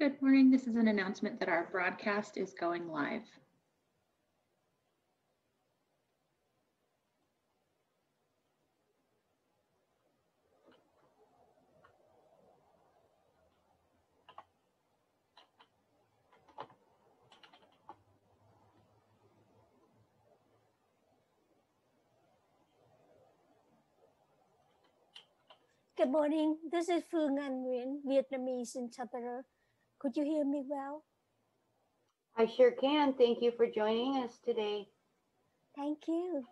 Good morning. This is an announcement that our broadcast is going live. Good morning. This is Phương Anh Nguyen, Vietnamese interpreter. Could you hear me well? I sure can. Thank you for joining us today. Thank you.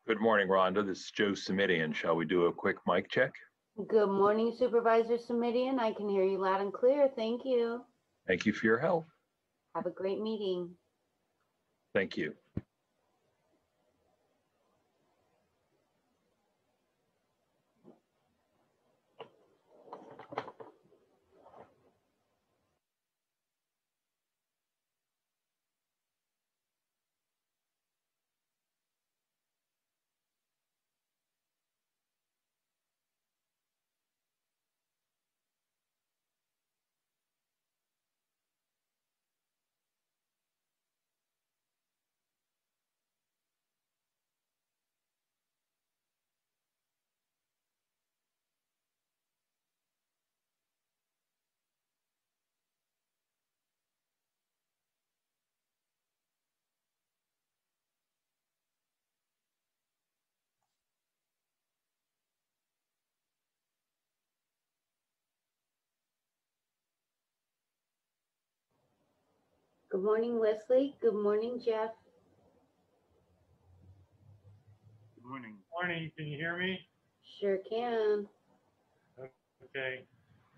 Good morning, Rhonda. This is Joe Simidian. Shall we do a quick mic check? Good morning, Supervisor Simidian. I can hear you loud and clear. Thank you. Thank you for your help. Have a great meeting. Thank you. Good morning, Wesley. Good morning, Jeff. Good morning. Morning. Can you hear me? Sure can. Okay.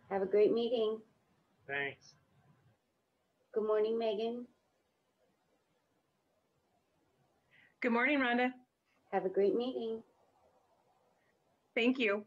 Have a great meeting. Thanks. Good morning, Megan. Good morning, Rhonda. Have a great meeting. Thank you.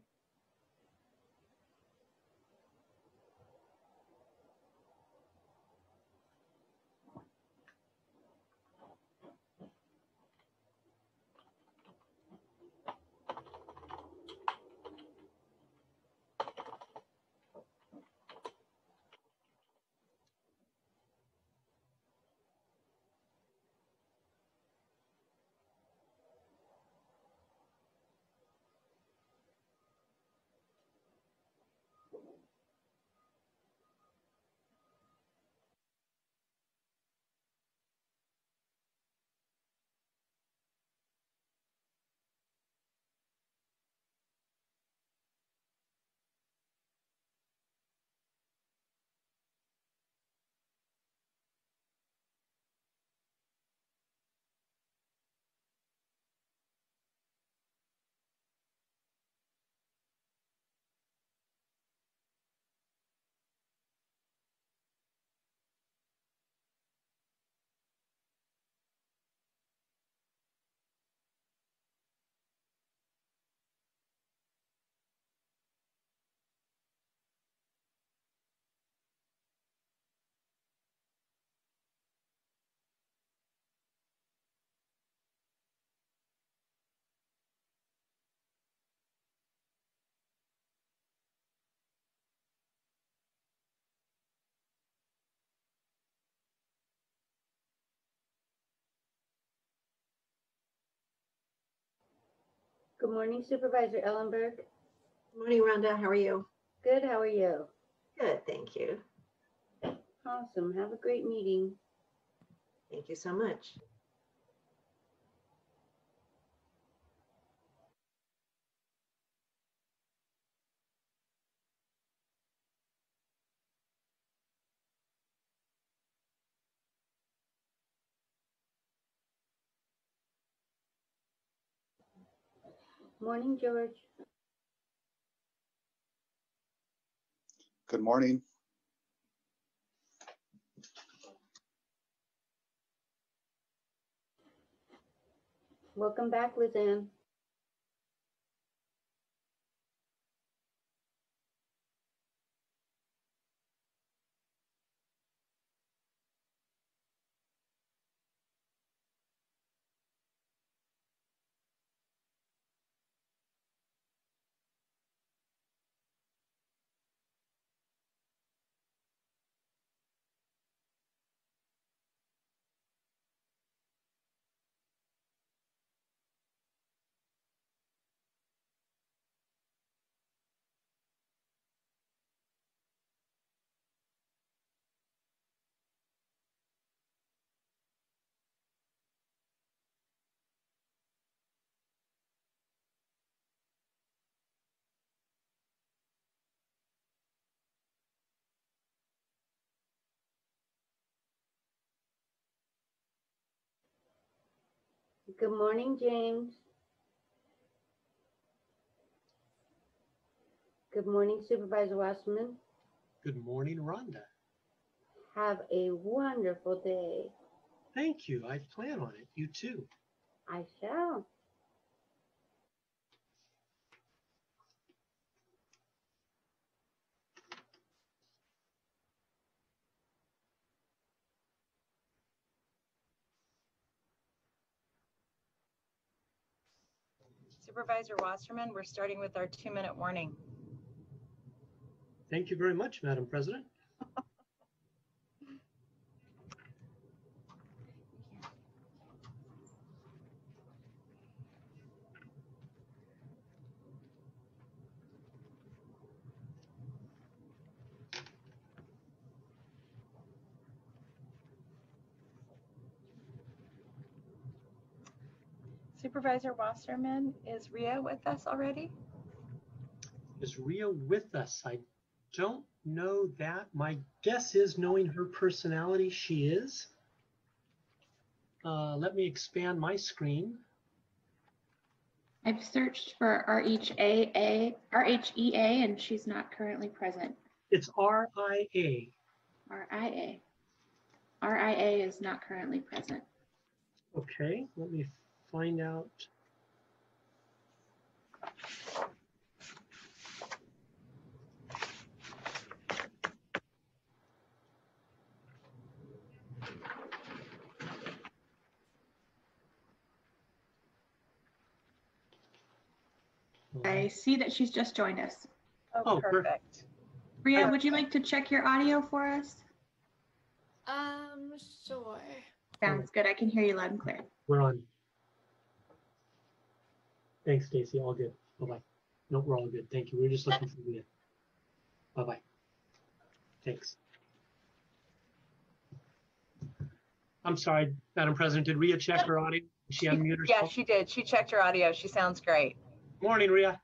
Good morning, Supervisor Ellenberg. Good morning, Rhonda. How are you? Good, how are you? Good, thank you. Awesome, have a great meeting. Thank you so much. Morning, George. Good morning. Welcome back, Lizanne. Good morning, James. Good morning, Supervisor Wasserman. Good morning, Rhonda. Have a wonderful day. Thank you. I plan on it. You too. I shall. Supervisor Wasserman, we're starting with our 2-minute warning. Thank you very much, Madam President. Supervisor Wasserman, is Rhea with us already? Is Rhea with us? I don't know that. My guess is, knowing her personality, she is. Let me expand my screen. I've searched for RHEA, and she's not currently present. It's RIA. RIA. RIA is not currently present. Okay, let me find out. I see that she's just joined us. Oh, Perfect. Rhea, would you like to check your audio for us? Sure. Sounds good. I can hear you loud and clear. We're on. Thanks, Stacy. All good. Bye-bye. No, we're all good. Thank you. We're just looking for Rhea. Bye-bye. Thanks. I'm sorry, Madam President. Did Rhea check her audio? Did she unmute herself? Yeah, she did. She checked her audio. She sounds great. Morning, Rhea.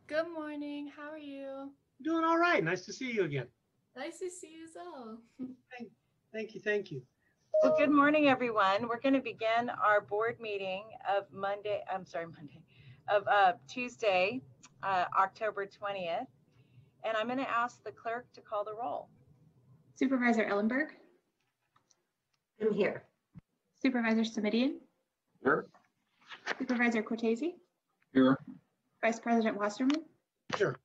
Good morning. How are you? Doing all right. Nice to see you again. Nice to see you as well. Thank you. Thank you. Well, good morning, everyone. We're going to begin our board meeting of Tuesday, October 20th. And I'm going to ask the clerk to call the roll. Supervisor Ellenberg, I'm here. Supervisor Semidian, Here. Supervisor Cortese, Here. Vice President Wasserman, Sure.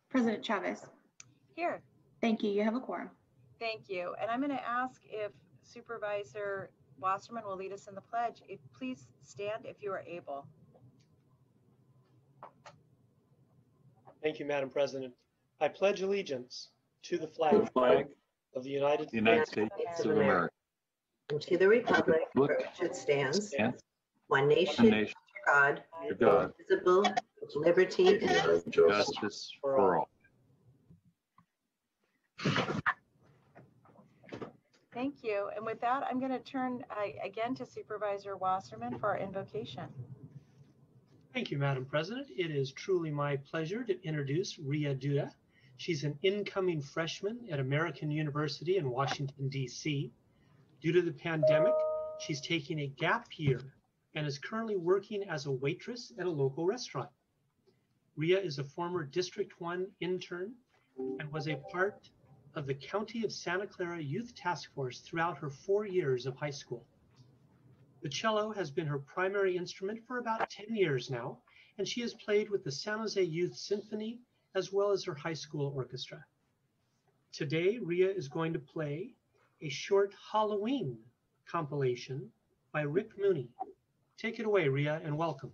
President Chavez. Here. Thank you. You have a quorum. Thank you. And I'm going to ask if Supervisor Wasserman will lead us in the pledge. Please stand if you are able. Thank you, Madam President. I pledge allegiance to the flag of the United States of America. And to the republic for which it stands, one nation, God, under God, indivisible, with liberty and justice. justice for all. Thank you. And with that, I'm going to turn again to Supervisor Wasserman for our invocation. Thank you, Madam President. It is truly my pleasure to introduce Ria Duda. She's an incoming freshman at American University in Washington, D.C. Due to the pandemic, she's taking a gap year and is currently working as a waitress at a local restaurant. Ria is a former District 1 intern and was a part of the County of Santa Clara Youth Task Force throughout her 4 years of high school. The cello has been her primary instrument for about 10 years now, and she has played with the San Jose Youth Symphony as well as her high school orchestra. Today, Ria is going to play a short Halloween compilation by Rick Mooney. Take it away, Ria, and welcome.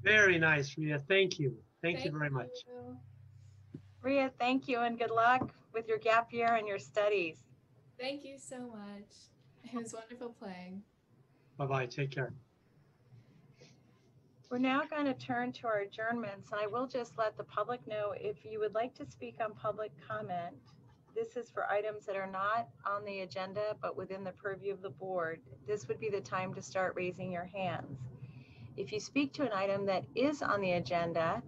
Very nice, Ria. Thank you. Thank you very much. you. Ria, thank you and good luck with your gap year and your studies. Thank you so much. It was wonderful playing. Bye-bye. Take care. We're now going to turn to our adjournments, and I will just let the public know if you would like to speak on public comment. This is for items that are not on the agenda, but within the purview of the board. This would be the time to start raising your hands. If you speak to an item that is on the agenda,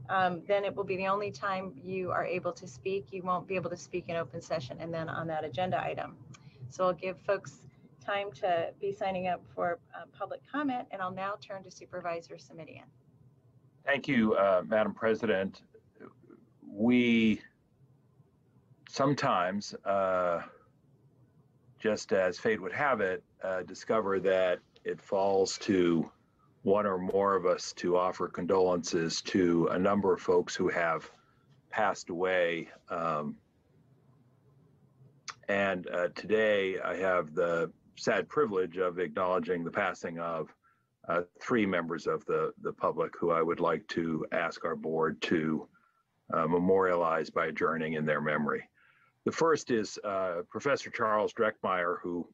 then it will be the only time you are able to speak. You won't be able to speak in open session and then on that agenda item. So I'll give folks time to be signing up for public comment, and I'll now turn to Supervisor Simidian. Thank you, Madam President. We sometimes, just as fate would have it, discover that it falls to one or more of us to offer condolences to a number of folks who have passed away. And today I have the sad privilege of acknowledging the passing of 3 members of the public who I would like to ask our board to memorialize by adjourning in their memory. The first is Professor Charles Drekmeier, who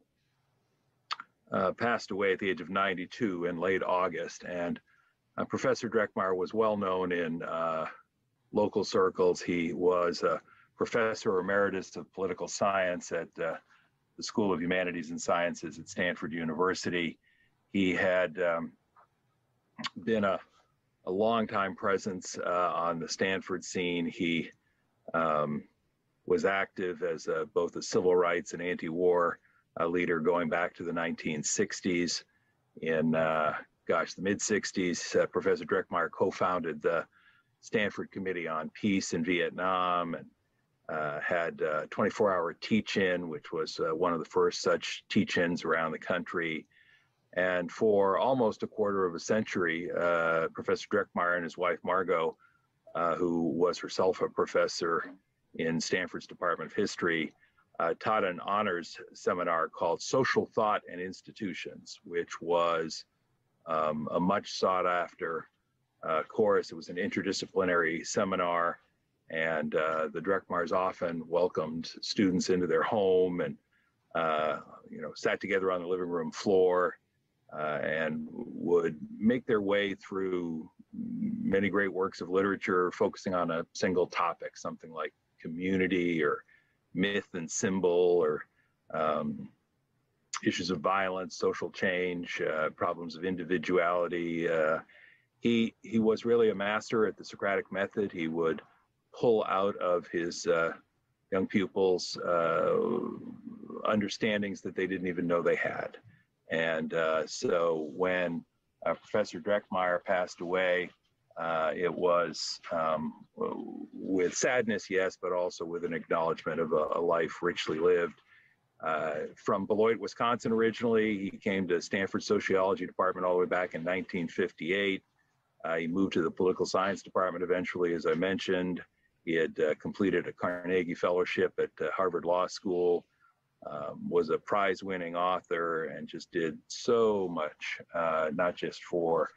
passed away at the age of 92 in late August. And Professor Drekmeier was well known in local circles. He was a professor emeritus of political science at the School of Humanities and Sciences at Stanford University. He had been a longtime presence on the Stanford scene. He was active as both a civil rights and anti-war leader going back to the 1960s. In, the mid-60s, Professor Drekmeier co-founded the Stanford Committee on Peace in Vietnam and had 24-hour teach-in, which was one of the first such teach-ins around the country. And for almost a quarter of a century, Professor Drekmeier and his wife, Margot, who was herself a professor in Stanford's Department of History, taught an honors seminar called Social Thought and Institutions, which was a much sought after course. It was an interdisciplinary seminar, and the Drekmeiers often welcomed students into their home and sat together on the living room floor and would make their way through many great works of literature focusing on a single topic, something like community or myth and symbol, or issues of violence, social change, problems of individuality. He was really a master at the Socratic method. He would pull out of his young pupils understandings that they didn't even know they had. And so when Professor Drekmeier passed away, it was with sadness, yes, but also with an acknowledgement of a life richly lived. From Beloit, Wisconsin originally, he came to Stanford Sociology Department all the way back in 1958. He moved to the Political Science Department eventually, as I mentioned. He had completed a Carnegie Fellowship at Harvard Law School, was a prize-winning author, and just did so much, not just for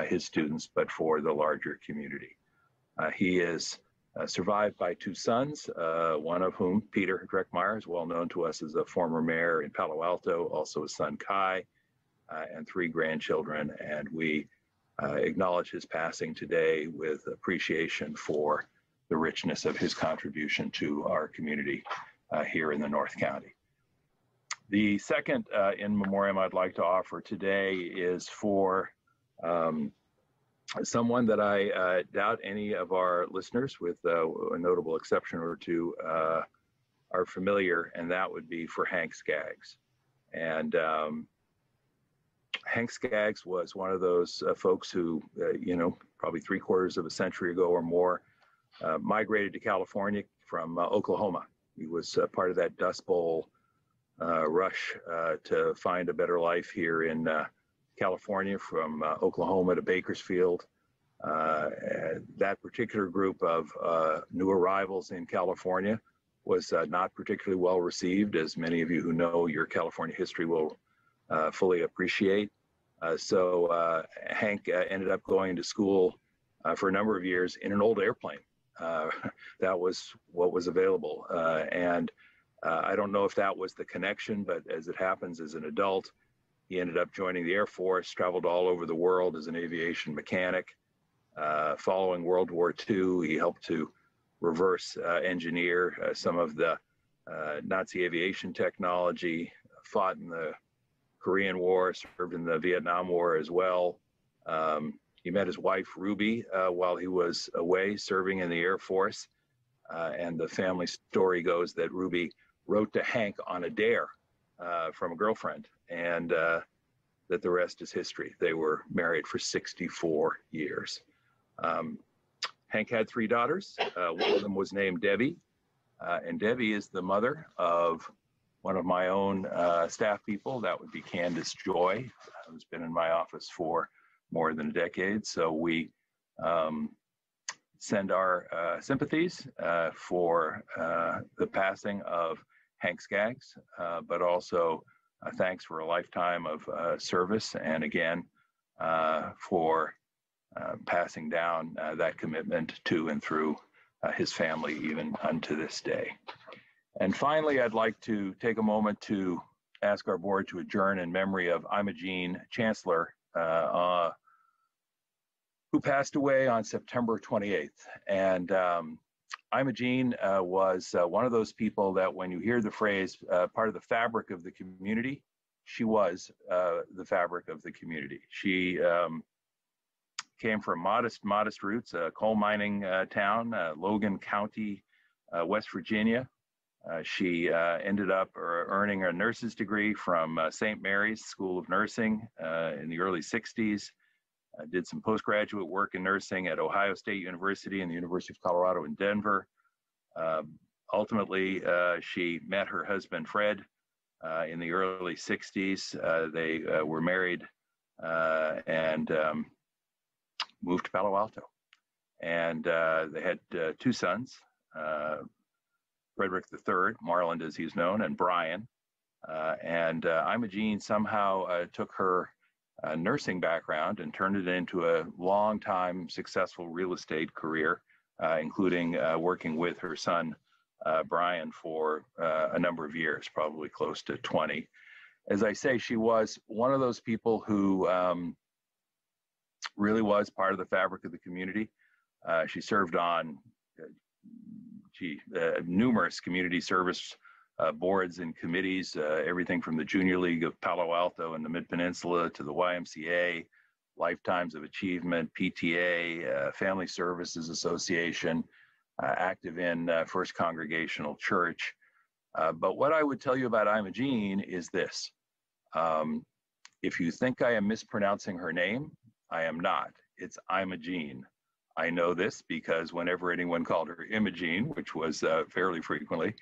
his students, but for the larger community. He is survived by two sons, one of whom, Peter Drekmeier, is well known to us as a former mayor in Palo Alto, also his son Kai, and three grandchildren. And we acknowledge his passing today with appreciation for the richness of his contribution to our community here in the North County. The second in memoriam I'd like to offer today is for someone that I doubt any of our listeners, with a notable exception or two, are familiar, and that would be for Hank Skaggs. And Hank Skaggs was one of those folks who, probably 3/4 of a century ago or more, migrated to California from Oklahoma. He was part of that Dust Bowl rush to find a better life here in California, from Oklahoma to Bakersfield. That particular group of new arrivals in California was not particularly well received, as many of you who know your California history will fully appreciate. So Hank ended up going to school for a number of years in an old airplane. That was what was available. And I don't know if that was the connection, but as it happens, as an adult, he ended up joining the Air Force, traveled all over the world as an aviation mechanic. Following World War II, he helped to reverse engineer some of the Nazi aviation technology, fought in the Korean War, served in the Vietnam War as well. He met his wife, Ruby, while he was away serving in the Air Force. And the family story goes that Ruby wrote to Hank on a dare from a girlfriend, and that the rest is history. They were married for 64 years. Hank had 3 daughters. One of them was named Debbie, and Debbie is the mother of one of my own staff people. That would be Candace Joy, who's been in my office for more than a decade. So we send our sympathies for the passing of Hank Skaggs, but also thanks for a lifetime of service, and again for passing down that commitment to and through his family even unto this day. And finally, I'd like to take a moment to ask our board to adjourn in memory of Imogene Chancellor, who passed away on September 28th. And Imogene was one of those people that when you hear the phrase part of the fabric of the community, she was the fabric of the community. She came from modest roots, a coal mining town, Logan County, West Virginia. She ended up earning a nurse's degree from St. Mary's School of Nursing in the early 60s. Did some postgraduate work in nursing at Ohio State University and the University of Colorado in Denver. Ultimately, she met her husband, Fred, in the early 60s. They were married and moved to Palo Alto. And they had two sons, Frederick III, Marland as he's known, and Brian. Imogene somehow took her nursing background and turned it into a long-time successful real estate career, including working with her son, Brian, for a number of years, probably close to 20. As I say, she was one of those people who really was part of the fabric of the community. She served on numerous community service boards and committees, everything from the Junior League of Palo Alto and the Mid-Peninsula to the YMCA, Lifetimes of Achievement, PTA, Family Services Association, active in First Congregational Church. But what I would tell you about Imogene is this. If you think I am mispronouncing her name, I am not. It's Imogene. I know this because whenever anyone called her Imogene, which was fairly frequently,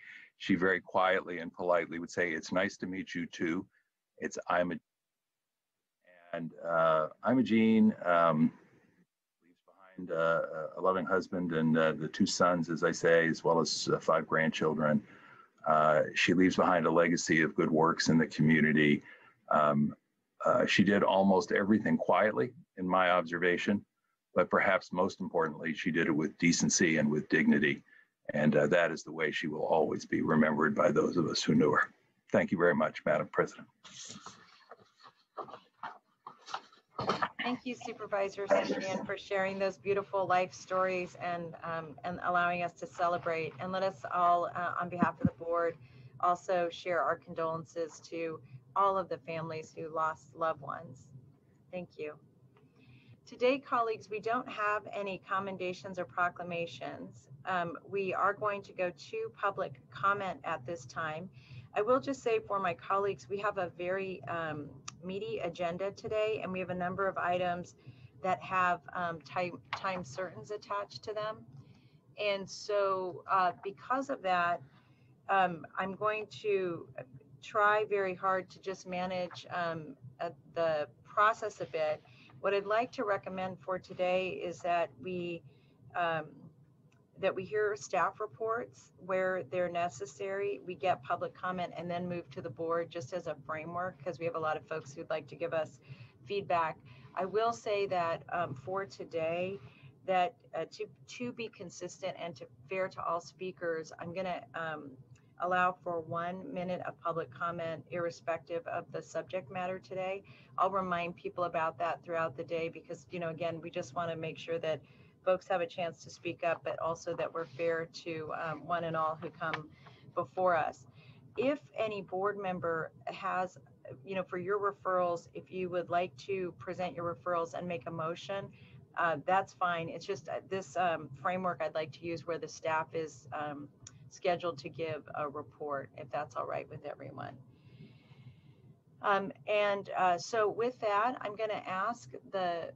she very quietly and politely would say, "It's nice to meet you too. It's Imogene." And Imogene leaves behind a loving husband and the two sons, as I say, as well as 5 grandchildren. She leaves behind a legacy of good works in the community. She did almost everything quietly, in my observation, but perhaps most importantly, she did it with decency and with dignity. And that is the way she will always be remembered by those of us who knew her. Thank you very much, Madam President. Thank you, Supervisor Simeon, for sharing those beautiful life stories and allowing us to celebrate. And let us all, on behalf of the board, also share our condolences to all of the families who lost loved ones. Thank you. Today, colleagues, we don't have any commendations or proclamations. We are going to go to public comment at this time. I will just say for my colleagues, we have a very meaty agenda today, and we have a number of items that have time certains attached to them. And so because of that, I'm going to try very hard to just manage the process a bit. What I'd like to recommend for today is that we hear staff reports where they're necessary. We get public comment and then move to the board just as a framework, because we have a lot of folks who'd like to give us feedback. I will say that for today, that to be consistent and fair to all speakers, I'm going to allow for 1 minute of public comment irrespective of the subject matter today. I'll remind people about that throughout the day because, you know, again, we just want to make sure that folks have a chance to speak up, but also that we're fair to one and all who come before us. If any board member has, you know, for your referrals, if you would like to present your referrals and make a motion, that's fine. It's just this framework I'd like to use where the staff is scheduled to give a report, if that's all right with everyone. So with that, I'm going to ask the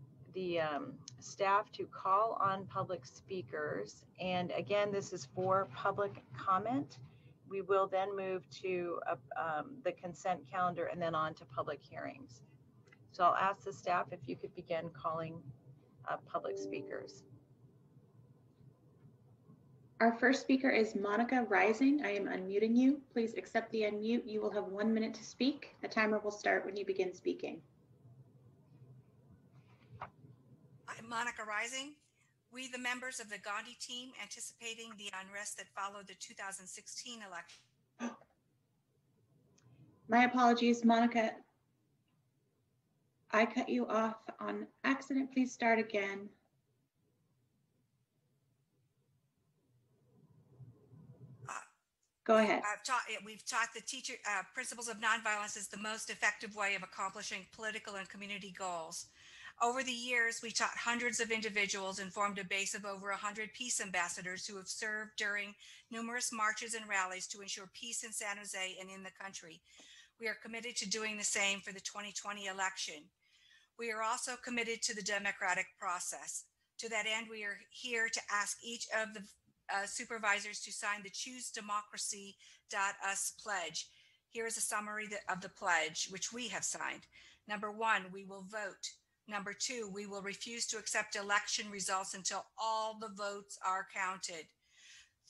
staff to call on public speakers. And again, this is for public comment. We will then move to the consent calendar and then on to public hearings. So I'll ask the staff if you could begin calling public speakers. Our first speaker is Monica Rising. I am unmuting you. Please accept the unmute. You will have 1 minute to speak. The timer will start when you begin speaking. I'm Monica Rising. We, the members of the Gandhi team, anticipating the unrest that followed the 2016 election. My apologies, Monica. I cut you off on accident. Please start again. Go ahead. We've taught the teacher principles of nonviolence is the most effective way of accomplishing political and community goals. Over the years, we taught hundreds of individuals and formed a base of over 100 peace ambassadors who have served during numerous marches and rallies to ensure peace in San Jose and in the country. We are committed to doing the same for the 2020 election. We are also committed to the democratic process. To that end, we are here to ask each of the supervisors to sign the ChooseDemocracy.us pledge. Here is a summary of the pledge, which we have signed. Number 1, we will vote. Number 2, we will refuse to accept election results until all the votes are counted.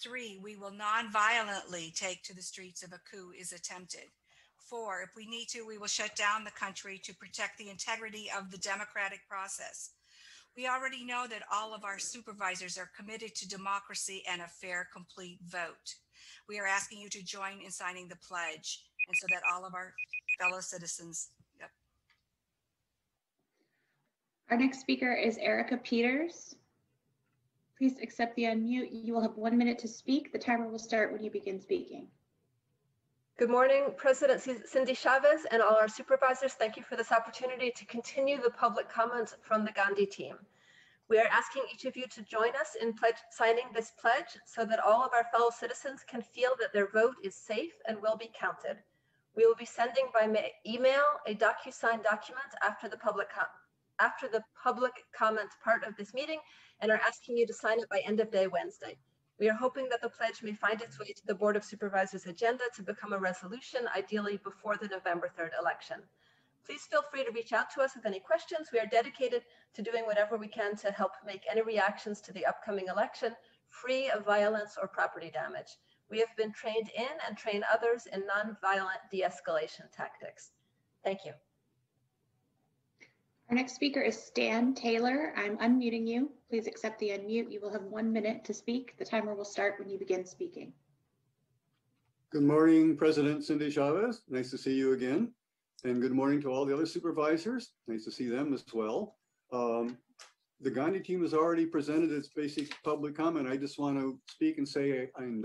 3, we will non-violently take to the streets if a coup is attempted. 4, if we need to, we will shut down the country to protect the integrity of the democratic process. We already know that all of our supervisors are committed to democracy and a fair, complete vote. We are asking you to join in signing the pledge, and so that all of our fellow citizens. Yep. Our next speaker is Erica Peters. Please accept the unmute. You will have 1 minute to speak. The timer will start when you begin speaking. Good morning, President Cindy Chavez and all our supervisors. Thank you for this opportunity to continue the public comments from the Gandhi team. We are asking each of you to join us in signing this pledge so that all of our fellow citizens can feel that their vote is safe and will be counted. We will be sending by email a DocuSign document after the public comment part of this meeting and are asking you to sign it by end of day Wednesday. We are hoping that the pledge may find its way to the Board of Supervisors agenda to become a resolution, ideally before the November 3rd election. Please feel free to reach out to us with any questions. We are dedicated to doing whatever we can to help make any reactions to the upcoming election free of violence or property damage. We have been trained in and train others in nonviolent de-escalation tactics. Thank you. Our next speaker is Stan Taylor. I'm unmuting you. Please accept the unmute. You will have 1 minute to speak. The timer will start when you begin speaking. Good morning, President Cindy Chavez. Nice to see you again. And good morning to all the other supervisors. Nice to see them as well. The Gandhi team has already presented its basic public comment. I just want to speak and say I'm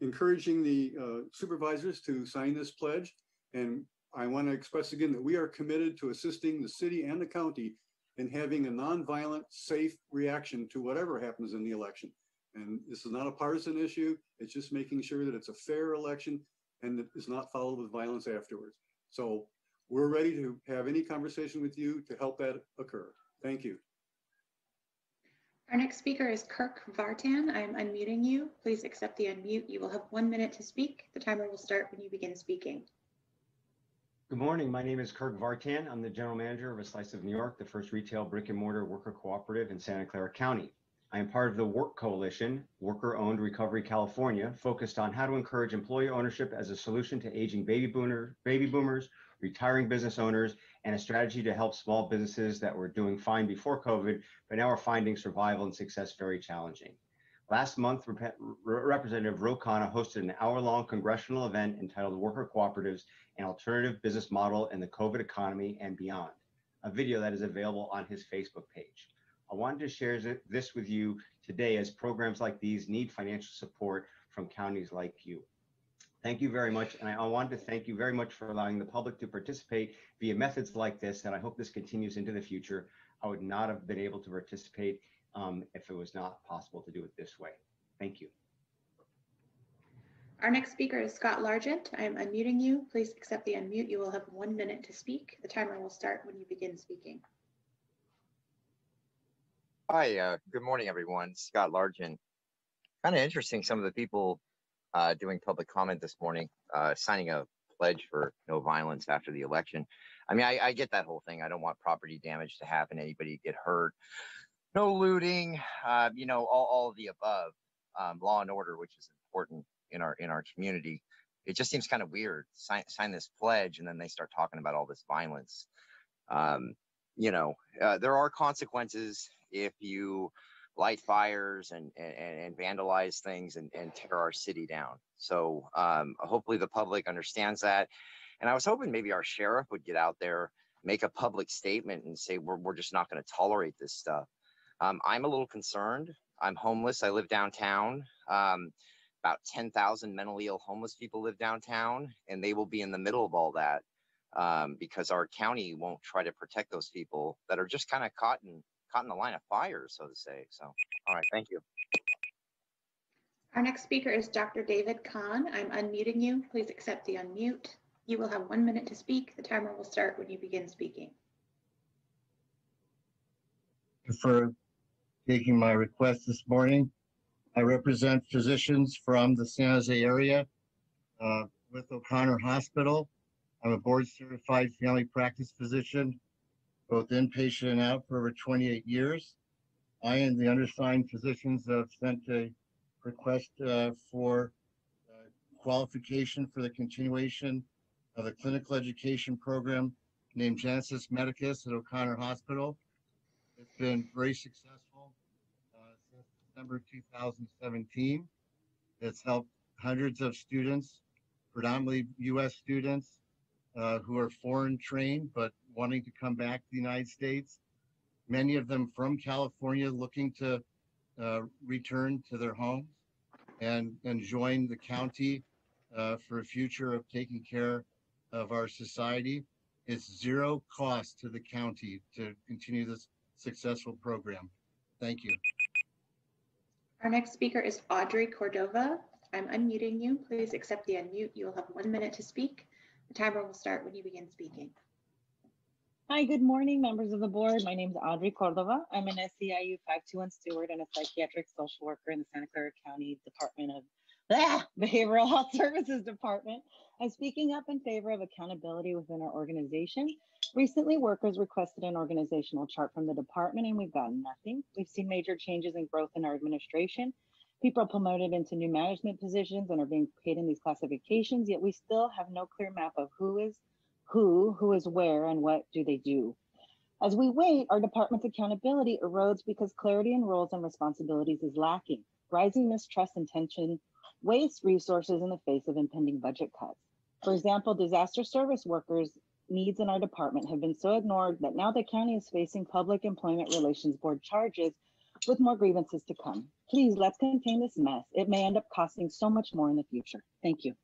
encouraging the supervisors to sign this pledge. And I want to express again that we are committed to assisting the city and the county in having a nonviolent, safe reaction to whatever happens in the election. And this is not a partisan issue. It's just making sure that it's a fair election and that is not followed with violence afterwards. So we're ready to have any conversation with you to help that occur. Thank you. Our next speaker is Kirk Vartan. I'm unmuting you. Please accept the unmute. You will have 1 minute to speak. The timer will start when you begin speaking. Good morning. My name is Kirk Vartan. I'm the general manager of A Slice of New York, the first retail brick and mortar worker cooperative in Santa Clara County. I am part of the Work Coalition, Worker-Owned Recovery California, focused on how to encourage employee ownership as a solution to aging baby boomers, retiring business owners, and a strategy to help small businesses that were doing fine before COVID, but now are finding survival and success very challenging. Last month, Representative Ro Khanna hosted an hour-long congressional event entitled Worker Cooperatives, an Alternative Business Model in the COVID Economy and Beyond, a video that is available on his Facebook page. I wanted to share this with you today as programs like these need financial support from counties like you. Thank you very much. And I wanted to thank you very much for allowing the public to participate via methods like this. And I hope this continues into the future. I would not have been able to participate if it was not possible to do it this way. Thank you. Our next speaker is Scott Largent. I am unmuting you. Please accept the unmute. You will have 1 minute to speak. The timer will start when you begin speaking. Hi, good morning, everyone. Scott Largent. Kind of interesting, some of the people doing public comment this morning, signing a pledge for no violence after the election. I mean, I get that whole thing. I don't want property damage to happen, anybody get hurt. No looting, you know, all of the above. Law and order, which is important in our community. It just seems kind of weird. Sign this pledge, and then they start talking about all this violence. You know, there are consequences if you light fires and vandalize things and tear our city down. So hopefully the public understands that. And I was hoping maybe our sheriff would get out there, make a public statement and say, we're just not going to tolerate this stuff. I'm a little concerned. I'm homeless. I live downtown. About 10,000 mentally ill homeless people live downtown, and they will be in the middle of all that. because our county won't try to protect those people that are just kind of caught in the line of fire, so to say. So, all right, thank you. Our next speaker is Dr. David Kahn. I'm unmuting you. Please accept the unmute. You will have 1 minute to speak. The timer will start when you begin speaking. For taking my request this morning. I represent physicians from the San Jose area with O'Connor Hospital. I'm a board certified family practice physician, both inpatient and out for over 28 years. I and the undersigned physicians have sent a request for qualification for the continuation of a clinical education program named Genesis Medicus at O'Connor Hospital. It's been very successful since December 2017. It's helped hundreds of students, predominantly U.S. students who are foreign trained but wanting to come back to the United States. Many of them from California looking to return to their homes and join the county for a future of taking care of our society. It's zero cost to the county to continue this successful program. Thank you. Our next speaker is Audrey Cordova. I'm unmuting you. Please accept the unmute. You will have 1 minute to speak. The timer will start when you begin speaking. Hi, good morning, members of the board. My name is Audrey Cordova. I'm an SEIU 521 steward and a psychiatric social worker in the Santa Clara County Department of Behavioral Health Services Department. I'm speaking up in favor of accountability within our organization. Recently, workers requested an organizational chart from the department and we've gotten nothing. We've seen major changes in growth in our administration. People are promoted into new management positions and are being paid in these classifications, yet we still have no clear map of who is where, and what do they do. As we wait, our department's accountability erodes because clarity in roles and responsibilities is lacking. Rising mistrust and tension waste resources in the face of impending budget cuts. For example, disaster service workers' needs in our department have been so ignored that now the county is facing Public Employment Relations Board charges with more grievances to come. Please, let's contain this mess. It may end up costing so much more in the future. Thank you.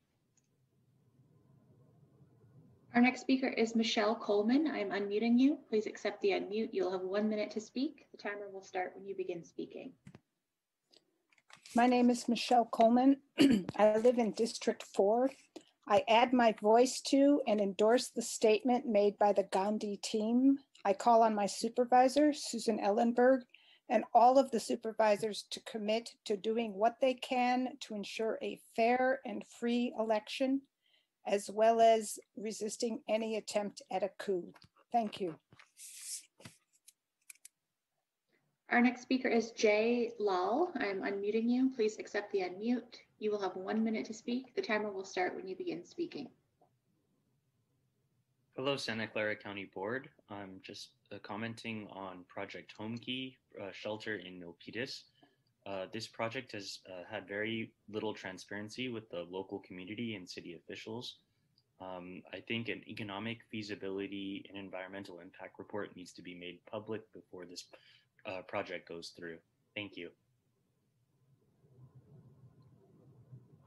Our next speaker is Michelle Coleman. I'm unmuting you. Please accept the unmute. You'll have 1 minute to speak. The timer will start when you begin speaking. My name is Michelle Coleman. I live in District 4. I add my voice to and endorse the statement made by the Gandhi team. I call on my supervisor, Susan Ellenberg, and all of the supervisors to commit to doing what they can to ensure a fair and free election, as well as resisting any attempt at a coup. Thank you. Our next speaker is Jay Lal. I'm unmuting you. Please accept the unmute. You will have 1 minute to speak. The timer will start when you begin speaking. Hello, Santa Clara County Board. I'm just commenting on Project Home Key shelter in Milpitas. This project has had very little transparency with the local community and city officials. I think an economic feasibility and environmental impact report needs to be made public before this project goes through. Thank you.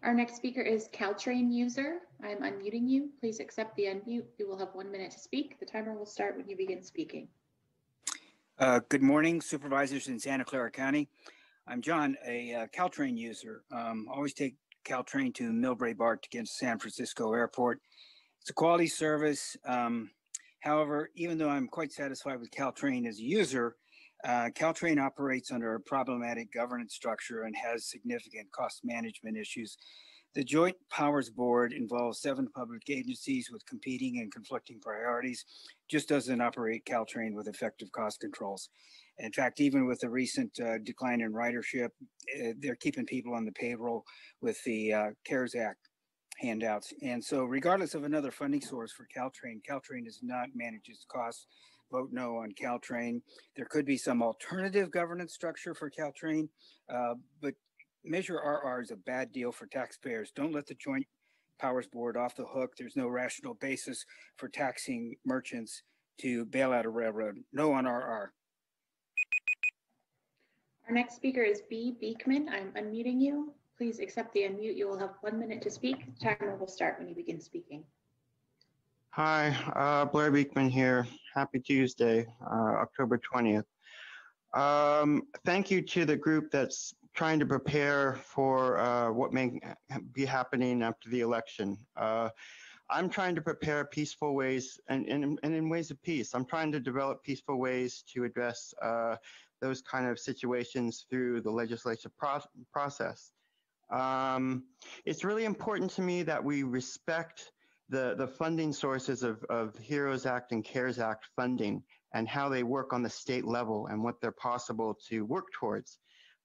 Our next speaker is Caltrain user. I'm unmuting you. Please accept the unmute. You will have 1 minute to speak. The timer will start when you begin speaking. Good morning, supervisors in Santa Clara County. I'm John, a Caltrain user. Always take Caltrain to Millbrae BART to get to San Francisco Airport. It's a quality service. However, even though I'm quite satisfied with Caltrain as a user, Caltrain operates under a problematic governance structure and has significant cost management issues. The Joint Powers Board involves 7 public agencies with competing and conflicting priorities, just doesn't operate Caltrain with effective cost controls. In fact, even with the recent decline in ridership, they're keeping people on the payroll with the CARES Act handouts. And so regardless of another funding source for Caltrain, Caltrain does not manage its costs. Vote no on Caltrain. There could be some alternative governance structure for Caltrain, but Measure RR is a bad deal for taxpayers. Don't let the Joint Powers Board off the hook. There's no rational basis for taxing merchants to bail out a railroad. No on RR. Our next speaker is B. Beekman. I'm unmuting you. Please accept the unmute. You will have 1 minute to speak. The timer will start when you begin speaking. Hi, Blair Beekman here. Happy Tuesday, October 20th. Thank you to the group that's trying to prepare for what may be happening after the election. I'm trying to prepare peaceful ways and in ways of peace. I'm trying to develop peaceful ways to address those kind of situations through the legislative process. It's really important to me that we respect the funding sources of HEROES Act and CARES Act funding and how they work on the state level and what they're possible to work towards.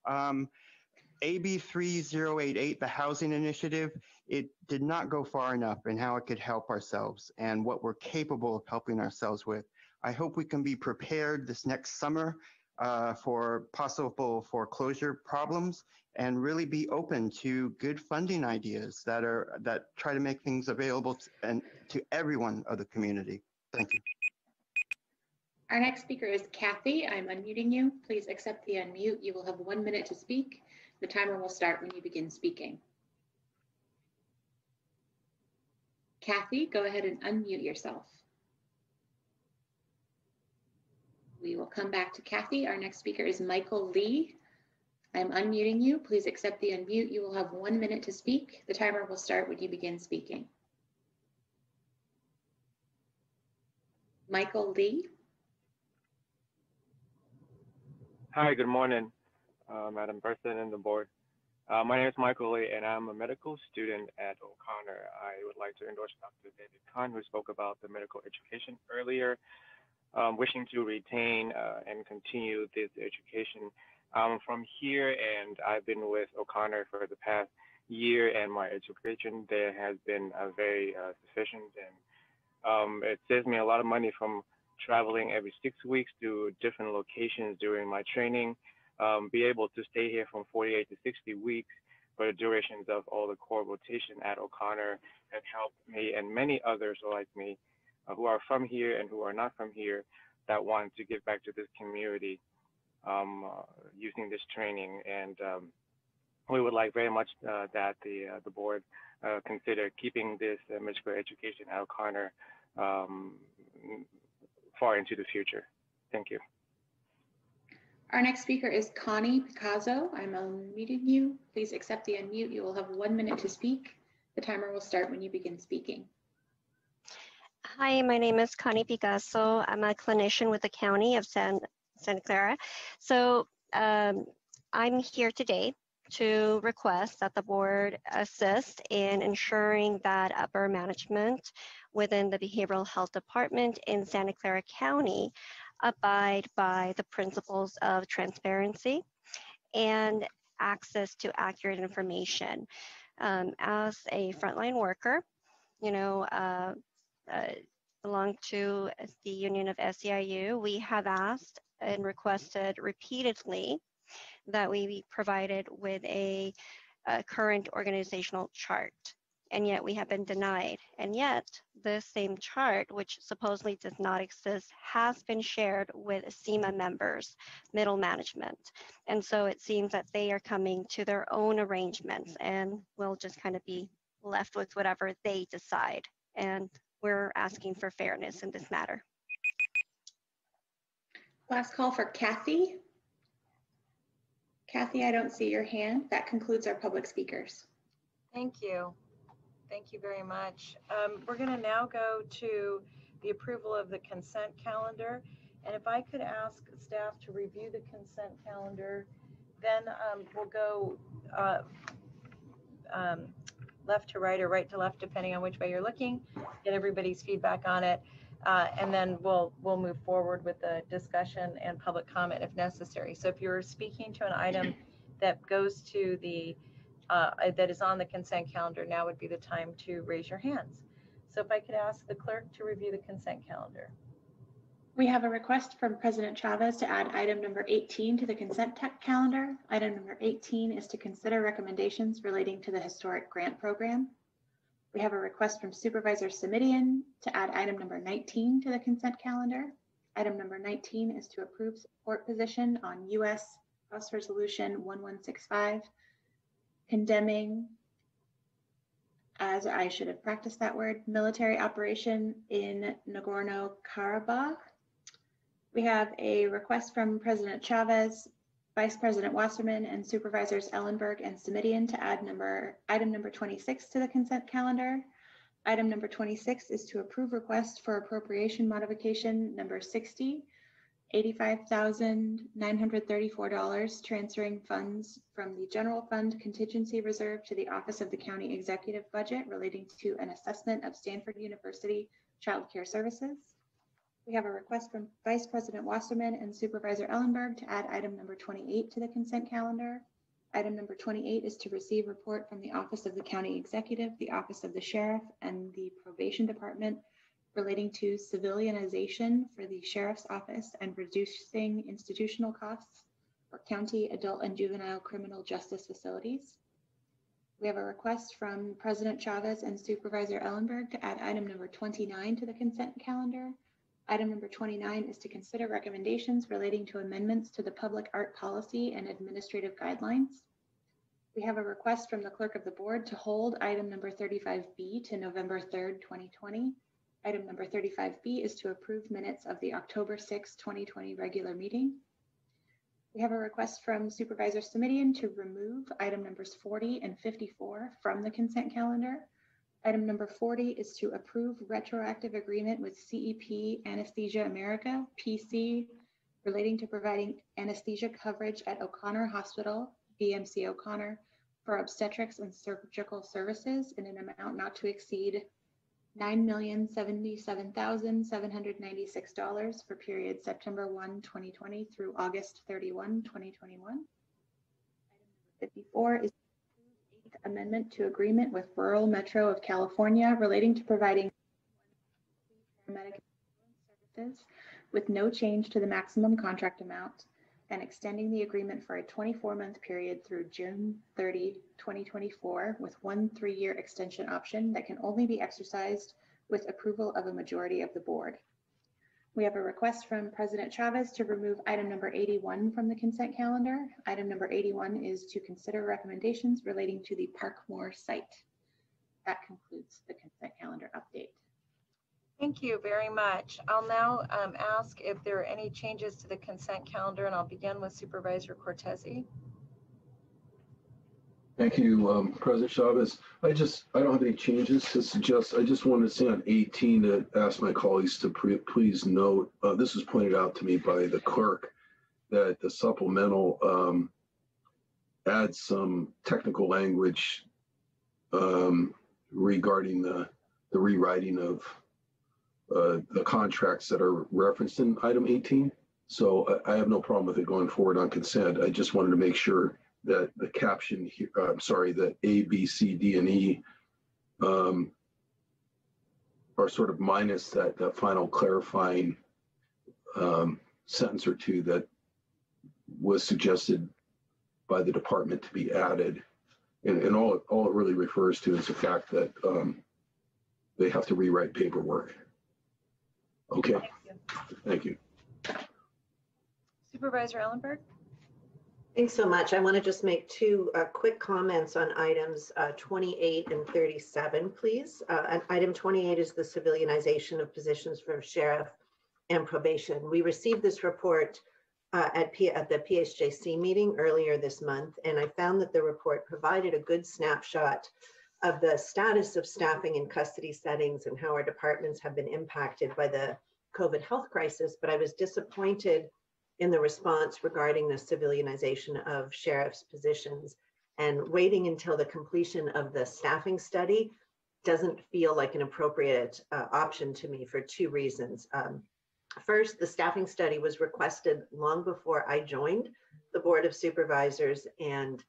AB 3088, the housing initiative, it did not go far enough in how it could help ourselves and what we're capable of helping ourselves with. I hope we can be prepared this next summer for possible foreclosure problems and really be open to good funding ideas that try to make things available to everyone of the community. Thank you. Our next speaker is Kathy. I'm unmuting you. Please accept the unmute. You will have 1 minute to speak. The timer will start when you begin speaking. Kathy, go ahead and unmute yourself. We will come back to Kathy. Our next speaker is Michael Lee. I'm unmuting you. Please accept the unmute. You will have 1 minute to speak. The timer will start when you begin speaking. Michael Lee. Hi, good morning, Madam President and the board. My name is Michael Lee, and I'm a medical student at O'Connor. I would like to endorse Dr. David Kahn, who spoke about the medical education earlier. Wishing to retain and continue this education. From here, and I've been with O'Connor for the past year, and my education there has been very sufficient, and it saves me a lot of money from traveling every 6 weeks to different locations during my training. Be able to stay here from 48 to 60 weeks for the durations of all the core rotation at O'Connor has helped me and many others like me who are from here and who are not from here that want to give back to this community using this training. And we would like very much that the board consider keeping this medical education at O'Connor far into the future. Thank you. Our next speaker is Connie Picasso. I'm unmuting you. Please accept the unmute. You will have 1 minute to speak. The timer will start when you begin speaking. Hi, my name is Connie Picasso. I'm a clinician with the County of Santa Clara. So I'm here today to request that the board assist in ensuring that upper management within the Behavioral Health Department in Santa Clara County abide by the principles of transparency and access to accurate information. As a frontline worker, belong to the Union of SEIU, we have asked and requested repeatedly that we be provided with a current organizational chart, and yet we have been denied. And yet this same chart, which supposedly does not exist, has been shared with SEMA members, middle management. And so it seems that they are coming to their own arrangements and we'll just kind of be left with whatever they decide. And we're asking for fairness in this matter. Last call for Kathy. Kathy, I don't see your hand. That concludes our public speakers. Thank you. Thank you very much. We're going to now go to the approval of the consent calendar. And if I could ask staff to review the consent calendar, then we'll go left to right or right to left, depending on which way you're looking, get everybody's feedback on it. And then we'll move forward with the discussion and public comment if necessary. So if you're speaking to an item that goes to the that is on the consent calendar, now would be the time to raise your hands. So if I could ask the clerk to review the consent calendar. We have a request from President Chavez to add item number 18 to the consent calendar. Item number 18 is to consider recommendations relating to the historic grant program. We have a request from Supervisor Simidian to add item number 19 to the consent calendar. Item number 19 is to approve support position on U.S. House Resolution 1165, condemning as I should have practiced that word, military operation in Nagorno-Karabakh. We have a request from President Chavez, Vice President Wasserman, and Supervisors Ellenberg and Simidian to add item number 26 to the consent calendar. Item number 26 is to approve request for appropriation modification number 60, $85,934, transferring funds from the general fund contingency reserve to the Office of the County Executive Budget relating to an assessment of Stanford University Child Care Services. We have a request from Vice President Wasserman and Supervisor Ellenberg to add item number 28 to the consent calendar. Item number 28 is to receive report from the Office of the County Executive, the Office of the Sheriff, and the Probation Department relating to civilianization for the Sheriff's Office and reducing institutional costs for county adult and juvenile criminal justice facilities. We have a request from President Chavez and Supervisor Ellenberg to add item number 29 to the consent calendar. Item number 29 is to consider recommendations relating to amendments to the public art policy and administrative guidelines. We have a request from the clerk of the board to hold item number 35B to November 3rd, 2020. Item number 35B is to approve minutes of the October 6, 2020 regular meeting. We have a request from Supervisor Simidian to remove item numbers 40 and 54 from the consent calendar. Item number 40 is to approve retroactive agreement with CEP Anesthesia America, PC, relating to providing anesthesia coverage at O'Connor Hospital, BMC O'Connor, for obstetrics and surgical services in an amount not to exceed $9,077,796 for period September 1, 2020 through August 31, 2021. Item number 54 is amendment to agreement with Rural Metro of California relating to providing paramedic services with no change to the maximum contract amount and extending the agreement for a 24-month period through June 30, 2024 with one 3-year extension option that can only be exercised with approval of a majority of the board. We have a request from President Chavez to remove item number 81 from the consent calendar. Item number 81 is to consider recommendations relating to the Parkmore site. That concludes the consent calendar update. Thank you very much. I'll now ask if there are any changes to the consent calendar, and I'll begin with Supervisor Cortese. Thank you, President Chavez. I don't have any changes to suggest. I just wanted to say on 18 to ask my colleagues to please note, this was pointed out to me by the clerk, that the supplemental adds some technical language regarding the rewriting of the contracts that are referenced in item 18. So I have no problem with it going forward on consent. I just wanted to make sure that the caption here, that A, B, C, D, and E are sort of minus that final clarifying sentence or two that was suggested by the department to be added. And all it really refers to is the fact that they have to rewrite paperwork. Okay, thank you. Supervisor Ellenberg. Thanks so much. I want to just make two quick comments on items 28 and 37, please. Item 28 is the civilianization of positions for sheriff and probation. We received this report at the PHJC meeting earlier this month, and I found that the report provided a good snapshot of the status of staffing in custody settings and how our departments have been impacted by the COVID health crisis, but I was disappointed in the response regarding the civilianization of sheriff's positions, and waiting until the completion of the staffing study doesn't feel like an appropriate option to me for two reasons. First, the staffing study was requested long before I joined the Board of Supervisors, and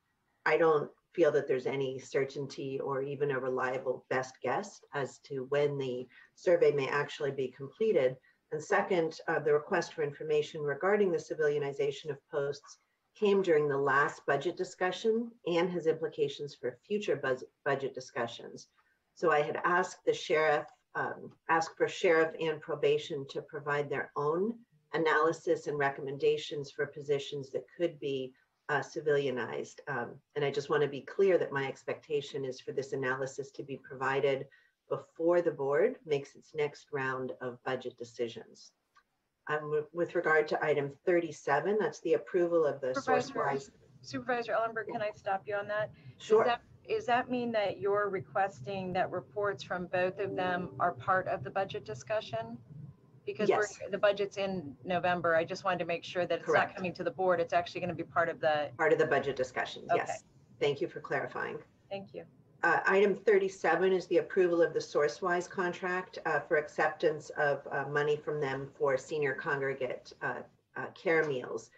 I don't feel that there's any certainty or even a reliable best guess as to when the survey may actually be completed. And second, the request for information regarding the civilianization of posts came during the last budget discussion and has implications for future budget discussions. So I had asked the sheriff, for sheriff and probation to provide their own analysis and recommendations for positions that could be civilianized. And I just want to be clear that my expectation is for this analysis to be provided before the board makes its next round of budget decisions. With regard to item 37, that's the approval of the source-wise. Supervisor Ellenberg, can I stop you on that? Sure. Does that mean that you're requesting that reports from both of them are part of the budget discussion? Because yes. the budget's in November. I just wanted to make sure that it's Correct. not coming to the board. It's actually going to be part of the budget discussions. Okay. Yes. Thank you for clarifying. Thank you. Item 37 is the approval of the SourceWise contract for acceptance of money from them for senior congregate care meals.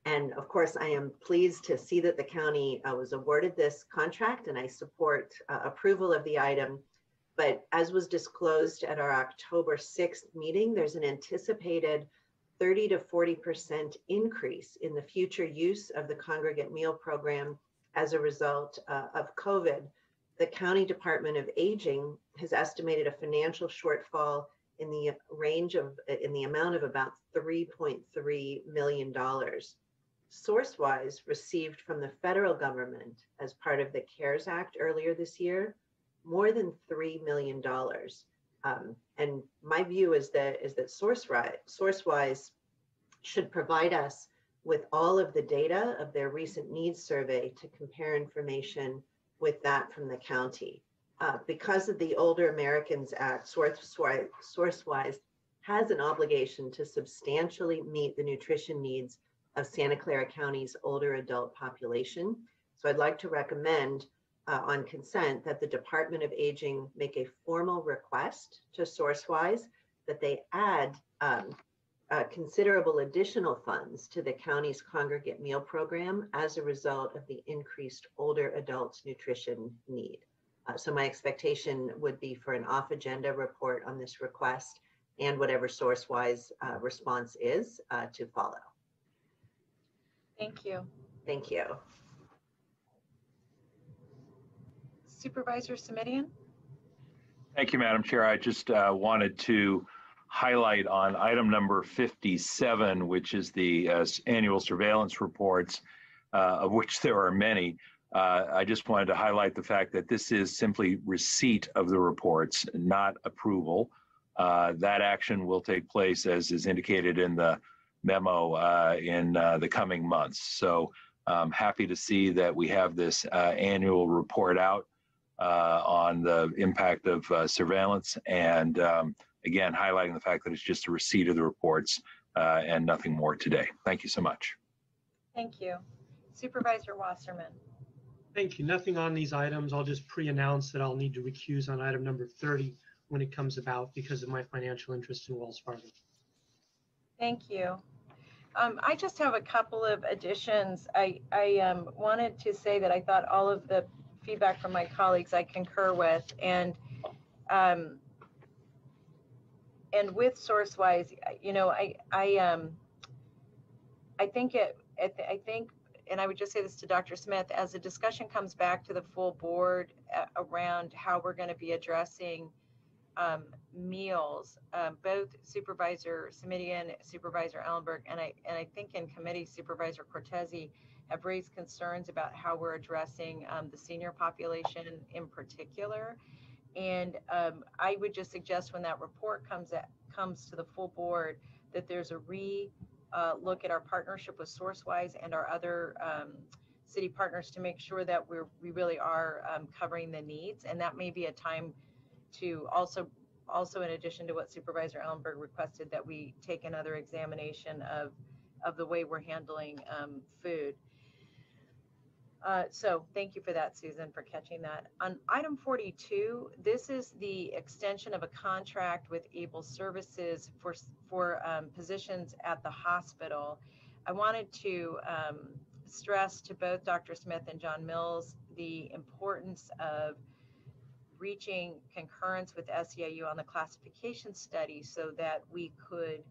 And of course, I am pleased to see that the county was awarded this contract, and I support approval of the item. But as was disclosed at our October 6th meeting, there's an anticipated 30 to 40% increase in the future use of the congregate meal program as a result of COVID. The County Department of Aging has estimated a financial shortfall in the amount of about $3.3 million. SourceWise received from the federal government as part of the CARES Act earlier this year more than $3 million. And my view is that SourceWise should provide us with all of the data of their recent needs survey to compare information with that from the county. Because of the Older Americans Act, SourceWise has an obligation to substantially meet the nutrition needs of Santa Clara County's older adult population. So I'd like to recommend on consent that the Department of Aging make a formal request to SourceWise that they add considerable additional funds to the county's congregate meal program as a result of the increased older adults nutrition need. So my expectation would be for an off-agenda report on this request and whatever SourceWise response is to follow. Thank you. Thank you. Supervisor Simidian? Thank you, Madam Chair. I just wanted to highlight on item number 57, which is the annual surveillance reports, of which there are many. I just wanted to highlight the fact that this is simply receipt of the reports, not approval. That action will take place, as is indicated in the memo, in the coming months. So I'm happy to see that we have this annual report out on the impact of surveillance, and again, highlighting the fact that it's just a receipt of the reports and nothing more today. Thank you so much. Thank you. Supervisor Wasserman. Thank you. Nothing on these items. I'll just pre-announce that I'll need to recuse on item number 30 when it comes about because of my financial interest in Wells Fargo. Thank you. I just have a couple of additions. I wanted to say that I thought all of the feedback from my colleagues I concur with, and with SourceWise, you know, I think and I would just say this to Dr. Smith, as the discussion comes back to the full board around how we're going to be addressing meals, both Supervisor Simidian, Supervisor Ellenberg, and I think in committee Supervisor Cortese have raised concerns about how we're addressing the senior population in particular. And I would just suggest when that report comes to the full board that there's a look at our partnership with SourceWise and our other city partners to make sure that we really are covering the needs. And that may be a time to also in addition to what Supervisor Ellenberg requested, that we take another examination of the way we're handling food. So thank you for that, Susan, for catching that. On item 42, this is the extension of a contract with Able Services for positions at the hospital. I wanted to stress to both Dr. Smith and John Mills the importance of reaching concurrence with SEIU on the classification study so that we could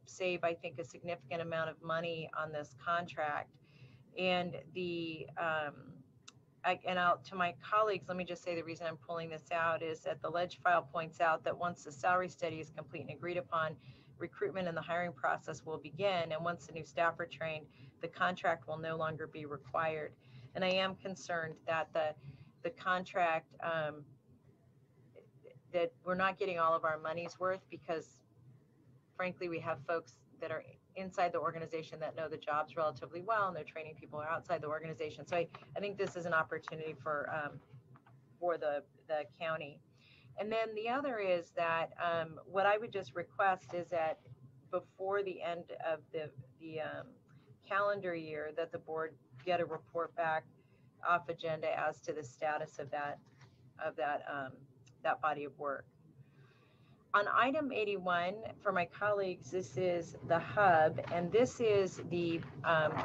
save, I think, a significant amount of money on this contract. And to my colleagues, let me just say the reason I'm pulling this out is that the ledge file points out that once the salary study is complete and agreed upon, recruitment and the hiring process will begin. And once the new staff are trained, the contract will no longer be required. And I am concerned that the contract, that we're not getting all of our money's worth, because frankly, we have folks that are inside the organization that know the jobs relatively well, and they're training people outside the organization. So I think this is an opportunity for the county. And then the other is that what I would just request is that before the end of the calendar year, that the board get a report back off agenda as to the status of that body of work. On item 81, for my colleagues, this is the hub, and this is the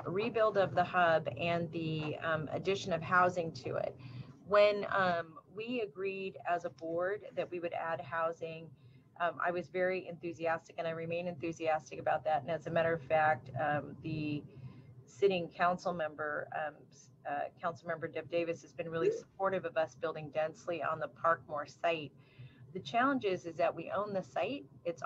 rebuild of the hub and the addition of housing to it. When we agreed as a board that we would add housing, I was very enthusiastic, and I remain enthusiastic about that. And as a matter of fact, the sitting council member, Councilmember Deb Davis, has been really supportive of us building densely on the Parkmore site. The challenge is that we own the site. It's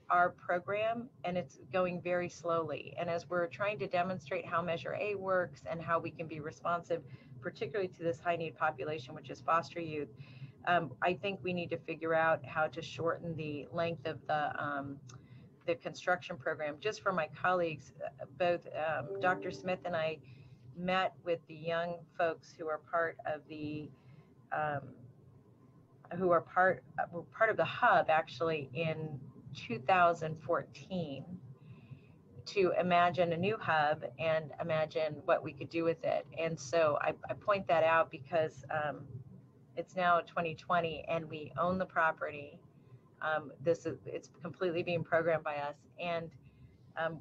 our program, and it's going very slowly. And as we're trying to demonstrate how Measure A works and how we can be responsive, particularly to this high need population, which is foster youth, I think we need to figure out how to shorten the length of the construction program. Just for my colleagues, both Dr. Smith and I met with the young folks who are part of the part of the hub actually in 2014 to imagine a new hub and imagine what we could do with it. And so I point that out because it's now 2020 and we own the property. It's completely being programmed by us, and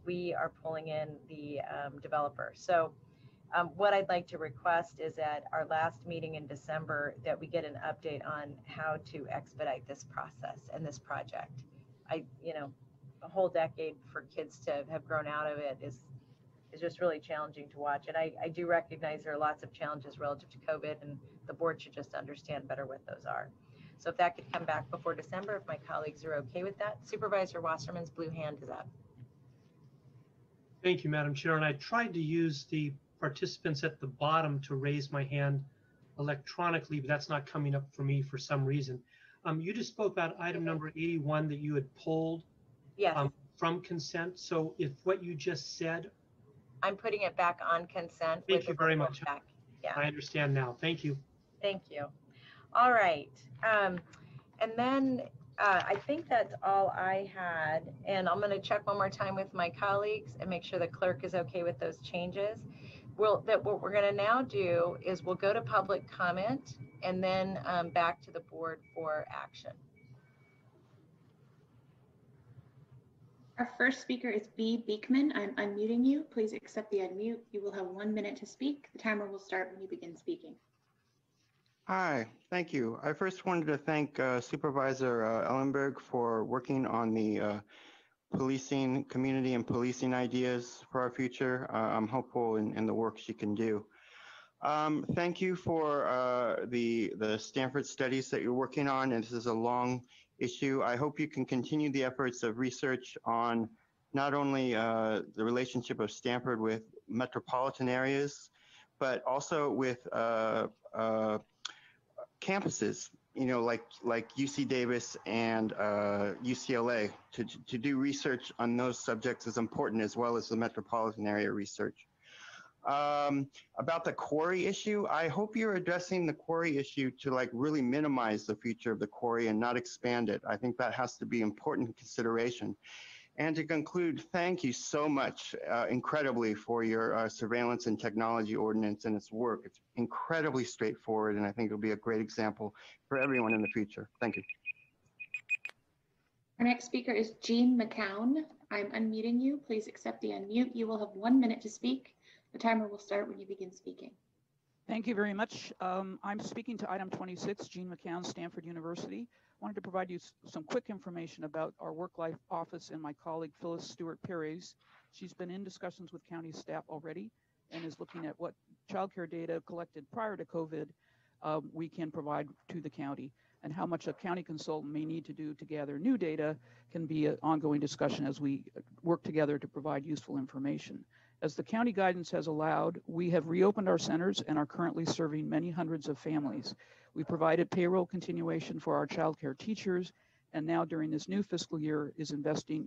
we are pulling in the developer. So what I'd like to request is at our last meeting in December that we get an update on how to expedite this process and this project. A whole decade for kids to have grown out of it is just really challenging to watch. And I do recognize there are lots of challenges relative to COVID, and the board should just understand better what those are. So if that could come back before December, if my colleagues are okay with that. Supervisor Wasserman's blue hand is up. Thank you, Madam Chair. And I tried to use the participants at the bottom to raise my hand electronically, but that's not coming up for me for some reason. You just spoke about item number 81 that you had pulled from consent. So if what you just said, I'm putting it back on consent. Thank you very much. Back. Yeah. I understand now. Thank you. Thank you. All right. And then I think that's all I had. And I'm going to check one more time with my colleagues and make sure the clerk is okay with those changes. What we're going to now do is we'll go to public comment and then back to the board for action. Our first speaker is B. Beekman. I'm unmuting you. Please accept the unmute. You will have 1 minute to speak. The timer will start when you begin speaking. Hi, thank you. I first wanted to thank Supervisor Ellenberg for working on the policing, community and policing ideas for our future. I'm hopeful in the work she can do. Thank you for the Stanford studies that you're working on, and this is a long issue. I hope you can continue the efforts of research on not only the relationship of Stanford with metropolitan areas, but also with campuses, like UC Davis and UCLA. To do research on those subjects is important, as well as the metropolitan area research. About the quarry issue, I hope you're addressing the quarry issue to really minimize the future of the quarry and not expand it. I think that has to be important consideration. And to conclude, thank you so much, incredibly, for your surveillance and technology ordinance and its work. It's incredibly straightforward, and I think it'll be a great example for everyone in the future. Thank you. Our next speaker is Jean McCown. I'm unmuting you. Please accept the unmute. You will have 1 minute to speak. The timer will start when you begin speaking. Thank you very much. I'm speaking to item 26, Jean McCown, Stanford University. Wanted to provide you some quick information about our work-life office and my colleague Phyllis Stewart-Perez. She's been in discussions with county staff already and is looking at what childcare data collected prior to COVID we can provide to the county. and how much a county consultant may need to do to gather new data can be an ongoing discussion as we work together to provide useful information. As the county guidance has allowed, we have reopened our centers and are currently serving many hundreds of families. We provided payroll continuation for our childcare teachers, and now during this new fiscal year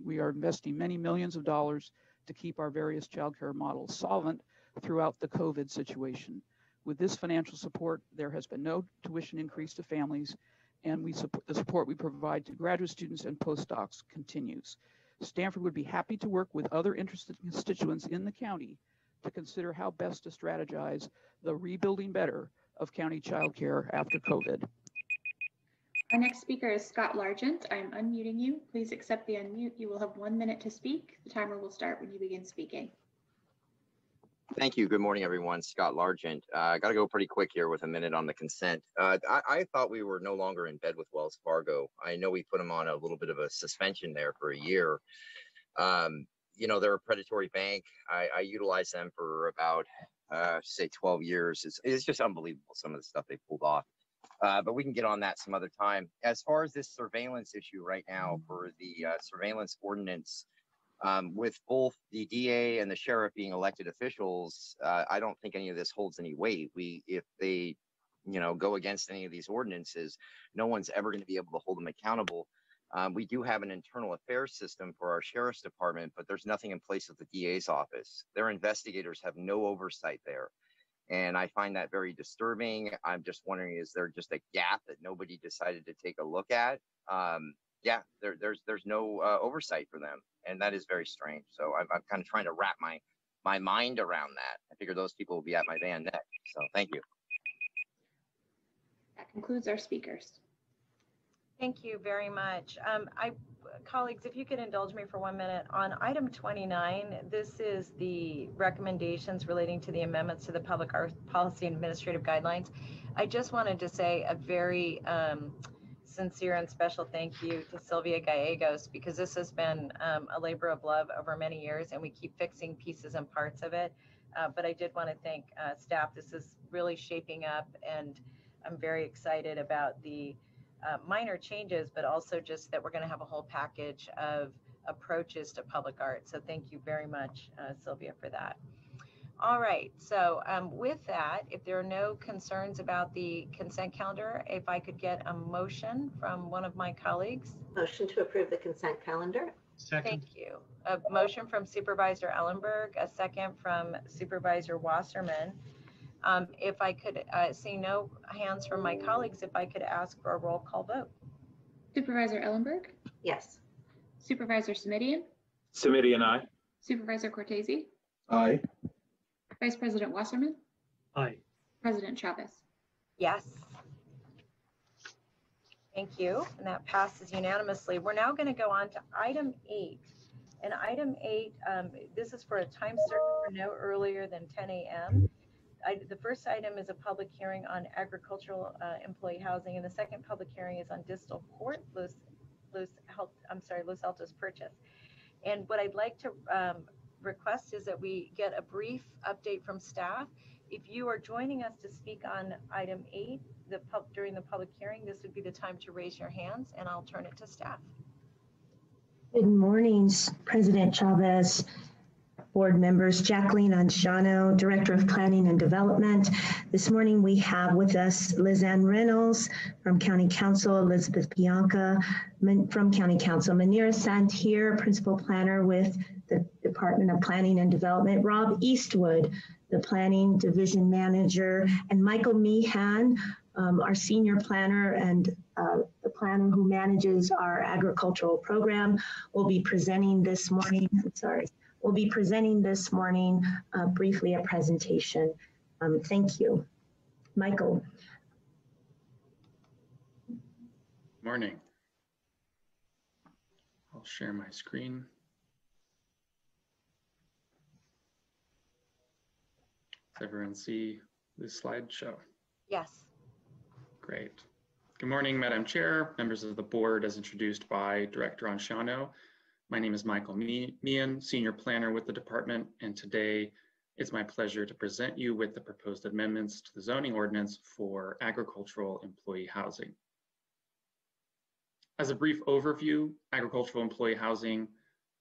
we are investing many millions of dollars to keep our various childcare models solvent throughout the COVID situation. With this financial support, there has been no tuition increase to families, and the support we provide to graduate students and postdocs continues. Stanford would be happy to work with other interested constituents in the county to consider how best to strategize the rebuilding better of county childcare after COVID. Our next speaker is Scott Largent. I'm unmuting you. Please accept the unmute. You will have 1 minute to speak. The timer will start when you begin speaking. Thank you. Good morning, everyone. Scott Largent. I got to go pretty quick here with a minute on the consent. I thought we were no longer in bed with Wells Fargo. I know we put them on a little bit of a suspension there for a year. You know, they're a predatory bank. I utilized them for about, say, 12 years. It's just unbelievable, some of the stuff they pulled off. But we can get on that some other time. As far as this surveillance issue right now for the surveillance ordinance, with both the DA and the sheriff being elected officials, I don't think any of this holds any weight. If they, go against any of these ordinances, no one's ever going to be able to hold them accountable. We do have an internal affairs system for our sheriff's department, but there's nothing in place with the DA's office. Their investigators have no oversight there. And I find that very disturbing. I'm just wondering, is there just a gap that nobody decided to take a look at? Yeah, there's no oversight for them, and that is very strange. So I'm kind of trying to wrap my mind around that. I figure those people will be at my van next. So thank you. That concludes our speakers. Thank you very much. Colleagues, if you could indulge me for 1 minute on item 29, this is the recommendations relating to the amendments to the Public Art Policy and Administrative Guidelines. I just wanted to say a very sincere and special thank you to Sylvia Gallegos, because this has been a labor of love over many years, and we keep fixing pieces and parts of it. But I did want to thank staff. This is really shaping up, and I'm very excited about the minor changes, but also just that we're going to have a whole package of approaches to public art. So thank you very much, Sylvia, for that. All right, so with that, if there are no concerns about the consent calendar, if I could get a motion from one of my colleagues. Motion to approve the consent calendar. Second. Thank you. A motion from Supervisor Ellenberg, a second from Supervisor Wasserman. If I could see no hands from my colleagues, if I could ask for a roll call vote. Supervisor Ellenberg? Yes. Supervisor Simidian? Simidian, aye. Supervisor Cortese? Aye. Vice President Wasserman? Aye. President Chavez? Yes. Thank you. And that passes unanimously. We're now going to go on to item 8. And item 8, this is for a time certain for no earlier than 10 a.m. The first item is a public hearing on agricultural employee housing, and the second public hearing is on Distal Court, Los Altos Purchase. And what I'd like to request is that we get a brief update from staff. If you are joining us to speak on item 8 during the public hearing, this would be the time to raise your hands, and I'll turn it to staff. Good morning, President Chavez, board members. Jacqueline Anciano, Director of Planning and Development. This morning we have with us Lizanne Reynolds from County Council, Elizabeth Bianca from County Council, Manira Sant here, Principal Planner with the Department of Planning and Development, Rob Eastwood, the Planning Division Manager, and Michael Meehan, our Senior Planner and the planner who manages our agricultural program, will be presenting this morning. We'll be presenting this morning briefly a presentation. Thank you. Michael. Morning. I'll share my screen. Does everyone see this slideshow? Yes. Great. Good morning, Madam Chair, members of the board, as introduced by Director Anciano. My name is Michael Meehan, Senior Planner with the department, and today it's my pleasure to present you with the proposed amendments to the zoning ordinance for agricultural employee housing. As a brief overview, agricultural employee housing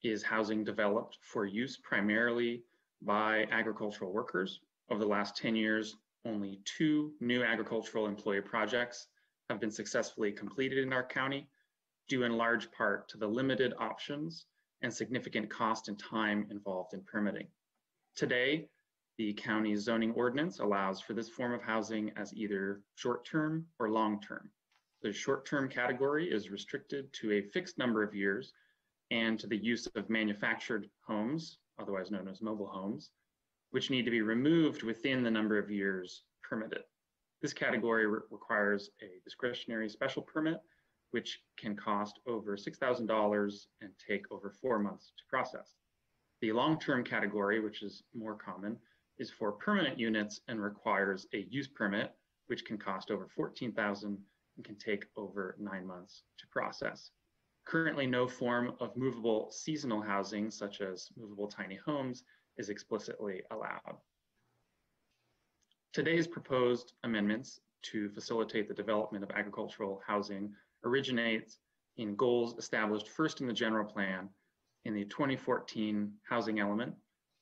is housing developed for use primarily by agricultural workers. Over the last 10 years, only 2 new agricultural employee projects have been successfully completed in our county, due in large part to the limited options and significant cost and time involved in permitting. Today, the county's zoning ordinance allows for this form of housing as either short-term or long-term. The short-term category is restricted to a fixed number of years and to the use of manufactured homes, otherwise known as mobile homes, which need to be removed within the number of years permitted. This category requires a discretionary special permit, which can cost over $6,000 and take over 4 months to process. The long-term category, which is more common, is for permanent units and requires a use permit, which can cost over $14,000 and can take over 9 months to process. Currently, no form of movable seasonal housing, such as movable tiny homes, is explicitly allowed. Today's proposed amendments to facilitate the development of agricultural housing originates in goals established first in the general plan in the 2014 housing element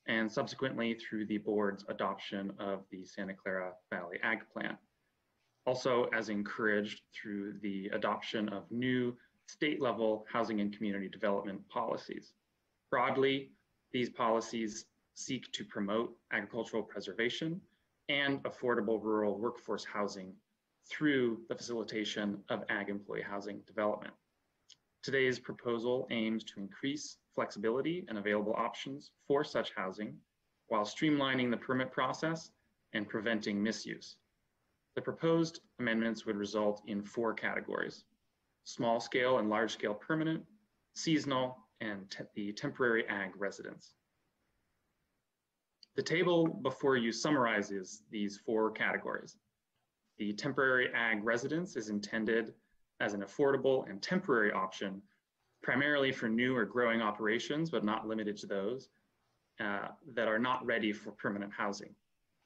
and subsequently through the board's adoption of the Santa Clara Valley Ag Plan. Also, as encouraged through the adoption of new state-level housing and community development policies. Broadly, these policies seek to promote agricultural preservation and affordable rural workforce housing through the facilitation of ag employee housing development. Today's proposal aims to increase flexibility and available options for such housing while streamlining the permit process and preventing misuse. The proposed amendments would result in 4 categories: small scale and large scale permanent, seasonal, and the temporary ag residence. The table before you summarizes these 4 categories. The temporary ag residence is intended as an affordable and temporary option, primarily for new or growing operations, but not limited to those that are not ready for permanent housing.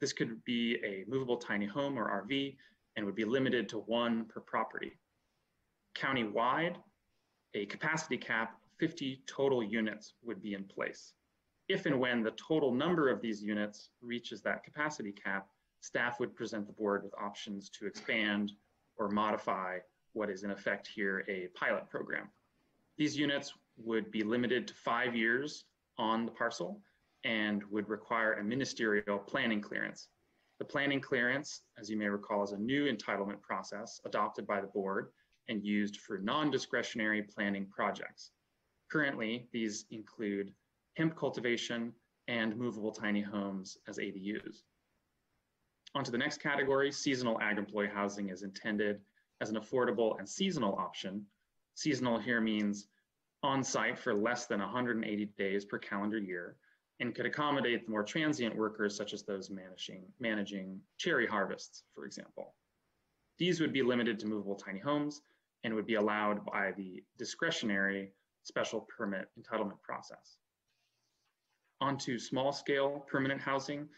This could be a movable tiny home or RV and would be limited to 1 per property. Countywide, a capacity cap of 50 total units would be in place. If and when the total number of these units reaches that capacity cap, staff would present the board with options to expand or modify what is in effect here a pilot program. These units would be limited to 5 years on the parcel and would require a ministerial planning clearance. The planning clearance, as you may recall, is a new entitlement process adopted by the board and used for non-discretionary planning projects. Currently, these include hemp cultivation and movable tiny homes as ADUs. On to the next category, seasonal ag employee housing is intended as an affordable and seasonal option. Seasonal here means on-site for less than 180 days per calendar year and could accommodate the more transient workers such as those managing cherry harvests, for example. These would be limited to movable tiny homes and would be allowed by the discretionary special permit entitlement process. On to small scale permanent housing.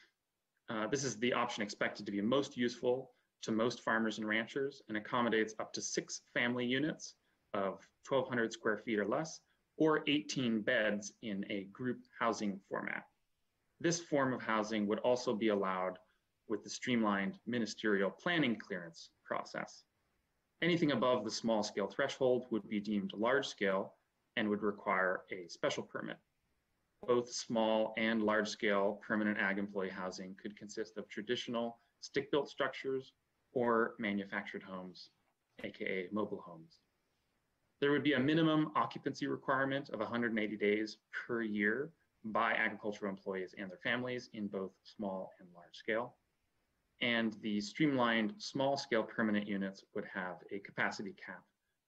This is the option expected to be most useful to most farmers and ranchers and accommodates up to 6 family units of 1,200 square feet or less, or 18 beds in a group housing format. This form of housing would also be allowed with the streamlined ministerial planning clearance process. Anything above the small scale threshold would be deemed large scale and would require a special permit. Both small and large scale permanent ag employee housing could consist of traditional stick-built structures or manufactured homes, AKA mobile homes. There would be a minimum occupancy requirement of 180 days per year by agricultural employees and their families in both small and large scale. And the streamlined small scale permanent units would have a capacity cap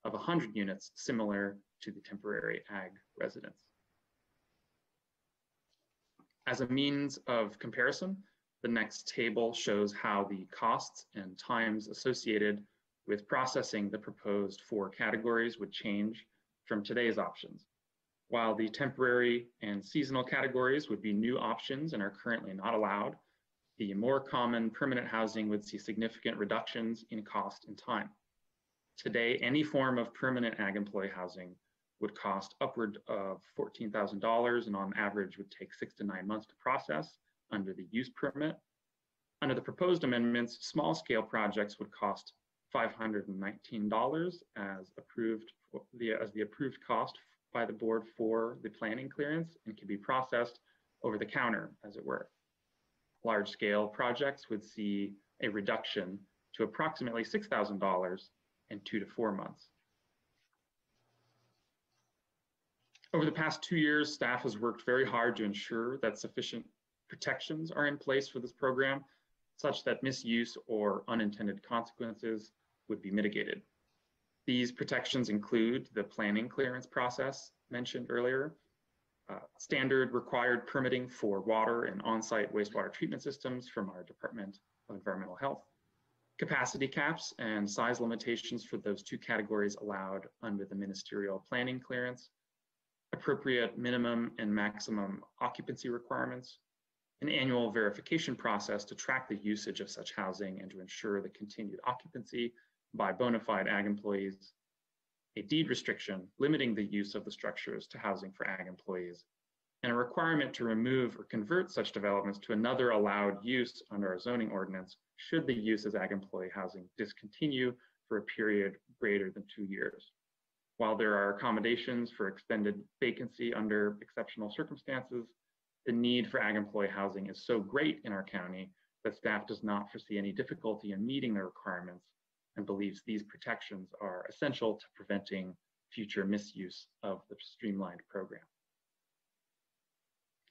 of 100 units, similar to the temporary ag residence. As a means of comparison, the next table shows how the costs and times associated with processing the proposed 4 categories would change from today's options. While the temporary and seasonal categories would be new options and are currently not allowed, the more common permanent housing would see significant reductions in cost and time. Today, any form of permanent ag employee housing would cost upward of $14,000 and on average would take 6 to 9 months to process under the use permit. Under the proposed amendments, small scale projects would cost $519 as the approved cost by the board for the planning clearance and can be processed over the counter, as it were. Large scale projects would see a reduction to approximately $6,000 in 2 to 4 months. Over the past 2 years, staff has worked very hard to ensure that sufficient protections are in place for this program, such that misuse or unintended consequences would be mitigated. These protections include the planning clearance process mentioned earlier, standard required permitting for water and on-site wastewater treatment systems from our Department of Environmental Health, capacity caps and size limitations for those 2 categories allowed under the ministerial planning clearance, appropriate minimum and maximum occupancy requirements, an annual verification process to track the usage of such housing and to ensure the continued occupancy by bona fide ag employees, a deed restriction limiting the use of the structures to housing for ag employees, and a requirement to remove or convert such developments to another allowed use under our zoning ordinance should the use as ag employee housing discontinue for a period greater than 2 years. While there are accommodations for extended vacancy under exceptional circumstances, the need for ag employee housing is so great in our county that staff does not foresee any difficulty in meeting the requirements and believes these protections are essential to preventing future misuse of the streamlined program.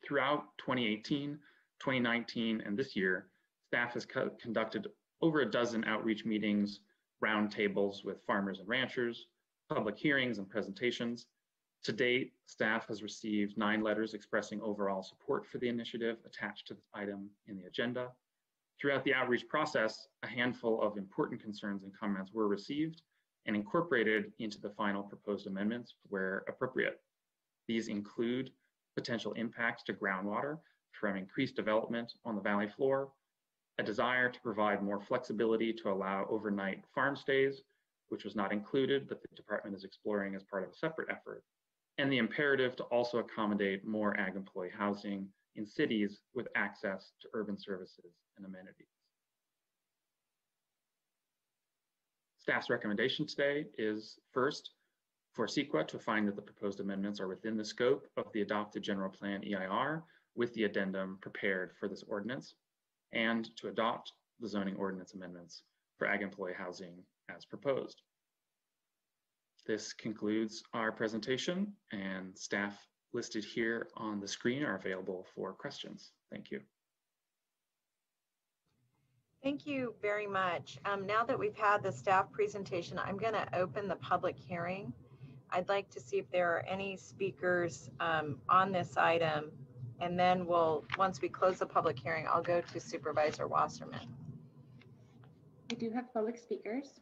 Throughout 2018, 2019, and this year, staff has conducted over a dozen outreach meetings, roundtables with farmers and ranchers, public hearings and presentations. To date, staff has received 9 letters expressing overall support for the initiative attached to this item in the agenda. Throughout the outreach process, a handful of important concerns and comments were received and incorporated into the final proposed amendments where appropriate. These include potential impacts to groundwater from increased development on the valley floor, a desire to provide more flexibility to allow overnight farm stays, which was not included, but the department is exploring as part of a separate effort, and the imperative to also accommodate more ag employee housing in cities with access to urban services and amenities. Staff's recommendation today is first, for CEQA to find that the proposed amendments are within the scope of the adopted general plan EIR with the addendum prepared for this ordinance, and to adopt the zoning ordinance amendments for ag employee housing as proposed. This concludes our presentation, and staff listed here on the screen are available for questions. Thank you. Thank you very much. Now that we've had the staff presentation, I'm going to open the public hearing. I'd like to see if there are any speakers on this item, and then once we close the public hearing, I'll go to Supervisor Wasserman. We do have public speakers.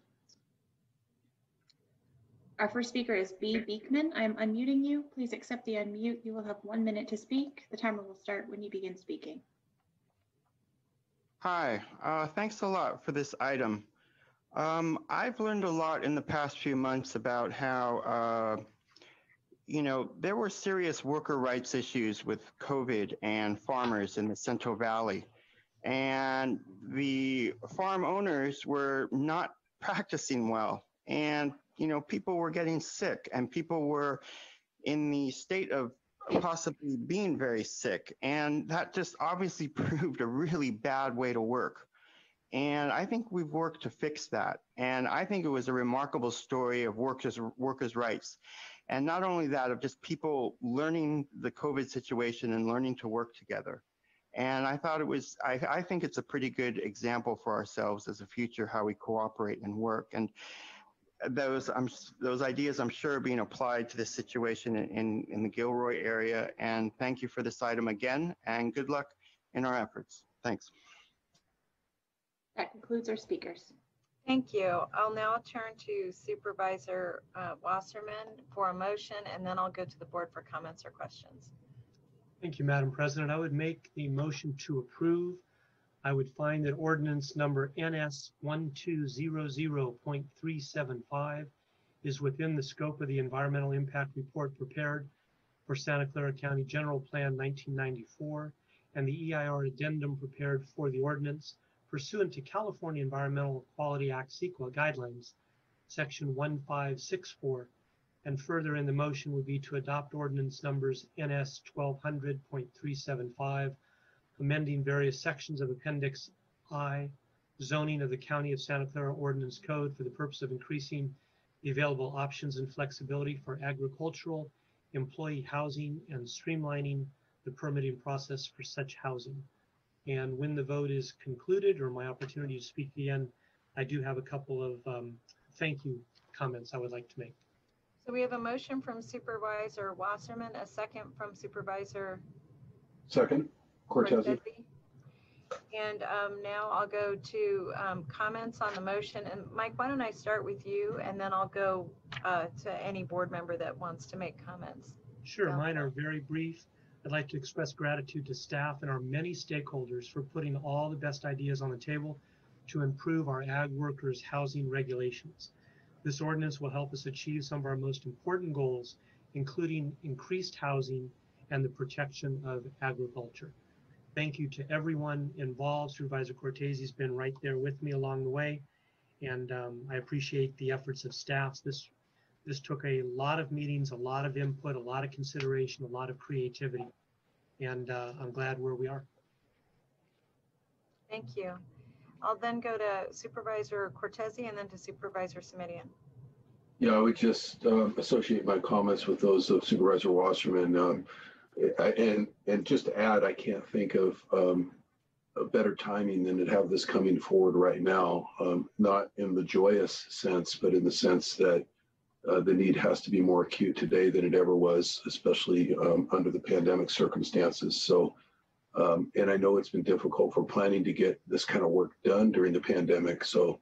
Our first speaker is B. Beekman. I am unmuting you. Please accept the unmute. You will have 1 minute to speak. The timer will start when you begin speaking. Hi, thanks a lot for this item. I've learned a lot in the past few months about how, there were serious worker rights issues with COVID and farmers in the Central Valley. And the farm owners were not practicing well. And, people were getting sick and people were in the state of possibly being very sick. And that just obviously proved a really bad way to work. And I think we've worked to fix that. And I think it was a remarkable story of workers' rights. And not only that, of just people learning the COVID situation and learning to work together. And I thought I think it's a pretty good example for ourselves as a future, how we cooperate and work. And those ideas, I'm sure, are being applied to this situation in the Gilroy area. And thank you for this item again, and good luck in our efforts. Thanks. That concludes our speakers. Thank you. I'll now turn to Supervisor Wasserman for a motion, and then I'll go to the board for comments or questions. Thank you, Madam President. I would make the motion to approve I would find that ordinance number NS 1200.375 is within the scope of the environmental impact report prepared for Santa Clara County General Plan 1994 and the EIR addendum prepared for the ordinance pursuant to California Environmental Quality Act CEQA guidelines, section 1564. And further in the motion would be to adopt ordinance numbers NS 1200.375, amending various sections of Appendix I, zoning of the County of Santa Clara Ordinance Code for the purpose of increasing the available options and flexibility for agricultural, employee housing, and streamlining the permitting process for such housing. And when the vote is concluded, or my opportunity to speak again, I do have a couple of thank you comments I would like to make. So we have a motion from Supervisor Wasserman, a second from Supervisor Second, Cortese. Cortese. And now I'll go to comments on the motion. And Mike, why don't I start with you, and then I'll go to any board member that wants to make comments. Sure, mine are very brief. I'd like to express gratitude to staff and our many stakeholders for putting all the best ideas on the table to improve our ag workers' housing regulations. This ordinance will help us achieve some of our most important goals, including increased housing and the protection of agriculture. Thank you to everyone involved. Supervisor Cortese has been right there with me along the way, and I appreciate the efforts of staff. This took a lot of meetings, a lot of input, a lot of consideration, a lot of creativity, and I'm glad where we are. Thank you. I'll then go to Supervisor Cortese and then to Supervisor Simidian. Yeah, I would just associate my comments with those of Supervisor Wasserman. And just to add, I can't think of a better timing than to have this coming forward right now, not in the joyous sense, but in the sense that the need has to be more acute today than it ever was, especially under the pandemic circumstances. So, and I know it's been difficult for planning to get this kind of work done during the pandemic. So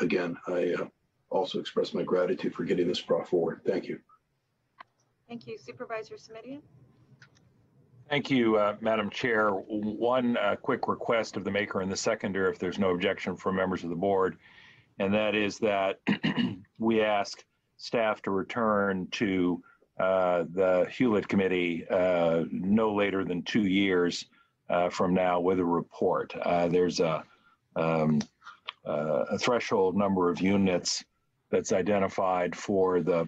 again, I also express my gratitude for getting this brought forward. Thank you. Thank you. Supervisor Simidian. Thank you, Madam Chair. One quick request of the maker and the seconder, if there's no objection from members of the board, and that is that we ask staff to return to the Hewlett Committee no later than 2 years from now with a report. There's a threshold number of units that's identified for the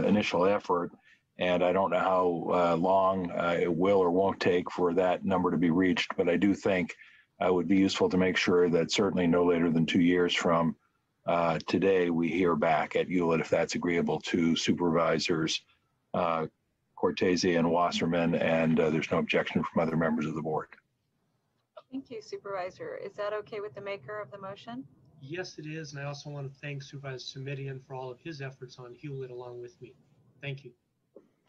initial effort, and I don't know how long it will or won't take for that number to be reached, but I do think it would be useful to make sure that certainly no later than 2 years from today we hear back at Hewlett, if that's agreeable to Supervisors Cortese and Wasserman, and there's no objection from other members of the board. Thank you, Supervisor. Is that okay with the maker of the motion? Yes, it is, and I also want to thank Supervisor Simidian for all of his efforts on Hewlett along with me. Thank you.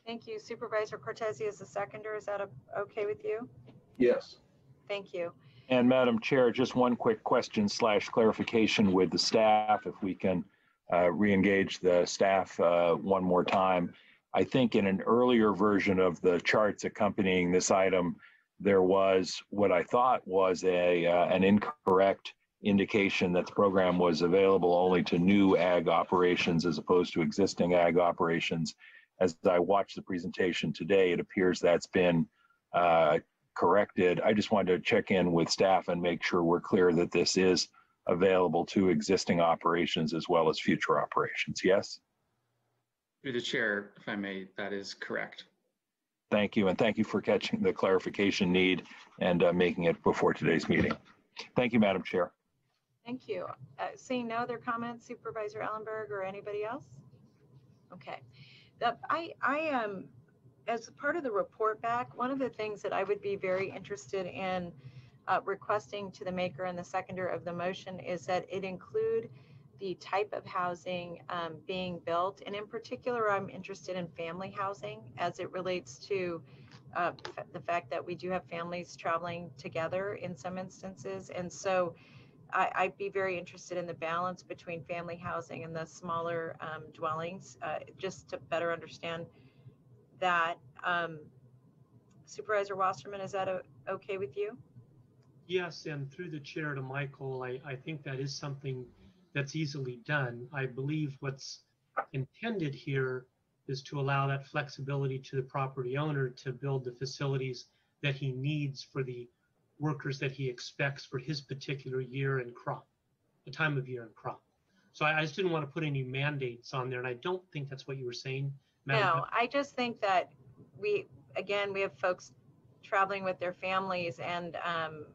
Thank you. Supervisor Cortese is the seconder. Is that okay with you? Yes. Thank you. And Madam Chair, just one quick question / clarification with the staff, if we can re-engage the staff one more time. I think in an earlier version of the charts accompanying this item, there was what I thought was an incorrect indication that the program was available only to new ag operations as opposed to existing ag operations. As I watched the presentation today, it appears that's been corrected. I just wanted to check in with staff and make sure we're clear that this is available to existing operations as well as future operations. Yes? Through the chair, if I may, that is correct. Thank you, and thank you for catching the clarification need and making it before today's meeting. Thank you, Madam Chair. Thank you. Seeing no other comments, Supervisor Ellenberg or anybody else? Okay. As part of the report back, one of the things that I would be very interested in requesting to the maker and the seconder of the motion is that it include the type of housing being built. And in particular, I'm interested in family housing as it relates to the fact that we do have families traveling together in some instances. And so I'd be very interested in the balance between family housing and the smaller dwellings, just to better understand that. Supervisor Wasserman, is that okay with you? Yes, and through the chair to Michael, I think that is something that's easily done. I believe what's intended here is to allow that flexibility to the property owner to build the facilities that he needs for the workers that he expects for his particular year and crop, the time of year and crop. So I just didn't want to put any mandates on there, and I don't think that's what you were saying, Madam. No, I just think that we have folks traveling with their families, and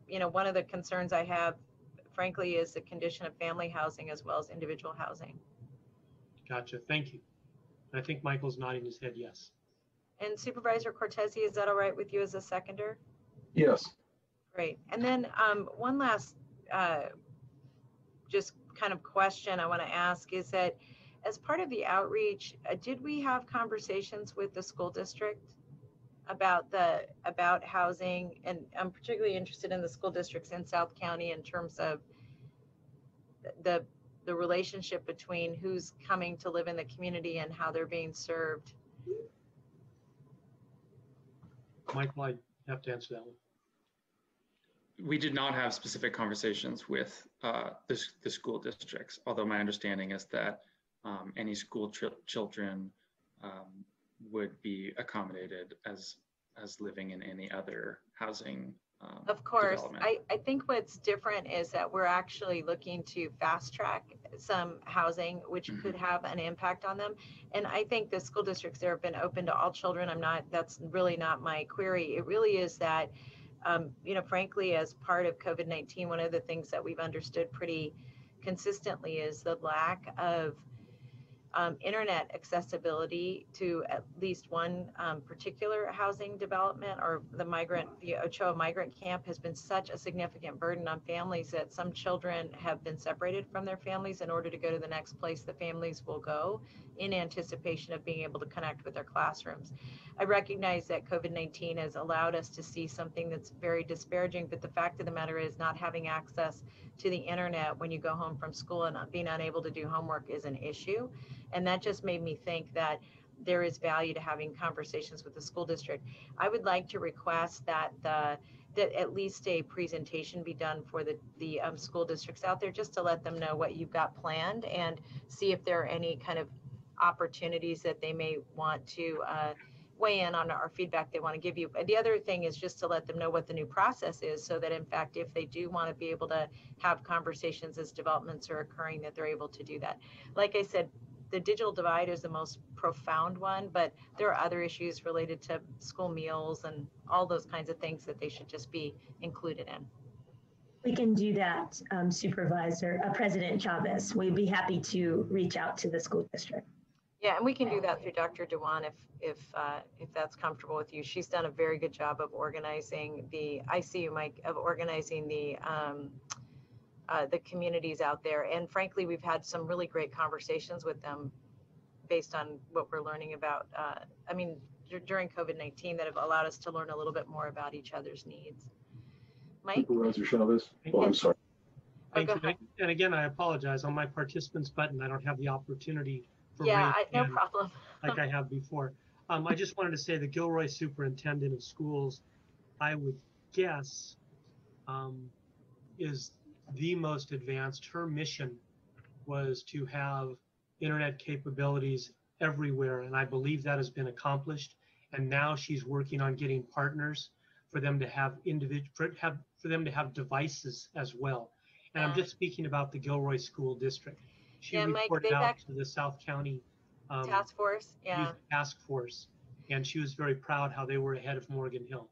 you know, one of the concerns I have, frankly, is the condition of family housing as well as individual housing. Gotcha, thank you. I think Michael's nodding his head yes. And Supervisor Cortese, is that all right with you as a seconder? Yes. Great. And then one last just kind of question I want to ask is that as part of the outreach, did we have conversations with the school district about housing? And I'm particularly interested in the school districts in South County in terms of the relationship between who's coming to live in the community and how they're being served. Michael, I have to answer that one. We did not have specific conversations with the school districts, although my understanding is that any school children would be accommodated as living in any other housing of course. I think what's different is that we're actually looking to fast track some housing, which could have an impact on them. And I think the school districts there have been open to all children. That's really not my query. It really is that, you know, frankly, as part of COVID-19, one of the things that we've understood pretty consistently is the lack of internet accessibility to at least one particular housing development, or the Ochoa migrant camp has been such a significant burden on families that some children have been separated from their families in order to go to the next place the families will go in anticipation of being able to connect with their classrooms. I recognize that COVID-19 has allowed us to see something that's very disparaging, but the fact of the matter is not having access to the internet when you go home from school and not being unable to do homework is an issue. And that just made me think that there is value to having conversations with the school district. I would like to request that that at least a presentation be done for the school districts out there, just to let them know what you've got planned and see if there are any kind of opportunities that they may want to weigh in on, our feedback they want to give you. The other thing is just to let them know what the new process is, so that in fact, if they do want to be able to have conversations as developments are occurring, that they're able to do that. Like I said, the digital divide is the most profound one, but there are other issues related to school meals and all those kinds of things that they should just be included in. We can do that, President Chavez. We'd be happy to reach out to the school district. Yeah, and we can do that through Dr. Dewan if that's comfortable with you. She's done a very good job of organizing the the communities out there. And frankly, we've had some really great conversations with them based on what we're learning about, during COVID-19, that have allowed us to learn a little bit more about each other's needs. Mike? Supervisor Chavez? Oh, I'm sorry. Thank you. And again, I apologize. On my participants button, I don't have the opportunity for no problem. like I have before. I just wanted to say the Gilroy Superintendent of Schools, I would guess, is the most advanced. Her mission was to have internet capabilities everywhere, and I believe that has been accomplished. And now she's working on getting partners for them to have for them to have devices as well. And I'm just speaking about the Gilroy School District. She reported out to the South County Task Force, Youth Task Force, and she was very proud how they were ahead of Morgan Hill.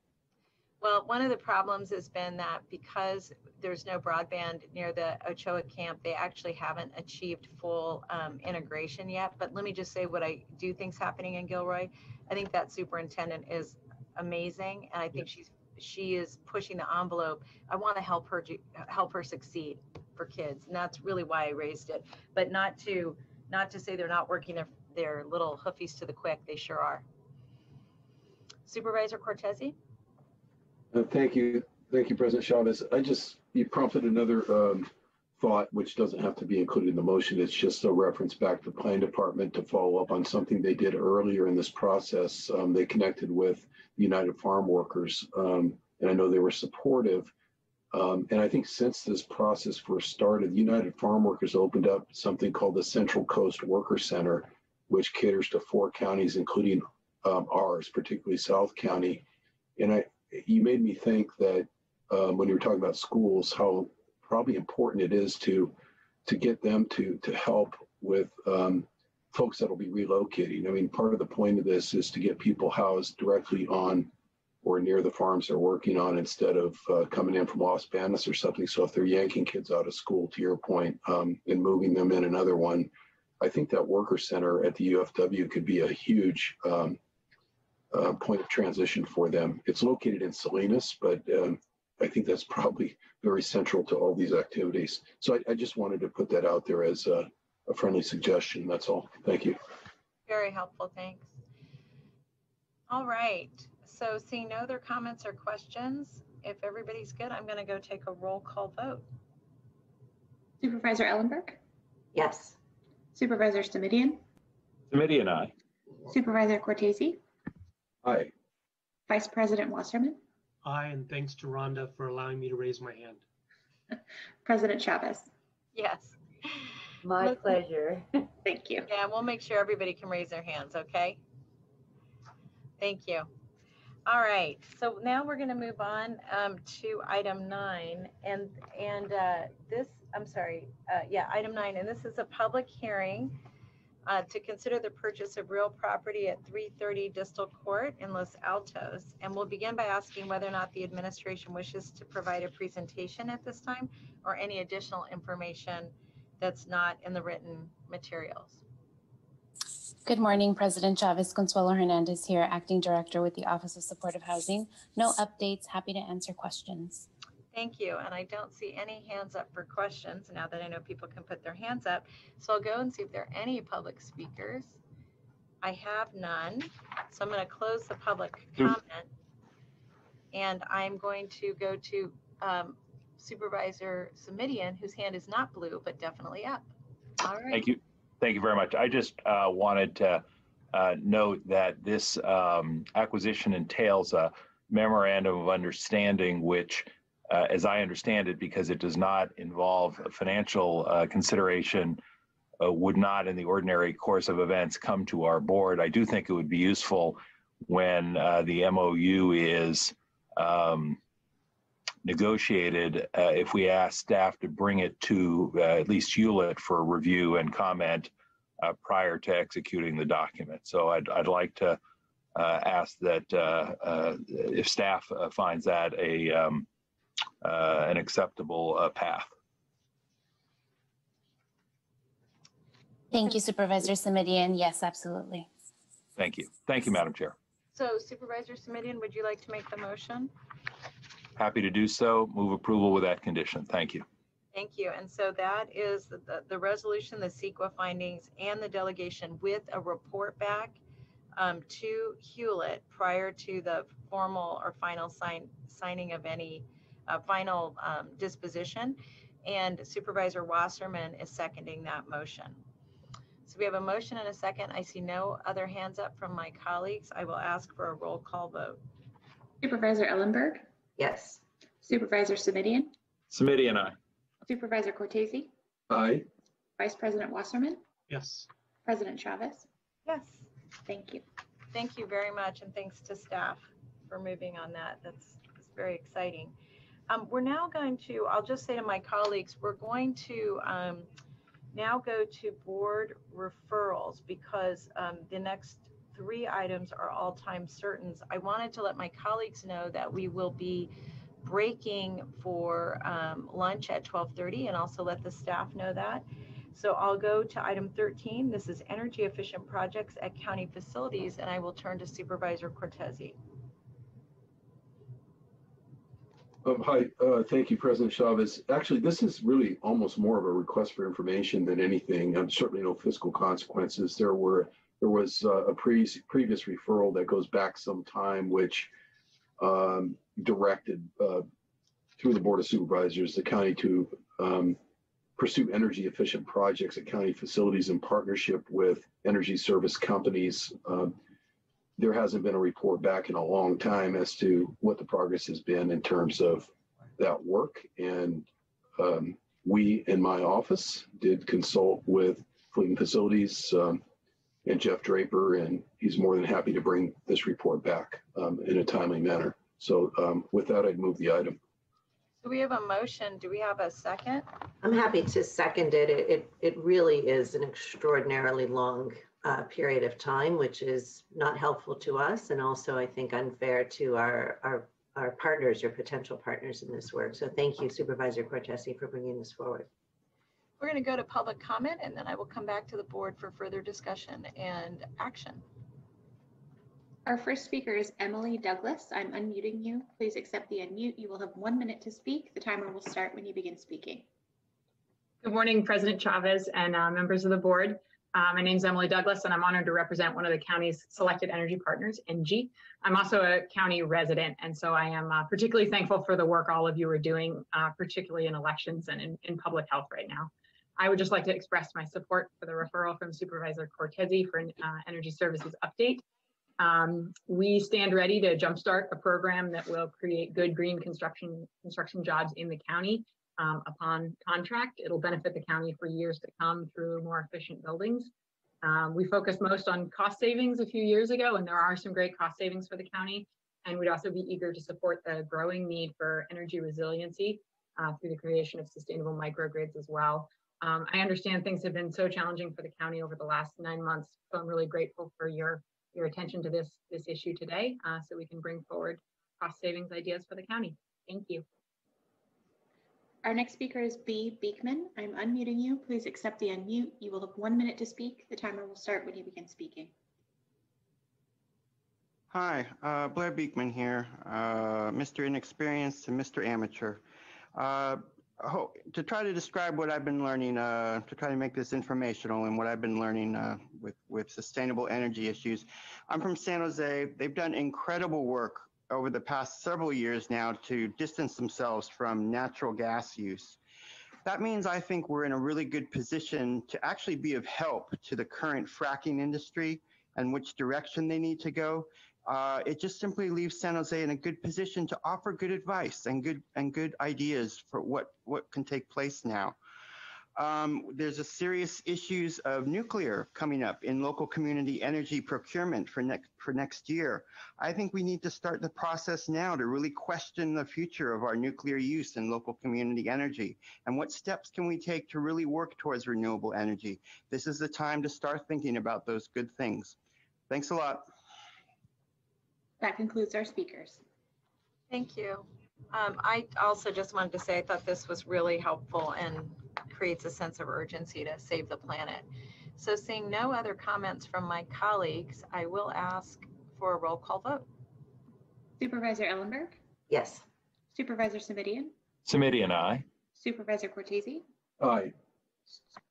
Well, one of the problems has been that because there's no broadband near the Ochoa camp, they actually haven't achieved full integration yet. But let me just say what I do think's happening in Gilroy. I think that superintendent is amazing, and I think she is pushing the envelope. I want to help her succeed for kids, and that's really why I raised it. But not to say they're not working their little hoofies to the quick. They sure are. Supervisor Cortese? Thank you, President Chavez. You prompted another thought, which doesn't have to be included in the motion. It's just a reference back to the Plan Department to follow up on something they did earlier in this process. They connected with United Farm Workers, and I know they were supportive And I think since this process first started, United Farm Workers opened up something called the Central Coast Worker Center, which caters to 4 counties, including ours, particularly South County. And you made me think that when you were talking about schools, how probably important it is to get them to help with folks that will be relocating. I mean, part of the point of this is to get people housed directly on or near the farms they're working on instead of coming in from Los Banos or something. So if they're yanking kids out of school, to your point, and moving them in another one, I think that worker center at the UFW could be a huge point of transition for them. It's located in Salinas, but I think that's probably very central to all these activities. So I just wanted to put that out there as a friendly suggestion. That's all. Thank you. Very helpful. Thanks. All right. So seeing no other comments or questions, if everybody's good, I'm going to go take a roll call vote. Supervisor Ellenberg? Yes. Supervisor Stamidian? Stamidian, aye. Supervisor Cortese? Aye. Vice President Wasserman? Aye, and thanks to Rhonda for allowing me to raise my hand. President Chavez? Yes. My pleasure. Thank you. Yeah, we'll make sure everybody can raise their hands, okay? Thank you. All right, so now we're going to move on to item 9, and this, I'm sorry, item 9, and this is a public hearing to consider the purchase of real property at 330 Distal Court in Los Altos. And we'll begin by asking whether or not the administration wishes to provide a presentation at this time or any additional information that's not in the written materials. Good morning, President Chavez. Consuelo Hernandez here, Acting Director with the Office of Supportive Housing. No updates, happy to answer questions. Thank you. And I don't see any hands up for questions now that I know people can put their hands up. So I'll go and see if there are any public speakers. I have none. So I'm going to close the public comment. And I'm going to go to Supervisor Samidian, whose hand is not blue, but definitely up. All right. Thank you. Thank you very much. I just wanted to note that this acquisition entails a memorandum of understanding, which, as I understand it, because it does not involve a financial consideration, would not in the ordinary course of events come to our board. I do think it would be useful when the MOU is negotiated, if we ask staff to bring it to at least Hewlett for review and comment prior to executing the document. So I'd like to ask that if staff finds that an acceptable path. Thank you, Supervisor Samidian. Yes, absolutely. Thank you. Thank you, Madam Chair. So Supervisor Samidian, would you like to make the motion? Happy to do so. Move approval with that condition. Thank you. Thank you. And so that is the resolution, the CEQA findings, and the delegation with a report back to Hewlett prior to the formal or final signing of any final disposition. And Supervisor Wasserman is seconding that motion. So we have a motion and a second. I see no other hands up from my colleagues. I will ask for a roll call vote. Supervisor Ellenberg? Yes. Supervisor Samidian? Samidian, aye. Supervisor Cortese? Aye. Vice President Wasserman? Yes. President Chavez? Yes. Thank you. Thank you very much, and thanks to staff for moving on that. That's very exciting. We're now going to, I'll just say to my colleagues, we're going to now go to board referrals because the next 3 items are all time certains. I wanted to let my colleagues know that we will be breaking for lunch at 12:30 and also let the staff know that. So I'll go to item 13. This is energy efficient projects at county facilities, and I will turn to Supervisor Cortese. Hi, thank you, President Chavez. Actually, this is really almost more of a request for information than anything. Certainly no fiscal consequences. There was a previous referral that goes back some time, which directed through the Board of Supervisors, the county to pursue energy efficient projects at county facilities in partnership with energy service companies. There hasn't been a report back in a long time as to what the progress has been in terms of that work. And we in my office did consult with Fleet and Facilities and Jeff Draper, and he's more than happy to bring this report back in a timely manner. So with that, I'd move the item. So we have a motion. Do we have a second? I'm happy to second it. It really is an extraordinarily long period of time, which is not helpful to us, and also I think unfair to our partners, your potential partners in this work. So thank you, Supervisor Cortese, for bringing this forward. We're going to go to public comment, and then I will come back to the board for further discussion and action. Our first speaker is Emily Douglas. I'm unmuting you. Please accept the unmute. You will have 1 minute to speak. The timer will start when you begin speaking. Good morning, President Chavez and members of the board. My name is Emily Douglas, and I'm honored to represent one of the county's selected energy partners, NG. I'm also a county resident, and so I am particularly thankful for the work all of you are doing, particularly in elections and in public health right now. I would just like to express my support for the referral from Supervisor Cortese for an energy services update. We stand ready to jumpstart a program that will create good green construction jobs in the county upon contract. It'll benefit the county for years to come through more efficient buildings. We focused most on cost savings a few years ago, and there are some great cost savings for the county. And we'd also be eager to support the growing need for energy resiliency through the creation of sustainable microgrids as well. I understand things have been so challenging for the county over the last 9 months, so I'm really grateful for your attention to this issue today, so we can bring forward cost savings ideas for the county. Thank you. Our next speaker is B. Beekman. I'm unmuting you. Please accept the unmute. You will have 1 minute to speak. The timer will start when you begin speaking. Hi, Blair Beekman here, Mr. Inexperienced and Mr. Amateur. To try to describe what I've been learning, to try to make this informational and what I've been learning with sustainable energy issues. I'm from San Jose. They've done incredible work over the past several years now to distance themselves from natural gas use. That means I think we're in a really good position to actually be of help to the current fracking industry and which direction they need to go. It just simply leaves San Jose in a good position to offer good advice and good ideas for what can take place now. There's a serious issues of nuclear coming up in local community energy procurement for next year. I think we need to start the process now to really question the future of our nuclear use in local community energy and what steps can we take to really work towards renewable energy. This is the time to start thinking about those good things. Thanks a lot. That concludes our speakers. Thank you. I also just wanted to say I thought this was really helpful and creates a sense of urgency to save the planet. So seeing no other comments from my colleagues, I will ask for a roll call vote. Supervisor Ellenberg? Yes. Supervisor Simidian? Simidian, aye. Supervisor Cortese? Aye.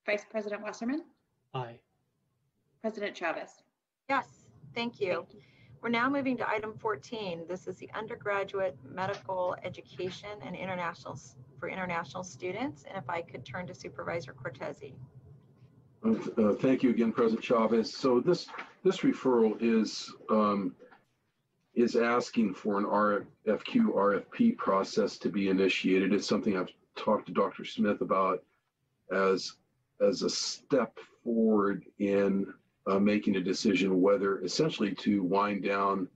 Vice President Wasserman? Aye. President Chavez? Yes, thank you. We're now moving to item 14. This is the undergraduate medical education and for international students. And if I could turn to Supervisor Cortese. Thank you again, President Chavez. So this referral is asking for an RFQ/RFP process to be initiated. It's something I've talked to Dr. Smith about as a step forward in making a decision whether essentially to wind down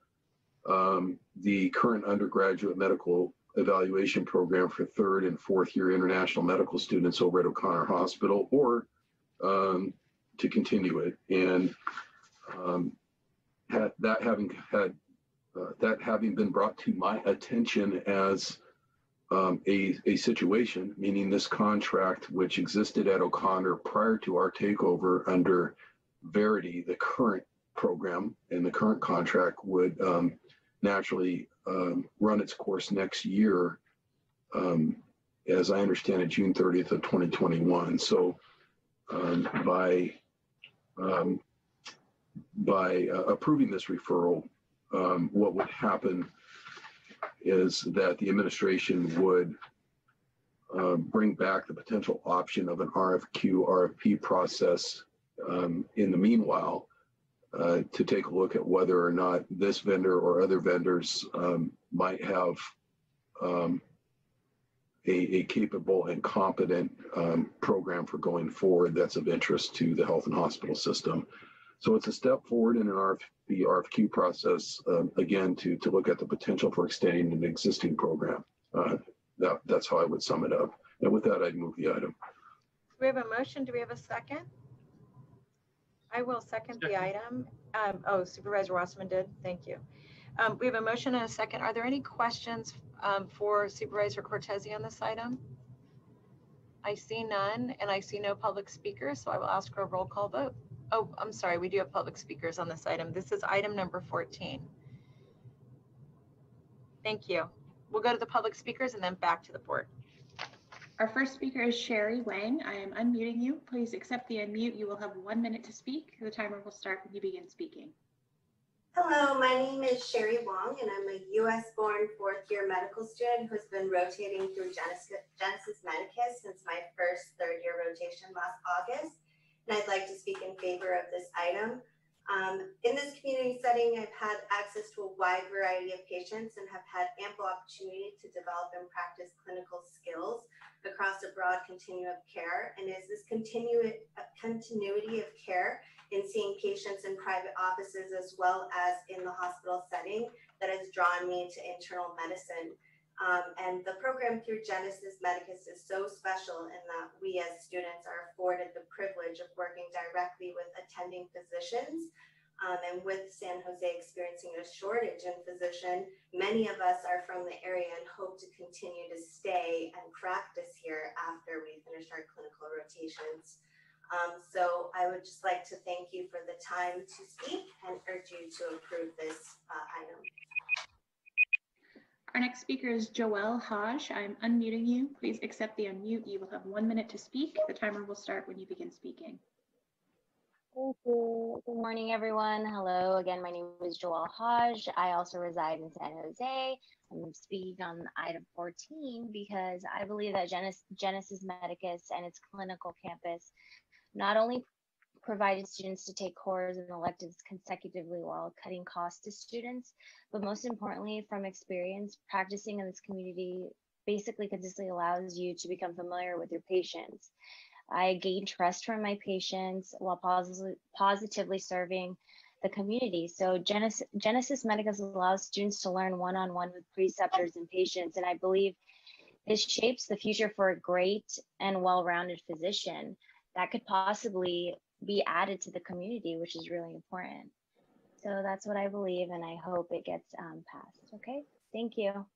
the current undergraduate medical evaluation program for 3rd and 4th year international medical students over at O'Connor Hospital, or to continue it. And that having been brought to my attention as a situation, meaning this contract which existed at O'Connor prior to our takeover under Verity, the current program and the current contract would naturally run its course next year, as I understand it, June 30th of 2021. So by approving this referral, what would happen is that the administration would bring back the potential option of an RFQ/RFP process in the meanwhile, to take a look at whether or not this vendor or other vendors might have a capable and competent program for going forward that's of interest to the health and hospital system. So it's a step forward in the RFQ process, again, to look at the potential for extending an existing program. That's how I would sum it up. And with that, I'd move the item. We have a motion. Do we have a second? I will second the item. Oh, Supervisor Wasserman did. Thank you. We have a motion and a second. Are there any questions for Supervisor Cortese on this item? I see none, and I see no public speakers, so I will ask for a roll call vote. Oh, I'm sorry. We do have public speakers on this item. This is item number 14. Thank you. We'll go to the public speakers and then back to the board. Our first speaker is Sherry Wang. I am unmuting you. Please accept the unmute. You will have 1 minute to speak. The timer will start when you begin speaking. Hello, my name is Sherry Wong, and I'm a U.S.-born fourth-year medical student who's been rotating through Genesis Medicus since my first third-year rotation last August. And I'd like to speak in favor of this item. In this community setting, I've had access to a wide variety of patients and have had ample opportunity to develop and practice clinical skills across a broad continuum of care. And is this continuity of care in seeing patients in private offices as well as in the hospital setting that has drawn me to internal medicine. And the program through Genesis Medicus is so special in that we as students are afforded the privilege of working directly with attending physicians. And with San Jose experiencing a shortage in physician, many of us are from the area and hope to continue to stay and practice here after we finish our clinical rotations. So I would just like to thank you for the time to speak and urge you to approve this item. Our next speaker is Joelle Hodge. I'm unmuting you. Please accept the unmute. You will have 1 minute to speak. The timer will start when you begin speaking. Thank you. Good morning, everyone. Hello again. My name is Joelle Hodge. I also reside in San Jose. I'm speaking on item 14 because I believe that Genesis Medicus and its clinical campus not only provided students to take courses and electives consecutively while cutting costs to students, but most importantly, from experience, practicing in this community basically consistently allows you to become familiar with your patients. I gained trust from my patients while positively serving the community. So Genesis Medicus allows students to learn one-on-one with preceptors and patients, and I believe this shapes the future for a great and well-rounded physician that could possibly be added to the community, which is really important. So that's what I believe, and I hope it gets passed. Okay, thank you.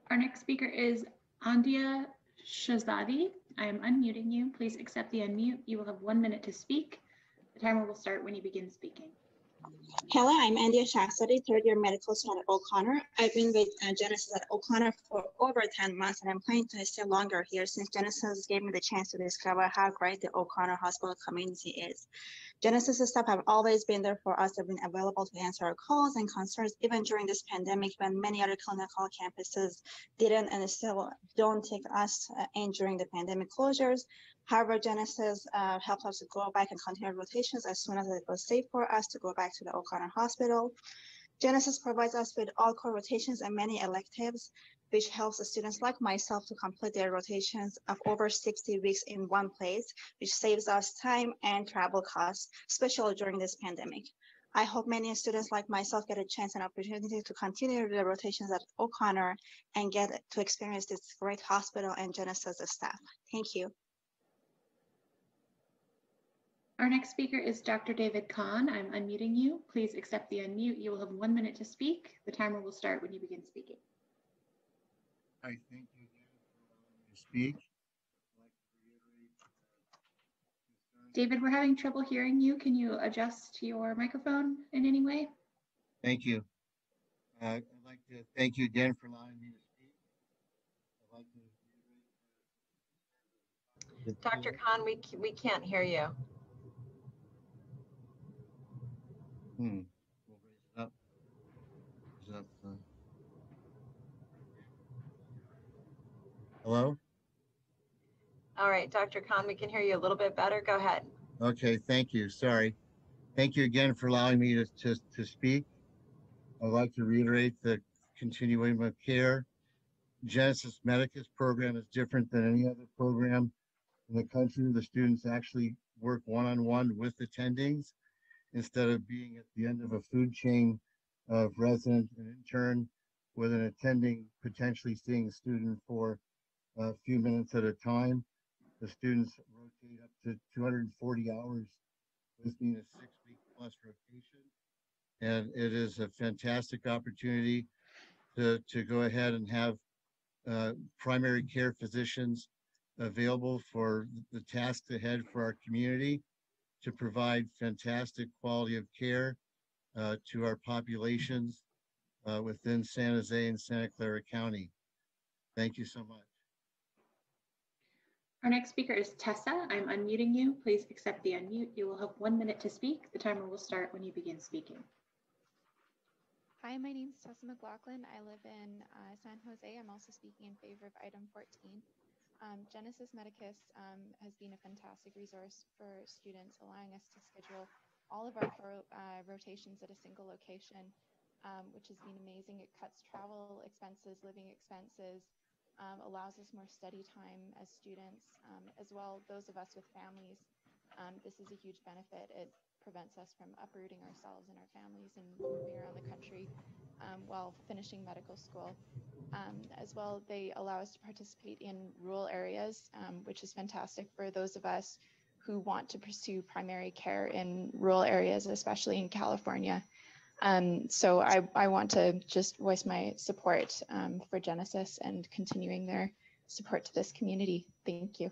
Our next speaker is Andia Shahzadi. I am unmuting you. Please accept the unmute. You will have 1 minute to speak. The timer will start when you begin speaking. Hello, I'm Andia Shahzadi, third-year medical student at O'Connor. I've been with Genesis at O'Connor for over 10 months, and I'm planning to stay longer here since Genesis gave me the chance to discover how great the O'Connor hospital community is. Genesis staff have always been there for us. They've been available to answer our calls and concerns, even during this pandemic when many other clinical campuses didn't and still don't take us in during the pandemic closures. However, Genesis helped us to go back and continue rotations as soon as it was safe for us to go back to the O'Connor Hospital. Genesis provides us with all core rotations and many electives, which helps the students like myself to complete their rotations of over 60 weeks in one place, which saves us time and travel costs, especially during this pandemic. I hope many students like myself get a chance and opportunity to continue their rotations at O'Connor and get to experience this great hospital and Genesis staff. Thank you. Our next speaker is Dr. David Kahn. I'm unmuting you. Please accept the unmute. You will have 1 minute to speak. The timer will start when you begin speaking. Hi, thank you again for allowing me to speak. David, we're having trouble hearing you. Can you adjust your microphone in any way? Thank you. I'd like to thank you again for allowing me to speak. I'd like to Dr. Khan, we can't hear you. We'll raise it up. Hello? All right, Dr. Khan, we can hear you a little bit better. Go ahead. Okay, thank you. Sorry. Thank you again for allowing me to speak. I'd like to reiterate the continuum of care Genesis Medicus program is different than any other program in the country. The students actually work one-on-one with attendings instead of being at the end of a food chain of resident and intern with an attending potentially seeing a student for a few minutes at a time. The students rotate up to 240 hours, this being a 6-week plus rotation. And it is a fantastic opportunity to go ahead and have primary care physicians available for the tasks ahead for our community to provide fantastic quality of care to our populations within San Jose and Santa Clara County. Thank you so much. Our next speaker is Tessa. I'm unmuting you. Please accept the unmute. You will have 1 minute to speak. The timer will start when you begin speaking. Hi, my name is Tessa McLaughlin. I live in San Jose. I'm also speaking in favor of item 14. Genesis Medicus has been a fantastic resource for students, allowing us to schedule all of our rotations at a single location, which has been amazing. It cuts travel expenses, living expenses, allows us more study time as students, as well those of us with families. This is a huge benefit. It prevents us from uprooting ourselves and our families and moving around the country while finishing medical school. As well, they allow us to participate in rural areas, which is fantastic for those of us who want to pursue primary care in rural areas, especially in California. So I want to just voice my support for Genesis and continuing their support to this community. Thank you.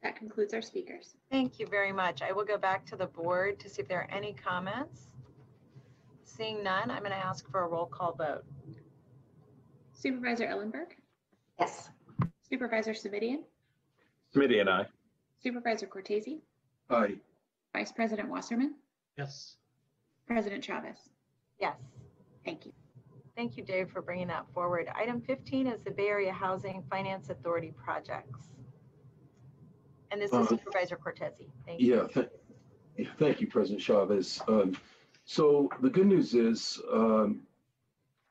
That concludes our speakers. Thank you very much. I will go back to the board to see if there are any comments. Seeing none, I'm going to ask for a roll call vote. Supervisor Ellenberg? Yes. Supervisor Savidian? Savidian, aye. Supervisor Cortese? Aye. Vice President Wasserman? Yes. President Chavez? Yes. Thank you. Thank you, Dave, for bringing that forward. Item 15 is the Bay Area Housing Finance Authority projects. And this is Supervisor Cortese. Thank you. Thank you, President Chavez. So the good news is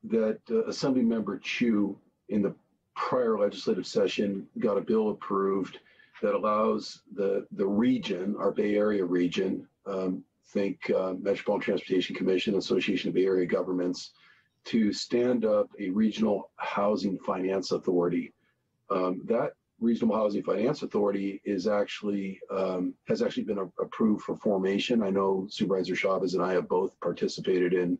that Assemblymember Chu in the prior legislative session got a bill approved that allows the region, our Bay Area region, think Metropolitan Transportation Commission, Association of Bay Area Governments, to stand up a regional housing finance authority. That Regional Housing Finance Authority is actually has actually been approved for formation. I know Supervisor Chavez and I have both participated in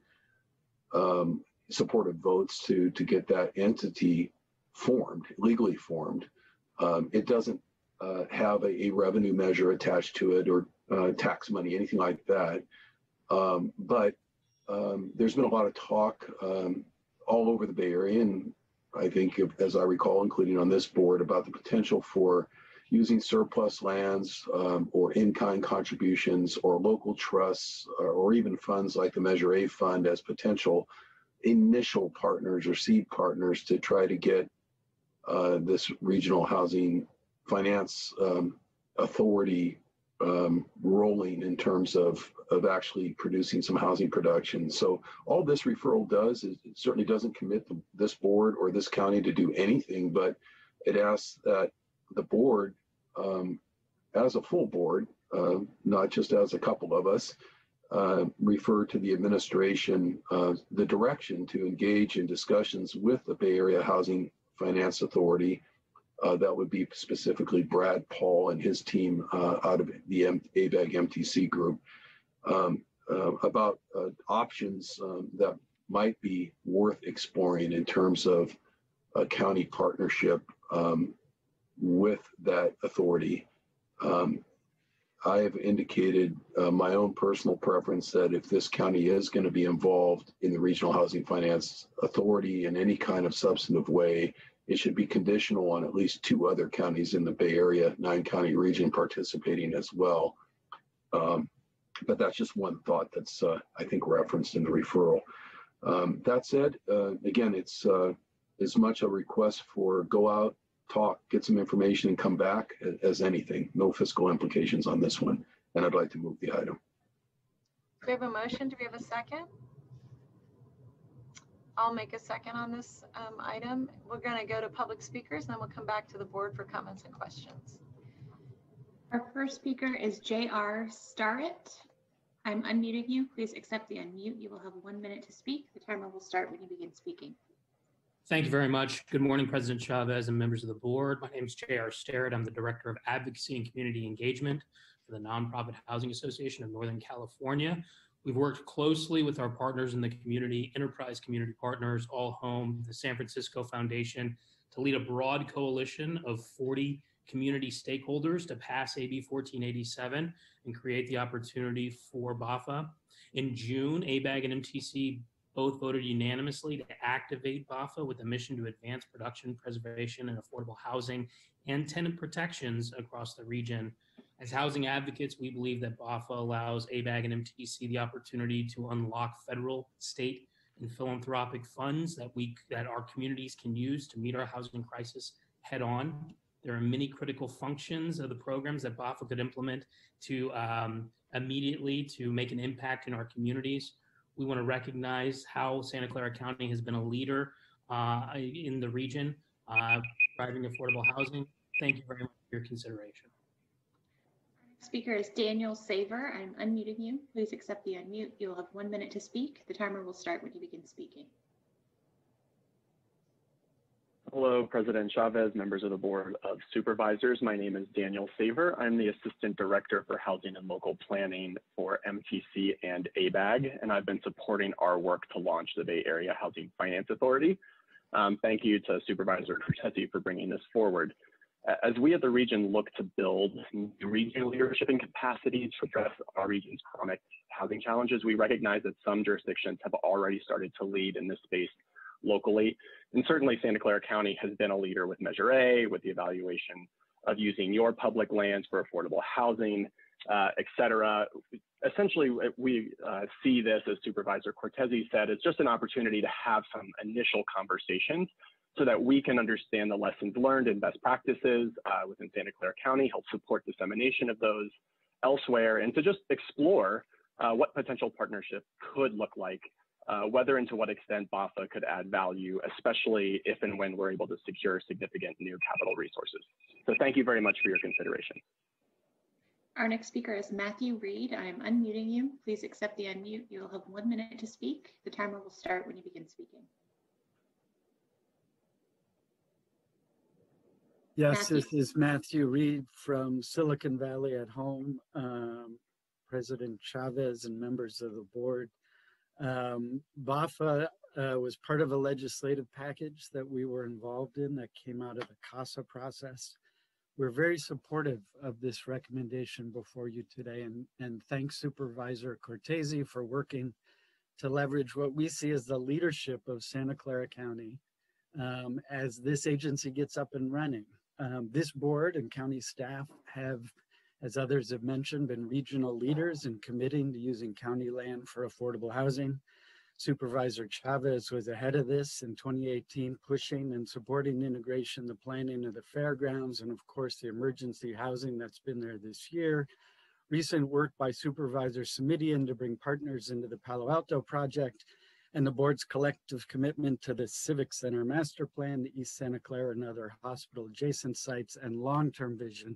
supportive votes to get that entity formed, legally formed. It doesn't have a revenue measure attached to it or tax money, anything like that. But there's been a lot of talk all over the Bay Area, and I think, as I recall, including on this board, about the potential for using surplus lands or in-kind contributions or local trusts or even funds like the Measure A fund as potential initial partners or seed partners to try to get this regional housing finance authority rolling in terms of actually producing some housing production. So all this referral does is it certainly doesn't commit this board or this county to do anything, but it asks that the board, as a full board, not just as a couple of us, refer to the administration the direction to engage in discussions with the Bay Area Housing Finance Authority. That would be specifically Brad Paul and his team out of the ABAG MTC group about options that might be worth exploring in terms of a county partnership with that authority. I have indicated my own personal preference that if this county is going to be involved in the Regional Housing Finance Authority in any kind of substantive way, it should be conditional on at least 2 other counties in the Bay Area, 9-county region participating as well. But that's just one thought that's, I think, referenced in the referral. That said, again, it's as much a request for go out, talk, get some information, and come back as anything. No fiscal implications on this one. And I'd like to move the item. Do we have a motion? Do we have a second? I'll make a second on this item. We're going to go to public speakers, and then we'll come back to the board for comments and questions. Our first speaker is J.R. Starrett. I'm unmuting you. Please accept the unmute. You will have 1 minute to speak. The timer will start when you begin speaking. Thank you very much. Good morning, President Chavez and members of the board. My name is J.R. Starrett. I'm the Director of Advocacy and Community Engagement for the Nonprofit Housing Association of Northern California. We've worked closely with our partners in the community, Enterprise Community Partners, All Home, the San Francisco Foundation, to lead a broad coalition of 40 community stakeholders to pass AB 1487 and create the opportunity for BAFA. In June, ABAG and MTC both voted unanimously to activate BAFA with a mission to advance production, preservation, and affordable housing and tenant protections across the region. As housing advocates, we believe that BAFA allows ABAG and MTC the opportunity to unlock federal, state, and philanthropic funds that our communities can use to meet our housing crisis head on. There are many critical functions of the programs that BAFA could implement to immediately to make an impact in our communities. We want to recognize how Santa Clara County has been a leader in the region, driving affordable housing. Thank you very much for your consideration. Speaker is Daniel Saver. I'm unmuting you. Please accept the unmute. You'll have 1 minute to speak. The timer will start when you begin speaking. Hello, President Chavez, members of the Board of Supervisors. My name is Daniel Saver. I'm the Assistant Director for Housing and Local Planning for MTC and ABAG, and I've been supporting our work to launch the Bay Area Housing Finance Authority. Thank you to Supervisor Cortese for bringing this forward. As we at the region look to build regional leadership and capacities to address our region's chronic housing challenges, we recognize that some jurisdictions have already started to lead in this space locally. And certainly Santa Clara County has been a leader with Measure A, with the evaluation of using your public lands for affordable housing, et cetera. Essentially, we see this, as Supervisor Cortese said, as just an opportunity to have some initial conversations so that we can understand the lessons learned and best practices within Santa Clara County, help support dissemination of those elsewhere, and to just explore what potential partnership could look like, whether and to what extent BAFA could add value, especially if and when we're able to secure significant new capital resources. So thank you very much for your consideration. Our next speaker is Matthew Reed. I am unmuting you. Please accept the unmute. You will have 1 minute to speak. The timer will start when you begin speaking. Yes, this is Matthew Reed from Silicon Valley at Home, President Chavez and members of the board. BAFA was part of a legislative package that we were involved in that came out of the CASA process. We're very supportive of this recommendation before you today, and thanks Supervisor Cortese for working to leverage what we see as the leadership of Santa Clara County as this agency gets up and running. This board and county staff have, as others have mentioned, been regional leaders in committing to using county land for affordable housing. Supervisor Chavez was ahead of this in 2018, pushing and supporting integration, the planning of the fairgrounds, and of course the emergency housing that's been there this year. Recent work by Supervisor Simidian to bring partners into the Palo Alto project, and the board's collective commitment to the Civic Center Master Plan, the East Santa Clara and other hospital adjacent sites, and long-term vision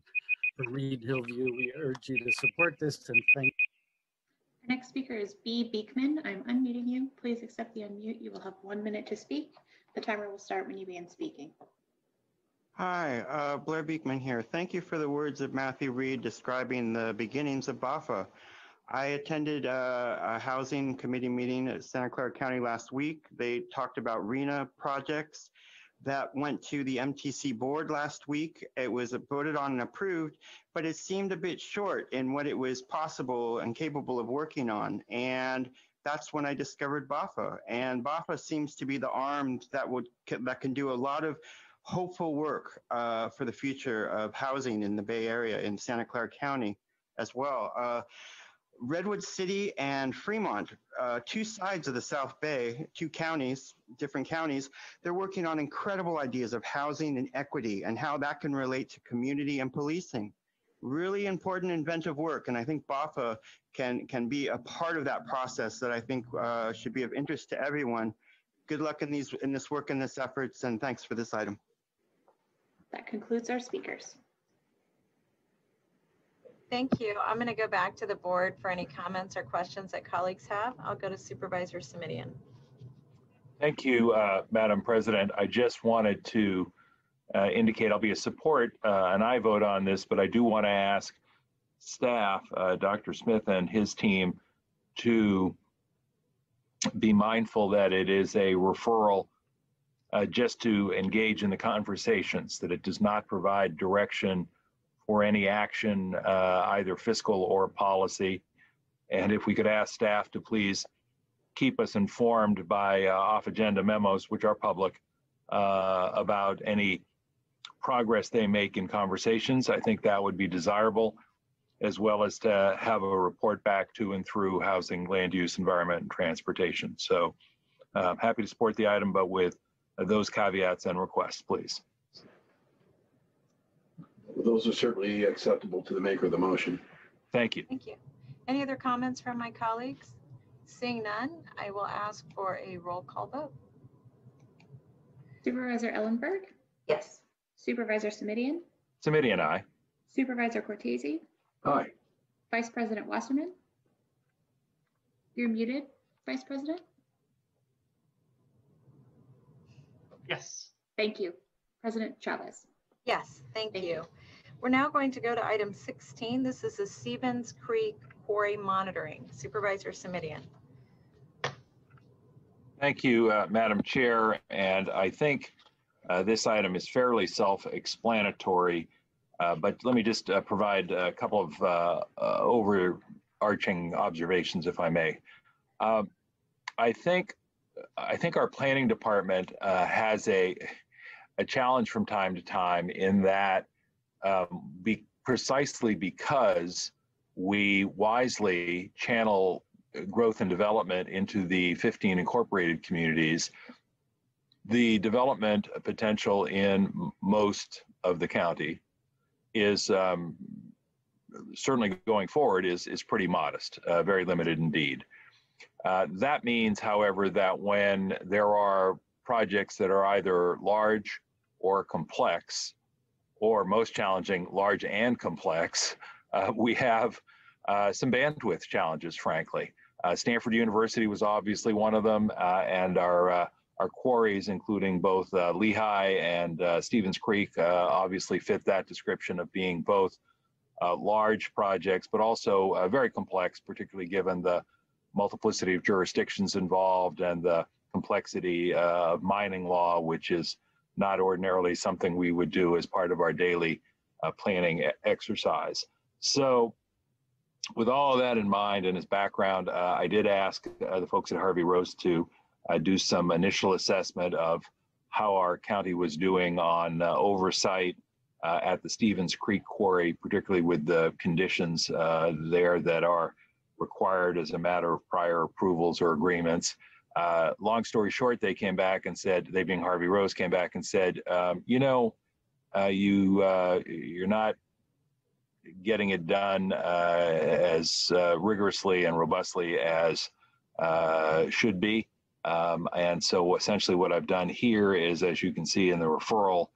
for Reed Hillview. We urge you to support this and thank you. Our next speaker is B. Beekman. I'm unmuting you. Please accept the unmute. You will have 1 minute to speak. The timer will start when you begin speaking. Hi, Blair Beekman here. Thank you for the words of Matthew Reed describing the beginnings of BAFA. I attended a housing committee meeting at Santa Clara County last week. They talked about RENA projects that went to the MTC board last week. It was voted on and approved, but it seemed a bit short in what it was possible and capable of working on. And that's when I discovered BAFA. And BAFA seems to be the arm that can do a lot of hopeful work for the future of housing in the Bay Area in Santa Clara County as well. Redwood City and Fremont, two sides of the South Bay, two counties, different counties, they're working on incredible ideas of housing and equity and how that can relate to community and policing. Really important inventive work, and I think BAFA can be a part of that process that I think should be of interest to everyone. good luck in this work and this efforts, and thanks for this item. That concludes our speakers. Thank you. I'm going to go back to the board for any comments or questions that colleagues have. I'll go to Supervisor Simitian. Thank you, Madam President. I just wanted to indicate I'll be a support and I vote on this, but I do want to ask staff, Dr. Smith and his team, to be mindful that it is a referral just to engage in the conversations, that it does not provide direction for any action, either fiscal or policy. And if we could ask staff to please keep us informed by off-agenda memos, which are public, about any progress they make in conversations, I think that would be desirable, as well as to have a report back to and through housing, land use, environment, and transportation. So I'm happy to support the item, but with those caveats and requests, please. Those are certainly acceptable to the maker of the motion. Thank you. Thank you. Any other comments from my colleagues? Seeing none, I will ask for a roll call vote. Supervisor Ellenberg? Yes. Supervisor Simitian? Simitian, aye. Supervisor Cortese? Aye. Vice President Wasserman? You're muted, Vice President? Yes. Thank you. President Chavez? Yes, thank you. We're now going to go to item 16. This is the Stevens Creek Quarry Monitoring. Supervisor Simitian. Thank you, Madam Chair. And I think this item is fairly self-explanatory, but let me just provide a couple of overarching observations, if I may. I think our planning department has a challenge from time to time in that precisely because we wisely channel growth and development into the 15 incorporated communities, the development potential in most of the county is certainly going forward is pretty modest, very limited indeed. That means, however, that when there are projects that are either large or complex, or most challenging, large and complex, we have some bandwidth challenges, frankly. Stanford University was obviously one of them, and our quarries, including both Lehigh and Stevens Creek, obviously fit that description of being both large projects, but also very complex, particularly given the multiplicity of jurisdictions involved and the complexity of mining law, which is not ordinarily something we would do as part of our daily planning exercise. So with all of that in mind and as background, I did ask the folks at Harvey Rose to do some initial assessment of how our county was doing on oversight at the Stevens Creek Quarry, particularly with the conditions there that are required as a matter of prior approvals or agreements. Long story short, they came back and said, they being Harvey Rose, came back and said, you're not getting it done as rigorously and robustly as should be. And so essentially what I've done here is, as you can see in the referral,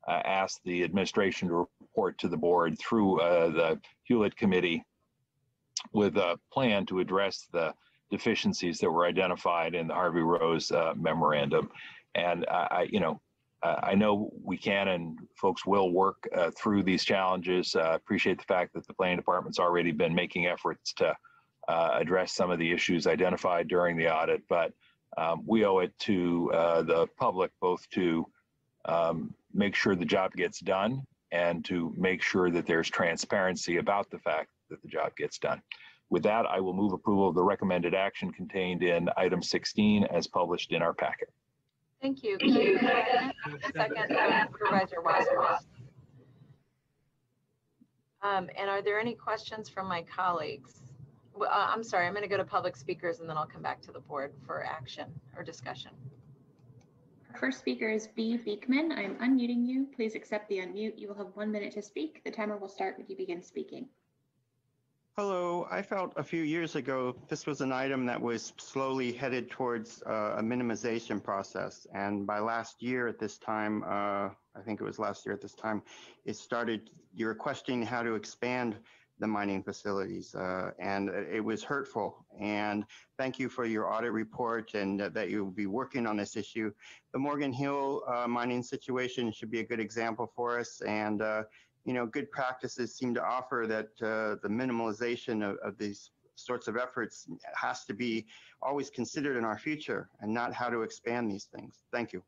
ask the administration to report to the board through the Hewlett Committee with a plan to address the deficiencies that were identified in the Harvey Rose memorandum. And I know we can and folks will work through these challenges. Appreciate the fact that the planning department's already been making efforts to address some of the issues identified during the audit, but we owe it to the public both to make sure the job gets done and to make sure that there's transparency about the fact that the job gets done. With that, I will move approval of the recommended action contained in item 16 as published in our packet. Thank you. Second, Supervisor Wasserman. And are there any questions from my colleagues? Well, I'm sorry, I'm going to go to public speakers and then I'll come back to the board for action or discussion. Our first speaker is B. Beekman. I'm unmuting you. Please accept the unmute. You will have 1 minute to speak. The timer will start when you begin speaking. Hello, I felt a few years ago this was an item that was slowly headed towards a minimization process. And by last year at this time, I think it was last year at this time, you were questioning how to expand the mining facilities, and it was hurtful. And thank you for your audit report and that you'll be working on this issue. The Morgan Hill mining situation should be a good example for us. And good practices seem to offer that the minimalization of these sorts of efforts has to be always considered in our future and not how to expand these things. Thank you.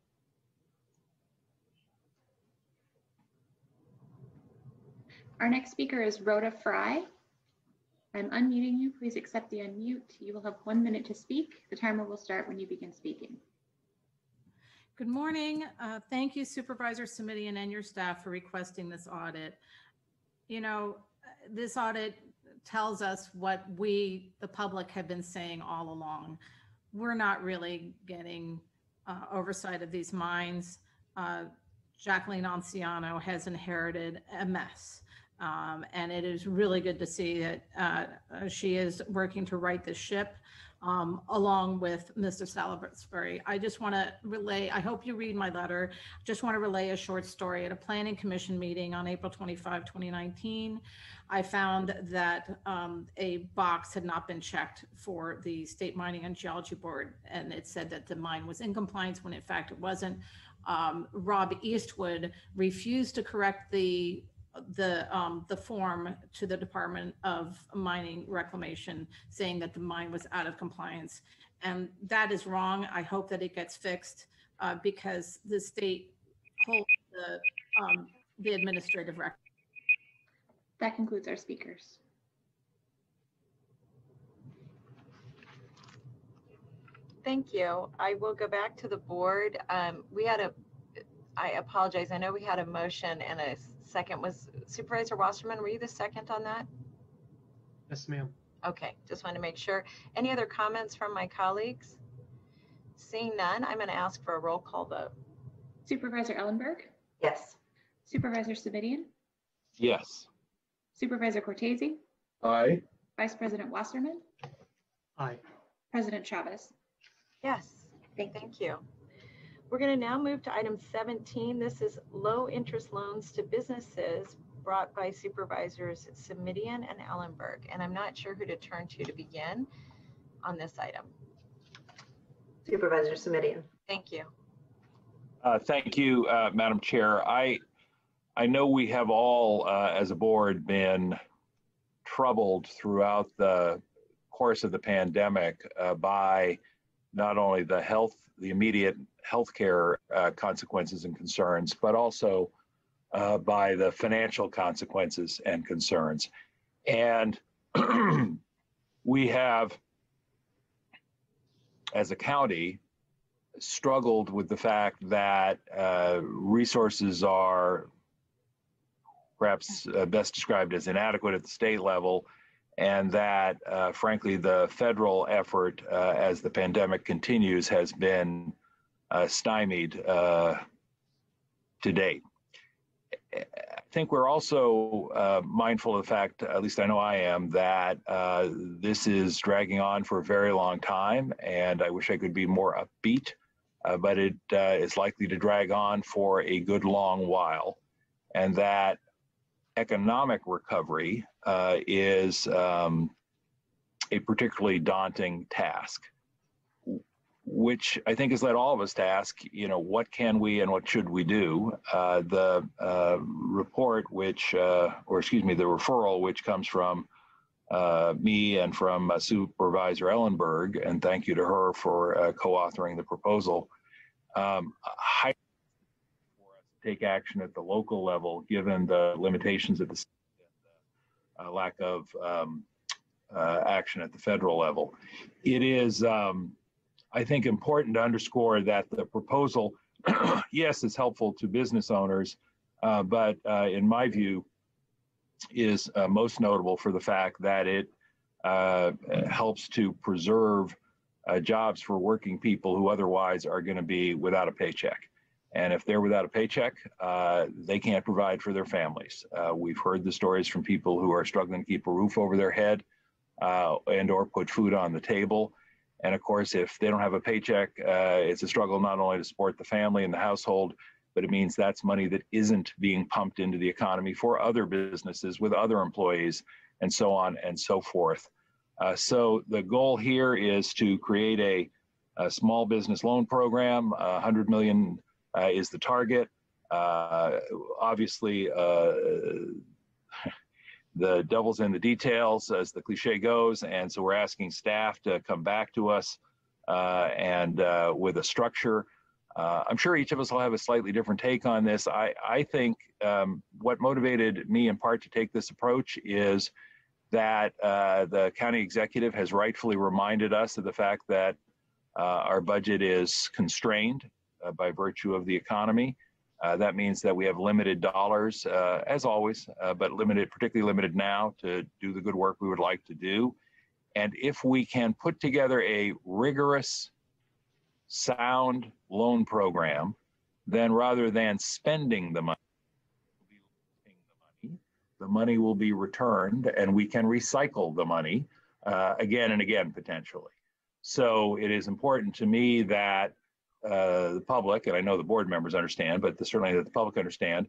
Our next speaker is Rhoda Fry. I'm unmuting you. Please accept the unmute. You will have 1 minute to speak. The timer will start when you begin speaking. Good morning. Thank you, Supervisor Simidian and your staff for requesting this audit. This audit tells us what we, the public, have been saying all along. We're not really getting oversight of these mines. Jacqueline Anciano has inherited a mess. And it is really good to see that she is working to right the ship along with Mr. Salisbury. I just want to relay, I hope you read my letter, just want to relay a short story. At a planning commission meeting on April 25, 2019, I found that a box had not been checked for the State Mining and Geology Board, and it said that the mine was in compliance when in fact it wasn't. Rob Eastwood refused to correct the form to the Department of Mining Reclamation saying that the mine was out of compliance. And that is wrong. I hope that it gets fixed because the state holds the administrative record. That concludes our speakers. Thank you. I will go back to the board. I apologize. I know we had a motion and a second. Was Supervisor Wasserman, were you the second on that? Yes, ma'am. Okay, just want to make sure. Any other comments from my colleagues? Seeing none, I'm going to ask for a roll call vote. Supervisor Ellenberg? Yes. Supervisor Simidian? Yes. Supervisor Cortese? Aye. Vice President Wasserman? Aye. President Chavez? Yes, thank you. We're going to now move to item 17. This is low interest loans to businesses brought by Supervisors Simidian and Ellenberg. And I'm not sure who to turn to begin on this item. Supervisor Simidian. Thank you. Thank you, Madam Chair. I know we have all, as a board, been troubled throughout the course of the pandemic by not only the immediate healthcare consequences and concerns, but also by the financial consequences and concerns. And we have, as a county, struggled with the fact that resources are perhaps best described as inadequate at the state level, and that, frankly, the federal effort as the pandemic continues has been stymied to date. I think we're also mindful of the fact, at least I know I am, that this is dragging on for a very long time, and I wish I could be more upbeat, but it is likely to drag on for a good long while, and that economic recovery is a particularly daunting task, which I think has led all of us to ask, what can we and what should we do? The report, the referral, which comes from me and from Supervisor Ellenberg, and thank you to her for co-authoring the proposal, take action at the local level, given the limitations of the state and the lack of action at the federal level. It is, I think, important to underscore that the proposal, yes, is helpful to business owners, but in my view, is most notable for the fact that it helps to preserve jobs for working people who otherwise are going to be without a paycheck. And if they're without a paycheck, they can't provide for their families. We've heard the stories from people who are struggling to keep a roof over their head and or put food on the table. And of course, if they don't have a paycheck, it's a struggle not only to support the family and the household, but it means that's money that isn't being pumped into the economy for other businesses with other employees and so on and so forth. So the goal here is to create a small business loan program. 100 million is the target. Obviously, the devil's in the details, as the cliche goes, and so we're asking staff to come back to us and with a structure. I'm sure each of us will have a slightly different take on this. I think what motivated me in part to take this approach is that the county executive has rightfully reminded us of the fact that our budget is constrained by virtue of the economy. That means that we have limited dollars, as always, but limited, particularly limited now, to do the good work we would like to do. And if we can put together a rigorous, sound loan program, then rather than spending the money will be returned, and we can recycle the money again and again, potentially. So it is important to me that the public, and I know the board members understand, but certainly that the public understand,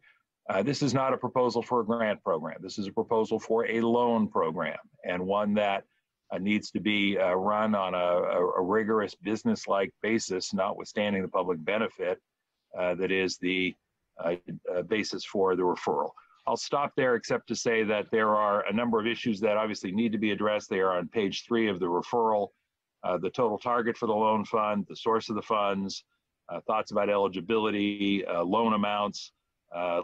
this is not a proposal for a grant program. This is a proposal for a loan program, and one that needs to be run on a rigorous business-like basis, notwithstanding the public benefit that is the basis for the referral. I'll stop there, except to say that there are a number of issues that obviously need to be addressed. They are on page 3 of the referral. The total target for the loan fund, the source of the funds, thoughts about eligibility, loan amounts,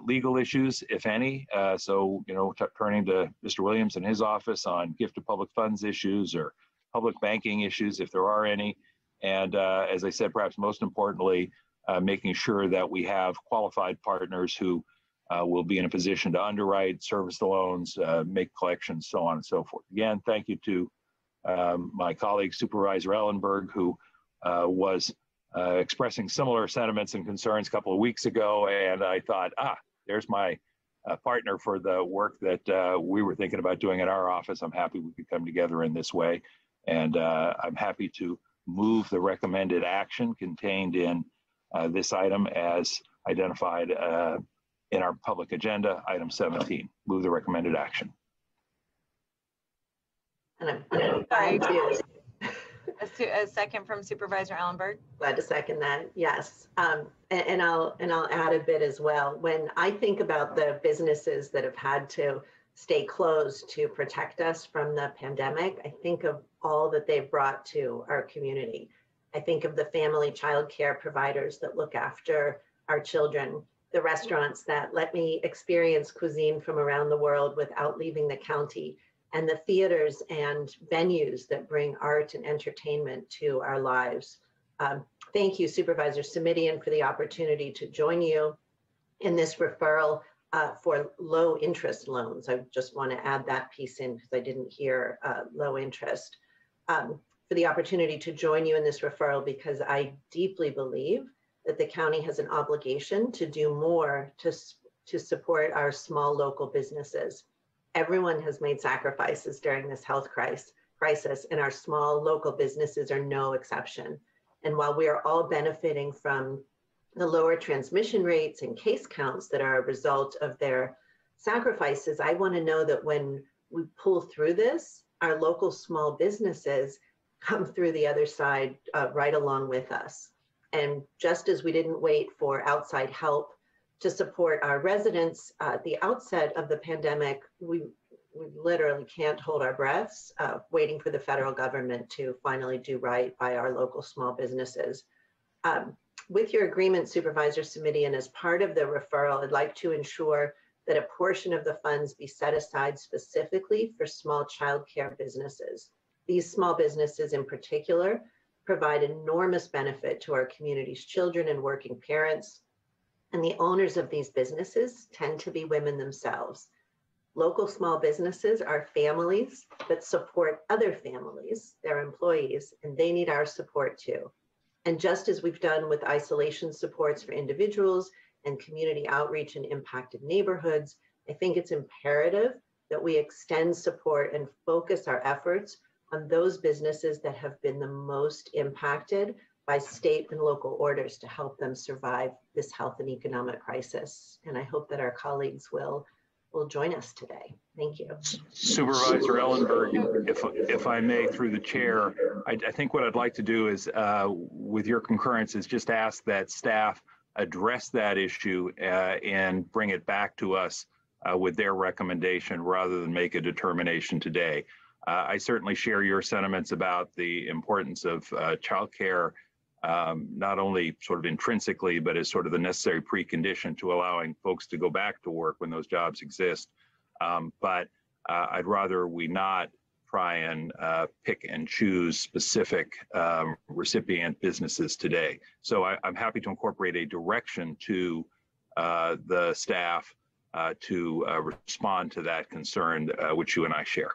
legal issues, if any. So, you know, turning to Mr. Williams and his office on gift of public funds issues or public banking issues, if there are any. And as I said, perhaps most importantly, making sure that we have qualified partners who will be in a position to underwrite, service the loans, make collections, so on and so forth. Again, thank you to my colleague, Supervisor Ellenberg, who was expressing similar sentiments and concerns a couple of weeks ago. And I thought, there's my partner for the work that we were thinking about doing in our office. I'm happy we could come together in this way. And I'm happy to move the recommended action contained in this item as identified in our public agenda, item 17. Move the recommended action. And I'm glad to. A second from Supervisor Ellenberg. Glad to second that. Yes, and I'll add a bit as well. When I think about the businesses that have had to stay closed to protect us from the pandemic, I think of all that they've brought to our community. I think of the family child care providers that look after our children, the restaurants that let me experience cuisine from around the world without leaving the county, and the theaters and venues that bring art and entertainment to our lives. Thank you, Supervisor Simidian, for the opportunity to join you in this referral for low interest loans. I just want to add that piece in because I didn't hear low interest. For the opportunity to join you in this referral because I deeply believe that the county has an obligation to do more to support our small local businesses. Everyone has made sacrifices during this health crisis, and our small local businesses are no exception. And while we are all benefiting from the lower transmission rates and case counts that are a result of their sacrifices, I want to know that when we pull through this, our local small businesses come through the other side right along with us. And just as we didn't wait for outside help to support our residents at the outset of the pandemic, we literally can't hold our breaths waiting for the federal government to finally do right by our local small businesses. With your agreement, Supervisor Simidian, as part of the referral, I'd like to ensure that a portion of the funds be set aside specifically for small child care businesses. These small businesses in particular provide enormous benefit to our community's children and working parents. And the owners of these businesses tend to be women themselves. Local small businesses are families that support other families, their employees, and they need our support too. And just as we've done with isolation supports for individuals and community outreach in impacted neighborhoods, I think it's imperative that we extend support and focus our efforts on those businesses that have been the most impacted by state and local orders to help them survive this health and economic crisis. And I hope that our colleagues will join us today. Thank you. Supervisor Ellenberg, if I may, through the chair, I think what I'd like to do is, with your concurrence, is just ask that staff address that issue and bring it back to us with their recommendation rather than make a determination today. I certainly share your sentiments about the importance of childcare, not only sort of intrinsically, but as sort of the necessary precondition to allowing folks to go back to work when those jobs exist. But I'd rather we not try and pick and choose specific recipient businesses today. So I'm happy to incorporate a direction to the staff to respond to that concern, which you and I share.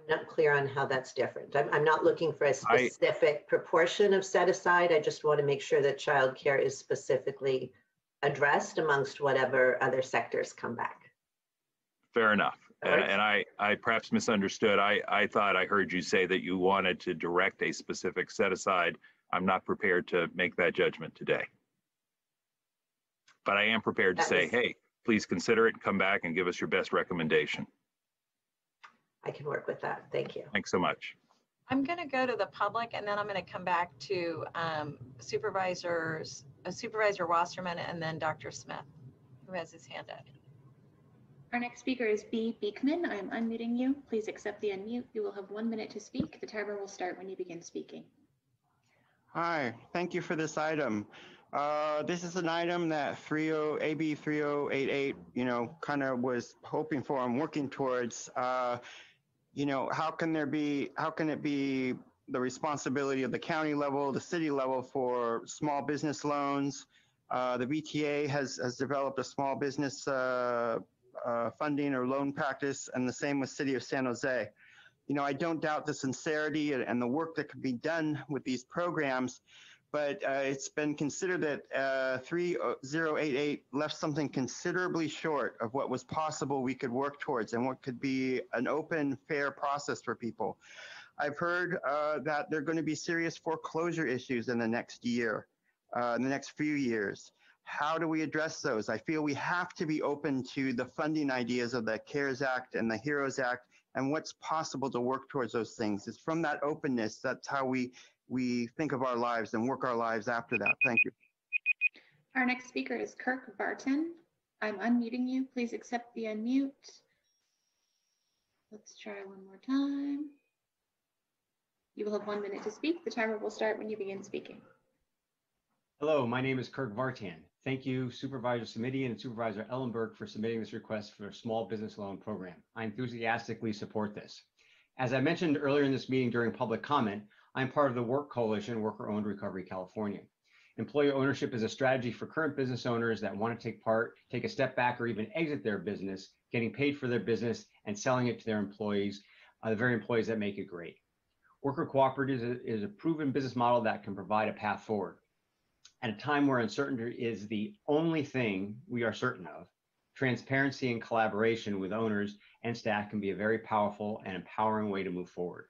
I'm not clear on how that's different. I'm not looking for a specific proportion of set aside. I just want to make sure that childcare is specifically addressed amongst whatever other sectors come back. Fair enough. And I perhaps misunderstood. I thought I heard you say that you wanted to direct a specific set aside. I'm not prepared to make that judgment today. But I am prepared to say, hey, please consider it and come back and give us your best recommendation. I can work with that. Thank you. Thanks so much. I'm going to go to the public, and then I'm going to come back to Supervisor Wasserman and then Dr. Smith, who has his hand up. Our next speaker is B. Beekman. I am unmuting you. Please accept the unmute. You will have 1 minute to speak. The timer will start when you begin speaking. Hi, thank you for this item. This is an item that AB 3088, kind of was hoping for and working towards. How can it be the responsibility of the county level, the city level for small business loans? The BTA has developed a small business funding or loan practice, and the same with City of San Jose. I don't doubt the sincerity and the work that can be done with these programs, but it's been considered that 3088 left something considerably short of what was possible we could work towards and what could be an open, fair process for people. I've heard that there are going to be serious foreclosure issues in the next year, in the next few years. How do we address those? I feel we have to be open to the funding ideas of the CARES Act and the HEROES Act and what's possible to work towards those things. It's from that openness, that's how we think of our lives and work our lives after that. Thank you. Our next speaker is Kirk Barton. I'm unmuting you. Please accept the unmute. Let's try one more time. You will have 1 minute to speak. The timer will start when you begin speaking. Hello, my name is Kirk Vartan. Thank you, Supervisor Samitian and Supervisor Ellenberg, for submitting this request for a small business loan program. I enthusiastically support this. As I mentioned earlier in this meeting during public comment, I'm part of the Work Coalition, Worker-Owned Recovery California. Employee ownership is a strategy for current business owners that want to take a step back, or even exit their business, getting paid for their business and selling it to their employees, the very employees that make it great. Worker cooperatives is a proven business model that can provide a path forward. At a time where uncertainty is the only thing we are certain of, transparency and collaboration with owners and staff can be a very powerful and empowering way to move forward.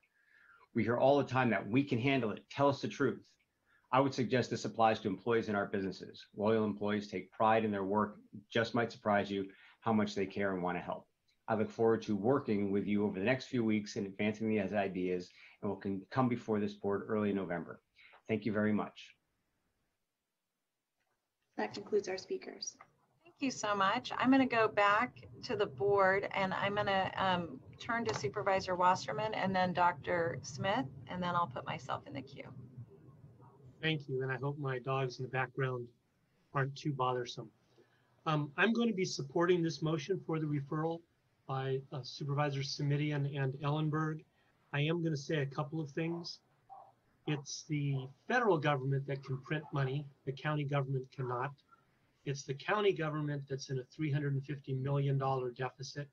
We hear all the time that we can handle it. Tell us the truth. I would suggest this applies to employees in our businesses. Loyal employees take pride in their work. It just might surprise you how much they care and want to help. I look forward to working with you over the next few weeks in advancing these ideas, and will come before this board early in November. Thank you very much. That concludes our speakers. Thank you so much. I'm going to go back to the board, and I'm going to turn to Supervisor Wasserman and then Dr. Smith, and then I'll put myself in the queue. Thank you, and I hope my dogs in the background aren't too bothersome. I'm going to be supporting this motion for the referral by Supervisors Samitian and Ellenberg. I am going to say a couple of things. It's the federal government that can print money. The county government cannot. It's the county government that's in a $350 million deficit.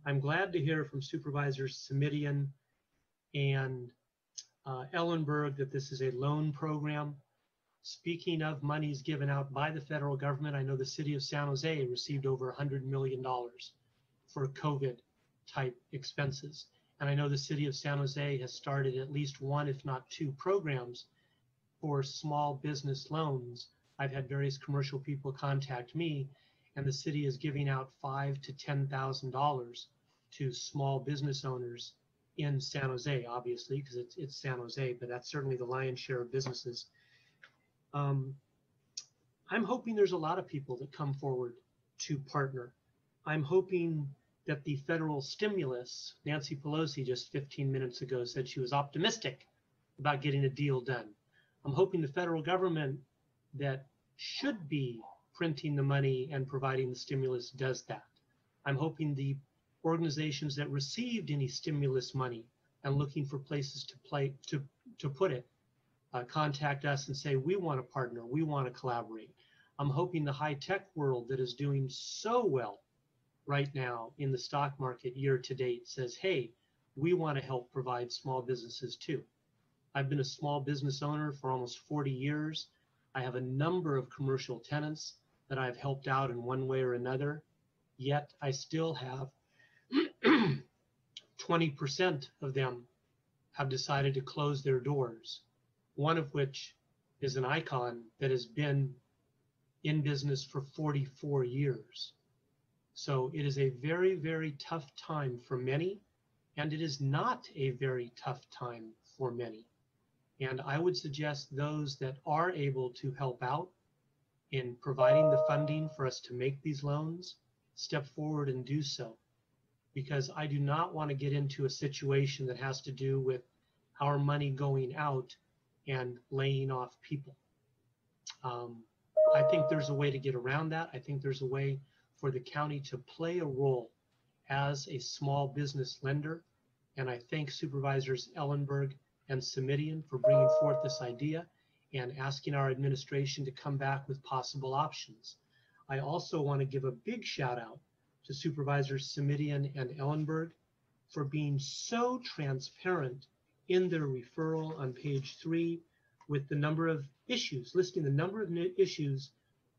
I'm glad to hear from Supervisors Samitian and Ellenberg that this is a loan program. Speaking of monies given out by the federal government, I know the city of San Jose received over $100 million for COVID type expenses. And I know the city of San Jose has started at least one, if not two programs for small business loans. I've had various commercial people contact me, and the city is giving out $5,000 to $10,000 to small business owners in San Jose, obviously, because it's San Jose, but that's certainly the lion's share of businesses. I'm hoping there's a lot of people that come forward to partner. I'm hoping that the federal stimulus, Nancy Pelosi just 15 minutes ago said she was optimistic about getting a deal done. I'm hoping the federal government that should be printing the money and providing the stimulus does that. I'm hoping the organizations that received any stimulus money and looking for places to put it contact us and say, we want to partner, we want to collaborate. I'm hoping the high-tech world that is doing so well right now in the stock market year to date says, hey, we want to help provide small businesses too. I've been a small business owner for almost 40 years. I have a number of commercial tenants that I've helped out in one way or another, yet I still have 20% of them have decided to close their doors, one of which is an icon that has been in business for 44 years. So it is a very, very tough time for many, and it is not a very tough time for many. And I would suggest those that are able to help out in providing the funding for us to make these loans, step forward and do so. Because I do not want to get into a situation that has to do with our money going out and laying off people. I think there's a way to get around that. I think there's a way for the county to play a role as a small business lender. And I thank Supervisors Ellenberg and Simidian for bringing forth this idea and asking our administration to come back with possible options. I also want to give a big shout out to Supervisors Simidian and Ellenberg for being so transparent in their referral on page 3 with the number of issues, listing the number of issues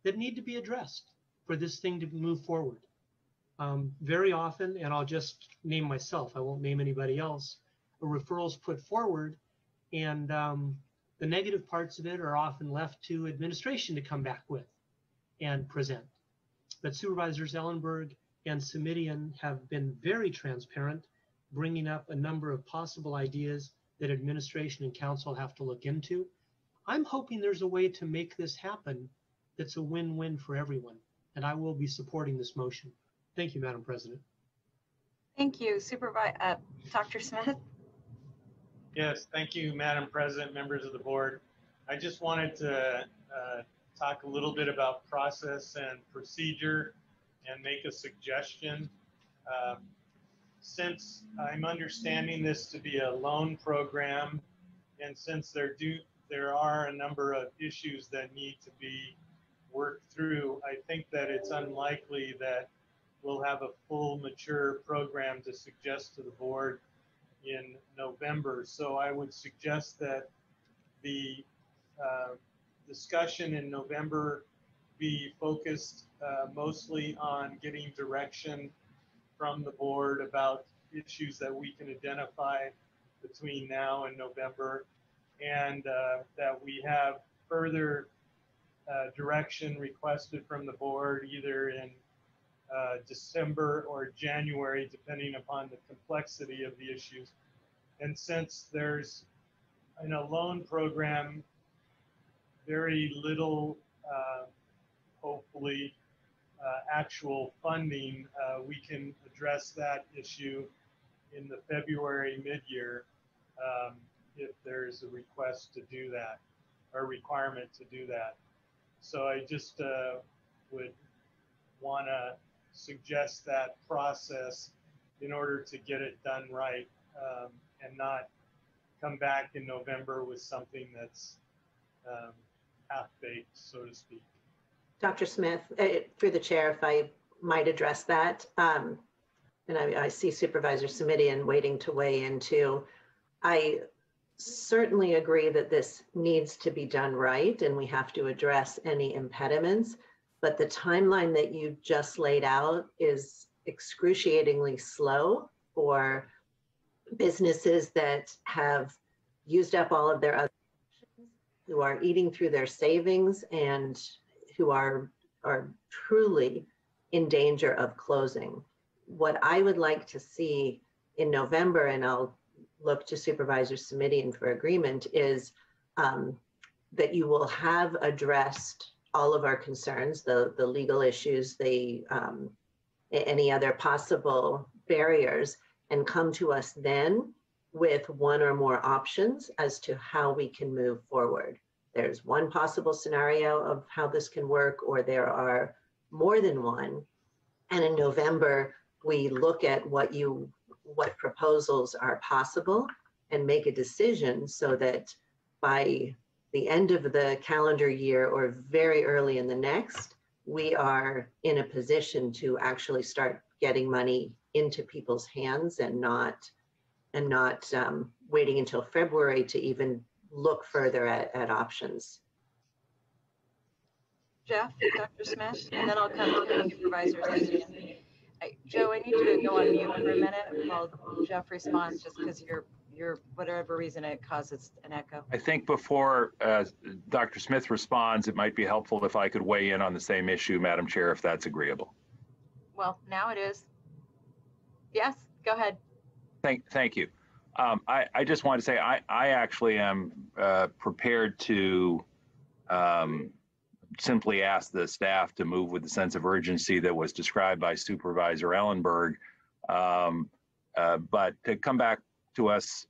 that need to be addressed for this thing to move forward. Very often, and I'll just name myself, I won't name anybody else, a referral's put forward and the negative parts of it are often left to administration to come back with and present. But Supervisors Ellenberg and Simidian have been very transparent, bringing up a number of possible ideas that administration and council have to look into. I'm hoping there's a way to make this happen that's a win-win for everyone, and I will be supporting this motion. Thank you, Madam President. Thank you, Dr. Smith. Yes, thank you, Madam President, members of the board. I just wanted to talk a little bit about process and procedure and make a suggestion. Since I'm understanding this to be a loan program, and since there are a number of issues that need to be worked through, I think that it's unlikely that we'll have a full mature program to suggest to the board in November. So I would suggest that the discussion in November be focused mostly on getting direction from the board about issues that we can identify between now and November, and that we have further direction requested from the board either in December or January, depending upon the complexity of the issues. And since there's in a loan program very little, hopefully, actual funding, we can address that issue in the February mid-year if there's a request to do that or requirement to do that. So I just would want to suggest that process in order to get it done right and not come back in November with something that's half-baked, so to speak. Dr. Smith, through the chair, if I might address that, and I see Supervisor Simidian waiting to weigh in too. I certainly agree that this needs to be done right and we have to address any impediments, but the timeline that you just laid out is excruciatingly slow for businesses that have used up all of their other options, who are eating through their savings, and who are truly in danger of closing. What I would like to see in November, and I'll look to Supervisors Submitting for agreement, is that you will have addressed all of our concerns, the legal issues, any other possible barriers, and come to us then with one or more options as to how we can move forward. There's one possible scenario of how this can work, or there are more than one. And in November, we look at what proposals are possible and make a decision so that by the end of the calendar year or very early in the next, we are in a position to actually start getting money into people's hands and not waiting until February to even look further at options. Jeff, Dr. Smith, and then I'll come to the supervisors. Joe, I need you to go on mute for a minute while Jeff responds, just because you're whatever reason it causes an echo. I think before Dr. Smith responds, it might be helpful if I could weigh in on the same issue, Madam Chair, if that's agreeable. Well, now it is. Yes, go ahead. Thank you. I just want to say I actually am prepared to simply ask the staff to move with the sense of urgency that was described by Supervisor Ellenberg, but to come back to us,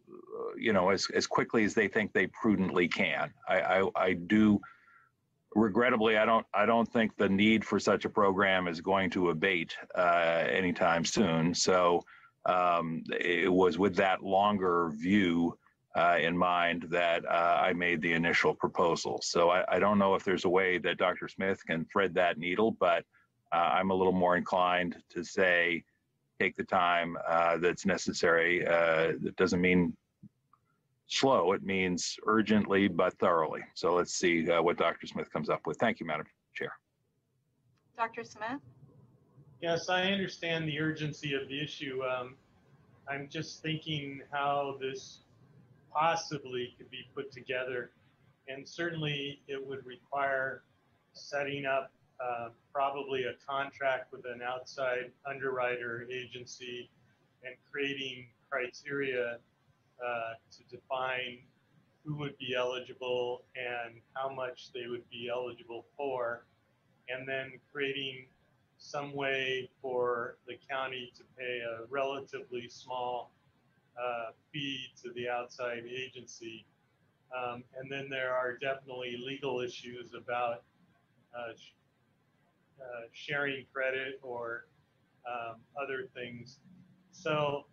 as quickly as they think they prudently can. I do, regrettably, I don't think the need for such a program is going to abate anytime soon. So it was with that longer view in mind that I made the initial proposal. So I don't know if there's a way that Dr. Smith can thread that needle, but I'm a little more inclined to say, take the time that's necessary. That doesn't mean slow, it means urgently but thoroughly. So let's see what Dr. Smith comes up with. Thank you, Madam Chair. Dr. Smith? Yes, I understand the urgency of the issue. I'm just thinking how this possibly could be put together, and certainly it would require setting up probably a contract with an outside underwriter agency and creating criteria to define who would be eligible and how much they would be eligible for, and then creating some way for the county to pay a relatively small fee to the outside agency. And then there are definitely legal issues about sharing credit or other things. So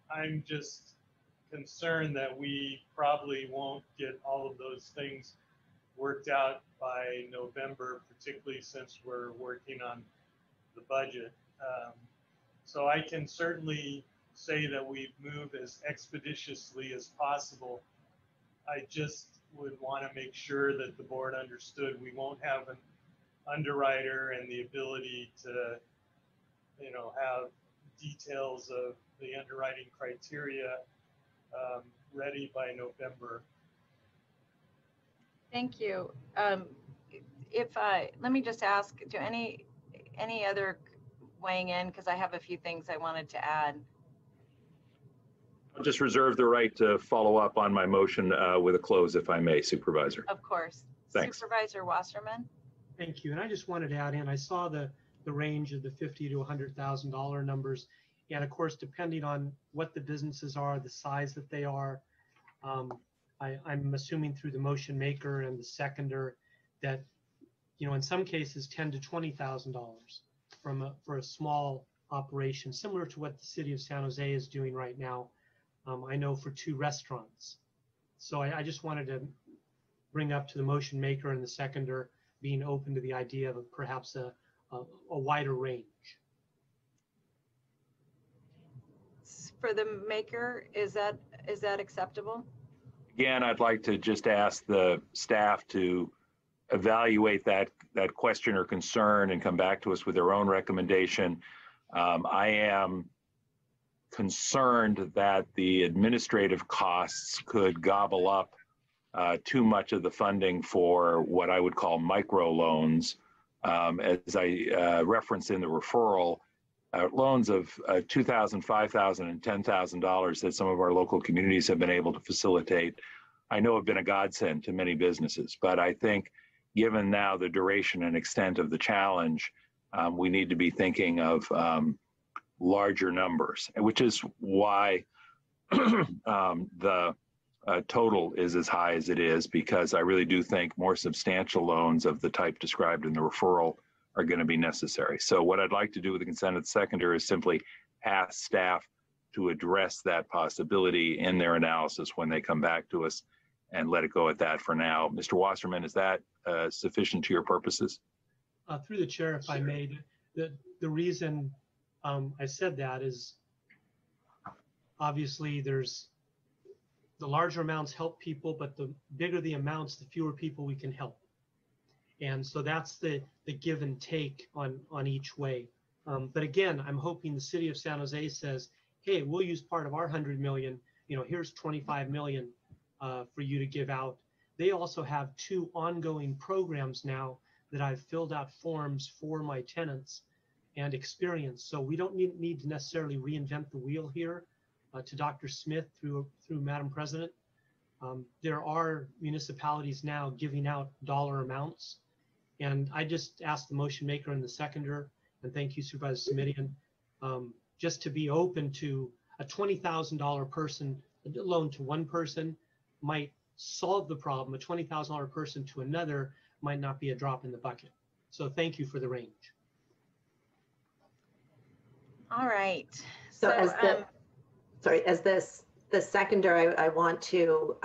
I'm just concerned that we probably won't get all of those things worked out by November, particularly since we're working on the budget. So I can certainly say that we've moved as expeditiously as possible. I just would want to make sure that the board understood we won't have an underwriter and the ability to, have details of the underwriting criteria ready by November. Thank you. Let me just ask, do any other weighing in, because I have a few things I wanted to add. I'll just reserve the right to follow up on my motion with a close, if I may, Supervisor. Of course. Thanks. Supervisor Wasserman. Thank you. And I just wanted to add in, I saw the range of the $50,000 to $100,000 numbers. And of course, depending on what the businesses are, the size that they are, I'm assuming through the motion maker and the seconder that, in some cases, $10,000 to $20,000 for a small operation, similar to what the city of San Jose is doing right now. I know for 2 restaurants. So I just wanted to bring up to the motion maker and the seconder being open to the idea of perhaps a wider range. For the maker, is that acceptable? Again, I'd like to just ask the staff to evaluate that question or concern and come back to us with their own recommendation. I am concerned that the administrative costs could gobble up too much of the funding for what I would call micro loans. As I referenced in the referral, loans of $2,000, $5,000, and $10,000 that some of our local communities have been able to facilitate, I know have been a godsend to many businesses. But I think given now the duration and extent of the challenge, we need to be thinking of larger numbers, which is why the total is as high as it is, because I really do think more substantial loans of the type described in the referral are going to be necessary. So what I'd like to do with the consent of the seconder is simply ask staff to address that possibility in their analysis when they come back to us, and let it go at that for now. Mr. Wasserman, is that sufficient to your purposes? Through the chair, if I may, the reason I said that is obviously there's the larger amounts help people, but the bigger the amounts, the fewer people we can help. And so that's the give and take on each way. But again, I'm hoping the city of San Jose says, hey, we'll use part of our 100 million, here's 25 million for you to give out. They also have 2 ongoing programs now that I've filled out forms for my tenants and experience. So we don't need to necessarily reinvent the wheel here. To Dr. Smith, through Madam President, there are municipalities now giving out dollar amounts. And I just asked the motion maker and the seconder, and thank you, Supervisor Simidian, just to be open to a $20,000 loan to one person might solve the problem. A $20,000 person to another might not be a drop in the bucket. So thank you for the range. All right. So as the seconder, I want to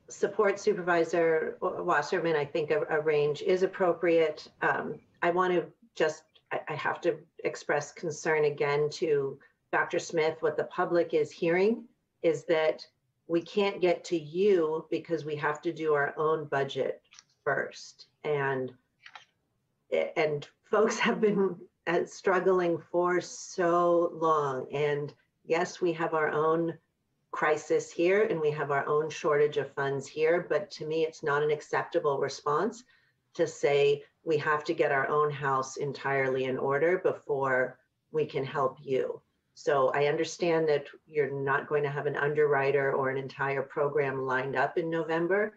support Supervisor Wasserman. I think a range is appropriate. I want to I have to express concern again to Dr. Smith. What the public is hearing is that we can't get to you because we have to do our own budget first. And folks have been struggling for so long. And yes, we have our own crisis here and we have our own shortage of funds here, but to me, it's not an acceptable response to say we have to get our own house entirely in order before we can help you. So I understand that you're not going to have an underwriter or an entire program lined up in November,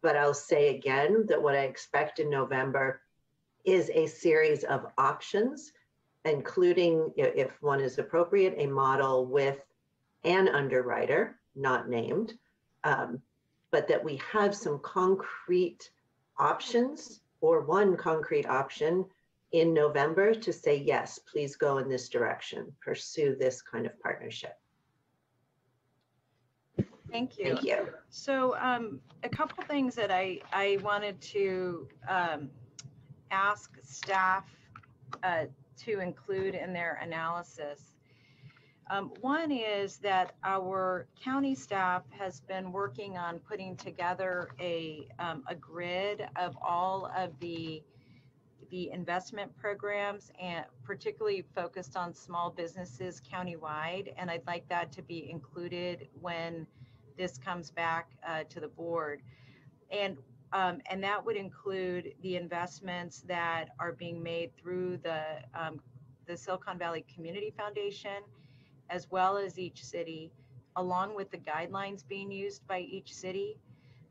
but I'll say again that what I expect in November is a series of options, including, if one is appropriate, a model with an underwriter, not named, but that we have some concrete options or one concrete option in November to say, yes, please go in this direction, pursue this kind of partnership. Thank you. Thank you. So a couple things that I wanted to ask staff to include in their analysis. One is that our county staff has been working on putting together a grid of all of the investment programs, and particularly focused on small businesses countywide. And I'd like that to be included when this comes back to the board. And that would include the investments that are being made through the Silicon Valley Community Foundation, as well as each city, along with the guidelines being used by each city,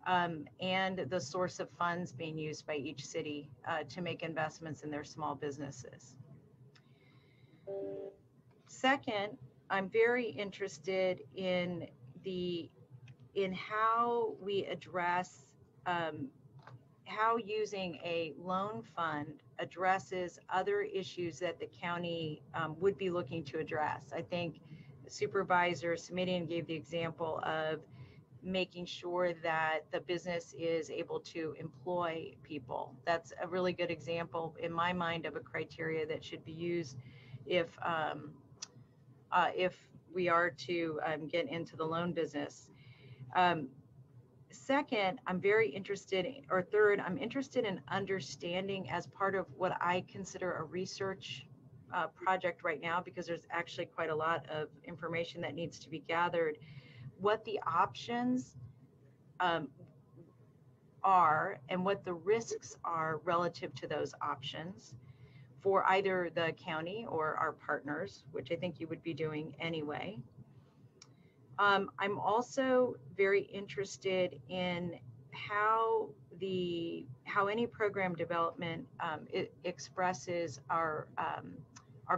and the source of funds being used by each city to make investments in their small businesses. Second, I'm very interested in how we address how using a loan fund addresses other issues that the county would be looking to address. I think Supervisor Simidian gave the example of making sure that the business is able to employ people. That's a really good example in my mind of a criteria that should be used if we are to get into the loan business. Second, I'm very interested in, or third, I'm interested in understanding as part of what I consider a research project right now, because there's actually quite a lot of information that needs to be gathered, what the options are and what the risks are relative to those options for either the county or our partners, which I think you would be doing anyway. I'm also very interested in how any program development expresses our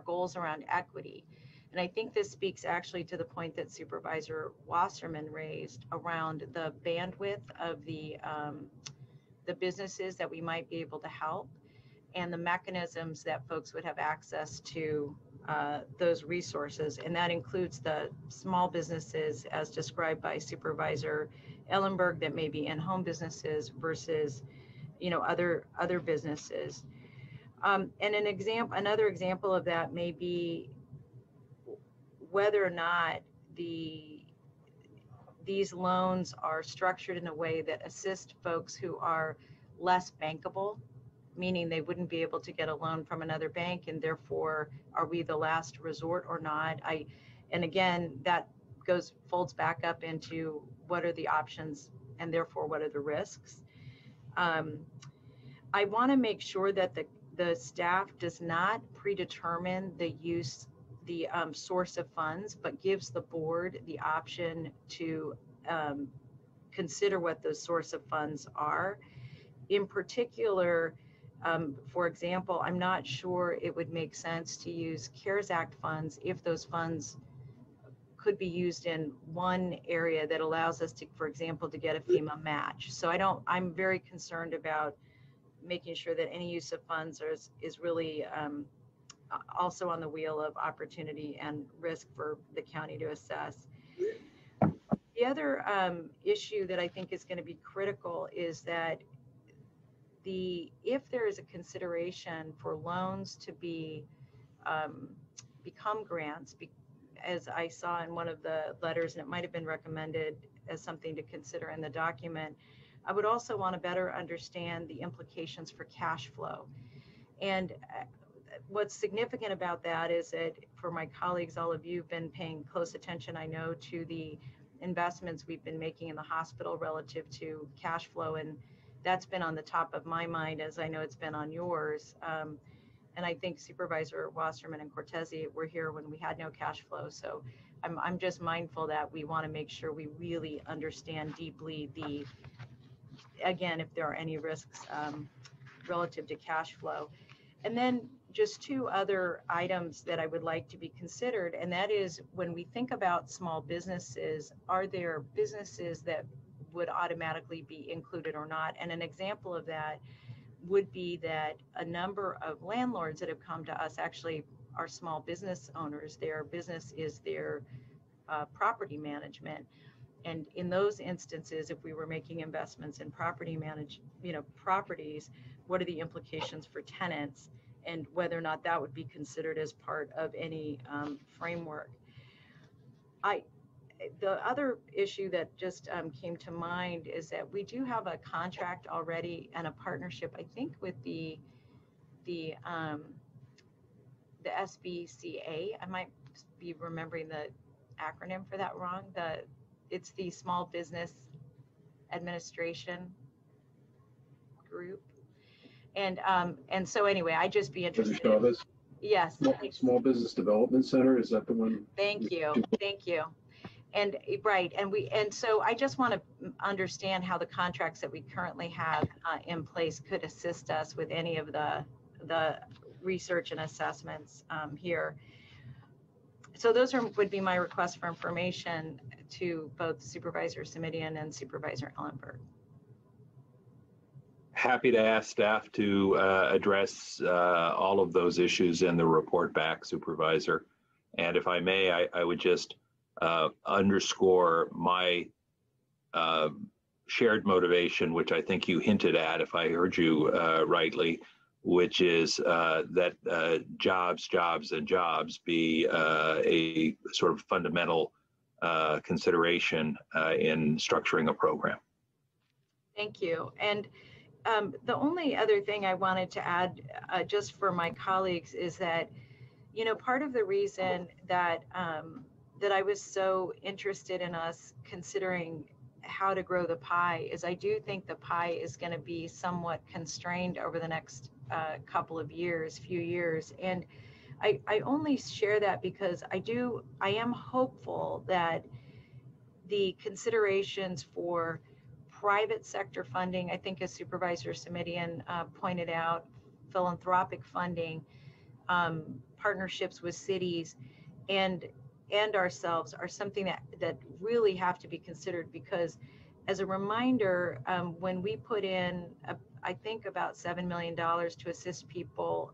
goals around equity. And I think this speaks actually to the point that Supervisor Wasserman raised around the bandwidth of the businesses that we might be able to help, and the mechanisms that folks would have access to those resources. And that includes the small businesses as described by Supervisor Ellenberg that may be in-home businesses versus, other businesses. And another example of that may be whether or not these loans are structured in a way that assist folks who are less bankable, meaning they wouldn't be able to get a loan from another bank, and therefore are we the last resort or not? And again, that folds back up into what are the options and therefore what are the risks. I want to make sure that the staff does not predetermine the source of funds, but gives the board the option to consider what those source of funds are. In particular, for example, I'm not sure it would make sense to use CARES Act funds if those funds could be used in one area that allows us to, for example, to get a FEMA match. So I'm very concerned about making sure that any use of funds is really also on the wheel of opportunity and risk for the county to assess. The other issue that I think is going to be critical is that if there is a consideration for loans to become grants, as I saw in one of the letters, and it might have been recommended as something to consider in the document, I would also want to better understand the implications for cash flow. And what's significant about that is that for my colleagues, all of you have been paying close attention, I know, to the investments we've been making in the hospital relative to cash flow. And that's been on the top of my mind, as I know it's been on yours. And I think Supervisor Wasserman and Cortese were here when we had no cash flow. So I'm just mindful that we want to make sure we really understand deeply again, if there are any risks relative to cash flow. And then just two other items that I would like to be considered, and that is when we think about small businesses, are there businesses that would automatically be included or not? And an example of that would be that a number of landlords that have come to us actually are small business owners. Their business is their property management. And in those instances, if we were making investments in properties, what are the implications for tenants, and whether or not that would be considered as part of any framework. The other issue that just came to mind is that we do have a contract already and a partnership, I think, with the SBCA. I might be remembering the acronym for that wrong. It's the Small Business Administration Group. And so anyway, I'd just be interested. Chavez? Yes. Small Business Development Center, is that the one? Thank you. And right, and so I just want to understand how the contracts that we currently have in place could assist us with any of the research and assessments here. So those would be my requests for information to both Supervisor Simidian and Supervisor Ellenberg. Happy to ask staff to address all of those issues in the report back, Supervisor. And if I may, I would just underscore my shared motivation, which I think you hinted at, if I heard you rightly, which is that jobs and jobs be a sort of fundamental consideration in structuring a program. Thank you. And the only other thing I wanted to add, just for my colleagues, is that, part of the reason that that I was so interested in us considering how to grow the pie is I do think the pie is going to be somewhat constrained over the next few years. And I only share that because I am hopeful that the considerations for private sector funding, I think as Supervisor Simidian pointed out, philanthropic funding, partnerships with cities and ourselves are something that really have to be considered, because as a reminder, when we put in, I think about $7 million to assist people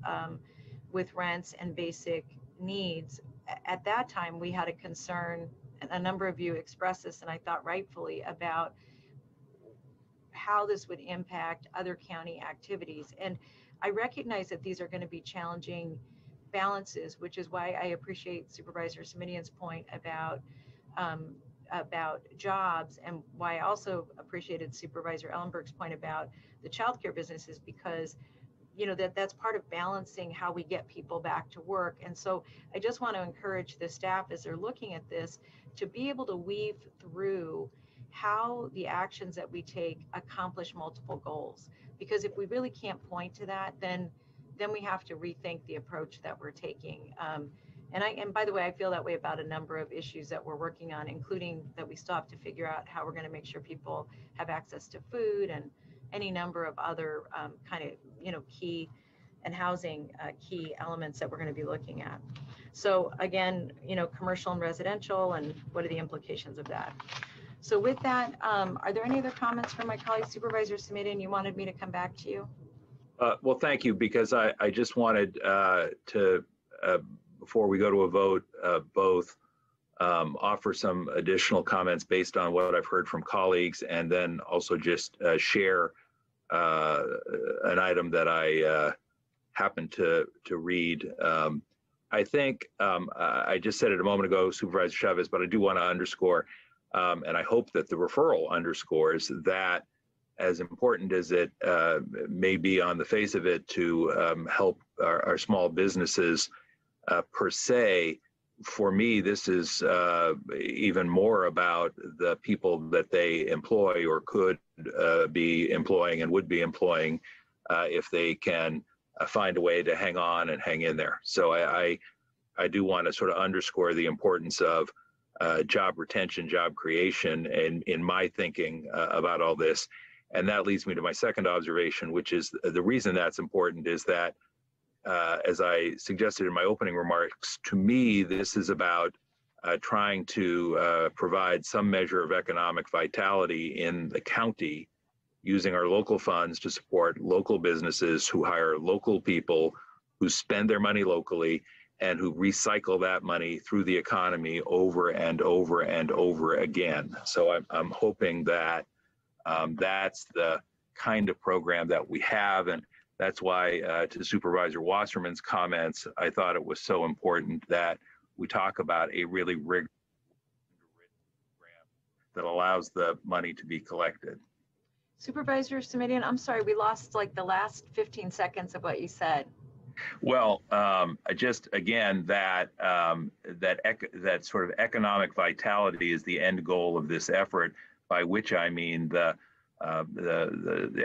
with rents and basic needs, at that time we had a concern, a number of you expressed this, and I thought rightfully, about how this would impact other county activities. And I recognize that these are going to be challenging balances, which is why I appreciate Supervisor Simidian's point about jobs, and why I also appreciated Supervisor Ellenberg's point about the childcare businesses, because that's part of balancing how we get people back to work. And so I just want to encourage the staff, as they're looking at this, to be able to weave through how the actions that we take accomplish multiple goals. Because if we really can't point to that, then we have to rethink the approach that we're taking. And by the way, I feel that way about a number of issues that we're working on, including that we still have to figure out how we're going to make sure people have access to food and any number of other key and housing key elements that we're going to be looking at. So again, commercial and residential, and what are the implications of that? So with that, are there any other comments from my colleague, Supervisor Simidian? You wanted me to come back to you? Well, thank you, because I just wanted to, before we go to a vote, both offer some additional comments based on what I've heard from colleagues, and then also just share an item that I happened to read. I think I just said it a moment ago, Supervisor Chavez, but I do want to underscore, and I hope that the referral underscores that, as important as it may be on the face of it to help our small businesses per se, for me, this is even more about the people that they employ or could be employing and would be employing if they can find a way to hang on and hang in there. So I do want to sort of underscore the importance of job retention, job creation, and in my thinking about all this. And that leads me to my second observation, which is the reason that's important is that, as I suggested in my opening remarks, to me, this is about trying to provide some measure of economic vitality in the county, using our local funds to support local businesses who hire local people, who spend their money locally, and who recycle that money through the economy over and over and over again. So I'm hoping that that's the kind of program that we have. And that's why, to Supervisor Wasserman's comments, I thought it was so important that we talk about a really rigorous program that allows the money to be collected. Supervisor Simidian, I'm sorry, we lost like the last 15 seconds of what you said. Well, just again, that sort of economic vitality is the end goal of this effort, by which I mean the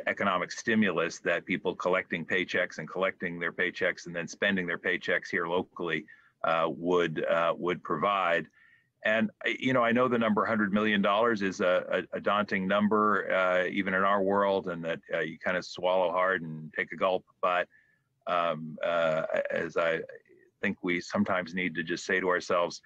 economic stimulus that people collecting paychecks and collecting their paychecks and then spending their paychecks here locally would provide. And I know the number $100 million is a daunting number, even in our world, and that you kind of swallow hard and take a gulp. But as I think we sometimes need to just say to ourselves,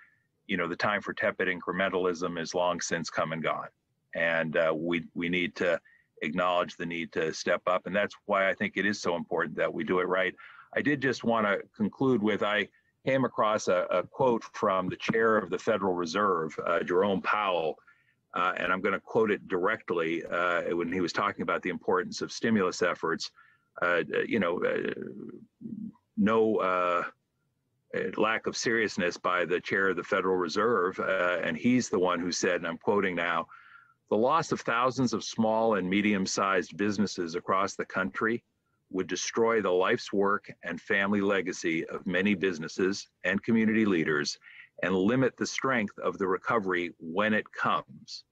the time for tepid incrementalism is long since come and gone. And we need to acknowledge the need to step up. And that's why I think it is so important that we do it right. I did just want to conclude with, I came across a quote from the chair of the Federal Reserve, Jerome Powell, and I'm going to quote it directly when he was talking about the importance of stimulus efforts. No lack of seriousness by the chair of the Federal Reserve, and he's the one who said, and I'm quoting now, The loss of thousands of small and medium-sized businesses across the country would destroy the life's work and family legacy of many businesses and community leaders and limit the strength of the recovery when it comes.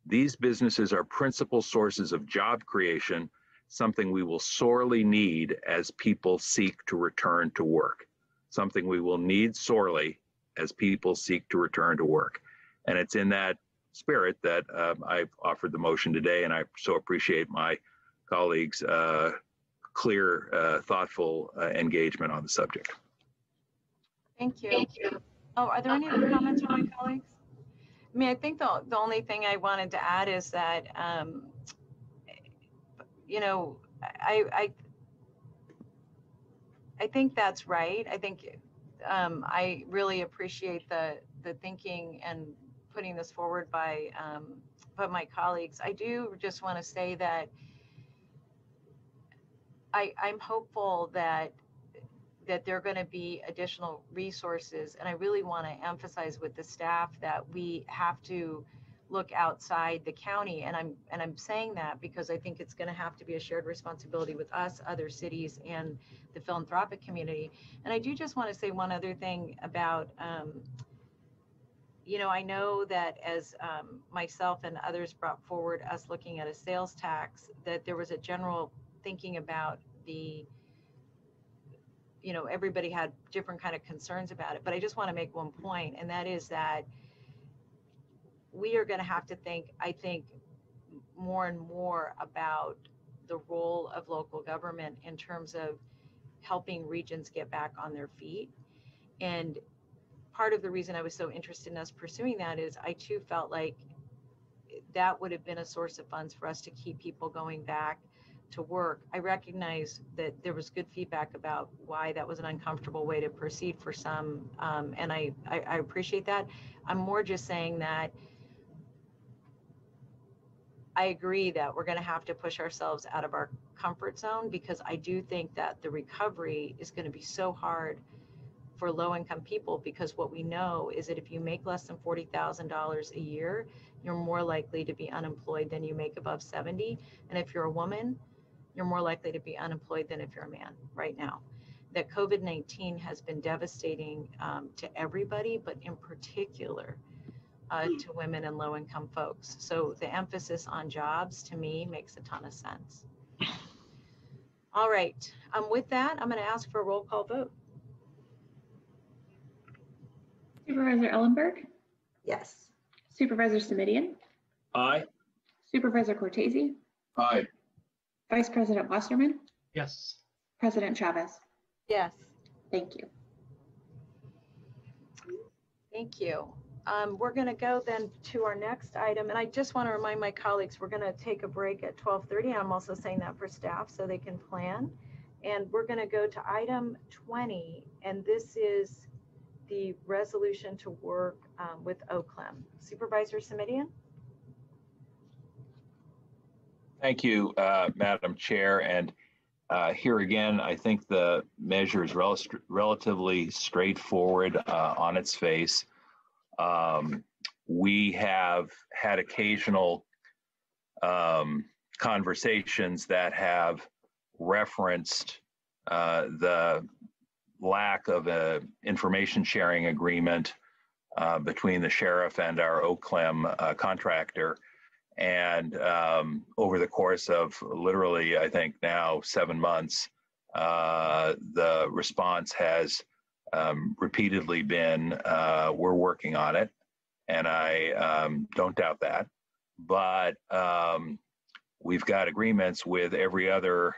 These businesses are principal sources of job creation, something we will sorely need as people seek to return to work. Something we will need sorely as people seek to return to work. And it's in that spirit that I've offered the motion today, and I so appreciate my colleagues' clear, thoughtful engagement on the subject. Thank you. Oh, are there any other comments from my colleagues? I mean, I think the only thing I wanted to add is that, you know, I think that's right. I think I really appreciate the thinking and putting this forward by my colleagues. I do just want to say that I'm hopeful that there are going to be additional resources, and I really want to emphasize with the staff that we have to look outside the county, and I'm saying that because I think it's going to have to be a shared responsibility with us, other cities, and the philanthropic community. And I do just want to say one other thing about, you know, I know that as myself and others brought forward us looking at a sales tax, that there was a general thinking about the, you know, everybody had different kind of concerns about it. But I just want to make one point, and that is that we are going to have to think, I think, more and more about the role of local government in terms of helping regions get back on their feet. And part of the reason I was so interested in us pursuing that is I too felt like that would have been a source of funds for us to keep people going back to work. I recognize that there was good feedback about why that was an uncomfortable way to proceed for some, and I appreciate that. I'm more just saying that I agree that we're going to have to push ourselves out of our comfort zone, because I do think that the recovery is going to be so hard for low-income people, because what we know is that if you make less than $40,000 a year, you're more likely to be unemployed than you make above 70. And if you're a woman, you're more likely to be unemployed than if you're a man right now. That COVID-19 has been devastating to everybody, but in particular to women and low-income folks. So the emphasis on jobs, to me, makes a ton of sense. All right, with that, I'm going to ask for a roll call vote. Supervisor Ellenberg? Yes. Supervisor Semidion? Aye. Supervisor Cortese? Aye. Vice President Wasserman? Yes. President Chavez? Yes. Thank you. Thank you. We're going to go then to our next item. And I just want to remind my colleagues, we're going to take a break at 12:30. I'm also saying that for staff so they can plan. And we're going to go to item 20. And this is the resolution to work with OCLEM. Supervisor Semidion? Thank you, Madam Chair. And here again, I think the measure is relatively straightforward on its face. We have had occasional conversations that have referenced the lack of an information sharing agreement between the sheriff and our OCLEM contractor. And over the course of literally, I think now 7 months, the response has repeatedly been, we're working on it. And I don't doubt that. But we've got agreements with every other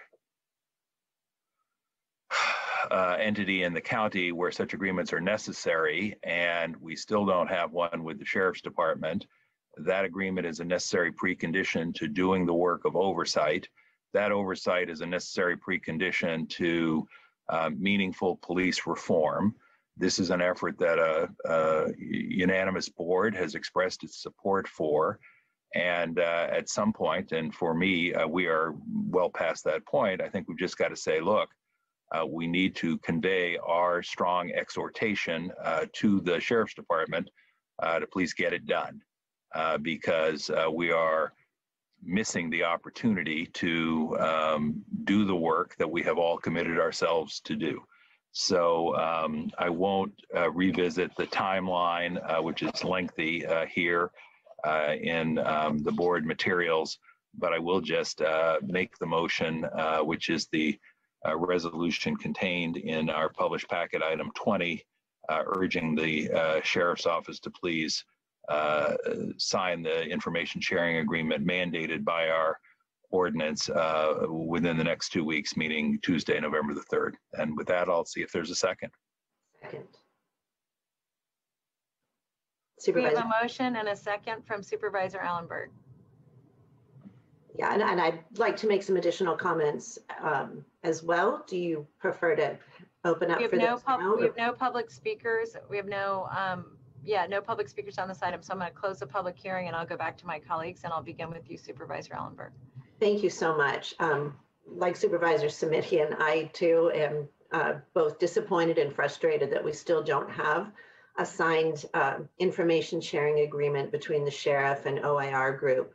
entity in the county where such agreements are necessary, and we still don't have one with the Sheriff's Department. That agreement is a necessary precondition to doing the work of oversight. That oversight is a necessary precondition to meaningful police reform. This is an effort that a unanimous board has expressed its support for. And at some point, and for me, we are well past that point, I think we've just got to say, look, we need to convey our strong exhortation to the Sheriff's Department to please get it done. because we are missing the opportunity to do the work that we have all committed ourselves to do. So I won't revisit the timeline, which is lengthy here in the board materials, but I will just make the motion, which is the resolution contained in our published packet item 20, urging the Sheriff's Office to please sign the information sharing agreement mandated by our ordinance within the next 2 weeks, meaning Tuesday, November the 3rd. And with that, I'll see if there's a second. Second. We have Supervisor. a motion and a second from Supervisor Ellenberg. Yeah, and I'd like to make some additional comments as well. Do you prefer to open up We have for no this now? we have no public speakers. We have no no public speakers on this item. So I'm going to close the public hearing and I'll go back to my colleagues and I'll begin with you, Supervisor Ellenberg. Thank you so much. Like Supervisor Samitian, I too am both disappointed and frustrated that we still don't have a signed information sharing agreement between the sheriff and OIR group.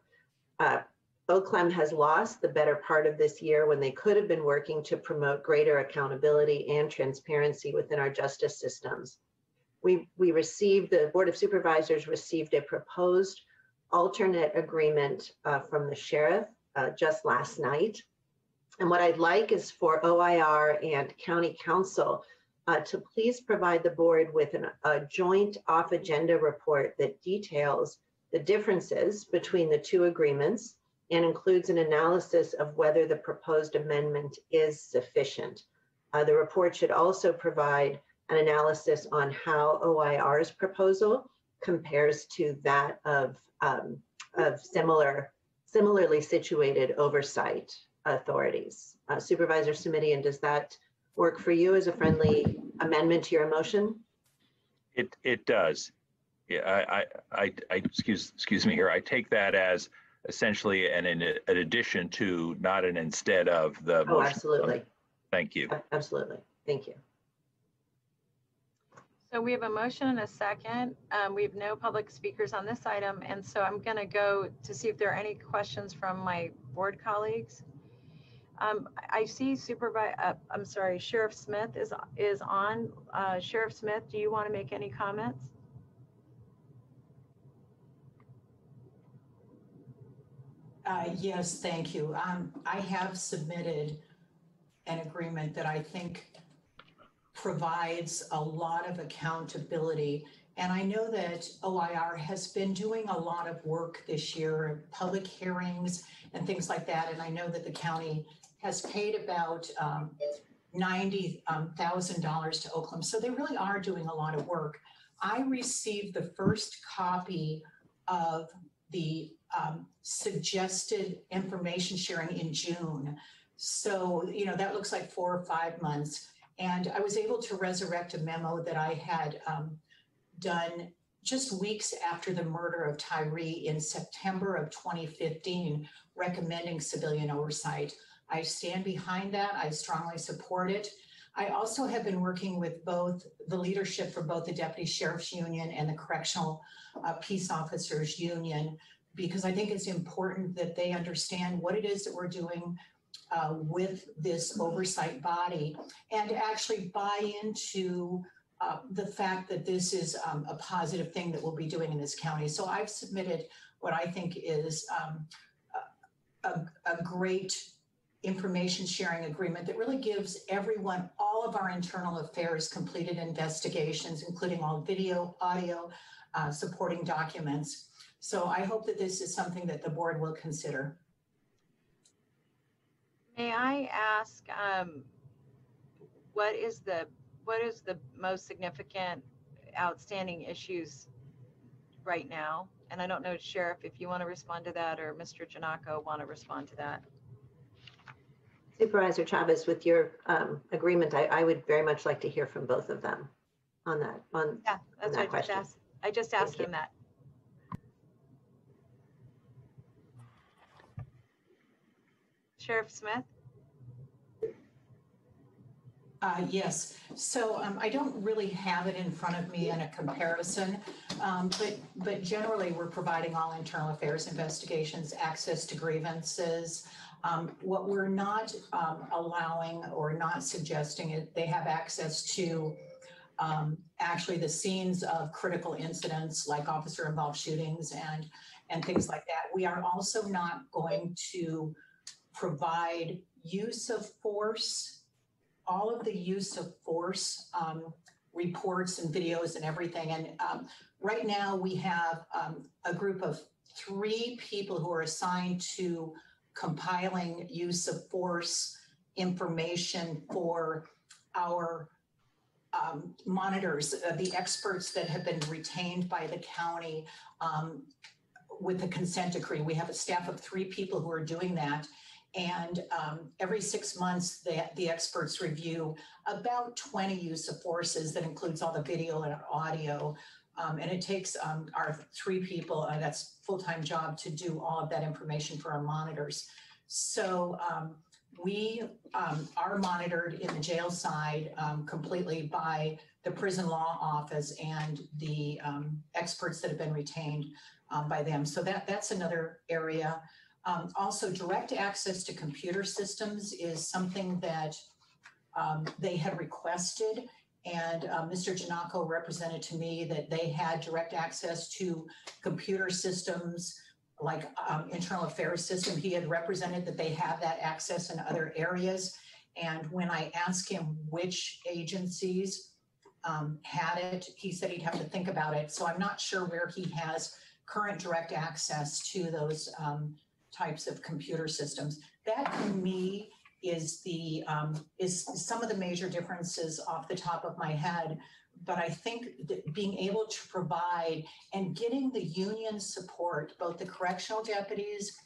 OCLEM has lost the better part of this year when they could have been working to promote greater accountability and transparency within our justice systems. We received, the Board of Supervisors received a proposed alternate agreement from the sheriff just last night. And what I'd like is for OIR and County Council to please provide the board with a joint off-agenda report that details the differences between the two agreements and includes an analysis of whether the proposed amendment is sufficient. The report should also provide an analysis on how OIR's proposal compares to that of similarly situated oversight authorities. Supervisor Samitian, does that work for you as a friendly amendment to your motion? It does. Yeah, I excuse me here. I take that as essentially an addition to, not an instead of the motion. Oh, absolutely. Thank you. Absolutely. Thank you. So we have a motion and a second. We have no public speakers on this item. And so I'm going to go to see if there are any questions from my board colleagues. I see Sheriff Smith is on. Sheriff Smith, do you want to make any comments? Yes, thank you. I have submitted an agreement that I think provides a lot of accountability. And I know that OIR has been doing a lot of work this year, public hearings and things like that. And I know that the county has paid about $90,000 to OCLEM. So they really are doing a lot of work. I received the first copy of the suggested information sharing in June. So, you know, that looks like 4 or 5 months. And I was able to resurrect a memo that I had done just weeks after the murder of Tyree in September of 2015, recommending civilian oversight. I stand behind that. I strongly support it. I also have been working with both the leadership for both the Deputy Sheriff's Union and the Correctional Peace Officers Union, because I think it's important that they understand what it is that we're doing with this oversight body and actually buy into the fact that this is a positive thing that we'll be doing in this county. So I've submitted what I think is a great information sharing agreement that really gives everyone all of our internal affairs completed investigations, including all video, audio, supporting documents. So I hope that this is something that the board will consider. May I ask, what is the most significant outstanding issues right now? And I don't know, Sheriff, if you want to respond to that, or Mr. Janako want to respond to that. Supervisor Chavez, with your agreement, I would very much like to hear from both of them on that. Yeah, that's what I just asked them that. Sheriff Smith? Yes. So I don't really have it in front of me in a comparison, But generally, we're providing all internal affairs investigations, access to grievances. What we're not allowing or not suggesting is they have access to actually the scenes of critical incidents like officer-involved shootings and things like that. We are also not going to provide use of force, all of the use of force reports and videos and everything. And right now we have a group of 3 people who are assigned to compiling use of force information for our monitors, the experts that have been retained by the county with the consent decree. We have a staff of 3 people who are doing that. And every 6 months, the experts review about 20 use of forces that includes all the video and audio. And it takes our 3 people, that's full-time job, to do all of that information for our monitors. So we are monitored in the jail side completely by the prison law office and the experts that have been retained by them. So that's another area. Also, direct access to computer systems is something that they had requested, and Mr. Janako represented to me that they had direct access to computer systems like internal affairs system. He had represented that they have that access in other areas. And when I asked him which agencies had it, he said he'd have to think about it. So I'm not sure where he has current direct access to those types of computer systems. That to me is some of the major differences off the top of my head. But I think that being able to provide and getting the union support, both the correctional deputies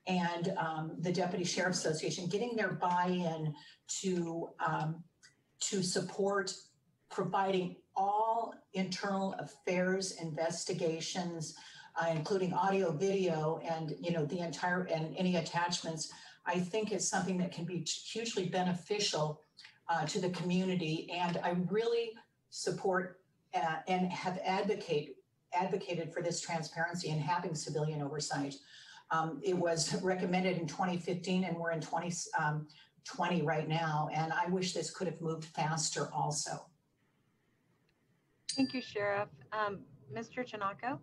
and the Deputy Sheriff's Association, getting their buy-in to support providing all internal affairs investigations, including audio, video, and the entire and any attachments, I think is something that can be hugely beneficial to the community. And I really support and have advocated for this transparency and having civilian oversight. It was recommended in 2015, and we're in 2020 right now. And I wish this could have moved faster also. Thank you, Sheriff. Mr. Janako?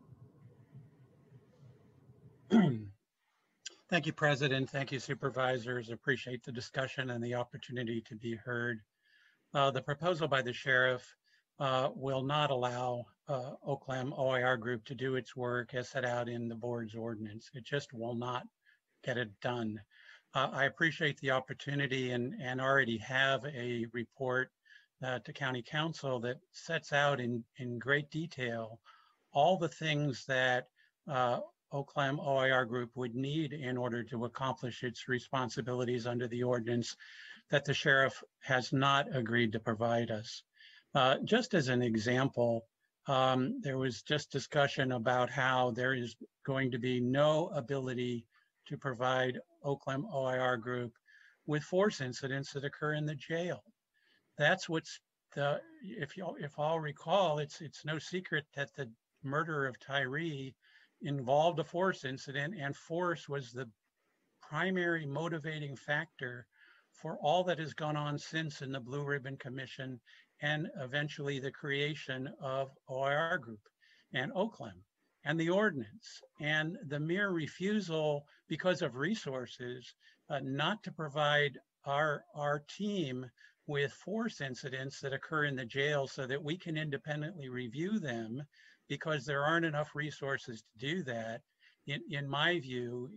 Thank you, President. Thank you, Supervisors. Appreciate the discussion and the opportunity to be heard. The proposal by the Sheriff will not allow Oakland OIR Group to do its work as set out in the board's ordinance. It just will not get it done. I appreciate the opportunity and already have a report to County Council that sets out in great detail all the things that Oakland OIR Group would need in order to accomplish its responsibilities under the ordinance that the Sheriff has not agreed to provide us. Just as an example, there was just discussion about how there is going to be no ability to provide Oakland OIR Group with force incidents that occur in the jail. That's what's if all recall, it's no secret that the murder of Tyree involved a force incident, and force was the primary motivating factor for all that has gone on since in the Blue Ribbon Commission and eventually the creation of OIR Group and Oakland and the ordinance. And the mere refusal because of resources not to provide our team with force incidents that occur in the jail so that we can independently review them, because there aren't enough resources to do that, in my view,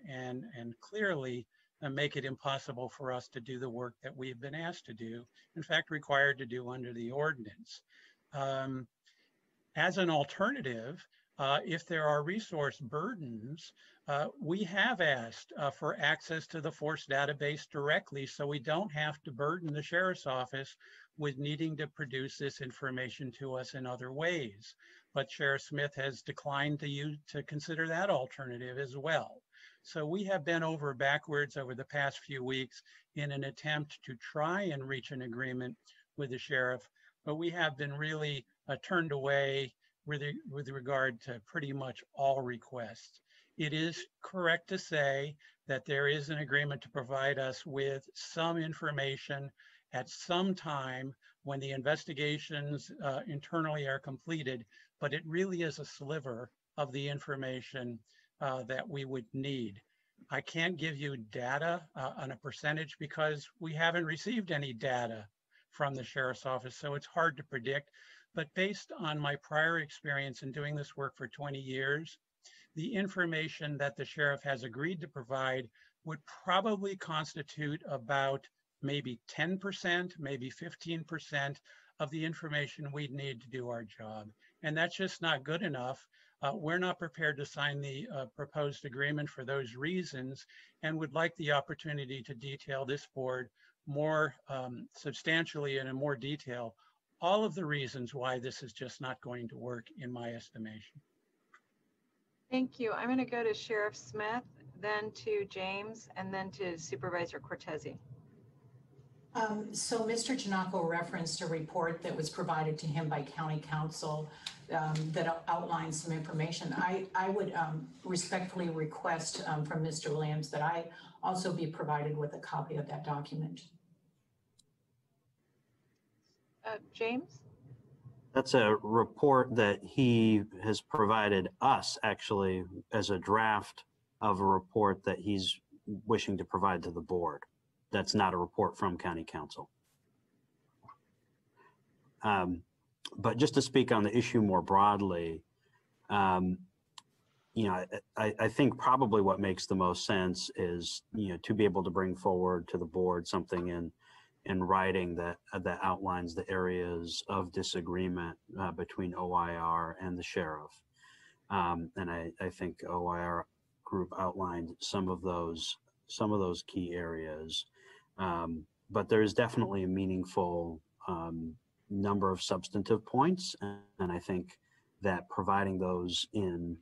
and clearly make it impossible for us to do the work that we've been asked to do, in fact, required to do under the ordinance. As an alternative, if there are resource burdens, we have asked for access to the force database directly, so we don't have to burden the Sheriff's Office with needing to produce this information to us in other ways. But Sheriff Smith has declined to consider that alternative as well. So we have been over backwards over the past few weeks in an attempt to try and reach an agreement with the Sheriff, but we have been really turned away with regard to pretty much all requests. It is correct to say that there is an agreement to provide us with some information at some time when the investigations internally are completed, but it really is a sliver of the information that we would need. I can't give you data on a percentage because we haven't received any data from the Sheriff's Office, so it's hard to predict. But based on my prior experience in doing this work for 20 years, the information that the sheriff has agreed to provide would probably constitute about maybe 10%, maybe 15% of the information we'd need to do our job. And that's just not good enough. We're not prepared to sign the proposed agreement for those reasons and would like the opportunity to detail this board more substantially and in more detail all of the reasons why this is just not going to work in my estimation. Thank you. I'm going to go to Sheriff Smith, then to James, and then to Supervisor Cortese. So Mr. Janako referenced a report that was provided to him by County Council that outlines some information. I would respectfully request from Mr. Williams that I also be provided with a copy of that document. James? That's a report that he has provided us actually as a draft of a report that he's wishing to provide to the board. That's not a report from County Council. But just to speak on the issue more broadly, you know, I think probably what makes the most sense is, you know, to be able to bring forward to the board something in writing that outlines the areas of disagreement between OIR and the sheriff. And I think OIR group outlined some of those key areas. But there is definitely a meaningful number of substantive points. And I think that providing those in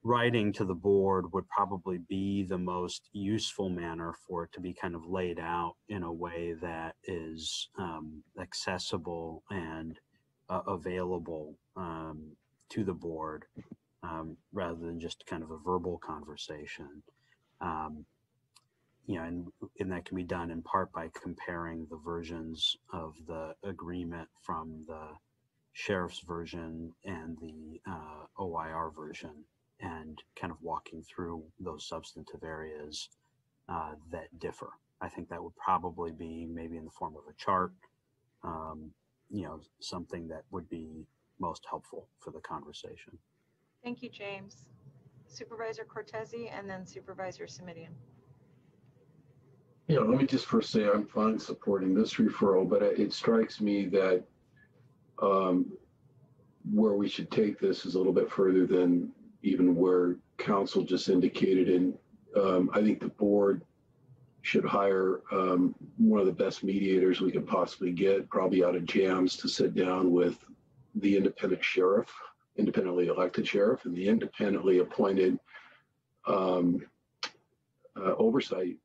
writing to the board would probably be the most useful manner for it to be kind of laid out in a way that is accessible and available to the board rather than just kind of a verbal conversation. You know, and that can be done in part by comparing the versions of the agreement from the sheriff's version and the OIR version, and kind of walking through those substantive areas that differ. I think that would probably be maybe in the form of a chart, you know, something that would be most helpful for the conversation. Thank you, James. Supervisor Cortese and then Supervisor Simidian. Yeah, let me just first say I'm fine supporting this referral, but it strikes me that where we should take this is a little bit further than even where council just indicated. And I think the board should hire one of the best mediators we could possibly get, probably out of JAMS, to sit down with the independent sheriff, independently elected sheriff, and the independently appointed oversight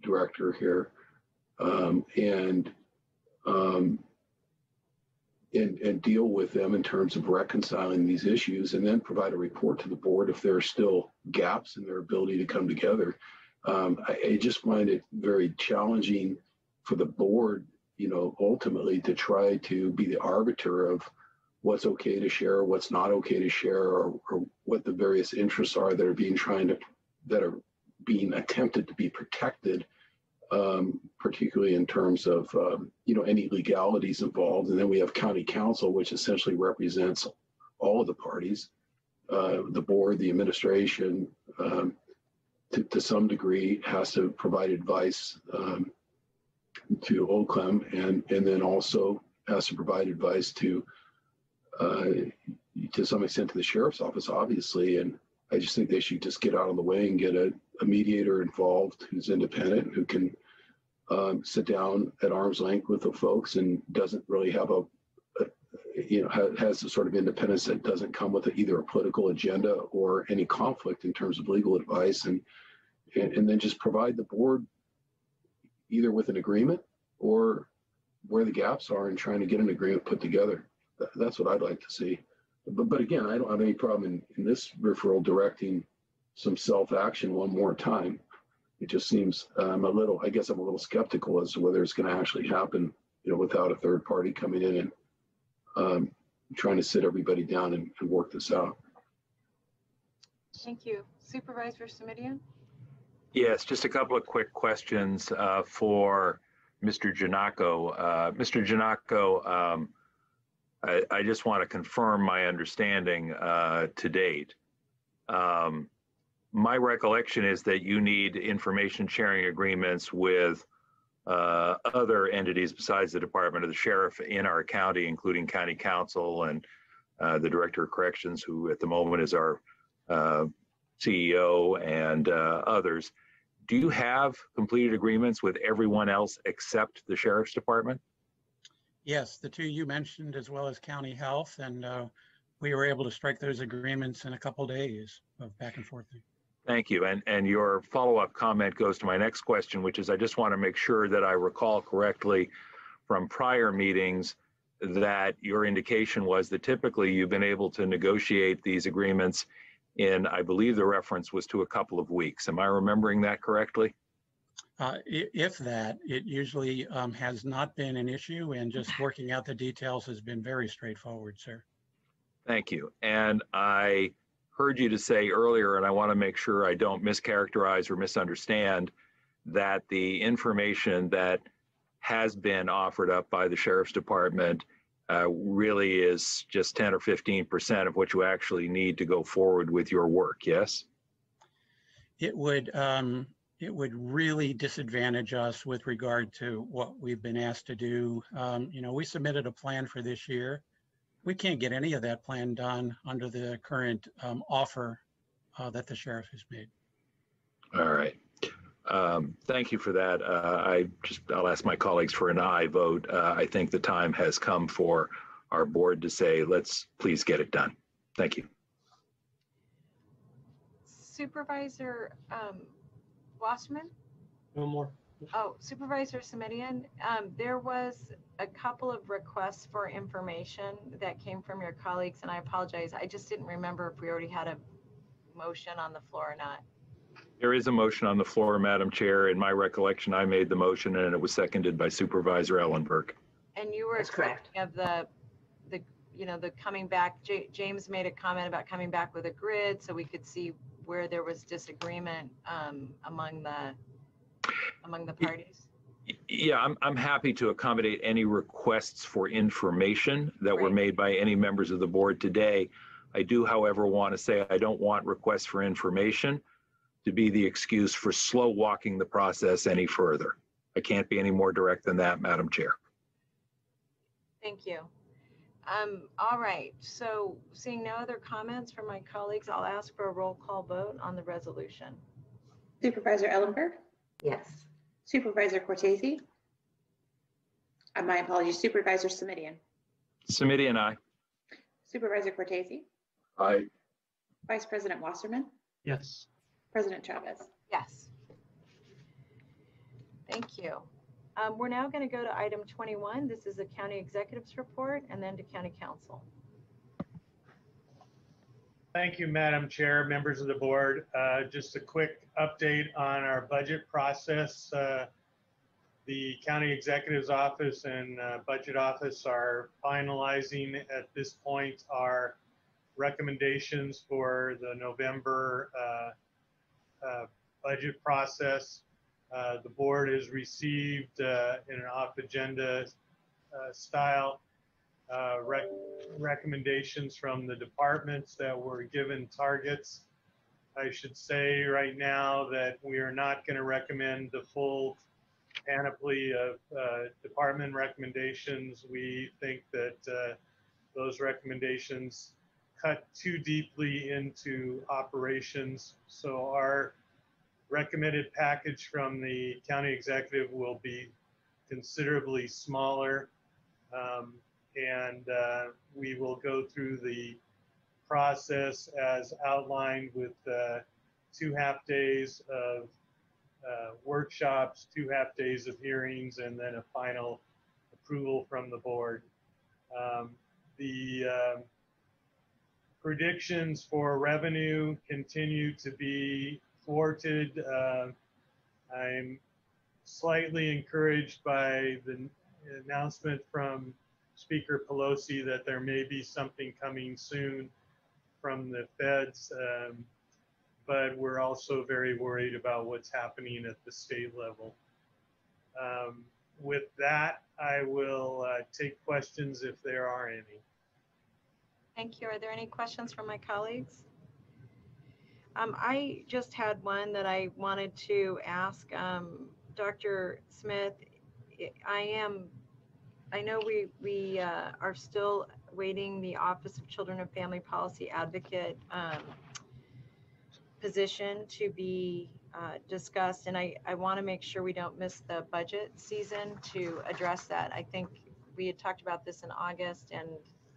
director here, and deal with them in terms of reconciling these issues, and then provide a report to the board if there are still gaps in their ability to come together. I just find it very challenging for the board, you know, ultimately to try to be the arbiter of what's okay to share, what's not okay to share, or what the various interests are that are being attempted to be protected, particularly in terms of you know, any legalities involved. And then we have county council, which essentially represents all of the parties, the board, the administration, to some degree has to provide advice to OCLEM, and then also has to provide advice to some extent to the sheriff's office, obviously. And I just think they should just get out of the way and get a mediator involved who's independent, who can sit down at arm's length with the folks and doesn't really have you know, has the sort of independence that doesn't come with either a political agenda or any conflict in terms of legal advice, and then just provide the board either with an agreement or where the gaps are and trying to get an agreement put together. That's what I'd like to see. But again, I don't have any problem in this referral directing some self-action one more time. It just seems I guess I'm a little skeptical as to whether it's going to actually happen, without a third party coming in and trying to sit everybody down and work this out. Thank you. Supervisor Simidian? Yes, just a couple of quick questions for Mr. Janako. Mr. Janako, I just want to confirm my understanding to date. My recollection is that you need information sharing agreements with other entities besides the Department of the Sheriff in our county, including County Council and the Director of Corrections, who at the moment is our CEO, and others. Do you have completed agreements with everyone else except the Sheriff's Department? Yes, the two you mentioned, as well as County Health, and we were able to strike those agreements in a couple days of back and forth. Thank you. And your follow-up comment goes to my next question, which is I just want to make sure that I recall correctly from prior meetings that your indication was that typically you've been able to negotiate these agreements in, I believe the reference was to a couple of weeks. Am I remembering that correctly? If that, it usually has not been an issue, and just working out the details has been very straightforward, sir. Thank you. And I heard you to say earlier, and I want to make sure I don't mischaracterize or misunderstand, that the information that has been offered up by the Sheriff's Department really is just 10 or 15% of what you actually need to go forward with your work, yes? It would really disadvantage us with regard to what we've been asked to do. We submitted a plan for this year. We can't get any of that plan done under the current offer that the sheriff has made. All right. Thank you for that. I'll ask my colleagues for an aye vote. I think the time has come for our board to say, let's please get it done. Thank you. Supervisor Wasserman? No more. Oh, Supervisor Simidian, there was a couple of requests for information that came from your colleagues, and I apologize. I just didn't remember if we already had a motion on the floor or not. There is a motion on the floor, Madam Chair. In my recollection, I made the motion and it was seconded by Supervisor Ellenberg. And you were correct of the coming back. James made a comment about coming back with a grid so we could see where there was disagreement among the parties. Yeah, I'm happy to accommodate any requests for information that were made by any members of the board today. I do, however, want to say I don't want requests for information to be the excuse for slow walking the process any further. I can't be any more direct than that, Madam Chair. Thank you. All right, so seeing no other comments from my colleagues, I'll ask for a roll call vote on the resolution. Supervisor Ellenberg? Yes. Supervisor Cortese? My apologies, Supervisor Simidian? Simidian, aye. Supervisor Cortese? Aye. Vice President Wasserman? Yes. President Chavez? Yes. Thank you. We're now going to go to item 21. This is the County Executive's report, and then to County Council. Thank you, Madam Chair, members of the board. Just a quick update on our budget process. The County Executive's Office and Budget Office are finalizing at this point our recommendations for the November budget process. The board has received in an off-agenda style recommendations from the departments that were given targets. I should say right now that we are not going to recommend the full panoply of department recommendations. We think that those recommendations cut too deeply into operations. So our recommended package from the county executive will be considerably smaller. And we will go through the process as outlined with 2 half days of workshops, 2 half days of hearings, and then a final approval from the board. The predictions for revenue continue to be thwarted. I'm slightly encouraged by the announcement from Speaker Pelosi that there may be something coming soon from the feds, but we're also very worried about what's happening at the state level. With that, I will take questions if there are any. Thank you. Are there any questions from my colleagues? I just had one that I wanted to ask Dr. Smith. I know we are still waiting the Office of Children and Family Policy Advocate position to be discussed, and I want to make sure we don't miss the budget season to address that. I think we had talked about this in August and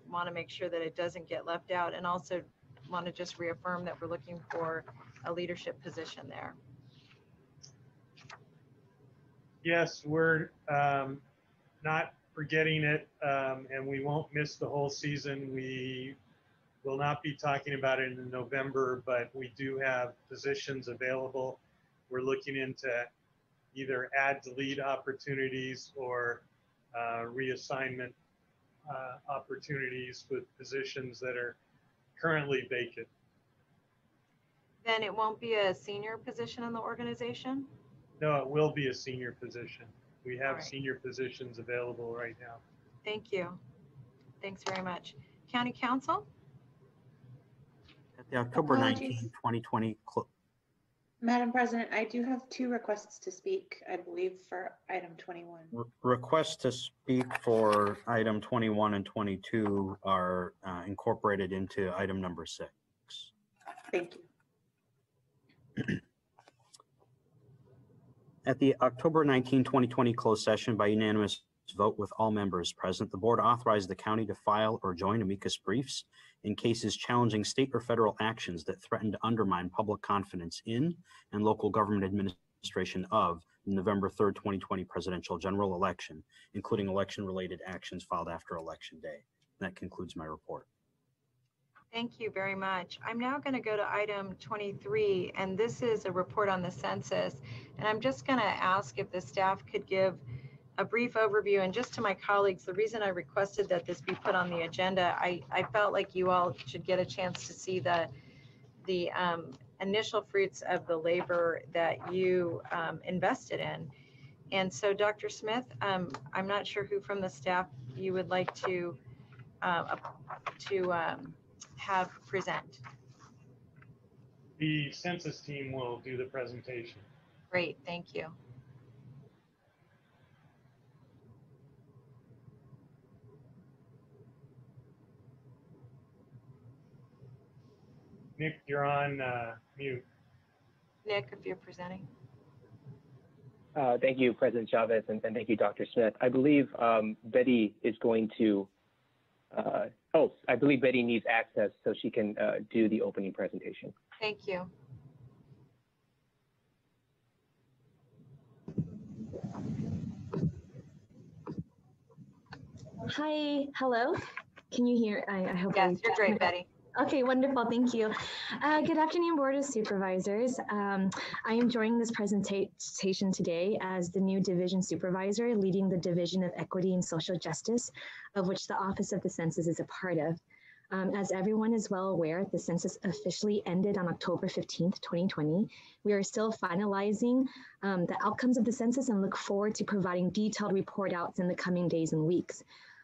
want to make sure that it doesn't get left out, and also want to just reaffirm that we're looking for a leadership position there. Yes, we're not forgetting it, and we won't miss the whole season. We will not be talking about it in November, but we do have positions available. We're looking into either add to lead opportunities or reassignment opportunities with positions that are currently vacant. Then it won't be a senior position in the organization? No, it will be a senior position. We have Right. senior positions available right now. Thank you. Thanks very much. County Council? At the October Apologies. 19, 2020 Madam President, I do have 2 requests to speak, I believe, for item 21. requests to speak for item 21 and 22 are incorporated into item number 6. Thank you. At the October 19, 2020 closed session by unanimous vote with all members present, the board authorized the county to file or join amicus briefs in cases challenging state or federal actions that threaten to undermine public confidence in and local government administration of the November 3rd, 2020 presidential general election, including election-related actions filed after Election Day. That concludes my report. Thank you very much. I'm now going to go to item 23, and this is a report on the census. And I'm just going to ask if the staff could give a brief overview. And just to my colleagues, the reason I requested that this be put on the agenda, I felt like you all should get a chance to see the initial fruits of the labor that you invested in. And so, Dr. Smith, I'm not sure who from the staff you would like to have present. The census team will do the presentation. Great, thank you. Nick, you're on mute. Nick, if you're presenting. Thank you, President Chavez, and thank you, Dr. Smith. I believe Betty is going to, I believe Betty needs access so she can do the opening presentation. Thank you. Hi, hello. Can you hear? I hope. Yes, you're great, Betty. Okay, wonderful. Thank you. Good afternoon, Board of Supervisors. I am joining this presentation today as the new division supervisor leading the Division of Equity and Social Justice, of which the Office of the Census is a part of. As everyone is well aware, the census officially ended on October 15th, 2020. We are still finalizing the outcomes of the census and look forward to providing detailed report outs in the coming days and weeks.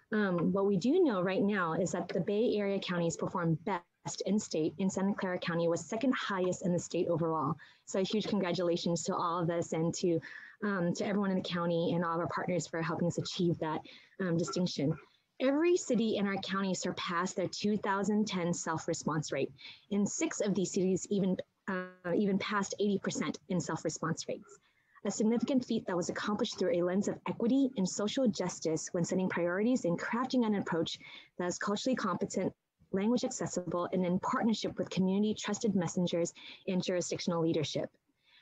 What we do know right now is that the Bay Area counties performed best in state, and Santa Clara County was second highest in the state overall. So a huge congratulations to all of us and to everyone in the county and all of our partners for helping us achieve that distinction. Every city in our county surpassed their 2010 self-response rate, and 6 of these cities even passed 80% in self-response rates. A significant feat that was accomplished through a lens of equity and social justice when setting priorities and crafting an approach that is culturally competent, language accessible, and in partnership with community trusted messengers and jurisdictional leadership.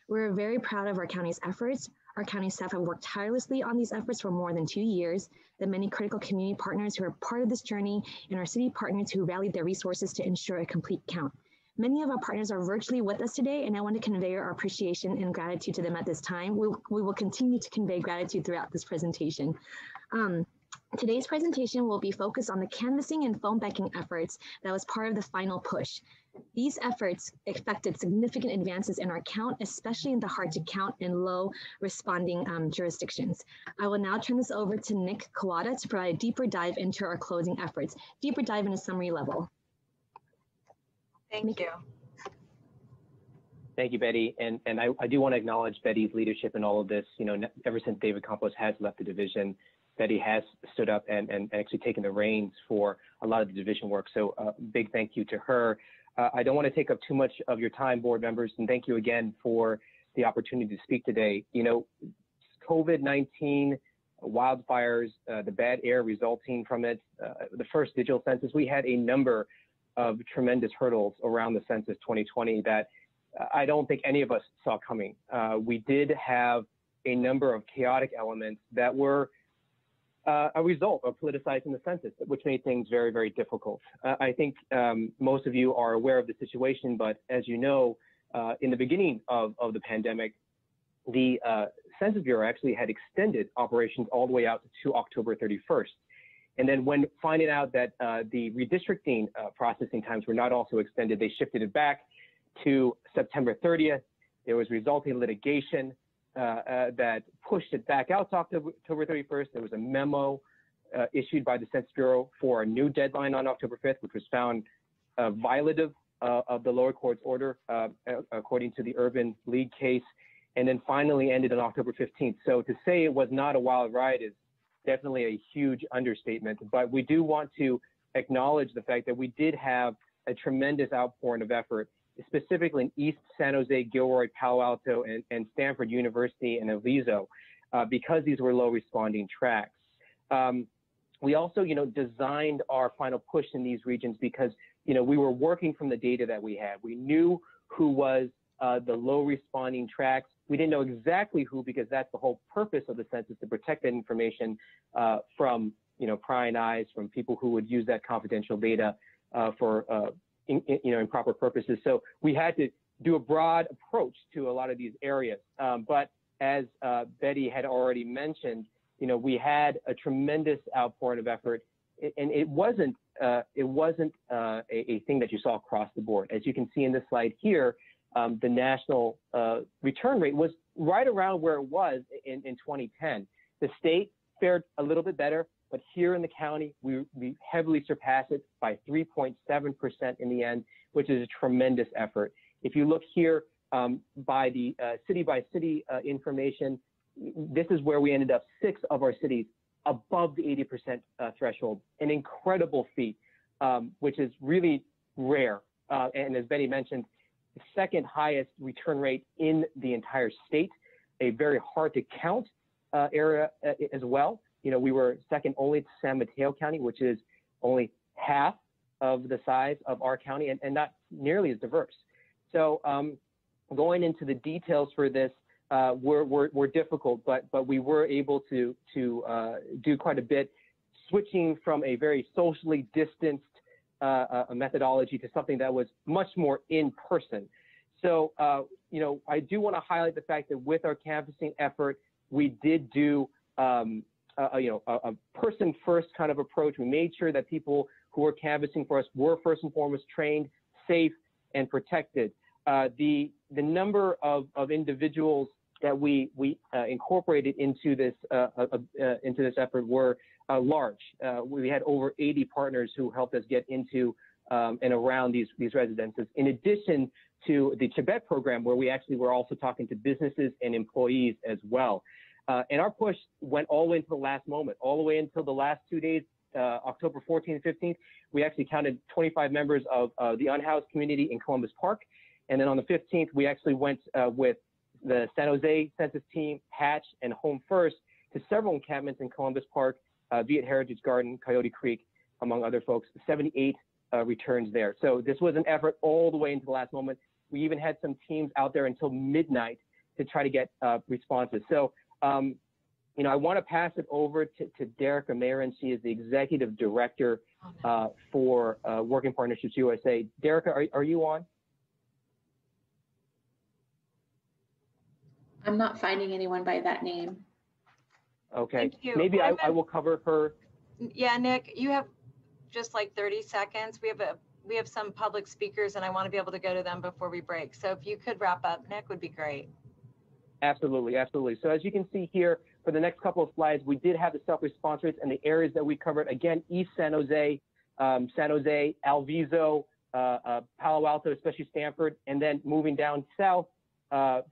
We're very proud of our county's efforts. Our county staff have worked tirelessly on these efforts for more than 2 years. The many critical community partners who are part of this journey and our city partners who rallied their resources to ensure a complete count. Many of our partners are virtually with us today, and I want to convey our appreciation and gratitude to them at this time. We will continue to convey gratitude throughout this presentation. Today's presentation will be focused on the canvassing and phone banking efforts that was part of the final push. These efforts affected significant advances in our count, especially in the hard to count and low responding jurisdictions. I will now turn this over to Nick Kawada to provide a deeper dive into our closing efforts, deeper dive in a summary level. Thank you. Thank you, Betty. And I do want to acknowledge Betty's leadership in all of this. You know, ever since David Campos has left the division, Betty has stood up and actually taken the reins for a lot of the division work. So big thank you to her. I don't want to take up too much of your time, board members, and thank you again for the opportunity to speak today. You know, COVID-19, wildfires, the bad air resulting from it, the first digital census, we had a number of tremendous hurdles around the census 2020 that I don't think any of us saw coming. We did have a number of chaotic elements that were a result of politicizing the census, which made things very, very difficult. I think most of you are aware of the situation, but as you know, in the beginning of the pandemic, the Census Bureau actually had extended operations all the way out to October 31st. And then when finding out that the redistricting processing times were not also extended, they shifted it back to September 30th. There was resulting litigation that pushed it back out to October 31st. There was a memo issued by the Census Bureau for a new deadline on October 5th, which was found violative of the lower court's order, according to the Urban League case, and then finally ended on October 15th. So to say it was not a wild ride is definitely a huge understatement, but we do want to acknowledge the fact that we did have a tremendous outpouring of effort, specifically in East San Jose, Gilroy, Palo Alto, and Stanford University and Aliso, because these were low responding tracks. We also, designed our final push in these regions because, we were working from the data that we had. We knew who was the low responding tracks. We didn't know exactly who, because that's the whole purpose of the census, to protect that information from, prying eyes, from people who would use that confidential data for improper purposes. So we had to do a broad approach to a lot of these areas. But as Betty had already mentioned, we had a tremendous outpouring of effort, and it wasn't a thing that you saw across the board. As you can see in this slide here, the national return rate was right around where it was in 2010. The state fared a little bit better, but here in the county, we heavily surpassed it by 3.7% in the end, which is a tremendous effort. If you look here by the city-by-city information, this is where we ended up 6 of our cities above the 80% threshold, an incredible feat, which is really rare. And as Betty mentioned, the second highest return rate in the entire state, a very hard to count area as well. We were second only to San Mateo County, which is only half of the size of our county and not nearly as diverse. So going into the details for this were difficult, but we were able to do quite a bit, switching from a very socially distanced methodology to something that was much more in person. So, I do want to highlight the fact that with our canvassing effort, we did do a person-first kind of approach. We made sure that people who were canvassing for us were first and foremost trained, safe, and protected. The number of individuals that we incorporated into this effort were large. We had over 80 partners who helped us get into and around these residences, in addition to the Tibet program, where we actually were also talking to businesses and employees as well. And our push went all the way until the last moment, all the way until the last 2 days, October 14th and 15th. We actually counted 25 members of the unhoused community in Columbus Park. And then on the 15th, we actually went with the San Jose Census team, Hatch, and Home First to several encampments in Columbus Park, Viet Heritage Garden, Coyote Creek, among other folks, 78 returns there. So this was an effort all the way into the last moment. We even had some teams out there until midnight to try to get responses. So I want to pass it over to Drekmeier, and she is the Executive Director for Working Partnerships USA. Derica, are you on? I'm not finding anyone by that name. Okay, Thank you. maybe I will cover her. Yeah, Nick, you have just like 30 seconds. We have some public speakers and I want to be able to go to them before we break. So if you could wrap up, Nick, would be great. Absolutely, absolutely. So as you can see here, for the next couple of slides, we did have the self-response rates and the areas that we covered. Again, East San Jose, Alviso, Palo Alto, especially Stanford, and then moving down south to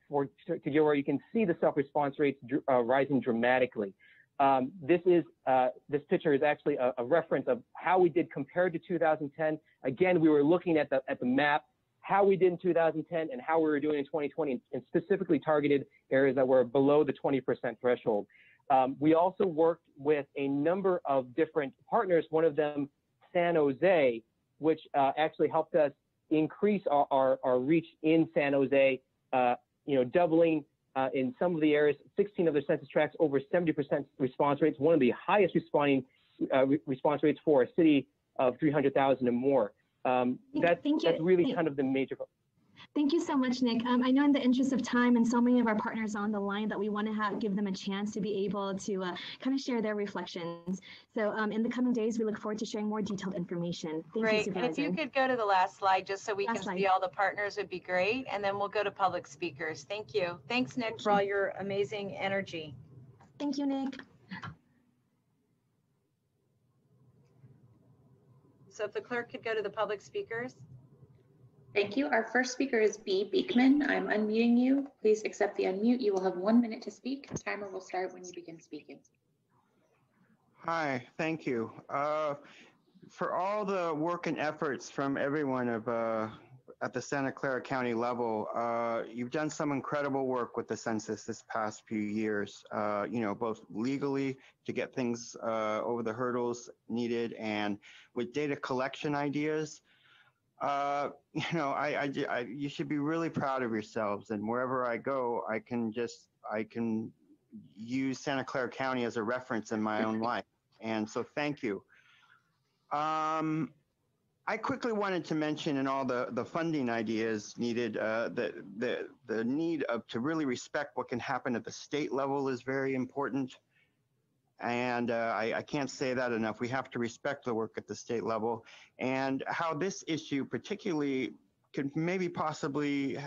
get where you can see the self-response rates rising dramatically. This picture is actually a reference of how we did compared to 2010. Again, we were looking at the map, how we did in 2010 and how we were doing in 2020, and specifically targeted areas that were below the 20% threshold. We also worked with a number of different partners, one of them San Jose, which actually helped us increase our reach in San Jose, doubling in some of the areas, 16 of the census tracts, over 70% response rates, one of the highest response rates for a city of 300,000 and more. That's really kind of the major. Thank you so much, Nick. I know in the interest of time and so many of our partners on the line that we want to give them a chance to be able to kind of share their reflections. So in the coming days, we look forward to sharing more detailed information. Thank you, Supervisor. And if you could go to the last slide just so we can see all the partners would be great. And then we'll go to public speakers. Thank you. Thanks, Nick, for all your amazing energy. Thank you, Nick. So if the clerk could go to the public speakers. Thank you. Our first speaker is B. Beekman. I'm unmuting you. Please accept the unmute. You will have 1 minute to speak. The timer will start when you begin speaking. Hi, thank you. For all the work and efforts from everyone at the Santa Clara County level, you've done some incredible work with the census this past few years, both legally to get things over the hurdles needed and with data collection ideas. You should be really proud of yourselves, and wherever I go, I can use Santa Clara County as a reference in my own life. And so thank you. I quickly wanted to mention in all the funding ideas needed, the need to really respect what can happen at the state level is very important. And I can't say that enough. We have to respect the work at the state level, and how this issue particularly could maybe possibly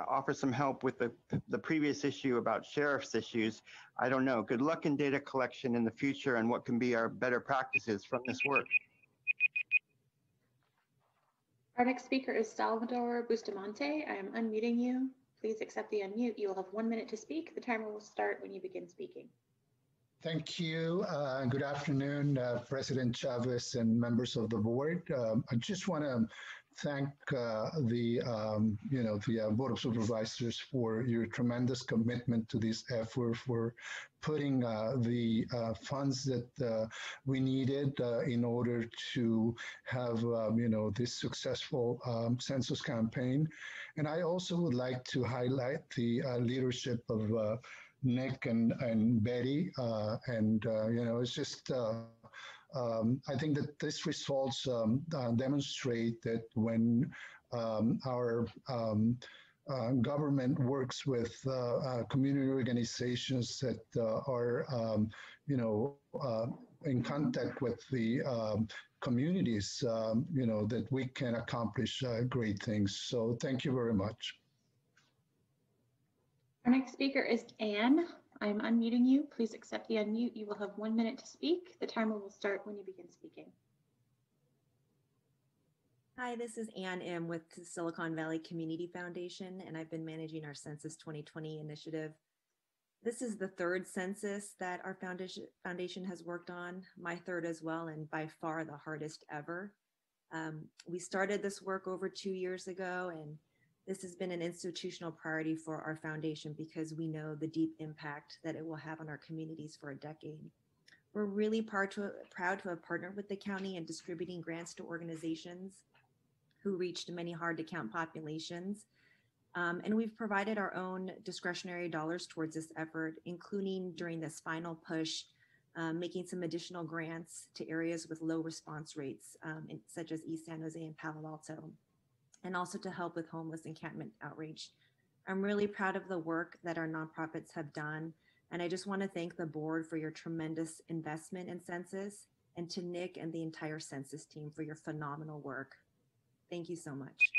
offer some help with the previous issue about sheriff's issues. I don't know. Good luck in data collection in the future and what can be our better practices from this work. Our next speaker is Salvador Bustamante. I am unmuting you. Please accept the unmute. You will have 1 minute to speak. The timer will start when you begin speaking. Thank you. Good afternoon, President Chavez and members of the board. I just want to thank the Board of Supervisors for your tremendous commitment to this effort, for putting the funds that we needed in order to have this successful census campaign. And I also would like to highlight the leadership of Nick and Betty, it's just I think that these results demonstrate that when our government works with community organizations that are in contact with the communities, that we can accomplish great things. So thank you very much. Our next speaker is Anne. I'm unmuting you. Please accept the unmute. You will have 1 minute to speak. The timer will start when you begin speaking. Hi, this is Ann M. with the Silicon Valley Community Foundation, and I've been managing our Census 2020 initiative. This is the third census that our foundation has worked on, my third as well, and by far the hardest ever. We started this work over 2 years ago, and this has been an institutional priority for our foundation because we know the deep impact that it will have on our communities for a decade. We're really proud to have partnered with the county in distributing grants to organizations who reached many hard to count populations. And we've provided our own discretionary dollars towards this effort, including during this final push, making some additional grants to areas with low response rates, such as East San Jose and Palo Alto, and also to help with homeless encampment outreach. I'm really proud of the work that our nonprofits have done. And I just want to thank the board for your tremendous investment in census, and to Nick and the entire census team for your phenomenal work. Thank you so much.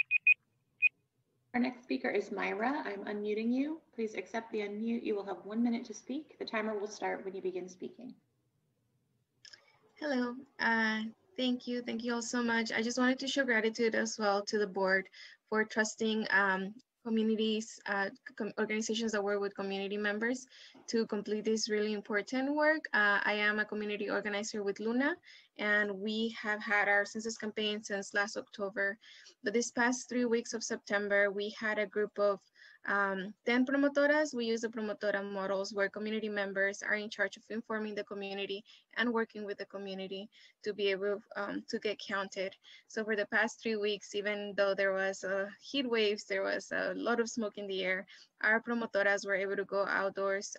Our next speaker is Myra. I'm unmuting you. Please accept the unmute. You will have 1 minute to speak. The timer will start when you begin speaking. Hello. Thank you. Thank you all so much. I just wanted to show gratitude as well to the board for trusting communities, organizations that work with community members to complete this really important work. I am a community organizer with Luna, and we have had our census campaign since last October. But this past 3 weeks of September, we had a group of 10 promotoras. We use the promotora models where community members are in charge of informing the community and working with the community to be able to get counted. So for the past 3 weeks, even though there was heat waves, there was a lot of smoke in the air, our promotoras were able to go outdoors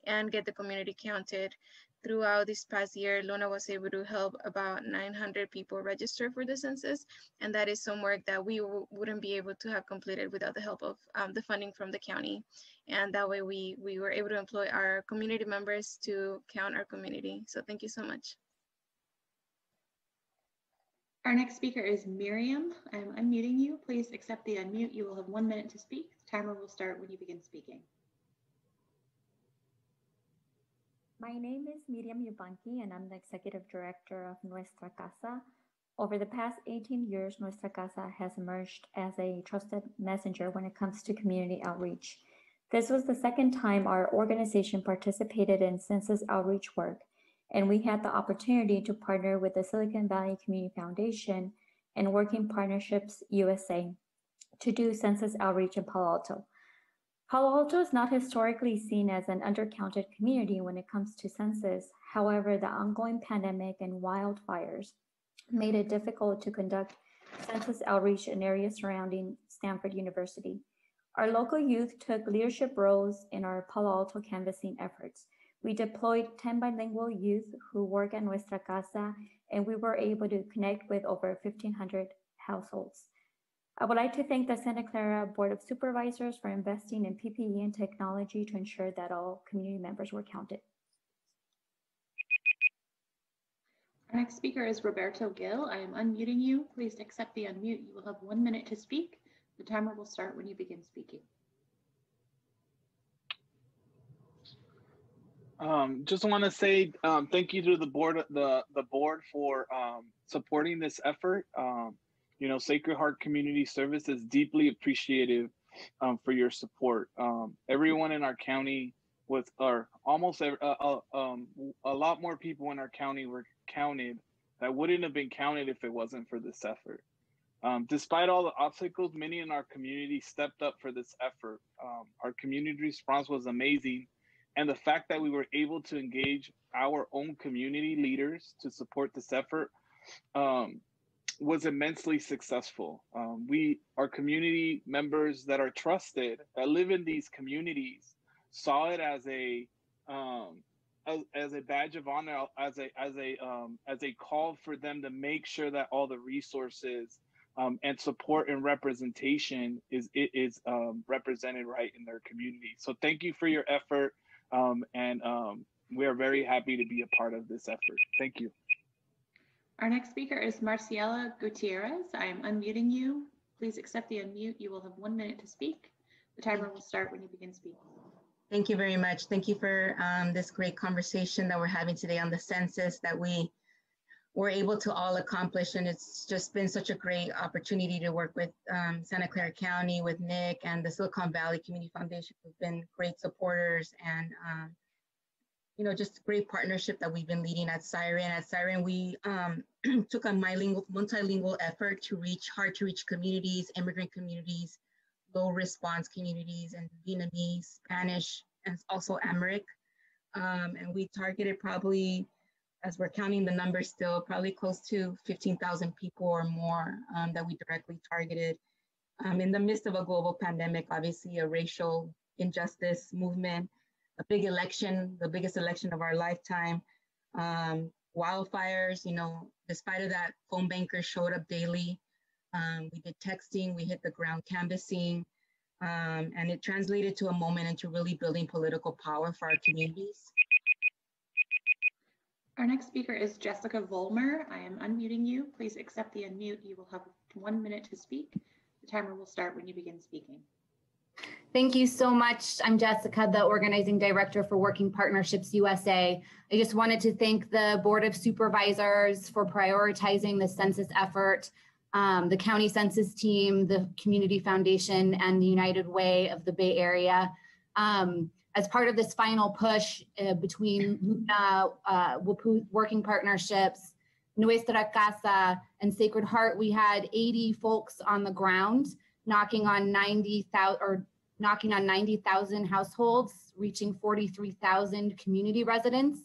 and get the community counted. Throughout this past year, Luna was able to help about 900 people register for the census, and that is some work that we wouldn't be able to have completed without the help of the funding from the county. And that way we were able to employ our community members to count our community. So thank you so much. Our next speaker is Miriam. I'm unmuting you. Please accept the unmute. You will have 1 minute to speak. The timer will start when you begin speaking. My name is Miriam Yubanki, and I'm the Executive Director of Nuestra Casa. Over the past 18 years, Nuestra Casa has emerged as a trusted messenger when it comes to community outreach. This was the second time our organization participated in census outreach work, and we had the opportunity to partner with the Silicon Valley Community Foundation and Working Partnerships USA to do census outreach in Palo Alto. Palo Alto is not historically seen as an undercounted community when it comes to census. However, the ongoing pandemic and wildfires made it difficult to conduct census outreach in areas surrounding Stanford University. Our local youth took leadership roles in our Palo Alto canvassing efforts. We deployed 10 bilingual youth who work at Nuestra Casa, and we were able to connect with over 1,500 households. I would like to thank the Santa Clara Board of Supervisors for investing in PPE and technology to ensure that all community members were counted. Our next speaker is Roberto Gil. I am unmuting you. Please accept the unmute. You will have 1 minute to speak. The timer will start when you begin speaking. Just want to say thank you to the board, the board for supporting this effort. You know, Sacred Heart Community Service is deeply appreciative for your support. Everyone in our county or almost a lot more people in our county were counted that wouldn't have been counted if it wasn't for this effort. Despite all the obstacles, many in our community stepped up for this effort. Our community response was amazing. And the fact that we were able to engage our own community leaders to support this effort was immensely successful. Our community members that are trusted, that live in these communities, saw it as a badge of honor, as a call for them to make sure that all the resources and support and representation is represented right in their community. So thank you for your effort, and we are very happy to be a part of this effort. Thank you. Our next speaker is Marciela Gutierrez. I am unmuting you. Please accept the unmute. You will have 1 minute to speak. The timer will start when you begin speaking. Thank you very much. Thank you for this great conversation that we're having today on the census that we were able to all accomplish. And it's just been such a great opportunity to work with Santa Clara County, with Nick and the Silicon Valley Community Foundation, who've been great supporters, and you know, just great partnership that we've been leading at Siren. At Siren, we took a multilingual effort to reach hard-to-reach communities, immigrant communities, low response communities, and Vietnamese, Spanish, and also Amharic. And we targeted probably, as we're counting the numbers still, probably close to 15,000 people or more that we directly targeted. in the midst of a global pandemic, obviously a racial injustice movement, a big election, the biggest election of our lifetime, wildfires, despite of that, phone bankers showed up daily. We did texting, we hit the ground canvassing, and it translated to a moment into really building political power for our communities. Our next speaker is Jessica Vollmer. I am unmuting you. Please accept the unmute. You will have 1 minute to speak. The timer will start when you begin speaking. Thank you so much. I'm Jessica, the Organizing Director for Working Partnerships USA. I just wanted to thank the Board of Supervisors for prioritizing the census effort, the County Census Team, the Community Foundation, and the United Way of the Bay Area. As part of this final push between Luna, Working Partnerships, Nuestra Casa, and Sacred Heart, we had 80 folks on the ground knocking on 90,000 households, reaching 43,000 community residents,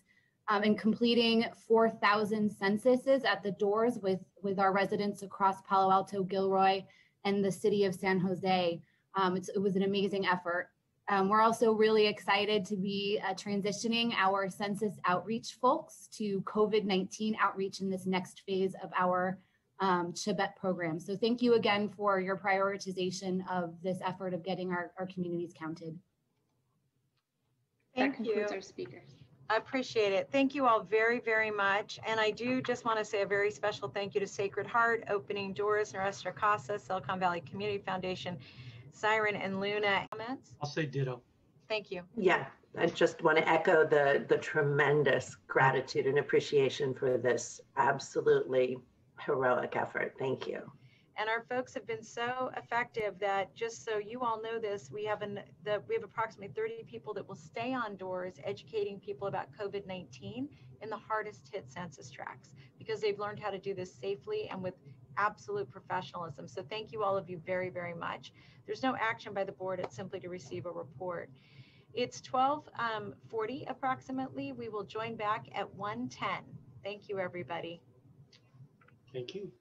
and completing 4,000 censuses at the doors with our residents across Palo Alto, Gilroy, and the city of San Jose. It was an amazing effort. We're also really excited to be transitioning our census outreach folks to COVID-19 outreach in this next phase of our Chebet program. So thank you again for your prioritization of this effort of getting our communities counted. Thank That concludes you. our speakers. I appreciate it. Thank you all very, very much. And I do just want to say a very special thank you to Sacred Heart, Opening Doors, Nuestra Casa, Silicon Valley Community Foundation, Siren, and Luna. Comments? I'll say ditto. Thank you. Yeah, I just want to echo the tremendous gratitude and appreciation for this absolutely heroic effort. Thank you. And our folks have been so effective that, just so you all know this, we have approximately 30 people that will stay on doors educating people about COVID-19 in the hardest hit census tracts, because they've learned how to do this safely and with absolute professionalism. So thank you, all of you, very, very much. There's no action by the board. It's simply to receive a report. It's 12:40 approximately. We will join back at 1:10. Thank you, everybody. Thank you.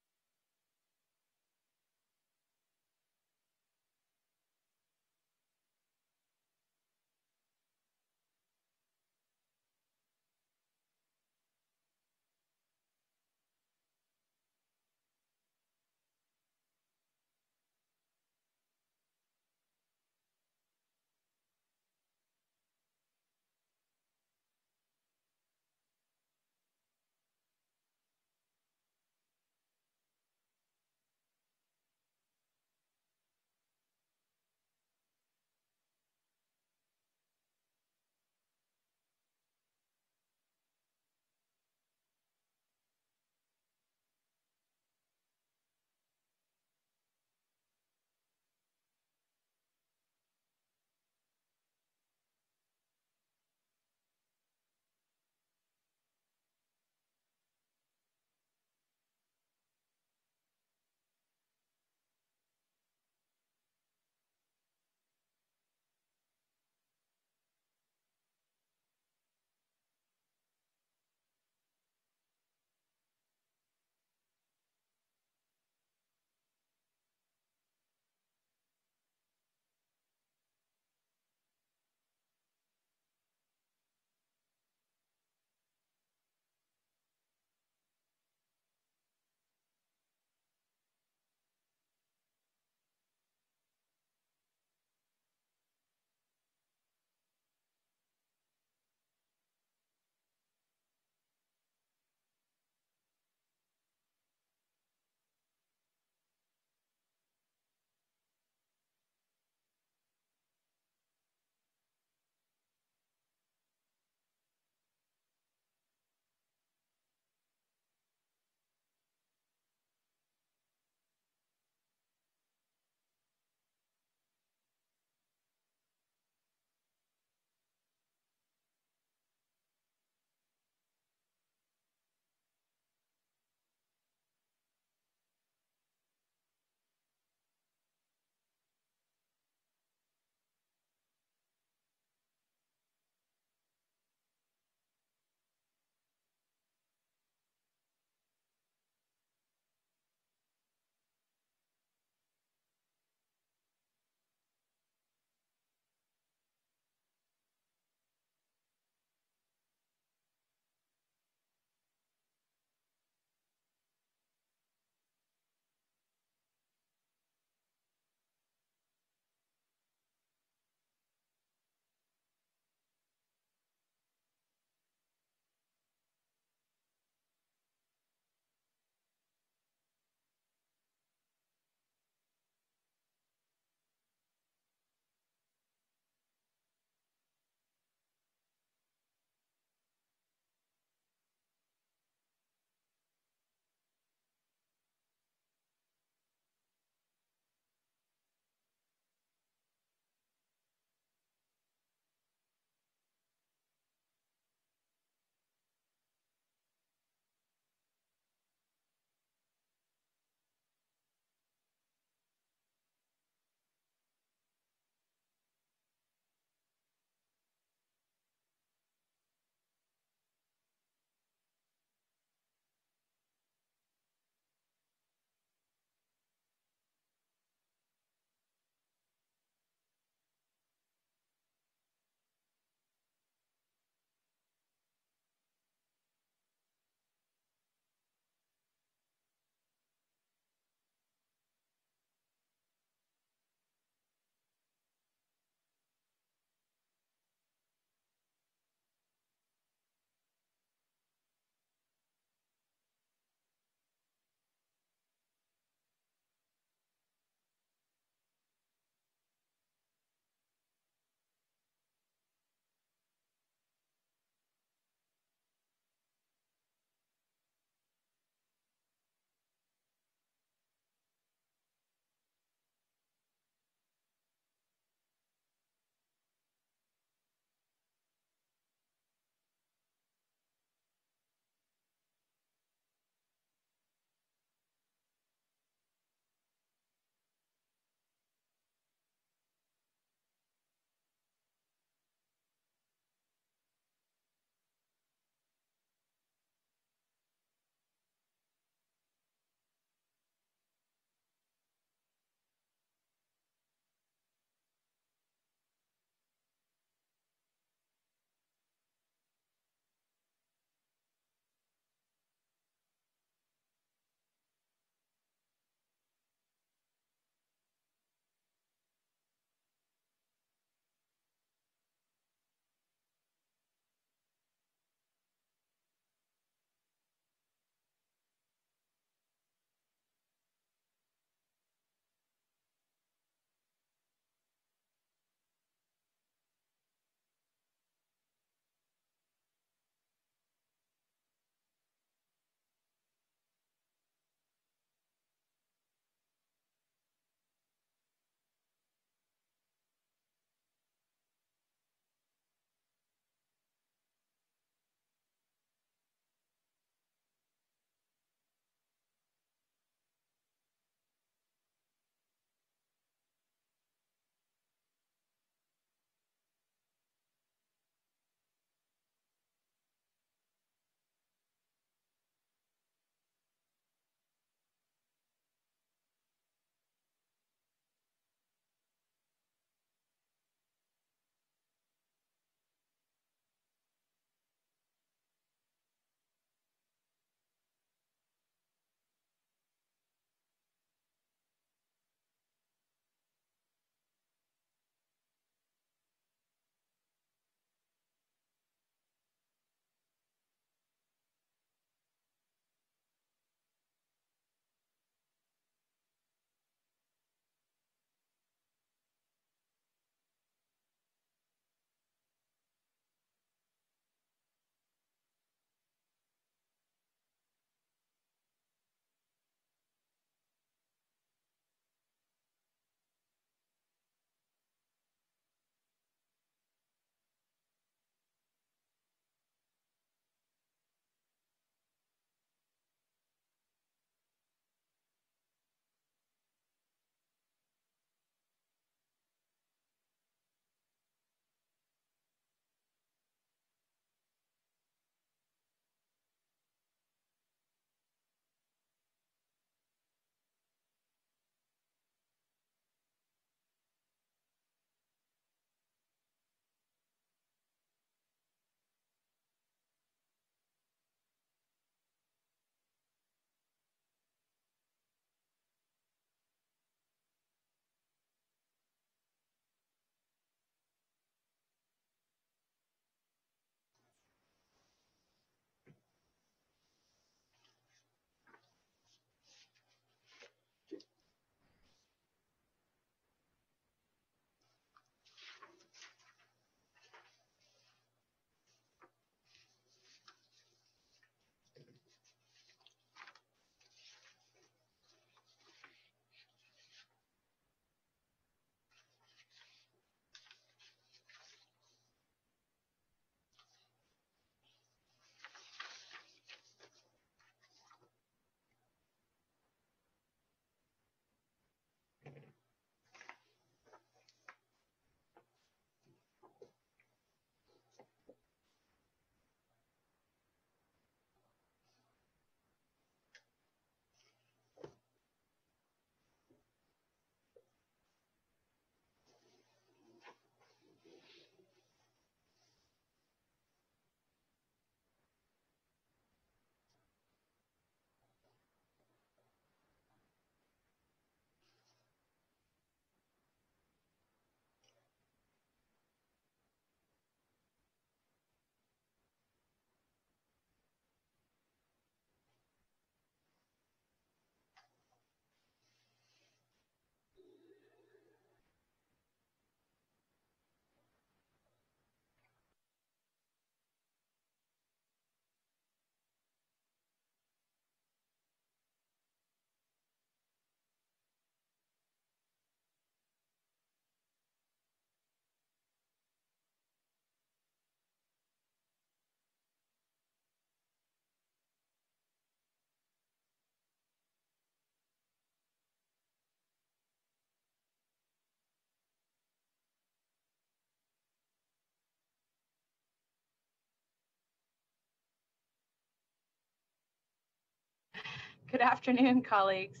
Good afternoon, colleagues.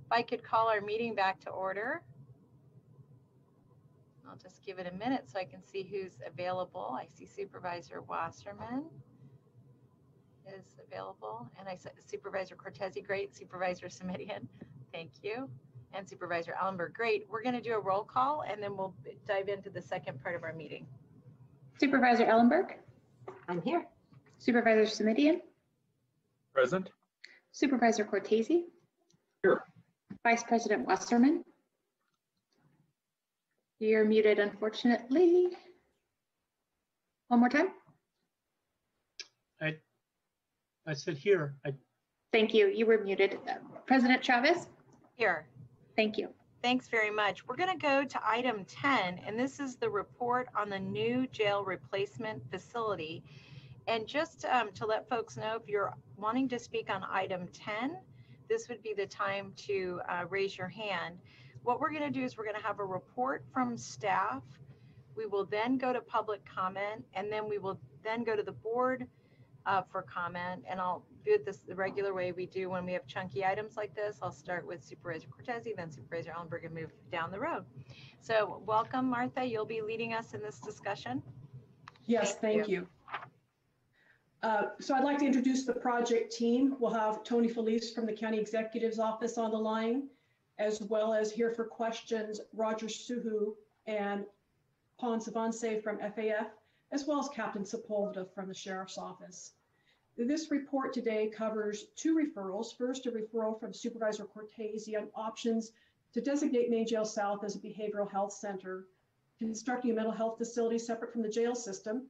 If I could call our meeting back to order. I'll just give it a minute so I can see who's available. I see Supervisor Wasserman is available, and I said Supervisor Cortese, great. Supervisor Semidian, thank you. And Supervisor Ellenberg, great. We're going to do a roll call, and then we'll dive into the second part of our meeting. Supervisor Ellenberg? I'm here. Supervisor Semidian? Present. Supervisor Cortese? Here. Vice President Wasserman? You're muted, unfortunately. One more time. I said here. Thank you. You were muted. President Chavez? Here. Thank you. Thanks very much. We're going to go to item 10, and this is the report on the new jail replacement facility. And just to let folks know, if you're wanting to speak on item 10, this would be the time to raise your hand. What we're going to do is we're going to have a report from staff. We will then go to public comment, and then we will then go to the board for comment. And I'll do it the regular way we do when we have chunky items like this. I'll start with Supervisor Cortese, then Supervisor Ellenberg, and move down the road. So welcome, Martha. You'll be leading us in this discussion. Yes, thank you. So I'd like to introduce the project team. We'll have Tony Felice from the County Executive's Office on the line, as well as here for questions, Roger Suhu and Pon Savance from FAF, as well as Captain Sepulveda from the Sheriff's Office. This report today covers two referrals. First, a referral from Supervisor Cortese on options to designate Main Jail South as a behavioral health center, constructing a mental health facility separate from the jail system,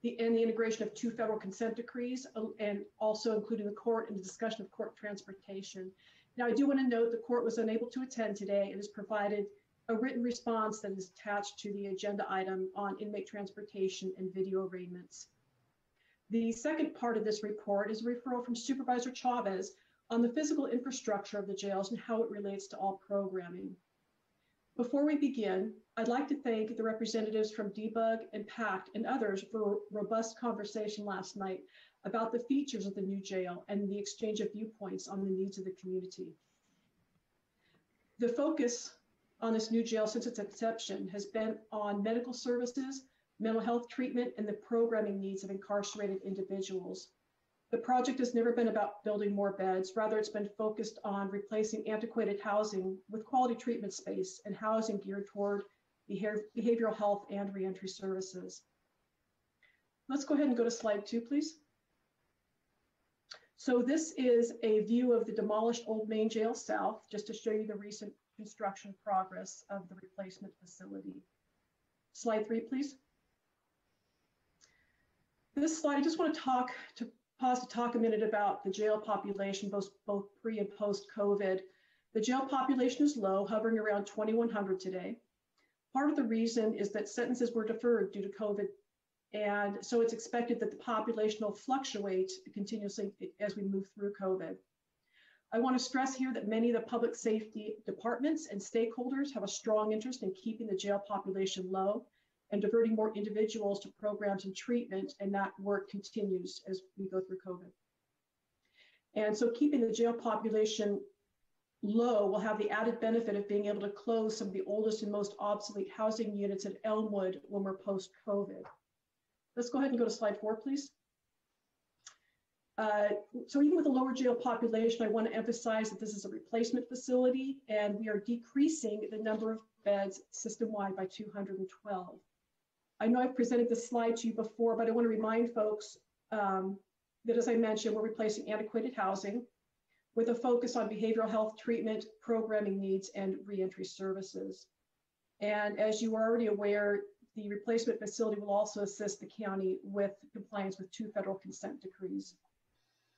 and the integration of two federal consent decrees, and also including the court and the discussion of court transportation. Now, I do want to note the court was unable to attend today and has provided a written response that is attached to the agenda item on inmate transportation and video arraignments. The second part of this report is a referral from Supervisor Chavez on the physical infrastructure of the jails and how it relates to all programming. Before we begin, I'd like to thank the representatives from DBUG and PACT and others for a robust conversation last night about the features of the new jail and the exchange of viewpoints on the needs of the community. The focus on this new jail since its inception has been on medical services, mental health treatment, and the programming needs of incarcerated individuals. The project has never been about building more beds. Rather, it's been focused on replacing antiquated housing with quality treatment space and housing geared toward behavioral health and reentry services. Let's go ahead and go to slide 2, please. So this is a view of the demolished Old Main Jail South, just to show you the recent construction progress of the replacement facility. Slide 3, please. This slide, I just want to pause to talk a minute about the jail population, both pre and post-COVID. The jail population is low, hovering around 2,100 today. Part of the reason is that sentences were deferred due to COVID, and so it's expected that the population will fluctuate continuously as we move through COVID. I want to stress here that many of the public safety departments and stakeholders have a strong interest in keeping the jail population low and diverting more individuals to programs and treatment, and that work continues as we go through COVID. And so keeping the jail population low will have the added benefit of being able to close some of the oldest and most obsolete housing units at Elmwood when we're post-COVID. Let's go ahead and go to slide 4, please. So even with a lower jail population, I want to emphasize that this is a replacement facility, and we are decreasing the number of beds system-wide by 212. I know I've presented this slide to you before, but I want to remind folks that, as I mentioned, we're replacing antiquated housing with a focus on behavioral health treatment, programming needs, and reentry services. And as you are already aware, the replacement facility will also assist the county with compliance with two federal consent decrees.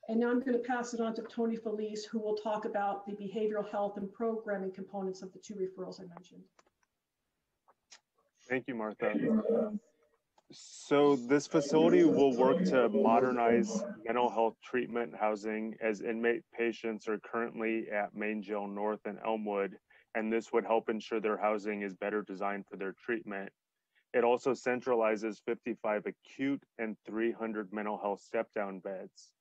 And now I'm going to pass it on to Tony Felice, who will talk about the behavioral health and programming components of the two referrals I mentioned. Thank you, Martha. So this facility will work to modernize mental health treatment housing as inmate patients are currently at Main Jail North and Elmwood, and this would help ensure their housing is better designed for their treatment. It also centralizes 55 acute and 300 mental health step-down beds.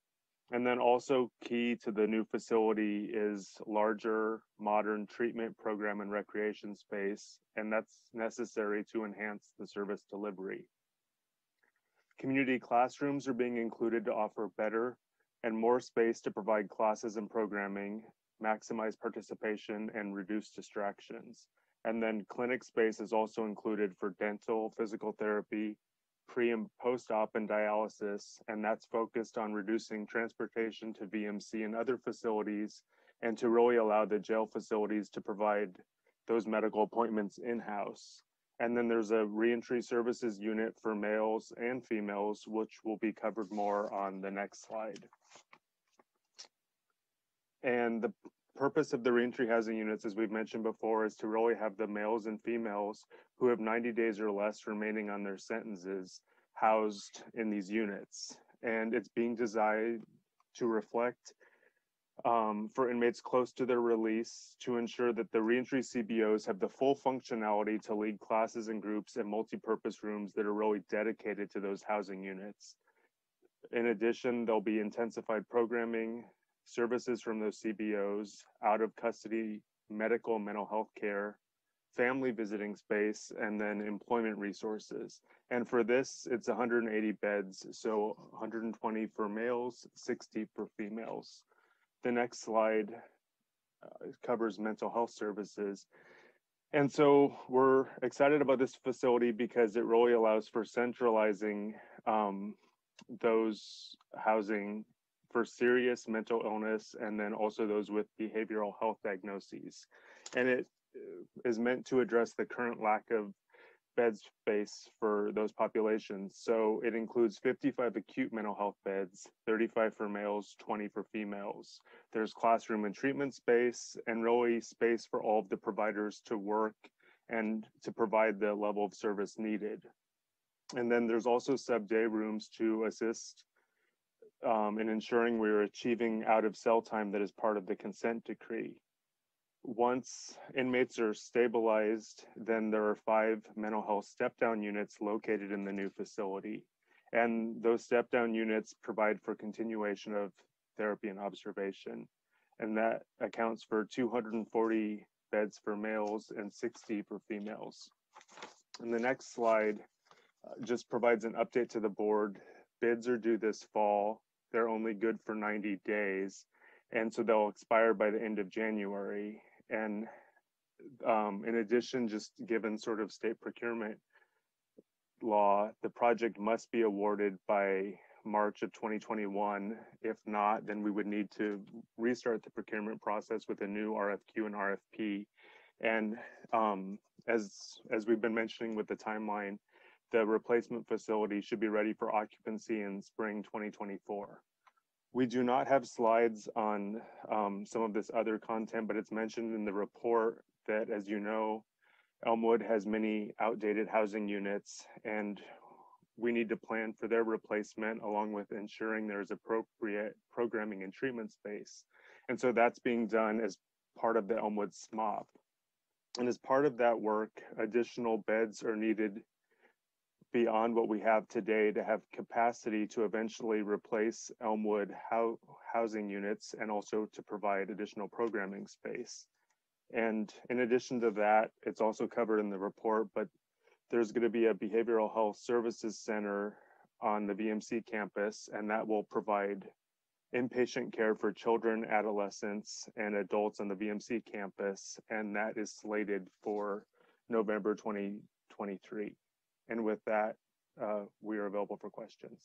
And then also key to the new facility is larger, modern treatment program and recreation space, and that's necessary to enhance the service delivery. Community classrooms are being included to offer better and more space to provide classes and programming, maximize participation, and reduce distractions. And then clinic space is also included for dental, physical therapy, pre and post-op and dialysis, and that's focused on reducing transportation to VMC and other facilities, and to really allow the jail facilities to provide those medical appointments in-house. And then there's a reentry services unit for males and females, which will be covered more on the next slide. And the purpose of the reentry housing units, as we've mentioned before, is to really have the males and females who have 90 days or less remaining on their sentences housed in these units. And it's being designed to reflect for inmates close to their release, to ensure that the reentry CBOs have the full functionality to lead classes and groups and multi-purpose rooms that are really dedicated to those housing units. In addition, there'll be intensified programming, services from those CBOs, out of custody, medical and mental health care, family visiting space, and then employment resources. And for this, it's 180 beds, so 120 for males, 60 for females. The next slide covers mental health services. And so we're excited about this facility because it really allows for centralizing those housing for serious mental illness, and then also those with behavioral health diagnoses. And it is meant to address the current lack of bed space for those populations. So it includes 55 acute mental health beds, 35 for males, 20 for females. There's classroom and treatment space, and really space for all of the providers to work and to provide the level of service needed. And then there's also sub-day rooms to assist in ensuring we're achieving out of cell time that is part of the consent decree. Once inmates are stabilized, then there are 5 mental health step-down units located in the new facility. And those step-down units provide for continuation of therapy and observation. And that accounts for 240 beds for males and 60 for females. And the next slide just provides an update to the board. Bids are due this fall. They're only good for 90 days. And so they'll expire by the end of January. And in addition, just given sort of state procurement law, the project must be awarded by March of 2021. If not, then we would need to restart the procurement process with a new RFQ and RFP. And as we've been mentioning with the timeline, the replacement facility should be ready for occupancy in spring 2024. We do not have slides on some of this other content, but it's mentioned in the report that, as you know, Elmwood has many outdated housing units, and we need to plan for their replacement along with ensuring there's appropriate programming and treatment space. And so that's being done as part of the Elmwood SMOP. And as part of that work, additional beds are needed beyond what we have today to have capacity to eventually replace Elmwood housing units, and also to provide additional programming space. And in addition to that, it's also covered in the report, but there's going to be a behavioral health services center on the VMC campus, and that will provide inpatient care for children, adolescents, and adults on the VMC campus, and that is slated for November 2023. And with that, we are available for questions.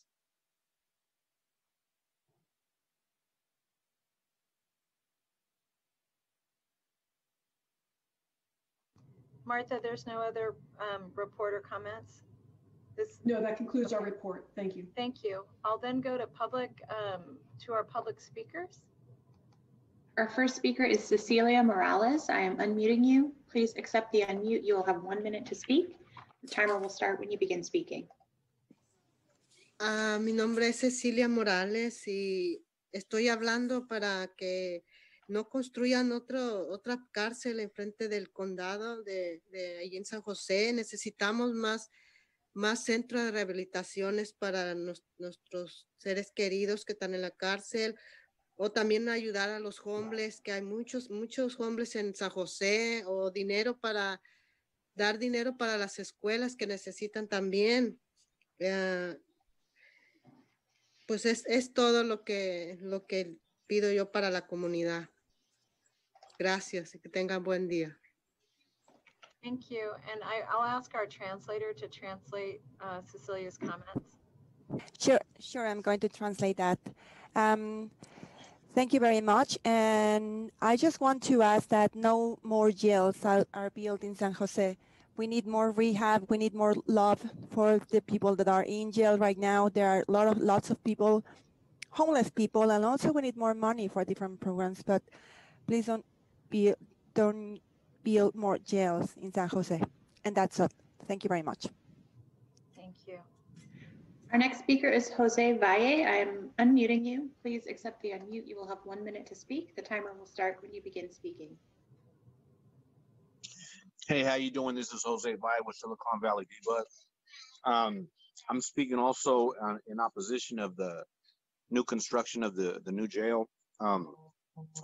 Martha, there's no other report or comments? No, that concludes our report. Thank you. Thank you. I'll then go to our public speakers. Our first speaker is Cecilia Morales. I am unmuting you. Please accept the unmute. You will have 1 minute to speak. The timer will start when you begin speaking. Mi nombre es Cecilia Morales y estoy hablando para que no construyan otra cárcel enfrente del condado de allí en San José. Necesitamos más más centros de rehabilitaciones para nuestros seres queridos que están en la cárcel, o también ayudar a los homeless, que hay muchos homeless en San José, o dar dinero para las escuelas que necesitan también. Pues es todo lo que pido yo para la comunidad. Gracias y que tengan buen día. Thank you. And I'll ask our translator to translate Cecilia's comments. Sure, I'm going to translate that. Thank you very much. And I just want to ask that no more jails are built in San Jose. We need more rehab. We need more love for the people that are in jail right now. There are lots of people, homeless people, and also we need more money for different programs. But please don't build more jails in San Jose. And that's it. Thank you very much. Thank you. Our next speaker is Jose Valle. I am unmuting you. Please accept the unmute. You will have 1 minute to speak. The timer will start when you begin speaking. Hey, how you doing? This is Jose Valle with Silicon Valley Debug. I'm speaking also in opposition of the new construction of the new jail.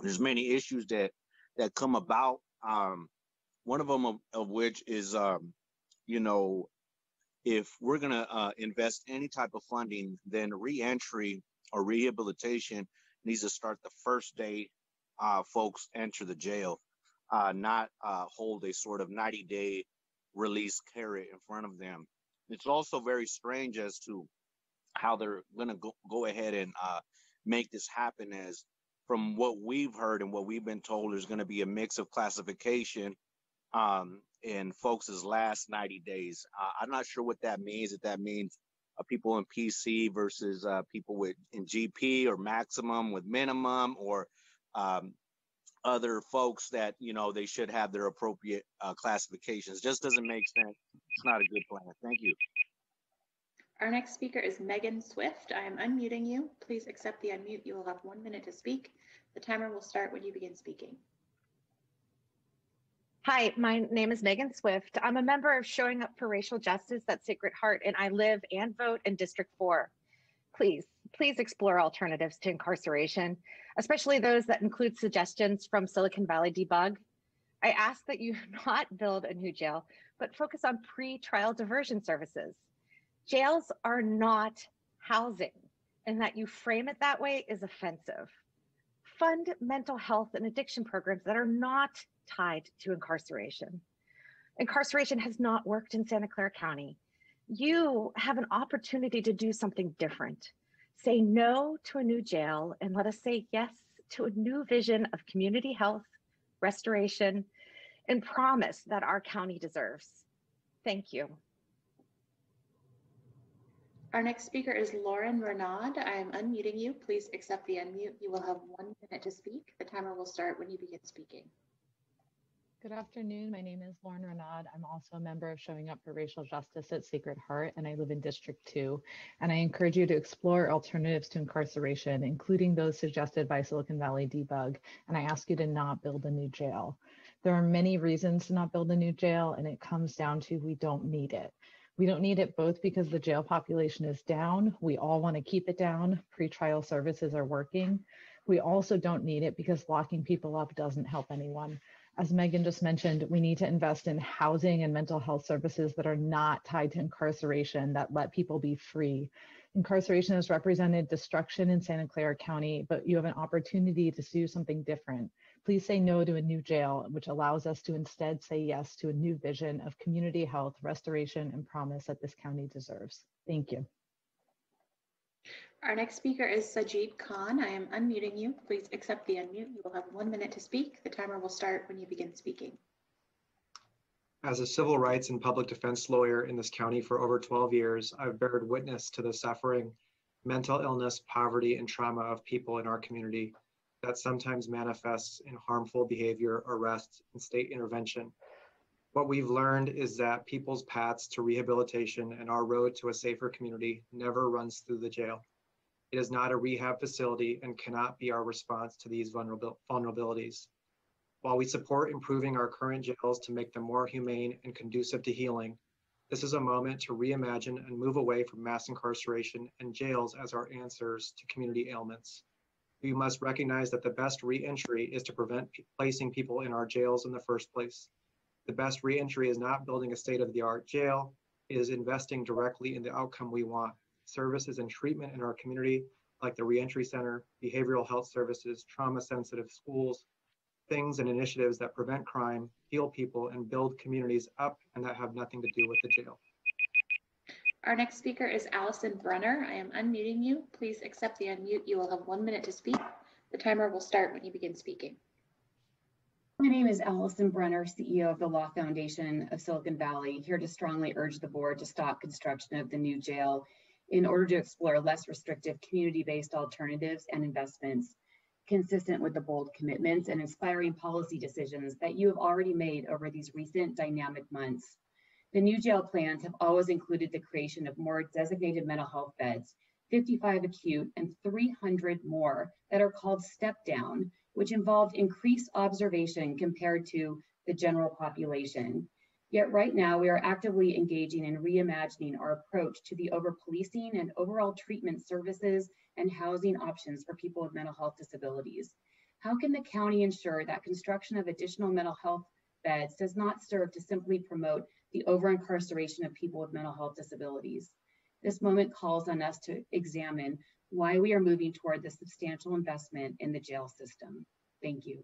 There's many issues that come about. One of them of which is, you know, if we're gonna invest any type of funding, then reentry or rehabilitation needs to start the first day folks enter the jail, not hold a sort of 90-day release carrot in front of them. It's also very strange as to how they're gonna go ahead and make this happen, as from what we've heard and what we've been told, there's gonna be a mix of classification in folks' last 90 days. I'm not sure what that means, if that means people in PC versus people in GP, or maximum with minimum, or other folks that, you know, they should have their appropriate classifications. Just doesn't make sense. It's not a good plan. Thank you. Our next speaker is Megan Swift. I am unmuting you. Please accept the unmute. You will have 1 minute to speak. The timer will start when you begin speaking. Hi, my name is Megan Swift. I'm a member of Showing Up for Racial Justice at Sacred Heart, and I live and vote in District 4. Please explore alternatives to incarceration, especially those that include suggestions from Silicon Valley Debug. I ask that you not build a new jail, but focus on pre-trial diversion services. Jails are not housing, and that you frame it that way is offensive. Fund mental health and addiction programs that are not tied to incarceration. Incarceration has not worked in Santa Clara County. You have an opportunity to do something different. Say no to a new jail and let us say yes to a new vision of community health, restoration, and promise that our county deserves. Thank you. Our next speaker is Lauren Renaud. I am unmuting you. Please accept the unmute. You will have 1 minute to speak. The timer will start when you begin speaking. Good afternoon. My name is Lauren Renaud. I'm also a member of Showing Up for Racial Justice at Sacred Heart, and I live in District 2. And I encourage you to explore alternatives to incarceration, including those suggested by Silicon Valley Debug. And I ask you to not build a new jail. There are many reasons to not build a new jail, and it comes down to we don't need it. We don't need it both because the jail population is down. We all want to keep it down. Pretrial services are working. We also don't need it because locking people up doesn't help anyone. As Megan just mentioned, we need to invest in housing and mental health services that are not tied to incarceration, that let people be free. Incarceration has represented destruction in Santa Clara County, but you have an opportunity to do something different. Please say no to a new jail, which allows us to instead say yes to a new vision of community health, restoration, and promise that this county deserves. Thank you. Our next speaker is Sajid Khan. I am unmuting you. Please accept the unmute. You will have 1 minute to speak. The timer will start when you begin speaking. As a civil rights and public defense lawyer in this county for over 12 years, I've bared witness to the suffering, mental illness, poverty, and trauma of people in our community that sometimes manifests in harmful behavior, arrest, and state intervention. What we've learned is that people's paths to rehabilitation and our road to a safer community never runs through the jail. It is not a rehab facility and cannot be our response to these vulnerabilities. While we support improving our current jails to make them more humane and conducive to healing, This is a moment to reimagine and move away from mass incarceration and jails as our answers to community ailments. We must recognize that the best re-entry is to prevent placing people in our jails in the first place. The best re-entry is not building a state-of-the-art jail, it is investing directly in the outcome we want. Services and treatment in our community, like the Reentry Center, behavioral health services, trauma-sensitive schools, things and initiatives that prevent crime, heal people, and build communities up, and that have nothing to do with the jail. Our next speaker is Allison Brunner. I am unmuting you. Please accept the unmute. You will have 1 minute to speak. The timer will start when you begin speaking. My name is Allison Brunner, CEO of the Law Foundation of Silicon Valley, here to strongly urge the board to stop construction of the new jail in order to explore less restrictive community-based alternatives and investments consistent with the bold commitments and inspiring policy decisions that you have already made over these recent dynamic months. The new jail plans have always included the creation of more designated mental health beds, 55 acute and 300 more that are called step down, which involved increased observation compared to the general population. Yet right now we are actively engaging in reimagining our approach to the over-policing and overall treatment services and housing options for people with mental health disabilities. How can the county ensure that construction of additional mental health beds does not serve to simply promote the over-incarceration of people with mental health disabilities? This moment calls on us to examine why we are moving toward this substantial investment in the jail system. Thank you.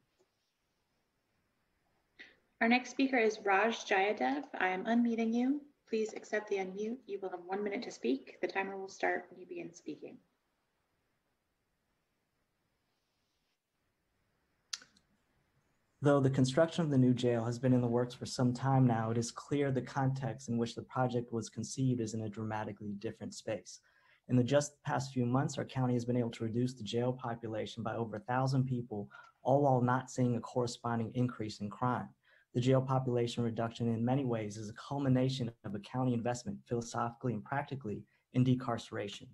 Our next speaker is Raj Jayadev. I am unmuting you. Please accept the unmute. You will have 1 minute to speak. The timer will start when you begin speaking. Though the construction of the new jail has been in the works for some time now, it is clear the context in which the project was conceived is in a dramatically different space. In the just past few months, our county has been able to reduce the jail population by over 1,000 people, all while not seeing a corresponding increase in crime. The jail population reduction in many ways is a culmination of a county investment philosophically and practically in decarceration.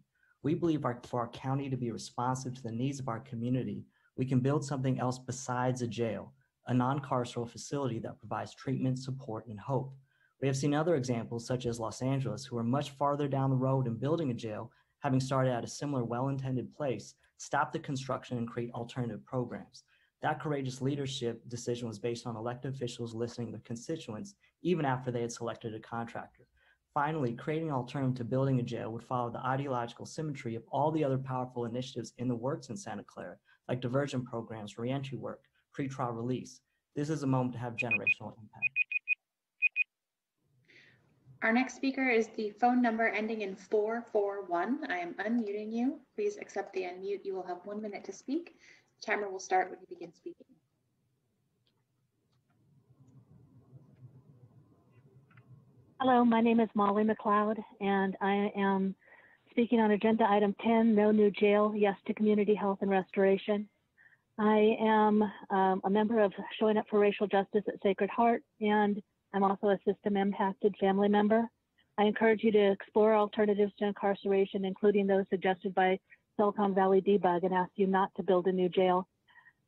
We believe for our county to be responsive to the needs of our community, we can build something else besides a jail, a non-carceral facility that provides treatment, support, and hope. We have seen other examples, such as Los Angeles, who are much farther down the road in building a jail, having started at a similar well-intended place, stop the construction and create alternative programs. That courageous leadership decision was based on elected officials listening to constituents, even after they had selected a contractor. Finally, creating an alternative to building a jail would follow the ideological symmetry of all the other powerful initiatives in the works in Santa Clara, like diversion programs, reentry work, pretrial release. This is a moment to have generational impact. Our next speaker is the phone number ending in 441. I am unmuting you. Please accept the unmute. You will have 1 minute to speak. The timer will start when you begin speaking. Hello, my name is Molly McLeod, and I am speaking on agenda item 10, no new jail, yes to community health and restoration. I am a member of Showing Up for Racial Justice at Sacred Heart, and I'm also a system-impacted family member. I encourage you to explore alternatives to incarceration, including those suggested by Silicon Valley Debug, and ask you not to build a new jail.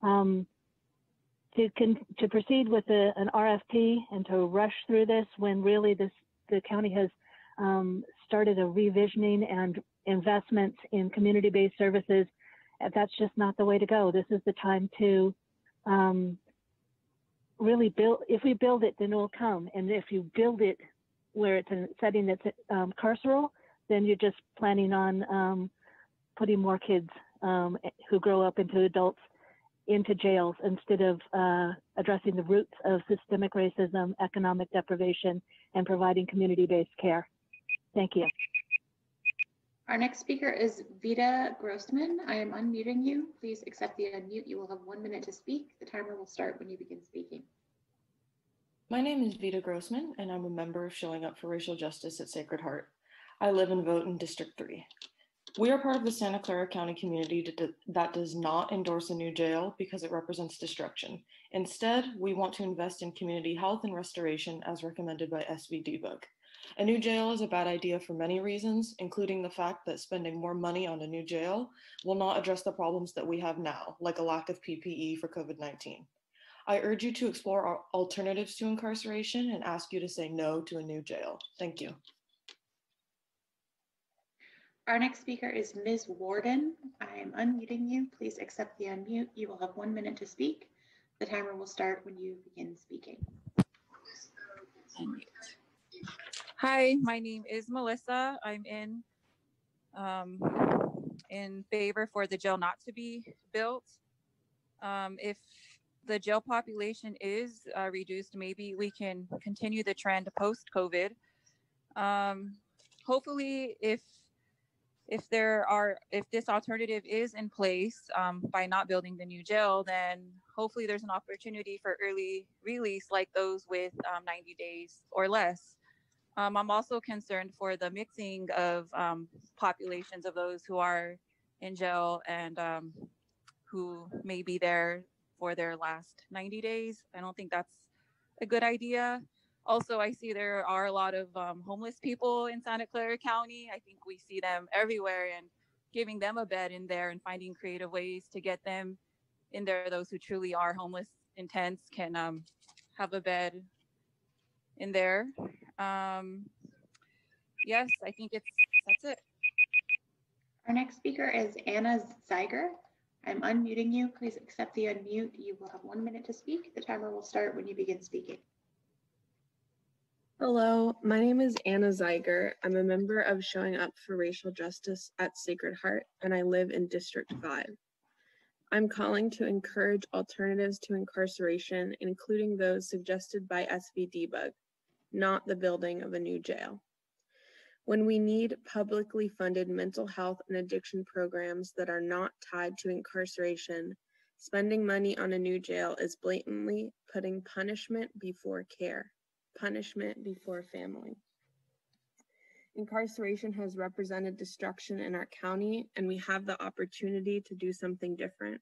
To proceed with an RFP and to rush through this when really the county has started a revisioning and investments in community-based services, that's just not the way to go. This is the time to really build. If we build it, then it will come. And if you build it where it's in a setting that's carceral, then you're just planning on putting more kids who grow up into adults into jails instead of addressing the roots of systemic racism, economic deprivation, and providing community-based care. Thank you. Our next speaker is Vida Grossman. I am unmuting you. Please accept the unmute. You will have 1 minute to speak. The timer will start when you begin speaking. My name is Vida Grossman, and I'm a member of Showing Up for Racial Justice at Sacred Heart. I live and vote in District 3. We are part of the Santa Clara County community that does not endorse a new jail because it represents destruction. Instead, we want to invest in community health and restoration as recommended by SB Debug. A new jail is a bad idea for many reasons, including the fact that spending more money on a new jail will not address the problems that we have now, like a lack of PPE for COVID-19. I urge you to explore alternatives to incarceration and ask you to say no to a new jail. Thank you. Our next speaker is Ms. Warden. I am unmuting you. Please accept the unmute. You will have 1 minute to speak. The timer will start when you begin speaking. Hi, my name is Melissa. I'm in favor for the jail not to be built. If the jail population is reduced, maybe we can continue the trend post-COVID. Hopefully, if this alternative is in place by not building the new jail, then hopefully there's an opportunity for early release like those with 90 days or less. I'm also concerned for the mixing of populations of those who are in jail and who may be there for their last 90 days. I don't think that's a good idea. Also, I see there are a lot of homeless people in Santa Clara County. I think we see them everywhere, and giving them a bed in there and finding creative ways to get them in there, those who truly are homeless in tents, can have a bed in there. Yes, I think that's it. Our next speaker is Anna Zeiger. I'm unmuting you. Please accept the unmute. You will have 1 minute to speak. The timer will start when you begin speaking. Hello, my name is Anna Zeiger. I'm a member of Showing Up for Racial Justice at Sacred Heart, and I live in District 5. I'm calling to encourage alternatives to incarceration, including those suggested by SV Debug, not the building of a new jail. When we need publicly funded mental health and addiction programs that are not tied to incarceration, spending money on a new jail is blatantly putting punishment before care. Punishment before family. Incarceration has represented destruction in our county, and we have the opportunity to do something different.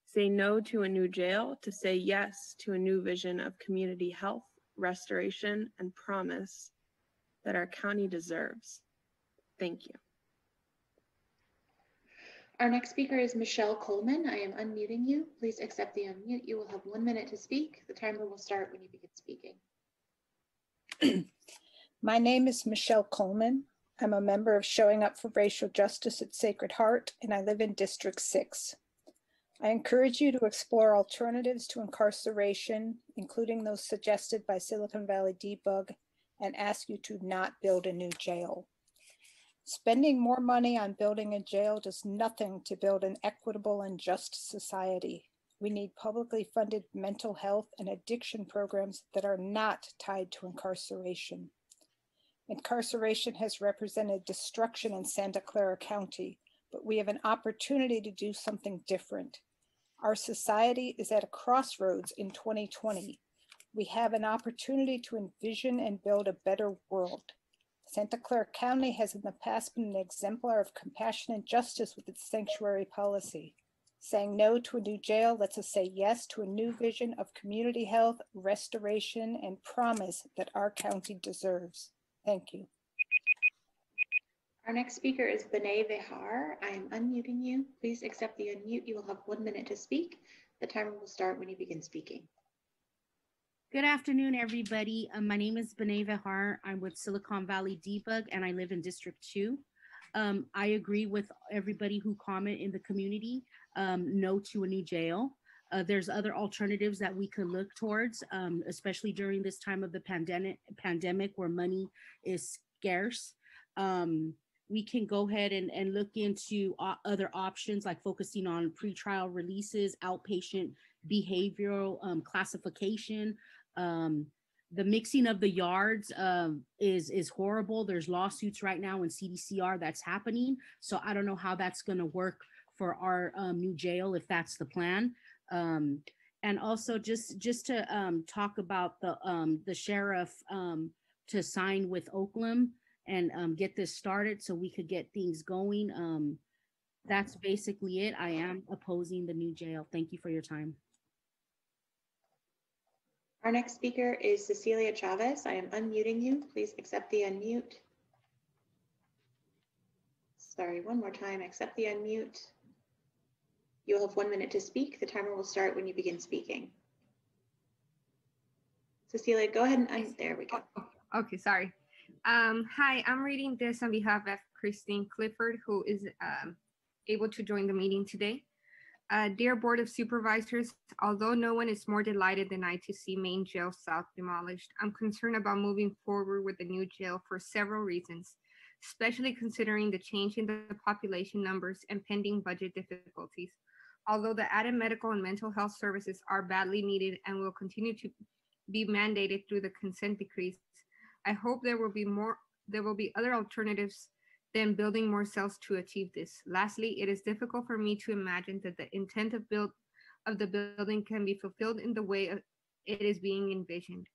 Say no to a new jail to say yes to a new vision of community health, restoration, and promise that our county deserves. Thank you. Our next speaker is Michelle Coleman. I am unmuting you. Please accept the unmute. You will have 1 minute to speak. The timer will start when you begin speaking. My name is Michelle Coleman. I'm a member of Showing Up for Racial Justice at Sacred Heart, and I live in District 6. I encourage you to explore alternatives to incarceration, including those suggested by Silicon Valley Debug, and ask you to not build a new jail. Spending more money on building a jail does nothing to build an equitable and just society. We need publicly funded mental health and addiction programs that are not tied to incarceration. Incarceration has represented destruction in Santa Clara County, but we have an opportunity to do something different. Our society is at a crossroads in 2020. We have an opportunity to envision and build a better world. Santa Clara County has in the past been an exemplar of compassion and justice with its sanctuary policy. Saying no to a new jail lets us say yes to a new vision of community health, restoration, and promise that our county deserves. Thank you. Our next speaker is Benet Vihar. I am unmuting you. Please accept the unmute. You will have 1 minute to speak. The timer will start when you begin speaking. Good afternoon, everybody. My name is Benet Vihar. I'm with Silicon Valley Debug, and I live in District 2. I agree with everybody who comment in the community, no to a new jail. There's other alternatives that we could look towards, especially during this time of the pandemic where money is scarce. We can go ahead and look into other options like focusing on pretrial releases, outpatient behavioral classification. The mixing of the yards is horrible. There's lawsuits right now in CDCR that's happening. So I don't know how that's going to work for our new jail if that's the plan. And also just to talk about the sheriff to sign with Oakland and get this started so we could get things going. That's basically it. I am opposing the new jail. Thank you for your time. Our next speaker is Cecilia Chavez. I am unmuting you. Please accept the unmute. Sorry, one more time, accept the unmute. You'll have 1 minute to speak. The timer will start when you begin speaking. Cecilia, go ahead and there we go. Okay, sorry. Hi, I'm reading this on behalf of Christine Clifford, who is able to join the meeting today. Dear Board of Supervisors, although no one is more delighted than I to see Main Jail South demolished, I'm concerned about moving forward with the new jail for several reasons, especially considering the change in the population numbers and pending budget difficulties. Although the added medical and mental health services are badly needed and will continue to be mandated through the consent decrees, I hope there will be other alternatives than building more cells to achieve this. Lastly, it is difficult for me to imagine that the intent of the building can be fulfilled in the way it is being envisioned.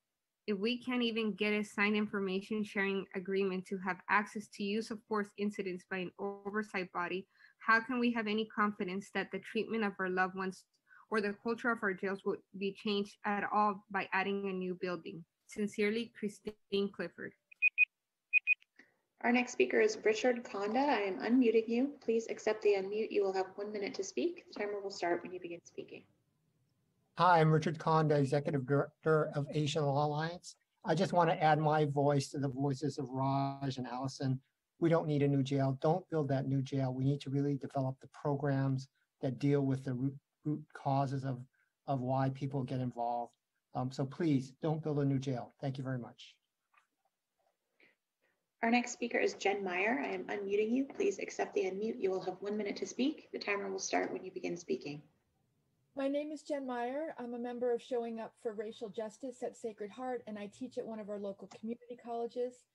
If we can't even get a signed information sharing agreement to have access to use of force incidents by an oversight body, how can we have any confidence that the treatment of our loved ones or the culture of our jails would be changed at all by adding a new building? Sincerely, Christine Clifford. Our next speaker is Richard Conda. I am unmuting you. Please accept the unmute. You will have 1 minute to speak. The timer will start when you begin speaking. Hi, I'm Richard Conda, Executive Director of Asian Law Alliance. I just want to add my voice to the voices of Raj and Allison. We don't need a new jail. Don't build that new jail. We need to really develop the programs that deal with the root causes of why people get involved. So please don't build a new jail. Thank you very much. Our next speaker is Jen Meyer. I am unmuting you. Please accept the unmute. You will have 1 minute to speak. The timer will start when you begin speaking. My name is Jen Meyer. I'm a member of Showing Up for Racial Justice at Sacred Heart, and I teach at one of our local community colleges.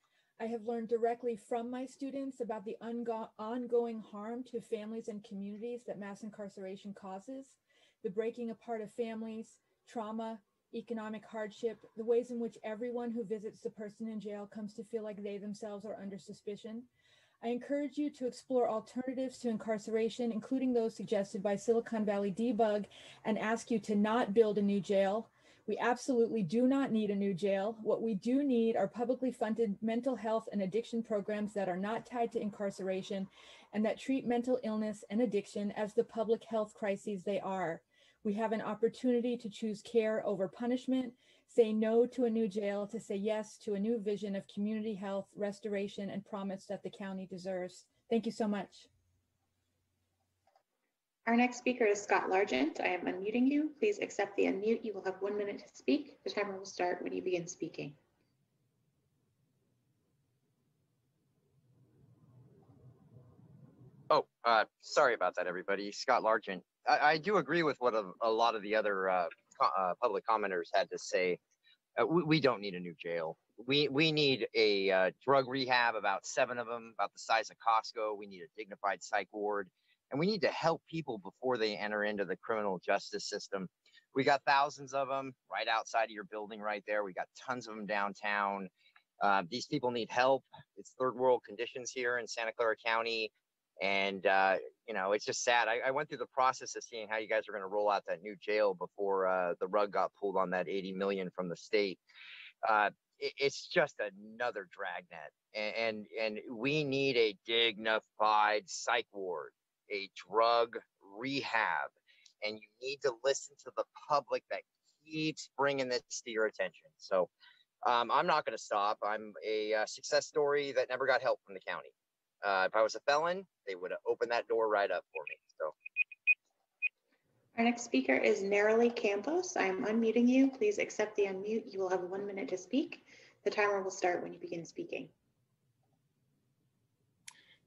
I have learned directly from my students about the ongoing harm to families and communities that mass incarceration causes, the breaking apart of families, trauma, economic hardship, the ways in which everyone who visits the person in jail comes to feel like they themselves are under suspicion. I encourage you to explore alternatives to incarceration, including those suggested by Silicon Valley Debug, and ask you to not build a new jail. We absolutely do not need a new jail. What we do need are publicly funded mental health and addiction programs that are not tied to incarceration and that treat mental illness and addiction as the public health crises they are. We have an opportunity to choose care over punishment, say no to a new jail, to say yes to a new vision of community health, restoration, and promise that the county deserves. Thank you so much. Our next speaker is Scott Largent. I am unmuting you. Please accept the unmute. You will have 1 minute to speak. The timer will start when you begin speaking. Oh, sorry about that, everybody. Scott Largent. I do agree with what a lot of the other public commenters had to say. We don't need a new jail. We need a drug rehab, about 7 of them, about the size of Costco. We need a dignified psych ward. And we need to help people before they enter into the criminal justice system. We got thousands of them right outside of your building right there. We got tons of them downtown. These people need help. It's third world conditions here in Santa Clara County. And, you know, it's just sad. I went through the process of seeing how you guys are going to roll out that new jail before the rug got pulled on that $80 million from the state. It's just another dragnet. And we need a dignified psych ward, a drug rehab. And you need to listen to the public that keeps bringing this to your attention. So I'm not going to stop. I'm a success story that never got help from the county. If I was a felon, they would have opened that door right up for me. So, our next speaker is Nerilee Campos. I am unmuting you. Please accept the unmute. You will have 1 minute to speak. The timer will start when you begin speaking.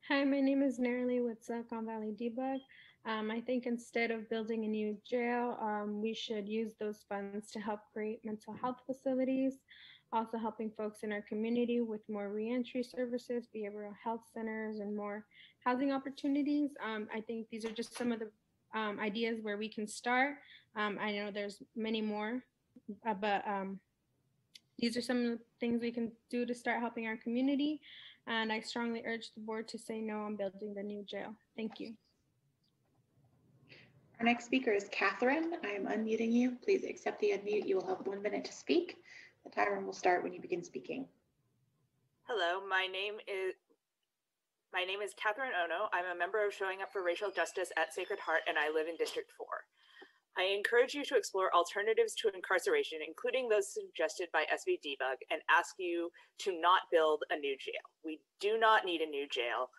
Hi, my name is Nerilee with Silicon Valley Debug. I think instead of building a new jail, we should use those funds to help create mental health facilities, also helping folks in our community with more reentry services, behavioral health centers, and more housing opportunities. I think these are just some of the ideas where we can start. I know there's many more, but these are some of the things we can do to start helping our community. And I strongly urge the board to say no on building the new jail. Thank you. Our next speaker is Catherine. I am unmuting you. Please accept the unmute. You will have 1 minute to speak. The timer will start when you begin speaking. Hello, my name is Catherine Ono. I'm a member of Showing Up for Racial Justice at Sacred Heart, and I live in District 4. I encourage you to explore alternatives to incarceration, including those suggested by SV Debug, and ask you to not build a new jail. We do not need a new jail.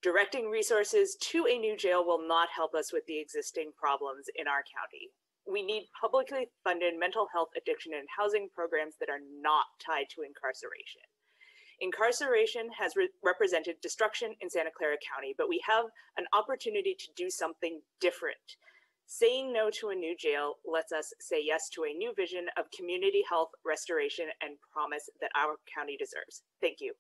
Directing resources to a new jail will not help us with the existing problems in our county. We need publicly funded mental health, addiction, and housing programs that are not tied to incarceration. Incarceration has represented destruction in Santa Clara County, but we have an opportunity to do something different. Saying no to a new jail lets us say yes to a new vision of community health, restoration, and promise that our county deserves. Thank you.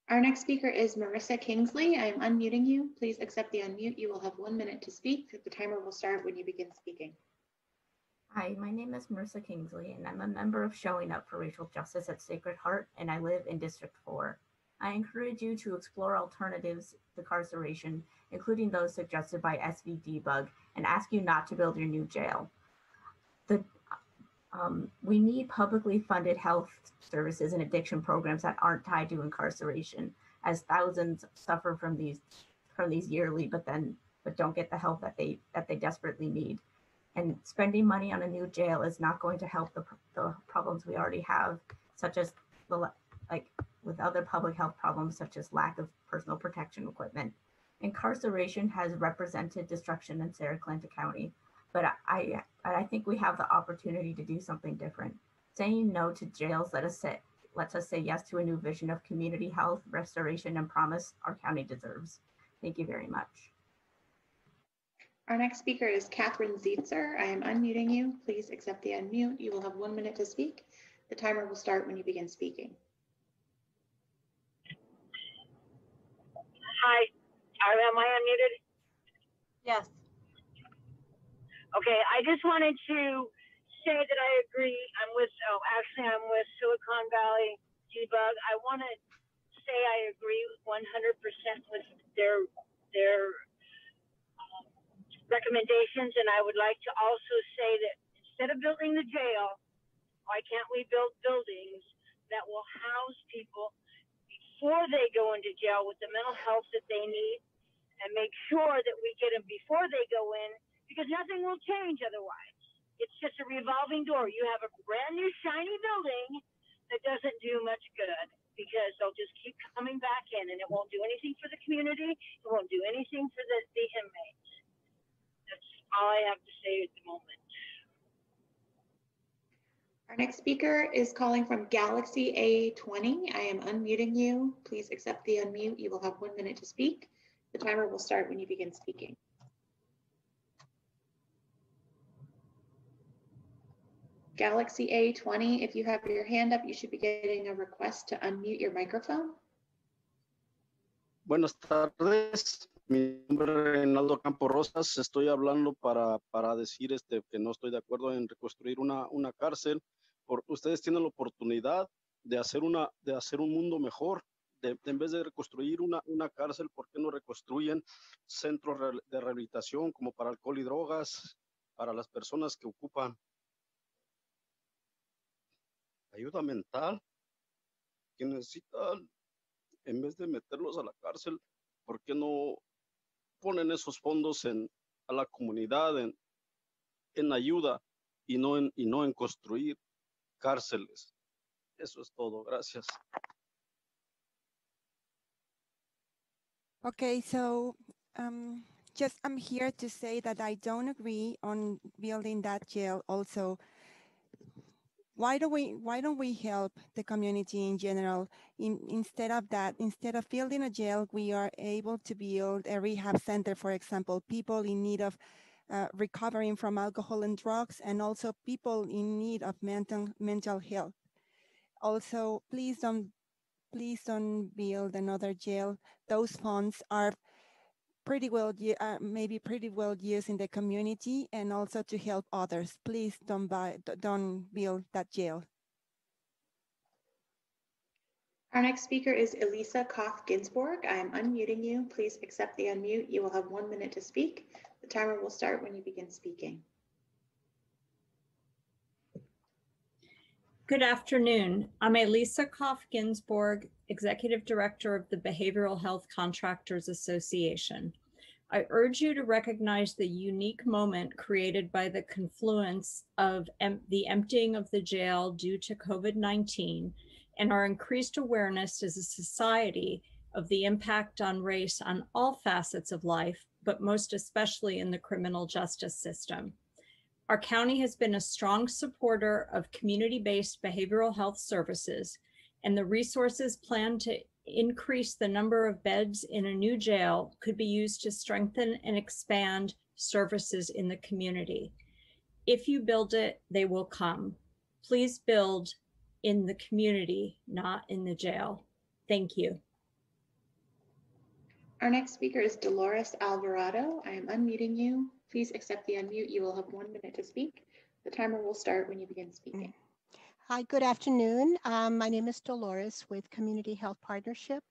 Our next speaker is Marissa Kingsley. I am unmuting you. Please accept the unmute. You will have 1 minute to speak. The timer will start when you begin speaking. Hi, my name is Marissa Kingsley, and I'm a member of Showing Up for Racial Justice at Sacred Heart, and I live in District 4. I encourage you to explore alternatives to incarceration, including those suggested by SV Debug, and ask you not to build your new jail. We need publicly funded health services and addiction programs that aren't tied to incarceration, as thousands suffer from these yearly, but don't get the help that they desperately need. And spending money on a new jail is not going to help the problems we already have, such as with other public health problems, such as lack of personal protection equipment. Incarceration has represented destruction in Santa Clara County, but I think we have the opportunity to do something different. Saying no to jails lets us say yes to a new vision of community health, restoration, and promise our county deserves. Thank you very much. Our next speaker is Catherine Zietzer. I am unmuting you. Please accept the unmute. You will have 1 minute to speak. The timer will start when you begin speaking. Hi, am I unmuted? Yes. Okay, I just wanted to say that I agree. I'm with Silicon Valley Debug. I want to say I agree 100% with their recommendations, and I would like to also say that instead of building the jail, why can't we build buildings that will house people before they go into jail with the mental health that they need, and make sure that we get them before they go in, because nothing will change otherwise. It's just a revolving door. You have a brand new shiny building that doesn't do much good, because they'll just keep coming back in, and it won't do anything for the community. It won't do anything for the inmates. That's all I have to say at the moment. Our next speaker is calling from Galaxy A20. I am unmuting you. Please accept the unmute. You will have 1 minute to speak. The timer will start when you begin speaking. Galaxy A20, if you have your hand up, you should be getting a request to unmute your microphone. Buenas tardes, mi nombre es Reinaldo Campo Rosas. Estoy hablando para decir que no estoy de acuerdo en reconstruir una cárcel. Ustedes tienen la oportunidad de hacer un mundo mejor. En vez de reconstruir una cárcel, ¿por qué no reconstruyen centros de rehabilitación como para alcohol y drogas, para las personas que ocupan ayuda mental, que necesitan, en vez de meterlos a la cárcel, ¿por qué no ponen esos fondos a la comunidad en ayuda y no en construir cárceles? Eso es todo. Gracias. Okay, so I'm here to say that I don't agree on building that jail also. Why don't we help the community in general? Instead of building a jail, we are able to build a rehab center, for example, people in need of recovering from alcohol and drugs, and also people in need of mental health. Also, please don't build another jail. Those funds are maybe pretty well used in the community and also to help others. Please don't build that jail. Our next speaker is Elisa Koth-Ginsburg. I am unmuting you. Please accept the unmute. You will have 1 minute to speak. The timer will start when you begin speaking. Good afternoon. I'm Elisa Koth-Ginsburg, Executive Director of the Behavioral Health Contractors Association. I urge you to recognize the unique moment created by the confluence of the emptying of the jail due to COVID-19 and our increased awareness as a society of the impact on race on all facets of life, but most especially in the criminal justice system. Our county has been a strong supporter of community-based behavioral health services, and the resources planned to increase the number of beds in a new jail could be used to strengthen and expand services in the community. If you build it, they will come. Please build in the community, not in the jail. Thank you. Our next speaker is Dolores Alvarado. I am unmuting you. Please accept the unmute. You will have 1 minute to speak. The timer will start when you begin speaking. Hi, good afternoon. My name is Dolores with Community Health Partnership,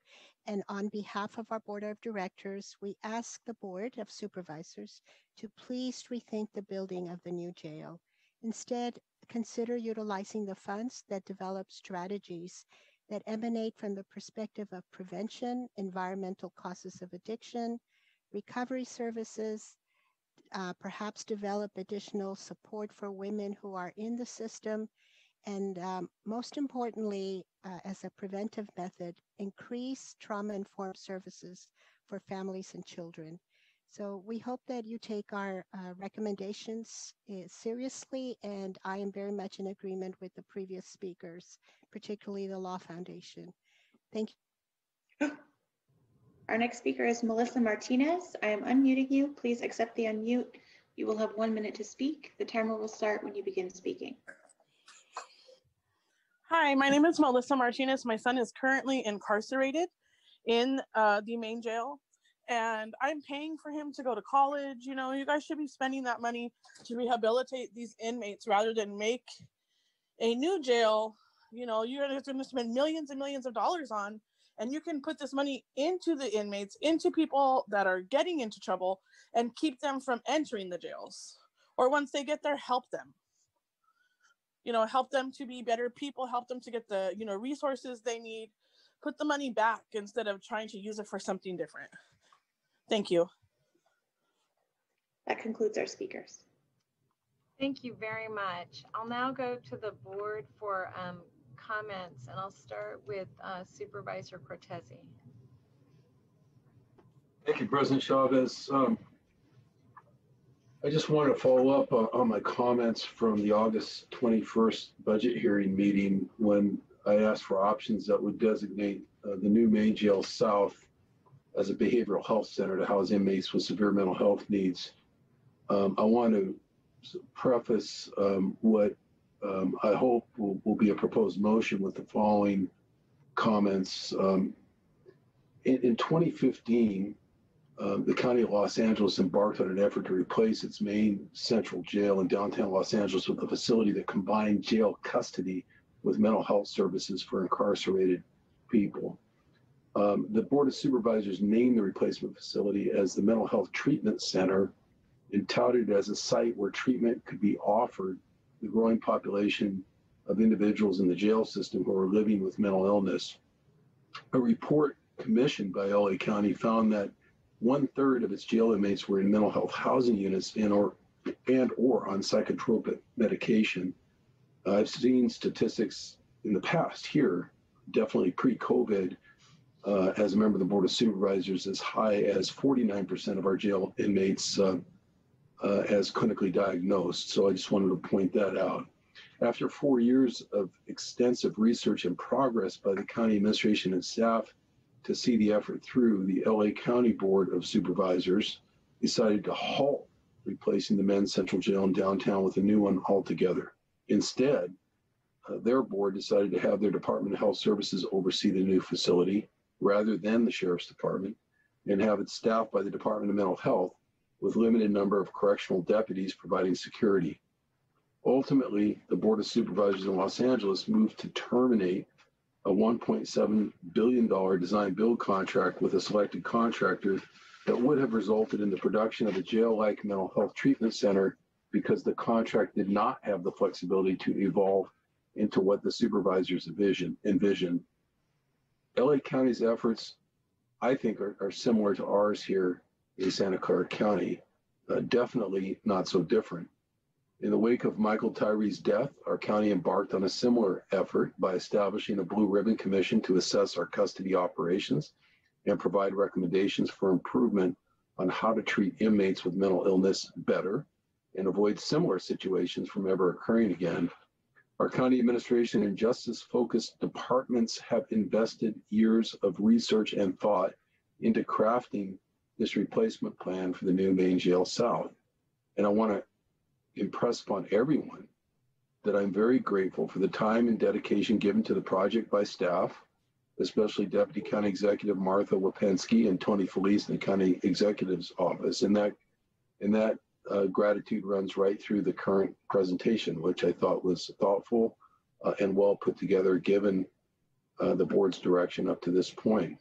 and on behalf of our Board of Directors, we ask the Board of Supervisors to please rethink the building of the new jail. Instead, consider utilizing the funds that develop strategies that emanate from the perspective of prevention, environmental causes of addiction, recovery services, perhaps develop additional support for women who are in the system, and most importantly, as a preventive method, increase trauma-informed services for families and children. So we hope that you take our recommendations seriously, and I am very much in agreement with the previous speakers, particularly the Law Foundation. Thank you. Our next speaker is Melissa Martinez. I am unmuting you. Please accept the unmute. You will have 1 minute to speak. The timer will start when you begin speaking. Hi, my name is Melissa Martinez. My son is currently incarcerated in the main jail, and I'm paying for him to go to college. You know, you guys should be spending that money to rehabilitate these inmates rather than make a new jail. You know, you're going to spend millions and millions of dollars on, and you can put this money into the inmates, into people that are getting into trouble, and keep them from entering the jails. Or once they get there, help them. You know, help them to be better people, help them to get the, you know, resources they need, put the money back instead of trying to use it for something different. Thank you. That concludes our speakers. Thank you very much. I'll now go to the board for comments, and I'll start with Supervisor Cortese. Thank you, President Chavez. I just wanted to follow up on my comments from the August 21st budget hearing meeting when I asked for options that would designate the new main jail south as a behavioral health center to house inmates with severe mental health needs. I want to preface what I hope will be a proposed motion with the following comments. In 2015, the County of Los Angeles embarked on an effort to replace its main central jail in downtown Los Angeles with a facility that combined jail custody with mental health services for incarcerated people. The Board of Supervisors named the replacement facility as the Mental Health Treatment Center and touted it as a site where treatment could be offered to the growing population of individuals in the jail system who are living with mental illness. A report commissioned by LA County found that 1/3 of its jail inmates were in mental health housing units and or on psychotropic medication. I've seen statistics in the past here, definitely pre-COVID, as a member of the Board of Supervisors, as high as 49% of our jail inmates as clinically diagnosed. So I just wanted to point that out. After 4 years of extensive research and progress by the county administration and staff to see the effort through, the LA County Board of Supervisors decided to halt replacing the men's central jail in downtown with a new one altogether. Instead, their board decided to have their Department of Health Services oversee the new facility rather than the Sheriff's Department, and have it staffed by the Department of Mental Health with limited number of correctional deputies providing security. Ultimately, the Board of Supervisors in Los Angeles moved to terminate a $1.7 billion design build contract with a selected contractor that would have resulted in the production of a jail-like mental health treatment center because the contract did not have the flexibility to evolve into what the supervisors envisioned. LA County's efforts, I think, are similar to ours here in Santa Clara County. Definitely not so different. In the wake of Michael Tyree's death, our county embarked on a similar effort by establishing a Blue Ribbon Commission to assess our custody operations and provide recommendations for improvement on how to treat inmates with mental illness better and avoid similar situations from ever occurring again. Our county administration and justice-focused departments have invested years of research and thought into crafting this replacement plan for the new main jail south. And I want to impress upon everyone that I'm very grateful for the time and dedication given to the project by staff, especially Deputy County Executive Martha Wapensky and Tony Felice in the County Executive's office. And that gratitude runs right through the current presentation, which I thought was thoughtful and well put together given the board's direction up to this point.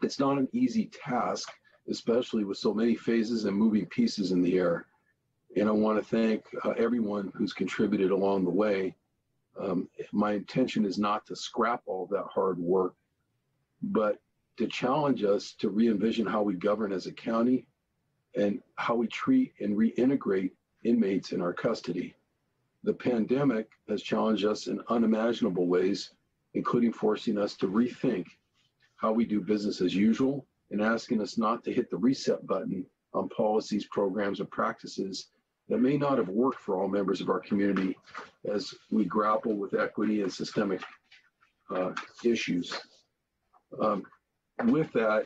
It's not an easy task, especially with so many phases and moving pieces in the air. And I want to thank everyone who's contributed along the way. My intention is not to scrap all that hard work, but to challenge us to re-envision how we govern as a county and how we treat and reintegrate inmates in our custody. The pandemic has challenged us in unimaginable ways, including forcing us to rethink how we do business as usual and asking us not to hit the reset button on policies, programs, and practices that may not have worked for all members of our community as we grapple with equity and systemic issues. With that,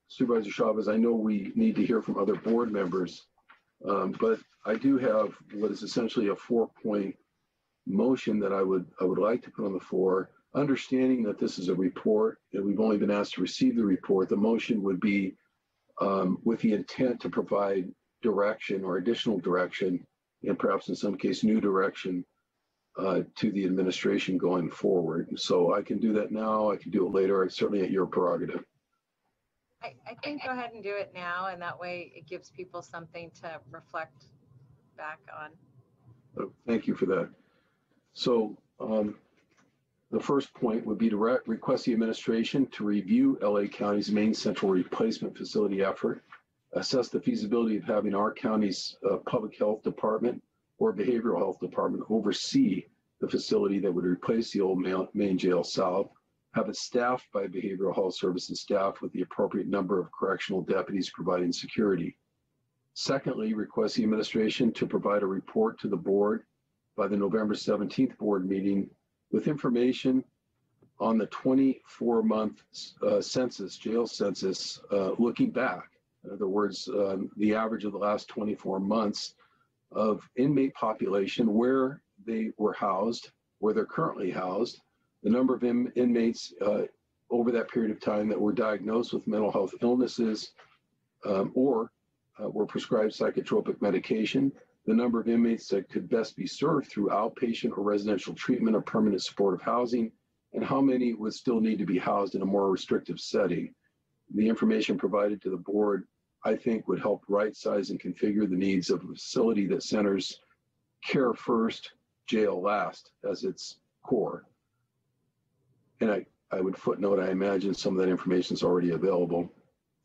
Supervisor Chavez, I know we need to hear from other board members, but I do have what is essentially a 4-point motion that I would like to put on the floor. Understanding that this is a report and we've only been asked to receive the report, the motion would be with the intent to provide direction or additional direction, and perhaps in some case new direction to the administration going forward. So I can do that now, I can do it later, it's certainly at your prerogative. I think go ahead and do it now, and that way it gives people something to reflect back on. Thank you for that. So the first point would be to request the administration to review LA County's main central replacement facility effort, assess the feasibility of having our county's public health department or behavioral health department oversee the facility that would replace the old main jail south, have it staffed by behavioral health services staff with the appropriate number of correctional deputies providing security. Secondly, request the administration to provide a report to the board by the November 17th board meeting with information on the 24-month census, jail census, looking back. In other words, the average of the last 24 months of inmate population, where they were housed, where they're currently housed, the number of inmates over that period of time that were diagnosed with mental health illnesses or were prescribed psychotropic medication, the number of inmates that could best be served through outpatient or residential treatment or permanent supportive housing, and how many would still need to be housed in a more restrictive setting. The information provided to the board, I think, would help right-size and configure the needs of a facility that centers care first, jail last as its core. And I would footnote, I imagine some of that information is already available.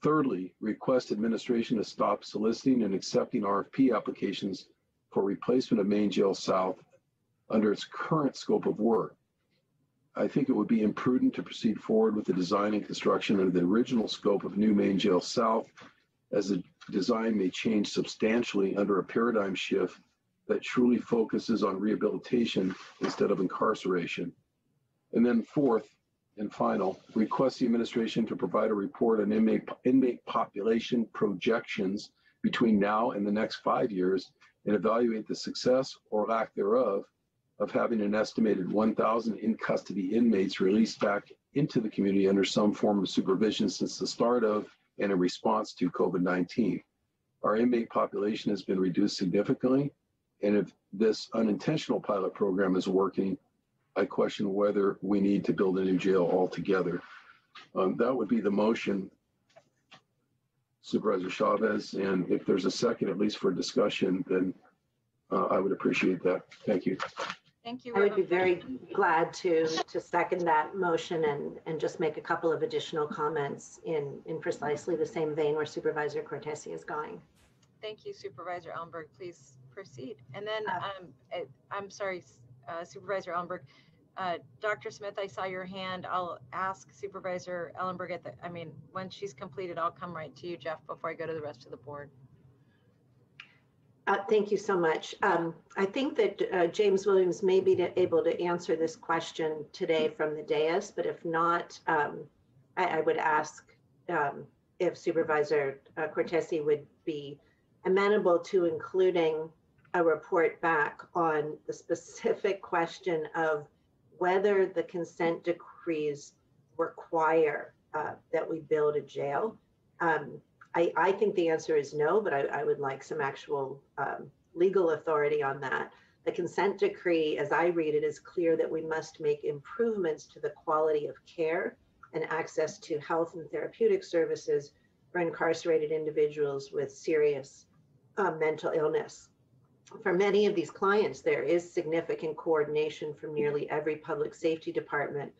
Thirdly, request administration to stop soliciting and accepting RFP applications for replacement of Main Jail South under its current scope of work. I think it would be imprudent to proceed forward with the design and construction under the original scope of new Main Jail South, as the design may change substantially under a paradigm shift that truly focuses on rehabilitation instead of incarceration. And then fourth and final, request the administration to provide a report on inmate population projections between now and the next 5 years and evaluate the success or lack thereof of having an estimated 1,000 in custody inmates released back into the community under some form of supervision since the start of and in response to COVID-19. Our inmate population has been reduced significantly, and if this unintentional pilot program is working, I question whether we need to build a new jail altogether. That would be the motion, Supervisor Chavez, and if there's a second, at least for discussion, then I would appreciate that. Thank you. Thank you. I would be very glad to second that motion and just make a couple of additional comments in precisely the same vein where Supervisor Cortese is going. Thank you, Supervisor Ellenberg. Please proceed. And then I'm sorry, Supervisor Ellenberg. Dr. Smith, I saw your hand. I'll ask Supervisor Ellenberg when she's completed, I'll come right to you, Jeff, before I go to the rest of the board. Thank you so much. I think that James Williams may be able to answer this question today from the dais, but if not, I would ask if Supervisor Cortese would be amenable to including a report back on the specific question of whether the consent decrees require that we build a jail. I think the answer is no, but I would like some actual legal authority on that. The consent decree, as I read it, is clear that we must make improvements to the quality of care and access to health and therapeutic services for incarcerated individuals with serious mental illness. For many of these clients, there is significant coordination from nearly every public safety department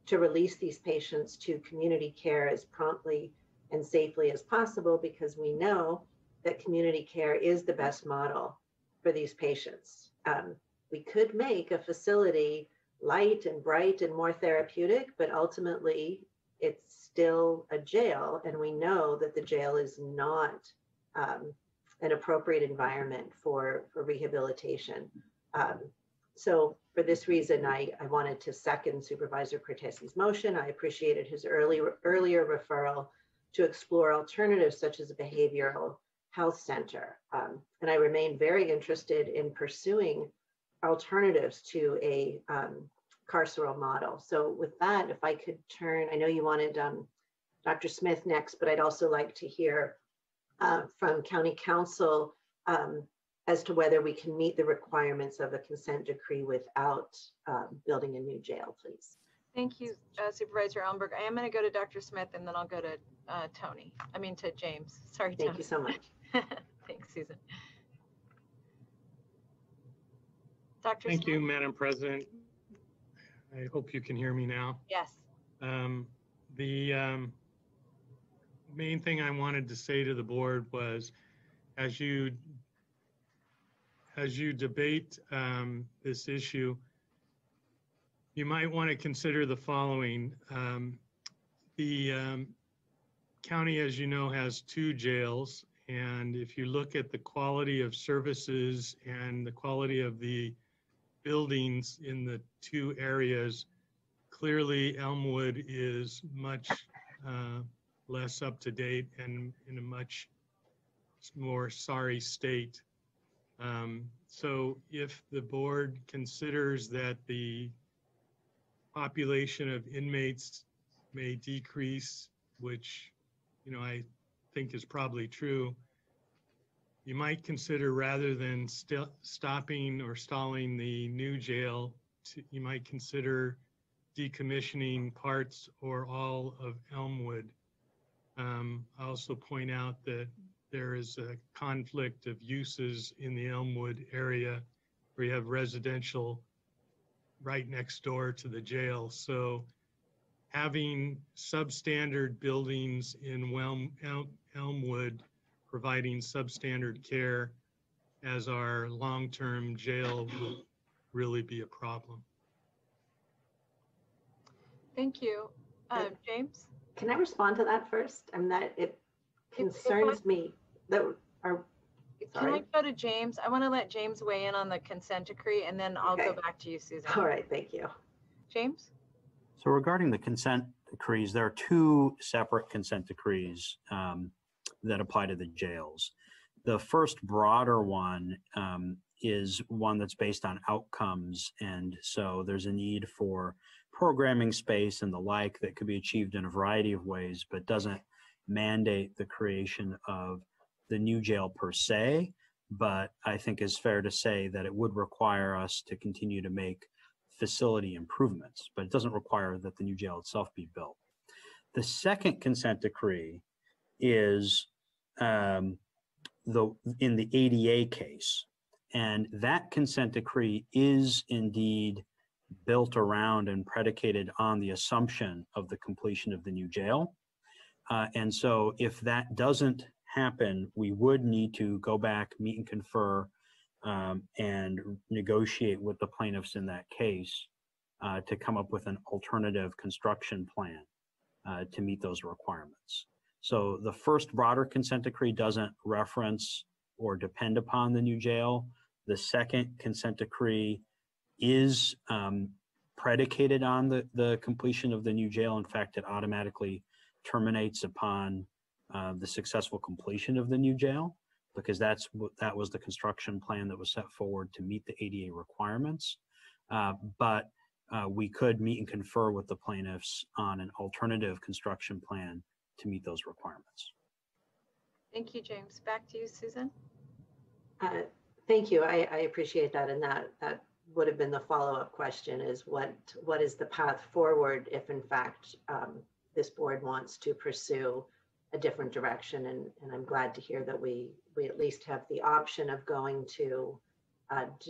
to release these patients to community care as promptly and safely as possible, because we know that community care is the best model for these patients. We could make a facility light and bright and more therapeutic, but ultimately it's still a jail, and we know that the jail is not an appropriate environment for rehabilitation. So for this reason, I wanted to second Supervisor Cortese's motion. I appreciated his earlier referral to explore alternatives such as a behavioral health center. And I remain very interested in pursuing alternatives to a carceral model. So with that, if I could turn, I know you wanted Dr. Smith next, but I'd also like to hear from County Council as to whether we can meet the requirements of a consent decree without building a new jail, please. Thank you, Supervisor Ellenberg. I am going to go to Dr. Smith, and then I'll go to to James. Sorry, Tony. Thank you so much. Thanks, Susan. Dr. Thank Smith? you, Madam President. I hope you can hear me now. Yes. The main thing I wanted to say to the board was, as you debate this issue, you might want to consider the following. The county, as you know, has 2 jails, and if you look at the quality of services and the quality of the buildings in the 2 areas, clearly Elmwood is much less up to date and in a much more sorry state. So if the board considers that the population of inmates may decrease, which I think is probably true, you might consider, rather than stopping or stalling the new jail, you might consider decommissioning parts or all of Elmwood. I also point out that there is a conflict of uses in the Elmwood area where you have residential right next door to the jail. So having substandard buildings in Elmwood providing substandard care as our long-term jail will really be a problem. Thank you. James? Can I respond to that first? It concerns me that Can I go to James? I want to let James weigh in on the consent decree, and then I'll go back to you, Susan. All right, thank you. James? So regarding the consent decrees, there are 2 separate consent decrees that apply to the jails. The first broader one is one that's based on outcomes, and so there's a need for programming space and the like that could be achieved in a variety of ways, but doesn't mandate the creation of the new jail per se, but I think it's fair to say that it would require us to continue to make facility improvements, but it doesn't require that the new jail itself be built. The second consent decree is in the ADA case, And that consent decree is indeed built around and predicated on the assumption of the completion of the new jail. And so if that doesn't happen, we would need to go back, meet and confer, and negotiate with the plaintiffs in that case to come up with an alternative construction plan to meet those requirements. So the first broader consent decree doesn't reference or depend upon the new jail. The second consent decree is predicated on the completion of the new jail. In fact, it automatically terminates upon the successful completion of the new jail, because that was the construction plan that was set forward to meet the ADA requirements. But we could meet and confer with the plaintiffs on an alternative construction plan to meet those requirements. Thank you, James. Back to you, Susan. Thank you. I appreciate that. And that would have been the follow-up question, is what is the path forward if in fact this board wants to pursue a different direction? And I'm glad to hear that we at least have the option of going to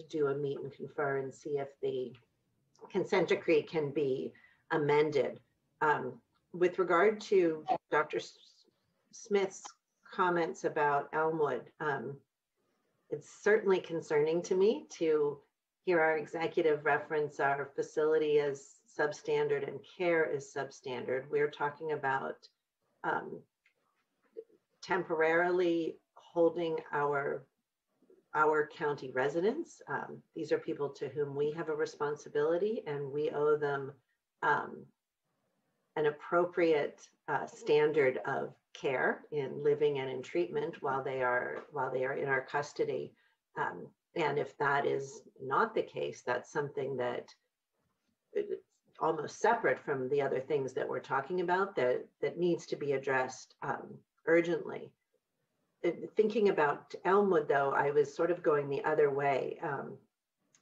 do a meet and confer and see if the consent decree can be amended. With regard to Dr. Smith's comments about Elmwood, it's certainly concerning to me to hear our executive reference our facility as substandard and care as substandard. We're talking about temporarily holding our county residents. These are people to whom we have a responsibility, and we owe them an appropriate standard of care in living and in treatment while they are in our custody. And if that is not the case, that's something that almost separate from the other things that we're talking about that needs to be addressed urgently. Thinking about Elmwood, though, I was sort of going the other way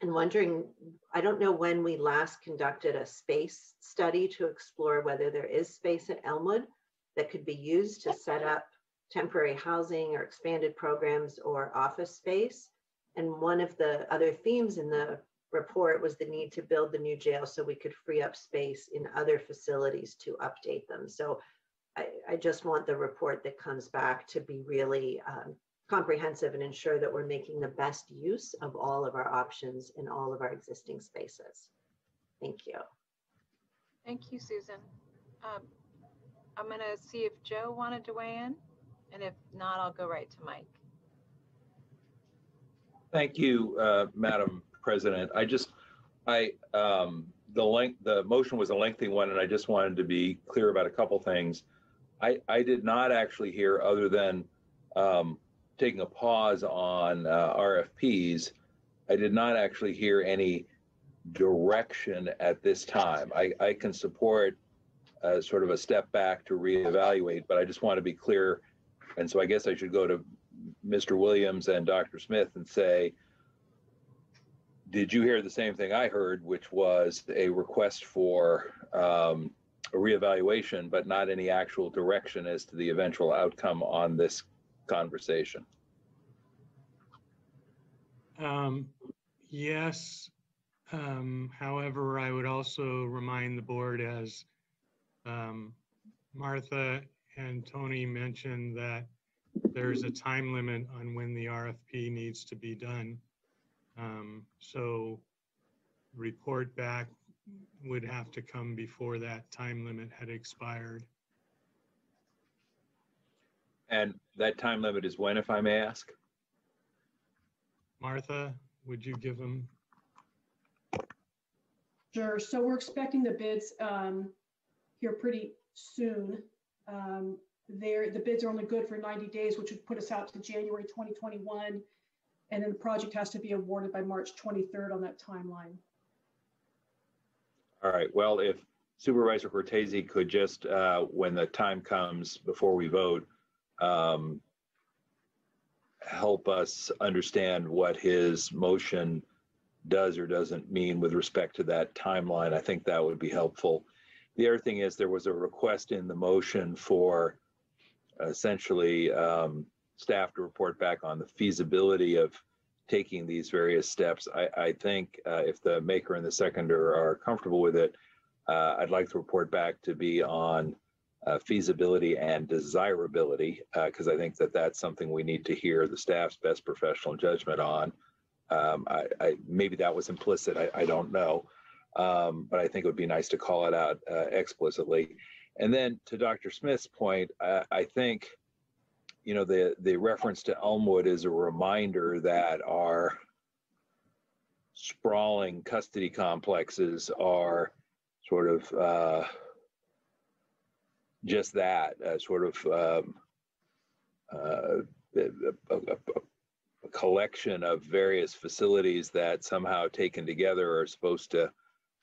and wondering, I don't know when we last conducted a space study to explore whether there is space at Elmwood that could be used to set up temporary housing or expanded programs or office space. And one of the other themes in the report was the need to build the new jail so we could free up space in other facilities to update them. So I just want the report that comes back to be really comprehensive and ensure that we're making the best use of all of our options in all of our existing spaces. Thank you. Thank you, Susan. I'm going to see if Joe wanted to weigh in, and if not, I'll go right to Mike. Thank you, Madam President. The motion was a lengthy one, and I just wanted to be clear about a couple things. I did not actually hear, other than taking a pause on RFPs, I did not actually hear any direction at this time. I can support sort of a step back to reevaluate, but I just want to be clear. And so I guess I should go to Mr. Williams and Dr. Smith and say, did you hear the same thing I heard, which was a request for a reevaluation, but not any actual direction as to the eventual outcome on this conversation? Yes. However, I would also remind the board, as Martha and Tony mentioned, that there's a time limit on when the RFP needs to be done. So report back would have to come before that time limit had expired. And that time limit is when, if I may ask? Martha, would you give them? Sure. So we're expecting the bids here pretty soon. The bids are only good for 90 days, which would put us out to January 2021. And then the project has to be awarded by March 23rd on that timeline. All right. Well, if Supervisor Cortese could just, when the time comes before we vote, help us understand what his motion does or doesn't mean with respect to that timeline, I think that would be helpful. The other thing is there was a request in the motion for essentially staff to report back on the feasibility of taking these various steps. I think if the maker and the seconder are comfortable with it, I'd like the report back to be on feasibility and desirability, because I think that that's something we need to hear the staff's best professional judgment on. Maybe that was implicit, I don't know, but I think it would be nice to call it out explicitly. And then to Dr. Smith's point, I think, you know, the reference to Elmwood is a reminder that our sprawling custody complexes are sort of just that, sort of a collection of various facilities that somehow taken together are supposed to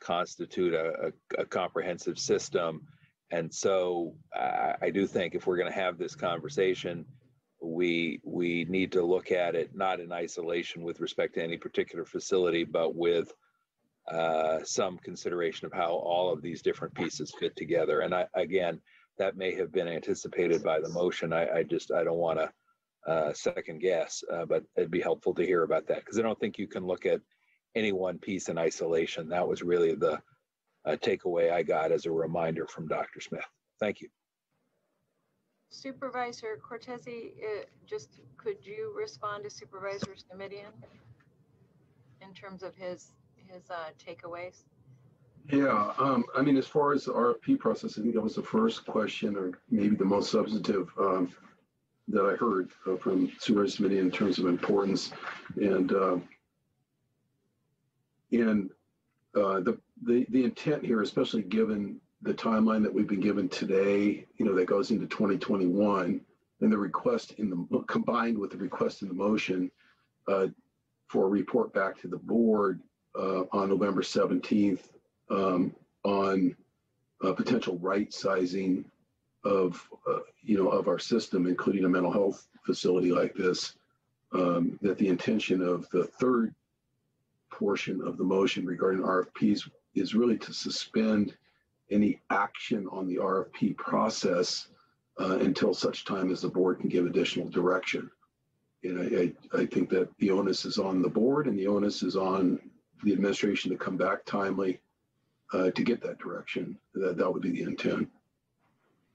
constitute a comprehensive system. And so I do think if we're going to have this conversation, we need to look at it not in isolation with respect to any particular facility, but with some consideration of how all of these different pieces fit together. And again, that may have been anticipated by the motion. I don't want to second guess, but it'd be helpful to hear about that, because I don't think you can look at any one piece in isolation. That was really the takeaway I got as a reminder from Dr. Smith. Thank you. Supervisor Cortese, just could you respond to Supervisor Simitian in terms of his takeaways? Yeah, I mean, as far as the RFP process, I think that was the first question, or maybe the most substantive that I heard from Supervisor Simitian in terms of importance. And the intent here, especially given the timeline that we've been given today, you know, that goes into 2021, and the request in the combined with the request in the motion for a report back to the board on November 17th on potential right sizing of of our system, including a mental health facility like this, that the intention of the third portion of the motion regarding RFPs is really to suspend any action on the RFP process until such time as the board can give additional direction. And I think that the onus is on the board, and the onus is on the administration to come back timely to get that direction. That would be the intent.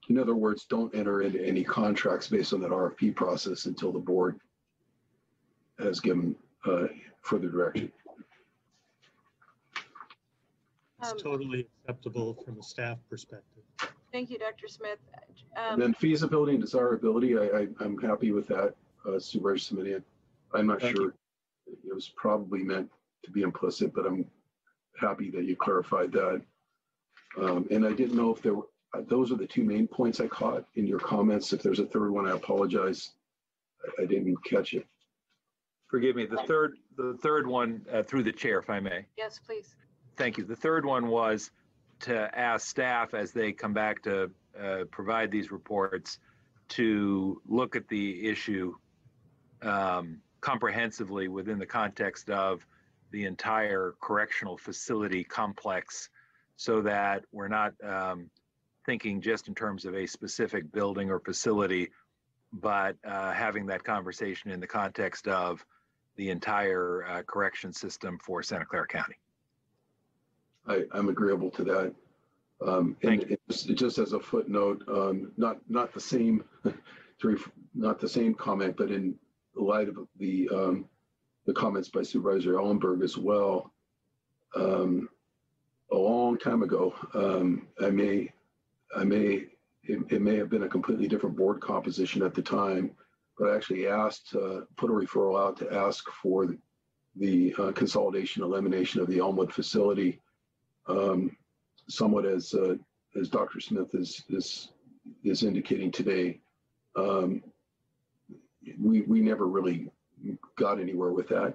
In other words, don't enter into any contracts based on that RFP process until the board has given further direction. It's totally acceptable from a staff perspective. Thank you, Dr. Smith. And then feasibility and desirability, I'm happy with that, Supervisor Simitian. I'm not sure it was probably meant to be implicit, but I'm happy that you clarified that. And I didn't know if there were, those are the two main points I caught in your comments. If there's a third one, I apologize. I didn't catch it. Forgive me. The third one, through the chair, if I may. Yes, please. Thank you. The third one was to ask staff, as they come back to provide these reports, to look at the issue comprehensively within the context of the entire correctional facility complex, so that we're not thinking just in terms of a specific building or facility, but having that conversation in the context of the entire correction system for Santa Clara County. I'm agreeable to that. And just as a footnote, not the same, not the same comment, but in light of the comments by Supervisor Ellenberg as well, a long time ago, it may have been a completely different board composition at the time, but I actually asked, put a referral out to ask for the consolidation, elimination of the Elmwood facility. Somewhat as Dr. Smith is indicating today, we never really got anywhere with that.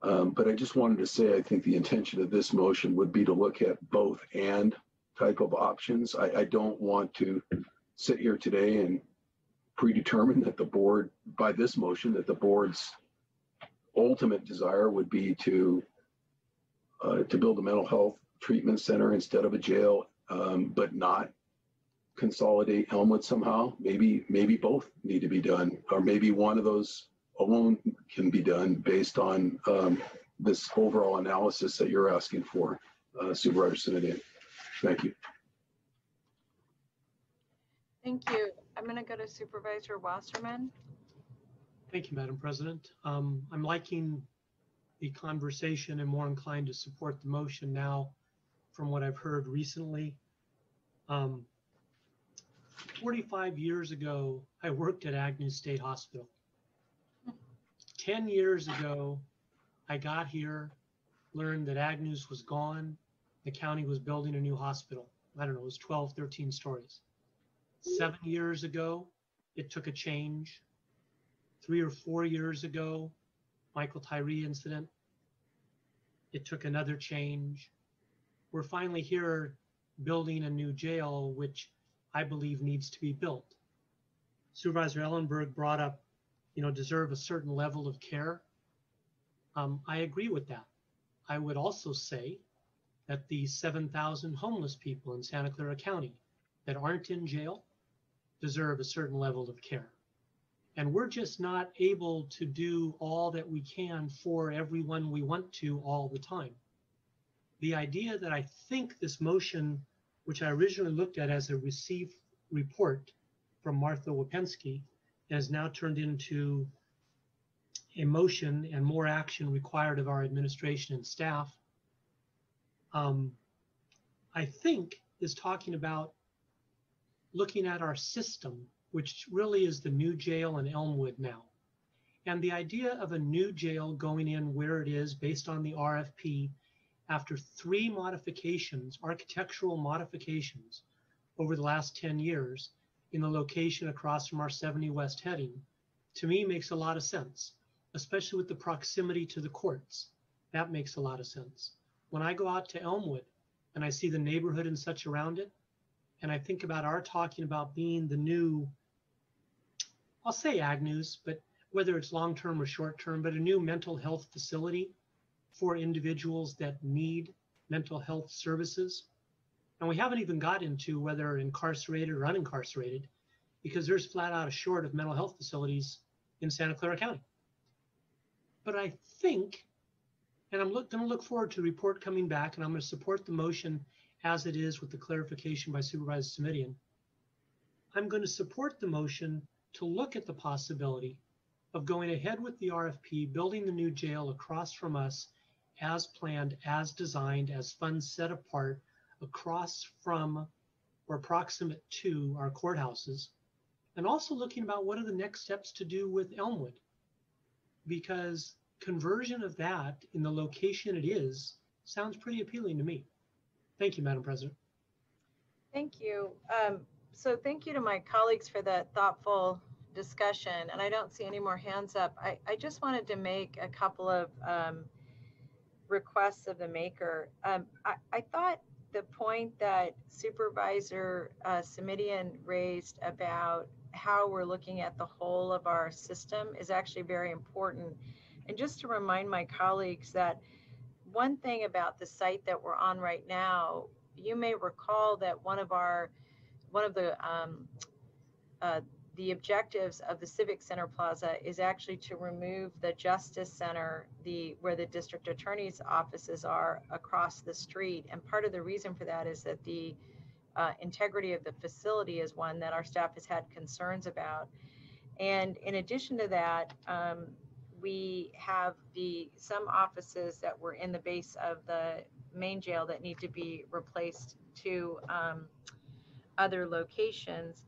But I just wanted to say, I think the intention of this motion would be to look at both and type of options. I don't want to sit here today and predetermine that the board, by this motion, that the board's ultimate desire would be to build a mental health treatment center instead of a jail, but not consolidate Elmwood somehow. Maybe both need to be done, or maybe one of those alone can be done based on this overall analysis that you're asking for, Supervisor Sinead. Thank you. Thank you. I'm going to go to Supervisor Wasserman. Thank you, Madam President. I'm liking the conversation and more inclined to support the motion now from what I've heard recently. 45 years ago, I worked at Agnew State Hospital. 10 years ago, I got here, learned that Agnew's was gone. The county was building a new hospital. I don't know, it was 12, 13 stories. 7 years ago, it took a change. 3 or 4 years ago, Michael Tyree incident, it took another change. We're finally here building a new jail, which I believe needs to be built. Supervisor Ellenberg brought up, deserve a certain level of care. I agree with that. I would also say that the 7,000 homeless people in Santa Clara County that aren't in jail deserve a certain level of care. And we're just not able to do all that we can for everyone we want to all the time. The idea that I think this motion, which I originally looked at as a received report from Martha Wapensky, has now turned into a motion and more action required of our administration and staff, I think is talking about looking at our system, which really is the new jail in Elmwood now. And the idea of a new jail going in where it is based on the RFP after 3 modifications, architectural modifications over the last 10 years in the location across from our 70 West heading, to me makes a lot of sense, especially with the proximity to the courts. That makes a lot of sense. When I go out to Elmwood and I see the neighborhood and such around it, and I think about our talking about being the new, I'll say Agnew's, but whether it's long-term or short-term, but a new mental health facility for individuals that need mental health services. And we haven't even got into whether incarcerated or unincarcerated, because there's flat out a short of mental health facilities in Santa Clara County. But I think, and I'm going to look forward to the report coming back, and I'm going to support the motion as it is with the clarification by Supervisor Simidian. I'm going to support the motion to look at the possibility of going ahead with the RFP, building the new jail across from us as planned, as designed, as funds set apart across from or proximate to our courthouses, and also looking about what are the next steps to do with Elmwood, because conversion of that in the location it is sounds pretty appealing to me. Thank you, Madam President. Thank you. So thank you to my colleagues for that thoughtful discussion. And I don't see any more hands up. I just wanted to make a couple of requests of the maker. I thought the point that Supervisor Simidian raised about how we're looking at the whole of our system is actually very important. And just to remind my colleagues that one thing about the site that we're on right now, you may recall that one of the objectives of the Civic Center Plaza is actually to remove the Justice Center, where the district attorney's offices are across the street. And part of the reason for that is that the integrity of the facility is one that our staff has had concerns about. And in addition to that, we have some offices that were in the base of the main jail that need to be replaced to other locations.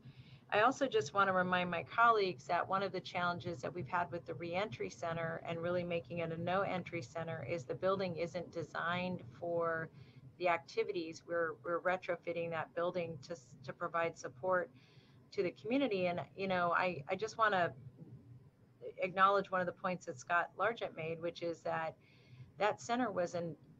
I also just want to remind my colleagues that one of the challenges that we've had with the reentry center and really making it a no entry center is the building isn't designed for the activities. We're retrofitting that building to provide support to the community. And, I just want to acknowledge one of the points that Scott Largent made, which is that center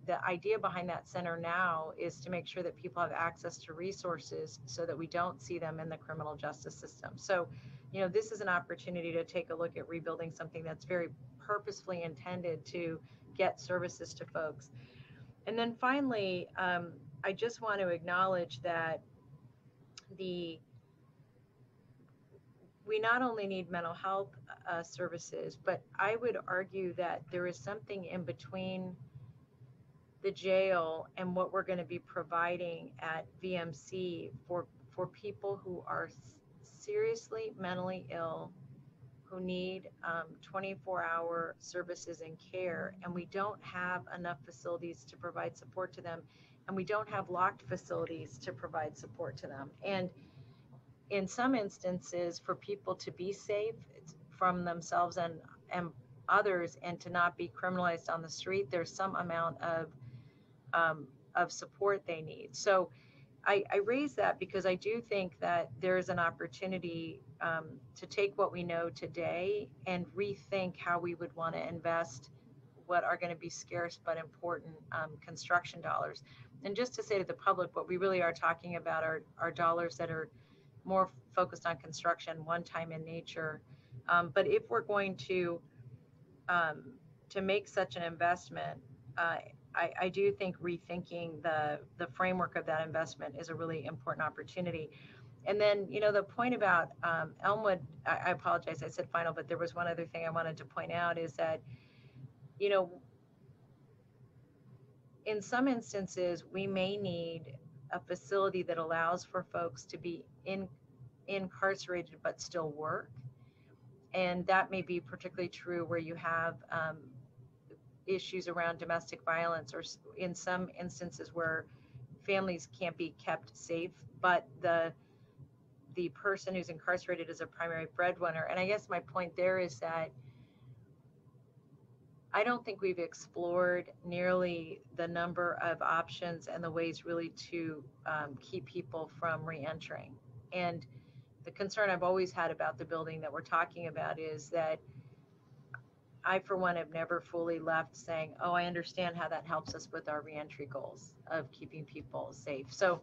the idea behind that center now is to make sure that people have access to resources so that we don't see them in the criminal justice system. So, this is an opportunity to take a look at rebuilding something that's very purposefully intended to get services to folks. And then finally, I just want to acknowledge that we we not only need mental health services, but I would argue that there is something in between the jail and what we're going to be providing at VMC for people who are seriously mentally ill, who need 24-hour services and care, and we don't have enough facilities to provide support to them, and we don't have locked facilities to provide support to them. And in some instances, for people to be safe from themselves and others and to not be criminalized on the street, there's some amount of support they need. So I raise that because I do think that there is an opportunity to take what we know today and rethink how we would want to invest what are going to be scarce but important construction dollars. And just to say to the public, what we really are talking about are dollars that are more focused on construction, one-time in nature. But if we're going to make such an investment, I do think rethinking the framework of that investment is a really important opportunity. And then, you know, the point about Elmwood, I apologize, I said final, but there was one other thing I wanted to point out is that, you know, in some instances, we may need a facility that allows for folks to be incarcerated but still work. And that may be particularly true where you have issues around domestic violence, or in some instances where families can't be kept safe, but the person who's incarcerated is a primary breadwinner. And I guess my point there is that I don't think we've explored nearly the number of options and the ways really to keep people from re-entering. And the concern I've always had about the building that we're talking about is that I, for one, have never fully left saying, oh, I understand how that helps us with our reentry goals of keeping people safe. So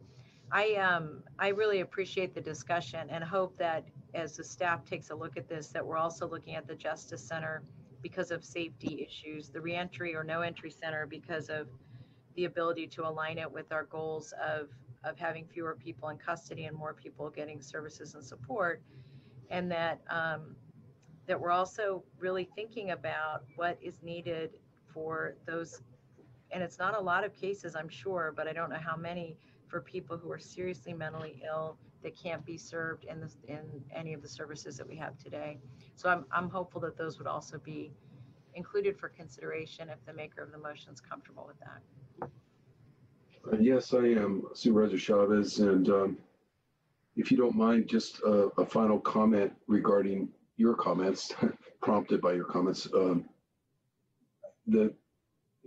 I really appreciate the discussion and hope that as the staff takes a look at this, that we're also looking at the Justice Center because of safety issues, the reentry or no entry center because of the ability to align it with our goals of having fewer people in custody and more people getting services and support, and that that we're also really thinking about what is needed for those, and it's not a lot of cases, I'm sure, but I don't know how many, for people who are seriously mentally ill that can't be served in any of the services that we have today. So I'm hopeful that those would also be included for consideration if the maker of the motion is comfortable with that. Yes, I am, Supervisor Chavez, and if you don't mind, just a final comment regarding your comments, prompted by your comments.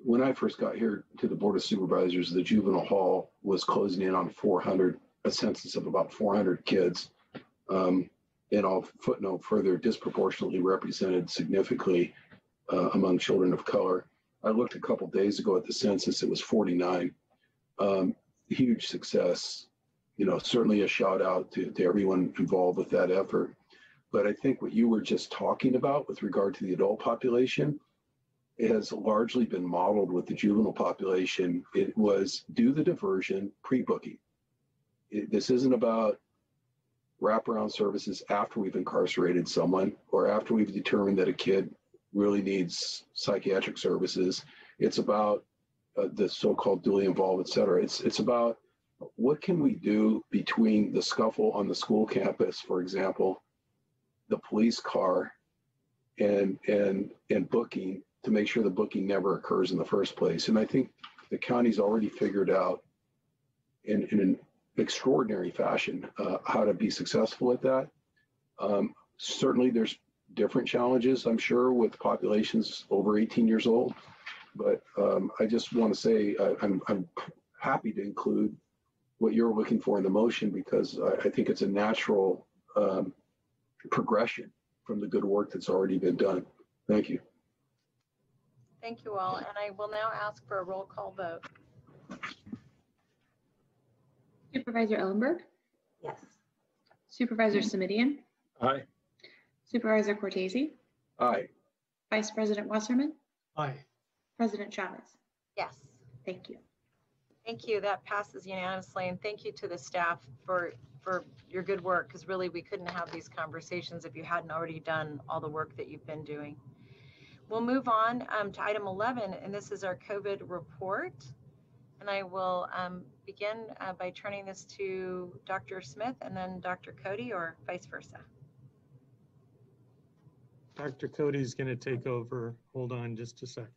When I first got here to the Board of Supervisors, the juvenile hall was closing in on 400, a census of about 400 kids. And I'll footnote further, disproportionately represented significantly among children of color. I looked a couple days ago at the census, it was 49. Huge success, you know, certainly a shout out to everyone involved with that effort. But I think what you were just talking about with regard to the adult population, it has largely been modeled with the juvenile population. It was do the diversion pre-booking. This isn't about wraparound services after we've incarcerated someone or after we've determined that a kid really needs psychiatric services. It's about the so-called dually involved, et cetera. It's about what can we do between the scuffle on the school campus, for example, the police car, and booking to make sure the booking never occurs in the first place. And I think the county's already figured out in an extraordinary fashion how to be successful at that. Certainly there's different challenges, I'm sure, with populations over 18 years old. But I just want to say I'm happy to include what you're looking for in the motion, because I think it's a natural progression from the good work that's already been done. Thank you. Thank you all. And I will now ask for a roll call vote. Supervisor Ellenberg? Yes. Supervisor Simidian? Aye. Supervisor Cortese? Aye. Vice President Wasserman? Aye. President Chavez? Yes. Thank you. Thank you. That passes unanimously. And thank you to the staff for for your good work, because really we couldn't have these conversations if you hadn't already done all the work that you've been doing. We'll move on to item 11, and this is our COVID report. And I will begin by turning this to Dr. Smith and then Dr. Cody, or vice versa. Dr. Cody's going to take over. Hold on just a second.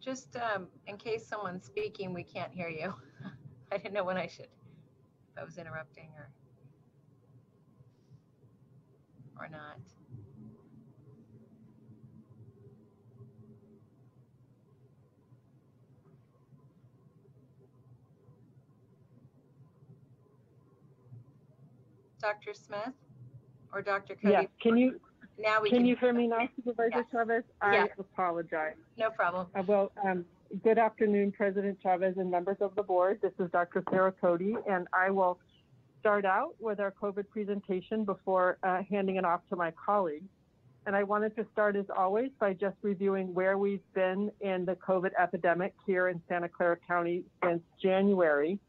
Just in case someone's speaking, we can't hear you. I didn't know when I should, if I was interrupting or not. Dr. Smith or Dr. Cody? Yes, can you hear me now, Supervisor Yes. Chavez? Yeah. I apologize. No problem. Good afternoon, President Chavez and members of the board. This is Dr. Sarah Cody, and I will start out with our COVID presentation before handing it off to my colleagues. And I wanted to start, as always, by just reviewing where we've been in the COVID epidemic here in Santa Clara County since January.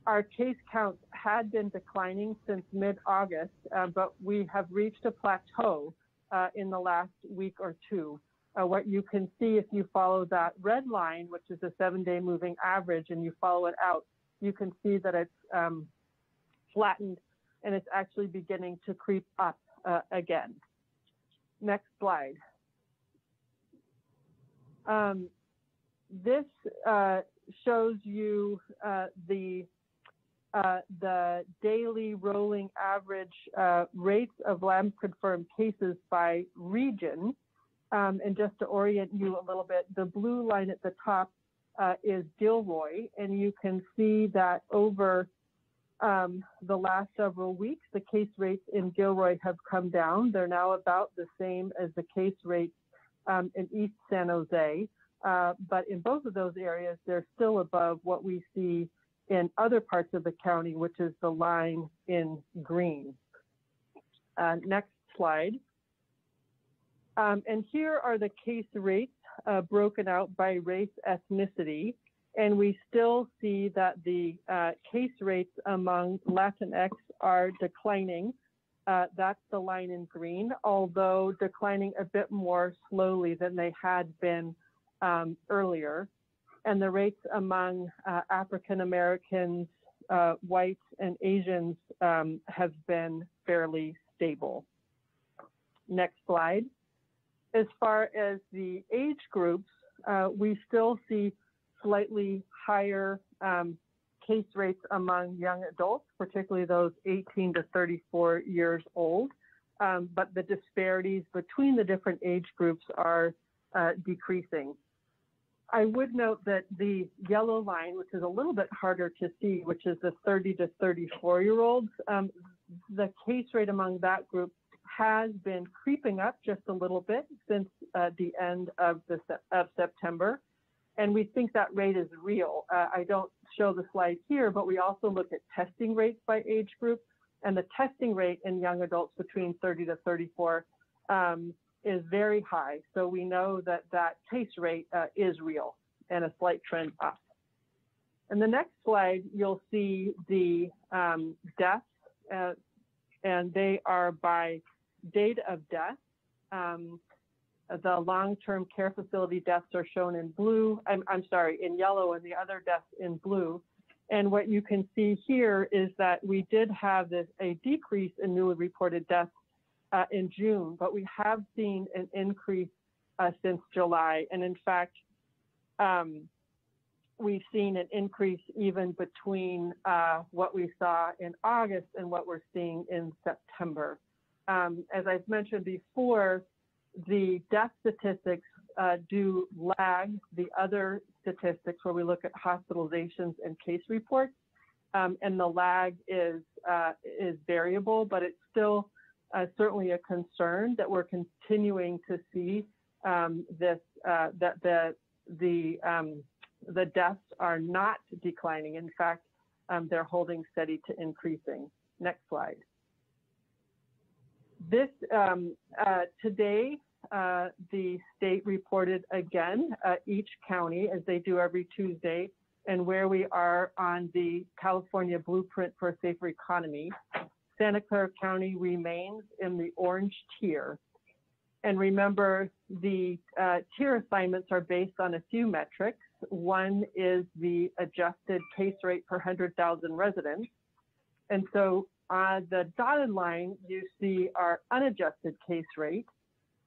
Our case counts had been declining since mid-August, but we have reached a plateau in the last week or two. What you can see if you follow that red line, which is a 7-day moving average, and you follow it out, you can see that it's flattened and it's actually beginning to creep up again. Next slide. This shows you the daily rolling average rates of lab-confirmed cases by region. And just to orient you a little bit, the blue line at the top is Gilroy, and you can see that over the last several weeks, the case rates in Gilroy have come down. They're now about the same as the case rates in East San Jose, but in both of those areas, they're still above what we see in other parts of the county, which is the line in green. Next slide. And here are the case rates broken out by race ethnicity. And we still see that the case rates among Latinx are declining. That's the line in green, although declining a bit more slowly than they had been earlier. And the rates among African Americans, whites, and Asians have been fairly stable. Next slide. As far as the age groups, we still see slightly higher case rates among young adults, particularly those 18 to 34 years old. But the disparities between the different age groups are decreasing. I would note that the yellow line, which is a little bit harder to see, which is the 30 to 34-year-olds, the case rate among that group has been creeping up just a little bit since the end of September. And we think that rate is real. I don't show the slide here, but we also look at testing rates by age group. And the testing rate in young adults between 30 to 34 is very high. So we know that that case rate is real and a slight trend up. In the next slide, you'll see the deaths, and they are by date of death. The long-term care facility deaths are shown in blue, I'm sorry, in yellow, and the other deaths in blue. And what you can see here is that we did have a decrease in newly reported deaths in June, but we have seen an increase since July. And in fact, we've seen an increase even between what we saw in August and what we're seeing in September. As I've mentioned before, the death statistics do lag the other statistics where we look at hospitalizations and case reports, and the lag is variable, but it's still certainly a concern that we're continuing to see that the deaths are not declining. In fact, they're holding steady to increasing. Next slide. This today, the state reported again each county, as they do every Tuesday, and where we are on the California Blueprint for a Safer Economy. Santa Clara County remains in the orange tier. And remember, the tier assignments are based on a few metrics. One is the adjusted case rate per 100,000 residents. And so on the dotted line, you see our unadjusted case rate.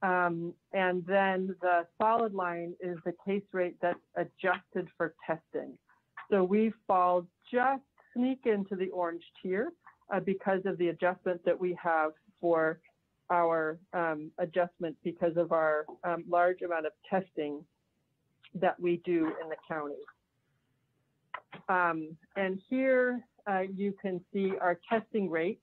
And then the solid line is the case rate that's adjusted for testing. So we fall just sneak into the orange tier because of the adjustment that we have for our adjustment because of our large amount of testing that we do in the county. And here you can see our testing rate,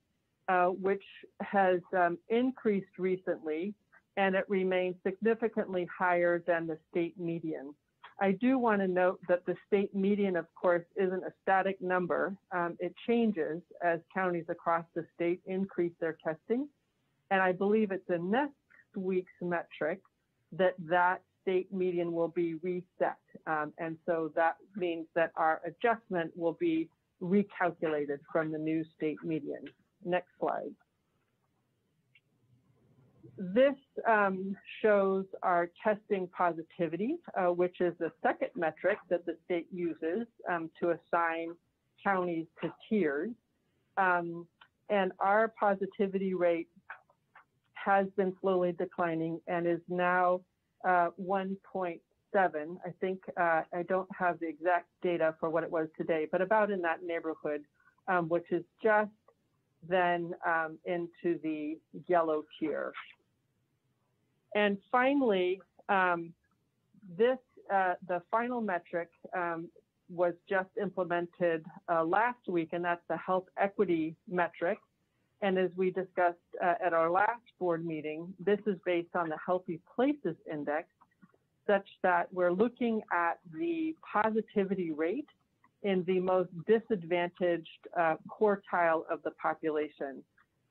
which has increased recently, and it remains significantly higher than the state median. I do want to note that the state median, of course, isn't a static number. It changes as counties across the state increase their testing. And I believe it's in next week's metric that state median will be reset. And so that means that our adjustment will be recalculated from the new state median. Next slide. This shows our testing positivity, which is the second metric that the state uses to assign counties to tiers. And our positivity rate has been slowly declining and is now 1.7. I think I don't have the exact data for what it was today, but about in that neighborhood, which is just then into the yellow tier. And finally, the final metric was just implemented last week, and that's the health equity metric. And as we discussed at our last board meeting, this is based on the Healthy Places Index, such that we're looking at the positivity rate in the most disadvantaged quartile of the population.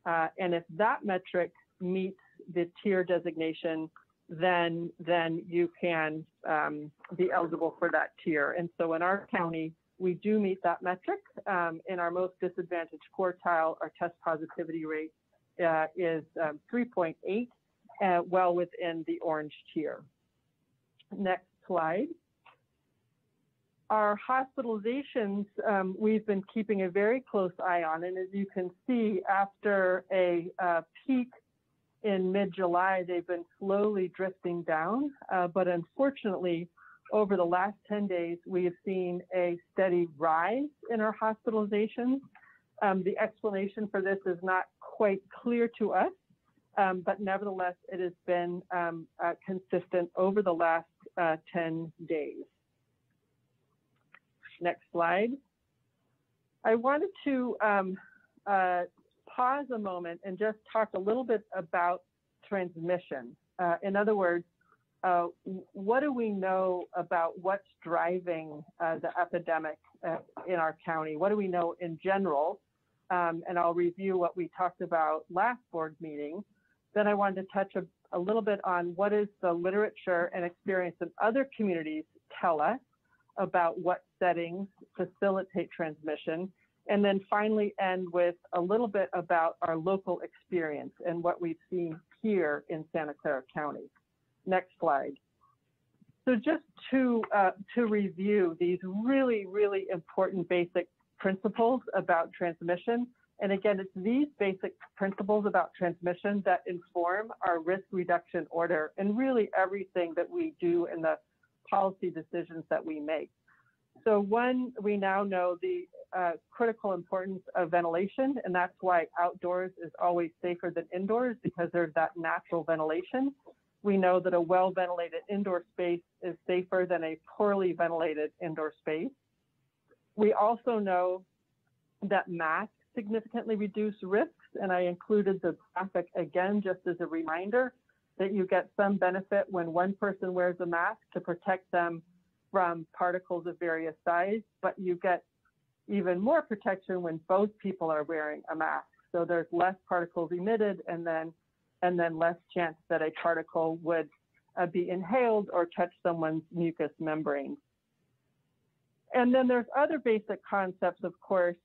And if that metric meets the tier designation, then you can be eligible for that tier. And so in our county, we do meet that metric. In our most disadvantaged quartile, our test positivity rate is 3.8, well within the orange tier. Next slide. Our hospitalizations, we've been keeping a very close eye on, and as you can see, after a peak in mid-July, they've been slowly drifting down, but unfortunately, over the last 10 days, we have seen a steady rise in our hospitalizations. The explanation for this is not quite clear to us, but nevertheless, it has been consistent over the last 10 days. Next slide. I wanted to pause a moment and just talk a little bit about transmission. In other words, what do we know about what's driving the epidemic in our county? What do we know in general? And I'll review what we talked about last board meeting. Then I wanted to touch a little bit on what is the literature and experience in other communities tell us about what settings facilitate transmission. And then finally end with a little bit about our local experience and what we've seen here in Santa Clara County. Next slide. So just to review these really, really important basic principles about transmission. And again, it's these basic principles about transmission that inform our risk reduction order and really everything that we do in the policy decisions that we make. So one, we now know the critical importance of ventilation, and that's why outdoors is always safer than indoors, because there's that natural ventilation. We know that a well-ventilated indoor space is safer than a poorly ventilated indoor space. We also know that masks significantly reduce risks, and I included the graphic again just as a reminder that you get some benefit when one person wears a mask to protect them from particles of various size, but you get even more protection when both people are wearing a mask. So there's less particles emitted, and then less chance that a particle would be inhaled or touch someone's mucous membrane. And then there's other basic concepts, of course.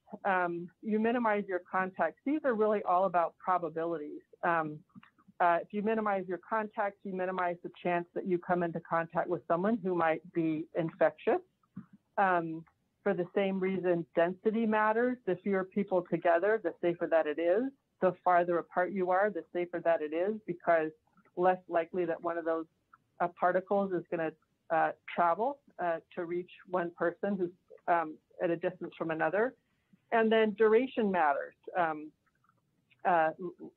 You minimize your contacts. These are really all about probabilities. If you minimize your contacts, you minimize the chance that you come into contact with someone who might be infectious. For the same reason, density matters. The fewer people together, the safer that it is. The farther apart you are, the safer that it is, because less likely that one of those particles is going to travel to reach one person who's at a distance from another. And then duration matters.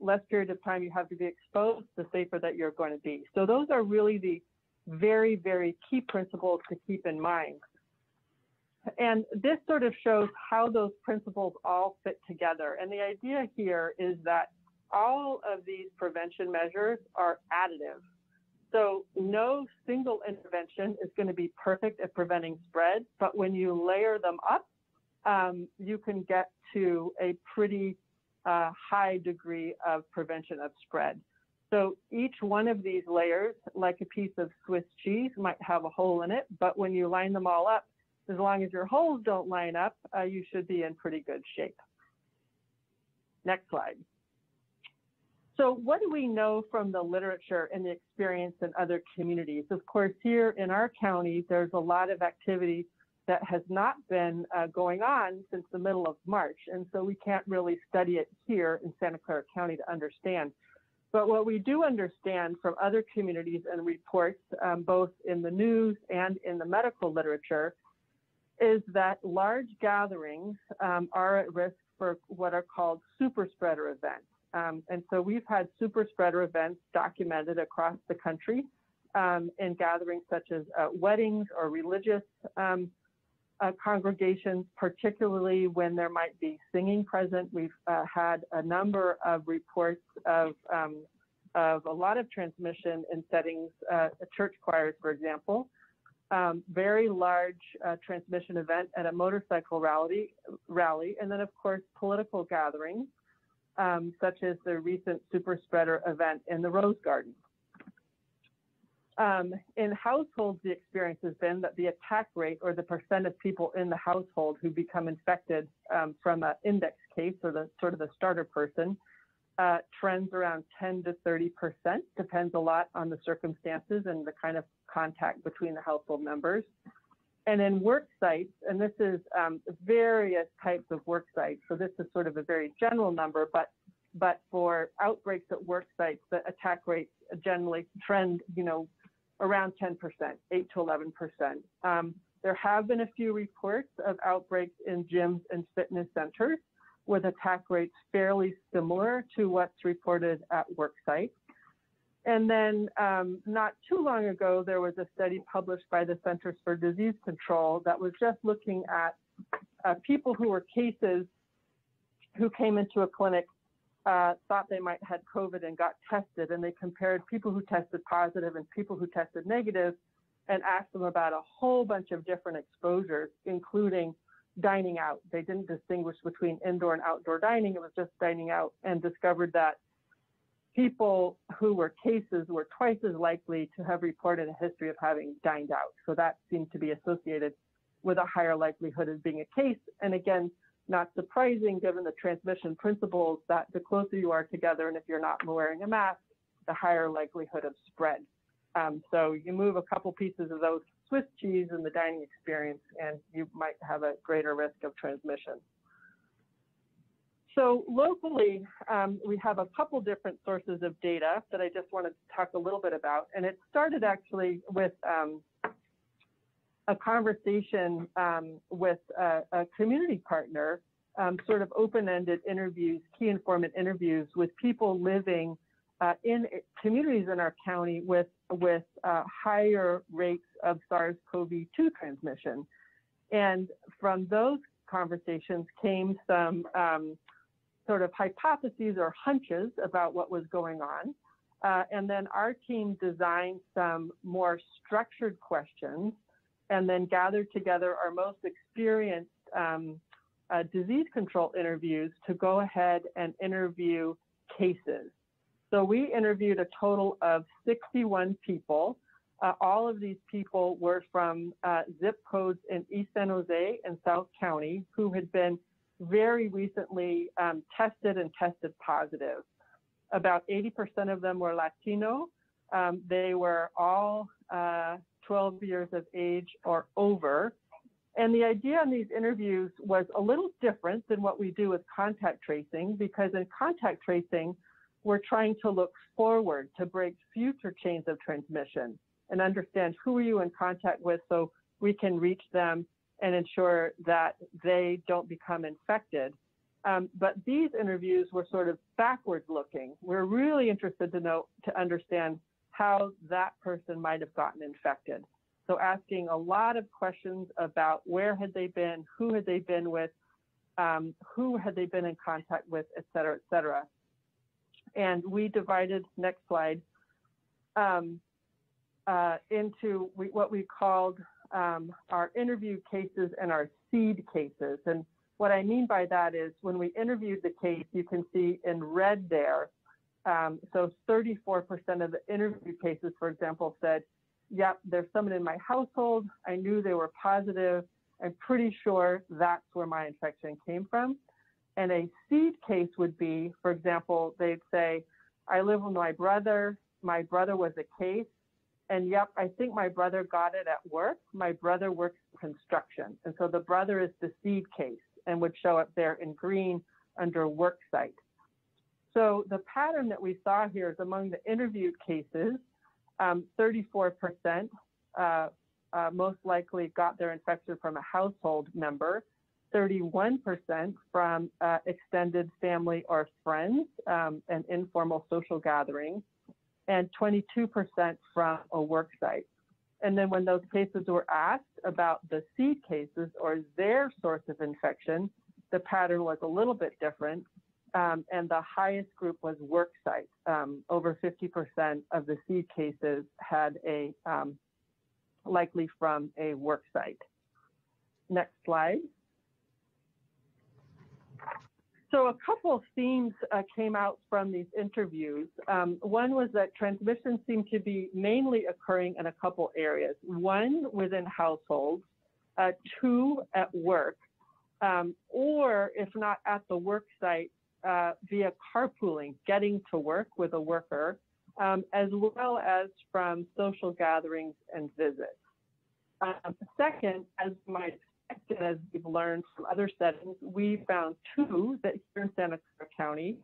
Less period of time you have to be exposed, the safer that you're going to be. So those are really the very, very key principles to keep in mind. And this sort of shows how those principles all fit together. And the idea here is that all of these prevention measures are additive. So no single intervention is going to be perfect at preventing spread, but when you layer them up, you can get to a pretty high degree of prevention of spread. So each one of these layers, like a piece of Swiss cheese, might have a hole in it, but when you line them all up, as long as your holes don't line up, you should be in pretty good shape. Next slide. So what do we know from the literature and the experience in other communities? Of course, here in our county, there's a lot of activity that has not been going on since the middle of March. And so we can't really study it here in Santa Clara County to understand. But what we do understand from other communities and reports, both in the news and in the medical literature, is that large gatherings are at risk for what are called super spreader events. And so we've had super spreader events documented across the country in gatherings such as weddings or religious congregations, particularly when there might be singing present. We've had a number of reports of a lot of transmission in settings, church choirs, for example. Very large transmission event at a motorcycle rally, and then of course political gatherings, such as the recent super spreader event in the Rose Garden. In households, the experience has been that the attack rate, or the percent of people in the household who become infected from an index case, or the sort of the starter person, trends around 10 to 30%, depends a lot on the circumstances and the kind of contact between the household members. And in work sites, and this is various types of work sites, so this is sort of a very general number, but for outbreaks at work sites, the attack rates generally trend, around 10%, 8 to 11%. There have been a few reports of outbreaks in gyms and fitness centers with attack rates fairly similar to what's reported at work sites. And then not too long ago, there was a study published by the Centers for Disease Control that was just looking at people who were cases who came into a clinic, thought they might had COVID and got tested, and they compared people who tested positive and people who tested negative and asked them about a whole bunch of different exposures, including dining out. They didn't distinguish between indoor and outdoor dining, it was just dining out, and discovered that people who were cases were twice as likely to have reported a history of having dined out. So that seemed to be associated with a higher likelihood of being a case. And again, not surprising given the transmission principles that the closer you are together, and if you're not wearing a mask, the higher likelihood of spread. So you move a couple pieces of those Swiss cheese in the dining experience, and you might have a greater risk of transmission. So locally, we have a couple different sources of data that I just wanted to talk a little bit about. And it started actually with a conversation with a community partner, sort of open-ended interviews, key informant interviews with people living in communities in our county with higher rates of SARS-CoV-2 transmission. And from those conversations came some sort of hypotheses or hunches about what was going on. And then our team designed some more structured questions and then gathered together our most experienced disease control interviews to go ahead and interview cases. So we interviewed a total of 61 people. All of these people were from zip codes in East San Jose and South County who had been very recently tested and tested positive. About 80% of them were Latino. They were all 12 years of age or over. And the idea in these interviews was a little different than what we do with contact tracing, because in contact tracing, we're trying to look forward to break future chains of transmission and understand who are you in contact with so we can reach them and ensure that they don't become infected. But these interviews were sort of backwards looking. We're really interested to understand how that person might have gotten infected. So asking a lot of questions about where had they been, who had they been with, who had they been in contact with, et cetera, et cetera. And we divided, next slide, into what we called our interview cases and our seed cases. And what I mean by that is when we interviewed the case, you can see in red there, so 34% of the interview cases, for example, said, yep, there's someone in my household. I knew they were positive. I'm pretty sure that's where my infection came from. And a seed case would be, for example, they'd say, I live with my brother was a case, and yep, I think my brother got it at work. My brother works construction. And so the brother is the seed case and would show up there in green under work site. So the pattern that we saw here is among the interviewed cases, 34% most likely got their infection from a household member, 31% from extended family or friends, and informal social gathering, and 22% from a work site. And then when those cases were asked about the seed cases or their source of infection, the pattern was a little bit different. And the highest group was work site. Over 50% of the seed cases had a likely from a work site. Next slide. So a couple of themes came out from these interviews. One was that transmission seemed to be mainly occurring in a couple areas. One, within households, two, at work, or if not at the work site, via carpooling, getting to work with a worker, as well as from social gatherings and visits. Second, as you might expect, and as we've learned from other settings, we found two that here in Santa Clara County,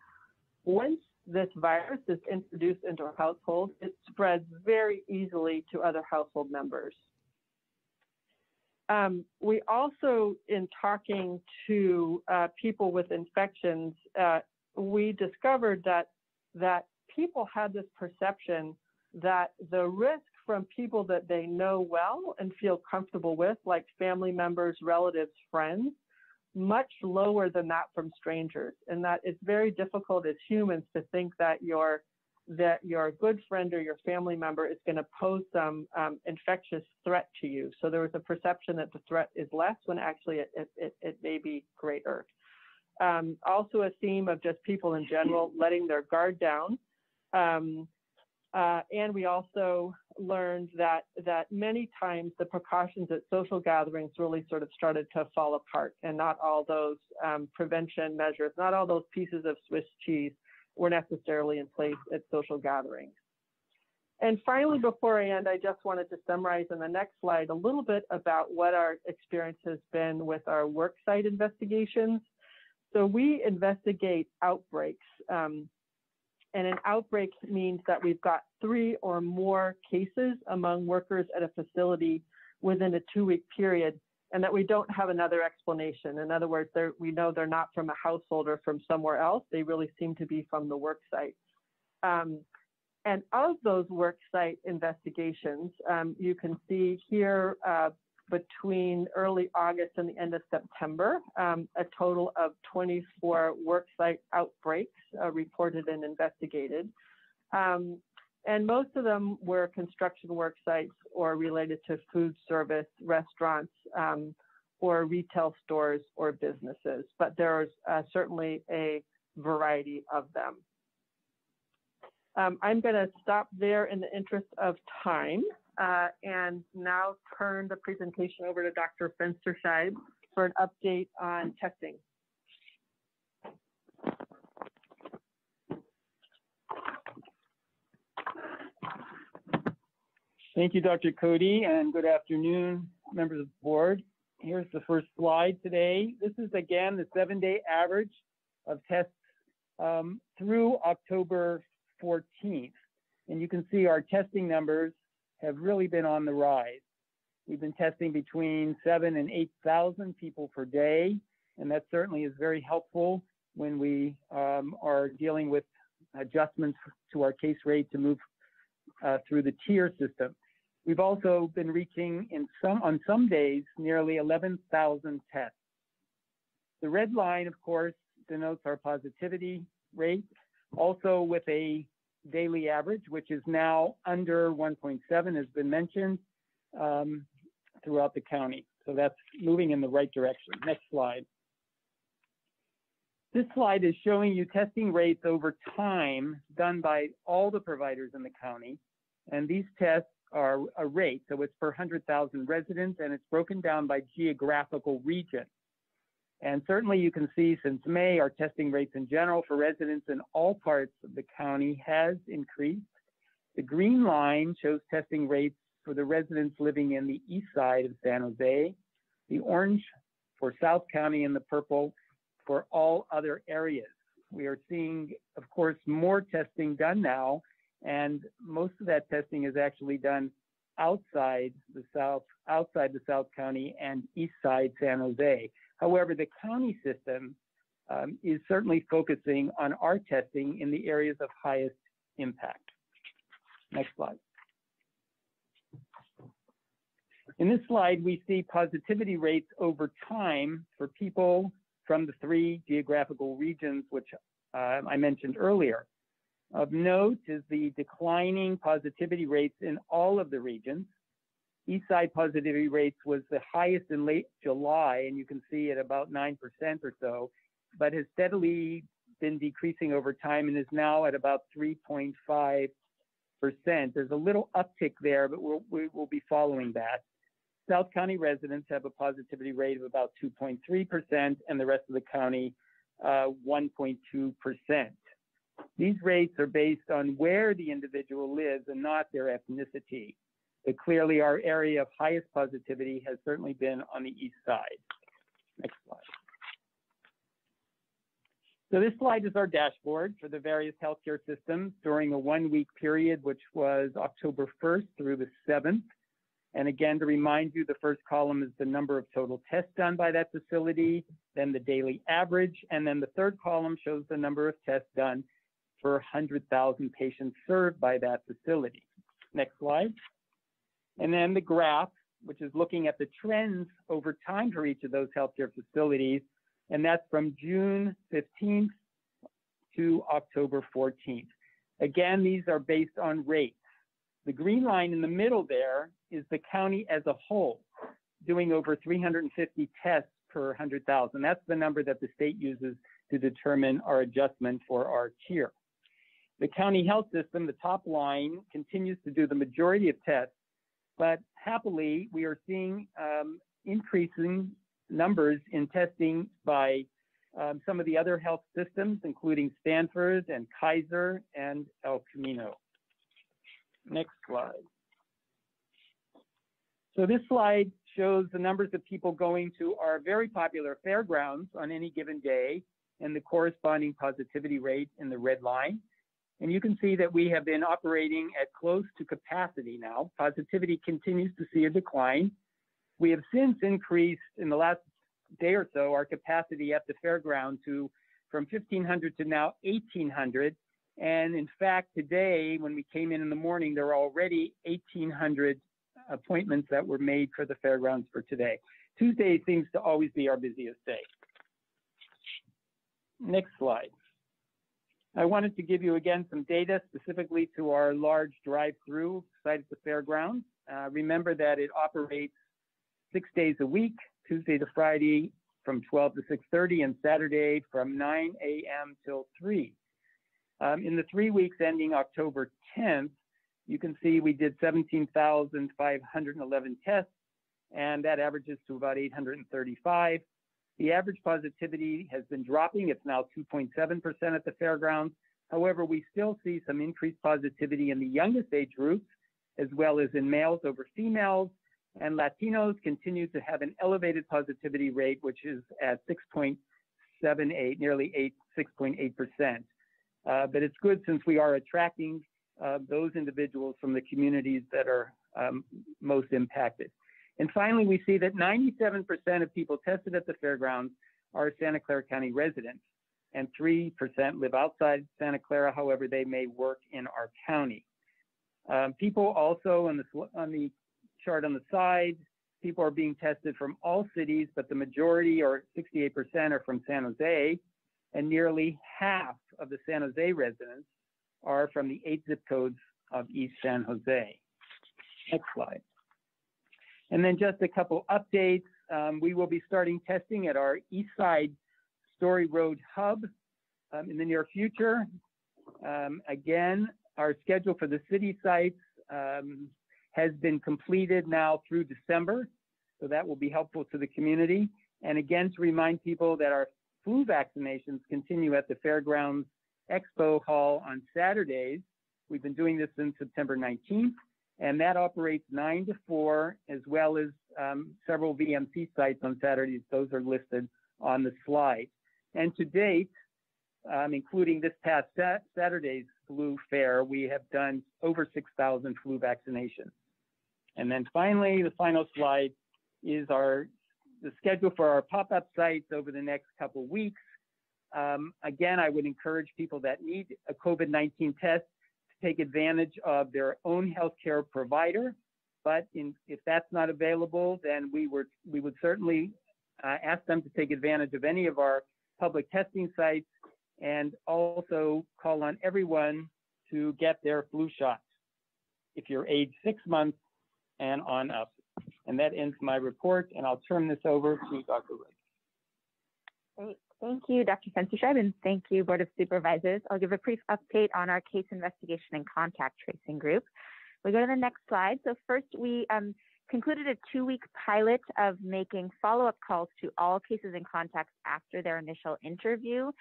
once this virus is introduced into a household, it spreads very easily to other household members. We also, in talking to people with infections, we discovered that people had this perception that the risk from people that they know well and feel comfortable with, like family members, relatives, friends, much lower than that from strangers. And that it's very difficult as humans to think that your good friend or your family member is going to pose some infectious threat to you. So there was a perception that the threat is less when actually it may be greater. Also a theme of just people in general letting their guard down. And we also learned that many times the precautions at social gatherings really sort of started to fall apart, and not all those prevention measures, not all those pieces of Swiss cheese were necessarily in place at social gatherings. And finally, before I end, I just wanted to summarize in the next slide a little bit about what our experience has been with our worksite investigations. So we investigate outbreaks. And an outbreak means that we've got 3 or more cases among workers at a facility within a 2-week period, and that we don't have another explanation. In other words, we know they're not from a household or from somewhere else. They really seem to be from the work site. And of those work site investigations, you can see here between early August and the end of September, a total of 24 work site outbreaks reported and investigated. And most of them were construction work sites or related to food service, restaurants, or retail stores or businesses, but there's certainly a variety of them. I'm going to stop there in the interest of time and now turn the presentation over to Dr. Fensterscheid for an update on testing. Thank you, Dr. Cody, and good afternoon, members of the board. Here's the first slide today. This is, again, the 7-day average of tests through October 14th. And you can see our testing numbers have really been on the rise. We've been testing between 7,000 and 8,000 people per day, and that certainly is very helpful when we are dealing with adjustments to our case rate to move through the tier system. We've also been reaching on some days nearly 11,000 tests. The red line, of course, denotes our positivity rate, also with a daily average, which is now under 1.7, has been mentioned throughout the county. So that's moving in the right direction. Next slide. This slide is showing you testing rates over time done by all the providers in the county. And these tests are a rate, so it's per 100,000 residents, and it's broken down by geographical region. And certainly you can see since May, our testing rates in general for residents in all parts of the county has increased. The green line shows testing rates for the residents living in the east side of San Jose, the orange for South County, and the purple for all other areas. We are seeing, of course, more testing done now, and most of that testing is actually done outside the South County and east side San Jose. However, the county system is certainly focusing on our testing in the areas of highest impact. Next slide. In this slide, we see positivity rates over time for people from the 3 geographical regions, which I mentioned earlier. Of note is the declining positivity rates in all of the regions. East side positivity rates was the highest in late July, and you can see at about 9% or so, but has steadily been decreasing over time and is now at about 3.5%. There's a little uptick there, but we will be following that. South County residents have a positivity rate of about 2.3%, and the rest of the county 1.2%. These rates are based on where the individual lives and not their ethnicity. But clearly our area of highest positivity has certainly been on the east side. Next slide. So this slide is our dashboard for the various healthcare systems during a 1-week period, which was October 1st through the 7th. And again, to remind you, the first column is the number of total tests done by that facility, then the daily average, and then the third column shows the number of tests done for 100,000 patients served by that facility. Next slide. And then the graph, which is looking at the trends over time for each of those healthcare facilities, and that's from June 15th to October 14th. Again, these are based on rates. The green line in the middle there is the county as a whole, doing over 350 tests per 100,000. That's the number that the state uses to determine our adjustment for our tier. The county health system, the top line, continues to do the majority of tests, but happily, we are seeing increasing numbers in testing by some of the other health systems, including Stanford and Kaiser and El Camino. Next slide. So this slide shows the numbers of people going to our very popular fairgrounds on any given day and the corresponding positivity rate in the red line. And you can see that we have been operating at close to capacity now. Positivity continues to see a decline. We have since increased in the last day or so our capacity at the fairground from 1,500 to now 1,800. And in fact, today, when we came in the morning, there were already 1,800 appointments that were made for the fairgrounds for today. Tuesday seems to always be our busiest day. Next slide. I wanted to give you again some data specifically to our large drive-through site at the fairgrounds. Remember that it operates 6 days a week, Tuesday to Friday from 12 to 6:30 and Saturday from 9 a.m. till 3. In the 3 weeks ending October 10th, you can see we did 17,511 tests, and that averages to about 835. The average positivity has been dropping. It's now 2.7% at the fairgrounds. However, we still see some increased positivity in the youngest age groups, as well as in males over females, and Latinos continue to have an elevated positivity rate, which is at 6.78, nearly 6.8%. But it's good since we are attracting those individuals from the communities that are most impacted. And finally, we see that 97% of people tested at the fairgrounds are Santa Clara County residents, and 3% live outside Santa Clara. However, they may work in our county. People also on the chart on the side, people are being tested from all cities, but the majority, or 68%, are from San Jose, and nearly half of the San Jose residents are from the 8 zip codes of East San Jose. Next slide. And then just a couple updates. We will be starting testing at our East Side Story Road hub in the near future. Again, our schedule for the city sites has been completed now through December, so that will be helpful to the community. And again, to remind people that our flu vaccinations continue at the Fairgrounds Expo Hall on Saturdays. We've been doing this since September 19th, and that operates 9 to 4, as well as several VMC sites on Saturdays. Those are listed on the slide. And to date, including this past Saturday's flu fair, we have done over 6,000 flu vaccinations. And then finally, the final slide is the schedule for our pop-up sites over the next couple of weeks. Again, I would encourage people that need a COVID-19 test to take advantage of their own healthcare provider. But if that's not available, then we would certainly ask them to take advantage of any of our public testing sites, and also call on everyone to get their flu shots if you're age 6 months and on up. And that ends my report, and I'll turn this over to Dr. Riggs. Great. Thank you, Dr. Fensterschreiber, and thank you, Board of Supervisors. I'll give a brief update on our case investigation and contact tracing group. We go to the next slide. So first, we concluded a 2-week pilot of making follow-up calls to all cases and contacts after their initial interview,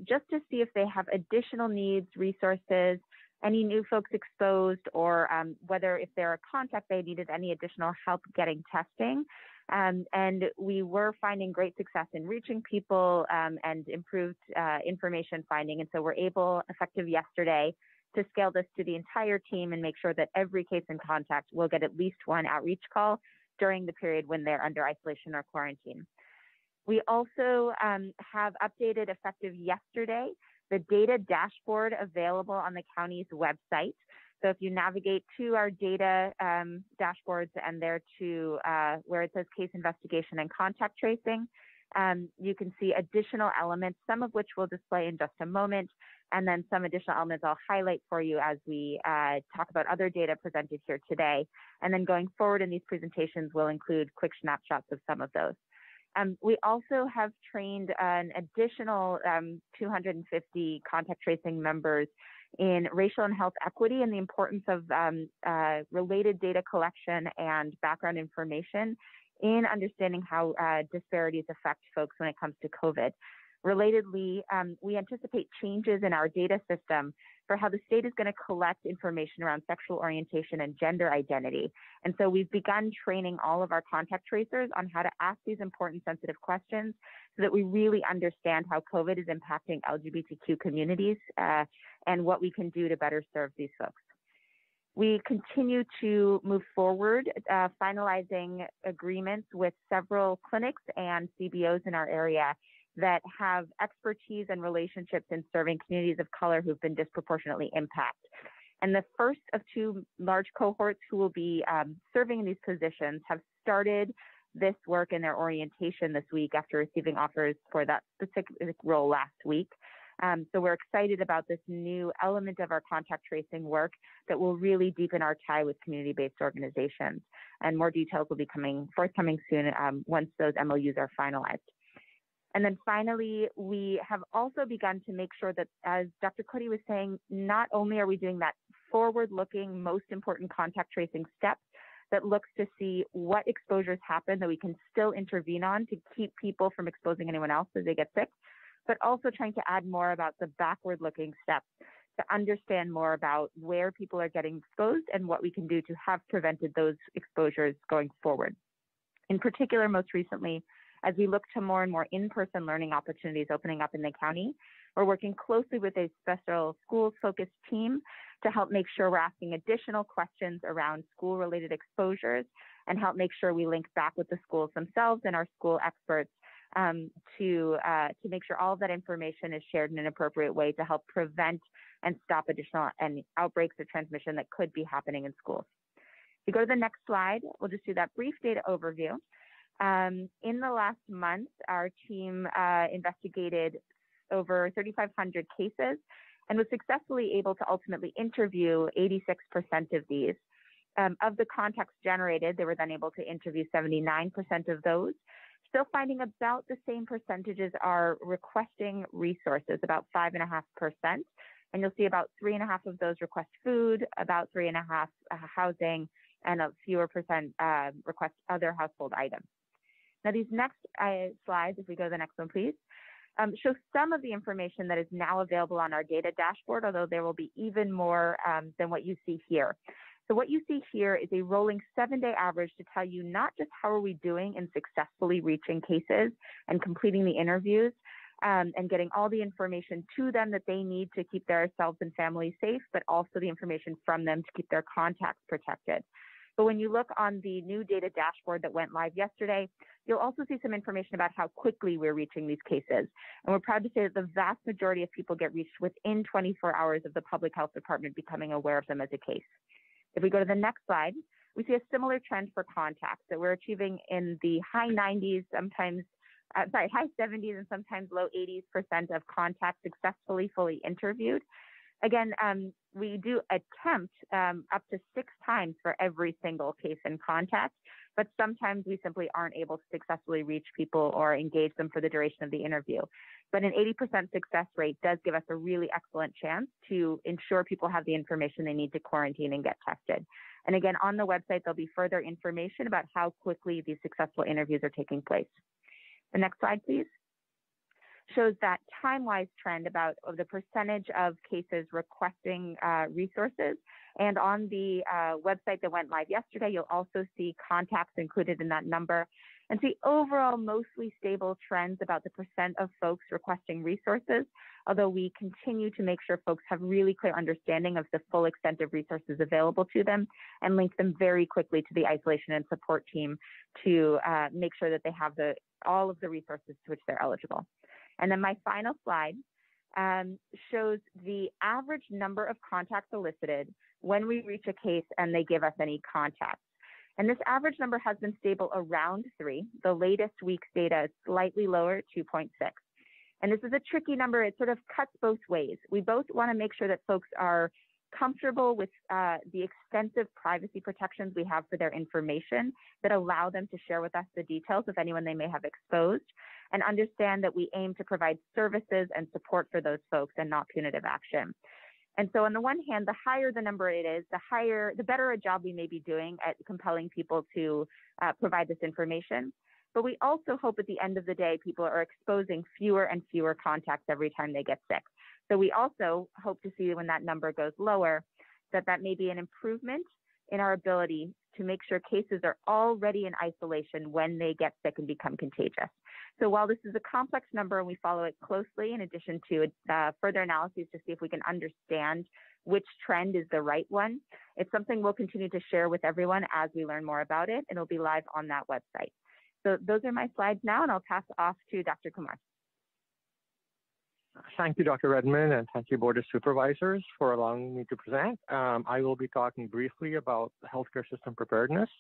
just to see if they have additional needs, resources, any new folks exposed, or whether if they're a contact, they needed any additional help getting testing. And we were finding great success in reaching people and improved information finding. And so we're able, effective yesterday, to scale this to the entire team and make sure that every case in contact will get at least one outreach call during the period when they're under isolation or quarantine. We also have updated, effective yesterday, the data dashboard available on the county's website. So if you navigate to our data dashboards and there to where it says case investigation and contact tracing, you can see additional elements, some of which we'll display in just a moment, and then some additional elements I'll highlight for you as we talk about other data presented here today. And then going forward in these presentations, we'll include quick snapshots of some of those. We also have trained an additional 250 contact tracing members in racial and health equity and the importance of related data collection and background information in understanding how disparities affect folks when it comes to COVID. Relatedly, we anticipate changes in our data system for how the state is going to collect information around sexual orientation and gender identity. And so we've begun training all of our contact tracers on how to ask these important sensitive questions so that we really understand how COVID is impacting LGBTQ communities and what we can do to better serve these folks. We continue to move forward, finalizing agreements with several clinics and CBOs in our area that have expertise and relationships in serving communities of color who've been disproportionately impacted. And the first of two large cohorts who will be serving in these positions have started this work in their orientation this week after receiving offers for that specific role last week. So we're excited about this new element of our contact tracing work that will really deepen our tie with community-based organizations. And more details will be forthcoming soon once those MOUs are finalized. And then finally, we have also begun to make sure that, as Dr. Cody was saying, not only are we doing that forward-looking, most important contact tracing step that looks to see what exposures happen that we can still intervene on to keep people from exposing anyone else as they get sick, but also trying to add more about the backward-looking steps to understand more about where people are getting exposed and what we can do to have prevented those exposures going forward. In particular, most recently, as we look to more and more in-person learning opportunities opening up in the county, we're working closely with a special schools-focused team to help make sure we're asking additional questions around school-related exposures and help make sure we link back with the schools themselves and our school experts to make sure all of that information is shared in an appropriate way to help prevent and stop additional outbreaks of transmission that could be happening in schools. If you go to the next slide, we'll just do that brief data overview. In the last month, our team investigated over 3,500 cases and was successfully able to ultimately interview 86% of these. Of the contacts generated, they were then able to interview 79% of those. Still finding about the same percentages are requesting resources, about 5.5%. And you'll see about 3.5% of those request food, about 3.5% housing, and a fewer percent request other household items. Now these next slides, if we go to the next one, please, show some of the information that is now available on our data dashboard, although there will be even more than what you see here. So what you see here is a rolling 7-day average to tell you not just how are we doing in successfully reaching cases and completing the interviews and getting all the information to them that they need to keep themselves and families safe, but also the information from them to keep their contacts protected. But when you look on the new data dashboard that went live yesterday, you'll also see some information about how quickly we're reaching these cases. And we're proud to say that the vast majority of people get reached within 24 hours of the public health department becoming aware of them as a case. If we go to the next slide, we see a similar trend for contacts that we're achieving in the high 90s, high 70s and sometimes low 80s% of contacts successfully fully interviewed. Again, we do attempt up to 6 times for every single case in contact, but sometimes we simply aren't able to successfully reach people or engage them for the duration of the interview. But an 80% success rate does give us a really excellent chance to ensure people have the information they need to quarantine and get tested. And again, on the website, there'll be further information about how quickly these successful interviews are taking place. The next slide, please, shows that time-wise trend about the percentage of cases requesting resources. And on the website that went live yesterday, you'll also see contacts included in that number and see overall mostly stable trends about the percent of folks requesting resources, although we continue to make sure folks have really clear understanding of the full extent of resources available to them and link them very quickly to the isolation and support team to make sure that they have all of the resources to which they're eligible. And then my final slide shows the average number of contacts elicited when we reach a case and they give us any contacts. And this average number has been stable around 3. The latest week's data is slightly lower at 2.6. And this is a tricky number. It sort of cuts both ways. We both want to make sure that folks are comfortable with the extensive privacy protections we have for their information that allow them to share with us the details of anyone they may have exposed, and understand that we aim to provide services and support for those folks and not punitive action. And so on the one hand, the higher the number it is, the better a job we may be doing at compelling people to provide this information. But we also hope at the end of the day, people are exposing fewer and fewer contacts every time they get sick. So we also hope to see when that number goes lower, that may be an improvement in our ability to make sure cases are already in isolation when they get sick and become contagious. So while this is a complex number and we follow it closely, in addition to further analyses to see if we can understand which trend is the right one. It's something we'll continue to share with everyone as we learn more about it, and it'll be live on that website. So those are my slides now, and I'll pass off to Dr. Kumar. Thank you, Dr. Redmond, and thank you, Board of Supervisors, for allowing me to present. I will be talking briefly about healthcare system preparedness.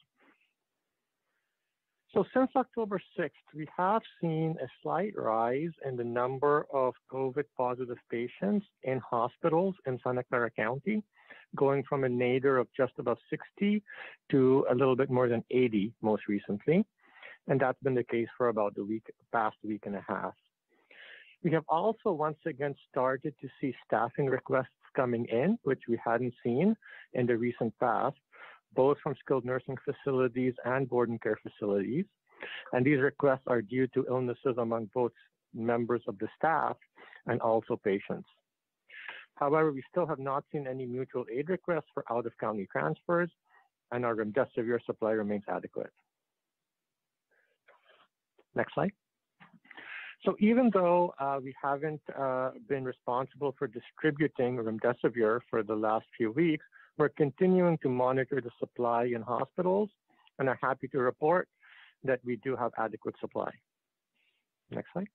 So since October 6th, we have seen a slight rise in the number of COVID positive patients in hospitals in Santa Clara County, going from a nadir of just about 60 to a little bit more than 80 most recently. And that's been the case for about the past week and a half. We have also once again started to see staffing requests coming in, which we hadn't seen in the recent past, both from skilled nursing facilities and board and care facilities. And these requests are due to illnesses among both members of the staff and also patients. However, we still have not seen any mutual aid requests for out-of-county transfers, and our remdesivir supply remains adequate. Next slide. So even though we haven't been responsible for distributing remdesivir for the last few weeks, we're continuing to monitor the supply in hospitals and are happy to report that we do have adequate supply. Next slide.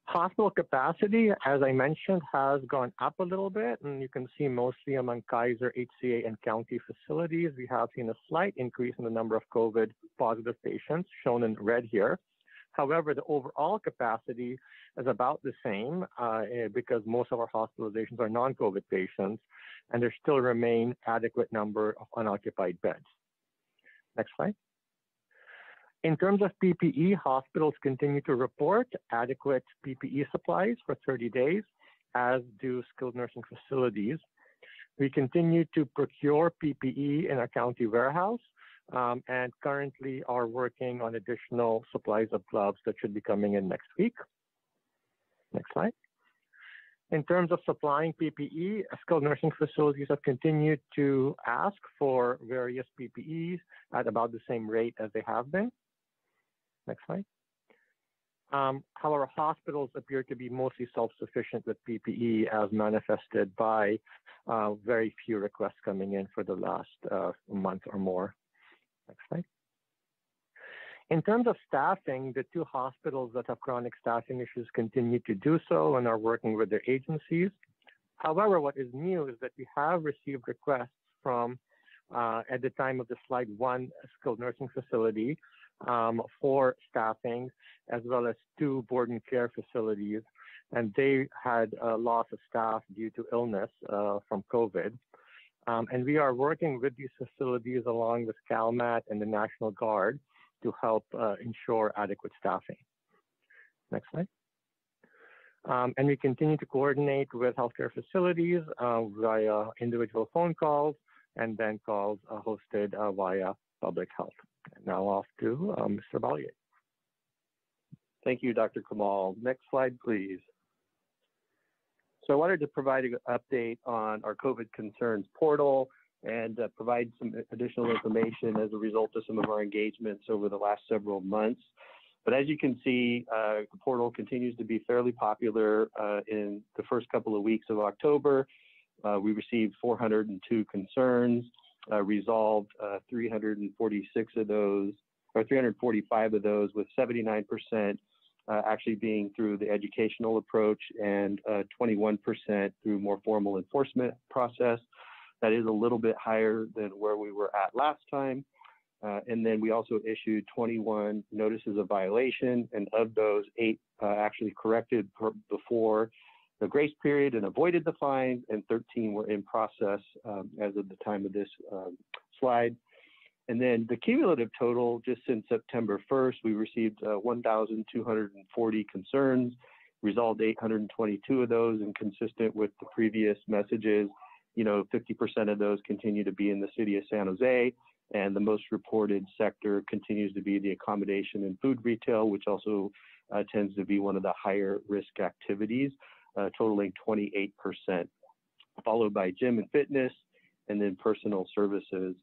Hospital capacity, as I mentioned, has gone up a little bit, and you can see mostly among Kaiser, HCA, and county facilities. We have seen a slight increase in the number of COVID positive patients, shown in red here. However, the overall capacity is about the same because most of our hospitalizations are non-COVID patients, and there still remain adequate number of unoccupied beds. Next slide. In terms of PPE, hospitals continue to report adequate PPE supplies for 30 days, as do skilled nursing facilities. We continue to procure PPE in our county warehouse, and currently are working on additional supplies of gloves that should be coming in next week. Next slide. In terms of supplying PPE, skilled nursing facilities have continued to ask for various PPEs at about the same rate as they have been. Next slide. However, hospitals appear to be mostly self-sufficient with PPE as manifested by very few requests coming in for the last month or more. Next slide. In terms of staffing, the two hospitals that have chronic staffing issues continue to do so and are working with their agencies. However, what is new is that we have received requests from, at the time of the slide, one skilled nursing facility for staffing, as well as two board and care facilities, and they had a loss of staff due to illness from COVID. And we are working with these facilities along with CalMat and the National Guard to help ensure adequate staffing. Next slide. And we continue to coordinate with healthcare facilities via individual phone calls and then calls hosted via public health. And now off to Mr. Balliet. Thank you, Dr. Kamal. Next slide, please. So I wanted to provide an update on our COVID concerns portal and provide some additional information as a result of some of our engagements over the last several months. But as you can see, the portal continues to be fairly popular. In the first couple of weeks of October, we received 402 concerns, resolved 346 of those, or 345 of those, with 79% actually being through the educational approach and 21% through more formal enforcement process. That is a little bit higher than where we were at last time. And then we also issued 21 notices of violation, and of those, 8 actually corrected before the grace period and avoided the fine, and 13 were in process as of the time of this slide. And then the cumulative total, just since September 1st, we received 1,240 concerns, resolved 822 of those, and consistent with the previous messages, 50% of those continue to be in the city of San Jose, and the most reported sector continues to be the accommodation and food retail, which also tends to be one of the higher risk activities, totaling 28%, followed by gym and fitness, and then personal services.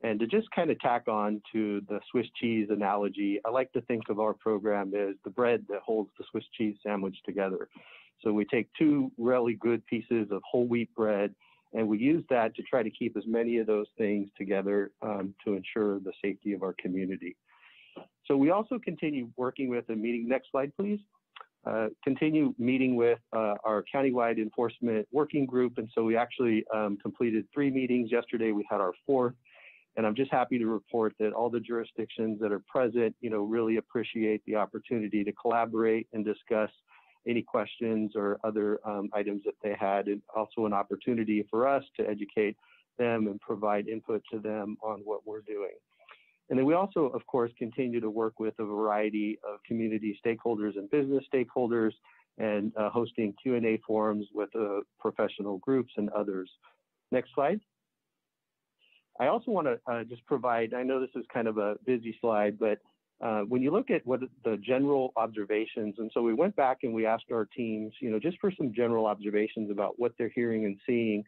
And to just kind of tack on to the Swiss cheese analogy, I like to think of our program as the bread that holds the Swiss cheese sandwich together. So we take 2 really good pieces of whole wheat bread, and we use that to try to keep as many of those things together to ensure the safety of our community. So we also continue working with and meeting, next slide please, continue meeting with our countywide enforcement working group. And so we actually completed 3 meetings. Yesterday we had our 4th. And I'm just happy to report that all the jurisdictions that are present, really appreciate the opportunity to collaborate and discuss any questions or other items that they had, and also an opportunity for us to educate them and provide input to them on what we're doing. And then we also, of course, continue to work with a variety of community stakeholders and business stakeholders, and hosting Q&A forums with professional groups and others. Next slide. I also want to just provide, I know this is kind of a busy slide, but when you look at what the general observations, and so we went back and we asked our teams, just for some general observations about what they're hearing and seeing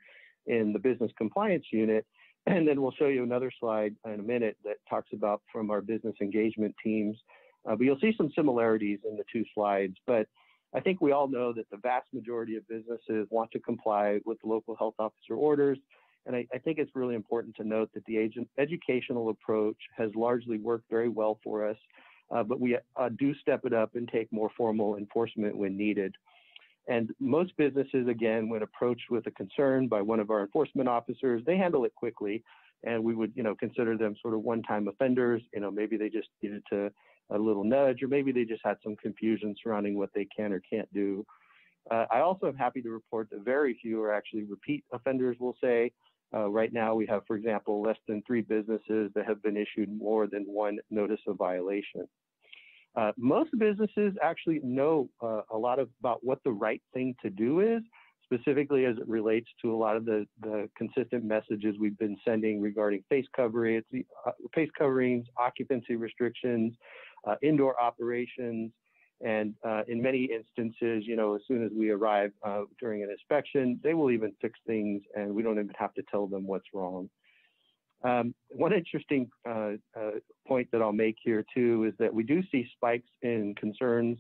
in the business compliance unit. And then we'll show you another slide in a minute that talks about from our business engagement teams. But you'll see some similarities in the 2 slides. But I think we all know that the vast majority of businesses want to comply with local health officer orders. And I think it's really important to note that the educational approach has largely worked very well for us, but we do step it up and take more formal enforcement when needed. And most businesses, again, when approached with a concern by one of our enforcement officers, they handle it quickly. And we would, consider them sort of one-time offenders. Maybe they just needed a little nudge, or maybe they just had some confusion surrounding what they can or can't do. I also am happy to report that very few are actually repeat offenders, we'll say. Right now, we have, for example, less than 3 businesses that have been issued more than 1 notice of violation. Most businesses actually know a lot about what the right thing to do is, specifically as it relates to a lot of the consistent messages we've been sending regarding face coverings, occupancy restrictions, indoor operations, and in many instances, as soon as we arrive during an inspection, they will even fix things and we don't even have to tell them what's wrong. One interesting point that I'll make here too is that we do see spikes in concerns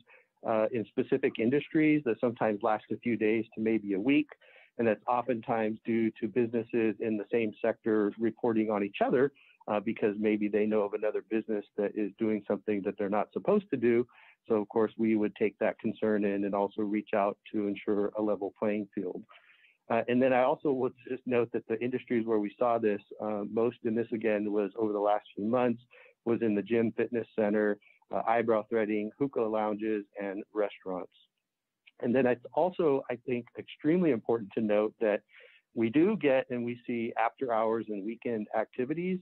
in specific industries that sometimes last a few days to maybe a week. And that's oftentimes due to businesses in the same sector reporting on each other because maybe they know of another business that is doing something that they're not supposed to do. So of course we would take that concern in and also reach out to ensure a level playing field. And then I also would just note that the industries where we saw this most, and this again was over the last few months, was in the gym, fitness center, eyebrow threading, hookah lounges, and restaurants. And then it's also, I think, extremely important to note that we do get and we see after hours and weekend activities.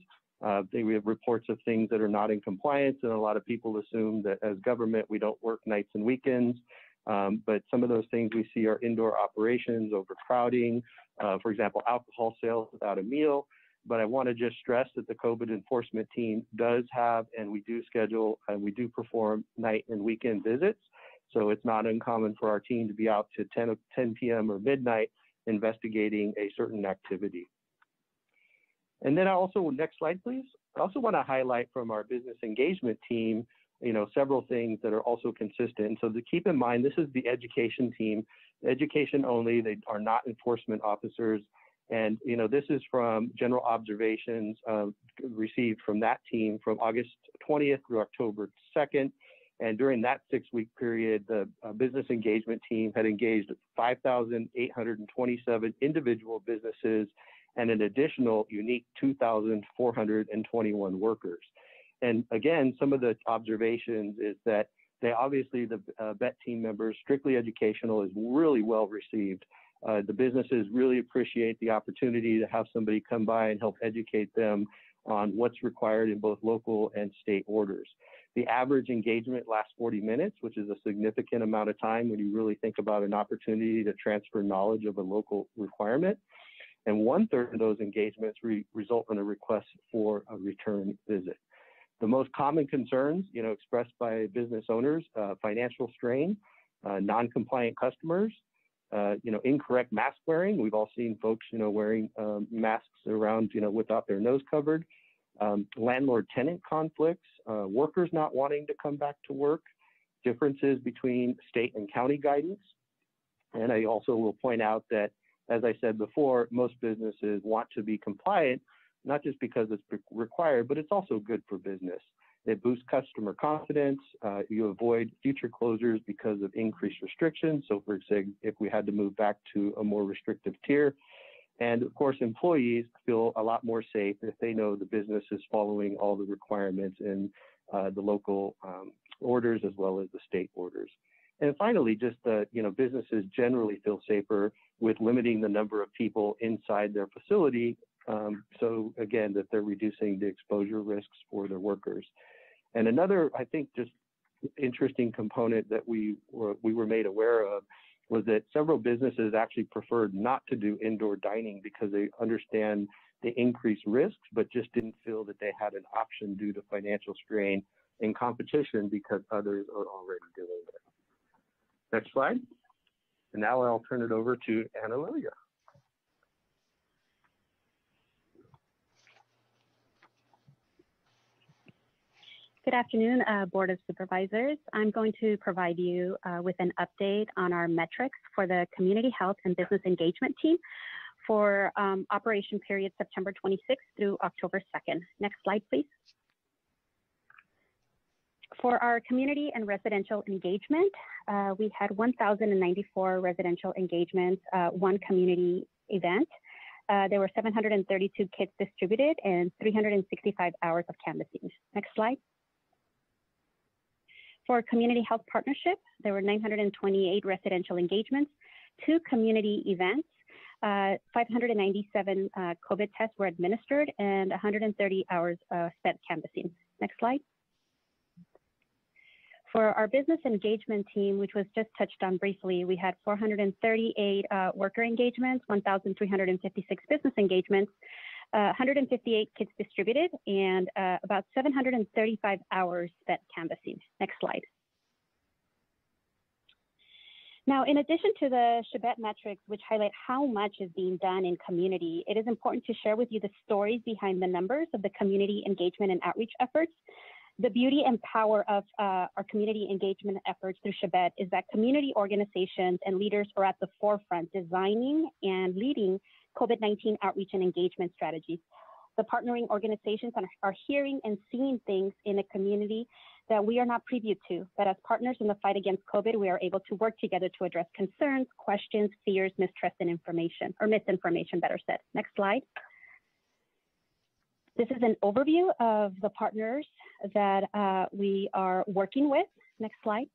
We have reports of things that are not in compliance, and a lot of people assume that as government, we don't work nights and weekends. But some of those things we see are indoor operations, overcrowding, for example, alcohol sales without a meal. But I want to just stress that the COVID enforcement team does have, and we do schedule, and we do perform night and weekend visits. So it's not uncommon for our team to be out to 10 p.m. or midnight investigating a certain activity. And then I also, next slide, please. I also want to highlight from our business engagement team, several things that are also consistent. So to keep in mind, this is the education team, education only. They are not enforcement officers. And, this is from general observations received from that team from August 20th through October 2nd. And during that 6-week period, the business engagement team had engaged 5,827 individual businesses and an additional unique 2,421 workers. And again, some of the observations is that they obviously, the BET team members, strictly educational is really well received. The businesses really appreciate the opportunity to have somebody come by and help educate them on what's required in both local and state orders. The average engagement lasts 40 minutes, which is a significant amount of time when you really think about an opportunity to transfer knowledge of a local requirement. And 1/3 of those engagements result in a request for a return visit. The most common concerns, expressed by business owners, financial strain, non-compliant customers, incorrect mask wearing. We've all seen folks, wearing masks around, without their nose covered. Landlord-tenant conflicts, workers not wanting to come back to work, differences between state and county guidance, And I also will point out that, as I said before, most businesses want to be compliant, not just because it's required, but it's also good for business. It boosts customer confidence. You avoid future closures because of increased restrictions. So for example, if we had to move back to a more restrictive tier. And of course, employees feel a lot more safe if they know the business is following all the requirements in the local orders as well as the state orders. And finally, just businesses generally feel safer with limiting the number of people inside their facility. So again, that they're reducing the exposure risks for their workers. And another, I think, just interesting component that we were made aware of was that several businesses actually preferred not to do indoor dining because they understand the increased risks, but just didn't feel that they had an option due to financial strain and competition because others are already doing it. Next slide. And now I'll turn it over to Anna Lilia. Good afternoon, Board of Supervisors. I'm going to provide you with an update on our metrics for the Community Health and Business Engagement Team for operation period September 26th through October 2nd. Next slide, please. For our community and residential engagement, we had 1,094 residential engagements, one community event. There were 732 kits distributed and 365 hours of canvassing. Next slide. For Community Health Partnership, there were 928 residential engagements, 2 community events, 597 COVID tests were administered, and 130 hours spent canvassing. Next slide. For our business engagement team, which was just touched on briefly, we had 438 worker engagements, 1,356 business engagements, 158 kits distributed, and about 735 hours spent canvassing. Next slide. Now, in addition to the Chebet metrics, which highlight how much is being done in community, it is important to share with you the stories behind the numbers of the community engagement and outreach efforts. The beauty and power of our community engagement efforts through Chebet is that community organizations and leaders are at the forefront designing and leading COVID-19 outreach and engagement strategies. The partnering organizations are hearing and seeing things in a community that we are not privy to, but as partners in the fight against COVID, we are able to work together to address concerns, questions, fears, mistrust, and misinformation, better said. Next slide. This is an overview of the partners that we are working with. Next slide.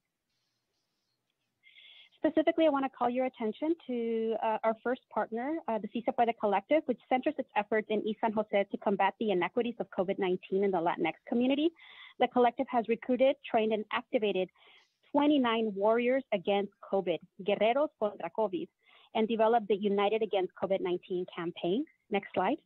Specifically, I want to call your attention to our first partner, the Si Se Puede Collective, which centers its efforts in East San Jose to combat the inequities of COVID-19 in the Latinx community. The collective has recruited, trained, and activated 29 warriors against COVID, Guerreros contra COVID, and developed the United Against COVID-19 campaign. Next slide.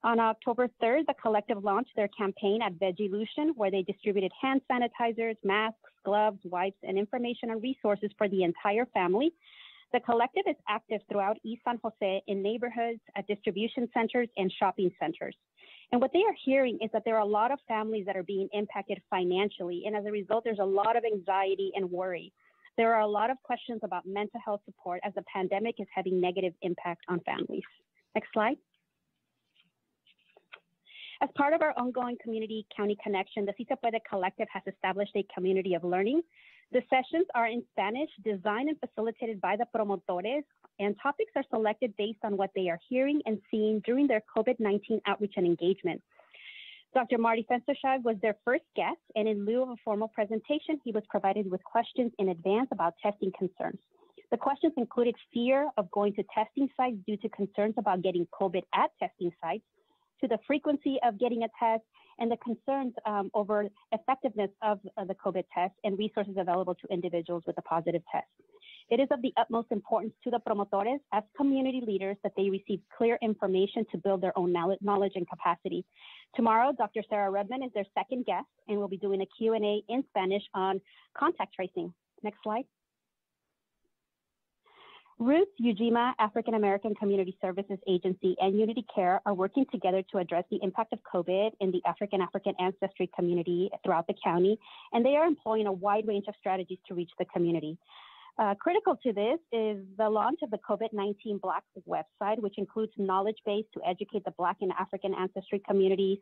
On October 3rd, the collective launched their campaign at Vegilution, where they distributed hand sanitizers, masks, gloves, wipes, and information and resources for the entire family. The collective is active throughout East San Jose in neighborhoods, at distribution centers, and shopping centers. And what they are hearing is that there are a lot of families that are being impacted financially, and as a result, there's a lot of anxiety and worry. There are a lot of questions about mental health support as the pandemic is having negative impact on families. Next slide. As part of our ongoing community-county connection, the Si Se Puede Collective has established a community of learning. The sessions are in Spanish, designed and facilitated by the promotores, and topics are selected based on what they are hearing and seeing during their COVID-19 outreach and engagement. Dr. Marty Fensterscheid was their first guest, and in lieu of a formal presentation, he was provided with questions in advance about testing concerns. The questions included fear of going to testing sites due to concerns about getting COVID at testing sites, to the frequency of getting a test, and the concerns over effectiveness of the COVID test and resources available to individuals with a positive test. It is of the utmost importance to the promotores as community leaders that they receive clear information to build their own knowledge and capacity. Tomorrow, Dr. Sarah Redman is their second guest, and we'll be doing a Q&A in Spanish on contact tracing. Next slide. Roots Ujima African American Community Services Agency and Unity Care are working together to address the impact of COVID in the African ancestry community throughout the county, and they are employing a wide range of strategies to reach the community. Critical to this is the launch of the COVID-19 Black website, which includes knowledge base to educate the Black and African ancestry communities,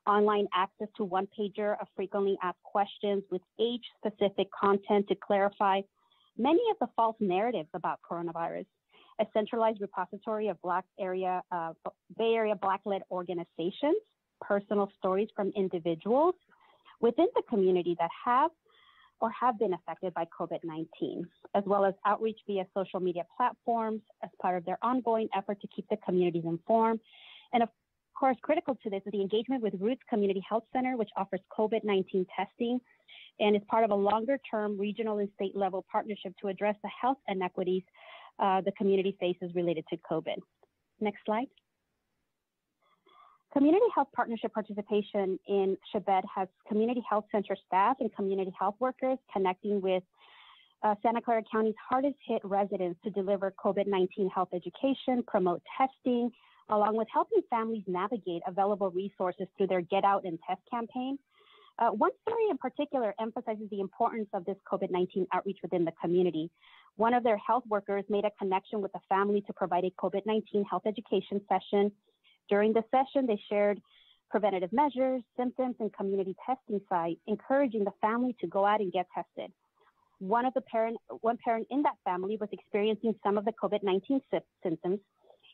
online access to one-pager of frequently asked questions with age-specific content to clarify many of the false narratives about coronavirus, a centralized repository of Bay Area Black-led organizations, personal stories from individuals within the community that have been affected by COVID-19, as well as outreach via social media platforms as part of their ongoing effort to keep the communities informed. And of course, critical to this is the engagement with Roots Community Health Center, which offers COVID-19 testing and is part of a longer-term regional and state-level partnership to address the health inequities the community faces related to COVID. Next slide. Community Health Partnership participation in Chebet has community health center staff and community health workers connecting with Santa Clara County's hardest hit residents to deliver COVID-19 health education, promote testing, along with helping families navigate available resources through their Get Out and Test campaign. One story in particular emphasizes the importance of this COVID-19 outreach within the community. One of their health workers made a connection with the family to provide a COVID-19 health education session. During the session, they shared preventative measures, symptoms, and community testing sites, encouraging the family to go out and get tested. One parent in that family was experiencing some of the COVID-19 symptoms,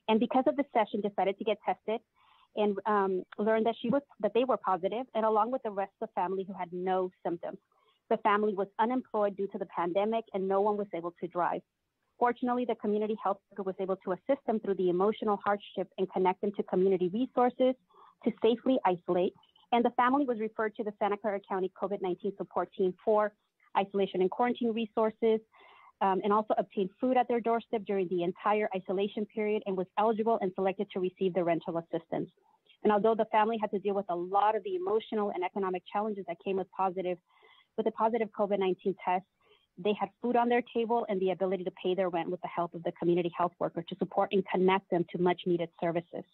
and because of the session, decided to get tested and learned that they were positive, and along with the rest of the family who had no symptoms. The family was unemployed due to the pandemic, and no one was able to drive. Fortunately, the community health worker was able to assist them through the emotional hardship and connect them to community resources to safely isolate. And the family was referred to the Santa Clara County COVID-19 support team for isolation and quarantine resources, and also obtained food at their doorstep during the entire isolation period, and was eligible and selected to receive the rental assistance. And although the family had to deal with a lot of the emotional and economic challenges that came with a positive COVID-19 test, they had food on their table and the ability to pay their rent with the help of the community health worker to support and connect them to much needed services.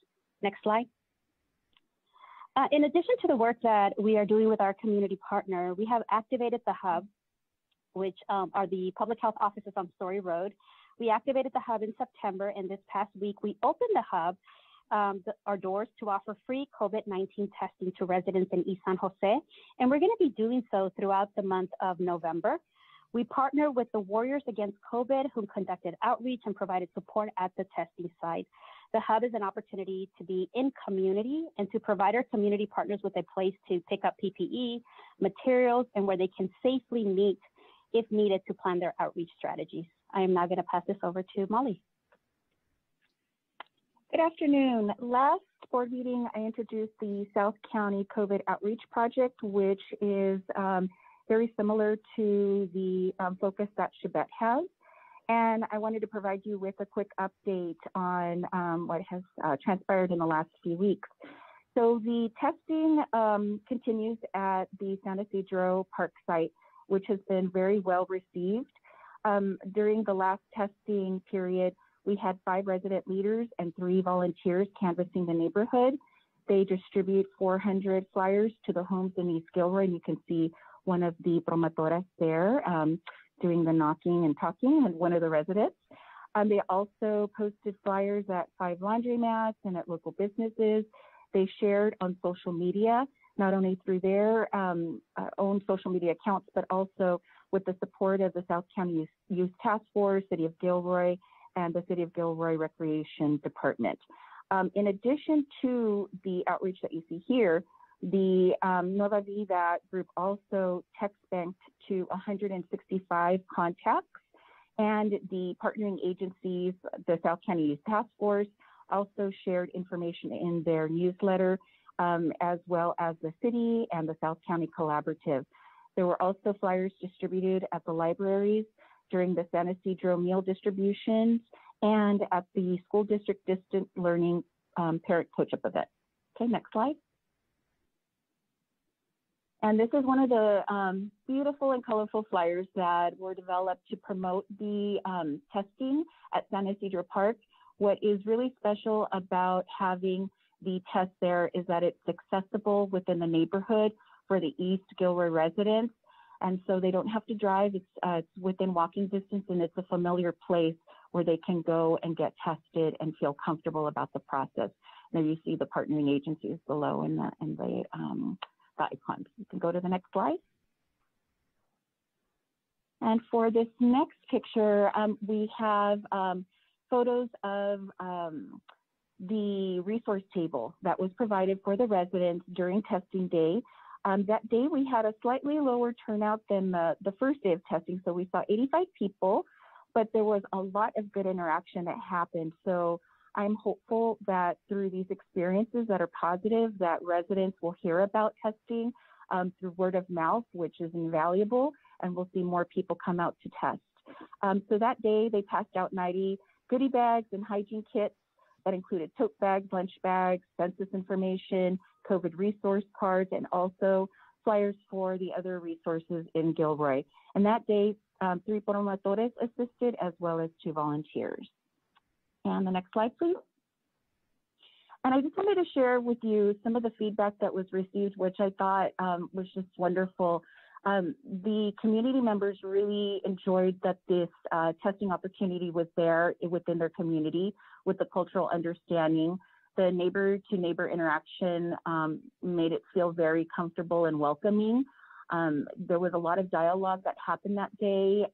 Next slide. In addition to the work that we are doing with our community partner, we have activated the hub, which are the public health offices on Story Road. We activated the hub in September, and this past week we opened the hub, our doors, to offer free COVID-19 testing to residents in East San Jose, and we're going to be doing so throughout the month of November. We partner with the Warriors Against COVID, who conducted outreach and provided support at the testing site. The hub is an opportunity to be in community and to provide our community partners with a place to pick up PPE, materials, and where they can safely meet if needed to plan their outreach strategies. I am now going to pass this over to Molly. Good afternoon. Last board meeting, I introduced the South County COVID Outreach Project, which is very similar to the focus that Chebet has. And I wanted to provide you with a quick update on what has transpired in the last few weeks. So the testing continues at the San Isidro Park site, which has been very well received. During the last testing period, we had 5 resident leaders and 3 volunteers canvassing the neighborhood. They distribute 400 flyers to the homes in East Gilroy, and you can see one of the promotoras there doing the knocking and talking, and one of the residents. They also posted flyers at 5 laundromats and at local businesses. They shared on social media, not only through their own social media accounts, but also with the support of the South County Youth Task Force, City of Gilroy, and the City of Gilroy Recreation Department. In addition to the outreach that you see here, the Nueva Vida group also text banked to 165 contacts, and the partnering agencies, the South County Youth Task Force, also shared information in their newsletter, as well as the city and the South County Collaborative. There were also flyers distributed at the libraries during the San Isidro meal distributions and at the school district distant learning parent coach-up event. Okay, next slide. And this is one of the beautiful and colorful flyers that were developed to promote the testing at San Isidro Park. What is really special about having the test there is that it's accessible within the neighborhood for the East Gilroy residents. And so they don't have to drive. It's within walking distance, and it's a familiar place where they can go and get tested and feel comfortable about the process. There you see the partnering agencies below in the icons. You can go to the next slide. And for this next picture, we have photos of the resource table that was provided for the residents during testing day. That day we had a slightly lower turnout than the first day of testing. So we saw 85 people, but there was a lot of good interaction that happened. So I'm hopeful that through these experiences that are positive, that residents will hear about testing through word of mouth, which is invaluable, and we'll see more people come out to test. So that day they passed out 90 goodie bags and hygiene kits that included tote bags, lunch bags, census information, COVID resource cards, and also flyers for the other resources in Gilroy. And that day, 3 promotores assisted as well as 2 volunteers. And the next slide, please. And I just wanted to share with you some of the feedback that was received, which I thought was just wonderful. The community members really enjoyed that this testing opportunity was there within their community with the cultural understanding. The neighbor-to-neighbor interaction made it feel very comfortable and welcoming. There was a lot of dialogue that happened that day.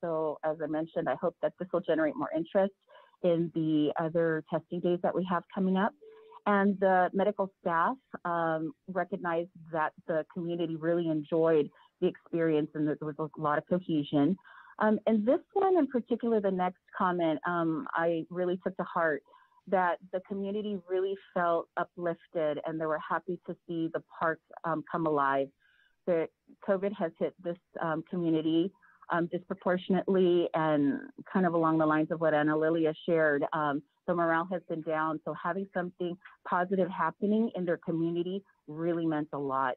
So as I mentioned, I hope that this will generate more interest in the other testing days that we have coming up. And the medical staff recognized that the community really enjoyed the experience and that there was a lot of cohesion. And this one in particular, the next comment, I really took to heart that the community really felt uplifted and they were happy to see the park come alive. That COVID has hit this community disproportionately and kind of along the lines of what Ana Lilia shared. The morale has been down, so having something positive happening in their community really meant a lot.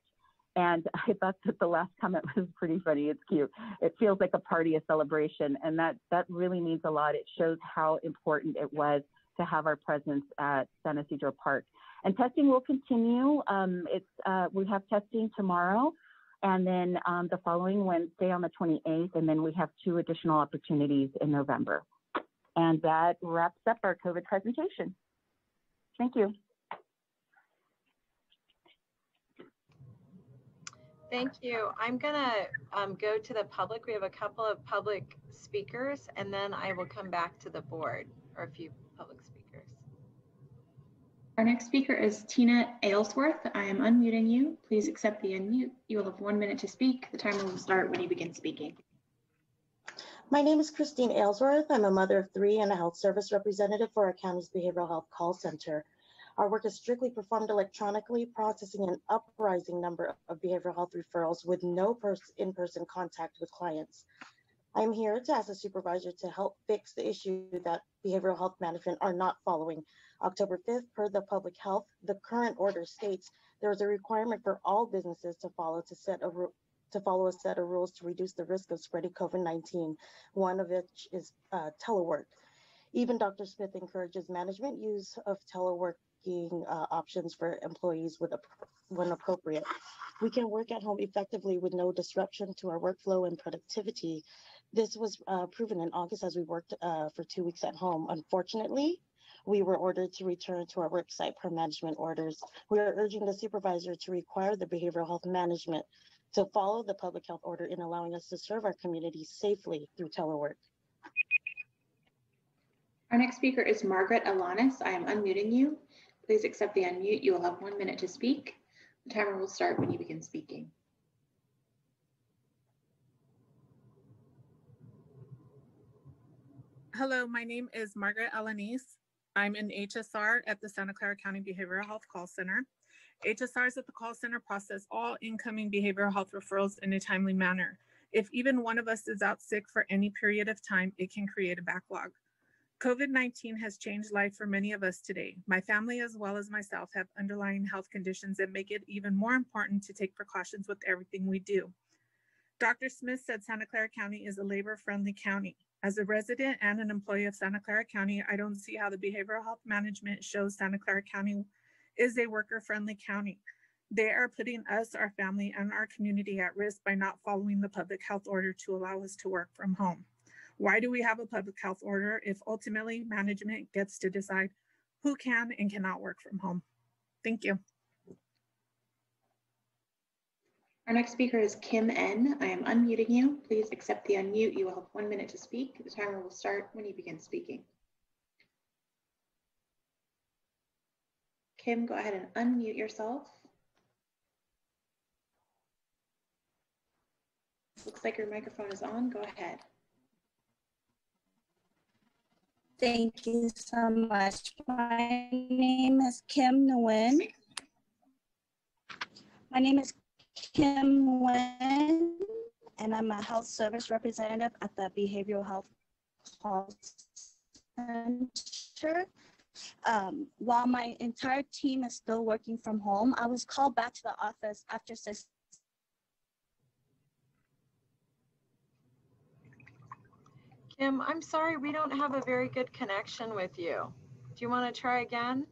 And I thought that the last comment was pretty funny. It's cute. It feels like a party, a celebration, and that really means a lot. It shows how important it was to have our presence at San Isidro Park. And testing will continue. We have testing tomorrow, and then the following Wednesday on the 28th, and then we have 2 additional opportunities in November. And that wraps up our COVID presentation. Thank you. Thank you. I'm gonna go to the public. We have a couple of public speakers, and then I will come back to the board, or a few public speakers. Our next speaker is Tina Aylesworth. I am unmuting you. Please accept the unmute. You will have 1 minute to speak. The timer will start when you begin speaking. My name is Christine Aylesworth. I'm a mother of 3 and a health service representative for our county's behavioral health call center. Our work is strictly performed electronically, processing an uprising number of behavioral health referrals with no in-person contact with clients. I'm here to ask the supervisor to help fix the issue that behavioral health management are not following. October 5th, per the public health, the current order states there is a requirement for all businesses to follow a set of rules to reduce the risk of spreading COVID-19, one of which is telework. Even Dr. Smith encourages management use of teleworking options for employees when appropriate. We can work at home effectively with no disruption to our workflow and productivity. This was proven in August as we worked for 2 weeks at home. Unfortunately, we were ordered to return to our work site per management orders. We are urging the supervisor to require the behavioral health management to follow the public health order in allowing us to serve our community safely through telework. Our next speaker is Margaret Alanis. I am unmuting you. Please accept the unmute. You will have 1 minute to speak. The timer will start when you begin speaking. Hello, my name is Margaret Alanis. I'm an HSR at the Santa Clara County Behavioral Health Call Center. HSRs at the call center process all incoming behavioral health referrals in a timely manner. If even one of us is out sick for any period of time, it can create a backlog. COVID-19 has changed life for many of us today. My family, as well as myself, have underlying health conditions that make it even more important to take precautions with everything we do. Dr. Smith said Santa Clara County is a labor-friendly county. As a resident and an employee of Santa Clara County, I don't see how the behavioral health management shows Santa Clara County is a worker-friendly county. They are putting us, our family, and our community at risk by not following the public health order to allow us to work from home. Why do we have a public health order if ultimately management gets to decide who can and cannot work from home? Thank you. Our next speaker is Kim N. I am unmuting you. Please accept the unmute. You will have 1 minute to speak. The timer will start when you begin speaking. Kim, go ahead and unmute yourself. Looks like your microphone is on. Go ahead. Thank you so much. My name is Kim Nguyen. My name is Kim Nguyen, and I'm a health service representative at the Behavioral Health Call Center. While my entire team is still working from home, I was called back to the office after 6. Kim, I'm sorry, we don't have a very good connection with you. Do you want to try again?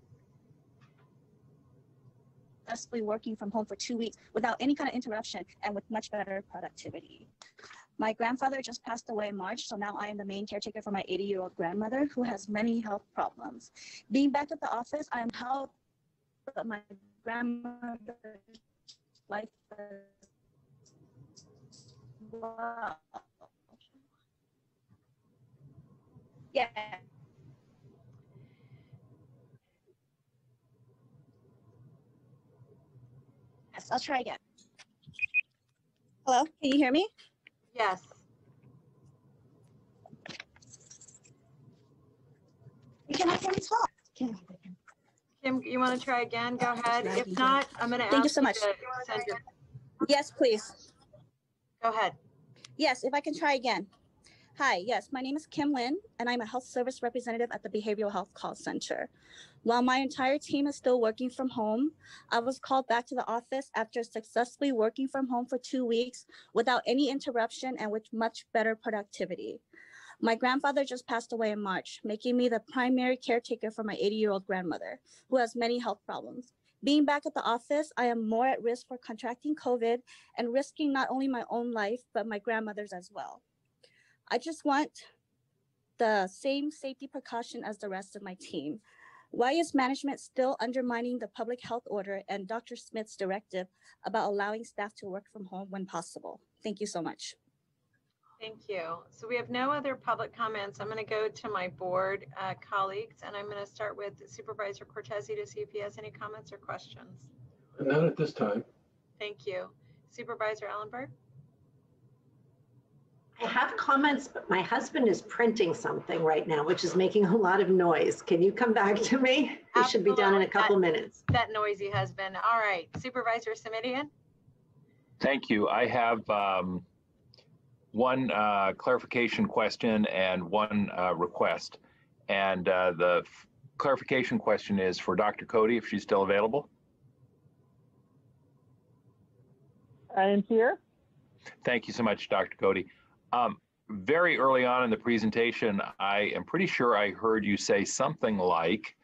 Successfully working from home for 2 weeks without any kind of interruption and with much better productivity. My grandfather just passed away in March, so now I am the main caretaker for my 80-year-old grandmother who has many health problems. Being back at the office, I am helped, but my grandmother's life as well. Yeah. Yes, I'll try again. Hello, can you hear me? Yes. Can I hear me talk? Kim, you want to try again? Go ahead. If not, I'm going to ask Thank you so much. to send your... Yes, please. Go ahead. Yes, if I can try again. Hi, yes, my name is Kim Lin, and I'm a health service representative at the Behavioral Health Call Center. While my entire team is still working from home, I was called back to the office after successfully working from home for 2 weeks without any interruption and with much better productivity. My grandfather just passed away in March, making me the primary caretaker for my 80-year-old grandmother, who has many health problems. Being back at the office, I am more at risk for contracting COVID and risking not only my own life, but my grandmother's as well. I just want the same safety precaution as the rest of my team. Why is management still undermining the public health order and Dr. Smith's directive about allowing staff to work from home when possible? Thank you so much. Thank you. So we have no other public comments. I'm going to go to my board colleagues, and I'm going to start with Supervisor Cortese to see if he has any comments or questions. Not at this time. Thank you. Supervisor Ellenberg? I have comments, but my husband is printing something right now, which is making a lot of noise. Can you come back to me? He should be done in a couple minutes. That noisy husband. All right. Supervisor Simidian? Thank you. I have one clarification question and one request. And the clarification question is for Dr. Cody, if she's still available. I am here. Thank you so much, Dr. Cody. Very early on in the presentation, I am pretty sure I heard you say something like,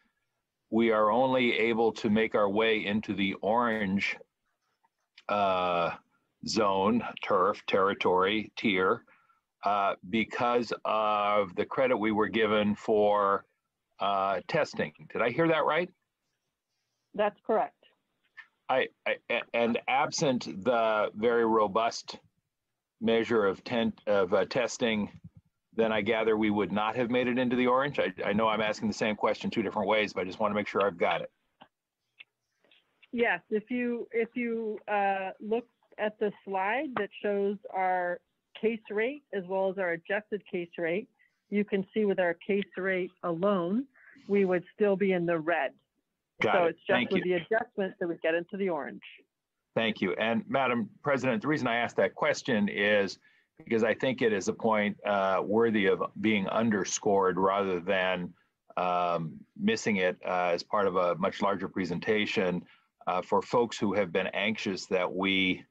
we are only able to make our way into the orange zone, turf, territory, tier, because of the credit we were given for testing. Did I hear that right? That's correct. And absent the very robust measure of testing, then I gather we would not have made it into the orange. I know I'm asking the same question 2 different ways, but I just want to make sure I've got it. Yes, if you look at the slide that shows our case rate as well as our adjusted case rate, you can see with our case rate alone, we would still be in the red. So it's just with the adjustment that we get into the orange. Thank you. And Madam President, the reason I asked that question is because I think it is a point worthy of being underscored rather than missing it as part of a much larger presentation for folks who have been anxious that we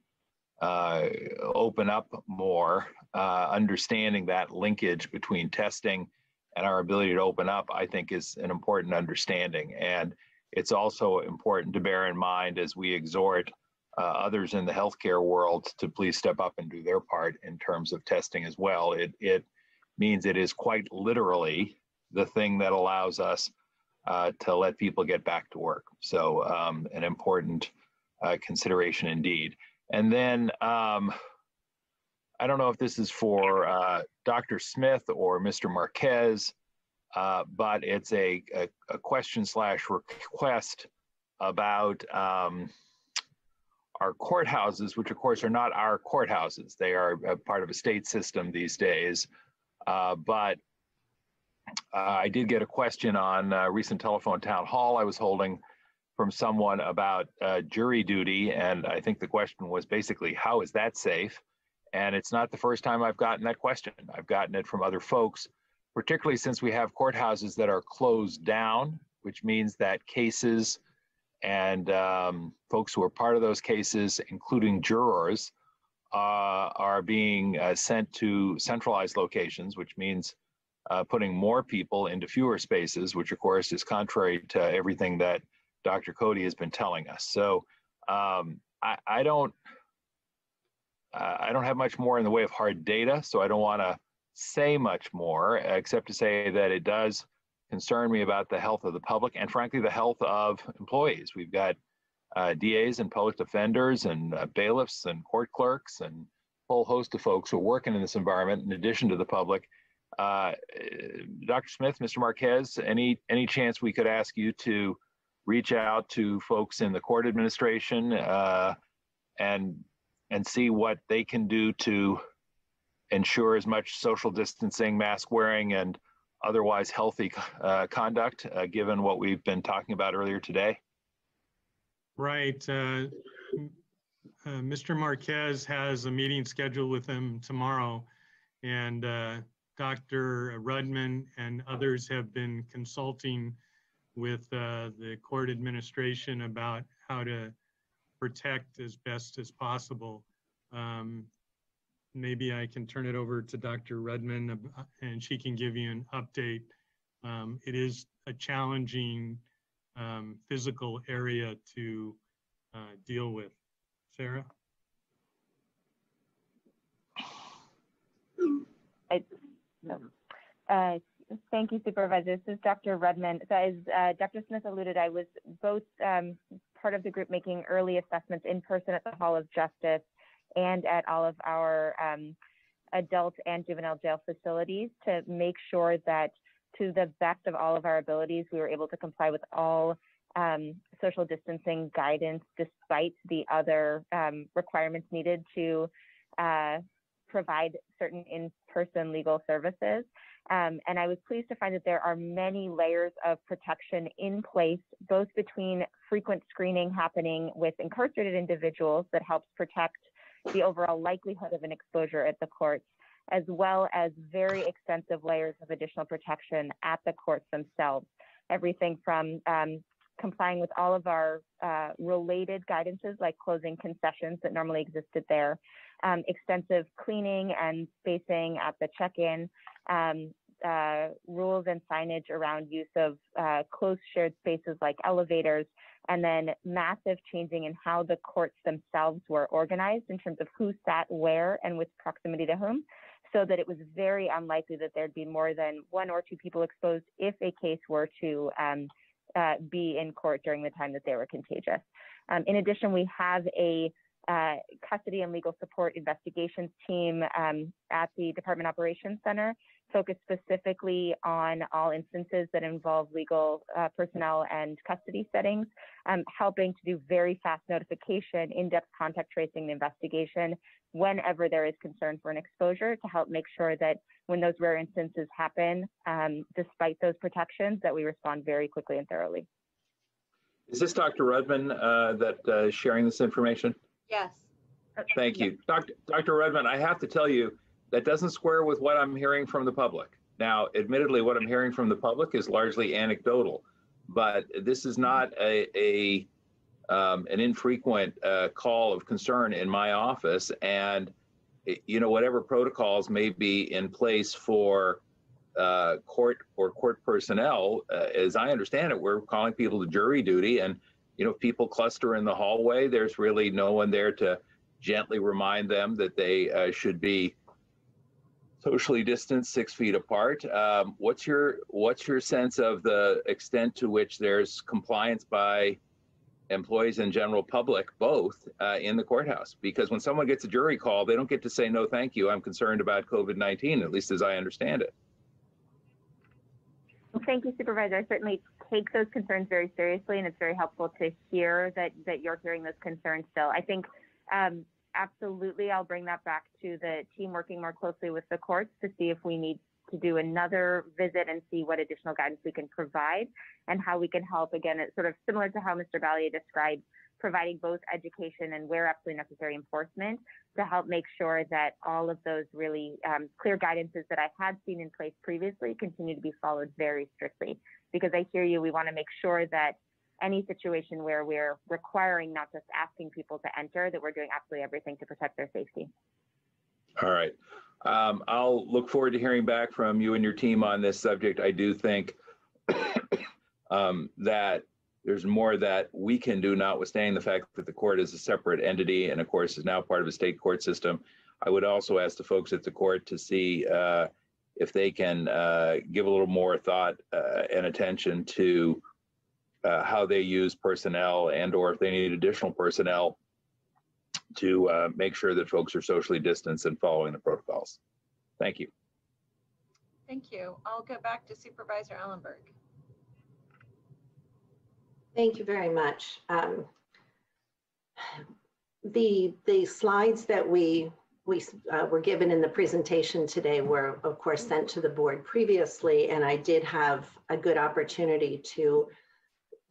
open up more, understanding that linkage between testing and our ability to open up, I think is an important understanding. And it's also important to bear in mind as we exhort others in the healthcare world to please step up and do their part in terms of testing as well. It means it is quite literally the thing that allows us to let people get back to work. So an important consideration indeed. And then I don't know if this is for Dr. Smith or Mr. Marquez, but it's a question/request about our courthouses, which of course are not our courthouses. They are a part of a state system these days. But I did get a question on a recent telephone town hall I was holding from someone about jury duty. And I think the question was basically, how is that safe? And it's not the first time I've gotten that question. I've gotten it from other folks, particularly since we have courthouses that are closed down, which means that cases and folks who are part of those cases, including jurors, are being sent to centralized locations, which means putting more people into fewer spaces, which of course is contrary to everything that Dr. Cody has been telling us. So I don't have much more in the way of hard data, so I don't want to say much more, except to say that it does concern me about the health of the public and frankly, the health of employees. We've got DAs and public defenders and bailiffs and court clerks and a whole host of folks who are working in this environment in addition to the public. Dr. Smith, Mr. Marquez, any chance we could ask you to reach out to folks in the court administration and see what they can do to ensure as much social distancing, mask wearing, and otherwise healthy conduct, given what we've been talking about earlier today? Right. Mr. Marquez has a meeting scheduled with him tomorrow, and Dr. Rudman and others have been consulting with the court administration about how to protect as best as possible. Maybe I can turn it over to Dr. Rudman and she can give you an update. It is a challenging physical area to deal with. Sarah? Thank you, Supervisor. This is Dr. Rudman. So as Dr. Smith alluded, I was both part of the group making early assessments in person at the Hall of Justice and at all of our adult and juvenile jail facilities to make sure that to the best of all of our abilities, we were able to comply with all social distancing guidance despite the other requirements needed to provide certain in-person legal services. And I was pleased to find that there are many layers of protection in place, both between frequent screening happening with incarcerated individuals that helps protect the overall likelihood of an exposure at the courts, as well as very extensive layers of additional protection at the courts themselves. Everything from complying with all of our related guidances, like closing concessions that normally existed there, extensive cleaning and spacing at the check-in, rules and signage around use of closed shared spaces like elevators, and then massive changing in how the courts themselves were organized in terms of who sat where and with proximity to whom, so that it was very unlikely that there'd be more than 1 or 2 people exposed if a case were to be in court during the time that they were contagious. In addition, we have a custody and legal support investigations team at the Department Operations Center, focused specifically on all instances that involve legal personnel and custody settings, helping to do very fast notification, in-depth contact tracing and investigation whenever there is concern for an exposure, to help make sure that when those rare instances happen, despite those protections, that we respond very quickly and thoroughly. Is this Dr. Rudman that is sharing this information? Yes. Thank you. Dr. Rudman, I have to tell you, that doesn't square with what I'm hearing from the public. Now, admittedly, what I'm hearing from the public is largely anecdotal, but this is not an infrequent call of concern in my office. And, you know, whatever protocols may be in place for court or court personnel, as I understand it, we're calling people to jury duty, and if people cluster in the hallway, there's really no one there to gently remind them that they should be socially distanced 6 feet apart. What's your sense of the extent to which there's compliance by employees and general public, both in the courthouse? Because when someone gets a jury call, they don't get to say, no, thank you, I'm concerned about COVID-19, at least as I understand it. Well, thank you, Supervisor. I certainly take those concerns very seriously, and it's very helpful to hear that you're hearing those concerns still. I think absolutely I'll bring that back to the team working more closely with the courts to see if we need to do another visit and see what additional guidance we can provide and how we can help. Again, it's sort of similar to how Mr. Valier described, providing both education and where absolutely necessary enforcement to help make sure that all of those really clear guidances that I had seen in place previously continue to be followed very strictly. Because I hear you, we want to make sure that any situation where we're requiring, not just asking people to enter, that we're doing absolutely everything to protect their safety. All right. I'll look forward to hearing back from you and your team on this subject. I do think that there's more that we can do, notwithstanding the fact that the court is a separate entity and, of course, is now part of a state court system. I would also ask the folks at the court to see if they can give a little more thought and attention to how they use personnel, and or if they need additional personnel to make sure that folks are socially distanced and following the protocols. Thank you. Thank you. I'll go back to Supervisor Ellenberg. Thank you very much. The slides that we were given in the presentation today were, of course, sent to the board previously, and I did have a good opportunity to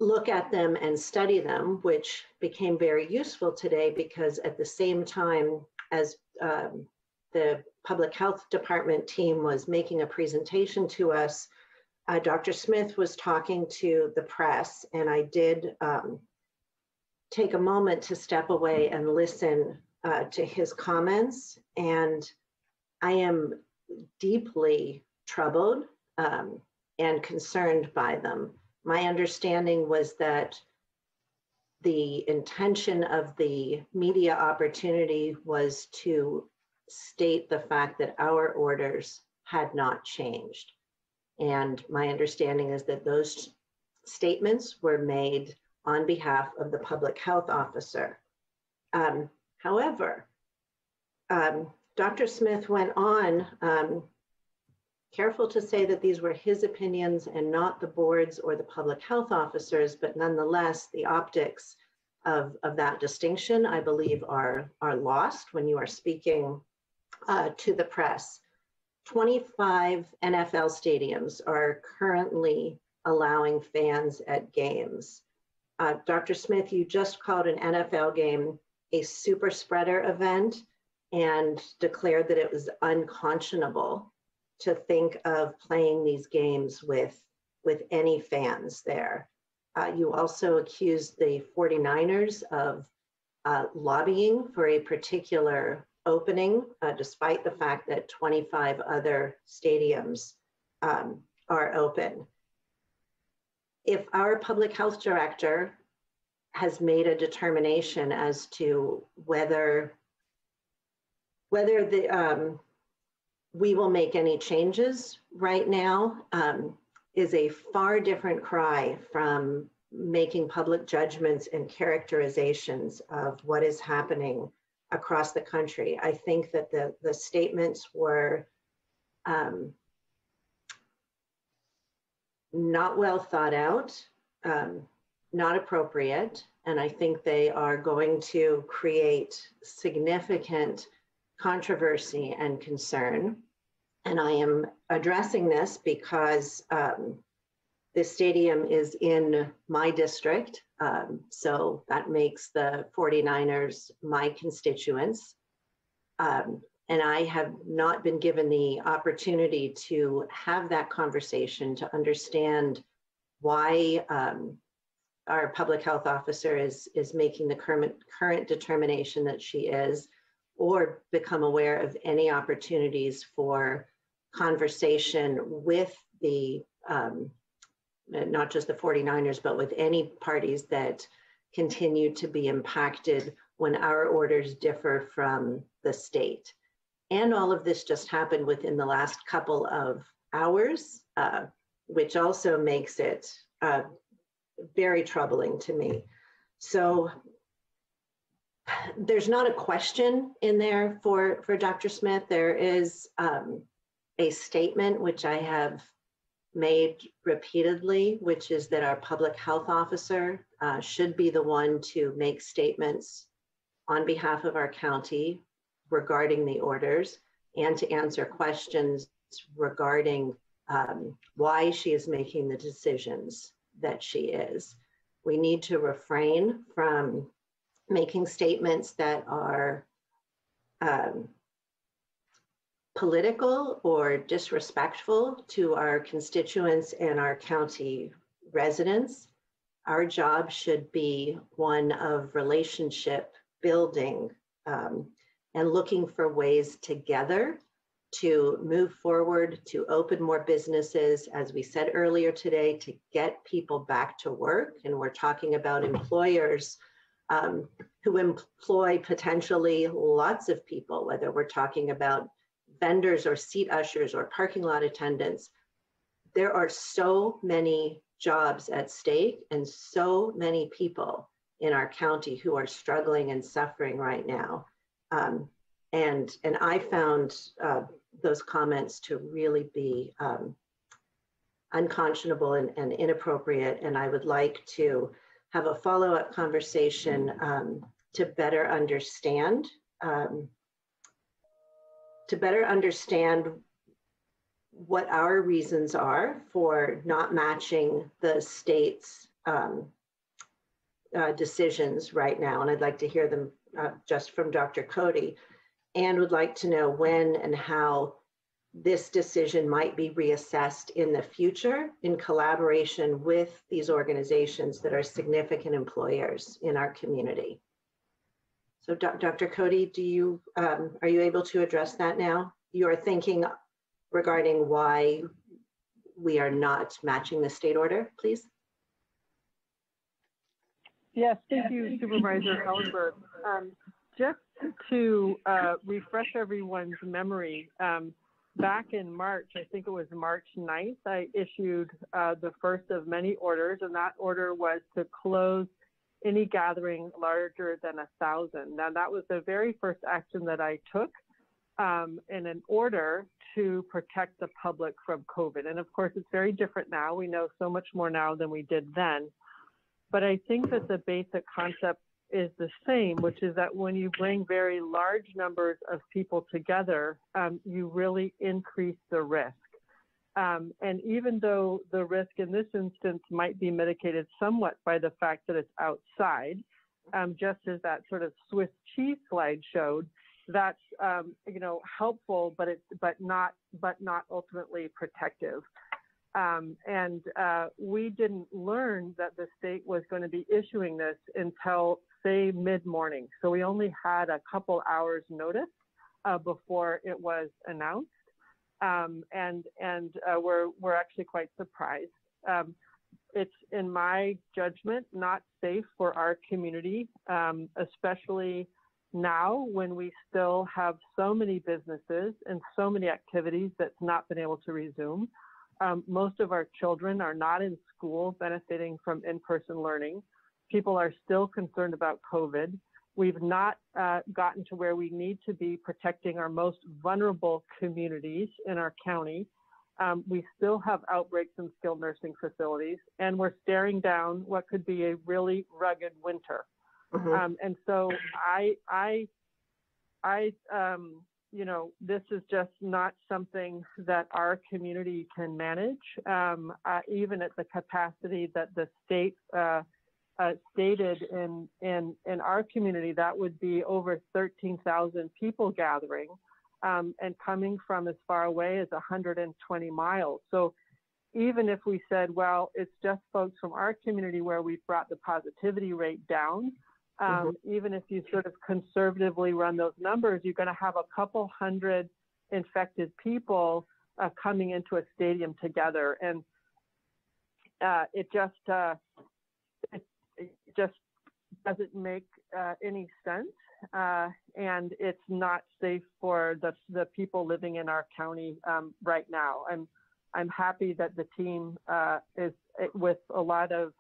look at them and study them, which became very useful today because at the same time as the public health department team was making a presentation to us, Dr. Smith was talking to the press, and I did take a moment to step away and listen to his comments, and I am deeply troubled and concerned by them. My understanding was that the intention of the media opportunity was to state the fact that our orders had not changed. And my understanding is that those statements were made on behalf of the public health officer. However, Dr. Smith went on, careful to say that these were his opinions and not the board's or the public health officers, but nonetheless, the optics of that distinction, I believe, are lost when you are speaking to the press. 25 NFL stadiums are currently allowing fans at games. Dr. Smith, you just called an NFL game a super spreader event and declared that it was unconscionable to think of playing these games with any fans there. You also accused the 49ers of lobbying for a particular opening, despite the fact that 25 other stadiums are open. If our public health director has made a determination as to whether we will make any changes right now, is a far different cry from making public judgments and characterizations of what is happening across the country. I think that the statements were not well thought out, not appropriate, and I think they are going to create significant controversy and concern. And I am addressing this because this stadium is in my district, so that makes the 49ers my constituents. And I have not been given the opportunity to have that conversation to understand why our public health officer is making the current determination that she is, or become aware of any opportunities for conversation with the, not just the 49ers, but with any parties that continue to be impacted when our orders differ from the state. And all of this just happened within the last couple of hours, which also makes it very troubling to me. So there's not a question in there for Dr. Smith. There is a statement which I have made repeatedly, which is that our public health officer should be the one to make statements on behalf of our county regarding the orders and to answer questions regarding why she is making the decisions that she is. We need to refrain from making statements that are political or disrespectful to our constituents and our county residents. Our job should be one of relationship building and looking for ways together to move forward, to open more businesses, as we said earlier today, to get people back to work. And we're talking about employers who employ potentially lots of people, whether we're talking about vendors or seat ushers or parking lot attendants. There are so many jobs at stake and so many people in our county who are struggling and suffering right now. And I found those comments to really be unconscionable and inappropriate. And I would like to have a follow-up conversation to better understand what our reasons are for not matching the state's decisions right now. And I'd like to hear them just from Dr. Cody, and would like to know when and how this decision might be reassessed in the future in collaboration with these organizations that are significant employers in our community. So Dr. Cody, are you able to address that now? Your thinking regarding why we are not matching the state order, please? Yes, thank you, Supervisor Ellsworth. Just to refresh everyone's memory, back in March, I think it was March 9th, I issued the first of many orders, and that order was to close any gathering larger than 1,000. Now, that was the very first action that I took in an order to protect the public from COVID. And of course, it's very different now. We know so much more now than we did then. But I think that the basic concept is the same, which is that when you bring very large numbers of people together, you really increase the risk. And even though the risk in this instance might be mitigated somewhat by the fact that it's outside, just as that sort of Swiss cheese slide showed, that's helpful, but not ultimately protective. And we didn't learn that the state was going to be issuing this until, say, mid-morning. So we only had a couple hours notice before it was announced. And we're actually quite surprised. It's, in my judgment, not safe for our community, especially now when we still have so many businesses and so many activities that's not been able to resume. Most of our children are not in school benefiting from in-person learning. People are still concerned about COVID. We've not gotten to where we need to be protecting our most vulnerable communities in our county. We still have outbreaks in skilled nursing facilities, and we're staring down what could be a really rugged winter. Mm-hmm. And so this is just not something that our community can manage, even at the capacity that the state stated in our community. That would be over 13,000 people gathering, and coming from as far away as 120 miles. So even if we said, well, it's just folks from our community where we've brought the positivity rate down, even if you sort of conservatively run those numbers, you're going to have a couple hundred infected people coming into a stadium together, and it just doesn't make any sense, and it's not safe for the people living in our county right now. I'm happy that the team is with a lot of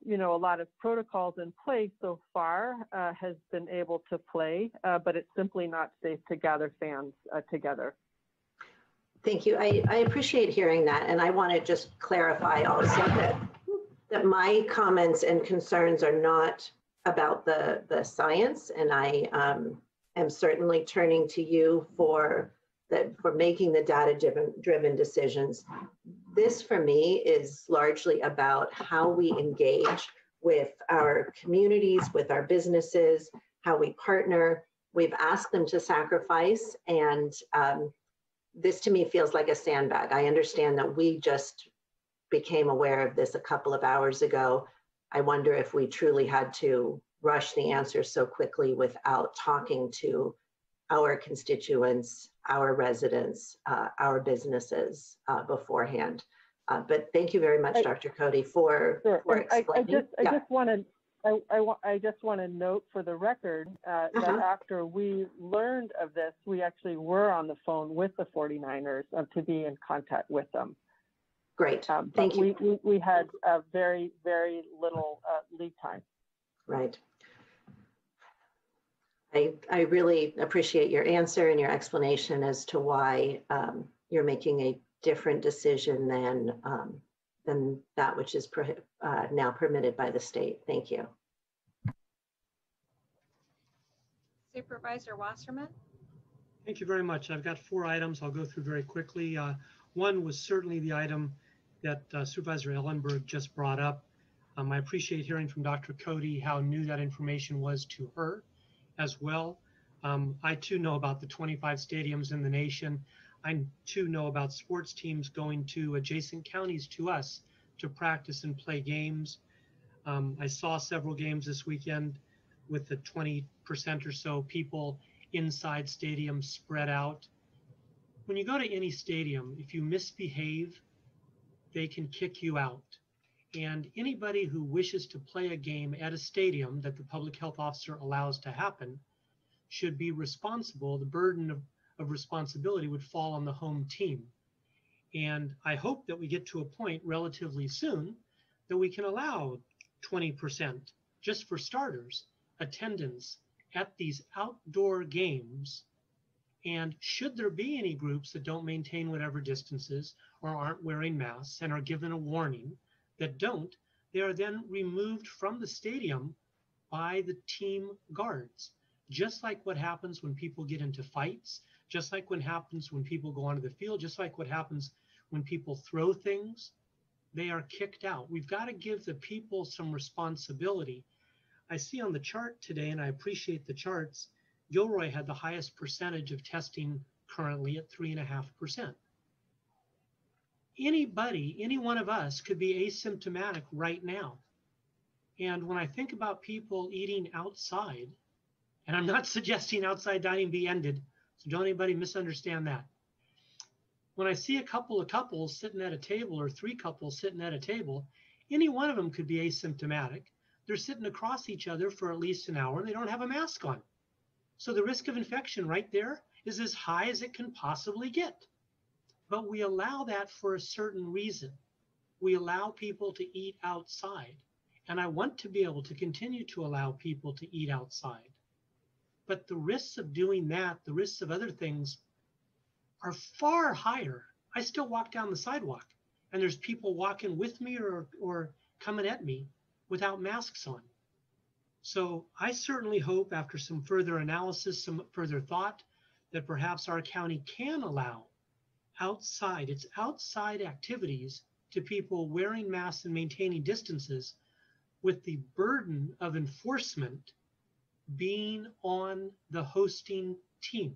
a lot of protocols in place so far, has been able to play, but it's simply not safe to gather fans together. Thank you. I appreciate hearing that. And I want to just clarify also that my comments and concerns are not about the science. And I am certainly turning to you for making the data-driven decisions. This, for me, is largely about how we engage with our communities, with our businesses, how we partner. We've asked them to sacrifice, and this to me feels like a sandbag. I understand that we just became aware of this a couple of hours ago. I wonder if we truly had to rush the answer so quickly without talking to our constituents, our residents, our businesses beforehand. But thank you very much, Dr. Cody, for explaining. I just want to note for the record that after we learned of this, we actually were on the phone with the 49ers to be in contact with them. Great, thank you. We had very, very little lead time. Right. I really appreciate your answer and your explanation as to why you're making a different decision than that which is now permitted by the state. Thank you. Supervisor Wasserman. Thank you very much. I've got 4 items I'll go through very quickly. One was certainly the item that Supervisor Ellenberg just brought up. I appreciate hearing from Dr. Cody how new that information was to her as well. I too know about the 25 stadiums in the nation. I too know about sports teams going to adjacent counties to us to practice and play games. I saw several games this weekend with the 20% or so people inside stadiums spread out. When you go to any stadium, if you misbehave, they can kick you out. And anybody who wishes to play a game at a stadium that the public health officer allows to happen should be responsible. The burden of responsibility would fall on the home team. And I hope that we get to a point relatively soon that we can allow 20%, just for starters, attendance at these outdoor games. And should there be any groups that don't maintain whatever distances or aren't wearing masks and are given a warning that don't, they are then removed from the stadium by the team guards. Just like what happens when people get into fights, just like what happens when people go onto the field, just like what happens when people throw things, they are kicked out. We've got to give the people some responsibility. I see on the chart today, and I appreciate the charts, Gilroy had the highest percentage of testing currently at 3.5%. Anybody, any one of us could be asymptomatic right now. And when I think about people eating outside, and I'm not suggesting outside dining be ended, so don't anybody misunderstand that. When I see a couple of couples sitting at a table or 3 couples sitting at a table, any one of them could be asymptomatic. They're sitting across each other for at least an hour and they don't have a mask on. So the risk of infection right there is as high as it can possibly get. But we allow that for a certain reason. We allow people to eat outside. And I want to be able to continue to allow people to eat outside. But the risks of doing that, the risks of other things are far higher. I still walk down the sidewalk and there's people walking with me or coming at me without masks on. So I certainly hope after some further analysis, some further thought, that perhaps our county can allow outside activities to people wearing masks and maintaining distances, with the burden of enforcement being on the hosting team,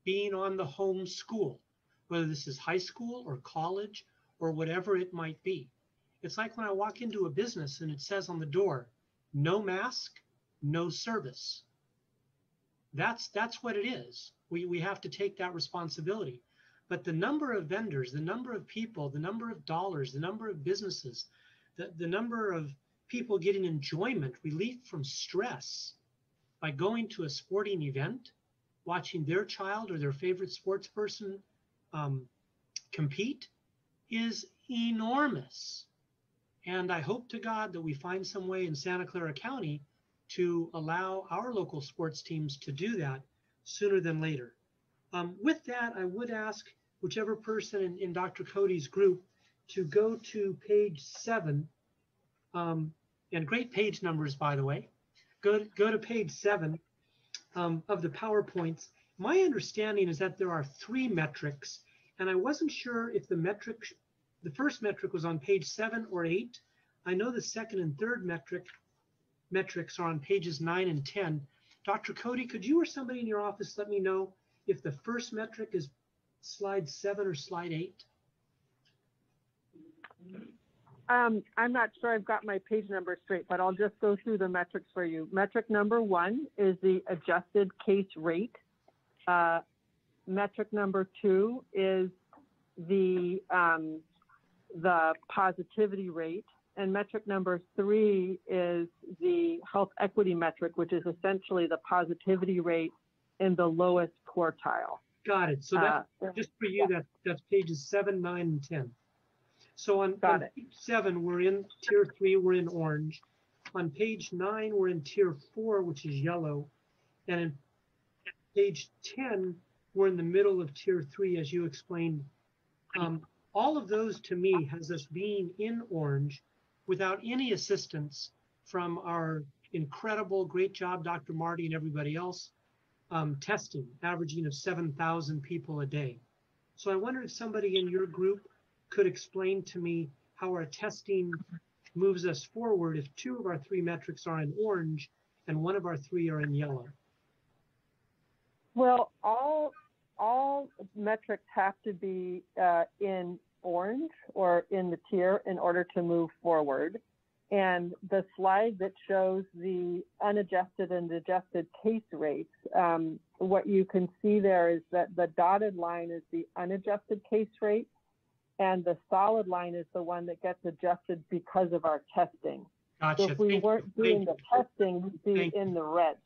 being on the home school, whether this is high school or college or whatever it might be. It's like when I walk into a business and it says on the door, no mask, no service. That's what it is. We have to take that responsibility. But the number of vendors, the number of people, the number of dollars, the number of businesses, the number of people getting enjoyment, relief from stress by going to a sporting event, watching their child or their favorite sports person compete is enormous. And I hope to God that we find some way in Santa Clara County to allow our local sports teams to do that sooner than later. With that, I would ask whichever person in Dr. Cody's group to go to page 7, and great page numbers, by the way. Go to page 7 of the PowerPoints. My understanding is that there are 3 metrics, and I wasn't sure if the first metric was on page 7 or 8. I know the second and third metrics are on pages 9 and 10. Dr. Cody, could you or somebody in your office let me know if the first metric is slide 7 or slide 8? I'm not sure I've got my page number straight, but I'll just go through the metrics for you. Metric number 1 is the adjusted case rate. Metric number 2 is the positivity rate. And metric number 3 is the health equity metric, which is essentially the positivity rate in the lowest quartile. Got it. So that's just for you, that's pages 7, 9, and 10. So on page 7, we're in tier 3, we're in orange. On page 9, we're in tier 4, which is yellow. And in page 10, we're in the middle of tier 3, as you explained. All of those to me has us being in orange without any assistance from our incredible, great job, Dr. Marty and everybody else, testing, averaging of 7,000 people a day. So I wonder if somebody in your group could explain to me how our testing moves us forward if 2 of our 3 metrics are in orange and 1 of our 3 are in yellow. Well, all metrics have to be in orange or in the tier in order to move forward. And the slide that shows the unadjusted and adjusted case rates, what you can see there is that the dotted line is the unadjusted case rate, and the solid line is the one that gets adjusted because of our testing. Gotcha. So if we weren't doing the testing, we'd be in the red.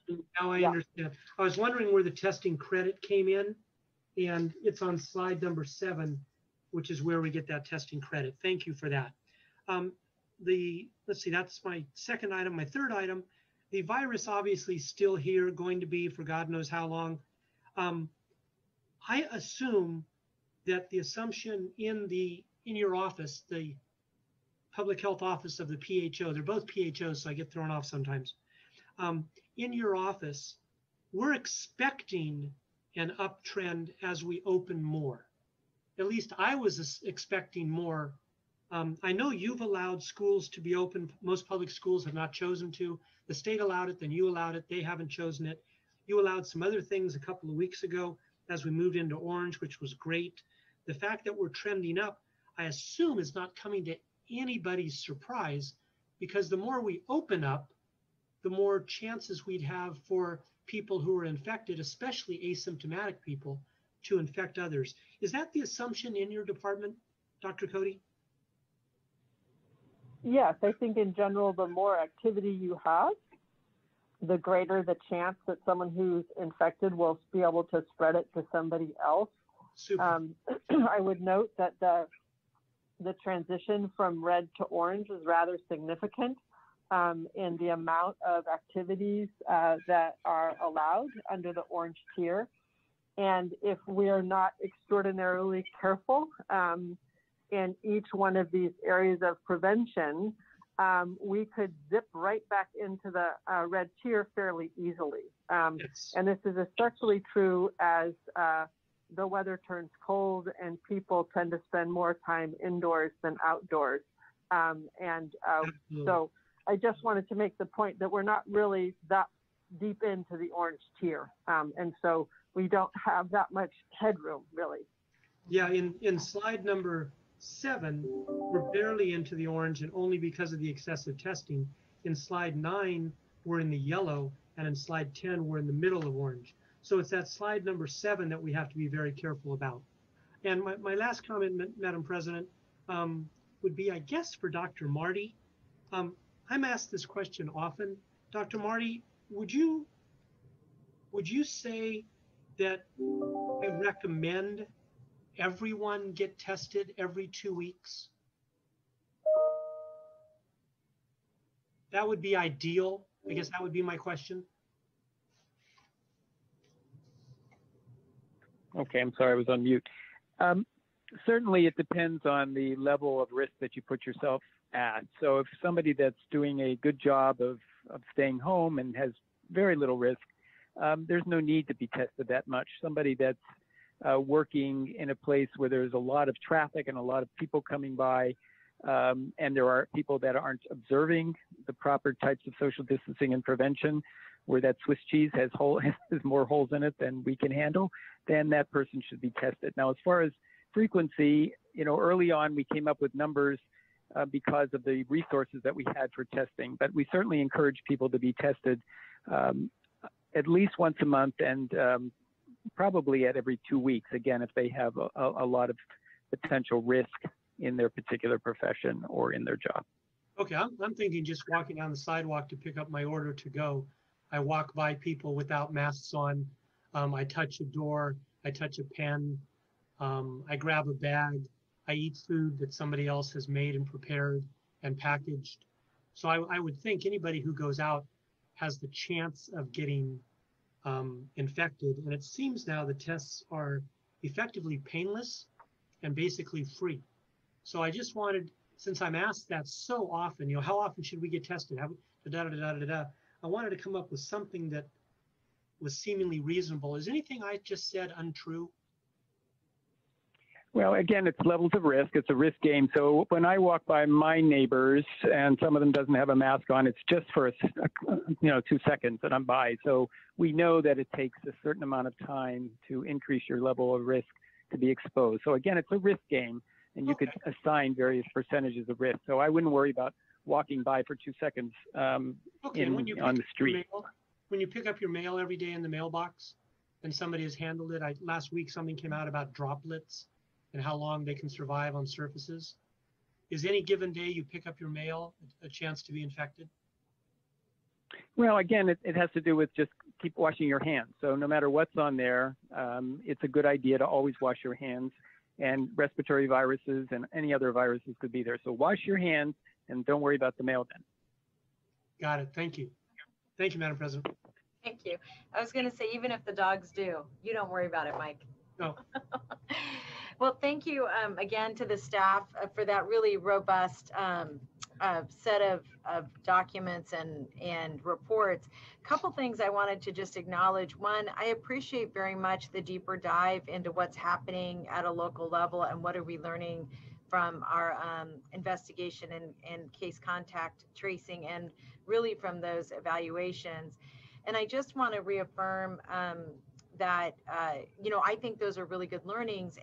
Now I understand. I was wondering where the testing credit came in, and it's on slide number 7, which is where we get that testing credit. Thank you for that. Let's see, that's my second item. My third item, the virus obviously still here, going to be for God knows how long. I assume that the assumption in your office, the public health office of the PHO, they're both PHOs, so I get thrown off sometimes. In your office, we're expecting an uptrend as we open more. At least I was expecting more. I know you've allowed schools to be open. Most public schools have not chosen to. The state allowed it, then you allowed it. They haven't chosen it. You allowed some other things a couple of weeks ago as we moved into orange, which was great. The fact that we're trending up, I assume, is not coming to anybody's surprise, because the more we open up, the more chances we'd have for people who are infected, especially asymptomatic people, to infect others. Is that the assumption in your department, Dr. Cody? Yes, I think in general, the more activity you have, the greater the chance that someone who's infected will be able to spread it to somebody else. I would note that the transition from red to orange is rather significant in the amount of activities that are allowed under the orange tier. And if we are not extraordinarily careful in each one of these areas of prevention, we could zip right back into the red tier fairly easily. And this is especially true as the weather turns cold and people tend to spend more time indoors than outdoors. So I just wanted to make the point that we're not really that deep into the orange tier. And so we don't have that much headroom, really. Yeah, in slide number 7, we're barely into the orange, and only because of the excessive testing. In slide 9, we're in the yellow, and in slide 10, we're in the middle of orange. So it's that slide number 7 that we have to be very careful about. And my last comment, Madam President, would be, I guess, for Dr. Marty. I'm asked this question often. Dr. Marty, would you say that I recommend everyone get tested every 2 weeks? That would be ideal. I guess that would be my question. Okay, I'm sorry, I was on mute. Certainly, it depends on the level of risk that you put yourself at. So if somebody that's doing a good job of staying home and has very little risk, there's no need to be tested that much. Somebody that's working in a place where there's a lot of traffic and a lot of people coming by, and there are people that aren't observing the proper types of social distancing and prevention, where that Swiss cheese has more holes in it than we can handle, then that person should be tested. Now, as far as frequency, early on we came up with numbers because of the resources that we had for testing, but we certainly encourage people to be tested at least once a month and probably at every 2 weeks, again, if they have a lot of potential risk in their particular profession or in their job. Okay, I'm thinking just walking down the sidewalk to pick up my order to go. I walk by people without masks on. I touch a door, I touch a pen, I grab a bag, I eat food that somebody else has made and prepared and packaged. So I would think anybody who goes out has the chance of getting infected. And it seems now the tests are effectively painless and basically free. So I just wanted, since I'm asked that so often, how often should we get tested? I wanted to come up with something that was seemingly reasonable. Is anything I just said untrue? Well, again, it's levels of risk. It's a risk game. So when I walk by my neighbors and some of them doesn't have a mask on, it's just for 2 seconds that I'm by. So we know that it takes a certain amount of time to increase your level of risk to be exposed. So again, it's a risk game, and you could assign various percentages of risk. So I wouldn't worry about walking by for 2 seconds on the street. When you pick up your mail every day in the mailbox and somebody has handled it, last week something came out about droplets and how long they can survive on surfaces. Is any given day you pick up your mail a chance to be infected? Well, again, it has to do with just keep washing your hands. So no matter what's on there, it's a good idea to always wash your hands, and respiratory viruses and any other viruses could be there. So wash your hands and don't worry about the mail then. Got it. Thank you. Thank you, Madam President. Thank you. I was going to say, even if the dogs do, you don't worry about it, Mike. No. Well, thank you again to the staff for that really robust set of documents and reports. A couple things I wanted to just acknowledge. One, I appreciate very much the deeper dive into what's happening at a local level and what are we learning from our investigation and case contact tracing, and really from those evaluations. And I just want to reaffirm that, I think those are really good learnings.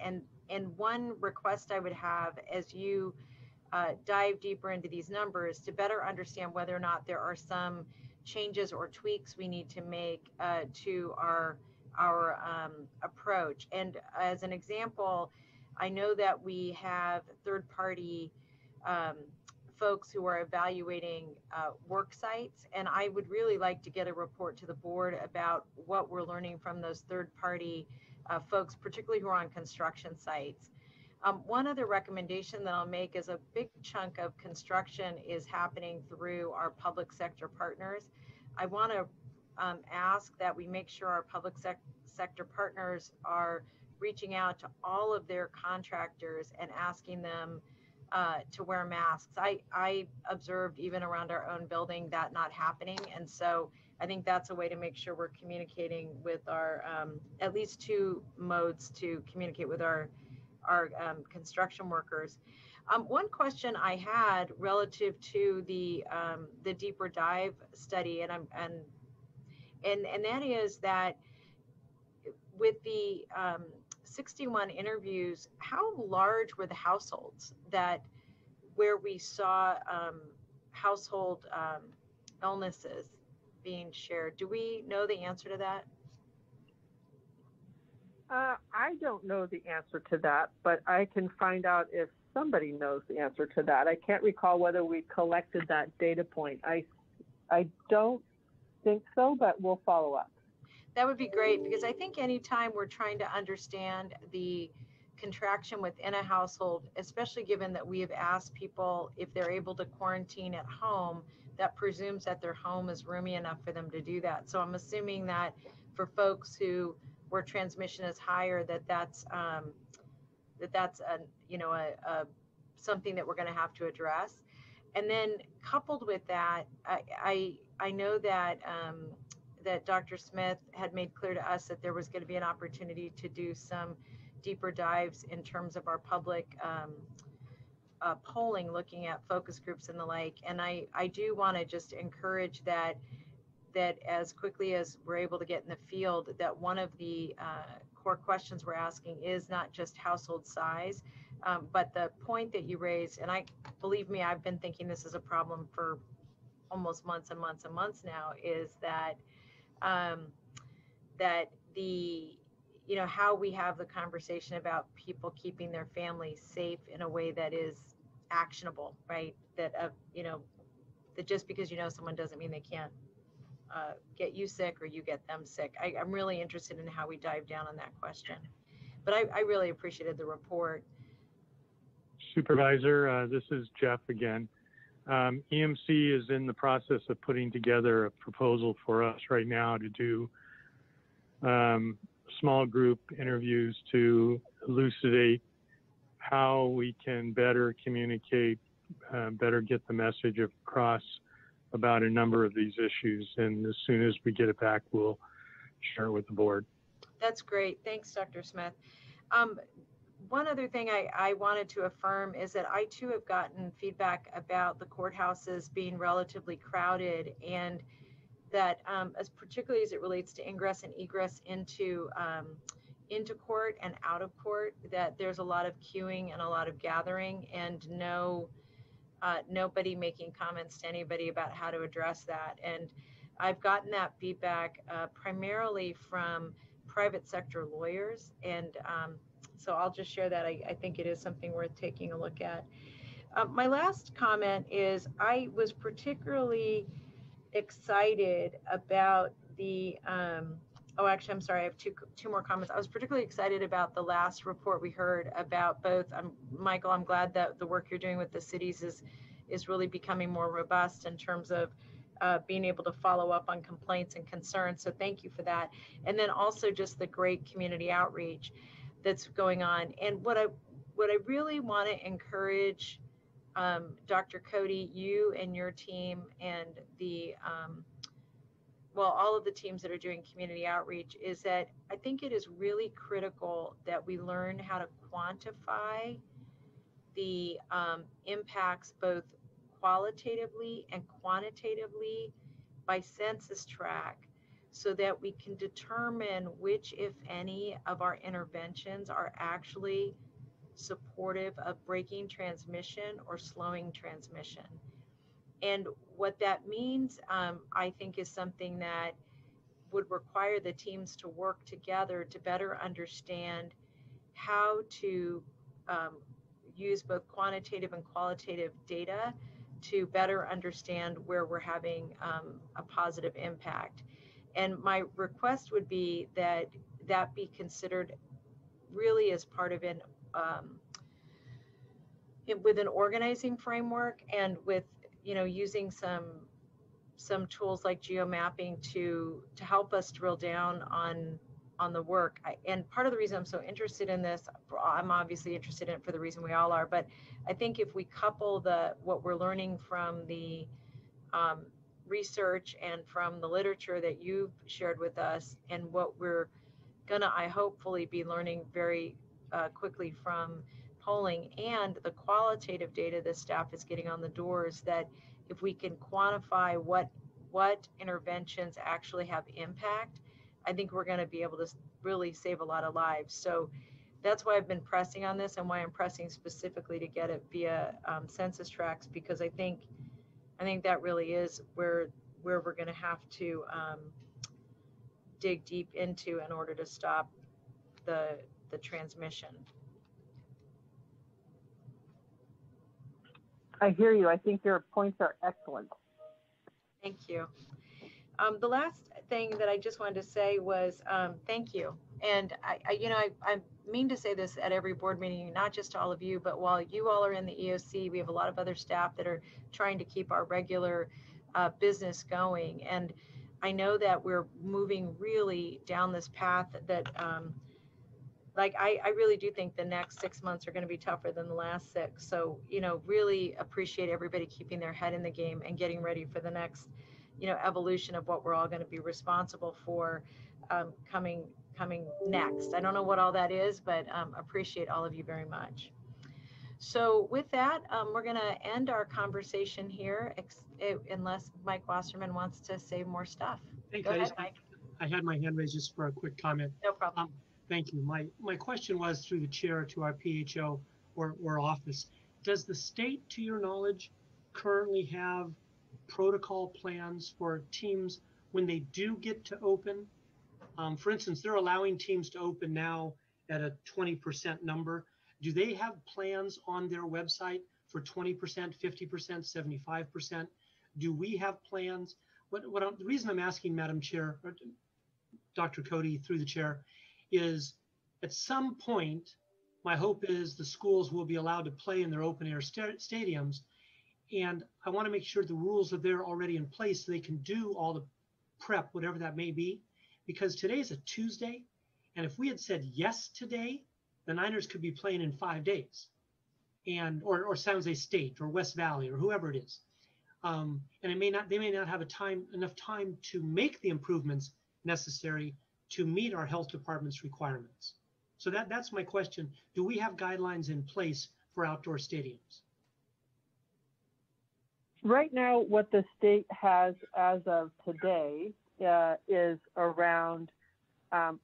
And one request I would have as you dive deeper into these numbers to better understand whether or not there are some changes or tweaks we need to make to our approach. And as an example, I know that we have third-party folks who are evaluating work sites, and I would really like to get a report to the board about what we're learning from those third-party folks, particularly who are on construction sites. One other recommendation that I'll make is a big chunk of construction is happening through our public sector partners. I want to ask that we make sure our public sector partners are reaching out to all of their contractors and asking them to wear masks. I observed even around our own building that not happening. And so I think that's a way to make sure we're communicating with our, at least 2 modes to communicate with our construction workers. One question I had relative to the deeper dive study, and that is that with the 61 interviews, how large were the households where we saw household illnesses being shared? Do we know the answer to that? I don't know the answer to that, but I can find out if somebody knows the answer to that. I can't recall whether we collected that data point. I don't think so, but we'll follow up. That would be great, because I think anytime we're trying to understand the contraction within a household, especially given that we have asked people if they're able to quarantine at home, that presumes that their home is roomy enough for them to do that. So I'm assuming that for folks where transmission is higher, that's something that we're going to have to address. And then coupled with that, I know that that Dr. Smith had made clear to us that there was going to be an opportunity to do some deeper dives in terms of our public polling, looking at focus groups and the like. And I do want to just encourage that as quickly as we're able to get in the field, that one of the core questions we're asking is not just household size, but the point that you raised, and believe me, I've been thinking this is a problem for almost months and months and months now, is that how we have the conversation about people keeping their families safe in a way that is actionable, right? That just because someone doesn't mean they can't get you sick or you get them sick. I'm really interested in how we dive down on that question. But I really appreciated the report. Supervisor, this is Jeff again. EMC is in the process of putting together a proposal for us right now to do small group interviews to elucidate how we can better communicate, better get the message across about a number of these issues. And as soon as we get it back, we'll share it with the board. That's great. Thanks, Dr. Smith. One other thing I wanted to affirm is that I too have gotten feedback about the courthouses being relatively crowded, and that particularly as it relates to ingress and egress into court and out of court, that there's a lot of queuing and a lot of gathering, and nobody making comments to anybody about how to address that. And I've gotten that feedback primarily from private sector lawyers, and so I'll just share that. I think it is something worth taking a look at. My last comment is I was particularly excited about the, actually, I'm sorry, I have two more comments. I was particularly excited about the last report we heard about both, Michael, I'm glad that the work you're doing with the cities is really becoming more robust in terms of being able to follow up on complaints and concerns. So thank you for that. And then also just the great community outreach that's going on. And what I really want to encourage Dr. Cody, you and your team, and all of the teams that are doing community outreach, is that I think it is really critical that we learn how to quantify the impacts both qualitatively and quantitatively by census tract, so that we can determine which, if any, of our interventions are actually supportive of breaking transmission or slowing transmission. And what that means, I think, is something that would require the teams to work together to better understand how to use both quantitative and qualitative data to better understand where we're having a positive impact. And my request would be that be considered really as part of with an organizing framework, and with using some tools like geomapping to help us drill down on the work. And part of the reason I'm so interested in this, I'm obviously interested in it for the reason we all are, but I think if we couple what we're learning from the research and from the literature that you've shared with us, and what we're gonna, I hopefully be learning very quickly from polling, and the qualitative data the staff is getting on the doors, that if we can quantify what interventions actually have impact, I think we're going to be able to really save a lot of lives. So that's why I've been pressing on this, and why I'm pressing specifically to get it via census tracts, because I think that really is where we're going to have to dig deep into in order to stop the transmission. I hear you. I think your points are excellent. Thank you. The last thing that I just wanted to say was thank you. And I mean to say this at every board meeting, not just to all of you, but while you all are in the EOC, we have a lot of other staff that are trying to keep our regular business going. And I know that we're moving really down this path that I really do think the next 6 months are going to be tougher than the last 6. So, really appreciate everybody keeping their head in the game and getting ready for the next, evolution of what we're all going to be responsible for coming next. I don't know what all that is, but appreciate all of you very much. So with that, we're going to end our conversation here, unless Mike Wasserman wants to say more stuff. Go ahead, Mike. I had my hand raised just for a quick comment. No problem. Thank you. My question was through the chair to our PHO or office. Does the state, to your knowledge, currently have protocol plans for teams when they do get to open? For instance, they're allowing teams to open now at a 20% number. Do they have plans on their website for 20%, 50%, 75%? Do we have plans? The reason I'm asking, Madam Chair, or Dr. Cody through the chair, is at some point, my hope is the schools will be allowed to play in their open air stadiums. And I want to make sure the rules are there already in place so they can do all the prep, whatever that may be. Because today is a Tuesday. And if we had said yes today, the Niners could be playing in 5 days. Or San Jose State or West Valley or whoever it is. And they may not have enough time to make the improvements necessary to meet our health department's requirements. So that's my question. Do we have guidelines in place for outdoor stadiums? Right now, what the state has as of today is around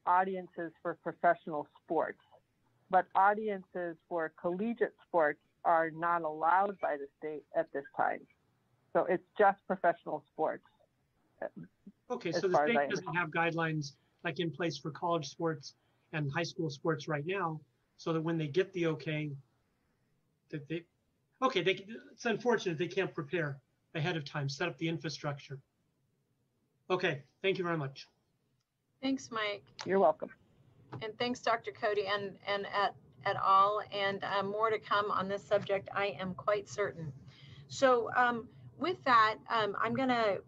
audiences for professional sports. But audiences for collegiate sports are not allowed by the state at this time. So it's just professional sports. Okay, so the state doesn't have guidelines like in place for college sports and high school sports right now, so that when they get the okay, it's unfortunate they can't prepare ahead of time, set up the infrastructure. Okay, thank you very much. Thanks, Mike. You're welcome. And thanks, Dr. Cody and et al. And more to come on this subject, I am quite certain. So with that,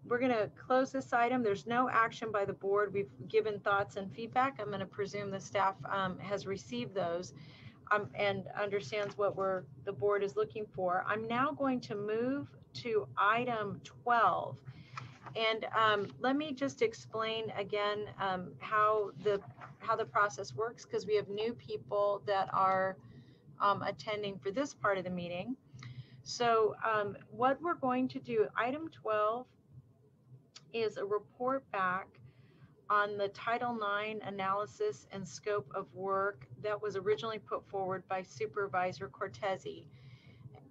we're gonna close this item. There's no action by the board. We've given thoughts and feedback. I'm gonna presume the staff has received those and understands what the board is looking for. I'm now going to move to item 12. And let me just explain again how the process works, because we have new people that are attending for this part of the meeting. So what we're going to do, item 12 is a report back on the Title IX analysis and scope of work that was originally put forward by Supervisor Cortese.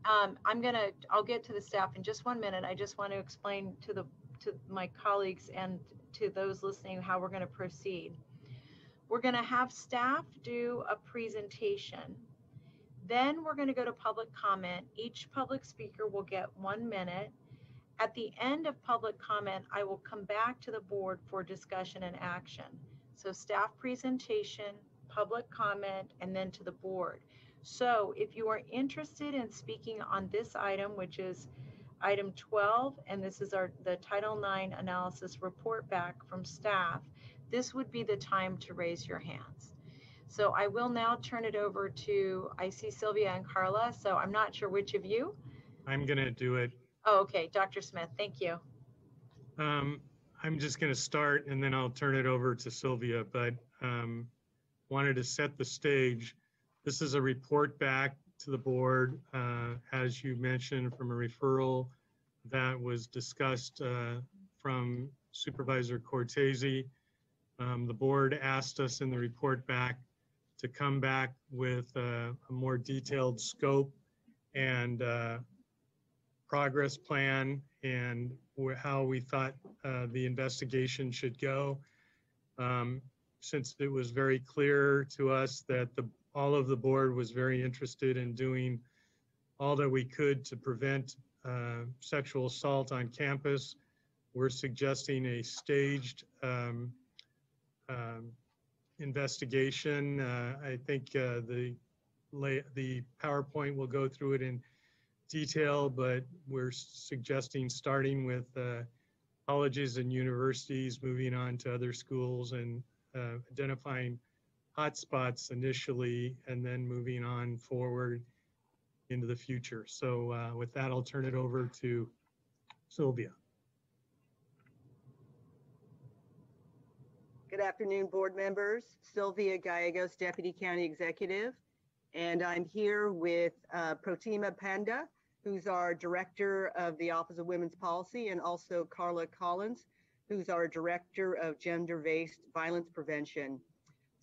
I'll get to the staff in just 1 minute. I just want to explain to my colleagues and to those listening how we're going to proceed. We're going to have staff do a presentation. Then we're going to go to public comment. Each public speaker will get 1 minute. At the end of public comment, I will come back to the board for discussion and action. So staff presentation, public comment, and then to the board. So if you are interested in speaking on this item, which is item 12, and this is the Title IX analysis report back from staff, this would be the time to raise your hands. So I will now turn it over to, I see Sylvia and Carla, so I'm not sure which of you. I'm gonna do it. Oh, okay, Dr. Smith, thank you. I'm just gonna start and then I'll turn it over to Sylvia, but wanted to set the stage. This is a report back to the board, as you mentioned, from a referral that was discussed from Supervisor Cortese. The board asked us in the report back to come back with a more detailed scope and progress plan and how we thought the investigation should go. since it was very clear to us that all of the board was very interested in doing all that we could to prevent sexual assault on campus, we're suggesting a staged investigation. I think the PowerPoint will go through it in detail, but we're suggesting starting with colleges and universities, moving on to other schools, and identifying hotspots initially, and then moving on forward into the future. So with that, I'll turn it over to Sylvia. Good afternoon, board members. Sylvia Gallegos, Deputy County Executive, and I'm here with Protima Panda, who's our Director of the Office of Women's Policy, and also Carla Collins, who's our Director of Gender-Based Violence Prevention.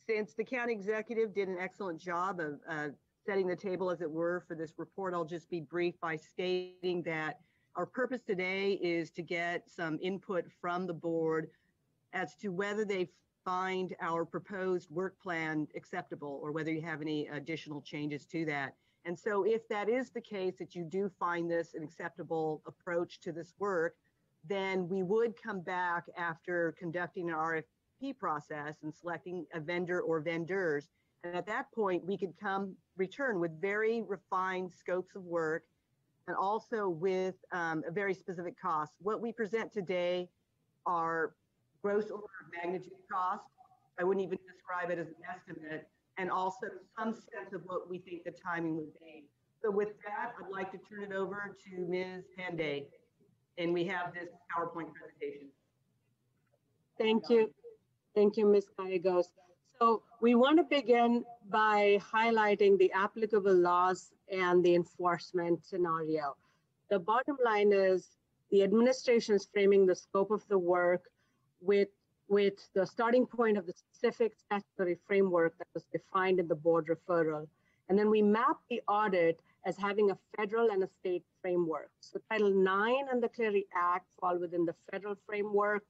Since the County Executive did an excellent job of setting the table, as it were, for this report, I'll just be brief by stating that our purpose today is to get some input from the board as to whether they find our proposed work plan acceptable or whether you have any additional changes to that. And so if that is the case, that you do find this an acceptable approach to this work, then we would come back after conducting an RFP process and selecting a vendor or vendors. And at that point, we could return with very refined scopes of work and also with a very specific cost. What we present today are gross order of magnitude cost. I wouldn't even describe it as an estimate, and also some sense of what we think the timing would be. So with that, I'd like to turn it over to Ms. Panday, and we have this PowerPoint presentation. Thank you. Thank you, Ms. Gallegos. So we want to begin by highlighting the applicable laws and the enforcement scenario. The bottom line is the administration is framing the scope of the work with the starting point of the specific statutory framework that was defined in the board referral. And then we map the audit as having a federal and a state framework. So Title IX and the Clery Act fall within the federal framework,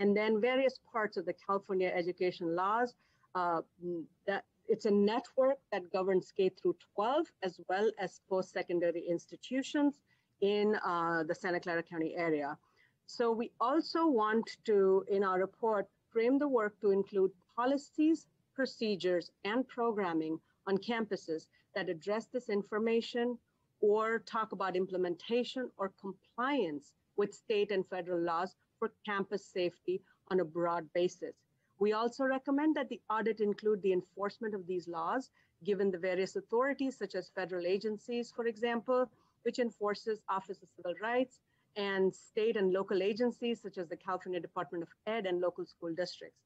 and then various parts of the California education laws. That it's a network that governs K through 12, as well as post-secondary institutions in the Santa Clara County area. So we also want to, in our report, frame the work to include policies, procedures, and programming on campuses that address this information or talk about implementation or compliance with state and federal laws for campus safety on a broad basis. We also recommend that the audit include the enforcement of these laws, given the various authorities, such as federal agencies, for example, which enforces Office of Civil Rights, and state and local agencies, such as the California Department of Ed and local school districts.